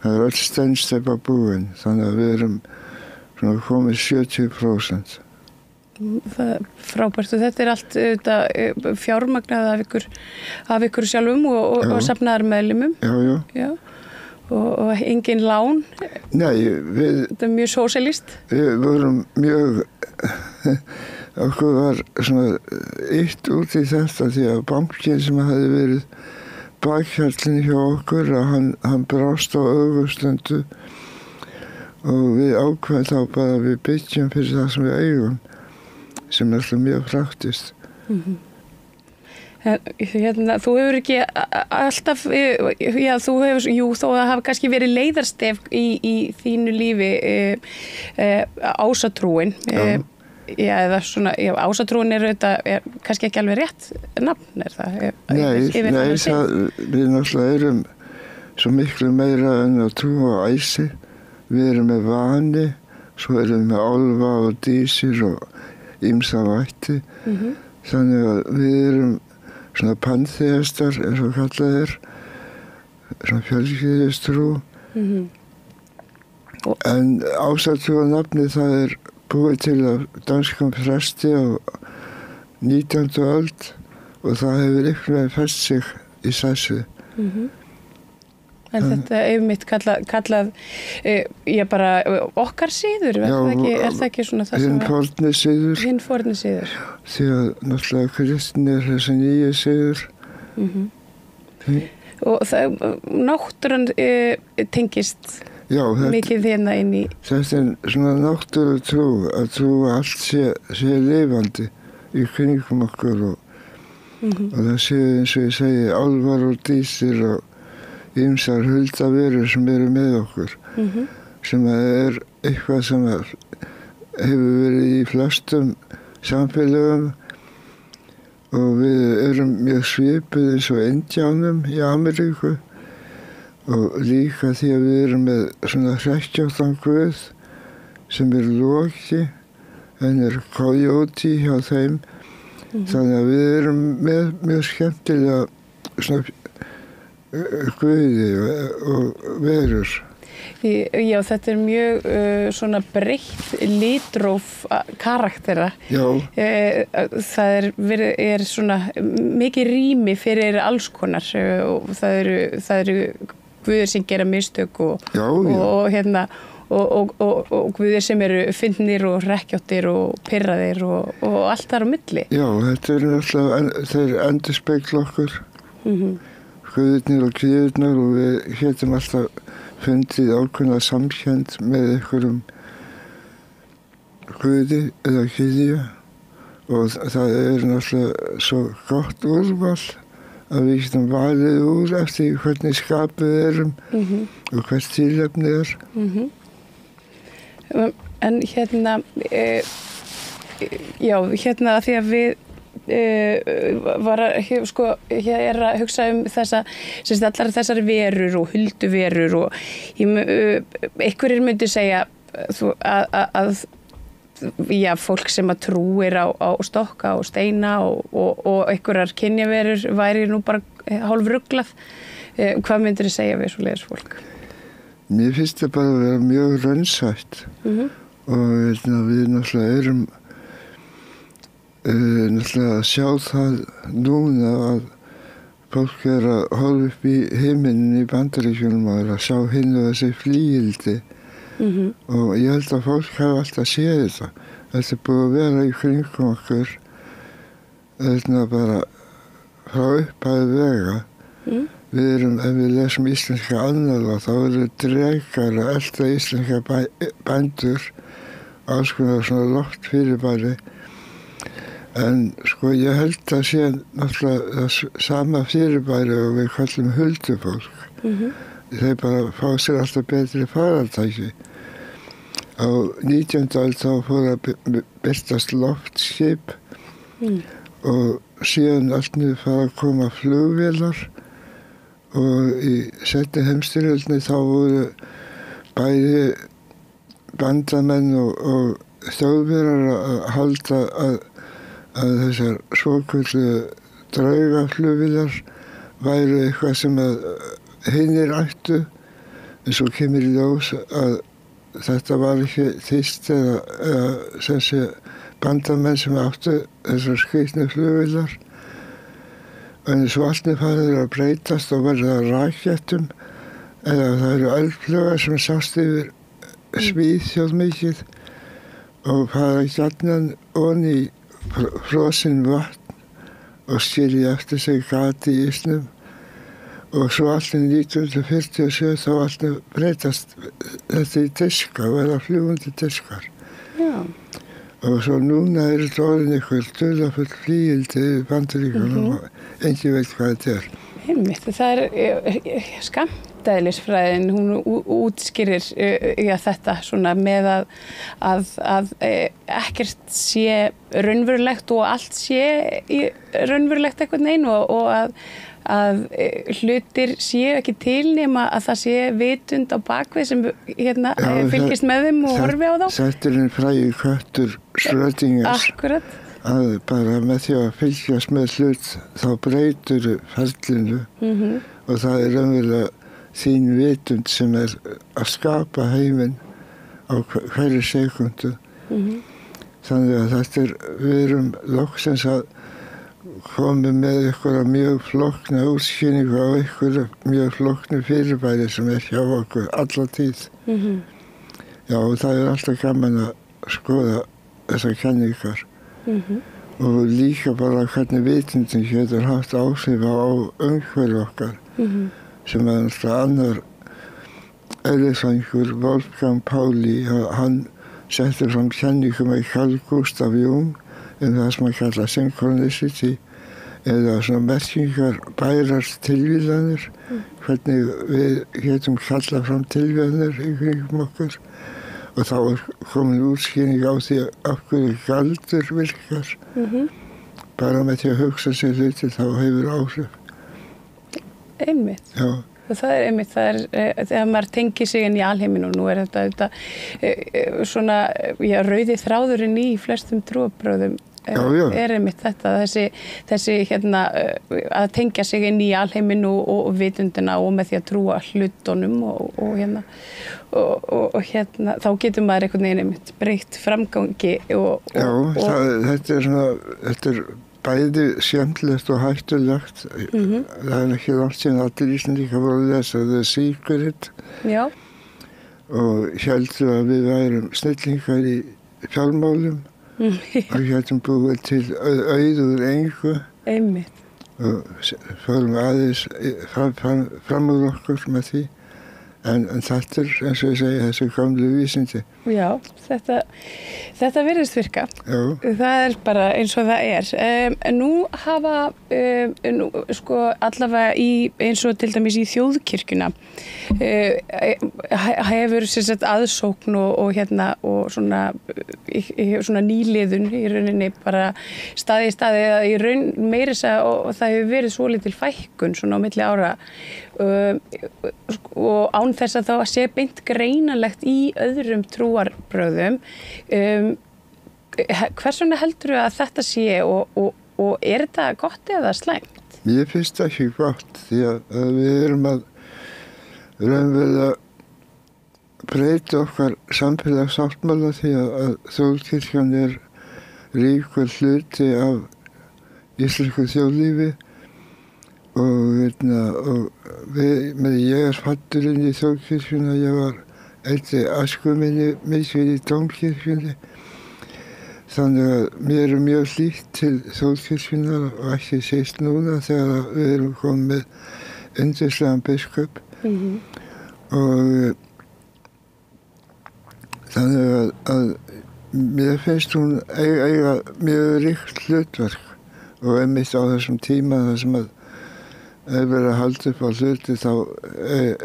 Það öll steinsteypa búin, þannig að við erum svona komið 70%. Það er frábært og þetta allt fjármagnað af ykkur sjálfum og safnaðarmeðlimum. Já. Og engin lán. Nei, þetta er mjög sósíalist. Við vorum mjög okkur var svona eitt út í þetta því að bankinn sem hefði verið bakhjarlinn hjá okkur að hann brást á Ögurstundu og við ákveðum þá bara að við byggjum fyrir það sem við eigum sem er alltaf mjög praktist. Þú hefur ekki alltaf, þú hefur, þó að það hafa kannski verið leiðarstef í þínu lífi ásatrúin. Eða svona, ásatrúin þetta kannski ekki alveg rétt nafn, er það? Nei, við náttúrulega erum svo miklu meira en að trúa á æsi. Við erum með vani, svo erum við með álfa og dísir og ýmsa vætti. Þannig að við erum svona panþeistar, eins og kallað svona fjölskyldustrú. En ásatrúarnafnið það búið til af danskum presti á 19. öld og það hefur ykkur fest sig í sessu. En þetta einmitt kallað bara okkar siður, er það ekki svona það sem hinn forni siður. Því að náttúrulega kristni er þessi nýju siður. Og náttúran tengist mikið hérna inn í. Þetta er svona náttúru trú, að trúa allt sé lifandi í kringum okkur og það sé eins og ég segi álfar og dísir og ýmsar huldaverur sem eru með okkur sem er eitthvað sem hefur verið í flestum samfélögum og við erum mjög svipuð eins og Indjánum í Ameríku og líka því að við erum með svona hrekkjáttan guð sem Loki en Coyote hjá þeim. Þannig að við erum með mjög skemmtilega svona guði og verur. Já, þetta mjög svona breytt litróf karaktera. Já. Það svona mikið rými fyrir alls konar og það eru guðir sem gera mistök og guðir sem eru fyndnir og hrekkjáttir og pirraðir og allt þar á milli. Já, þetta alltaf, þeir endurspegla okkur. Guðirnir og gyðirnar og við hétum alltaf fundið ákveðna samkennd með einhverjum guði eða gyðju og það náttúrulega svo gott úrval að við getum valið úr eftir hvernig skapið erum og hvert tilefni En hérna já, hérna því að við ég að hugsa þessa allar þessar verur og hulduverur og einhverjir myndi segja að já, fólk sem að trúir á stokka og steina og einhverjar kynjaverur væri nú bara hálfruglað. Hvað myndir þið segja við svoleiðis fólk? Mér finnst það bara að vera mjög raunsætt og við náttúrulega erum náttúrulega að sjá það núna að fólk að horfa upp í himinin í Bandaríkjunum og að sjá hinn og þessi flígildi og ég held að fólk hafa alltaf séð þetta. Þetta búið að vera í kringum okkur bara frá upphæðu vega. Við erum, ef við lesum íslenska annálfa, þá eru drekar að elta íslenska bændur alls konar svona loftfyrirbæri. En sko ég held að sé náttúrulega það sama fyrirbæri og við kallum huldufólk. Þeir bara fá sér alltaf betri farartæki. Á 19. öld þá fór að birtast loftskip og síðan alltaf fara að koma flugvélar og í seinni heimsstyrjöldinni þá voru bæði bandamenn og þjóðverjar að halda að þessar svokvöldu draugaflugvélar væru eitthvað sem að hinir ættu en svo kemur í ljós að þetta var ekki þýst eða þessi bandamenn sem áttu þessar skrýtnu flugvélar en svo allir farið að breytast og verða rakettum eða það eru eldflugar sem sást yfir Svíþjóð mikið og fara gjarnan ofan í frosinn vatn og skilja eftir sig gati í ísnum og svo allir 1947 þá allir breytast þetta í diska og verða fljúgandi diskar. Já. Og svo núna þetta orðin eitthvað dularfull flígildi í Bandaríkjunum og engin veit hvað þetta Einmitt, það skammdæðlisfræðin, hún útskýrir þetta svona með að ekkert sé raunverulegt og allt sé raunverulegt einhvern veginn og að hlutir séu ekki til nema að það sé vitund á bakvið sem fylgist með þeim og horfi á þá. Þetta er frægi köttur Schrödingers. Akkurat. Að bara með því að fylgjast með hlut þá breytur ferlinu og það er raunverulega þín vitund sem er að skapa heiminn á hverju sekundu. Þannig að þetta við erum loksins að koma með einhverja mjög flókna útskýringu á einhverju mjög flóknu fyrirbæri sem er hjá okkur alla tíð. Já, og það er alltaf gaman að skoða þessar kenningar. Og líka bara hvernig vitundin getur haft áhrif á umhverfi okkar sem er alltaf annar eðlisfræðingur Wolfgang Pauli hann setti fram kenningu með Carl Gustav Jung það sem að kalla synchronicity eða svona merkingar bærar tilvíðanir hvernig við getum kalla fram tilvíðanir í kringum okkur og þá er komin útskýring á því af hverju galdur virkar. Bara með því að hugsa sér hluti þá hefur áhrif. Einmitt. Já. Og það er einmitt, þegar maður tengir sig inn í alheiminn og nú er þetta svona, rauði þráðurinn í flestum trúarbrögðum er einmitt þetta, þessi hérna, að tengja sig inn í alheiminn og vitundina og með því að trúa hlutunum og hérna, þá getur maður einhvern veginn einmitt breytt framgangi þetta er bæði skemmtilegt og hættulegt. Það er ekki langt síðan allir Íslendingar voru að lesa The Secret og heldur að við værum snillingar í fjármálum og hétum búið til auður engu og fórum aðeins fram úr okkur með því. En þetta er, eins og ég segi, þessi gamlu vísindi. Já, þetta virðist virka. Já. Það er bara eins og það er. Nú hafa, sko, allavega eins og til dæmis í þjóðkirkjuna, hefur aðsókn og hérna, og svona nýliðun í rauninni bara staði eða í raun meira og það hefur verið svolítil fækkun svona á milli ára og án þess að þá að sé beint greinanlegt í öðrum trúarbrögðum. Hvers vegna heldur þú að þetta sé og er þetta gott eða slæmt? Mér finnst það ekki gott því að við erum að raunverulega breyta okkar samfélagssáttmála því að þjóðkirkjan er ríkur hluti af íslensku þjóðlífi og ég er fæddur inn í þjóðkirkjuna, ég var eyddi æsku minni mikið í dómkirkjunni, þannig að mér er mjög hlýtt til þjóðkirkjunar og ekki síst núna þegar við erum komið með yndislegan biskup og þannig að mér finnst hún eiga mjög ríkt hlutverk og einmitt á þessum tíma þar sem að verið að halda upp á hluti þá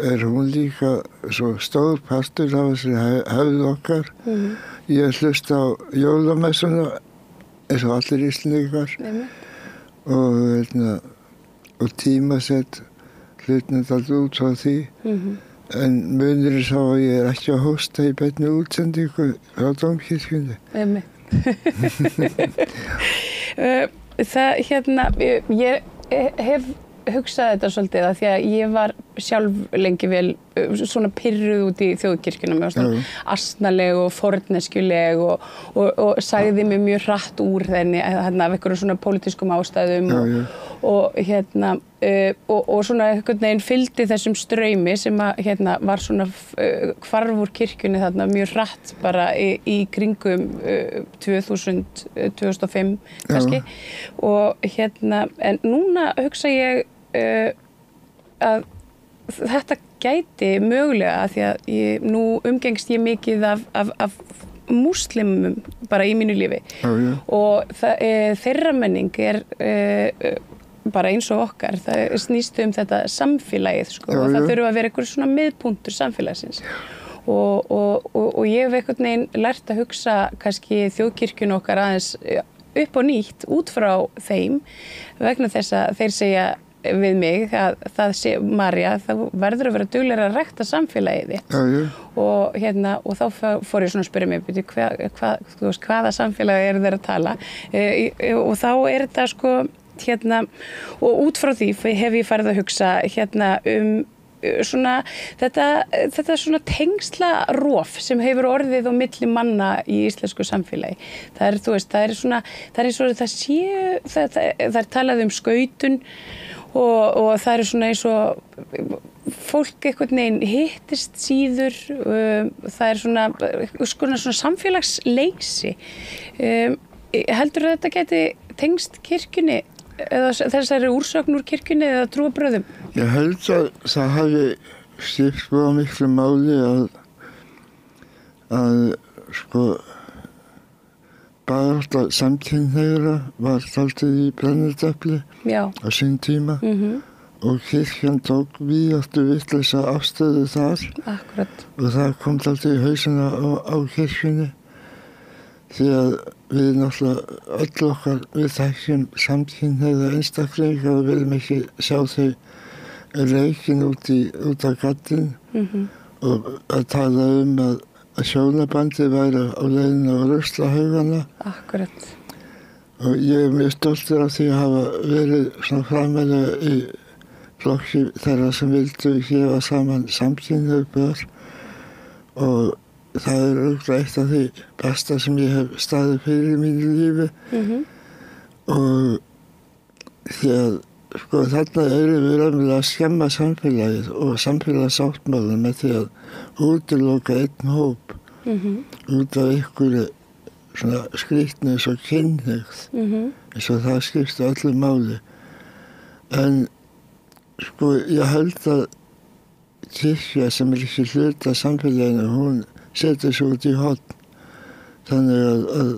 er hún líka svo stór partur af þessi hefð okkar. Ég hlusta á jólamessuna eins og allir Íslendingar og tímasett hlutnum alltaf út frá því. En munurinn sá að ég er ekki að hósta í beinni útsendingu frá dómkirkjunni. Það ég hef hugsað þetta svolítið að því að ég var sjálf lengi vel svona pirruð út í þjóðkirkjuna með svona asnaleg og forneskjuleg og sagði mig mjög hratt úr þenni af einhverjum svona pólitískum ástæðum og svona einhvern veginn fylgdi þessum straumi sem að var svona hvarf úr kirkjunni þarna mjög hratt bara í kringum 2005 kannski og en núna hugsa ég að þetta gæti mögulega því að nú umgengst ég mikið af múslimum bara í mínu lífi og þeirra menning er bara eins og okkar, það snýst þetta samfélagið sko, og það þurfa að vera einhver svona miðpunktur samfélagsins og ég hef einhvern veginn lært að hugsa kannski þjóðkirkjun okkar aðeins upp og nýtt út frá þeim vegna þess að þeir segja við mig að það sé Marja, það verður að vera duglegri að rækta samfélagið þitt og þá fór ég svona að spyrja mig hvaða samfélagi eru þeir að tala og þá er þetta sko og út frá því hef ég farið að hugsa svona þetta svona tengslarof sem hefur orðið á milli manna í íslensku samfélagi. Það er talað skautun og það er svona eins og fólk einhvern veginn hittist síður, það er svona samfélagsleysi. Heldur þetta geti tengst kirkjunni eða þessari úrsögn úr kirkjunni eða trúarbrögðum? Ég held að það hafi skipt svo miklu máli að sko barátta samkynhneigðra var dálítið í brennidepli á sín tíma og kirkjan tók víðáttu vitleysa afstöðu þar. Akkurat. Og það kom alltaf í hausina á kirkjunni því að við náttúrulega öll okkar við þekkjum samkynhneigða einstaklinga og viljum ekki sjá þau reikin út af gaddinn og að tala að hjónabandið væri á leiðinu á ruslahaugana. Akkurat. Og ég mjög stoltur af því að hafa verið svona framalega í flokki þeirra sem vildu gefa saman samkynhneigð börn og það örugglega eitt af því besta sem ég hef staðið fyrir í mínu lífi og því að sko þarna erum við raunverulega að skemma samfélagið og samfélagsáttmála með því að útiloka einn hóp út af einhverju svona skrýtni eins og kynhneigð eins og það skipti öllu máli en sko ég held að kirkja sem ekki hluta samfélaginu hún setur svo út í horn þannig að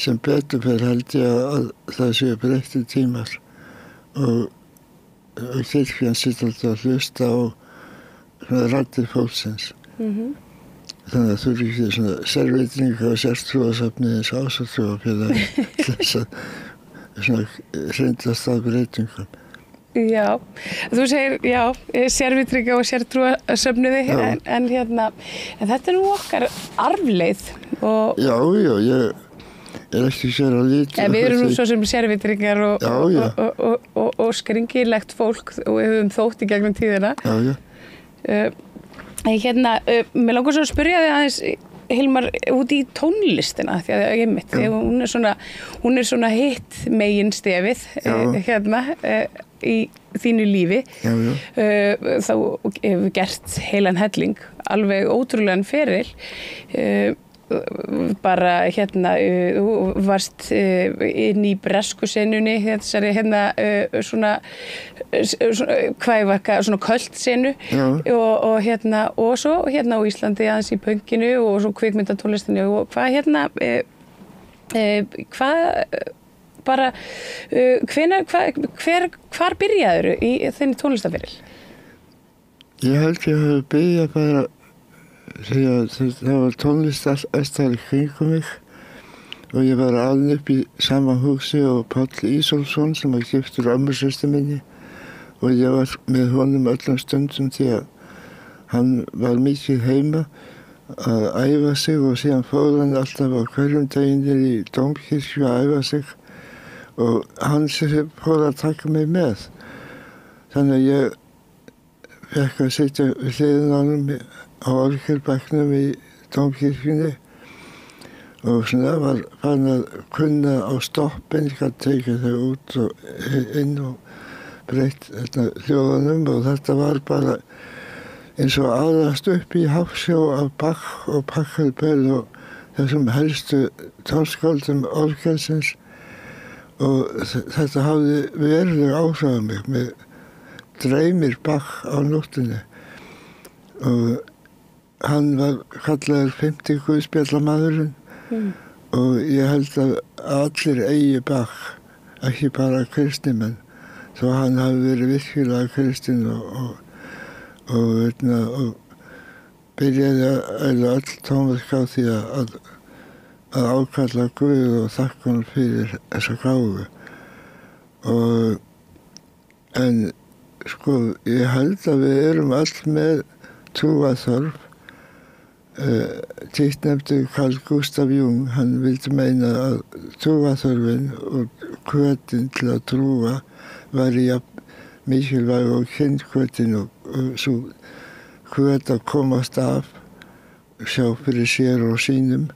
sem betur fer held ég að það séu breyttir tímar og kirkjan situr alltaf að hlusta á raddir fólksins þannig að þú ekki svona sérvitringa og sértrúarsafni eins og ásatrúafélagi þess að svona hrindast að breytingum. Já, þú segir, já, sérvitringa og sértrúarsöfnuði en þetta er nú okkar arfleið og... Já, ég ekki sér að lítið. En við erum nú svo sem sérvitringar og skringilegt fólk og við höfum þótt í gegnum tíðina. Mér langar svo að spyrja þig aðeins, Hilmar, út í tónlistina því að hún er svona hitt megin stefið í þínu lífi þá hefur gert heilan helling alveg ótrúlegan feril bara þú varst inn í bresku senunni þessari svona köld senu og svo á Íslandi aðeins í pönkinu og svo kvikmyndatónlistinu og hvar byrjaður í þinni tónlistaferil? Ég held ég hafi byrjað bara því að það var tónlist alltaf í kringum mig og ég var alin upp í sama húsi og Páll Ísólfsson sem var giftur ömmursystur minni og ég var með honum öllum stundum því að hann var mikið heima að æfa sig og síðan fór hann alltaf á hverjum deginir í dómkirkju að æfa sig og hann fór að taka mig með þannig að ég fekk að sitja við hliðina á honum á orgelbekknum í dómkirkjunni og svona var farin að kunna á stoppin, ég gæti tekið þau út og inn og breytt hljóðunum og þetta var bara eins og aðrast upp í hafsjó af Bach og Pachelbel og þessum helstu tónskáldum orgelsins og þetta hafði verulega áhrif á mig með dreymir Bach á nóttinni og hann var kallaður 50 guðspjallamaðurinn og ég held að allir eigi Bach, ekki bara kristnimenn, þó hann hafi verið virkilega kristinn og byrjaði öll tónverk á því að ákalla Guð og þakka hann fyrir þessa gáfu en sko ég held að við erum öll með trúarþörf títtnefndu Carl Gustav Jung, hann vildi meina að trúarþörfin og hvötin til að trúa væri mikilvæg og kynhvötin og svo hvöt að komast af, sjá fyrir sér og sínum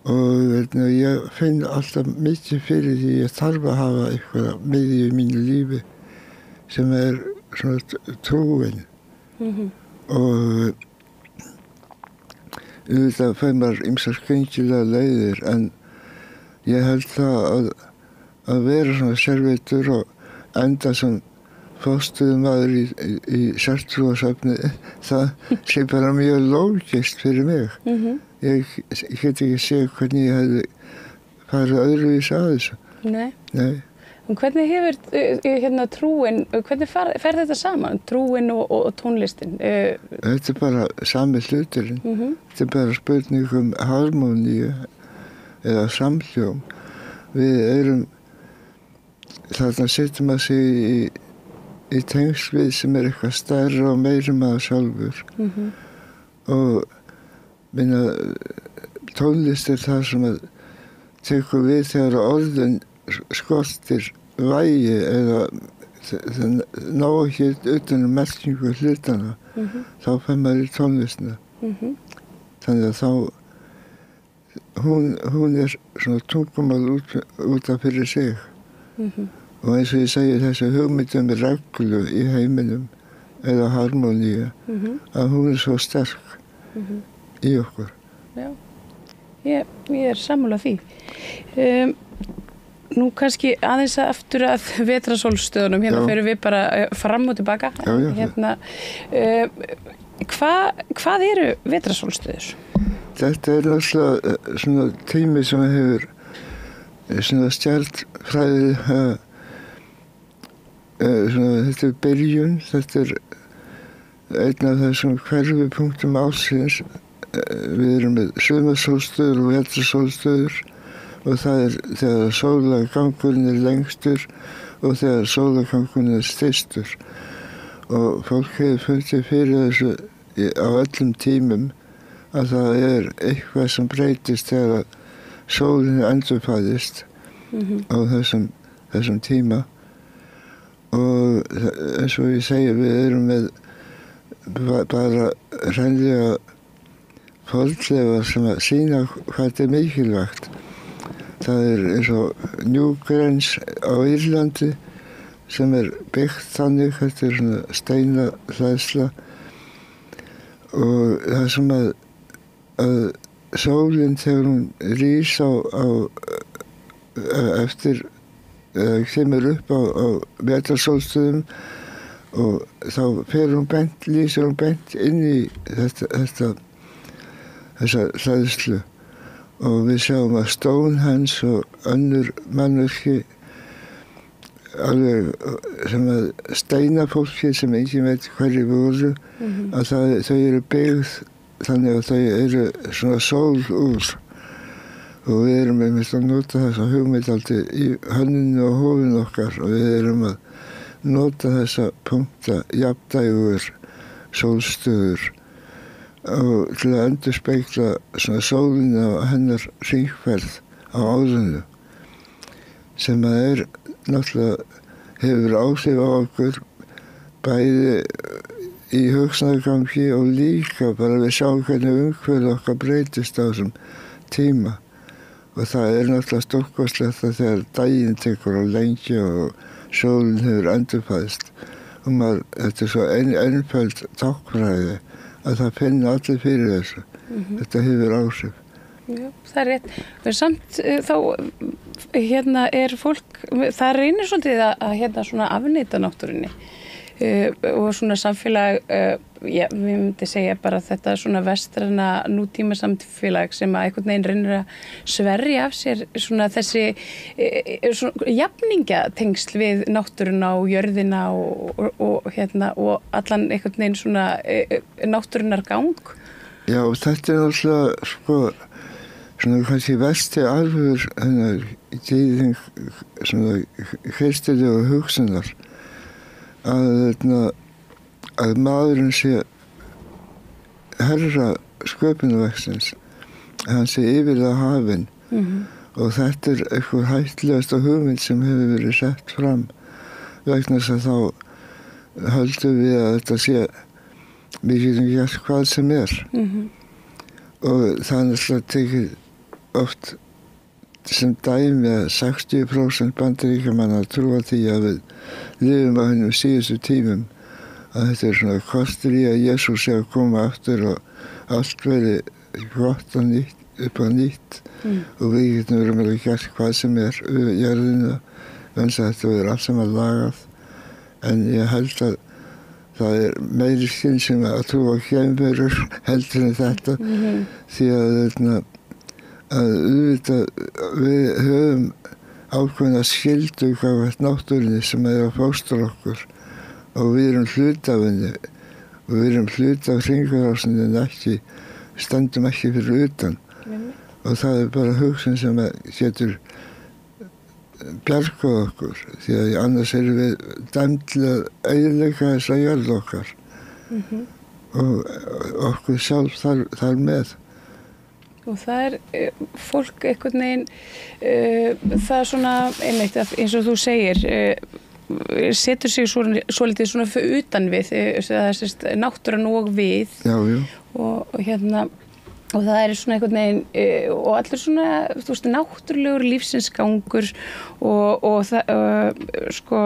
og ég finn alltaf mikið fyrir því ég þarf að hafa eitthvað miðju í mínu lífi sem svona trúin og auðvitað fær maður ýmsar skringilega leiðir en ég held það að vera svona servitur og enda sem fóstuðumaður í sértrúarsafni það sé bara mjög lógist fyrir mig. Ég get ekki séð hvernig ég hefði farið öðruvísi að þessu. Nei. Hvernig hefur trúin, hvernig fer þetta saman, trúin og tónlistin? Þetta bara sami hluturinn. Þetta bara spurning harmoníu eða samhljóm. Við þarna setjum að sig í tengsl við sem eitthvað stærra og meira maður sjálfur. Og tónlist það sem að tekur við þegar orðin skortir vægi eða ná ekki utan merkingu hlutana, þá fer maður í tónlistina. Þannig að þá hún svona tungumál út af fyrir sig. Og eins og ég segi þessi hugmyndum reglu í heiminum eða harmoníu, að hún svo sterk í okkur. Já, ég sammála því. Nú kannski aðeins aftur að vetrasólstöðunum, fyrir við bara fram og tilbaka. Hvað eru vetrasólstöður? Þetta náttúrulega svona tími sem hefur svona stjarnfræði, þetta byrjun, þetta einn af þessum hverfipunktum ársins. Við með sumarsólstöður og vetrasólstöður og það þegar sólargangurinn lengstur og þegar sólargangurinn styrstur. Og fólk hefur fundið fyrir þessu á öllum tímum að það eitthvað sem breytist þegar sólinn endurfæðist á þessum tíma. Og eins og ég segi, við með bara hreinlega fornleifar sem að sýna hvað þetta mikilvægt. Það eins og Newgrange á Írlandi sem byggt þannig, þetta svona steinahleðsla og það sem að sólin þegar hún rís eftir kemur upp á vetrarsólstöðum og þá lýsir hún bent inn í þessa hleðslu og við sjáum að Stonehenge og önnur mannvirki alveg sem að steinafólki sem enginn veit hverju voru að þau byggð þannig að þau svona sólúr og við einmitt að nota þessa hugmynd alltaf í hönninu og hófinu okkar og við að nota þessa punkta jafndægur sólstöður og til að endurspegla svona sólina og hennar hringferð á árinu sem að náttúrulega hefur áhrif á okkur bæði í hugsunargangi og líka bara við sjáum hvernig umhverfið okkar breytist á þessum tíma og það náttúrulega stórkostlegt að þegar daginn tekur á lengi og sólin hefur endurfæðst og þetta svo einföld táknræði að það finna allir fyrir þessu. Þetta hefur áhrif. Já, það rétt. Samt þá fólk, það reynir svolítið að svona afneita náttúrunni og svona samfélag, við myndi segja bara þetta svona vestræna nútíma samfélag sem að einhvern veginn reynir að sverja af sér svona þessi jafningatengsl við náttúruna og jörðina og allan einhvern veginn svona náttúrunar gang. Já, þetta alltaf svona kannski versti alveg tíðing svona kristilegu hugsunar að maðurinn sé herra sköpunarverksins, hann sé yfir það hafinn og þetta eitthvað hættulegasta hugmynd sem hefur verið sett fram vegna þess að þá höldum við að þetta sé við getum gert hvað sem og það náttúrulega tekið oft sem dæmi að 60% Bandaríkjamanna trúa því að við lifum á hennum síðustu tímum að þetta svona kostur í að Jesús sé að koma aftur og allt verið gott og nýtt, upp á nýtt og við getum verið að gera hvað sem við jörðina vegna þetta verið allt saman lagað en ég held að það meiri skynsemi að trúa á geimverur heldur en þetta því að auðvitað við höfum ákveðna skyldu gagnvart náttúrunni sem að fóstra okkur og við erum hluti af henni og við erum hluti af hringarásinni en ekki, stöndum ekki fyrir utan og það bara hugsun sem getur bjargað okkur því að annars erum við dæmd til að eyðileggja þessa jörð okkar og okkur sjálf þar með. Og það fólk einhvern veginn, það svona einmitt eins og þú segir, setur sig svolítið svona fyrir utan við, náttúran og við. Já. Og og það svona einhvern veginn, og allir svona, þú veist, náttúrulegur lífsins gangur og það, sko,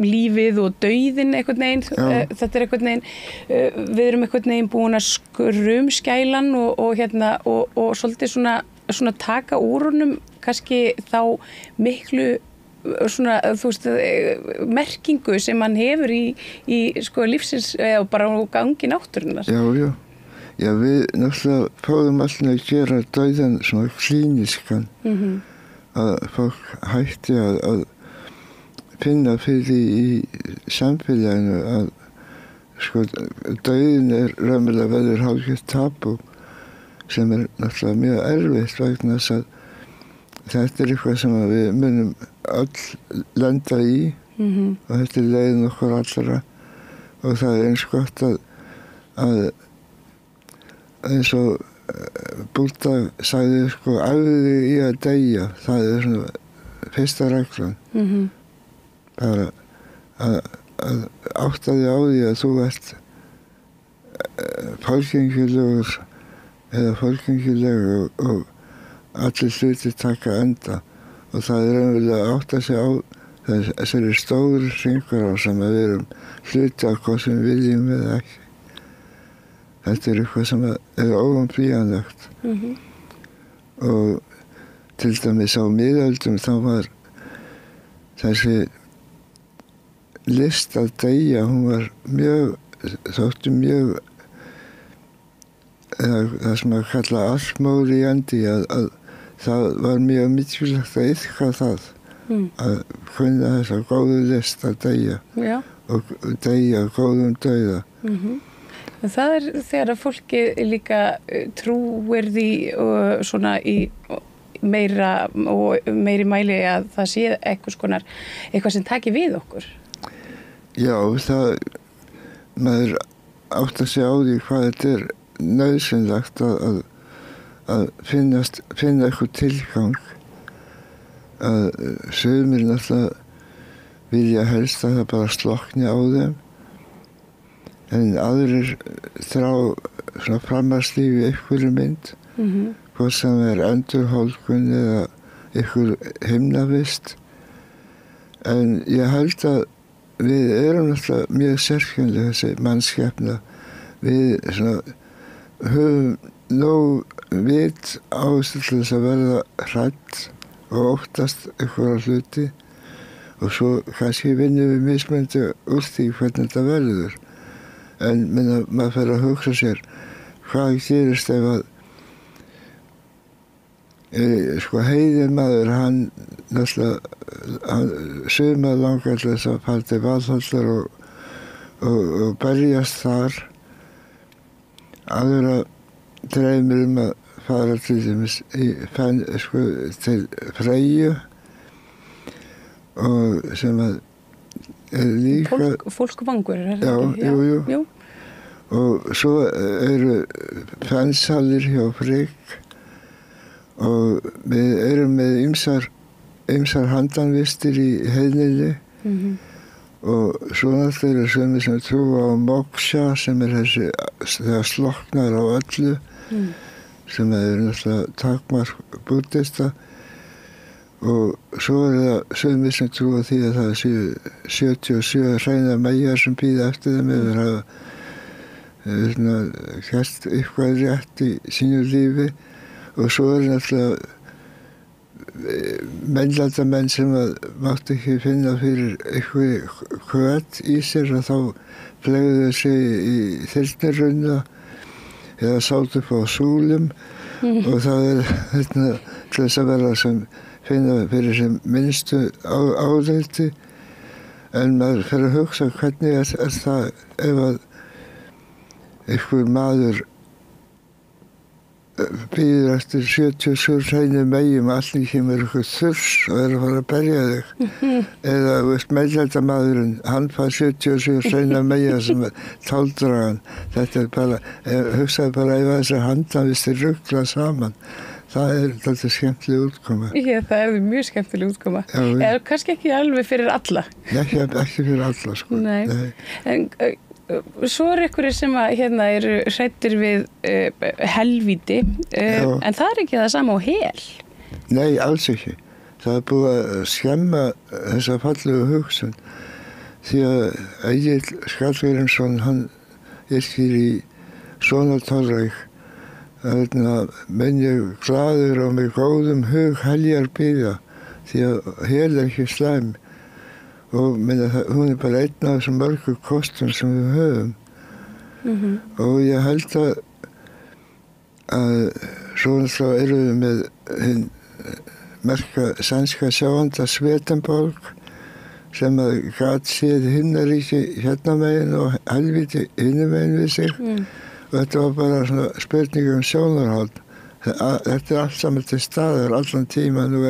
lífið og dauðinn einhvern veginn, þetta einhvern veginn, við erum einhvern veginn búin að skrumskælan og svolítið svona taka úr honum kannski þá miklu svona, þú veist, merkingu sem hann hefur í sko lífsins eða bara gangi náttúrunnar. Já, við náttúrulega fáum alltaf að gera dauðan svona klíniskan að fólk hætti að finna fyrir í samfélaginu að sko dauðin raunverulega verður hálfgert tabú sem náttúrulega mjög erfitt vegna þess að þetta eitthvað sem við munum öll lenda í og þetta leiðin okkur allra og það eins gott að eins og Búdda sagði sko æfðu þig í að deyja, það svona fyrsta reglan bara að átta þig á því að þú ert fólkengilegur eða fólkengilegur og allir hlutir taka enda og það raunverulega að átta sig á þessari stóru hringur á sem að við erum hluti af hvað sem við viljum eða ekki. Þetta eitthvað sem óumflýjanlegt og til dæmis á miðöldum þá var þessi list að deyja, hún var þótti mjög það sem að kalla allmóríandi að það var mjög mikilvægt að iðka það að kunna þessa góðu list að deyja og deyja góðum dauða. Það þegar að fólki líka trúir því svona í meiri mæli að það sé eitthvað sem taki við okkur. Já, maður átt að segja á því hvað þetta nauðsynlegt að finna eitthvað tilgang að sumir náttúrulega vilja helst að það bara slokni á þeim en aðrir þrá svona framhaldslífi einhverju mynd hvort sem endurhólkun eða einhver himnavist en ég held að við erum náttúrulega mjög sérkennileg þessi mannskepna við svona höfum nóg vit áherslu til þess að verða hrædd og óttast einhverja hluti og svo kannski vinnum við mismunandi úr því hvernig þetta verður en maður fer að hugsa sér hvað gerist ef að sko heiðin maður hann sumar langar til þess að fara til Valhallar og berjast þar aðra dreymir að fara til dæmis til Freyju og sem að líka fólkvangur já. Og svo eru fenshallir hjá Frigg og við erum með ýmsar handanvistir í heiðninni og svo náttúrulega eru sömur sem trúa á moksha sem þessi þegar sloknar á öllu sem náttúrulega takmark búddista og svo það sömur sem trúa því að það séu 77 hreinar meyjar sem bíða eftir þeim eða hafa gert eitthvað rétt í sínu lífi og svo náttúrulega mennlandamenn sem mátti ekki finna fyrir eitthvað hvöt í sér og þá flegðu þau sig í þyrnirunna eða sátu upp á súlum og það til þess að vera sem finna fyrir sem minnstu áreiti, en maður fer að hugsa hvernig er það ef að einhver maður býður eftir 77 hreinu megjum, allir kemur eitthvað þurs og að fara að berja þig. Eða, meðlætamaðurinn, hann fær 77 hreina megja sem táldragan. Þetta bara, hugsaði bara ef þessar handanvistir ruggla saman. Það alltaf skemmtileg útkoma. Já, það mjög skemmtileg útkoma. Eða kannski ekki alveg fyrir alla. Ekki fyrir alla, sko. Nei. En svo einhverjir sem eru hræddir við helvíti, en það ekki það sama á hel. Nei, alls ekki. Það búið að skemma þessa fallegu hugsun. Því að Egill Skallgrímsson, hann yrkir í Sonatorræk, menn ég glaður og með góðum hug heljar bíða, því að hel ekki slæm. Og hún bara einn af þessum mörgu kostum sem við höfum. Og ég held að svo erum við með hinn merka sænska sjáanda Swedenborg sem að gat séð himnaríki hérna megin og helvíti hinum megin við sig. Og þetta var bara svona spurning sjónarhald. Þetta allt saman til staðar allan tíman og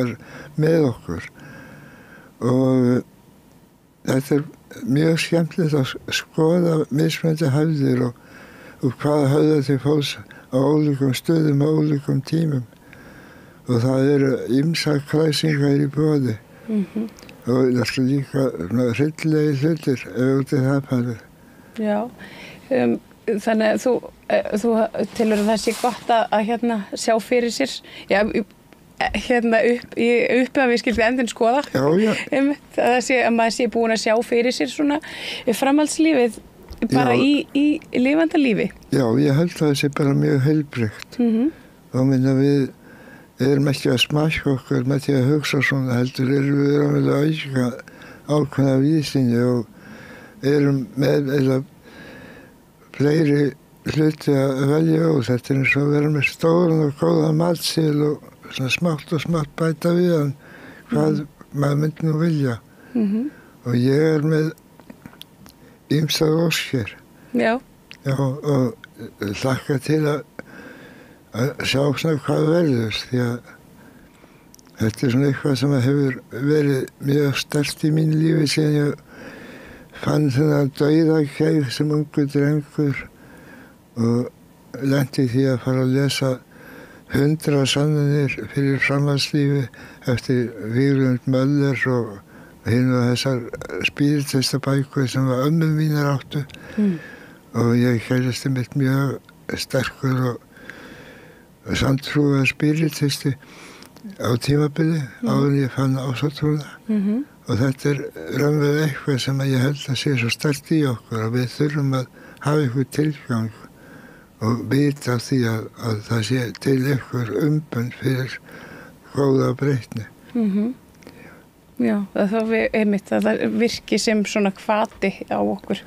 með okkur. Og þetta mjög skemmtilegt að skoða mismunandi hefðir og hvað höfða til fólks á ólíkum stöðum á ólíkum tímum. Og það eru ýmsar kræsingar í boði. Og það er líka hryllilegi hlutir ef út í það farið. Já, þannig að þú telur að það sé gott að sjá fyrir sér, uppi að við skildum endin skoða. Að maður sé búin að sjá fyrir sér svona framhaldslífið bara í lifanda lífi. Já, ég held að það sé bara mjög heilbrigt. Og minna við erum ekki að smakka okkur með því að hugsa svona, heldur erum við að auka ákveðna vísinni og erum með fleiri hluti að velja og þetta er eins og að vera með stóran og góða matseðil og svona smátt og smátt bæta við hann hvað maður myndi nú vilja. Og ég með ýmsar óskir. Já, og hlakka til að sjá svona hvað verður því að þetta er svona eitthvað sem hefur verið mjög sterkt í mínu lífi síðan ég fann þennan dauðakeið sem ungur drengur og lenti því að fara að lesa 100 sannanir fyrir framhaldslífi eftir Víglund Möller og hinn og þessar spiritistabækur sem ömmur mínar áttu. Og ég kærasti mitt mjög sterkur og sanntrúaður spiritisti á tímabili áður en ég fann ásatrúna. Og þetta er raunverulega eitthvað sem ég held að sé svo sterkt í okkur og við þurfum að hafa eitthvað tilgang og vita því að það sé til einhver umbund fyrir góða breytni. Já, þá einmitt að það virki sem svona hvati á okkur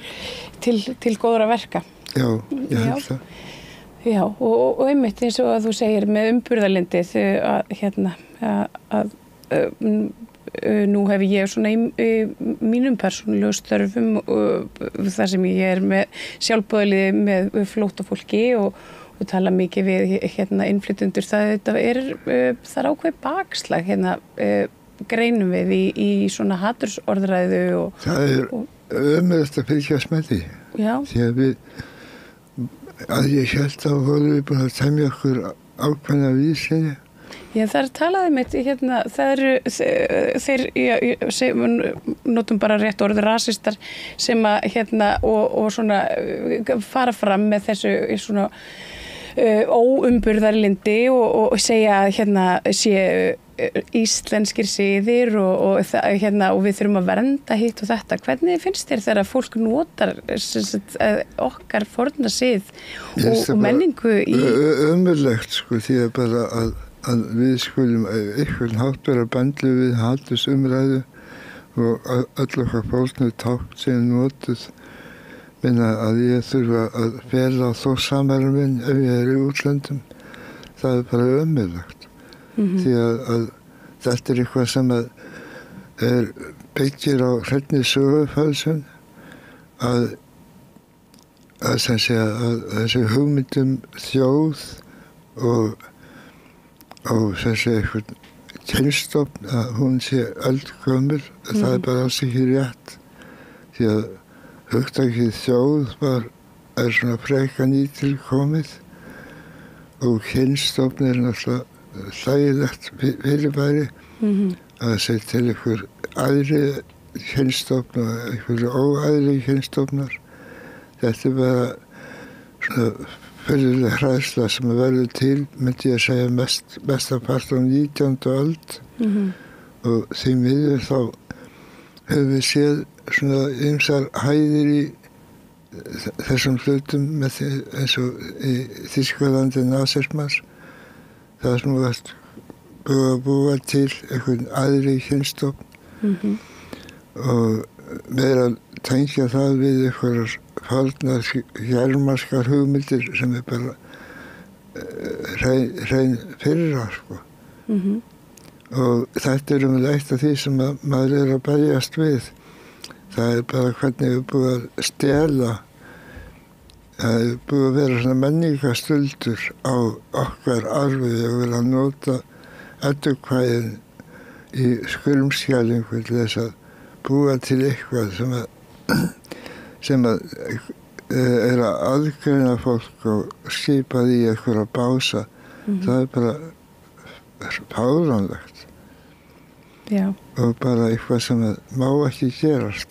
til góðra verka. Já, ég held það. Já, og einmitt eins og að þú segir með umburðarlyndið að nú hef ég svona í mínum persónulegu störfum þar sem ég er með sjálfboðaliði með flóttafólki og tala mikið við innflytjendur. Það er ákveð bakslag greinum við í svona hatursorðræðu og það er ömurlegt að fylgjast með því. Já. Því að ég held að vorum við búin að temja okkur ákveðna vísinni. Já, það er talaðið mitt, það þeir notum bara rétt orðið rasistar sem að og svona fara fram með þessu svona óumburðarlyndi og segja að sé íslenskir siðir og við þurfum að vernda hitt og þetta. Hvernig finnst þér þegar fólk notar okkar forna sið og menningu í... Ömurlegt, sko, því að bara að við skulum einhvern hátt vera bendlu við hatursumræðu og öll okkar fólknu tákn sem notuð minna að ég þurfa að fela á Þórshamarum minn ef ég er í útlöndum. Það er bara ömurlegt. Því að þetta er eitthvað sem byggir á hreinni sögufölsun að þessi hugmyndum þjóð og þessi eitthvað kynstofn að hún sé eldgömmul, það bara alls ekki rétt því að hugtakið þjóð er svona freka nýtilkomið og kynstofn er náttúrulega hlægilegt fyrirbæri að það sé til einhver aðri kynstofn og einhverju óaðri kynstofnar. Þetta er bara svona fyrirlega hræðsla sem verður til, myndi ég að segja, mestapart á 19. öld og því miður þá höfum við séð svona ýmsar hæðir í þessum hlutum með því, eins og í Þýskalandi nasismans. Það sem var búið að búa til einhvern aðri kynstofn og meira tengja það við einhverjar farnar hjarmarskar hugmyndir sem er bara hrein fyrirrar, sko. Og þetta er eitt af því sem maður er að berjast við. Það er bara hvernig við búið að stela. Það er búið að vera svona menningastöldur á okkar arfi og vera að nota eddukvæðin í skurmskælingu til þess að búa til eitthvað sem er að aðgreina fólk og skipa því einhverja bása. Það er bara fáránlegt. Já. Og bara eitthvað sem má ekki gerast.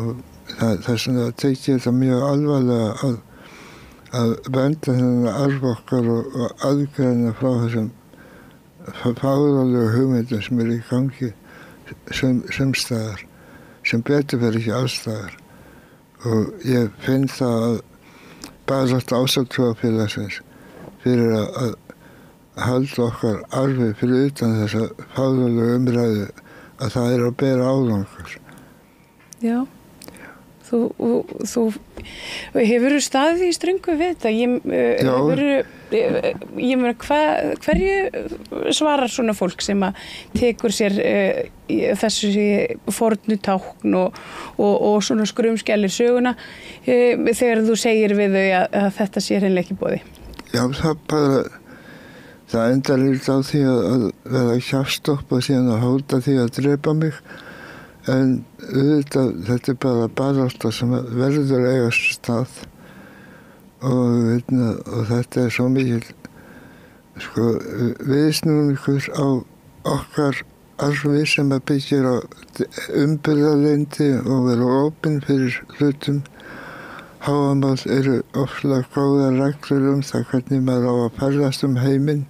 Og það er svona að tekja þetta mjög alvarlega að vernda þennan arf okkar og aðgreina frá þessum fáránlegu hugmyndum sem er í gangi sumstaðar, sem betur verið ekki allstaðar. Og ég finn það að barátta Ásatrúarfélagsins fyrir að halda okkar arfi fyrir utan þessa fáránlegu umræðu að það er að bera árangur. Já. Þú hefur staðið í ströngu við þetta. Ég meina, hverju svarar svona fólk sem að tekur sér þessu fornu tákn og svona skrumskælir söguna þegar þú segir við þau að þetta sé hreinlega ekki boði? Já, það endar á því að vera kjafstopp og síðan að hóta því að drepa mig. En þetta er bara barátta sem verður eiga stað og þetta er svo mikil viðsnúningur á okkar arfi sem að byggir á umbyrðarlendi og vera opinn fyrir hlutum. Háamál eru ofsalega góðar reglur það hvernig maður á að ferðast heiminn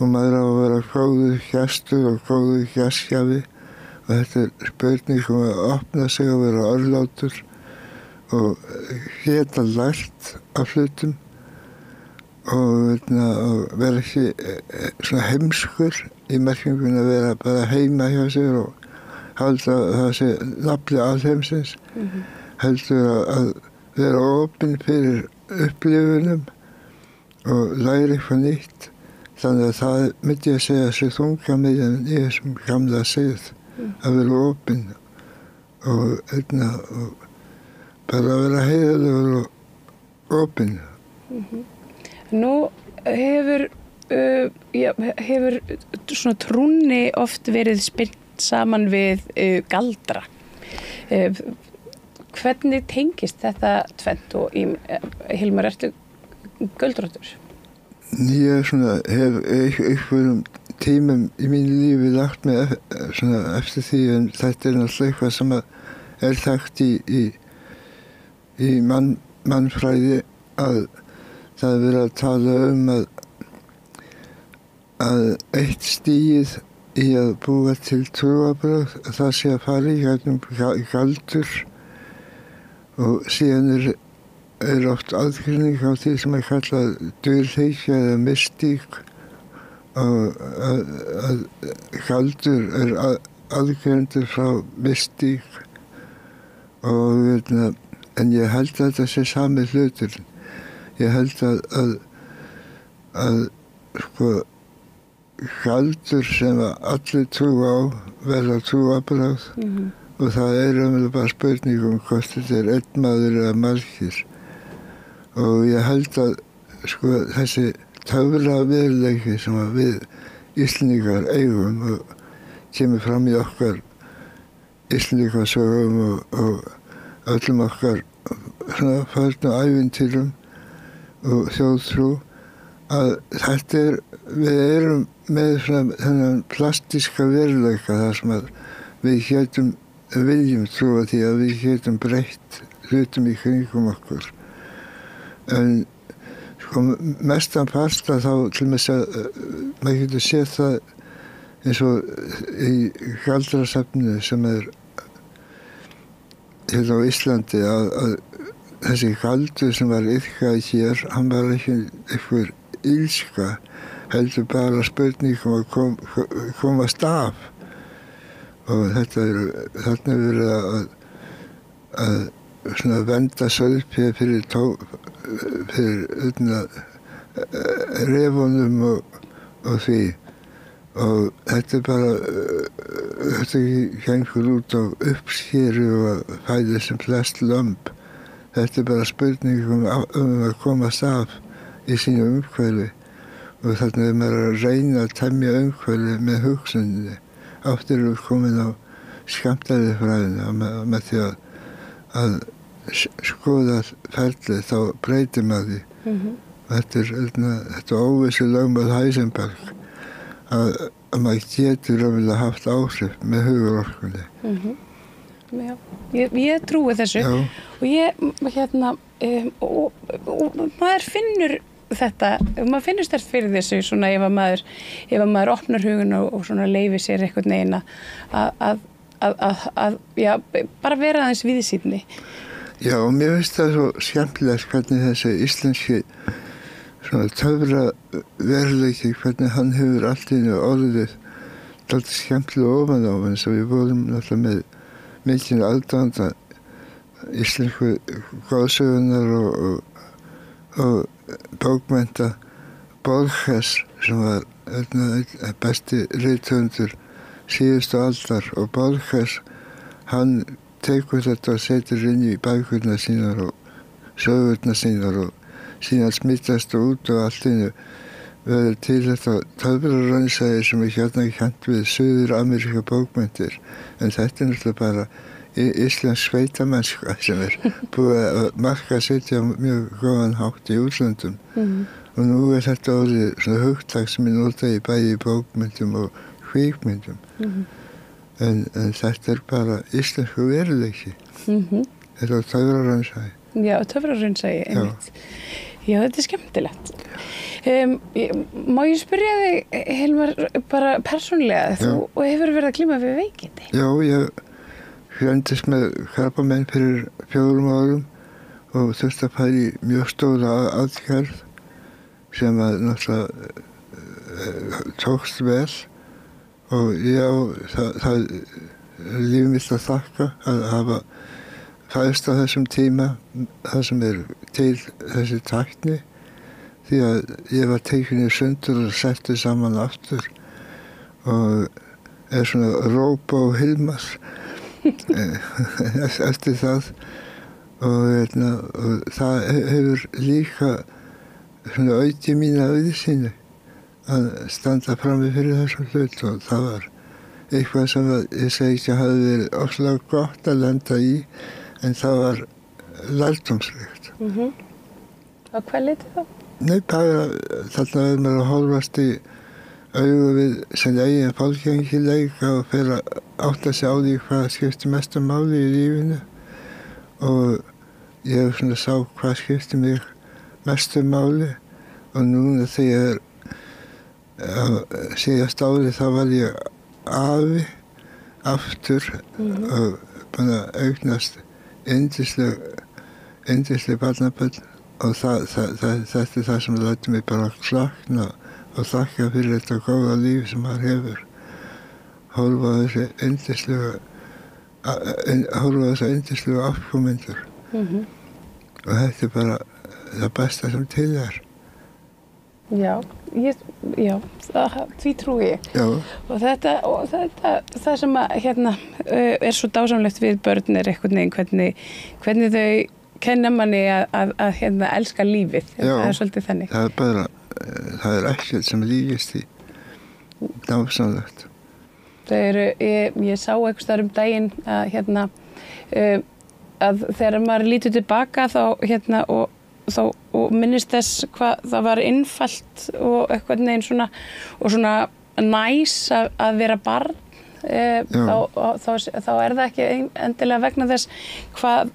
og maður á að vera góður gestur og góður gestgjafi. Og þetta er spurning að opna sig og vera örlátur og geta lært af hlutum og vera ekki svona heimskur í merkingunni að vera bara heima hjá sér og halda það sé nafli alheimsins. Heldur að vera opinn fyrir upplifunum og læra eitthvað nýtt. Þannig að það myndi ég segja sér þunga miðjan í þessum gamla sið. Að vera opinn og bara að vera heiðarlegur og opinn. Nú hefur svona trúnni oft verið spyrnt saman við galdra. Hvernig tengist þetta tvennt og Hilmar, ertu göldróttur? Ég hef einhverjum tímum í mínu lífi lagt mig eftir því en þetta er náttúrulega eitthvað sem er þekkt í mannfræði að það er verið að tala að eitt stigið í að búa til trúarbrögð það sé að fara í gegnum galdur og síðan er oft aðgreining á því sem er kallað dulhyggja eða mystík og að galdur er aðgreindur frá mystík og en ég held að þetta sé sami hlutur. Ég held að galdur sem allir trú á verða trúarbragð og það raunverulega bara spurning hvort þetta einn maður eða margir. Og ég held að sko þessi töfra veruleiki sem við Íslendingar eigum og kemur fram í okkar Íslendingasögum og öllum okkar svona förnu ævintýrum og þjóðtrú að þetta við erum með svona þennan plastíska veruleika þar sem að við viljum trúa því að við getum breytt hlutum í kringum okkur. En sko mestan parta þá til og með maður getur séð það eins og í galdrasafninu sem hérna á Íslandi að þessi galdur sem var iðkað hér, hann var ekki einhver ílska, heldur bara spurningum að komast af. Og þarna verið að svona venda sauðfé fyrir refunum og því. Og þetta bara, þetta gengur út á uppskeru og fæði sem flest lömb. Þetta bara spurningum að komast af í sínu umhverfi. Og þarna maður að reyna að temja umhverfi með hugsuninni. Aftur komin á skammtafræðina með því að skoða ferlið, þá breytir maður því. Þetta óvissu lögmál Heisenberg að maður getur raunverulega haft áhrif með hugurorkunni. Já, ég trúi þessu. Já. Og ég, og maður finnur þetta, maður finnur sterkt fyrir þessu svona ef að maður opnar hugun og svona leyfir sér einhvern veginn að já, bara vera aðeins víðsýnni. Já, og mér finnst það svo skemmtilegt hvernig þessi íslenski svona töfra veruleiki, hvernig hann hefur allt í einu orðið dálítið skemmtilega ofan á, eins og við vorum náttúrulega með mikinn aðdáanda íslensku goðsögunar og bókmennta Borges sem var besti rithöfundur síðustu aldar, og Borges hann tekur þetta og setur inn í bækurnar sínar og sögurnar sínar og síðan smittast og út og allt einu verður til þetta töfraraunsæði sem hérna kennt við Suður-Ameríska bókmenntir, en þetta náttúrulega bara íslensk sveitamennska sem búið að markaðsetja mjög góðan hátt í útlöndum. Og nú þetta orðið svona hugtak sem notað í bæði bókmyndum og kvikmyndum. En þetta bara íslensku veruleiki. Þetta er töfraraunsæði. Já, töfraraunsæði, einmitt. Já, þetta skemmtilegt. Má ég spyrja þig, Hilmar, bara persónlega, þú hefur verið að glíma við veikindi? Já, ég greindist með krabbamein fyrir 4 árum og þurfti að fara í mjög stóra aðgerð sem að náttúrulega tókst vel, og það líf mitt að þakka að hafa fæðst á þessum tíma það sem til þessi tækni, því að ég var tekin í sundur og setti saman aftur og svona Róbo og Hilmar eftir það, og það hefur líka svona aukið mína auðsýni að standa frammi fyrir þessum hlut, og það var eitthvað sem ég segi ekki að hafi verið óslega gott að lenda í, en það var lærdómsríkt. Og hvað leiti þá? Nei, bara þarna er maður að horfast í augu við sem eigin fólkengileika og fer að átta sig á því hvað skiptir mestu máli í lífinu, og ég hef svona sá hvað skiptir mig mestu máli, og núna þegar síðast árið þá var ég afi aftur og búin að augnast yndisleg barnabörn, og þetta er það sem lætur mig bara að klakna og þakka fyrir þetta góða líf sem maður hefur. Horfa á þessi yndislegu afkomendur. Og þetta er bara það besta sem til er. Já, því trúi ég. Já. Og það sem að, er svo dásamlegt við börn er einhvern veginn hvernig þau kenna manni að elska lífið. Já, það svolítið þannig. Það ekkert sem líkist í dásamlegt. Ég sá einhvers staðar daginn að þegar maður lítur tilbaka og minnist þess hvað það var einfalt og eitthvað neginn svona næs að vera barn, þá er það ekki endilega vegna þess hvað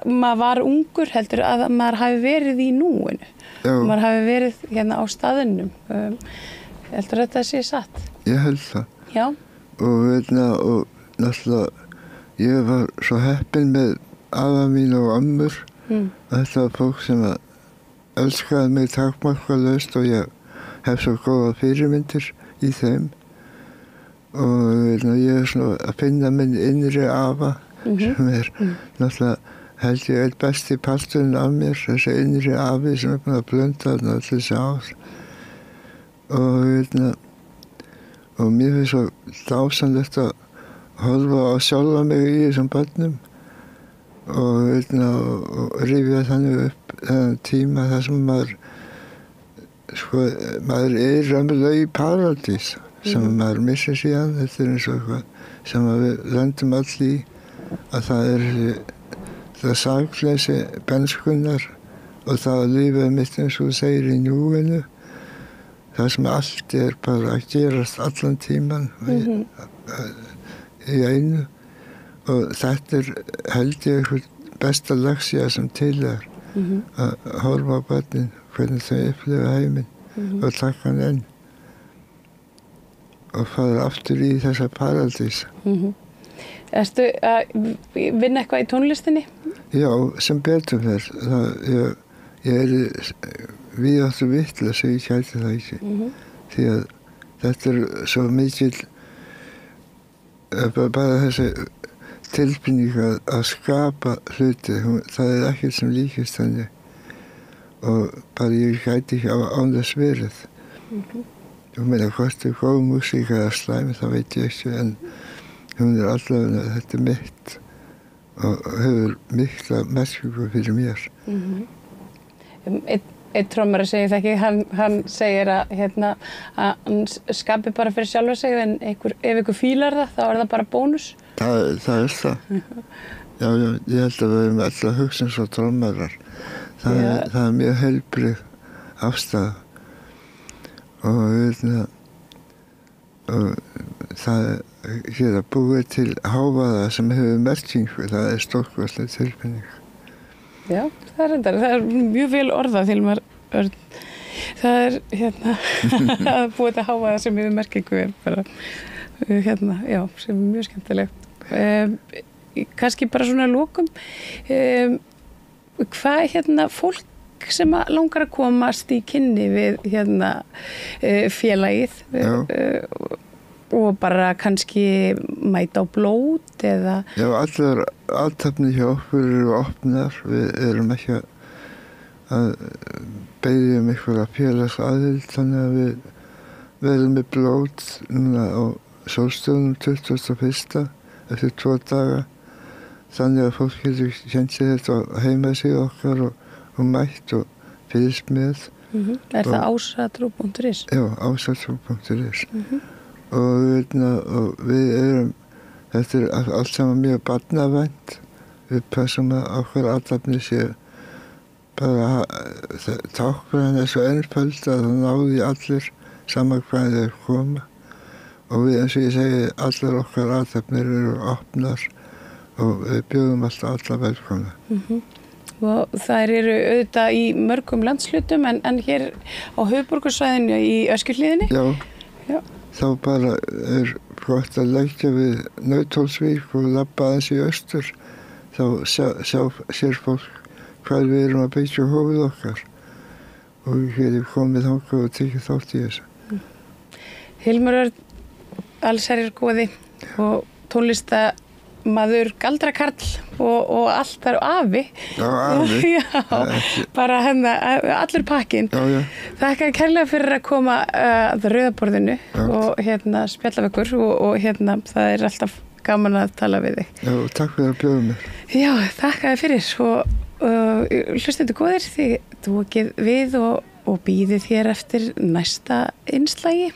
maður var ungur, heldur að maður hafi verið í núinu. Maður hafi verið á staðinum. Heldur þetta sé satt? Ég held það. Já. Og náttúrulega ég var svo heppinn með afa mín og ömmur. Þetta var fólk sem elskaði mig takmarkalaust og ég hef svo góða fyrirmyndir í þeim. Og ég svona að finna minn innri afa sem náttúrulega held ég besti parturinn af mér, þessi innri afi sem búin að blunda þarna öll þessi ár. Og mér finnst svo dásamlegt að horfa á sjálfa mig í þessum börnum og rifja þannig upp þennan tíma þar sem maður er raunverulega í paradís sem maður missir síðan. Þetta er eins og eitthvað sem við lendum öll í, að það er það sakleysi benskunnar og það að lífið mitt eins og þú segir í núinu. Það sem allt er bara að gerast allan tíman í einu og þetta held ég eitthvað besta leksía sem til er að horfa á börnin, hvernig þau upplifa heiminn og taka hann inn og fara aftur í þessa paradís. Ertu að vinna eitthvað í tónlistinni? Já, sem betur fer. Ég er við áttu vitlaus og ég kæti það ekki. Því að þetta er svo mikil bara þessi tilfinning að skapa hluti. Það er ekkert sem líkist þannig og bara ég gæti ekki án þess verið. Ég meina hvort er góð músík eða slæm, það veit ég ekki, en hún er allavega, þetta er mitt og hefur mikla merkingu fyrir mér. Einn trommari segir það ekki, hann segir að hann skapi bara fyrir sjálfa sig, en ef einhver fílar það, þá er það bara bónus. Það er það. Já, ég held að við erum alltaf að hugsa eins og trommarar. Það er mjög heilbrigð afstaða og það er að búa til hávaða sem hefur merkingu, það er stórkostleg tilfinning. Já, það er mjög vel orðað til maður. Það er að búa til hávaða sem hefur merkingu er bara já, sem er mjög skemmtilegt. Kannski bara svona lokum, hvað fólk sem langar að komast í kynni við félagið og bara kannski mæta á blót eða... Já, allar athafnir hjá okkur eru opnar. Við erum ekki að beðja einhverja félagsaðild, þannig að við verðum með blót núna á sólstöðunum 21. eftir 2 daga. Þannig að fólk getur kent sér þetta á heimasíðu okkar og mætt og fylgst með. Er það ásatrú.is? Já, ásatrú.is. Og við erum, þetta er allt saman mjög barnavænt. Við passum að okkar athafnir séu bara táknræn er svo einföld að það náði allir saman hvað þeir koma. Og við, eins og ég segi, allar okkar athafnir eru opnar og við bjóðum alltaf alla velkomna. Og þær eru auðvitað í mörgum landshlutum en hér á höfuðborgarsvæðinu í Öskjuhlíðinni? Já. Þá bara er gott að leggja við Nauthólsvík og labba aðeins í austur. Þá sér fólk hvað við erum að byggja hófið okkar og hér er komið þangað og tekið þátt í þessu. Hilmar Örn, allsherjargoði og maður galdrakarl og allt þar afi. Já, afi. Já, bara allur pakkinn. Já. Þakka kærlega fyrir að koma að rauðaborðinu og spjalla við ykkur og það er alltaf gaman að tala við þig. Já, takk fyrir að bjóða mér. Já, þakka þér fyrir og hlustendur góðir, þið tókið við og býðið hér eftir næsta innslagi.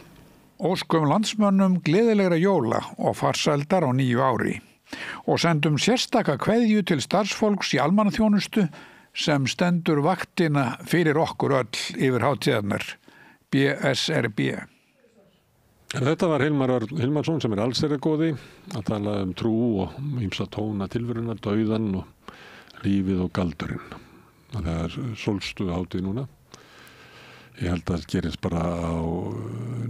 Óskum landsmönnum gleðilegra jóla og farsældar á nýju ári og sendum sérstaka kveðju til starfsfólks í almannaþjónustu sem stendur vaktina fyrir okkur öll yfir hátíðarnar, BSRB. Þetta var Hilmar Örn Hilmarsson sem allsherjargoði að tala trú og ýmsa tóna tilveruna, dauðan og lífið og galdurinn. Það er sólstu hátíð núna. Ég held að það gerist bara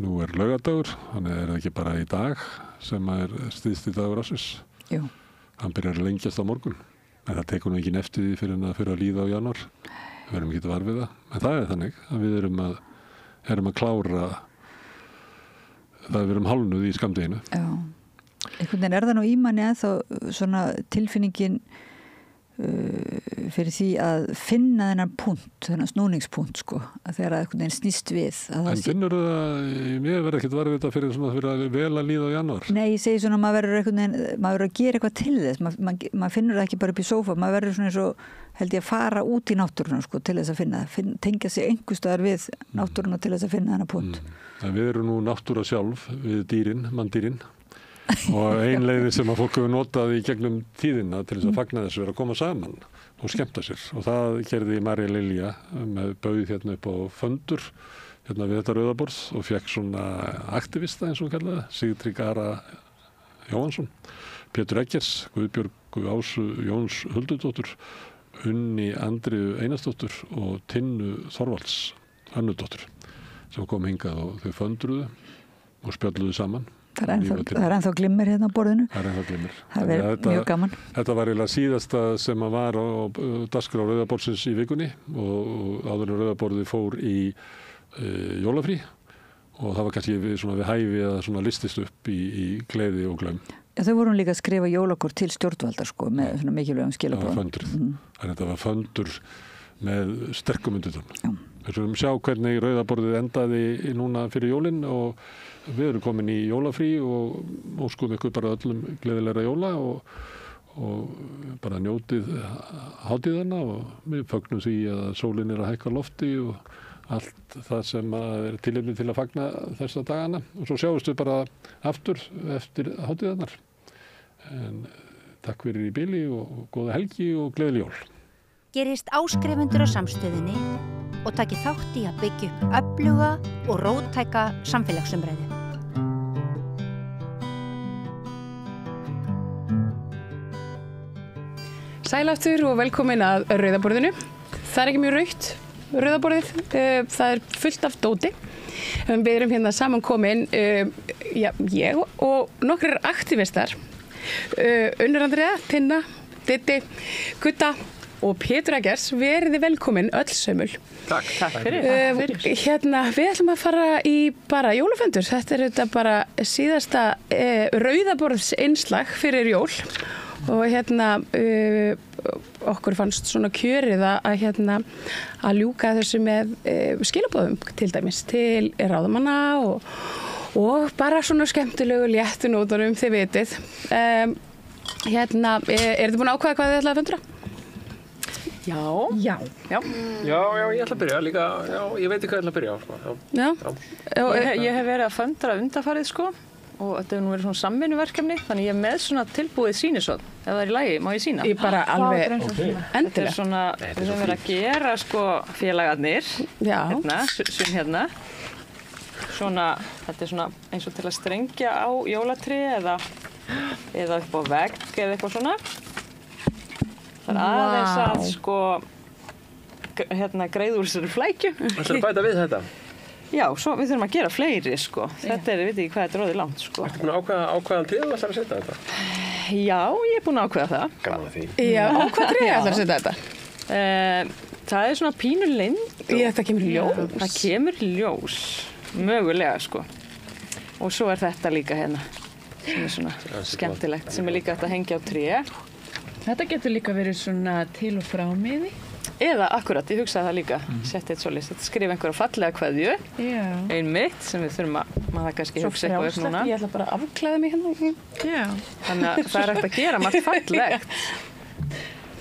nú er laugardagur, þannig er það ekki bara í dag sem er styðsti dagur ársins. Jú. Hann byrjar að lengjast á morgun, en það tekur nú ekki eftir því fyrir að líða á janúar. Við erum ekki var við það, en það er þannig að við erum að klára það við erum hálfnuð í skammdeginu. Já, einhvern veginn er það nú í manni ennþá svona tilfinningin fyrir því að finna þennan punkt, þennan snúningspunkt að þegar einhvern veginn snýst við. En finnur það, mér verður ekkert varfið þetta fyrir að vel að líða á janúar? Nei, ég segi svona, maður verður að gera eitthvað til þess, maður finnur það ekki bara upp í sófa, maður verður svona eins og held ég að fara út í náttúruna til þess að finna það, tengja sig einhverstaðar við náttúruna til þess að finna þennan punkt. Við erum nú náttúra sjálf við dýrin, manndýrin. Og ein leiði sem að fólk hefur notað í gegnum tíðina til þess að fagna þessu er að koma saman og skemmta sér og það gerði Marja Lilja með bauð upp á föndur við þetta rauðaborð og fekk svona aktivista eins og hún kallaði, Sigtrygg Ara Jóhansson, Pétur Eggers, Guðbjörgu Ásu Jóns Huldudóttur, Unni Andriu Einarsdóttur og Tinnu Þorvalds Önnudóttur sem kom hingað og þau föndruðu og spjölluðu saman. Það er ennþá glimmer hérna á borðinu. Það er ennþá glimmer. Það er mjög gaman. Þetta var eiginlega síðasta sem að var á dagskrá Rauðaborðsins í vikunni og áður en Rauðaborði fór í jólafrí og það var kannski við hæfi að svona listist upp í gleði og glaum. Ja, þau voru líka að skrifa jólakort til stjórnvaldar með svona mikilvægum skilabóðum. Þetta var föndur með sterkum undirtónum. Við skulum sjá hvernig Rauðaborðið endaði núna fyrir jólin og við erum komin í jólafrí og óskum ykkur bara öllum gleðilegra jóla og bara njótið hátíðana og við fögnum því að sólin er að hækka lofti og allt það sem er tilefni til að fagna þessa dagana og svo sjáumst við bara aftur eftir hátíðanar. En takk fyrir í bili og góða helgi og gleðileg jól. Gerist áskrifundur á Samstöðinni og taki þátt í að byggja upp öfluga og róttæka samfélagsumræðu. Sæl aftur og velkomin að Rauðaborðinu. Það er ekki mjög rautt, Rauðaborðið. Það er fullt af dóti. Við erum hérna samankomin, ég og nokkrir aktivistar. Unnur Andrea, Tinna, Ditti, Gutta og Pétur Eggers, verið velkomin öll sömul. Takk fyrir. Við ætlum að fara í bara jólaföndur. Þetta er þetta bara síðasta Rauðaborðs innslag fyrir jól og okkur fannst svona kjörið að ljúka þessu með skilaboðum til dæmis til ráðamanna og bara svona skemmtilegu léttunótunum þið vitið. Er þið búin að ákveða hvað þið ætlaði að fundra? Já, ég ætla að byrja líka, ég veit ekki hvað ég ætla að byrja. Ég hef verið að föndra undanfarið og þetta hefur nú verið svona samvinnuverkefni, þannig ég með svona tilbúið sýnisvörn. Ef það er í lagi, má ég sýna? Ég bara alveg endilega. Þetta er svona, við höfum verið að gera félagarnir, hérna. Svona, þetta er svona eins og til að strengja á jólatrí eða upp á vegg eða eitthvað svona. Það er aðeins að greiða úr þessari flækju. Ætlarðu að bæta við þetta? Já, svo við þurfum að gera fleiri Þetta er, ég veit ekki hvað þetta er orðið langt Ertu búin að ákveða tré þú ætlar að setja þetta? Já, ég er búin að ákveða það. Gaman að því. Já, á hvað tré ætlar að setja þetta? Það er svona pínu lind. Það kemur ljós. Það kemur ljós, mögulega Og svo er þetta líka hérna. sem svona skemmtilegt, sem líka hægt að hengja á tré. Þetta getur líka verið svona til og frá miði. Eða, akkurat, ég hugsaði það líka, setti eitt svoleiðis, þetta skrifa einhverja fallega kveðju, einmitt, sem við þurfum að, maður kannski hugsa eitthvað upp núna. Ég ætla bara að afklæða mig hérna. Já. Þannig að það hægt að gera margt fallegt.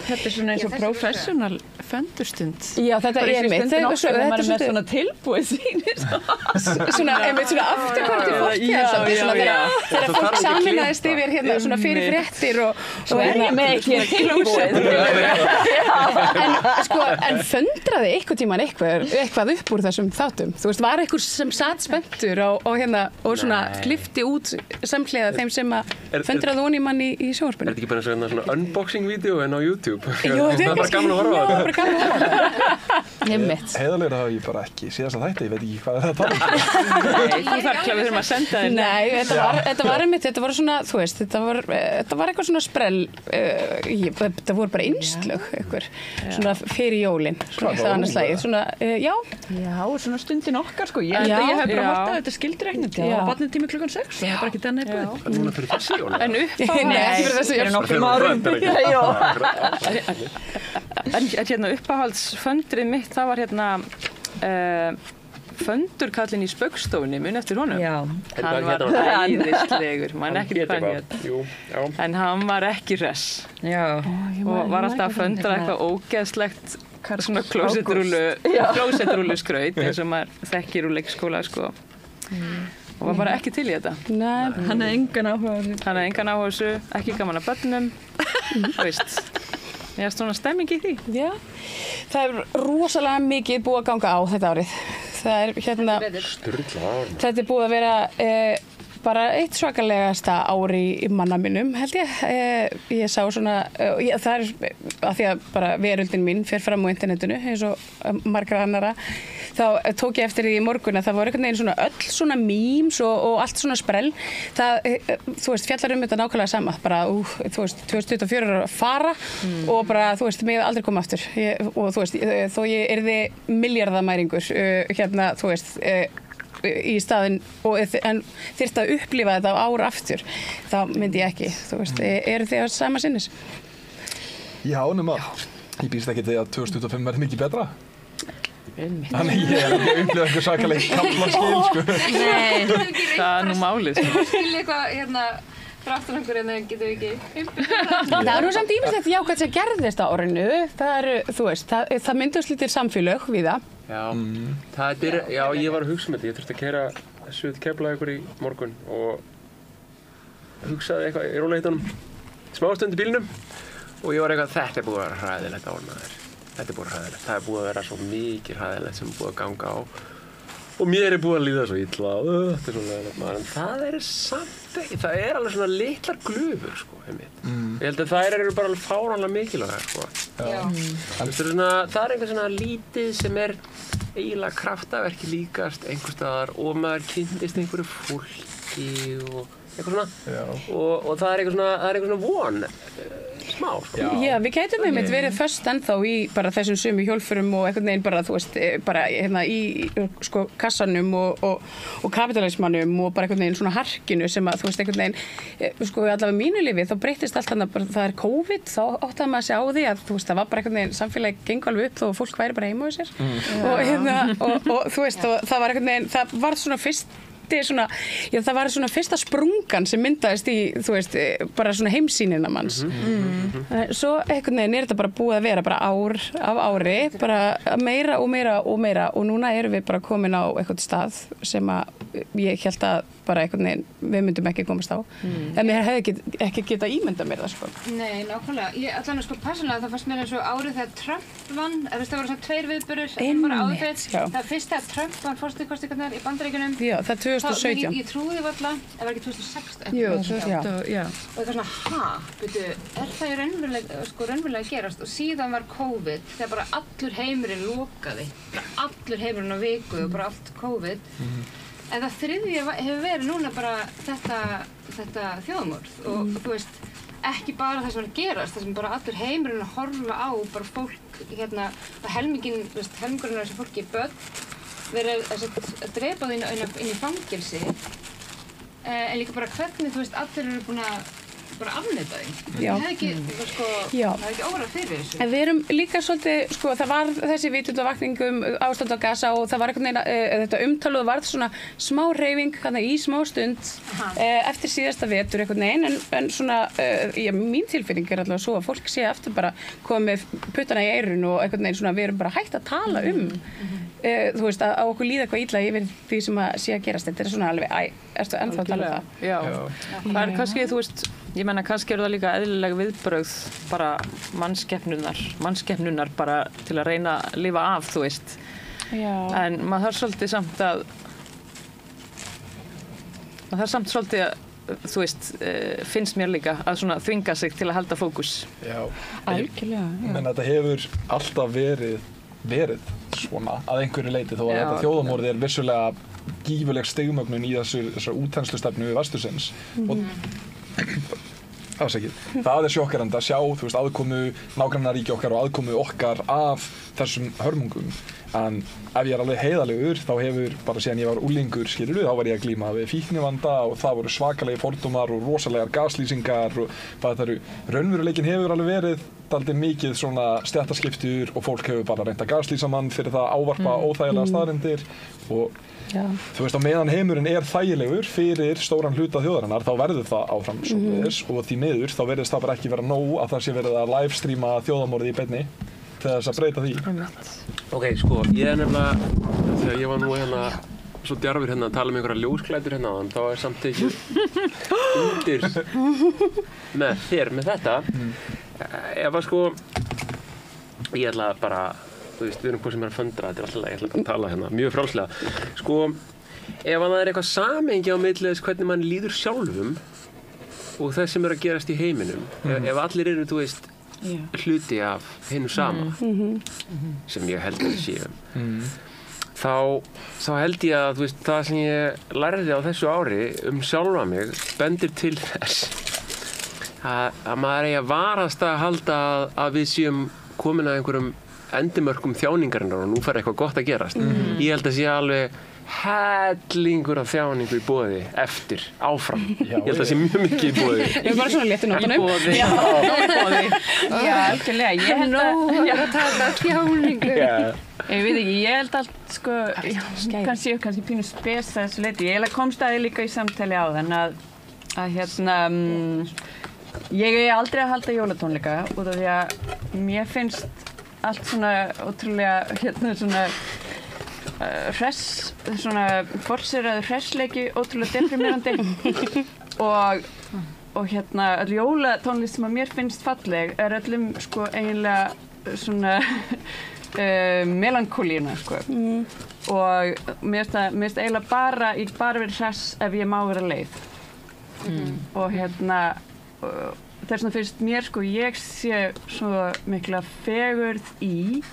Þetta svona eins og professional föndurstund. Já, þetta einmitt. Þegar maður með svona tilbúið sýnir. Svona afturkvæmdi fólki. Þegar fólk saminaðist yfir hérna svona fyrir fréttir og svo er ég með ekki tilbúið. En föndraði einhvern tímann eitthvað upp úr þessum þáttum? Þú veist, var einhver sem satt spenntur og hérna og svona klifti út samhliða þeim sem að föndraði onni mann í sjónvarpinu? Er þetta ekki bara svona unboxing-vídeó en á YouTube? Jú, það er bara gaman að horfa á Einmitt. Heiðarlega hafa ég bara ekki síðast að þætti, ég veit ekki hvað það tala um. Nei, þú þarf við þurfum að senda þér. Nei, þetta var einmitt, þetta var svona, þú veist, þetta var eitthvað svona sprell, þetta voru bara innslög, eitthvað, svona fyrir jólin, svona það annars lagið, svona, já. Já, svona stundin okkar, sko, ég hef bara hort að þetta skildiregnandi á barnatími klukkan 6, það er bara ekki þannig búið. Núna fyrir þessi jól? En hérna uppáhaldsföndrið mitt, það var hérna föndurkallinn í Spaugstofunni, mun eftir honum. Já. Hann var æðislegur, mann ekki hvað hér. En hann var ekki hress. Já. Og var alltaf að föndra eitthvað ógeðslegt svona klósettrúlu skraut eins og maður þekkir úr leikskóla, sko. Og var bara ekki til í þetta. Nei, hann er engan áhuga á þessu. Hann er engan áhuga á þessu, ekki gaman að börnum, veist. Ég er svona stemming í því. Já, það er rosalega mikið búið að ganga á þetta árið. Það er hérna, þetta er búið að vera bara eitt svakalegasta ári í manna minnum, held ég. Ég sá svona, það er að því að bara veröldin mín fer fram á internetinu, eins og margra annara. Þá tók ég eftir því í morgun að það voru einhvern veginn svona öll svona memes og allt svona sprell. Það, þú veist, fjallar þetta nákvæmlega sama. Bara, þú veist, 2024 er að fara og bara, þú veist, mig aldrei koma aftur. Og þú veist, þó ég yrði miljardamæringur, hérna, þú veist, í staðinn en þyrfti að upplifa þetta á ár aftur, þá myndi ég ekki, þú veist, eru þið á sama sinnis? Já, nema, ég býst ekki því að 2025 verði mikið betra. Þannig ég er ekki að upplifa einhver sakaleg kaflaskil, sko. Nei, það er nú málið, sko. Skilja eitthvað, hérna, fráttur einhver en það getur ekki Það er nú samt ímislegt jákvæmt sem gerðist á árinu. Það eru, þú veist, það myndast litir samfélög við það. Já, það er, já, ég var að hugsa með þetta. Ég þurfti að keyra suð Keflavíkur í morgun og hugsaði eitthvað í rólegheitunum, smástund í bílnum og ég var eitthvað, þetta er búið að vera hræðilegt ár maður. Þetta er búið að vera hræðilegt. Það er búið að vera svo mikið hræðilegt sem er búið að ganga á. Og mér er búið að líða svo illa þetta er svona leiðilegt maður, en það er samt ekki, það er alveg svona litlar glufur, sko, einmitt. Ég held að þær eru bara alveg fáránlega mikilvægar, sko. Það er einhver svona lítið sem er eiginlega kraftaverki líkast einhvers staðar og maður kynntist einhverju fólki og eitthvað svona. Og það er eitthvað svona von. Smá, sko. Já, við gætum einmitt verið föst ennþá í bara þessum sömu hjólfurum og einhvern veginn bara, þú veist, bara hérna í sko kassanum og kapitalismanum og bara einhvern veginn svona harkinu sem að, þú veist, einhvern veginn, sko, allavega mínu lífi, þá breytist allt annað, bara það er COVID, þá áttaði maður sig á því að, þú veist, það var bara einhvern veginn, samfélagi gengur alveg upp þó fólk væri bara heima á sér og hérna, og þú veist, og það var einhvern veginn, það var svona svona, já, það var svona fyrsta sprungan sem myndaðist í, þú veist, bara svona heimsýnina manns. Svo einhvern veginn er þetta bara búið að vera bara ár af ári, bara meira og meira og meira og núna erum við bara komin á eitthvað stað sem að ég held að bara einhvern veginn við myndum ekki komast á. En mér hefði ekki getað ímyndað mér það, sko. Nei, nákvæmlega. Ég allan sko persónulega það fannst mér eins og árið þegar Trump vann, eða það voru svona 2 viðburðir það fyrst þegar Trump vann forsetakosningarnar í Bandaríkjunum. Já, það er 2017. Ég trúði varla, það var ekki 2016. Jú, 2018, já. Og eitthvað svona, byrju, er það raunverulega að gerast? Og síðan var COVID, þegar bara allur heimurinn lokaði. Allur heimurinn á viku og bara allt COVID. En það þriðja hefur verið núna bara þetta þjóðmorð og þú veist, ekki bara það sem er að gerast, það sem bara allur heimurinn að horfa á bara fólk, hérna, helmingurinn af þessu fólki börn verið að drepa þau inn í fangelsi en líka bara hvernig, þú veist, allir eru búin að bara afneita því. Já. Það er ekki, sko, það er ekki óra fyrir þessu. En við erum líka svolítið, sko, það var þessi vitundarvakning ástand á Gaza og það var einhvern veginn, þetta umtaluð varð svona smá hreyfing, í smá stund eftir síðasta vetur einhvern veginn, en svona, mín tilfinning er allavega svo að fólk sé aftur bara komið með puttana í eyrun og einhvern veginn svona, við erum bara hægt að tala þú veist, að okkur líða eitthvað illa yfir því sem að sé að gerast. Þetta er svona alveg, ertu ennþá að tala um það? Já, það er kannski, þú veist, ég menna kannski eru það líka eðlileg viðbrögð bara mannskepnunar bara til að reyna að lifa af, þú veist. Já. En maður þarf svolítið samt að, þú veist, finnst mér líka að svona þvinga sig til að halda fókus. Já. Algjörlega, já. En þetta hefur alltaf verið svona að einhverju leyti þó að þetta þjóðamorð er vissulega gífurleg stigmögnun í þessar útþenslustefnu við vestursins og það er sjokkerandi að sjá, þú veist, aðkomu nágrannaríkja okkar og aðkomu okkar af þessum hörmungum. En ef ég er alveg heiðalegur, þá hefur bara síðan ég var unglingur, skilurðu, þá var ég að glíma við fíknivanda og það voru svakalegi fordómar og rosalegar gaslýsingar og það eru, raunveruleikin hefur alveg verið dálítið mikið svona stéttaskiptur og fólk hefur bara reynt að gaslýsa mann fyrir það að ávarpa óþægilega staðreyndir og þú veist, á meðan heimurinn er þægilegur fyrir stóran hluta þjóðarinnar, þá verður það áfram svoleiðis og því miður þá verðist það bara ekki vera nóg að það sé verið að livestreama þjóðamorðið í beinni til þess að breyta því. Ok, sko, ég er nefnilega, þegar ég var nú hérna svo djarfur hérna að tala um einhverja ljósklætur hérna áðan, þá er samt tekið undir með þér með þetta. Ef að sko, ég ætla bara, þú veist, við erum hvað sem er að föndra, þetta er alltaf, ég ætla bara að tala hérna, mjög frjálslega. Sko, ef það er eitthvað samhengi á milli þess hvernig mann líður sjálfum og þess sem er að gerast í heiminum, ef allir eru, þú veist, hluti af hinnu sama, sem ég held að séum, þá held ég að, þú veist, það sem ég lærði á þessu ári sjálfa mig bendir til þess að maður eigi að varast að halda að við séum komin að einhverjum endimörkum þjáningarinnar og nú fær eitthvað gott að gerast. Ég held að sé alveg hellingur af þjáningu í boði eftir, áfram. Ég held að sé mjög mikið í boði. Við erum bara svona létt í nótunum. Í boði. Já, algjörlega. Ég held að taka þjáningu. Ég veit ekki, ég held allt, sko, kannski pínu spes þessu leyti. Ég held að komst að ég líka í samtali á þann að hérna, ég er aldrei að halda jólatónleika út af því að mér finnst allt svona ótrúlega, hérna, svona svona forseraður hressleiki ótrúlega deprimerandi og hérna öll jólatónlist sem að mér finnst falleg er öllum sko eiginlega svona melankólíuna sko og mér finnst eiginlega bara verið hress ef ég má vera leið og hérna þess vegna finnst mér sko ég sé svo mikla fegurð í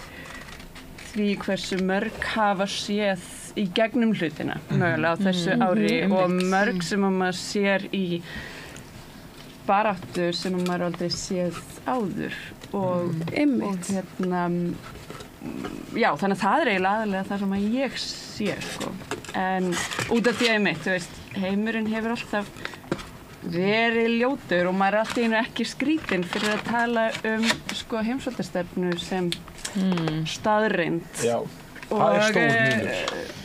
því hversu mörg hafa séð í gegnum hlutina mögulega á þessu ári og mörg sem maður sér í baráttur sem maður aldrei séð áður og hérna já, þannig að það er eiginlega aðalega það sem að ég sé sko en út af því að þú veist, heimurinn hefur alltaf verið ljótur og maður er alltaf einu ekki skrítinn fyrir að tala sko heimsvaldastefnu sem staðreind. Já, það er stór munur.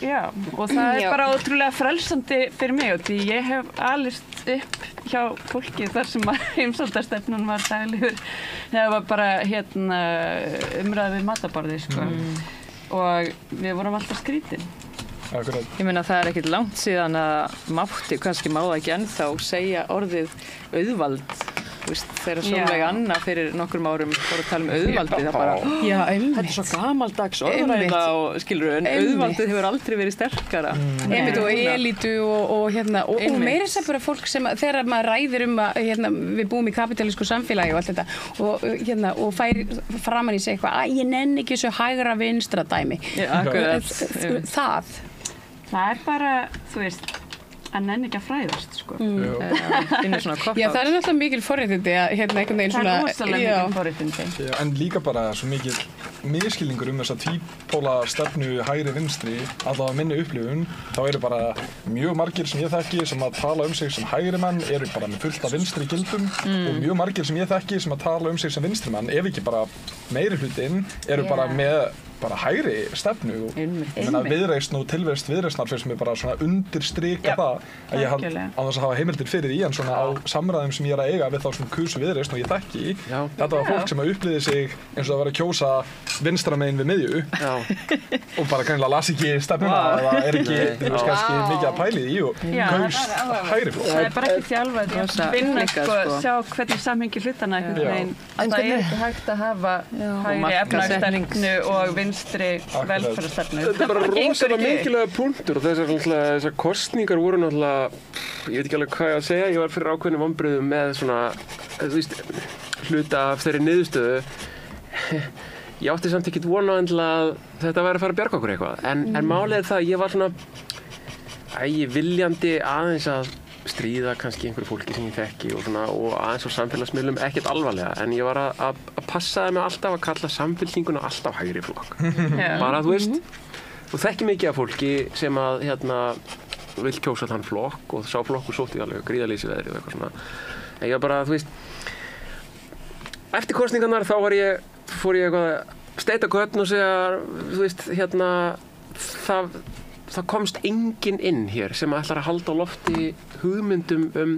Já, og það er bara ótrúlega frelsandi fyrir mig og því ég hef alist upp hjá fólki þar sem heimsvaldastefnun var daglegur. Það var bara hérna umræði við matarborði sko og við vorum alltaf skrítinn. Akkurat. Ég meina það er ekkert langt síðan að mátti, kannski má það ekki ennþá segja orðið auðvald. Þú veist, þegar Sólveig Anna fyrir nokkrum árum fór að tala auðvaldið, það bara, þetta er svo gamaldags orðræða og skilur, en auðvaldið hefur aldrei verið sterkara. Einmitt og elítu og hérna, og meira þess að bara fólk sem, þegar maður ræðir að hérna, við búum í kapitalísku samfélagi og allt þetta, og hérna, og fær framan í sig eitthvað, ég nenni ekki svo hægra vinstra dæmi. Það er bara, þú veist, að nenni ekki að fræðast, sko. Já, það er náttúrulega mikil forréttindi að hérna einhvern veginn svona... Það er rosalega mikil forréttindi. En líka bara svo mikil miskilningur þessa tvípóla stefnu hægri vinstri, allavega minni upplifun, þá eru bara mjög margir sem ég þekki sem að tala sig sem hægri menn eru bara með fullt af vinstri gildum og mjög margir sem ég þekki sem að tala sig sem vinstri menn, ef ekki bara meiri hlutinn, eru bara með bara hægri stefnu og ég meina Viðreisn og tilvist Viðreisnar finnst mér bara svona undirstrika það að ég held á þess að hafa heimildir fyrir því en svona á samræðum sem ég að eiga við þá sem kusu Viðreisn og ég þekki þetta var fólk sem að upplýði sig eins og það var að kjósa vinstra megin við miðju og bara kannilega las ekki stefnuna eða ekki kannski mikið að pæli því og kaus hægri flokk. Það bara ekki þjálfað að vinna sjá hvernig samhengi hlutana einhvern veginn. Það ekki hægt að hafa hægri efnahagsstefnu og vinstri velferðarstefnu. Þetta bara rosalega mikilvæga punktur og þessar kosningar voru náttúrulega, ég veit ekki alveg hvað ég að segja, ég var fyrir ákveðnum vonbrigðum með svona, þú veist, hluta af þeirri niðurstöðu. Ég átti samt ekkert vona að þetta væri að fara að bjarga okkur eitthvað, en málið er það að ég var svona viljandi aðeins að stríða kannski einhverju fólki sem ég þekki og aðeins á samfélagsmiðlum, ekkert alvarlega, en ég var að passa mig alltaf að kalla Samfylkinguna alltaf hægri flokk. Bara, þú veist, þú þekki mikið af fólki sem að, vill kjósa þann flokk og sá flokkur sótti alveg gríðarleysi veðri og eitthvað svona. En ég var bara, þú veist, eftir kosningarnar þá fór ég eitthvað að steita götn og segja, þú veist, það komst enginn inn hér sem ætlar að halda á lofti hugmyndum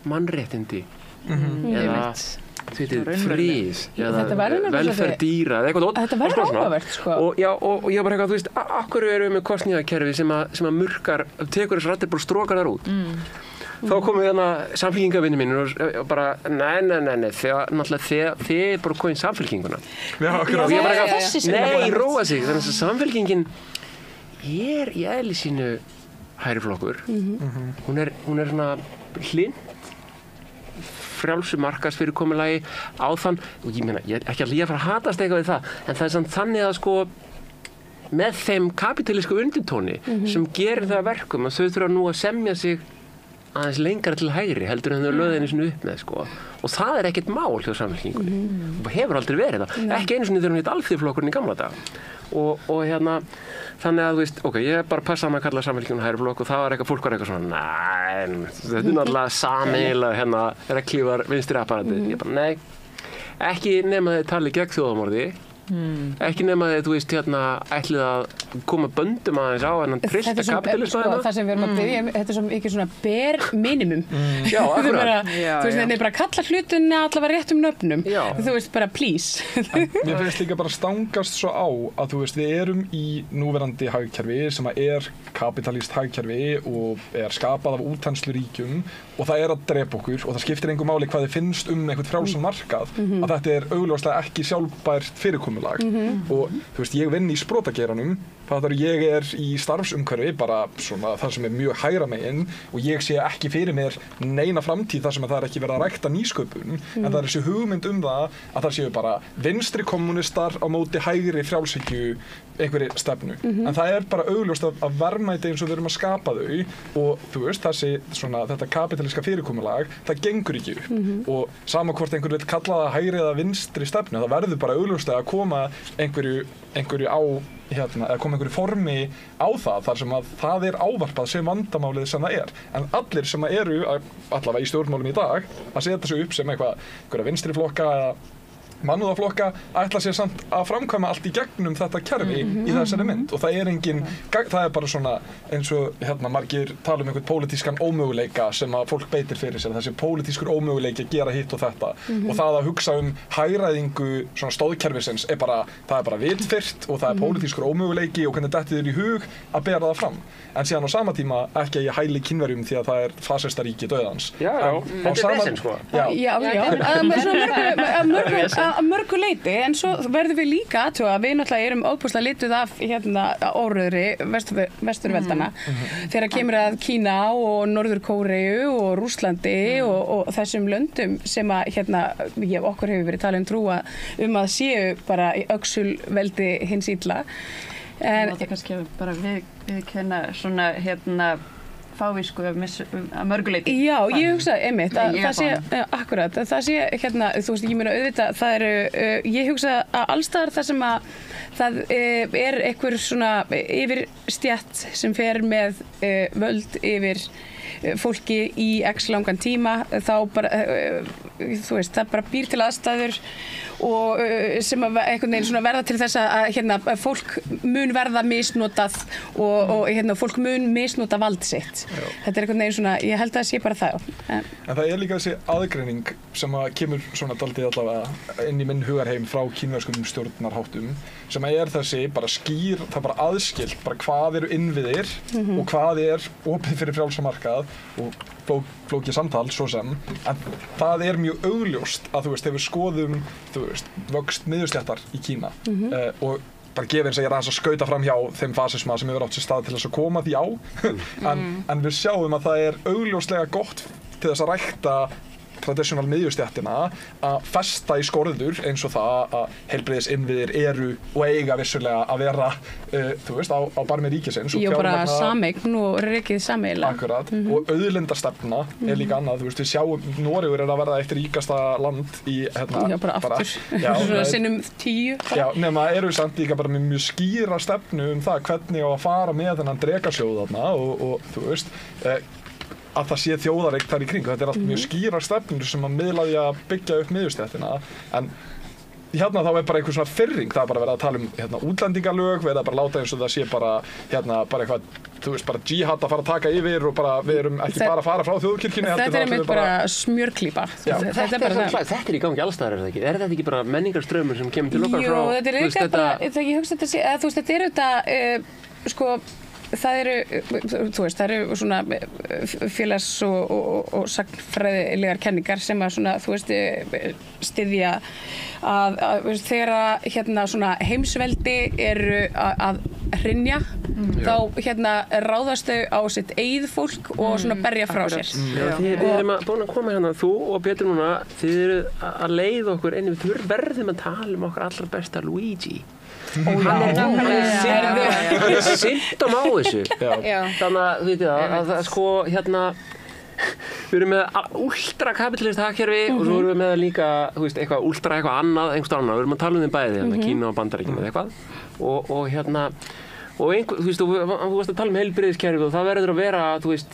mannréttindi eða frið eða velferð dýra eða eitthvað. Þetta verður áhugavert sko. Og ég var eitthvað, þú veist, akkur erum við með kosningakerfi sem að murkar, tekur þessu raddir bara strókar þar út. Þá komum við samfélkingavinni mín og bara, nei, þið er bara komin samfélkinguna. Og ég bara eitthvað, nei, róa sig, þannig að samfélkingin er í eðli sínu hægri flokkur. Hún er svona hlint frjálsu markaðsfyrirkomulagi á þann, og ég meina, ég er ekki að fara að hatast eitthvað við það, en það er samt þannig að sko með þeim kapitalísku undirtóni sem gerir það verkum að þau þurfa nú að semja sig aðeins lengra til hægri heldur en þau lögðu einu sinni upp með sko, og það er ekkert mál hjá Samfylkingunni og hefur aldrei verið það, ekki einu sinni þegar hún heit Alþýðuflokkurinn í gamla dag og þannig að þú veist, ok, ég er bara að passa að kalla Samfylkinguna hægri flokk og það var eitthvað, fólk var eitthvað svona, nei, þetta er náttúrulega sameiginlega reglívar vinstri apparati, ég bara, nei, ekki nema þeir tali gegn þjóðamorði, ekki nema þeir, þú veist, ætlið að koma böndum aðeins á en trillta kapitalisma það sem við erum að byrja, þetta er svo ekki svona bare minimum. Já, akkurat. Þú veist, þeir bara kalla hlutunni allavega réttum nöfnum. Þú veist, bara please. Mér finnst líka bara stangast svo á að þú veist, við erum í núverandi hagkerfi sem er kapitalískt hagkerfi og er skapað af útþensluríkjum og það er að drepa okkur og það skiptir engu máli hvað þið finnst einhvern frjálsan markað að þetta er augljóslega ekki sjálfbært fyrirkomulag og þú veist, ég vinn í sprotageiranum, ég er í starfsumhverfi bara svona það sem er mjög hægra megin og ég sé ekki fyrir mér neina framtíð þar sem það er ekki verið að rækta nýsköpun en það er þessi hugmynd það að það séu bara vinstri kommunistar á móti hægri frjálshyggju einhverri stefnu en það er bara augljóst að verðmæti eins og við erum að skapa þau og þú veist þetta kapitalíska fyrirkomulag það gengur ekki upp og sama hvort einhver vil kalla það hægri eða vinstri stefnu það verður bara augljóst að koma einhverju á eða koma einhverju formi á það þar sem að það er ávarpað sem vandamálið sem það er en allir sem eru allavega í stjórnmálum í dag að setja sig upp sem einhverja vinstri flokka eða mannúðarflokka ætla sér samt að framkvæma allt í gegnum þetta kerfi í þessari mynd og það er bara svona eins og margir tala um einhvern pólitískan ómöguleika sem að fólk beitir fyrir sér þessi pólitískur ómöguleiki að gera hitt og þetta og það að hugsa hagræðingu svona stóðkerfisins það er bara vitfyrt og það er pólitískur ómöguleiki og hvernig dettið er í hug að bera það fram en síðan á sama tíma ekki að ég hæli Kínverjum því að það er fasistaríki dauðans þetta er vesen sko að mörgu leyti, en svo verðum við líka aðtjóða að við náttúrulega erum óbúslega lituð af óreiðri vesturveldana þegar kemur að Kína og Norður Kóreu og Rússlandi og þessum löndum sem að okkur hefur verið talað trúa að séu bara í öxulveldi hins illa. En þetta kannski bara við kenna svona fávísku að mörguleiti. Já, ég hugsa einmitt að það sé, akkurat, að það sé hérna, þú veist, ég meina auðvitað, það ég hugsa að allstaðar það sem að það einhver svona yfirstétt sem fer með völd yfir fólki í x langan tíma, þá bara, þú veist, það bara býr til aðstæður og sem að einhvern veginn svona verða til þess að hérna, fólk mun verða misnotað og hérna, fólk mun misnota vald sitt. Þetta einhvern veginn svona, ég held að það sé bara það. En það líka þessi aðgreining sem að kemur svona daldið allavega inn í minn hugarheim frá kínverskum stjórnarháttum, sem að þessi bara skýr, það bara aðskilt, bara hvað eru innviðir og hvað opið fyrir frjálsamarkað og flókið samtal, svo sem, en það mjög augljóst að, þú veist, ef við skoðum, þú veist, vöxt miðjustéttar í Kína og bara gefið eins og ég aðeins að skauta fram hjá þeim fasisma sem hefur átt sér stað til þess að koma því á, en við sjáum að það augljóslega gott til þess að rækta traditional miðjustéttina að festa í skorður eins og það að heilbrigðisinnviðir eru og eiga vissulega að vera, þú veist, á barmi ríkisins. Já, bara sameign og rekið sameiginlega. Akkurat, og auðlindastefna líka annað, þú veist, við sjáum, Noregur að verða eitt ríkasta land í, hérna, já, bara aftur, svona sinnum 10. Já, nema eru við samt líka bara með mjög skýra stefnu það hvernig á að fara með þennan drekasjóð þarna og þú veist, að það sé þjóðareign þar í kring. Þetta allt mjög skýrar stefnur sem að miðlaði að byggja upp miðjustéttina, en hérna þá bara einhver svona firring, það bara verið að tala hérna, útlendingalög, verið að bara láta eins og það sé bara, hérna, bara eitthvað, þú veist, bara jihad að fara að taka yfir og bara, við erum ekki bara að fara frá þjóðkirkjunni. Þetta einmitt bara smjörklípa. Þetta í gangi allstaðar, ekki? Þetta ekki bara menningarströmmur sem kemur til okkar frá? Jú, þetta líka bara, ég hugsa þetta sé, þú veist, þetta auðvitað, sko, það þú veist, það svona félags- og sagnfræðilegar kenningar sem að svona, þú veist, styðja að þegar hérna svona heimsveldi eru að hrynja, þá hérna ráðast þau á sitt eigið fólk og svona berja frá sér. Þið erum búin að koma hérna, þú og Pétur núna, þið eru að leiða okkur inn, við verðum að tala okkar allra besta Luigi. Hann symptom á þessu. Þannig að, þú veit það, að sko, hérna, við erum með ultrakapitalist hagkerfi og svo erum við með líka, þú veist, eitthvað annað, einhvers annað. Við erum að tala þeim bæði, hérna, Kína og Bandaríkin eða eitthvað. Og hérna, og þú veist, þú varst að tala heilbrigðiskerfið og það verður að vera, þú veist,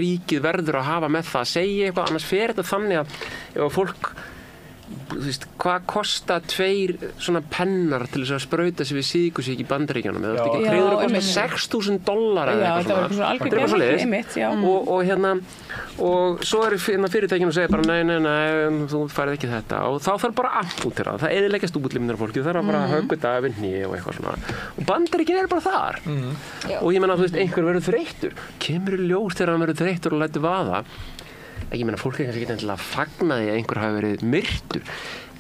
ríkið verður að hafa með það að segja eitthvað, annars fer þetta þannig að ef fólk, þú veist, hvað kosta 2 svona pennar til þess að sprauta sig við sykursýki í Bandaríkjunum eða ekki kreyður að kosta $6,000 eða eitthvað svona. Þetta bara svoleiðis. Og hérna, og svo fyrirtækinu og segja bara nei, þú færið ekki þetta og þá þarf bara að ampútera það eyðileggjast útlimnar fólki, það þarf bara að höggva þetta við hné og eitthvað svona. Og Bandaríkin bara þar. Og ég menna, þú veist, einhver verður þreyttur. Kemur í ljós þegar hann verður þreyttur og lætur vaða. Ég meina, fólk kannski ekki endilega að fagna því að einhver hafi verið myrtur,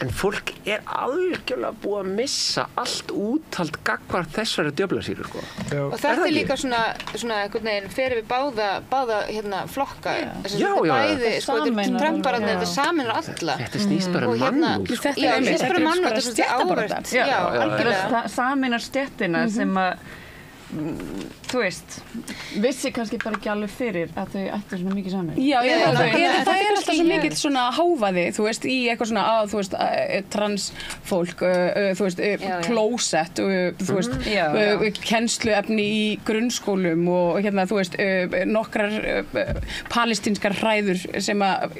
en fólk algjörlega búið að missa allt úthald gagnvart þessari djöflasýru, sko. Og þetta líka svona einhvern veginn fyrir við báða hérna flokka. Já. Bæði, sko, Trumpararnir, þetta saminar alla. Þetta snýst bara mannúð. Já, þetta snýst bara mannúð, þetta er svolítið áverst. Já, algjörlega. Saminar stéttina sem að, þú veist, vissi kannski bara ekki alveg fyrir að þau ættu svona mikið saman. Já, það alltaf svo mikill svona hávaði, þú veist, í eitthvað svona þú veist, transfólk, þú veist, klósett, þú veist, kennsluefni í grunnskólum og hérna, þú veist, nokkrar palestínskar hræður sem að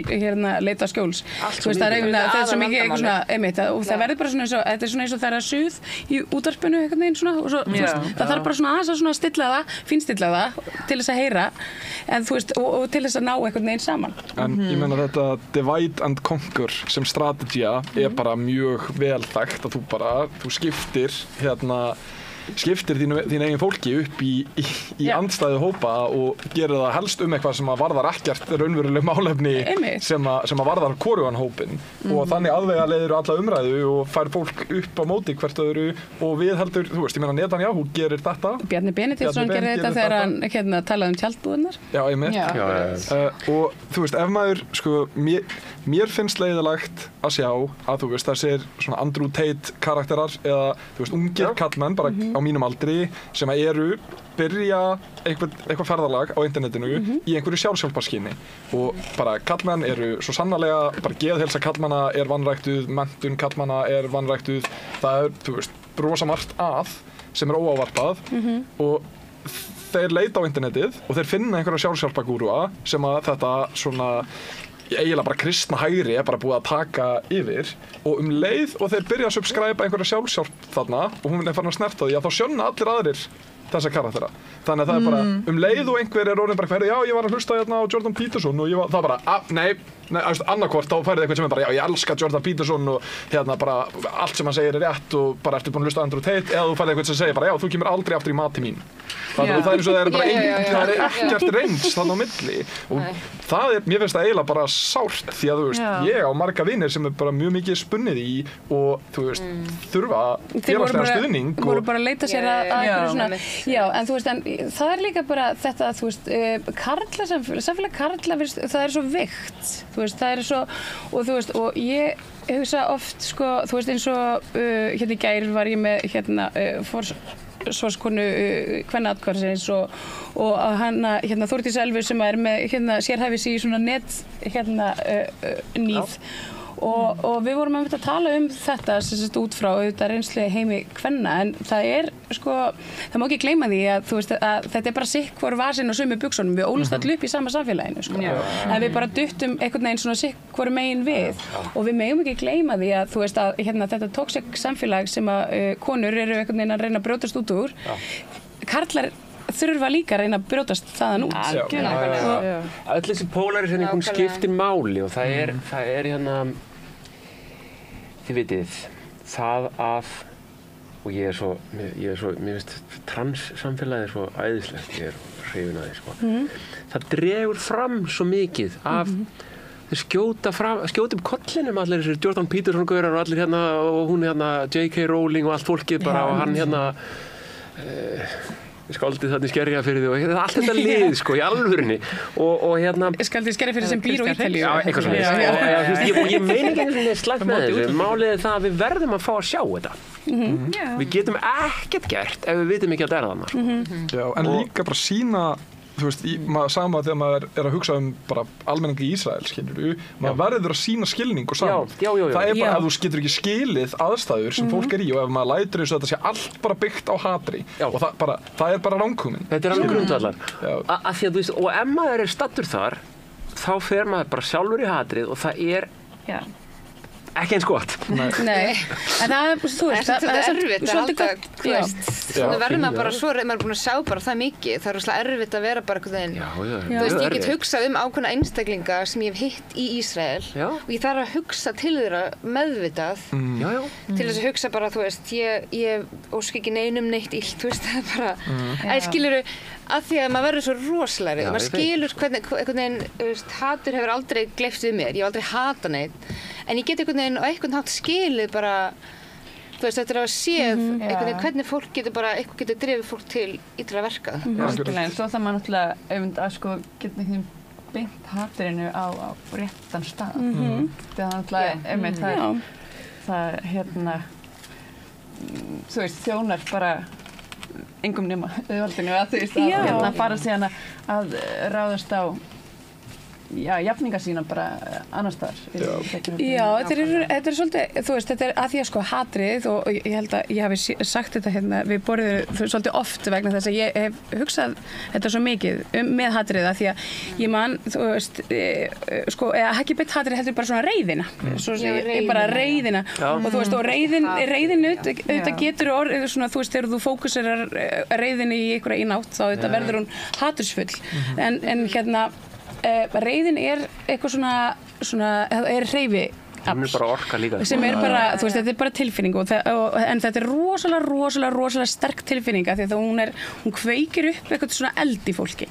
hérna leita skjóls. Þú veist, það er svo mikið eitthvað svona, einmitt, og það verður bara svona eins og, þetta er svona eins og það er að suð í útvarpinu eitthvað neginn svona, og svo, þú veist, það þarf bara svona aðeins að stilla það, finstilla það til þess að heyra, en þú veist, og til þess að ná einhvern veginn saman. En ég meina þetta divide and conquer sem strategía bara mjög vel þekkt að þú skiptir þínu eigin fólki upp í andstæðu hópa og gerir það helst eitthvað sem að varðar ekkert raunveruleg málefni sem að varðar hvorugan hópin og þannig aðvegaleiðir alla umræðu og fær fólk upp á móti hvert öðru og við heldur, þú veist, ég meina Netanyahu gerir þetta. Bjarni Benediktsson gerir þetta þegar hann talaði tjaldbúðirnar. Já, einmitt. Og þú veist, ef maður, sko, mér finnst leiðilegt að sjá að þú veist, þessir svona Andrew Tate karakterar eða, þú veist, ungir kallmenn, bara á mínum aldri sem eru byrja eitthvað ferðalag á internetinu í einhverju sjálfshjálparskyni og bara kallmenn eru svo sannarlega, bara geðheilsa kallmanna er vanræktuð, menntun kallmanna er vanræktuð, það þú veist, rosa margt að sem er óávarpað og þeir leita á internetið og þeir finna einhverja sjálfshjálpagúrúa sem að þetta svona eiginlega bara kristna hægri er bara búið að taka yfir og leið og þeir byrja að subscribe einhverja sjálfshjálp þarna og hún er farin að snerta því að þá sjónna allir aðrir þessa karaktera. Þannig að það er bara leið og einhver er orðin bara hverju, já ég var að hlusta hérna á Jordan Peterson og ég var, það bara, nei, annarkvort þá færið eitthvað sem er bara, já ég elska Jordan Peterson og hérna bara allt sem hann segir er rétt og bara ertu búin að hlusta á Andrew Tate eða þú færið eitthvað sem segir bara, já þú kemur aldrei aftur í mati mín. Þannig að það er eins og það er bara það er ekkert reyns þannig á milli og það er, mér finnst það eiginlega bara sárt því að þú veist, ég á marga vinir sem er bara mjög mikið spunnið í og þú veist, þurfa félagslega stuðning og voru bara að leita sér að einhverju svona, já, en þú veist, en það er líka bara þetta, þú veist, samfélag karla, það er svo veikt, þú veist, það er svo, og þú veist, og ég hugsa oft, sko, þú veist, eins og hérna í gær var ég með hérna forsvarskonu kvennaatkvæðisins og hana hérna Þórdís Elfu sem er með hérna sérhæfis í svona net hérna nýð og við vorum að tala þetta sérst út frá auðvitað reynslu heimi kvenna en það er sko það má ekki gleyma því að þú veist að þetta er bara sikk hvor vasinn og sömu buxunum við ólust allir upp í sama samfélaginu sko en við bara duttum einhvern veginn svona sikk hvor megin við og við megum ekki gleyma því að þú veist að hérna þetta toxic samfélag sem að konur eru einhvern veginn að reyna að brjótast út úr karlar þurfa líka að reyna að brjótast þaðan út. Öll þessi polarisering hún skiptir máli og það er hérna þið vitið það að og ég er svo mér finnst transsamfélagið svo æðislegt ég er hrifinn af því sko. Það dregur fram svo mikið af þeir skjóta kollinum allir þessir Jordan Peterson gaurar og allir hérna og hún hérna J.K. Rowling og allt fólkið bara og hann hérna skáldið þarna í Skerjafirði og allt þetta lið sko í alvörinni og hérna skáldið í Skerjafirði sem býr á Ítalíu já, eitthvað svona og ég meina ekki eins og það slæmt með þessu málið er það að við verðum að fá að sjá þetta við getum ekkert gert ef við vitum ekki að það er þarna já, en líka bara sína þú veist, sama þegar maður er að hugsa bara almenning í Ísrael, skilur maður verður að sína skilning og saman það er bara að þú getur ekki skilið aðstæður sem fólk er í og ef maður lætur eins og þetta sé allt bara byggt á hatri og það er bara rangkomin þetta er alveg grundvallar að því að þú veist, og ef maður er staddur þar þá fer maður bara sjálfur í hatrið og það er ekki eins gott. Nei. En það er, þú veist, það er erfitt að halda, þú veist, þannig verður maður bara svo, maður er búin að sjá bara það mikið, það er rosalega erfitt að vera bara einhvern veginn. Þú veist, ég get hugsað ákveðna einstaklinga sem ég hef hitt í Ísrael og ég þarf að hugsa til þeirra meðvitað til þess að hugsa bara, þú veist, ég óska ekki neinum neitt illt, þú veist, það er bara, skilurðu, að því að maður verður svo rosalegri og maður skilur hvernig, einhvern veginn, hatur hefur aldrei gleypt við mér, ég hef aldrei hatað neitt, en ég get einhvern veginn á einhvern hátt skilið bara, þú veist, eftir að séð einhvern veginn hvernig fólk getur bara, eitthvað getur drifið fólk til illa verka. Algjörlega, svo það maður náttúrulega að sko geta einhvern veginn beint haturinu á réttan stað. Það er náttúrulega, einmitt, það hérna, þú veist, þjónar bara engum nema auðvaldinu að þú veist að hérna fara síðan að ráðast á jafninga sína bara annars staðar. Já, þetta er svolítið, þú veist, þetta er að því að sko hatrið og ég held að ég hafi sagt þetta hérna við borðið svolítið oft vegna þess að ég hef hugsað þetta svo mikið með hatrið að því að ég man, þú veist, sko, ekki beitt hatrið heldur bara svona reiðina, svo bara reiðina og þú veist, og reiðin þetta getur orðið svona, þú veist, þegar þú fókuserar reiðinni í einhverja ínátt þá þetta verður hún hatursfull en hérna reiðin er eitthvað svona er hreyfi hún er bara orka líka sem er bara, þú veist, þetta er bara tilfinning en þetta er rosalega sterk tilfinning af því að hún kveikir upp eitthvað svona eld í fólki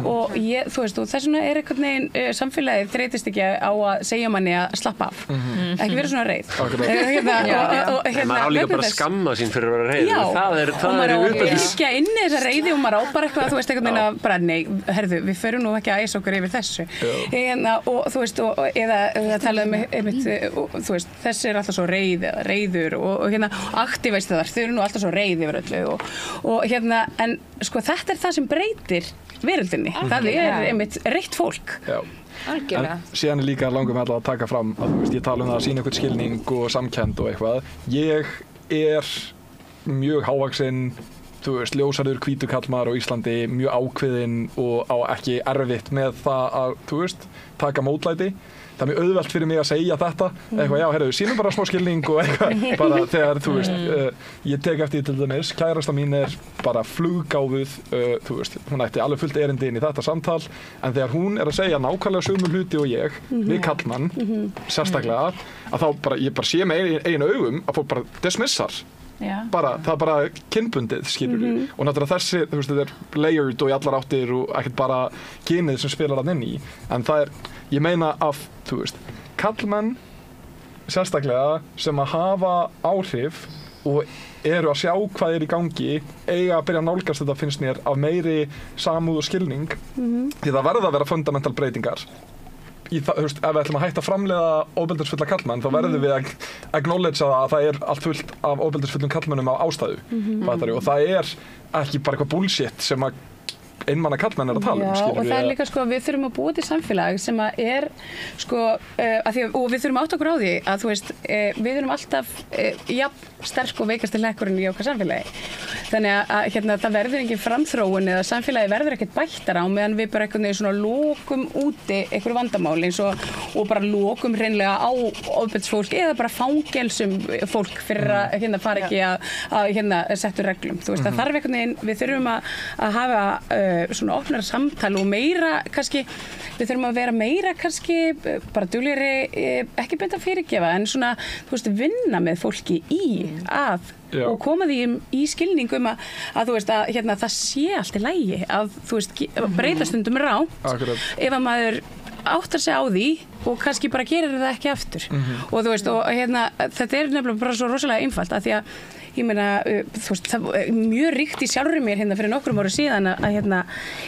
og þú veist, og þess vegna er einhvern veginn samfélagið þreytist ekki á að segja manni að slappa af ekki vera svona reið maður á líka bara að skamma sín fyrir að vera reið það er og maður á að virkja inn í þessa reiði og maður á bara eitthvað, þú veist, einhvern veginn að bara, nei, herðu, við förum nú ekki að æsa okkur yfir þessu og þú veist, eða tala þú veist, þessi alltaf svo reiður og hérna, aktivistar, þau eru nú alltaf svo reið yfir öllu og hérna, en sko þetta það sem breytir veröldinni, það einmitt reitt fólk. Já. En síðan líka langum alltaf að taka fram að, þú veist, ég tala það að sýna eitthvað skilning og samkennd og eitthvað. Ég mjög hávaxinn, þú veist, ljósarður hvítur kallmaður á Íslandi, mjög ákveðinn og á ekki erfitt með það að, þú veist, taka mótlæti. Það mjög auðvelt fyrir mig að segja þetta, eitthvað, já, heyrðu, sýnum bara smá skilning og eitthvað, bara þegar, þú veist, ég tek eftir til dæmis, kærasta mín bara fluggáfuð, þú veist, hún ætti alveg fullt erindi inn í þetta samtal, en þegar hún að segja nákvæmlega sömu hluti og ég, við kallmann, sérstaklega, að þá bara, ég bara sé með einu augum að fólk bara dismissar. Það er bara kynbundið, skilur við, og náttúrulega þessi, þú veist, þetta layered og í allar áttir og ekkert bara kynið sem spilar hann inn í, en það ég meina að, þú veist, kallmenn sérstaklega sem að hafa áhrif og eru að sjá hvað í gangi, eiga að byrja að nálgast þetta, finnst mér, af meiri samúð og skilning, því það verða að vera fundamental breytingar. Þú veist, ef við ætlum að hætta að framleiða ofbeldisfulla karlmenn, þá verðum við að acknowledge að það allt fullt af ofbeldisfullum karlmennum á ástæðu. Og það ekki bara eitthvað bullshit sem að einmanna karlmenn að tala um. Og það líka, sko, við þurfum að búa til samfélag sem að sko, og við þurfum átt okkur á því að, þú veist, við erum alltaf jafn sterk og veikast til hlekkurinn í okkar samfélagi. Þannig að hérna, það verður engin framþróun eða samfélagi verður ekkert bættara á meðan við bara eitthvað svona lokum úti einhverju vandamáli eins og bara lokum hreinlega á ofbeldisfólk eða bara fangelsum fólk fyrir að hérna fara ekki að hérna settu reglum. Þú veist, það þarf einhvern veginn, við þurfum að hafa svona opnara samtal og meira kannski, við þurfum að vera meira kannski bara duglegri, ekki beint að fyrirgefa en svona, þú veist, vinna með fólki og koma því í skilningum að þú veist að hérna, það sé allt í lagi að þú veist breyta stundum rátt ef að maður áttar sig á því og kannski bara gerir það ekki aftur og þú veist og hérna þetta nefnilega bara svo rosalega einfalt að því að ég meina þú veist það mjög ríkt í sjálfri mér hérna fyrir nokkrum árum síðan að hérna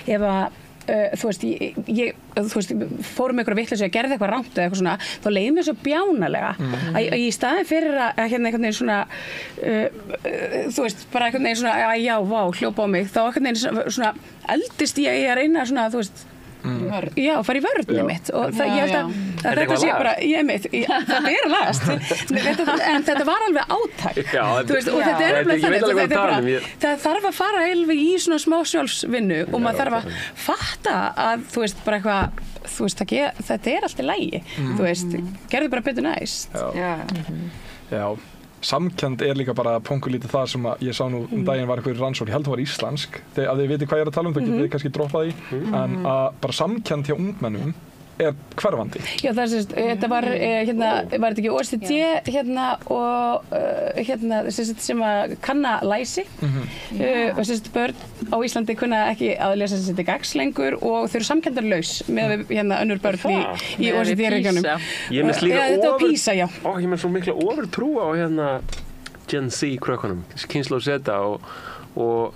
ef að þú veist, þú veist, fórum einhverja vitleysu að gerði eitthvað rangt eða eitthvað svona, þá leiði mér svo bjánalega að í staðin fyrir að hérna einhvern veginn svona þú veist, bara einhvern veginn svona já, vá, hljópa á mig, þá einhvern veginn svona eldist ég að reyna svona, þú veist já, fara í vörðni mitt og það, ég held að þetta sé bara þetta lagast en þetta var alveg átak þú veist, og þetta alveg þannig það þarf að fara alveg í svona smá sjálfsvinnu og maður þarf að fatta að þú veist, bara eitthvað þú veist, þetta allt í lagi þú veist, gerðu bara betur næst Já samkennd líka bara pongulítið það sem ég sá nú daginn var einhver rannsókn, ég held það var íslensk að þið viti hvað ég að tala um, það getið þið kannski droppað í en að bara samkennd hjá ungmennum hverfandi. Já, það þetta var hérna, var þetta ekki OECD hérna og hérna sem að kanna læsi og börn á Íslandi kunna ekki að lesa gags lengur og þau eru samkenndarlaus með hérna önnur börn í OECD-reglunum. Ég með slíka PISA, já. Ég með svo mikla ofurtrú á hérna Gen Z krökkunum, kynslóð Z og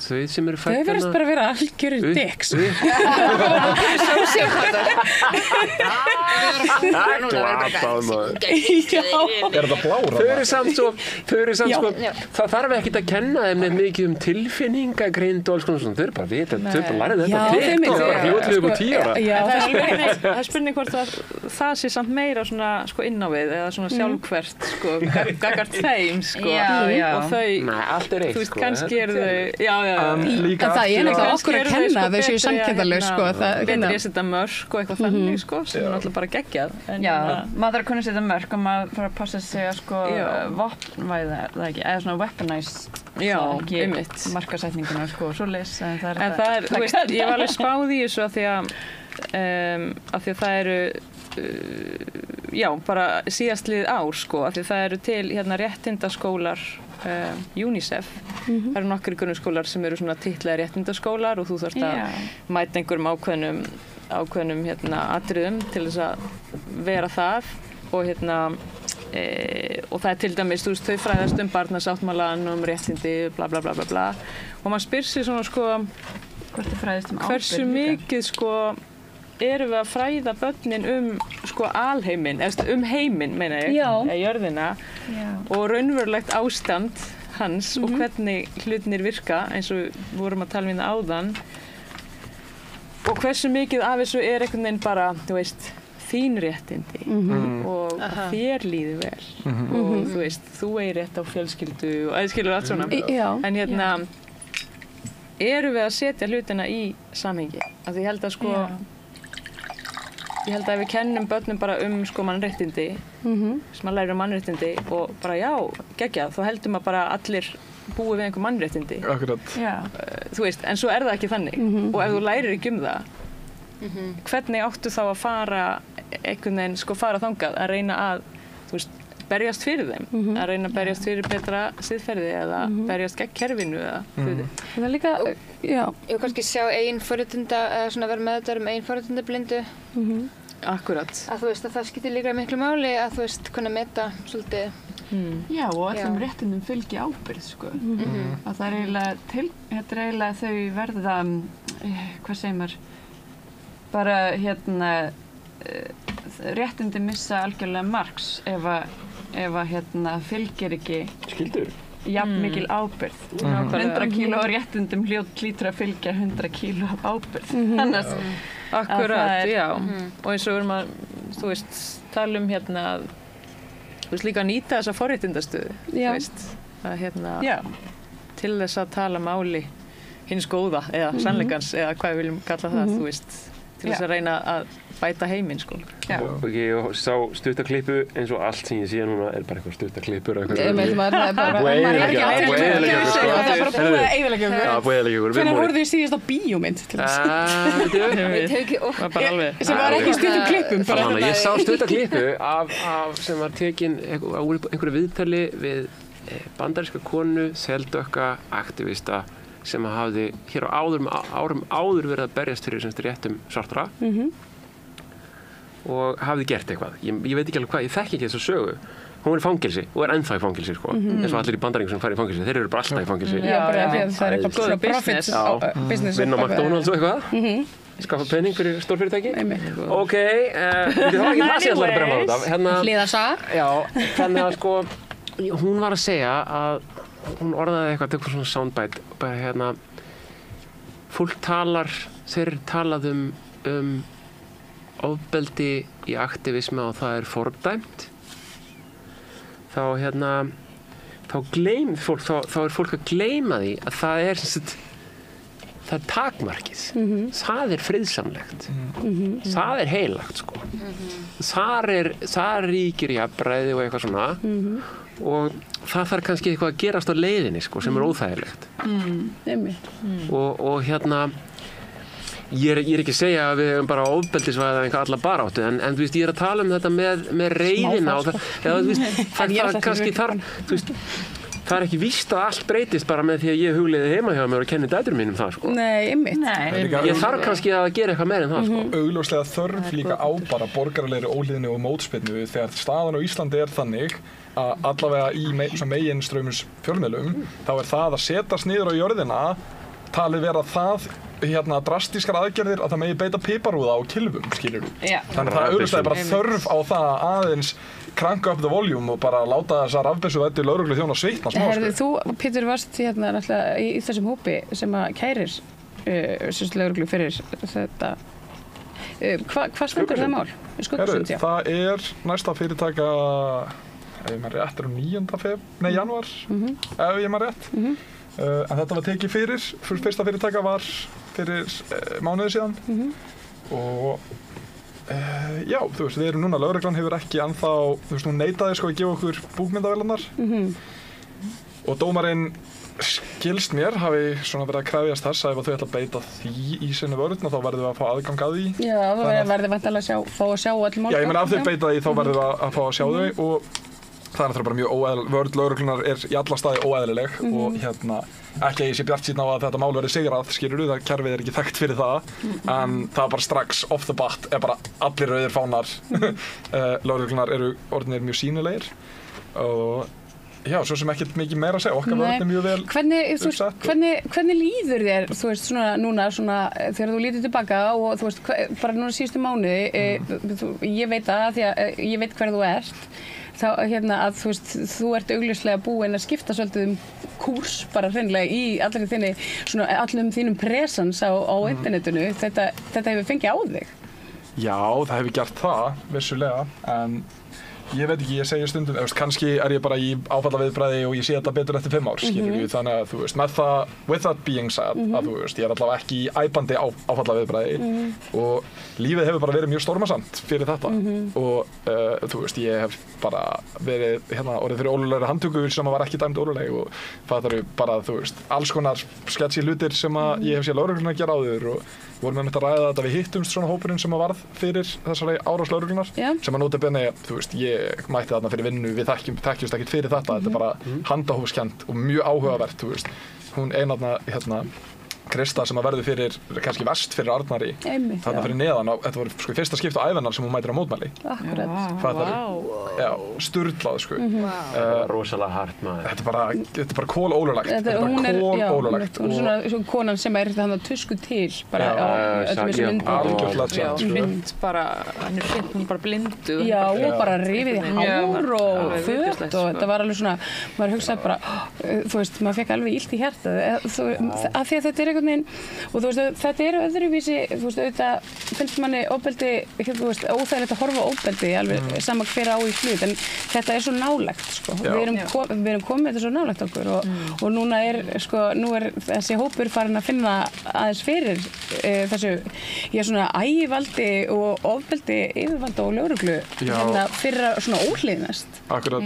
þau sem eru fætt þau verðast bara að vera algjörir dicks þetta blára? Þau eru samt sko það þarf ekkert að kenna þeim neitt mikið tilfinningagreind og alls konar svona, þau eru bara að vita þau bara lærið þetta TikTok og bara fljótlega upp á 10 ára það er spurning hvort það sé samt meira svona sko inn á við eða svona sjálfhvert sko gagnvart þeim sko og þau allt er eitt sko kannski eru þau en það náttúrulega okkur að kenna þau séu samkenndarlaus sko betur ég setja mörk og eitthvað þannig sko sem er náttúrulega bara geggjað já, maður þarf að kunna setja mörk og maður þarf að passa sig að sko vopnvæða það ekki, eða svona weaponize ekki markasetninguna sko svoleiðis en það er, þú veist, ég var alveg spáð í þessu af því að það eru já, bara síðastlið ár sko, af því það eru til hérna réttindaskólar UNICEF það eru nokkrir grunnskólar sem eru svona titlaðir réttindaskólar og þú þarft að mæta einhverjum ákveðnum hérna atriðum til þess að vera það og hérna og það er til dæmis, þú veist, þau fræðast barnasáttmálann réttindi, bla bla bla bla bla og maður spyr sig svona sko hversu mikið sko erum við að fræða börnin sko alheiminn, heiminn meina ég, jörðina og raunverulegt ástand hans og hvernig hlutinir virka eins og við vorum að tala um það áðan og hversu mikið af þessu einhvern veginn bara, þú veist, þín réttindi og þér líður vel og þú veist, þú eigi rétt á fjölskyldu og skilur allt svona en erum við að setja hlutina í samhengi af því ég held að sko ég held að ef við kennum börnum bara sko mannréttindi sem að læra mannréttindi og bara geggjað, þá heldum að bara allir búið við einhver mannréttindi Akkurat þú veist, en svo er það ekki þannig og ef þú lærir ekki það hvernig áttu þá að fara einhvern veginn, sko fara þangað að reyna að, þú veist, berjast fyrir þeim að reyna að berjast fyrir betra siðferði eða berjast gegn kerfinu eða það er líka, ég kannski sjá eigin forréttinda eða svona vera meðvitaður eigin forréttindablindu Akkurat að þú veist að það skiptir líka miklu máli að þú veist kunna meta svolítið Já, og öllum réttindum fylgi ábyrgð, sko. Að það er eiginlega þetta er eiginlega þau verða, hvað segir maður, bara réttindi missa algjörlega marks ef að fylgir ekki skyldur jafn mikil ábyrgð. 100 kíló á réttindum hlýtur að fylgja 100 kíló af ábyrgð. Annars Akkurat, og eins og við að, þú veist, tala um þú veist, líka að nýta þessa forréttindastöðu, þú veist, að til þess að tala máli hins góða eða sannleikans eða hvað við viljum kalla það, þú veist, til þess að reyna að bæta heiminn, sko. Og ég sá stuttaklipu eins og allt sem ég sé núna er bara eitthvað stuttaklippur og Hvernig voruð þið síðast á bíómynd til þess? Sem var ekki stuttaklippum. Ég sá stuttaklipu sem var tekin á einhverju viðtali við bandaríska konu, seldökka aktivista sem hafði hér á árum áður verið að berjast fyrir réttum svartra og hafði gert eitthvað. Ég veit ekki alveg hvað, ég þekki ekki þessa sögu. Hún er í fangelsi og er ennþá í fangelsi, sko. Eins og allir í Bandaríkjunum sem fara í fangelsi, þeir eru bara alltaf í fangelsi. Já, bara því að það er eitthvað góða business. Vinna á McDonald's og eitthvað. Skaffa penning fyrir stórfyrirtæki. Ok, það var ekki það sem ég ætlaði að brenna á þetta. Hliðarsaga. Já, þannig að sko, hún var að segja að hún orðaði eitthvað svona soundbite, bara fólk þeir talað um ofbeldi í aktivisma og það er fordæmt þá gleymir fólk þá er fólk að gleyma því að það er takmarkið það er friðsamlegt það er heilagt, sko þar ríkir jafnræði og eitthvað svona og það þarf kannski eitthvað að gerast á leiðinni, sko, sem er óþægilegt og ég er ekki að segja að við hefum bara ofbeldisvæða alla baráttu, en þú veist, ég er að tala um þetta með reiðina og það kannski það er ekki víst að allt breytist bara með því að ég hugleiði heima hjá mér og kenni dætrum mínum það, sko. Nei, einmitt. Ég þarf kannski að gera eitthvað meira en það, sko. Augljóslega þörf líka á bara borgaralegri óhlýðni og mótspyrnu þegar staðan á Íslandi er þannig að allavega í meginstraumins fjölmiðlum þá er það að setjast niður á jörðina talið vera það drastískar aðgerðir að það megi beita piparúða á kylfum, skilur þú. Þannig að það augljóslega bara þörf á það aðeins crank up the volume og bara láta þessar rafbyssuvæddu lögreglu þjóna svitna smá. Herðu, þú, Pétur, varst náttúrulega í þessum hópi sem að kærir lögreglu fyrir þetta. Hvað stendur það mál? Herðu, það er næsta fyrirtæka, ef ég maður rétt, 9. janúar, ef ég maður rétt. En þetta var tekið fyrsta fyrirtæka var fyrir mánuði síðan og já, þú veist, við erum núna, lögreglan hefur ekki ennþá, þú veist, hún neitaði sko að gefa okkur búkmyndavélarnar og dómarinn skilst mér hafi svona verið að krefjast þess að ef þau ætla að beita því í sinni vörn þá verðum við að fá aðgang að því. Já, það verður væntanlega að fá að sjá öll mál. Já, ég meina ef þau beita því þá verðum við að fá að sjá þau og það er bara mjög óeðlileg, vörn lögreglunar er í alla staði óeðlileg og ekki að ég sé bjartsýnn á að þetta mál verði sigrað, skilurðu, það kerfið er ekki þekkt fyrir það, en það er bara strax off the bat er bara allir rauðir fánar, lögreglunar eru orðnir mjög sýnilegir og Já, svo sem ekkert mikið meira að segja, okkar vörn mjög vel hvernig líður þér, þú veist, svona núna, svona, þegar þú lítur tilbaka og þú veist, bara núna síðustu mánuði, ég veit það, því að ég veit hver þú ert, þá, að þú veist, þú ert augljóslega búin að skipta svolítið kúrs, bara hreinlega í allri þinni, svona, allum þínum presens á internetinu, þetta hefur fengið á þig. Já, það hefur gert það, vissulega, en ég veit ekki, ég segi stundum, kannski ég bara í áfallaviðbragði og ég sé þetta betur eftir 5 ár, skilur við, þannig að þú veist, með það, with that being said, að þú veist, ég allavega ekki í æpandi áfallaviðbragði og lífið hefur bara verið mjög stormasamt fyrir þetta og þú veist, ég hef bara verið, orðið fyrir ólulegri handtöku sem var ekki dæmd óluleg og það eru bara, þú veist, alls konar sketchy hlutir sem að ég hef séð lögregluna gera áður og vorum með að ræða þetta við hittumst svona hópurinn sem að varð fyrir þessari árás lögreglunar sem að nota bene, þú veist, ég mætti þarna fyrir vinnu, við þekkjumst ekkert fyrir þetta, þetta er bara handahófskennt og mjög áhugavert, þú veist, hún eina Krista sem að verður fyrir, kannski vest fyrir Arnari, þarna fyrir neðan, þetta var sko fyrsta skipt á ævinnar sem hún mætir á mótmæli. Akkurat. Já, sturlað sko. Rosalega hart maður. Þetta er bara kólólulegt. Þetta er bara kólólulegt. Hún er svona konan sem er þannig að tusku til, bara á þessu mynd bara, hún er bara blinduð. Já, og bara rifið í hár og föt og þetta var alveg svona, maður hugsaði bara, þú veist, maður fekk alveg illt í hjartað, af því að þetta er einhvern veginn, og þú veist, þetta eru öðruvísi, þú veist, auðvitað finnst manni ofbeldi, þú veist, óþægilegt að horfa á ofbeldi, alveg sama hver á í hlut, en þetta er svo nálægt, sko, við erum komið þetta svo nálægt okkur og núna nú er þessi hópur farin að finna aðeins fyrir þessu, svona ægivaldi og ofbeldi yfirvalda og lögreglu, fyrir að svona óhlýðnast. Akkurat,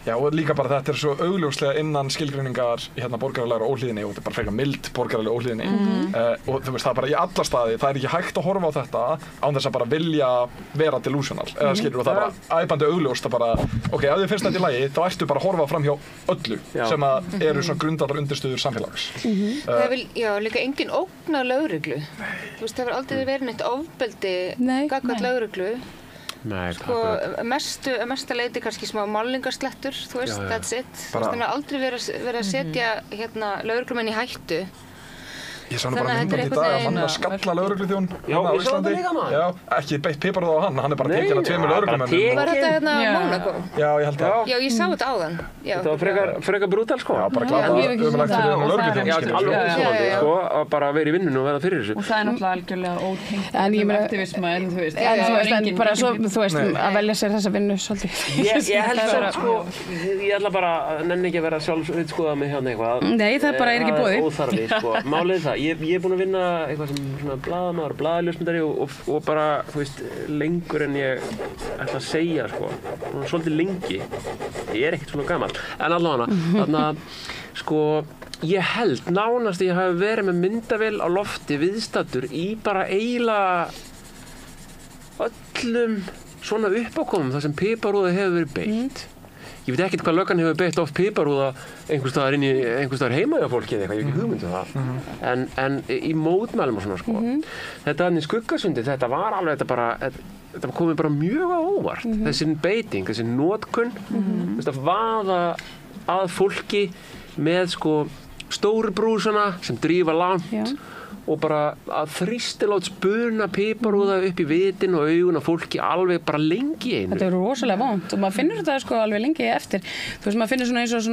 já, og líka bara þetta er svo augljóslega innan skilgreiningar borgaralegra óhlýðni og þetta er bara frekar mild borgaraleg óhlýðni og þú veist, það er bara í alla staði, það er ekki hægt að horfa á þetta án þess að bara vilja vera delusional, eða skilur, og það er bara æpandi augljóst að bara, ok, ef þið finnst þetta í lagi, þá ertu bara að horfa fram hjá öllu sem að eru svona grundvallar undirstöður samfélags. Það er vel, já, líka engin ógn á lögreglu, þú veist, það hefur aldrei verið neitt ofbeldi gagnvart lögreglu. Sko, mesta leyti kannski smá málingarslettur, þú veist, that's it. Þannig að aldrei verið að setja lögreglumenn í hættu. Ég sá nú bara myndband í dag að hann að skalla lögregluþjón á Íslandi. Já, ekki beitt piparúða á hann er bara tekinn af 2 lögreglumennum. Var þetta Mónakó? Já, ég held það. Já, ég sá þetta áðan. Þetta var frekar brútal, sko. Já, bara glata ömurlegt fyrir hann lögregluþjón. Já, alveg óþolandi, sko, að bara vera í vinnunni og vera fyrir þessu. Og það er náttúrulega algjörlega ótengt aktivisma, en þú veist. En bara svo, þú veist, að velja sér þessa vinnu svolítið. Ég held það, sko, ég ætla bara að nenni ekki að vera sjálfsvitskoða mig hérna eitthvað. Nei, það bara er ekki boðið. Óþarfi, sko. Málið það. Ég er búinn að vinna eitthvað sem svona blaðamaður, blaðaljósmyndari og bara, þú veist, lengur en ég ætla að segja, sko. Svolítið lengi. Ég er ekkert svona gamall. En allavega, þarna, sko, ég held nánast að ég hafi verið með myndavél á lofti viðstaddur í bara eiginlega öllum svona uppákomum þar sem piparúða hefur verið beitt. Ég veit ekkert hvað löggan hefur beitt oft piparúða einhvers staðar heima hjá fólki eða eitthvað, ég hef ekki hugmynd það. En í mótmælum og svona, sko. Þetta í Skuggasundi, þetta var alveg, þetta komið bara mjög á óvart. Þessi beiting, þessi notkun, að vaða að fólki með, sko, stóru brúsana sem drífa langt og bara að þrýstilát spuna piparúða upp í vitin og augun á fólki alveg bara lengi einu. Þetta er rosalega vont og maður finnur þetta sko alveg lengi eftir. Þú veist, maður finnur svona eins og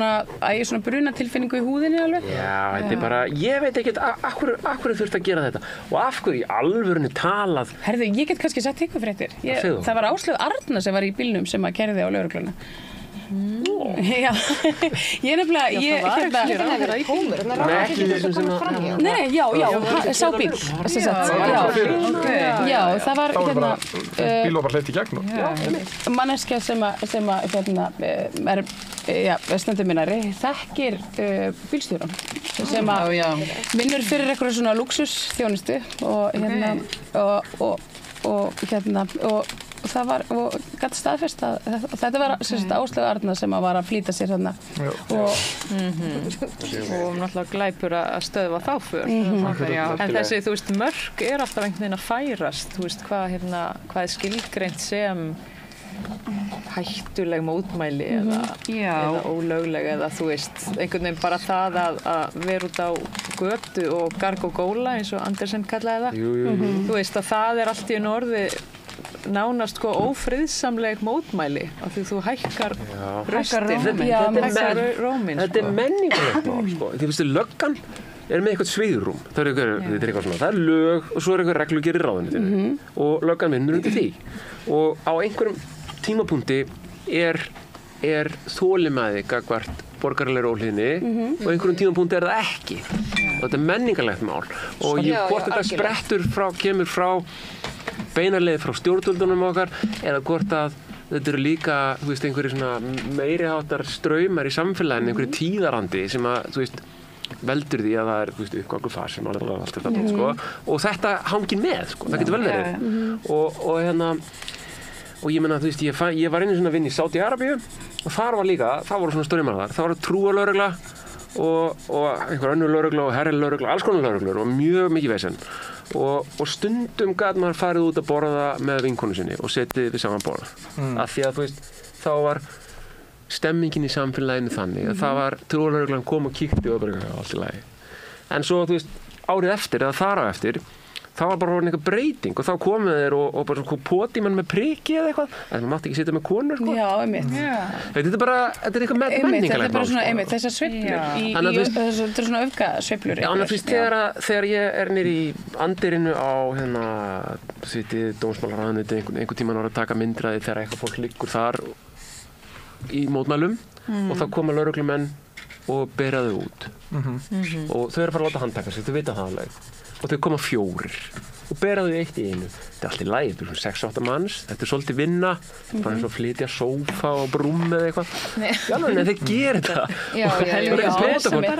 svona brunatilfinningu í húðinni alveg. Já, þetta er bara, ég veit ekkert af hverju þurft að gera þetta og af hverju í alvörunni talað. Herðu, ég get kannski sagt ykkur fréttir. Það var Áslaug Arna sem var í bílnum sem að keyrði á lögregluna. Já, ég nefnilega sá bíl já, það var bíl var bara hleypt í gegn manneskja sem er stendur minnari þekkir bílstjóran sem vinnur fyrir eitthvað svona lúxusþjónustu og það var, og gæti staðfest að þetta var Áslaug Arna sem var að flýta sér þarna og náttúrulega glæpur að stöðva þá för en þessi, þú veist, mörk er alltaf einhvern veginn að færast, þú veist, hvað er skilgreint sem hættuleg mótmæli eða ólögleg eða þú veist, einhvern veginn bara það að vera út á götu og garg og góla eins og Andersen kallaði það. Þú veist að það allt í einu orði nánast sko ófriðsamleg mótmæli af því þú hækkar röstin, hækkar róminn. Þetta menningarlegt mál sko. Því finnst þið löggan með eitthvað svigrúm. Það eitthvað svona, það lög og svo eitthvað reglugerð í ráðuneytinu og löggan vinnur undir því. Og á einhverjum tímapunkti er þolinmæði gagnvart borgaralegri óhlýðni og einhverjum tímapunkti það ekki. Og þetta menningarlegt mál. Og hvort þetta kemur frá beinarleið frá stjórnvöldunum okkar eða hvort að þetta eru líka, þú veist, einhverju svona meiriháttar straumar í samfélaginu, einhverju tíðarandi sem að, þú veist, veldur því að það þú veist, uppgangufasi og allt þetta sko. Og þetta hangir með, sko, það getur vel verið. Og ég meina, þú veist, ég var einu svona vinn í Sádi-Arabíu og þar voru svona straumar þar. Það var trúarlögregla og einhver önnur lögregla og herrlögregla, alls konar lögreglur og mjög mikið vesen. Og stundum gat maður farið út að borða með vinkonu sinni og setið við saman borð. Af því að þú veist, þá var stemmingin í samfélaginu þannig að það var trúarlögreglan kom og kíkti og bara allt í lagi. En svo þú veist, árið eftir eða þar á eftir það var bara einhver breyting og þá komu þeir og bara svona poti mann með priki eða eitthvað en maður mátti ekki sitja með konur sko. Já, einmitt. Þetta er eitthvað menningarlegt þetta er bara svona, einmitt, þessar sveiflur þetta er svona öfgasveiflur. Já, þú veist, þegar ég er nýr í andirinu á svitið dómsmálaráðuneyti einhvern tímann var að taka myndraði þegar eitthvað fólk liggur þar í mótmælum og þá koma lögreglumenn og bera þau út og þau eru bara að láta handtaka sig, þau vita það alveg og þau koma 4 og bera þau eitt í einu. Þetta er allt í lagi, þetta er 6-8 manns, þetta er svolítið vinna, bara eins og flytja sófa og brúm eða eitthvað. Já, en þeir gera þetta.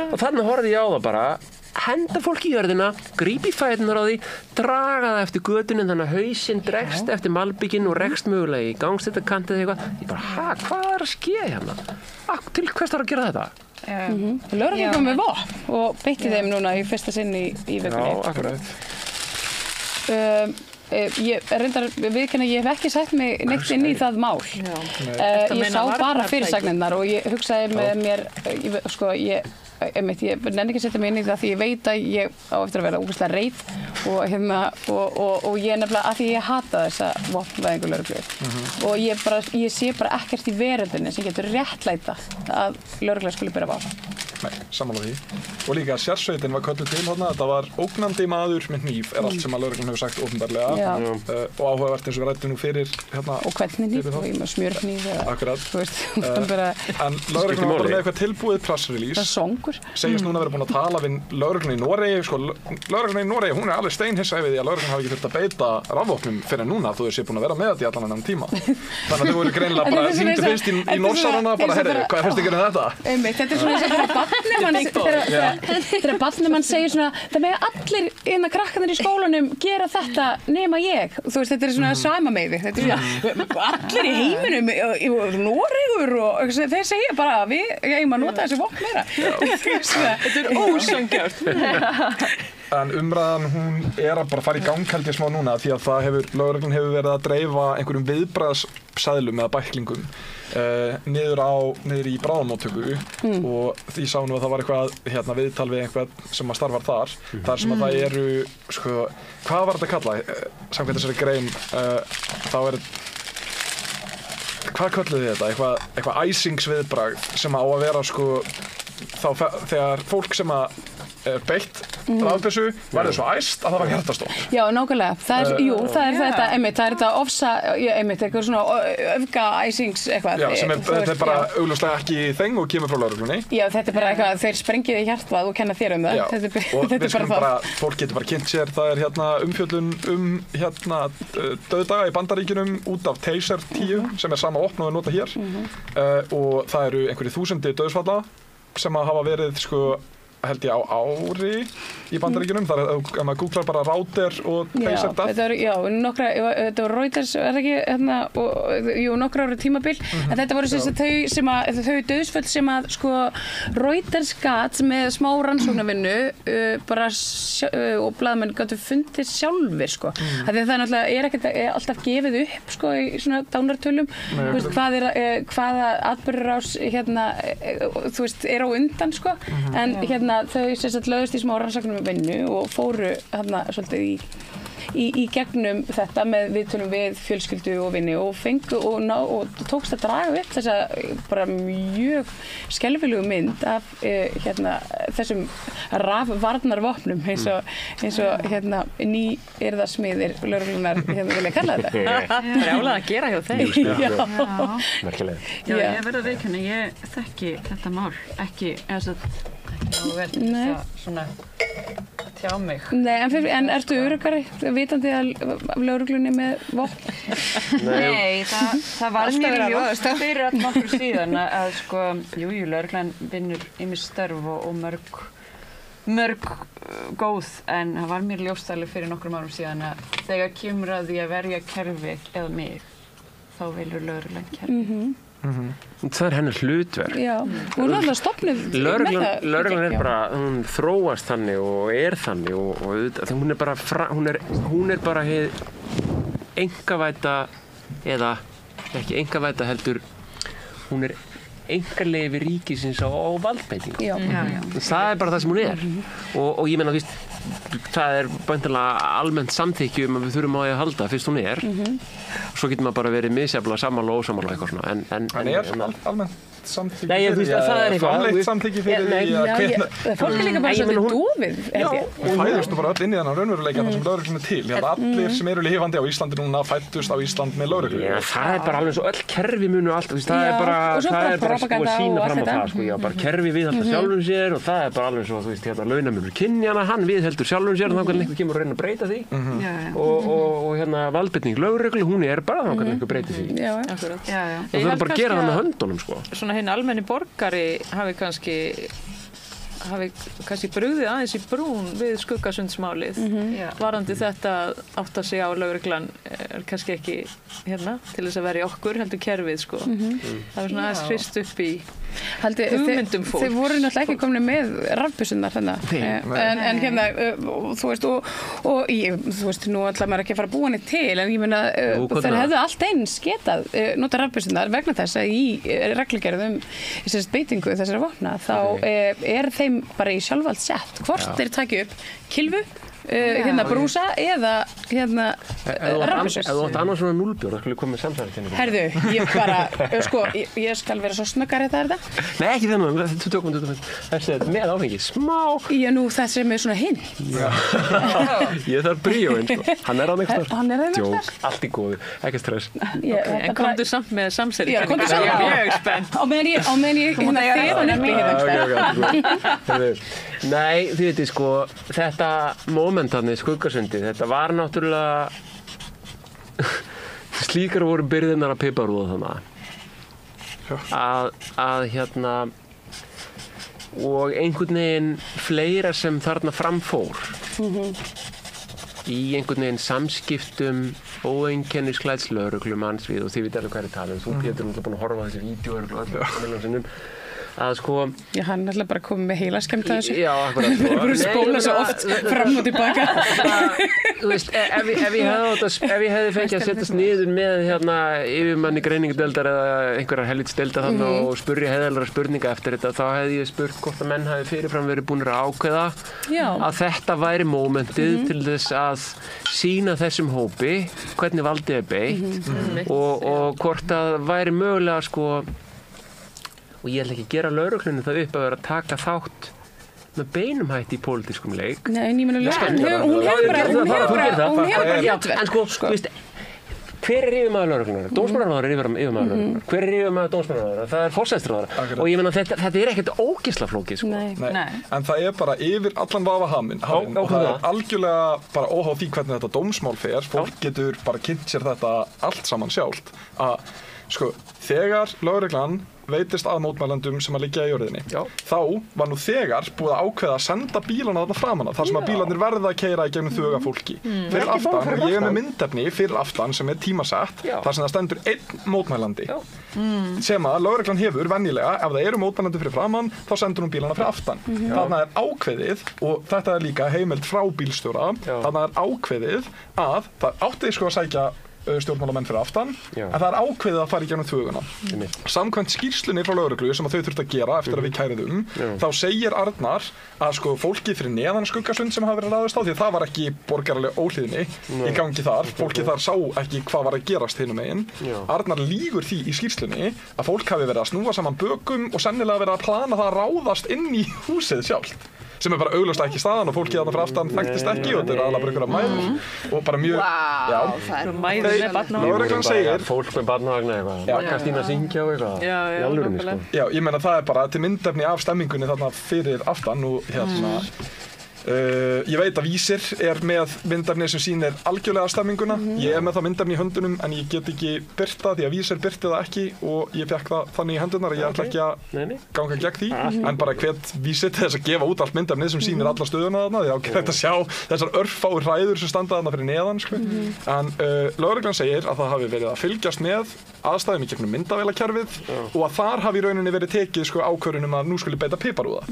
Og þannig horfði ég á það bara, henda fólk í jörðina, grípa í fæturnar á því, draga það eftir götunni þannig að hausinn dregst eftir malbygginn og rekst mögulega í gangstéttarkantið eða eitthvað. Ég bara, hvað er að ske hérna? Til hvers þarf að gera þetta? Lögreglan kom með vopn og beitti þeim núna í fyrsta sinn í vikunni. Já, akkurat. Ég reyndar viðurkenna ég hef ekki sett mig neitt inn í það mál. Ég sá bara fyrirsagnirnar og ég hugsaði með mér, ég nenni ekki að setja mig inn í það því ég veit að ég á eftir að vera ógeðslega reið og ég nefnilega að því ég hata þessa vopnvæðingu lögreglu og ég sé bara ekkert í veröldinni sem getur réttlæta að lögregla skuli bera vopn. Nei, sammála því. Og líka sérsveitin var kölluð til hérna, þetta var ógnandi maður með hníf allt sem að lögreglan hefur sagt opinberlega og áhugavert eins og við rættum nú fyrir hérna. Og hvernig hníf, og ég með smjörhníf Akkurat. En lögreglan var bara með eitthvað tilbúið pressrelease. Það er songur. Segist núna verið búin að tala við lögregluna í Noregi, lögregluna í Noregi, hún er alveg steinhissa yfir því að lögreglan hafi ekki þurft að beita rafvopnum fyrir en núna þú sé búin að vera með þetta í allan þennan tíma. Þannig að þau voru greinilega bara hringdu fyrst í Norsáranna bara, heyrðu, hvað er fyrst ykkur en þetta? Þetta er svona þegar barnemann segir svona það með allir innan krakkarnir í skólanum gera þetta nema ég. Þú veist, þetta er svona sama með því. Þetta er svona allir í heiminum, Noregur og þeir segja bara við eigum að nota þessi vopn meira. Þetta er ósanngjarnt. En umræðan hún að bara fara í gang held ég smá núna því að lögreglan hefur verið að dreifa einhverjum viðbragðsseðlum eða bæklingum niður í bráðamóttöku og því sá nú að það var eitthvað viðtal við einhvern sem að starfar þar sem að það eru hvað var þetta að kalla? Samkvæmt þessari grein þá hvað kölluðu þið þetta? Eitthvað æsingsviðbragð sem á að vera þegar fólk sem að beitt rafbyssu verður svo æst að það var hjartastopp. Já, nákvæmlega. Það er þetta, það er þetta ofsa, eitthvað svona öfgaæsings eitthvað. Já, sem þetta er bara augljóslega ekki þeng og kemur frá lögreglunni. Já, þetta er bara eitthvað, þeir sprengið í hjartað og kenna þér um það. Já, og við skulum bara, fólk getur bara kynnt sér, það er umfjöllun dauðdaga í Bandaríkjunum út af Taser 10 sem er sama opn og við nota hér og það eru einhverjir 1000 dauðsfalla sem að hafa verið held ég á ári í Bandaríkjunum, þar ef maður googlar bara router og taser death. Þetta var Reuters, ekki, nokkra ári tímabil, en þetta voru þau dauðsföll sem að sko Reuters gat með smá rannsóknarvinnu og blaðamenn gátu fundið sjálfir sko. Það er náttúrulega ekkert alltaf gefið upp sko í svona dánartölum, hvaða atburðarás þú veist, er á undan sko, en þau lögðust í smá rannsóknum vinnu og fóru svolítið í gegnum þetta með viðtölum við fjölskyldu og vinni og fengu og tókst að draga upp þessa bara mjög skelfilegu mynd af þessum rafvarnarvopnum eins og nýyrðasmiðir lögreglunar vilja kalla þetta. Brjálað að gera hjá þeim. Merkilega. Já, ég verð að viðurkenna, ég þekki þetta mál ekki svona tjá mig. Nei, en ertu öruggari vitandi að lögreglunni með vopn? Nei, það var mér ljóst fyrir að nokkur síðan að sko, lögreglan vinnur ýmis störf og mörg góð, en það var mér ljóst alveg fyrir nokkrum árum síðan að þegar kemur að því að verja kerfi eða mig, þá velur lögreglan kerfi. Það er hennar hlutverk. Já, hún er alltaf stofnuð lögreglan bara, hún þróast þannig og er þannig og hún er bara hún er bara einkavædda eða ekki einkavædda heldur, hún er einkaleyfi ríkisins á valdbeitingu. Það er bara það sem hún er og ég meina það er bæntanlega almennt samþykki að við þurfum á því að halda fyrst hún er. Svo getur maður bara verið misjafnlega sammála og ósammála eitthvað svona. En er almennt samþykki Nei, ég veist að það er eitthvað. Framleitt samþykki fyrir því að hvernig... Fólk er líka bara svolítið dúfið. Já, og fæðust bara öll inn í þennan raunveruleika þar sem lögreglun er til. Allir sem eru lifandi á Íslandi núna fæddust á Ísland með lögreglu. Já, það er bara alveg svo öll kerfi munu alltaf, það er bara sko að sína fram á það, sko. Já, bara kerfi viðhalda sjálfum sér og það er bara alveg svo, þú veist, hérna launamunur kynjanna, hann viðheldur sjálfum sér og þá hvernig einhver kemur að reyna að breyta því. Og hérna valdbeiting lögreglu, hún er bara þá hvernig einhver breyti því. Já, akkurat. Og þau eru bara að gera það með höndunum, sko. Svona hinn almenni borgari hafi kannski brugðið aðeins í brún við Skuggasundsmálið varðandi þetta átta sig á lögreglan er kannski ekki hérna til þess að vera í okkur heldur kerfið sko. Það var svona aðeins hrist upp í hugmyndum fólk. Þeir voru náttúrulega ekki komni með rafbyssurnar þannig en hérna þú veist nú ætla maður ekki að fara að búa henni til en ég meina þeir hefðu allt eins getað nota rafbyssurnar vegna þess að í reglugerðum beitingu þessara vopna þá er þeim bara í sjálfvald sett hvort þeir taki upp kylfu hérna brúsa eða hérna rafbyssur. Ef þú átt annars svona 0-bjór, þá skulle ég koma með samsæðarkenningu. Herðu, ég bara, sko, ég skal vera svo snöggar þetta. Nei, ekki þennan, þú tökum þessi með áfengi, smá. Já, nú þessi með svona hinn. Já, ég þarf bríóinn, sko. Hann er á einhvers þar. Hann er á einhvers þar. Djók, allt í góðu, ekki stress. En komdu samt með samsæðarkenningu. Já, komdu samt. Mjög spennt. Á meðan ég Nei, þið veitir sko, þetta momentarni Skuggasundi, þetta var náttúrulega slíkar voru byrðinnar að piparúða þannig að hérna og einhvern veginn fleira sem þarna framfór í einhvern veginn samskiptum óeinkennisklædslögreglumanns við og þið veit alveg hvað er að tala um, þú Pétur náttúrulega búin að horfa á þessi vídeóur að sko Já, hann er alltaf bara komið með heilaskemmta þessu. Já, akkurat. Það er bara að spóla svo oft fram og tilbaka. Þú veist, ef ég hefði fengið að setjast niður með hérna yfirmanni greiningadeildar eða einhverjar helvitsdeildar þarna og spurja heiðarlegra spurninga eftir þetta, þá hefði ég spurt hvort að menn hafi fyrirfram verið búnir að ákveða að þetta væri mómentið til þess að sýna þessum hópi hvernig valdið er beitt og hvort að væri mögulega sko og ég ætla ekki að gera lögreglunni það upp að vera að taka þátt með beinum hætti í pólitískum leik. Nei, en ég meina hún hefur bara hlutverk. En sko, þú veist, hver er yfirmaður lögreglunnar? Dómsmálaráðherra er yfirmaður lögreglunnar. Hver er yfirmaður dómsmálaráðherra? Það er forsætisráðherra. Og ég meina þetta er ekkert ógeðslega flókið, sko. Nei. En það er bara yfir allan vafa haminn og það er algjörlega bara óháð því hvernig þetta dómsmál fer. Fólk getur bara kynnt sér þetta allt saman sjálft. Að, sko, þegar lögreglan veitist að mótmælendum sem að liggja í jörðinni, þá var nú þegar búið að ákveða að senda bílana þarna framan þar sem að bílarnir verða að keyra í gegnum þöga fólki. Fyrir aftan, og ég er með myndefni fyrir aftan sem er tímasett, þar sem það stendur einn mótmælandi. Sem að lögreglan hefur venjulega, ef það eru mótmælandi fyrir framan, þá sendur hún bílana fyrir aftan. Þarna er ákveðið, og þetta er líka heimild frá bílstjóra, þarna er ákveðið að það átti sko að sækja stjórnmálamenn fyrir aftan, en það er ákveðið að fara í gegnum þvöguna. Samkvæmt skýrslunni frá lögreglu sem að þau þurftu að gera eftir að við kæriðum, þá segir Arnar að sko fólkið fyrir neðan Skuggasund sem hafi verið ráðist á, því að það var ekki borgaraleg óhlýðni í gangi þar, fólkið þar sá ekki hvað var að gerast hinum megin. Arnar lýgur því í skýrslunni að fólk hafi verið að snúa saman bökum og sennilega verið að plana það að ráðast inn í húsið sjálft. Sem er bara augljóst ekki staðan og fólkið þarna fyrir aftan þekktist ekki og þetta er aðalega bara einhverja mæður og bara mjög, það er mæður með barnavagn. Lögreglan segir fólk með barnavagn eða eitthvað, Kristína syngja og eitthvað í alvörunni sko. Já, ég meina það er bara til myndefni af stemmingunni þarna fyrir aftan og hérna ég veit að Vísir er með myndefni sem sýnir algjörlega stemminguna. Ég er með það myndefni í höndunum en ég get ekki birta því að Vísir birti það ekki og ég fekk það þannig í hendunar að ég ætla ekki að ganga gegn því. En bara hvet Vísir til þess að gefa út allt myndefni sem sýnir alla stöðuna þarna því að hægt að sjá þessar örfáu hræður sem standa þarna fyrir neðan sko. En lögreglan segir að það hafi verið að fylgjast með aðstæðum í gegnum myndavélakerfið og að þar hafi í rauninni verið tekið sko ákvörðun að nú skuli beita piparúða.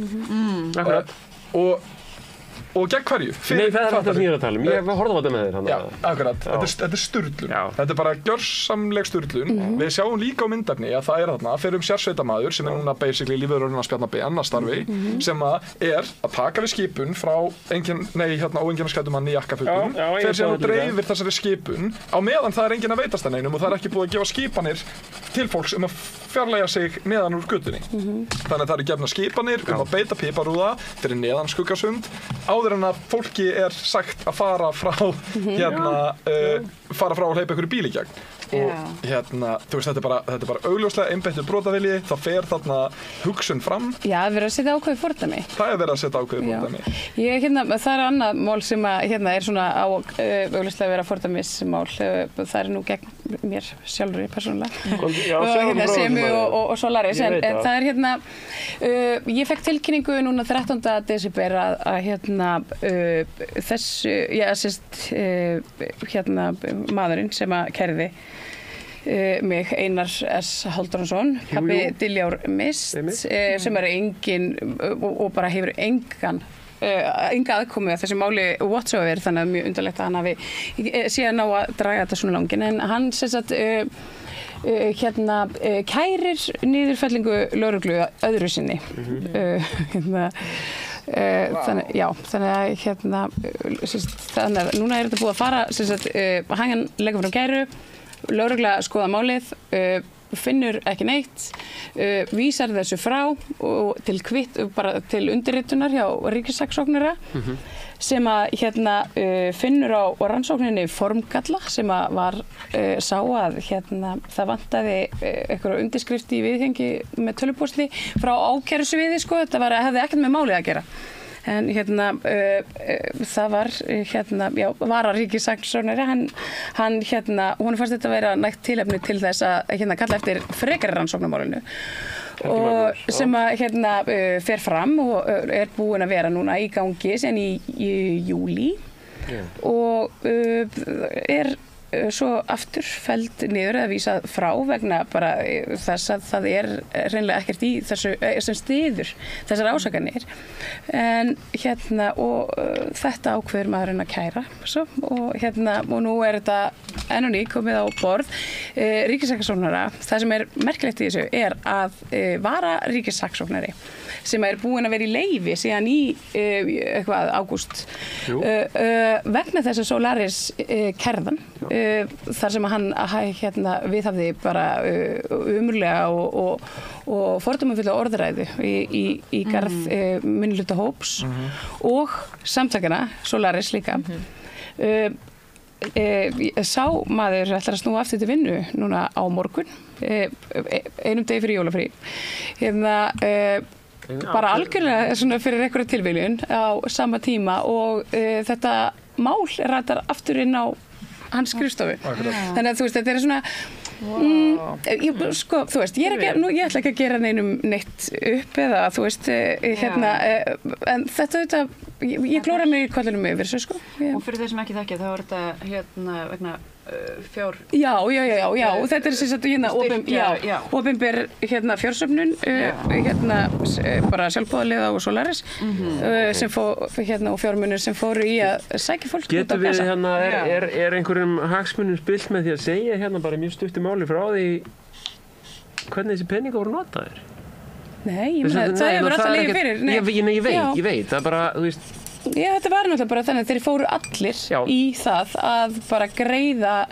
Og gegn hverju? Nei, það er þetta sem ég er að tala um. Ég horfði á þetta með þér. Já, akkurat. Þetta er sturlun. Þetta er bara gjörsamleg sturlun. Við sjáum líka á myndefni að það er þarna fyrir sérsveitarmaður sem er núna basically lífvörðurinn að spjarna BN að starfi sem að er að taka við skipun frá óeinkennaskæddumanni í jakkafutum þegar sem þú dreifir þessari skipun á meðan það er enginn að veitast að neinum og það er ekki búið að gefa skipanir til fólks að fjarlægja sig neðan úr götunni. Þannig að það eru gefnar skipanir að beita piparúða fyrir neðan Skuggasund áður en að fólki er sagt að fara frá fara frá að hleypa ykkur í bíl í gegn. Og þú veist, þetta er bara augljóslega einbeittur brotavilji, það fer þarna hugsun fram. Já, það er verið að setja ákveðið fordæmi. Það er verið að setja ákveðið fordæmi. Það er annað mál sem að er svona augljóslega vera fordæmismál. Það er nú gegn mér sjálfur persónulega. Semi og Solaris. En það er ég fekk tilkynningu núna 13. desember að þessu, maðurinn sem að kærði mig, Einar S. Halldórsson, pabbi Diljár Mist, sem er engin og bara hefur enga aðkomu að þessu máli whatsoever, þannig að mjög undarlegt að hann hafi síðan á að draga þetta svona langinn, en hann sem sagt kærir niðurfellingu lögreglu öðru sinni. Þannig að núna er þetta búið að fara hann leggur frá kæru, lögregla skoða málið, finnur ekki neitt, vísar þessu frá og til undirritunar hjá ríkissaksóknara sem að finnur á rannsókninni formgalla sem að var sá að það vantaði einhverja undirskrifti í viðhengi með tölvupósti frá ákærusviði sko, þetta hefði ekkert með málið að gera. En það var vararíkissaksóknari, hann hún fannst þetta að vera nægt tilefni til þess að kalla eftir frekari rannsóknarmálinu og sem að fer fram og er búin að vera núna í gangi síðan í júlí og er svo aftur felld niður eða vísað frá vegna bara þess að það er hreinlega ekkert í þessu sem styður þessar ásakanir en og þetta ákveður maðurinn að kæra svo, og nú er þetta enn og ný komið á borð ríkissaksóknara. Það sem er merkilegt í þessu er að vara ríkissaksóknari sem er búin að vera í leyfi síðan í eitthvað ágúst vegna þess að Solaris kærðan þar sem hann viðhafði bara umurlega og fordómafulla orðræðu í garð minnihluta hóps og samtakana Solaris líka. Sá maður ætlar að snúa aftur til vinnu núna á morgun einum degi fyrir jólafrí bara algjörlega svona fyrir einhverja tilviljun á sama tíma og þetta mál ratar aftur inn á hans skrifstofu. Þannig að þú veist, þetta er svona sko, þú veist, ég ætla ekki að gera neitt upp eða, þú veist, en þetta, ég klóra mig í kollinum yfir þessu, sko. Og fyrir þeir sem ekki þekkja, þá er þetta vegna fjár... Já, þetta er sem sagt, opinber fjársöfnun, bara sjálfboðaliða og Solaris, sem og fjármunir sem fóru í að sækja fólk út á Getur við kassa. Er einhverjum hagsmunum spilt með því að segja bara mjög stuttu máli frá því hvernig þessi peningar voru notaðir? Nei, ég meina, það hefur alltaf legið fyrir. Ég veit, það er bara, þú veist... Já, þetta var náttúrulega bara þannig að þeir fóru allir í það að bara greiða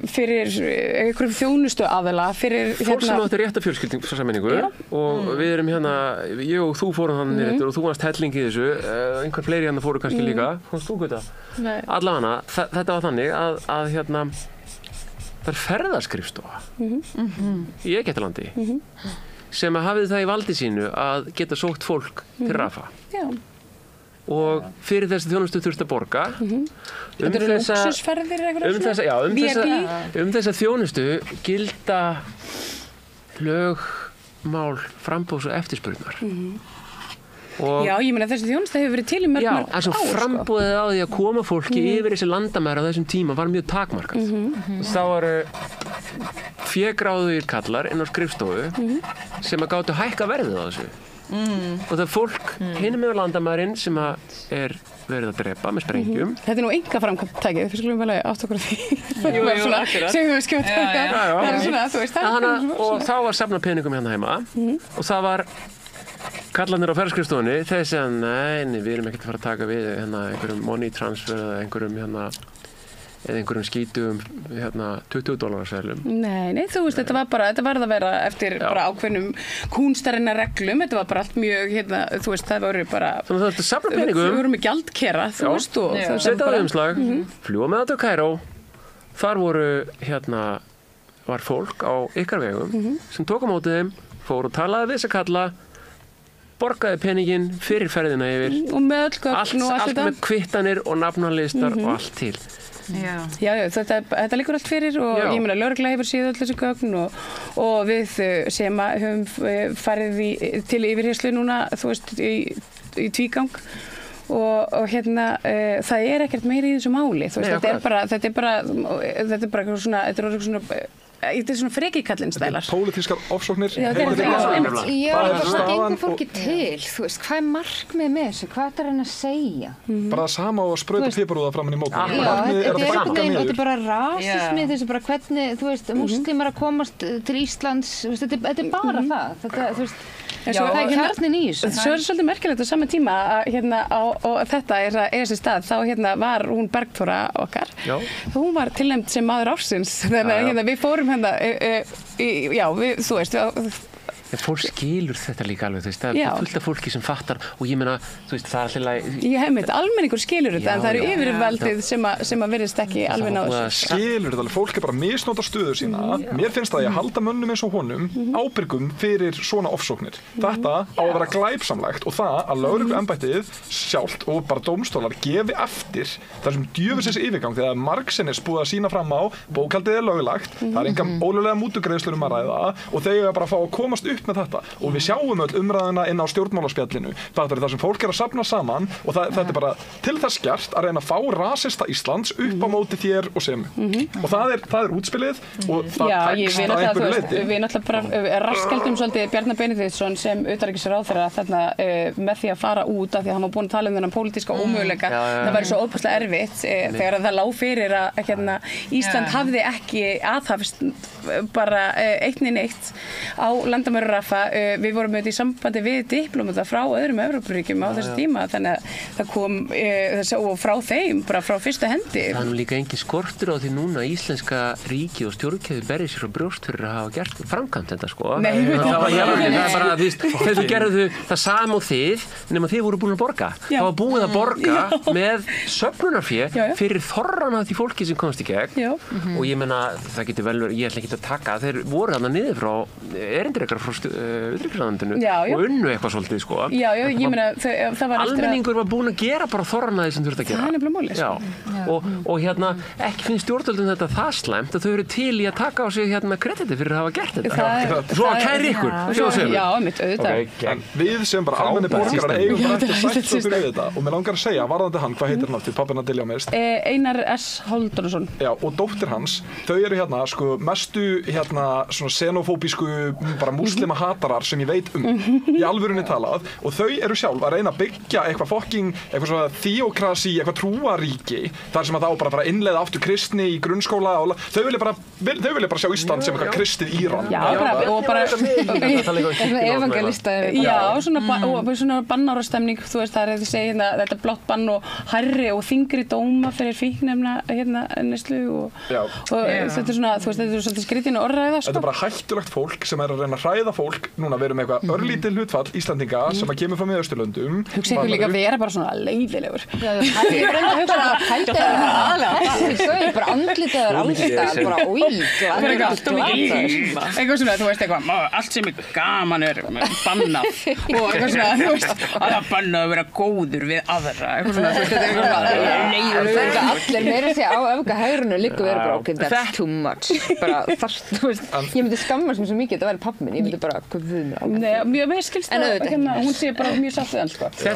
fyrir einhverjum þjónustu aðila fyrir... Fólk sem átti rétt af fjölskyldusameiningu og við erum ég og þú fórum þannig og þú varst helling í þessu, einhver fleiri fóru kannski líka, fannst þú Gutta? Nei. Allavega, þetta var þannig að það er ferðaskrifstofa í Egyptalandi sem hafið það í valdi sínu að geta sótt fólk til Rafa. Já. Og fyrir þessi þjónustu þurfti að borga Þetta eru lúksusferðir eitthvað þessa þjónustu gilda lögmál framboðs og eftirspurnar Já, ég meina þessi þjónusta hefur verið til í mörg ár sko. Framboðið á því að koma fólki yfir þessi landamæri á þessum tíma var mjög takmarkað þá eru fégráðugir kallar inn á skrifstofu sem að gátu hækka verðið á þessu og það er fólk hinum yfir landamærin sem er verið að drepa með sprengjum. Þetta er nú enga framkvæmdtækið, við skulum vel átt okkur á því. Akkurat. Segjum við skjóta. Það er svona, þú veist. Og þá var safnað peningum hérna heima og það var kallarnir á ferðaskrifstofunni, þeir segja nei, við erum ekkert að fara að taka við einhverjum money transfer eða einhverjum skítugum $20 seðlum. Nei, þú veist, þetta var að vera eftir bara ákveðnum kúnstarinnar reglum, þetta var bara allt mjög, þú veist, það voru bara... Þannig að það ertu safna peningum. Við vorum með gjaldkera, þú veist, og... Setja á umslag, fljúa með þetta á Kaíró, þar var fólk á ykkar vegum sem tók á móti þeim, fór og talaði við þessa kalla, borgaði peningin fyrir ferðina yfir. Og með öll gögn og allt þetta. Allt með kvittanir og nafnalistar og allt til. Já, þetta liggur allt fyrir og ég meina lögregla hefur séð öll þessi gögn og við sem höfum farið til yfirherslu núna, þú veist, í tvígang og það er ekkert meiri í þessu máli, þú veist, þetta er bara svona þetta er svona frekikallinn stælar. Pólitískar ofsóknir. Já, hvað gengur fólki til? Þú veist, hvað er markmið með þessu? Hvað er það að segja? Bara það sama og sprauta piparúða framan í mótum. Þetta er bara rasismi, þessu bara hvernig, þú veist, múslimar að komast til Íslands, þetta er bara það. Þú veist, það er kjarnin í þessu. Svo er svolítið merkilegt á sama tíma og þetta er þessi stað, þá var hún Bergþóra okkar. Hún var tilnefnd sem maður ársins, þannig að við fórum þú veist Fólk skilur þetta líka alveg, þú veist, það er fullt af fólki sem fattar og ég meina, þú veist, það er alltaf almenningur skilur þetta, en það eru yfirvaldið sem að virðist ekki alveg ná þessu. Skilur þetta alveg, fólk er bara að misnota stöður sína. Mér finnst það að ég halda mönnum eins og honum ábyrgum fyrir svona ofsóknir. Þetta á að vera glæpsamlegt og það að lögregluembættið sjálft og bara dómstólar gefi eftir þessum djöfisins yfirgang þegar margsinnis búið að sýna fram á bókhaldið er löglagt, það er engan ólöglega mútugreiðslur að ræða og þeir eru bara að fá að komast upp með þetta og við sjáum öll umræðina inn á stjórnmálaspjallinu. Það er það sem fólk er að safna saman og þetta er bara til þess gert að reyna að fá rasista Íslands upp á móti þér og sem. Og það er útspilið og það tekst að einhverju leyti. Við náttúrulega bara raskaldum svolítið Bjarna Benediktsson sem utanríkisráðherra þarna með því að fara út af því að hann var búinn að tala þennan pólitíska ómöguleika. Það væri svo óbúslega erfitt þegar það lá fyrir að Ísland hafði ekki aðhafst bara eitt á landamæri Rafa. Við vorum auðvitað í sambandi við diplómata frá öðrum Evrópuríkjum á þessu tíma þannig að það kom og frá þeim, bara frá fyrstu hendi. Það er nú líka engin skortur á því núna íslenska ríki og stjórnkerfið berið sér á brjóst fyrir að hafa gert framkvæmt þetta sko. Nei, það er bara, þú veist, þegar þú gerðu það sama og þið, nema þið voru búin að borga. Það var búið að borga með söfnunarfé fyrir þorran af því fólki sem komst í gegn og ég meina, það getur vel verið, ég ætla ekki að taka, þeir voru þarna niður frá erindirekar frá utanríkisráðuneytinu og unnu eitthvað svolítið, sko. Já, ég meina, það var almenningur var búinn að gera bara þorran að því sem þurfti að gera. Það er nefnilega málið, sko. Já, og ekki finnst stjórnvöldum þetta það slæmt að þau eru til í að taka á sig krediti fyrir að hafa gert þetta. Svo að kæri ykkur, Já, mitt auðvitað. En við sem bara almenni borgarar eigum bara eftir sætt okkur við þetta og mér langar að segja, varðandi hann, hvað heitir hann aftur, pappina Dilja mest? Einar S. Halldórsson. Já, og dóttir hans, þau eru sko mestu svona xenofóbísku bara múslima hatarar sem ég veit í alvörunni talað og þau eru sjálf að reyna að byggja eitthvað svona theokrasi, eitthvað trúaríki þar sem að það á bara að fara að innleiða aftur kristni í grunnskóla og þau vilja bara sjá Ísland sem eitthvað kristið Íran. Já, og bara evangelista. Já, svona bannárastemning, þú veist, það er að þið segja þetta er blátt bann og hærri og þyngri dóma fyrir fíkniefna neyslu og þetta er svona, þú veist, þetta er svolítið skrítin orðræða, sko. Þetta er bara hættulegt fólk sem er að reyna að hræða fólk. Núna verum eitthvað örlítið hlutfall Íslandinga sem að kemur frá Miðausturlöndum. Hugsa ykkur líka að vera bara svona leiðilegur. Það er bara andlitið bara eitthvað svona, þú veist eitthvað, allt sem er gaman er bannað og eitthvað svona, þú veist, að það bannað að vera góður við aðra, eitthvað svona, þú veist, þetta er eitthvað svona allir meira því á öfgahægrinu líka verið bara, ok, that's too much bara, þú veist, ég myndi skammast mér svo mikið þetta væri pabbi minn, ég myndi bara, hvað við Nei, mér skilst það, hún sé bara mjög sátt við hann, sko. En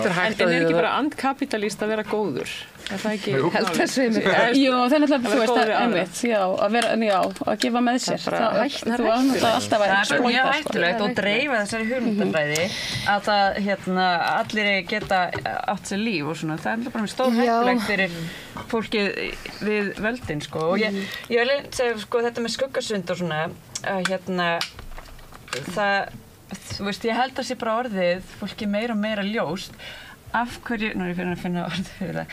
er ekki bara andkapitalist að vera góður? Er það ekki? Held þessu mig. Jú, það er náttúrulega, þú veist, einmitt, að gefa með sér. Þú átt alltaf að exploita. Það er mjög hættulegt og dreifa þessari hugmyndafræði að það, allir geta átt sér líf og svona. Það er bara mjög stór hættulegt fyrir fólkið við völdin, sko. Og ég vil segja, sko, þetta með skuggasund og svona, þú veist, ég held að sé bara orðið fólki meira og meira ljóst af hverju, nú er ég fyrir að finna orðið fyrir það,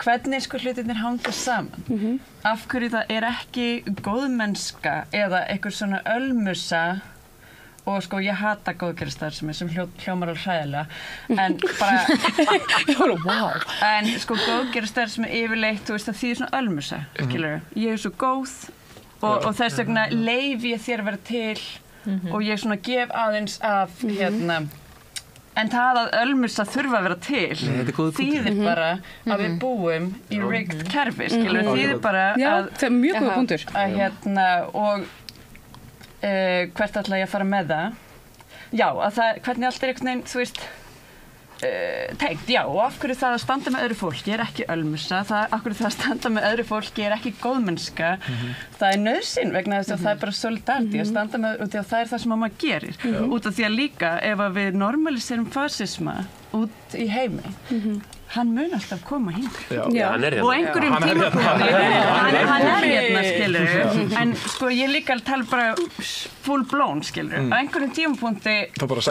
hvernig sko hlutirnir hanga saman, af hverju það er ekki góðmennska eða einhver svona ölmusa og sko ég hata góðgerðarstarfsemi sem hljómar alveg hræðilega en bara en sko góðgerðarstarfsemi yfirleitt, þú veist, það þýðir svona ölmusa, skilur, ég er svo góð og þess vegna leyfi ég þér að vera til og ég svona gef aðeins af en það að ölmusa þurfa að vera til þýðir bara að við búum í rigged kerfi, skilur, þýðir bara að það er mjög góða punktur og hvert ætla ég að fara með það að það, hvernig allt er einhvern veginn, þú veist tengt, og af hverju það að standa með öðru fólki er ekki ölmusa, af hverju það að standa með öðru fólki er ekki góðmennska það er nauðsyn vegna þess að það er bara solidarity að standa með, og það er það sem maður gerir út af því að líka ef að við normaliserum fasisma út í heimi hann mun alltaf koma hingað og einhverjum tímapunkti hann er hérna, skilur en sko ég líka að tala bara full blown, skilur á einhverjum tímapunkti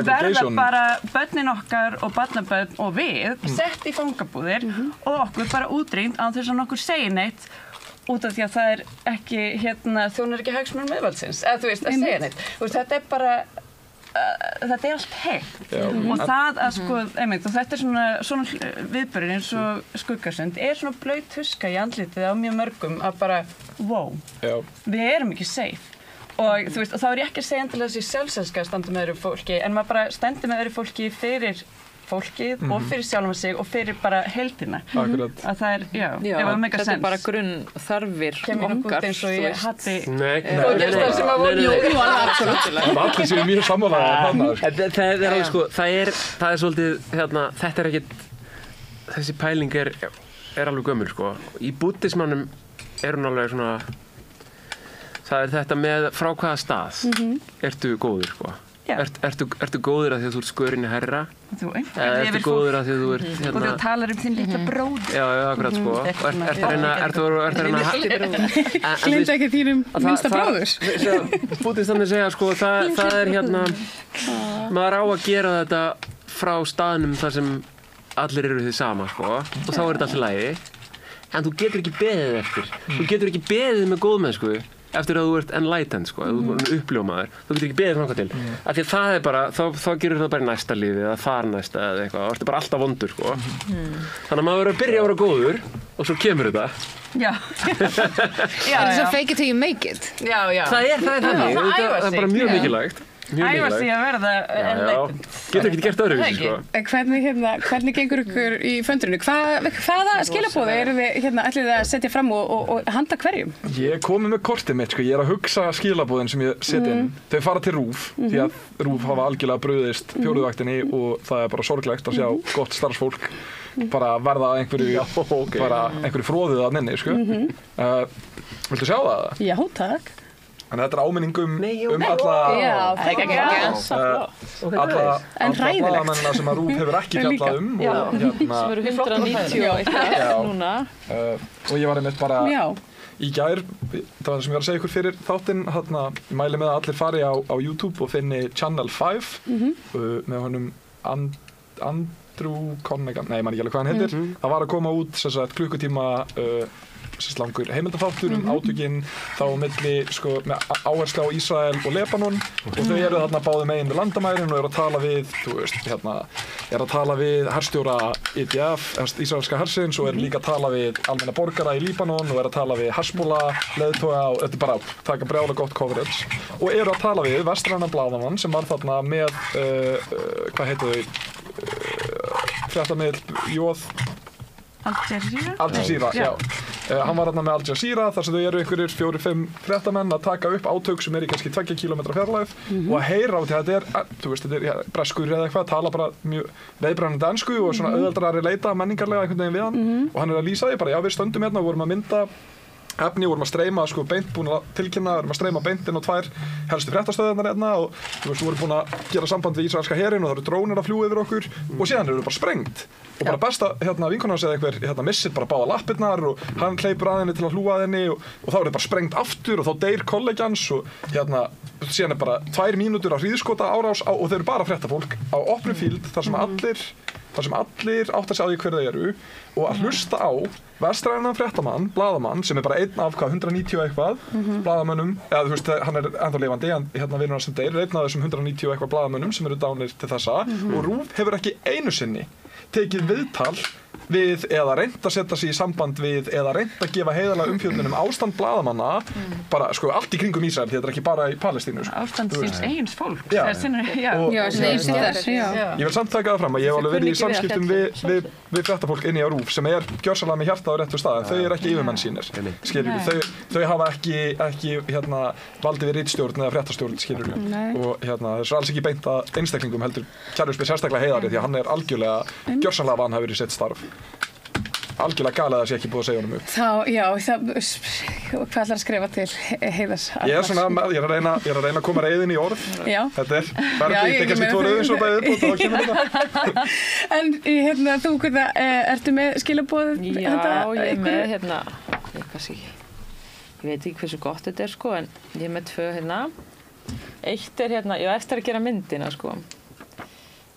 verða bara börnin okkar og barnabörn og við sett í fangabúðir og okkur bara útrýmt án þess að nokkur segi neitt út af því að það er ekki þjónar ekki hagsmunum miðvaldsins eða þú veist að segja neitt þetta er bara þetta er allt heilt og það að sko, einmitt, og þetta er svona viðburðir eins og skuggasund er svona blaut huska í andlitið á mjög mörgum að bara, við erum ekki safe og þú veist, og þá er ég ekki að segja endilega þessi sjálfselska að standa með öðru fólki en maður bara stendur með öðru fólki fyrir fólkið og fyrir sjálfum sig og fyrir bara heildina að það er, ef það meikar sens þetta er bara grunn þarfir okkar eins og ég hatti góðgerðarstarf sem að voru allir séu mjög sammálaðir það er alveg sko, það er svolítið þetta er ekkit þessi pæling er alveg gömul sko í búddismannum er hún alveg svona það er þetta með frá hvaða stað ertu góður sko Ertu góður að því að þú ert skörinni herra? Ertu góður að því að þú ert og þú talar þinn litla bróð Já, akkurat sko Ertu að reyna Gleymdu ekki þínum minnsta bróður Búddistarnir segja sko það er maður á að gera þetta frá staðnum þar sem allir eru þið sama sko og þá er þetta allt í lagi en þú getur ekki beðið eftir þú getur ekki beðið með góðmennsku eftir að þú ert enlightened sko, að þú ert uppljómaður þú getur ekki beðið frá til af því að það er bara, þá gerur það bara í næsta lífi eða þar næsta eða eitthvað, þá ertu bara alltaf vondur sko þannig að maður verður að byrja að vera góður og svo kemur þetta Er það svo fake it till you make it? Það er þannig, það er bara mjög mikilvægt æfa sig að verða enlightened. Getur ekki gert öðruvísi, sko. Hvernig gengur ykkur í föndrinu? Hvaða skilaboð eru þið ætlið að setja fram og handa hverjum? Ég er komið með kortið mitt, sko. Ég er að hugsa skilaboðin sem ég set inn. Þau fara til RÚV, því að RÚV hafa algjörlega brugðist fjórðuvaktinni og það er bara sorglegt að sjá gott starfsfólk bara verða einhverju fróðið að nynni, sko. Viltu sjá það? Já, takk. En þetta er áminning alla blaðamennina sem að RÚV hefur ekki fjallað um og sem eru 190 og eitthvað núna. Og ég var einmitt bara í gær, það var það sem ég var að segja ykkur fyrir þáttinn, ég mæli með að allir fari á YouTube og finni Channel 5 með honum Andrew Connegan, nei, ég man ekki alveg hvað hann heitir. Það var að koma út klukkutíma langur heimildaþáttur átökin þá milli með áherslu á Ísrael og Lebanon og þau eru þarna báðum megin við landamærin og eru að tala við, eru að tala við herstjóra IDF, Ísraelska hersins og eru líka að tala við almenna borgara í Líbanon og eru að tala við Hezbollah, leiðtoga og þetta er bara taka brjála gott coverage og eru að tala við vestrænan blaðamann sem var þarna með, hvað heitir þau, fréttamiðl Jóð Al Jazeera, já. Hann var þarna með Al Jazeera þar sem þau eru einhverjir 4-5 fréttamenn að taka upp átök sem er í kannski 2 kilometra fjarlægð og að heyra á því að þetta er breskur eða eitthvað, tala bara mjög veiðbrennandi ensku og svona auðveldara að relata menningarlega einhvern veginn við hann og hann er að lýsa því bara, já við stöndum hérna og vorum að mynda efni, vorum að streyma beint, búin að tilkynna, vorum að streyma beint inn á 2 helstu fréttastöðarnar hérna og vorum búin að gera samband við ísraelska herinn og það eru drónir að fljúga yfir okkur og síðan eru bara sprengt og bara besta vinkona hans eða einhver missir bara báða lappirnar og hann hleypur að henni til að hlúa að henni og þá er það bara sprengt aftur og þá deyr kollegjans og síðan er bara 2 mínútur af hríðskota árás og þau eru bara fréttafólk á opnum fíld þar sem allir átt að sjá því hver þau eru og að hlusta á vestrænan fréttamann, blaðamann sem er bara einn af 190 eitthvað blaðamönnum, eða þú veist hann er ennþá lifandi en vinur hans sem deyr er einn af þessum 190 eitthvað blaðamönnum sem eru dánir til þessa og RÚV hefur ekki einu sinni tekið viðtal við eða reynt að setja sig í samband við eða reynt að gefa heiðarlega umfjöllun ástand blaðamanna bara allt í kringum Ísrael því þetta er ekki bara í Palestínu ástand síns eigins fólk ég vil samt taka það fram að ég hef alveg verið í samskiptum við fréttafólk inni á RÚV sem er gjörsamlega með hjarta á réttu stað en þau eru ekki yfirmenn sínir þau hafa ekki valdið við ritstjórn eða fréttastjórn og það er svo alls ekki beint að einstaklingum heldur Kjærður spyr sérstaklega Heiðari því að hann er algjörlega gjörsamlega vanhæfur í sitt starf algjörlega galið að það sé ekki búið að segja honum upp hvað ætlar að skrifa til Heiðars? Ég er að reyna að koma reiðin í orð þetta er verðið, ekki kannski 2 rauðin svo bæðið og þá kemur þetta En þú Guðna, ertu með skilaboð? Já, ég er með ég veit ekki hversu gott þetta er sko en ég er með 2 eitt er ég á eftir að gera myndina sko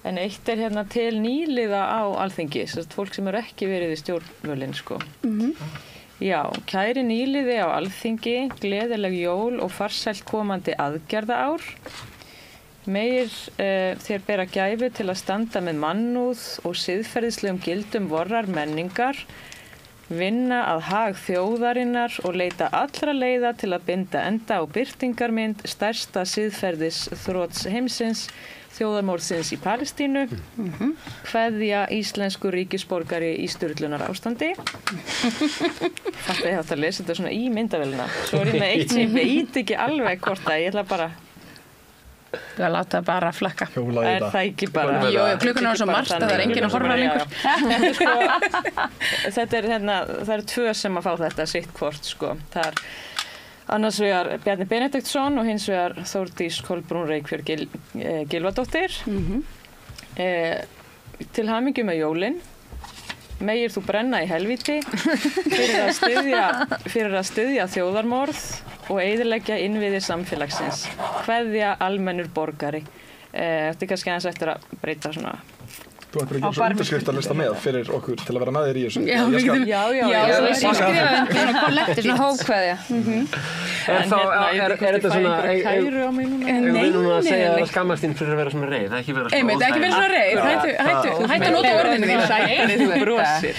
en eitt er til nýliða á Alþingi, fólk sem eru ekki verið í stjórnvölinn sko. Já, kæri nýliði á Alþingi, gleðileg jól og farsælt komandi aðgerðaár. Megir þér bera gæfu til að standa með mannúð og siðferðislegum gildum vorrar menningar, vinna að hag þjóðarinnar og leita allra leiða til að binda enda á birtingarmynd stærsta siðferðisþrots heimsins, þjóðarmorðsins í Palestínu, kveðja íslensku ríkisborgari í sturlunar ástandi. Þetta ég átt að lesa þetta svona í myndavélina. Svo er ég með eitt sem ég veit ekki alveg hvort að ég ætla bara Þú að láta bara flakka. Er það ekki bara... Jú, klukkan á svo margt að það er enginn að horfa lengur. Þetta er það eru 2 sem að fá þetta sitt hvort sko. Það er annars vegar Bjarni Benediktsson og hins vegar Þórdís Kolbrún Reykfjörð Gylfadóttir. Til hamingju með jólin. Megir þú brenna í helvíti fyrir að styðja þjóðarmorð og eyðileggja innviði samfélagsins. Kveðja almennur borgari. Þetta er kannski aðeins eftir að breyta svona. Þú ættir að gera svo undirskriftarlista með fyrir okkur til að vera með þér í þessu. Svona hópkveðja. En þá er þetta svona... Við núna að segja að skammast þín fyrir að vera svona reið. Það er ekki vera svona... Ekki vera svona reið. Hættu að nota orðinu þín. Þú brosir.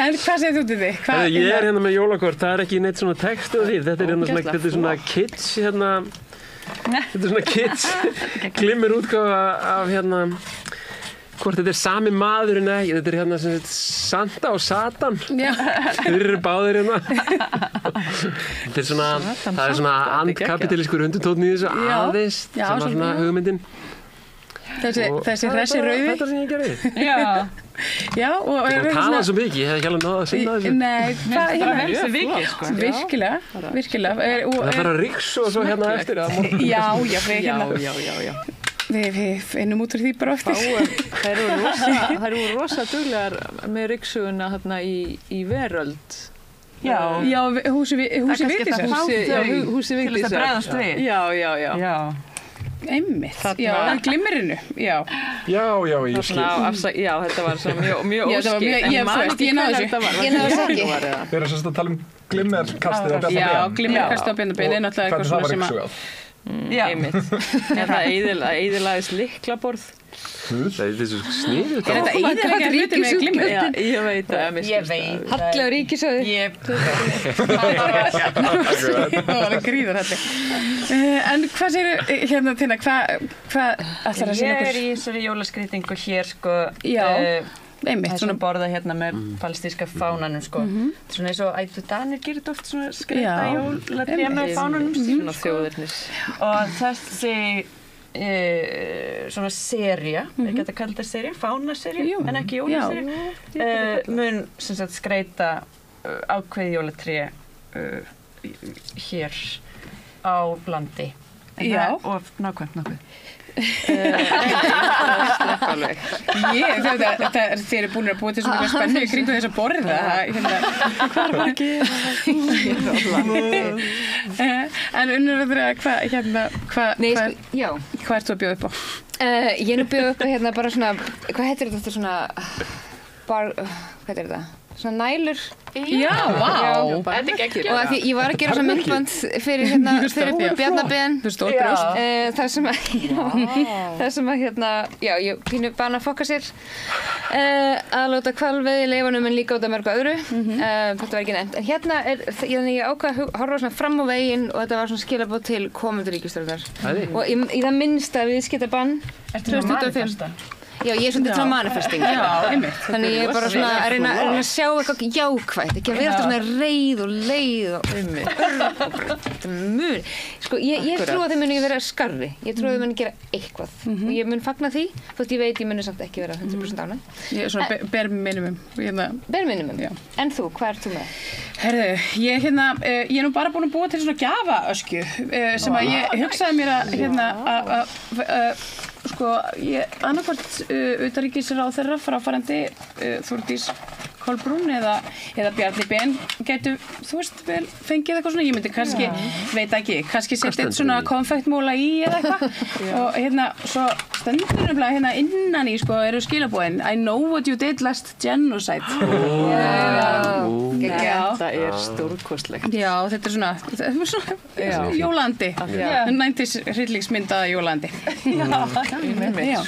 En hvað segir þú til því? Ég er með jólakort. Það er ekki neitt svona text og því. Þetta er svona kids Þetta svona kids glimmir útgáfa af hvort þetta sami maður en ekki. Þetta sem sagt Santa og Satan. Þeir eru báðir Þetta svona, það svona andkapitalískur undirtónn í þessu aðeins sem var svona hugmyndin. Þessi hressi rauði. Þetta sem ég gerði. Já, og þú talaði svo mikið, ég hef ekki alveg náða að sinna þessu. Nei, það er vikið, sko. Virkilega. Það þarf að riksu og svo eftir að morgun. Já. Við finnum út úr því bara oftir. Það eru rosa duglegar með riksuguna í Veröld. Já, húsi Vigdísar. Húsi Vigdísar. Til þess að bregðast við. Já. Einmitt, glimmerinu, já, ég skil. Já, þetta var mjög óskilt. Ég náðu þessu ekki. Við erum sérst að tala glimmerkastið á Bjarna Ben. Já, glimmerkastið á Bjarna Ben er náttúrulega eitthvað svona sem að... Einmitt. Það eyðilagðist lyklaborð. Þetta er svo sniðugt. Er þetta eyðileggja hluti með glimmer? Já, ég veit það. Halli á ríkissjóði. Það var gríður halli. En hvað segir Tinna, hvað ætlar að segja okkur? Ég er í þessari jólaskrýtingu hér, sko. Já, einmitt. Svona borða með palestíska fánanum, sko. Svona eins og ættu Danir gerir oft svona skreyta jólatré með fánanum. Svona þjóðirnis. Og þessi svona sería, ekki að kalla þetta sería, fánasería, en ekki jólasería, mun sem sagt skreyta ákveði jólatré hér á landi. Já. Og nákvæmt. Þið eru búin að búa til svo mjög spennu í kringu þess að borða. Hvar var ekki? En Unnur, hvað ert þú að bjóða upp á? Ég er nú bjóða upp á bara svona, hvað heitir þetta svona, hvað heitir þetta? Svona nælur. Já, vá. Þetta er geggjur. Og því ég var að gera svona myndband fyrir Bjarna Ben. Stór brjóst. Það sem að ég pínu bana að fokka sér. Að láta hvalveiði í leifunum en líka út af mörgu öðru. Þetta var ekki nefnt. En ég ákvað að horfa svona fram á veginn og þetta var svona skilaboð til komendur ríkisstjórnar. Og í það minnsta viðskiptabann 2025. Já, ég er svona til að manifesting. Þannig ég er bara svona að reyna að sjá eitthvað jákvætt, ekki að vera alltaf svona reið og leið og mun. Sko, ég trú að þau muni vera skarri. Ég trú að þau muni gera eitthvað. Og ég mun fagna því, þótt ég veit ég muni samt ekki vera 100% ánægð. Ég er svona bare minimum. Bare minimum. En þú, hvað ert þú með? Herðu, ég er nú bara búin að búa til svona gjafaöskju sem að ég hugsaði mér að sko, annarkvort utanríkisráðherra fráfarandi Þórdís Kolbrún eða Bjarni Ben gætu, þú veist, vel fengið eitthvað svona, ég myndi kannski, veit ekki, kannski setja eitt svona konfektmóla í eða eitthvað og svo stendur nefnilega innan í, sko, eru skilabóðin I know what you did last genocide. Þetta er stórkostlegt. Já, þetta er svona jólandi, 90s hryllingsmyndaða jólandi.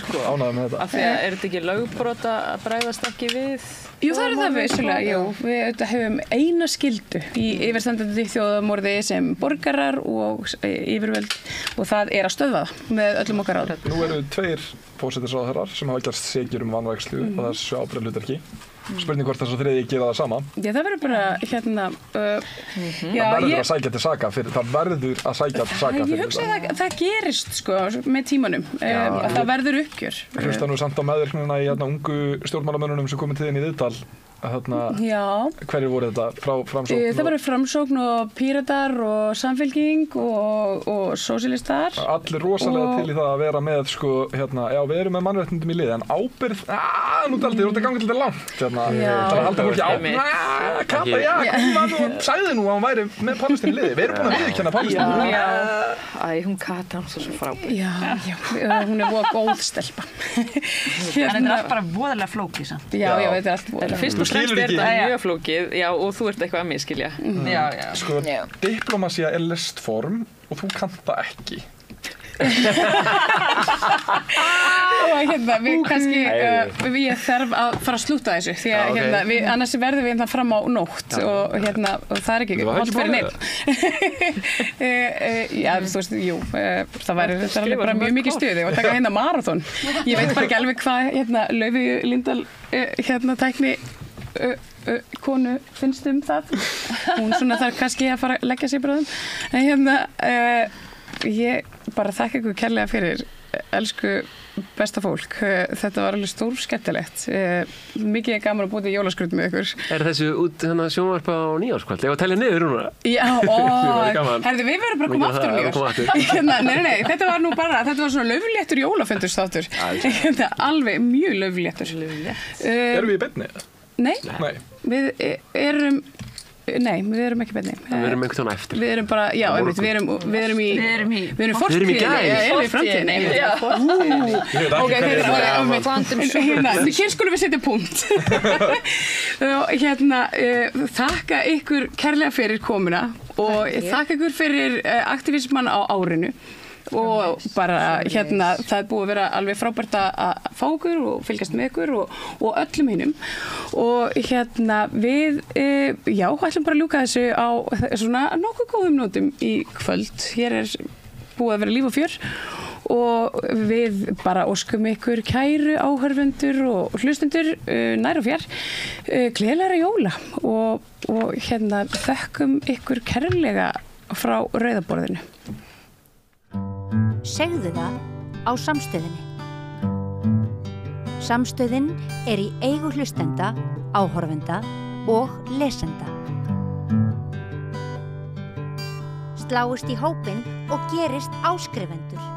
Sko, ánægður með þetta. Af því að er þetta ekki lögbrot að bregðast ekki við? Jú, það er það vissulega, jú. Við hefum eina skyldu í yfirstandandi þjóðamorði sem borgarar og yfirvöld og það er að stöðva það með öllum okkar ráðum. Nú eru 2 fósettisráðherrar sem hafa gerst sekir vanrækslu og þessu ábyrgðarhlutverki. Spurning hvort þess að þriðji gera það sama. Já, það verður bara það verður að sækja til saka fyrir Ég hugsa að það gerist, sko, með tímanum. Að það verður uppgjör. Hlusta nú samt á meðvirknina í ungu stjórnmálamönnunum sem komið til þín í viðtal. Hverjir voru þetta? Framsókn? Það voru Framsókn og Píratar og Samfylking og Sósíalistar. Allir rosalega til í það að vera með, sko, já, við erum með mannréttindum í liði, en ábyrgð, nú daldi, þú ert að ganga til þetta langt, það er að halda fólki Kata, sagði nú að hún væri með Palestínu í liði, við erum búin að viðurkenna Palestínu. Hún Kata, hún svo frábær. Já, hún er voða góð stelpa. En þetta er allt bara voðalega flókið samt. Já, þetta er allt voðalega. Fyrst og fremst er þetta mjög flókið, já, og þú ert eitthvað að miskilja. Sko, diplomasía er listform og þú kannt það ekki. Og við kannski ég þarf að fara að slúta þessu því að annars verðum við fram á nótt og það er ekki holdt fyrir neitt. Já, þú veist, jú, það væri alveg bara mjög mikið stuði og taka marathon. Ég veit bara ekki alveg hvað Laufey Líndal tækni konu finnst það. Hún svona þarf kannski að fara að leggja sig bráðum. En ég bara þakka ykkur kærlega fyrir, elsku besta fólk. Þetta var alveg stór skemmtilegt. Mikið gaman að búa til jólaskraut með ykkur. Er þessu út sjónvarpa á nýjárskvöld? Ég var að telja niður núna. Já, herðu, við verðum bara að koma aftur á nýjárs. Nei, þetta var nú bara, þetta var svona laufléttur jólafundurstáttur. Alveg mjög laufléttur. Erum við í beinni? Nei, við erum ekki beinni. Við erum einhvern veginn eftir. Við erum bara, já, við erum fortíðinni. Við erum framtíðinni. Ok, hér skulum við setja punkt. Þakka ykkur kærlega fyrir komuna og þakka ykkur fyrir aktivisman á árinu. Og bara það búið að vera alveg frábært að fá ykkur og fylgjast með ykkur og öllum hinnum og við ætlum bara að ljúka þessu á svona nokkuð góðum nótum í kvöld. Hér búið að vera líf og fjör og við bara óskum ykkur kæru áhorfendur og hlustendur nær og fjær gleðilegra jóla og þökkum ykkur kærlega frá Rauðaborðinu. Segðu það á Samstöðinni. Samstöðin í eigu hlustenda, áhorfenda og lesenda. Sláist í hópinn og gerist áskrifendur.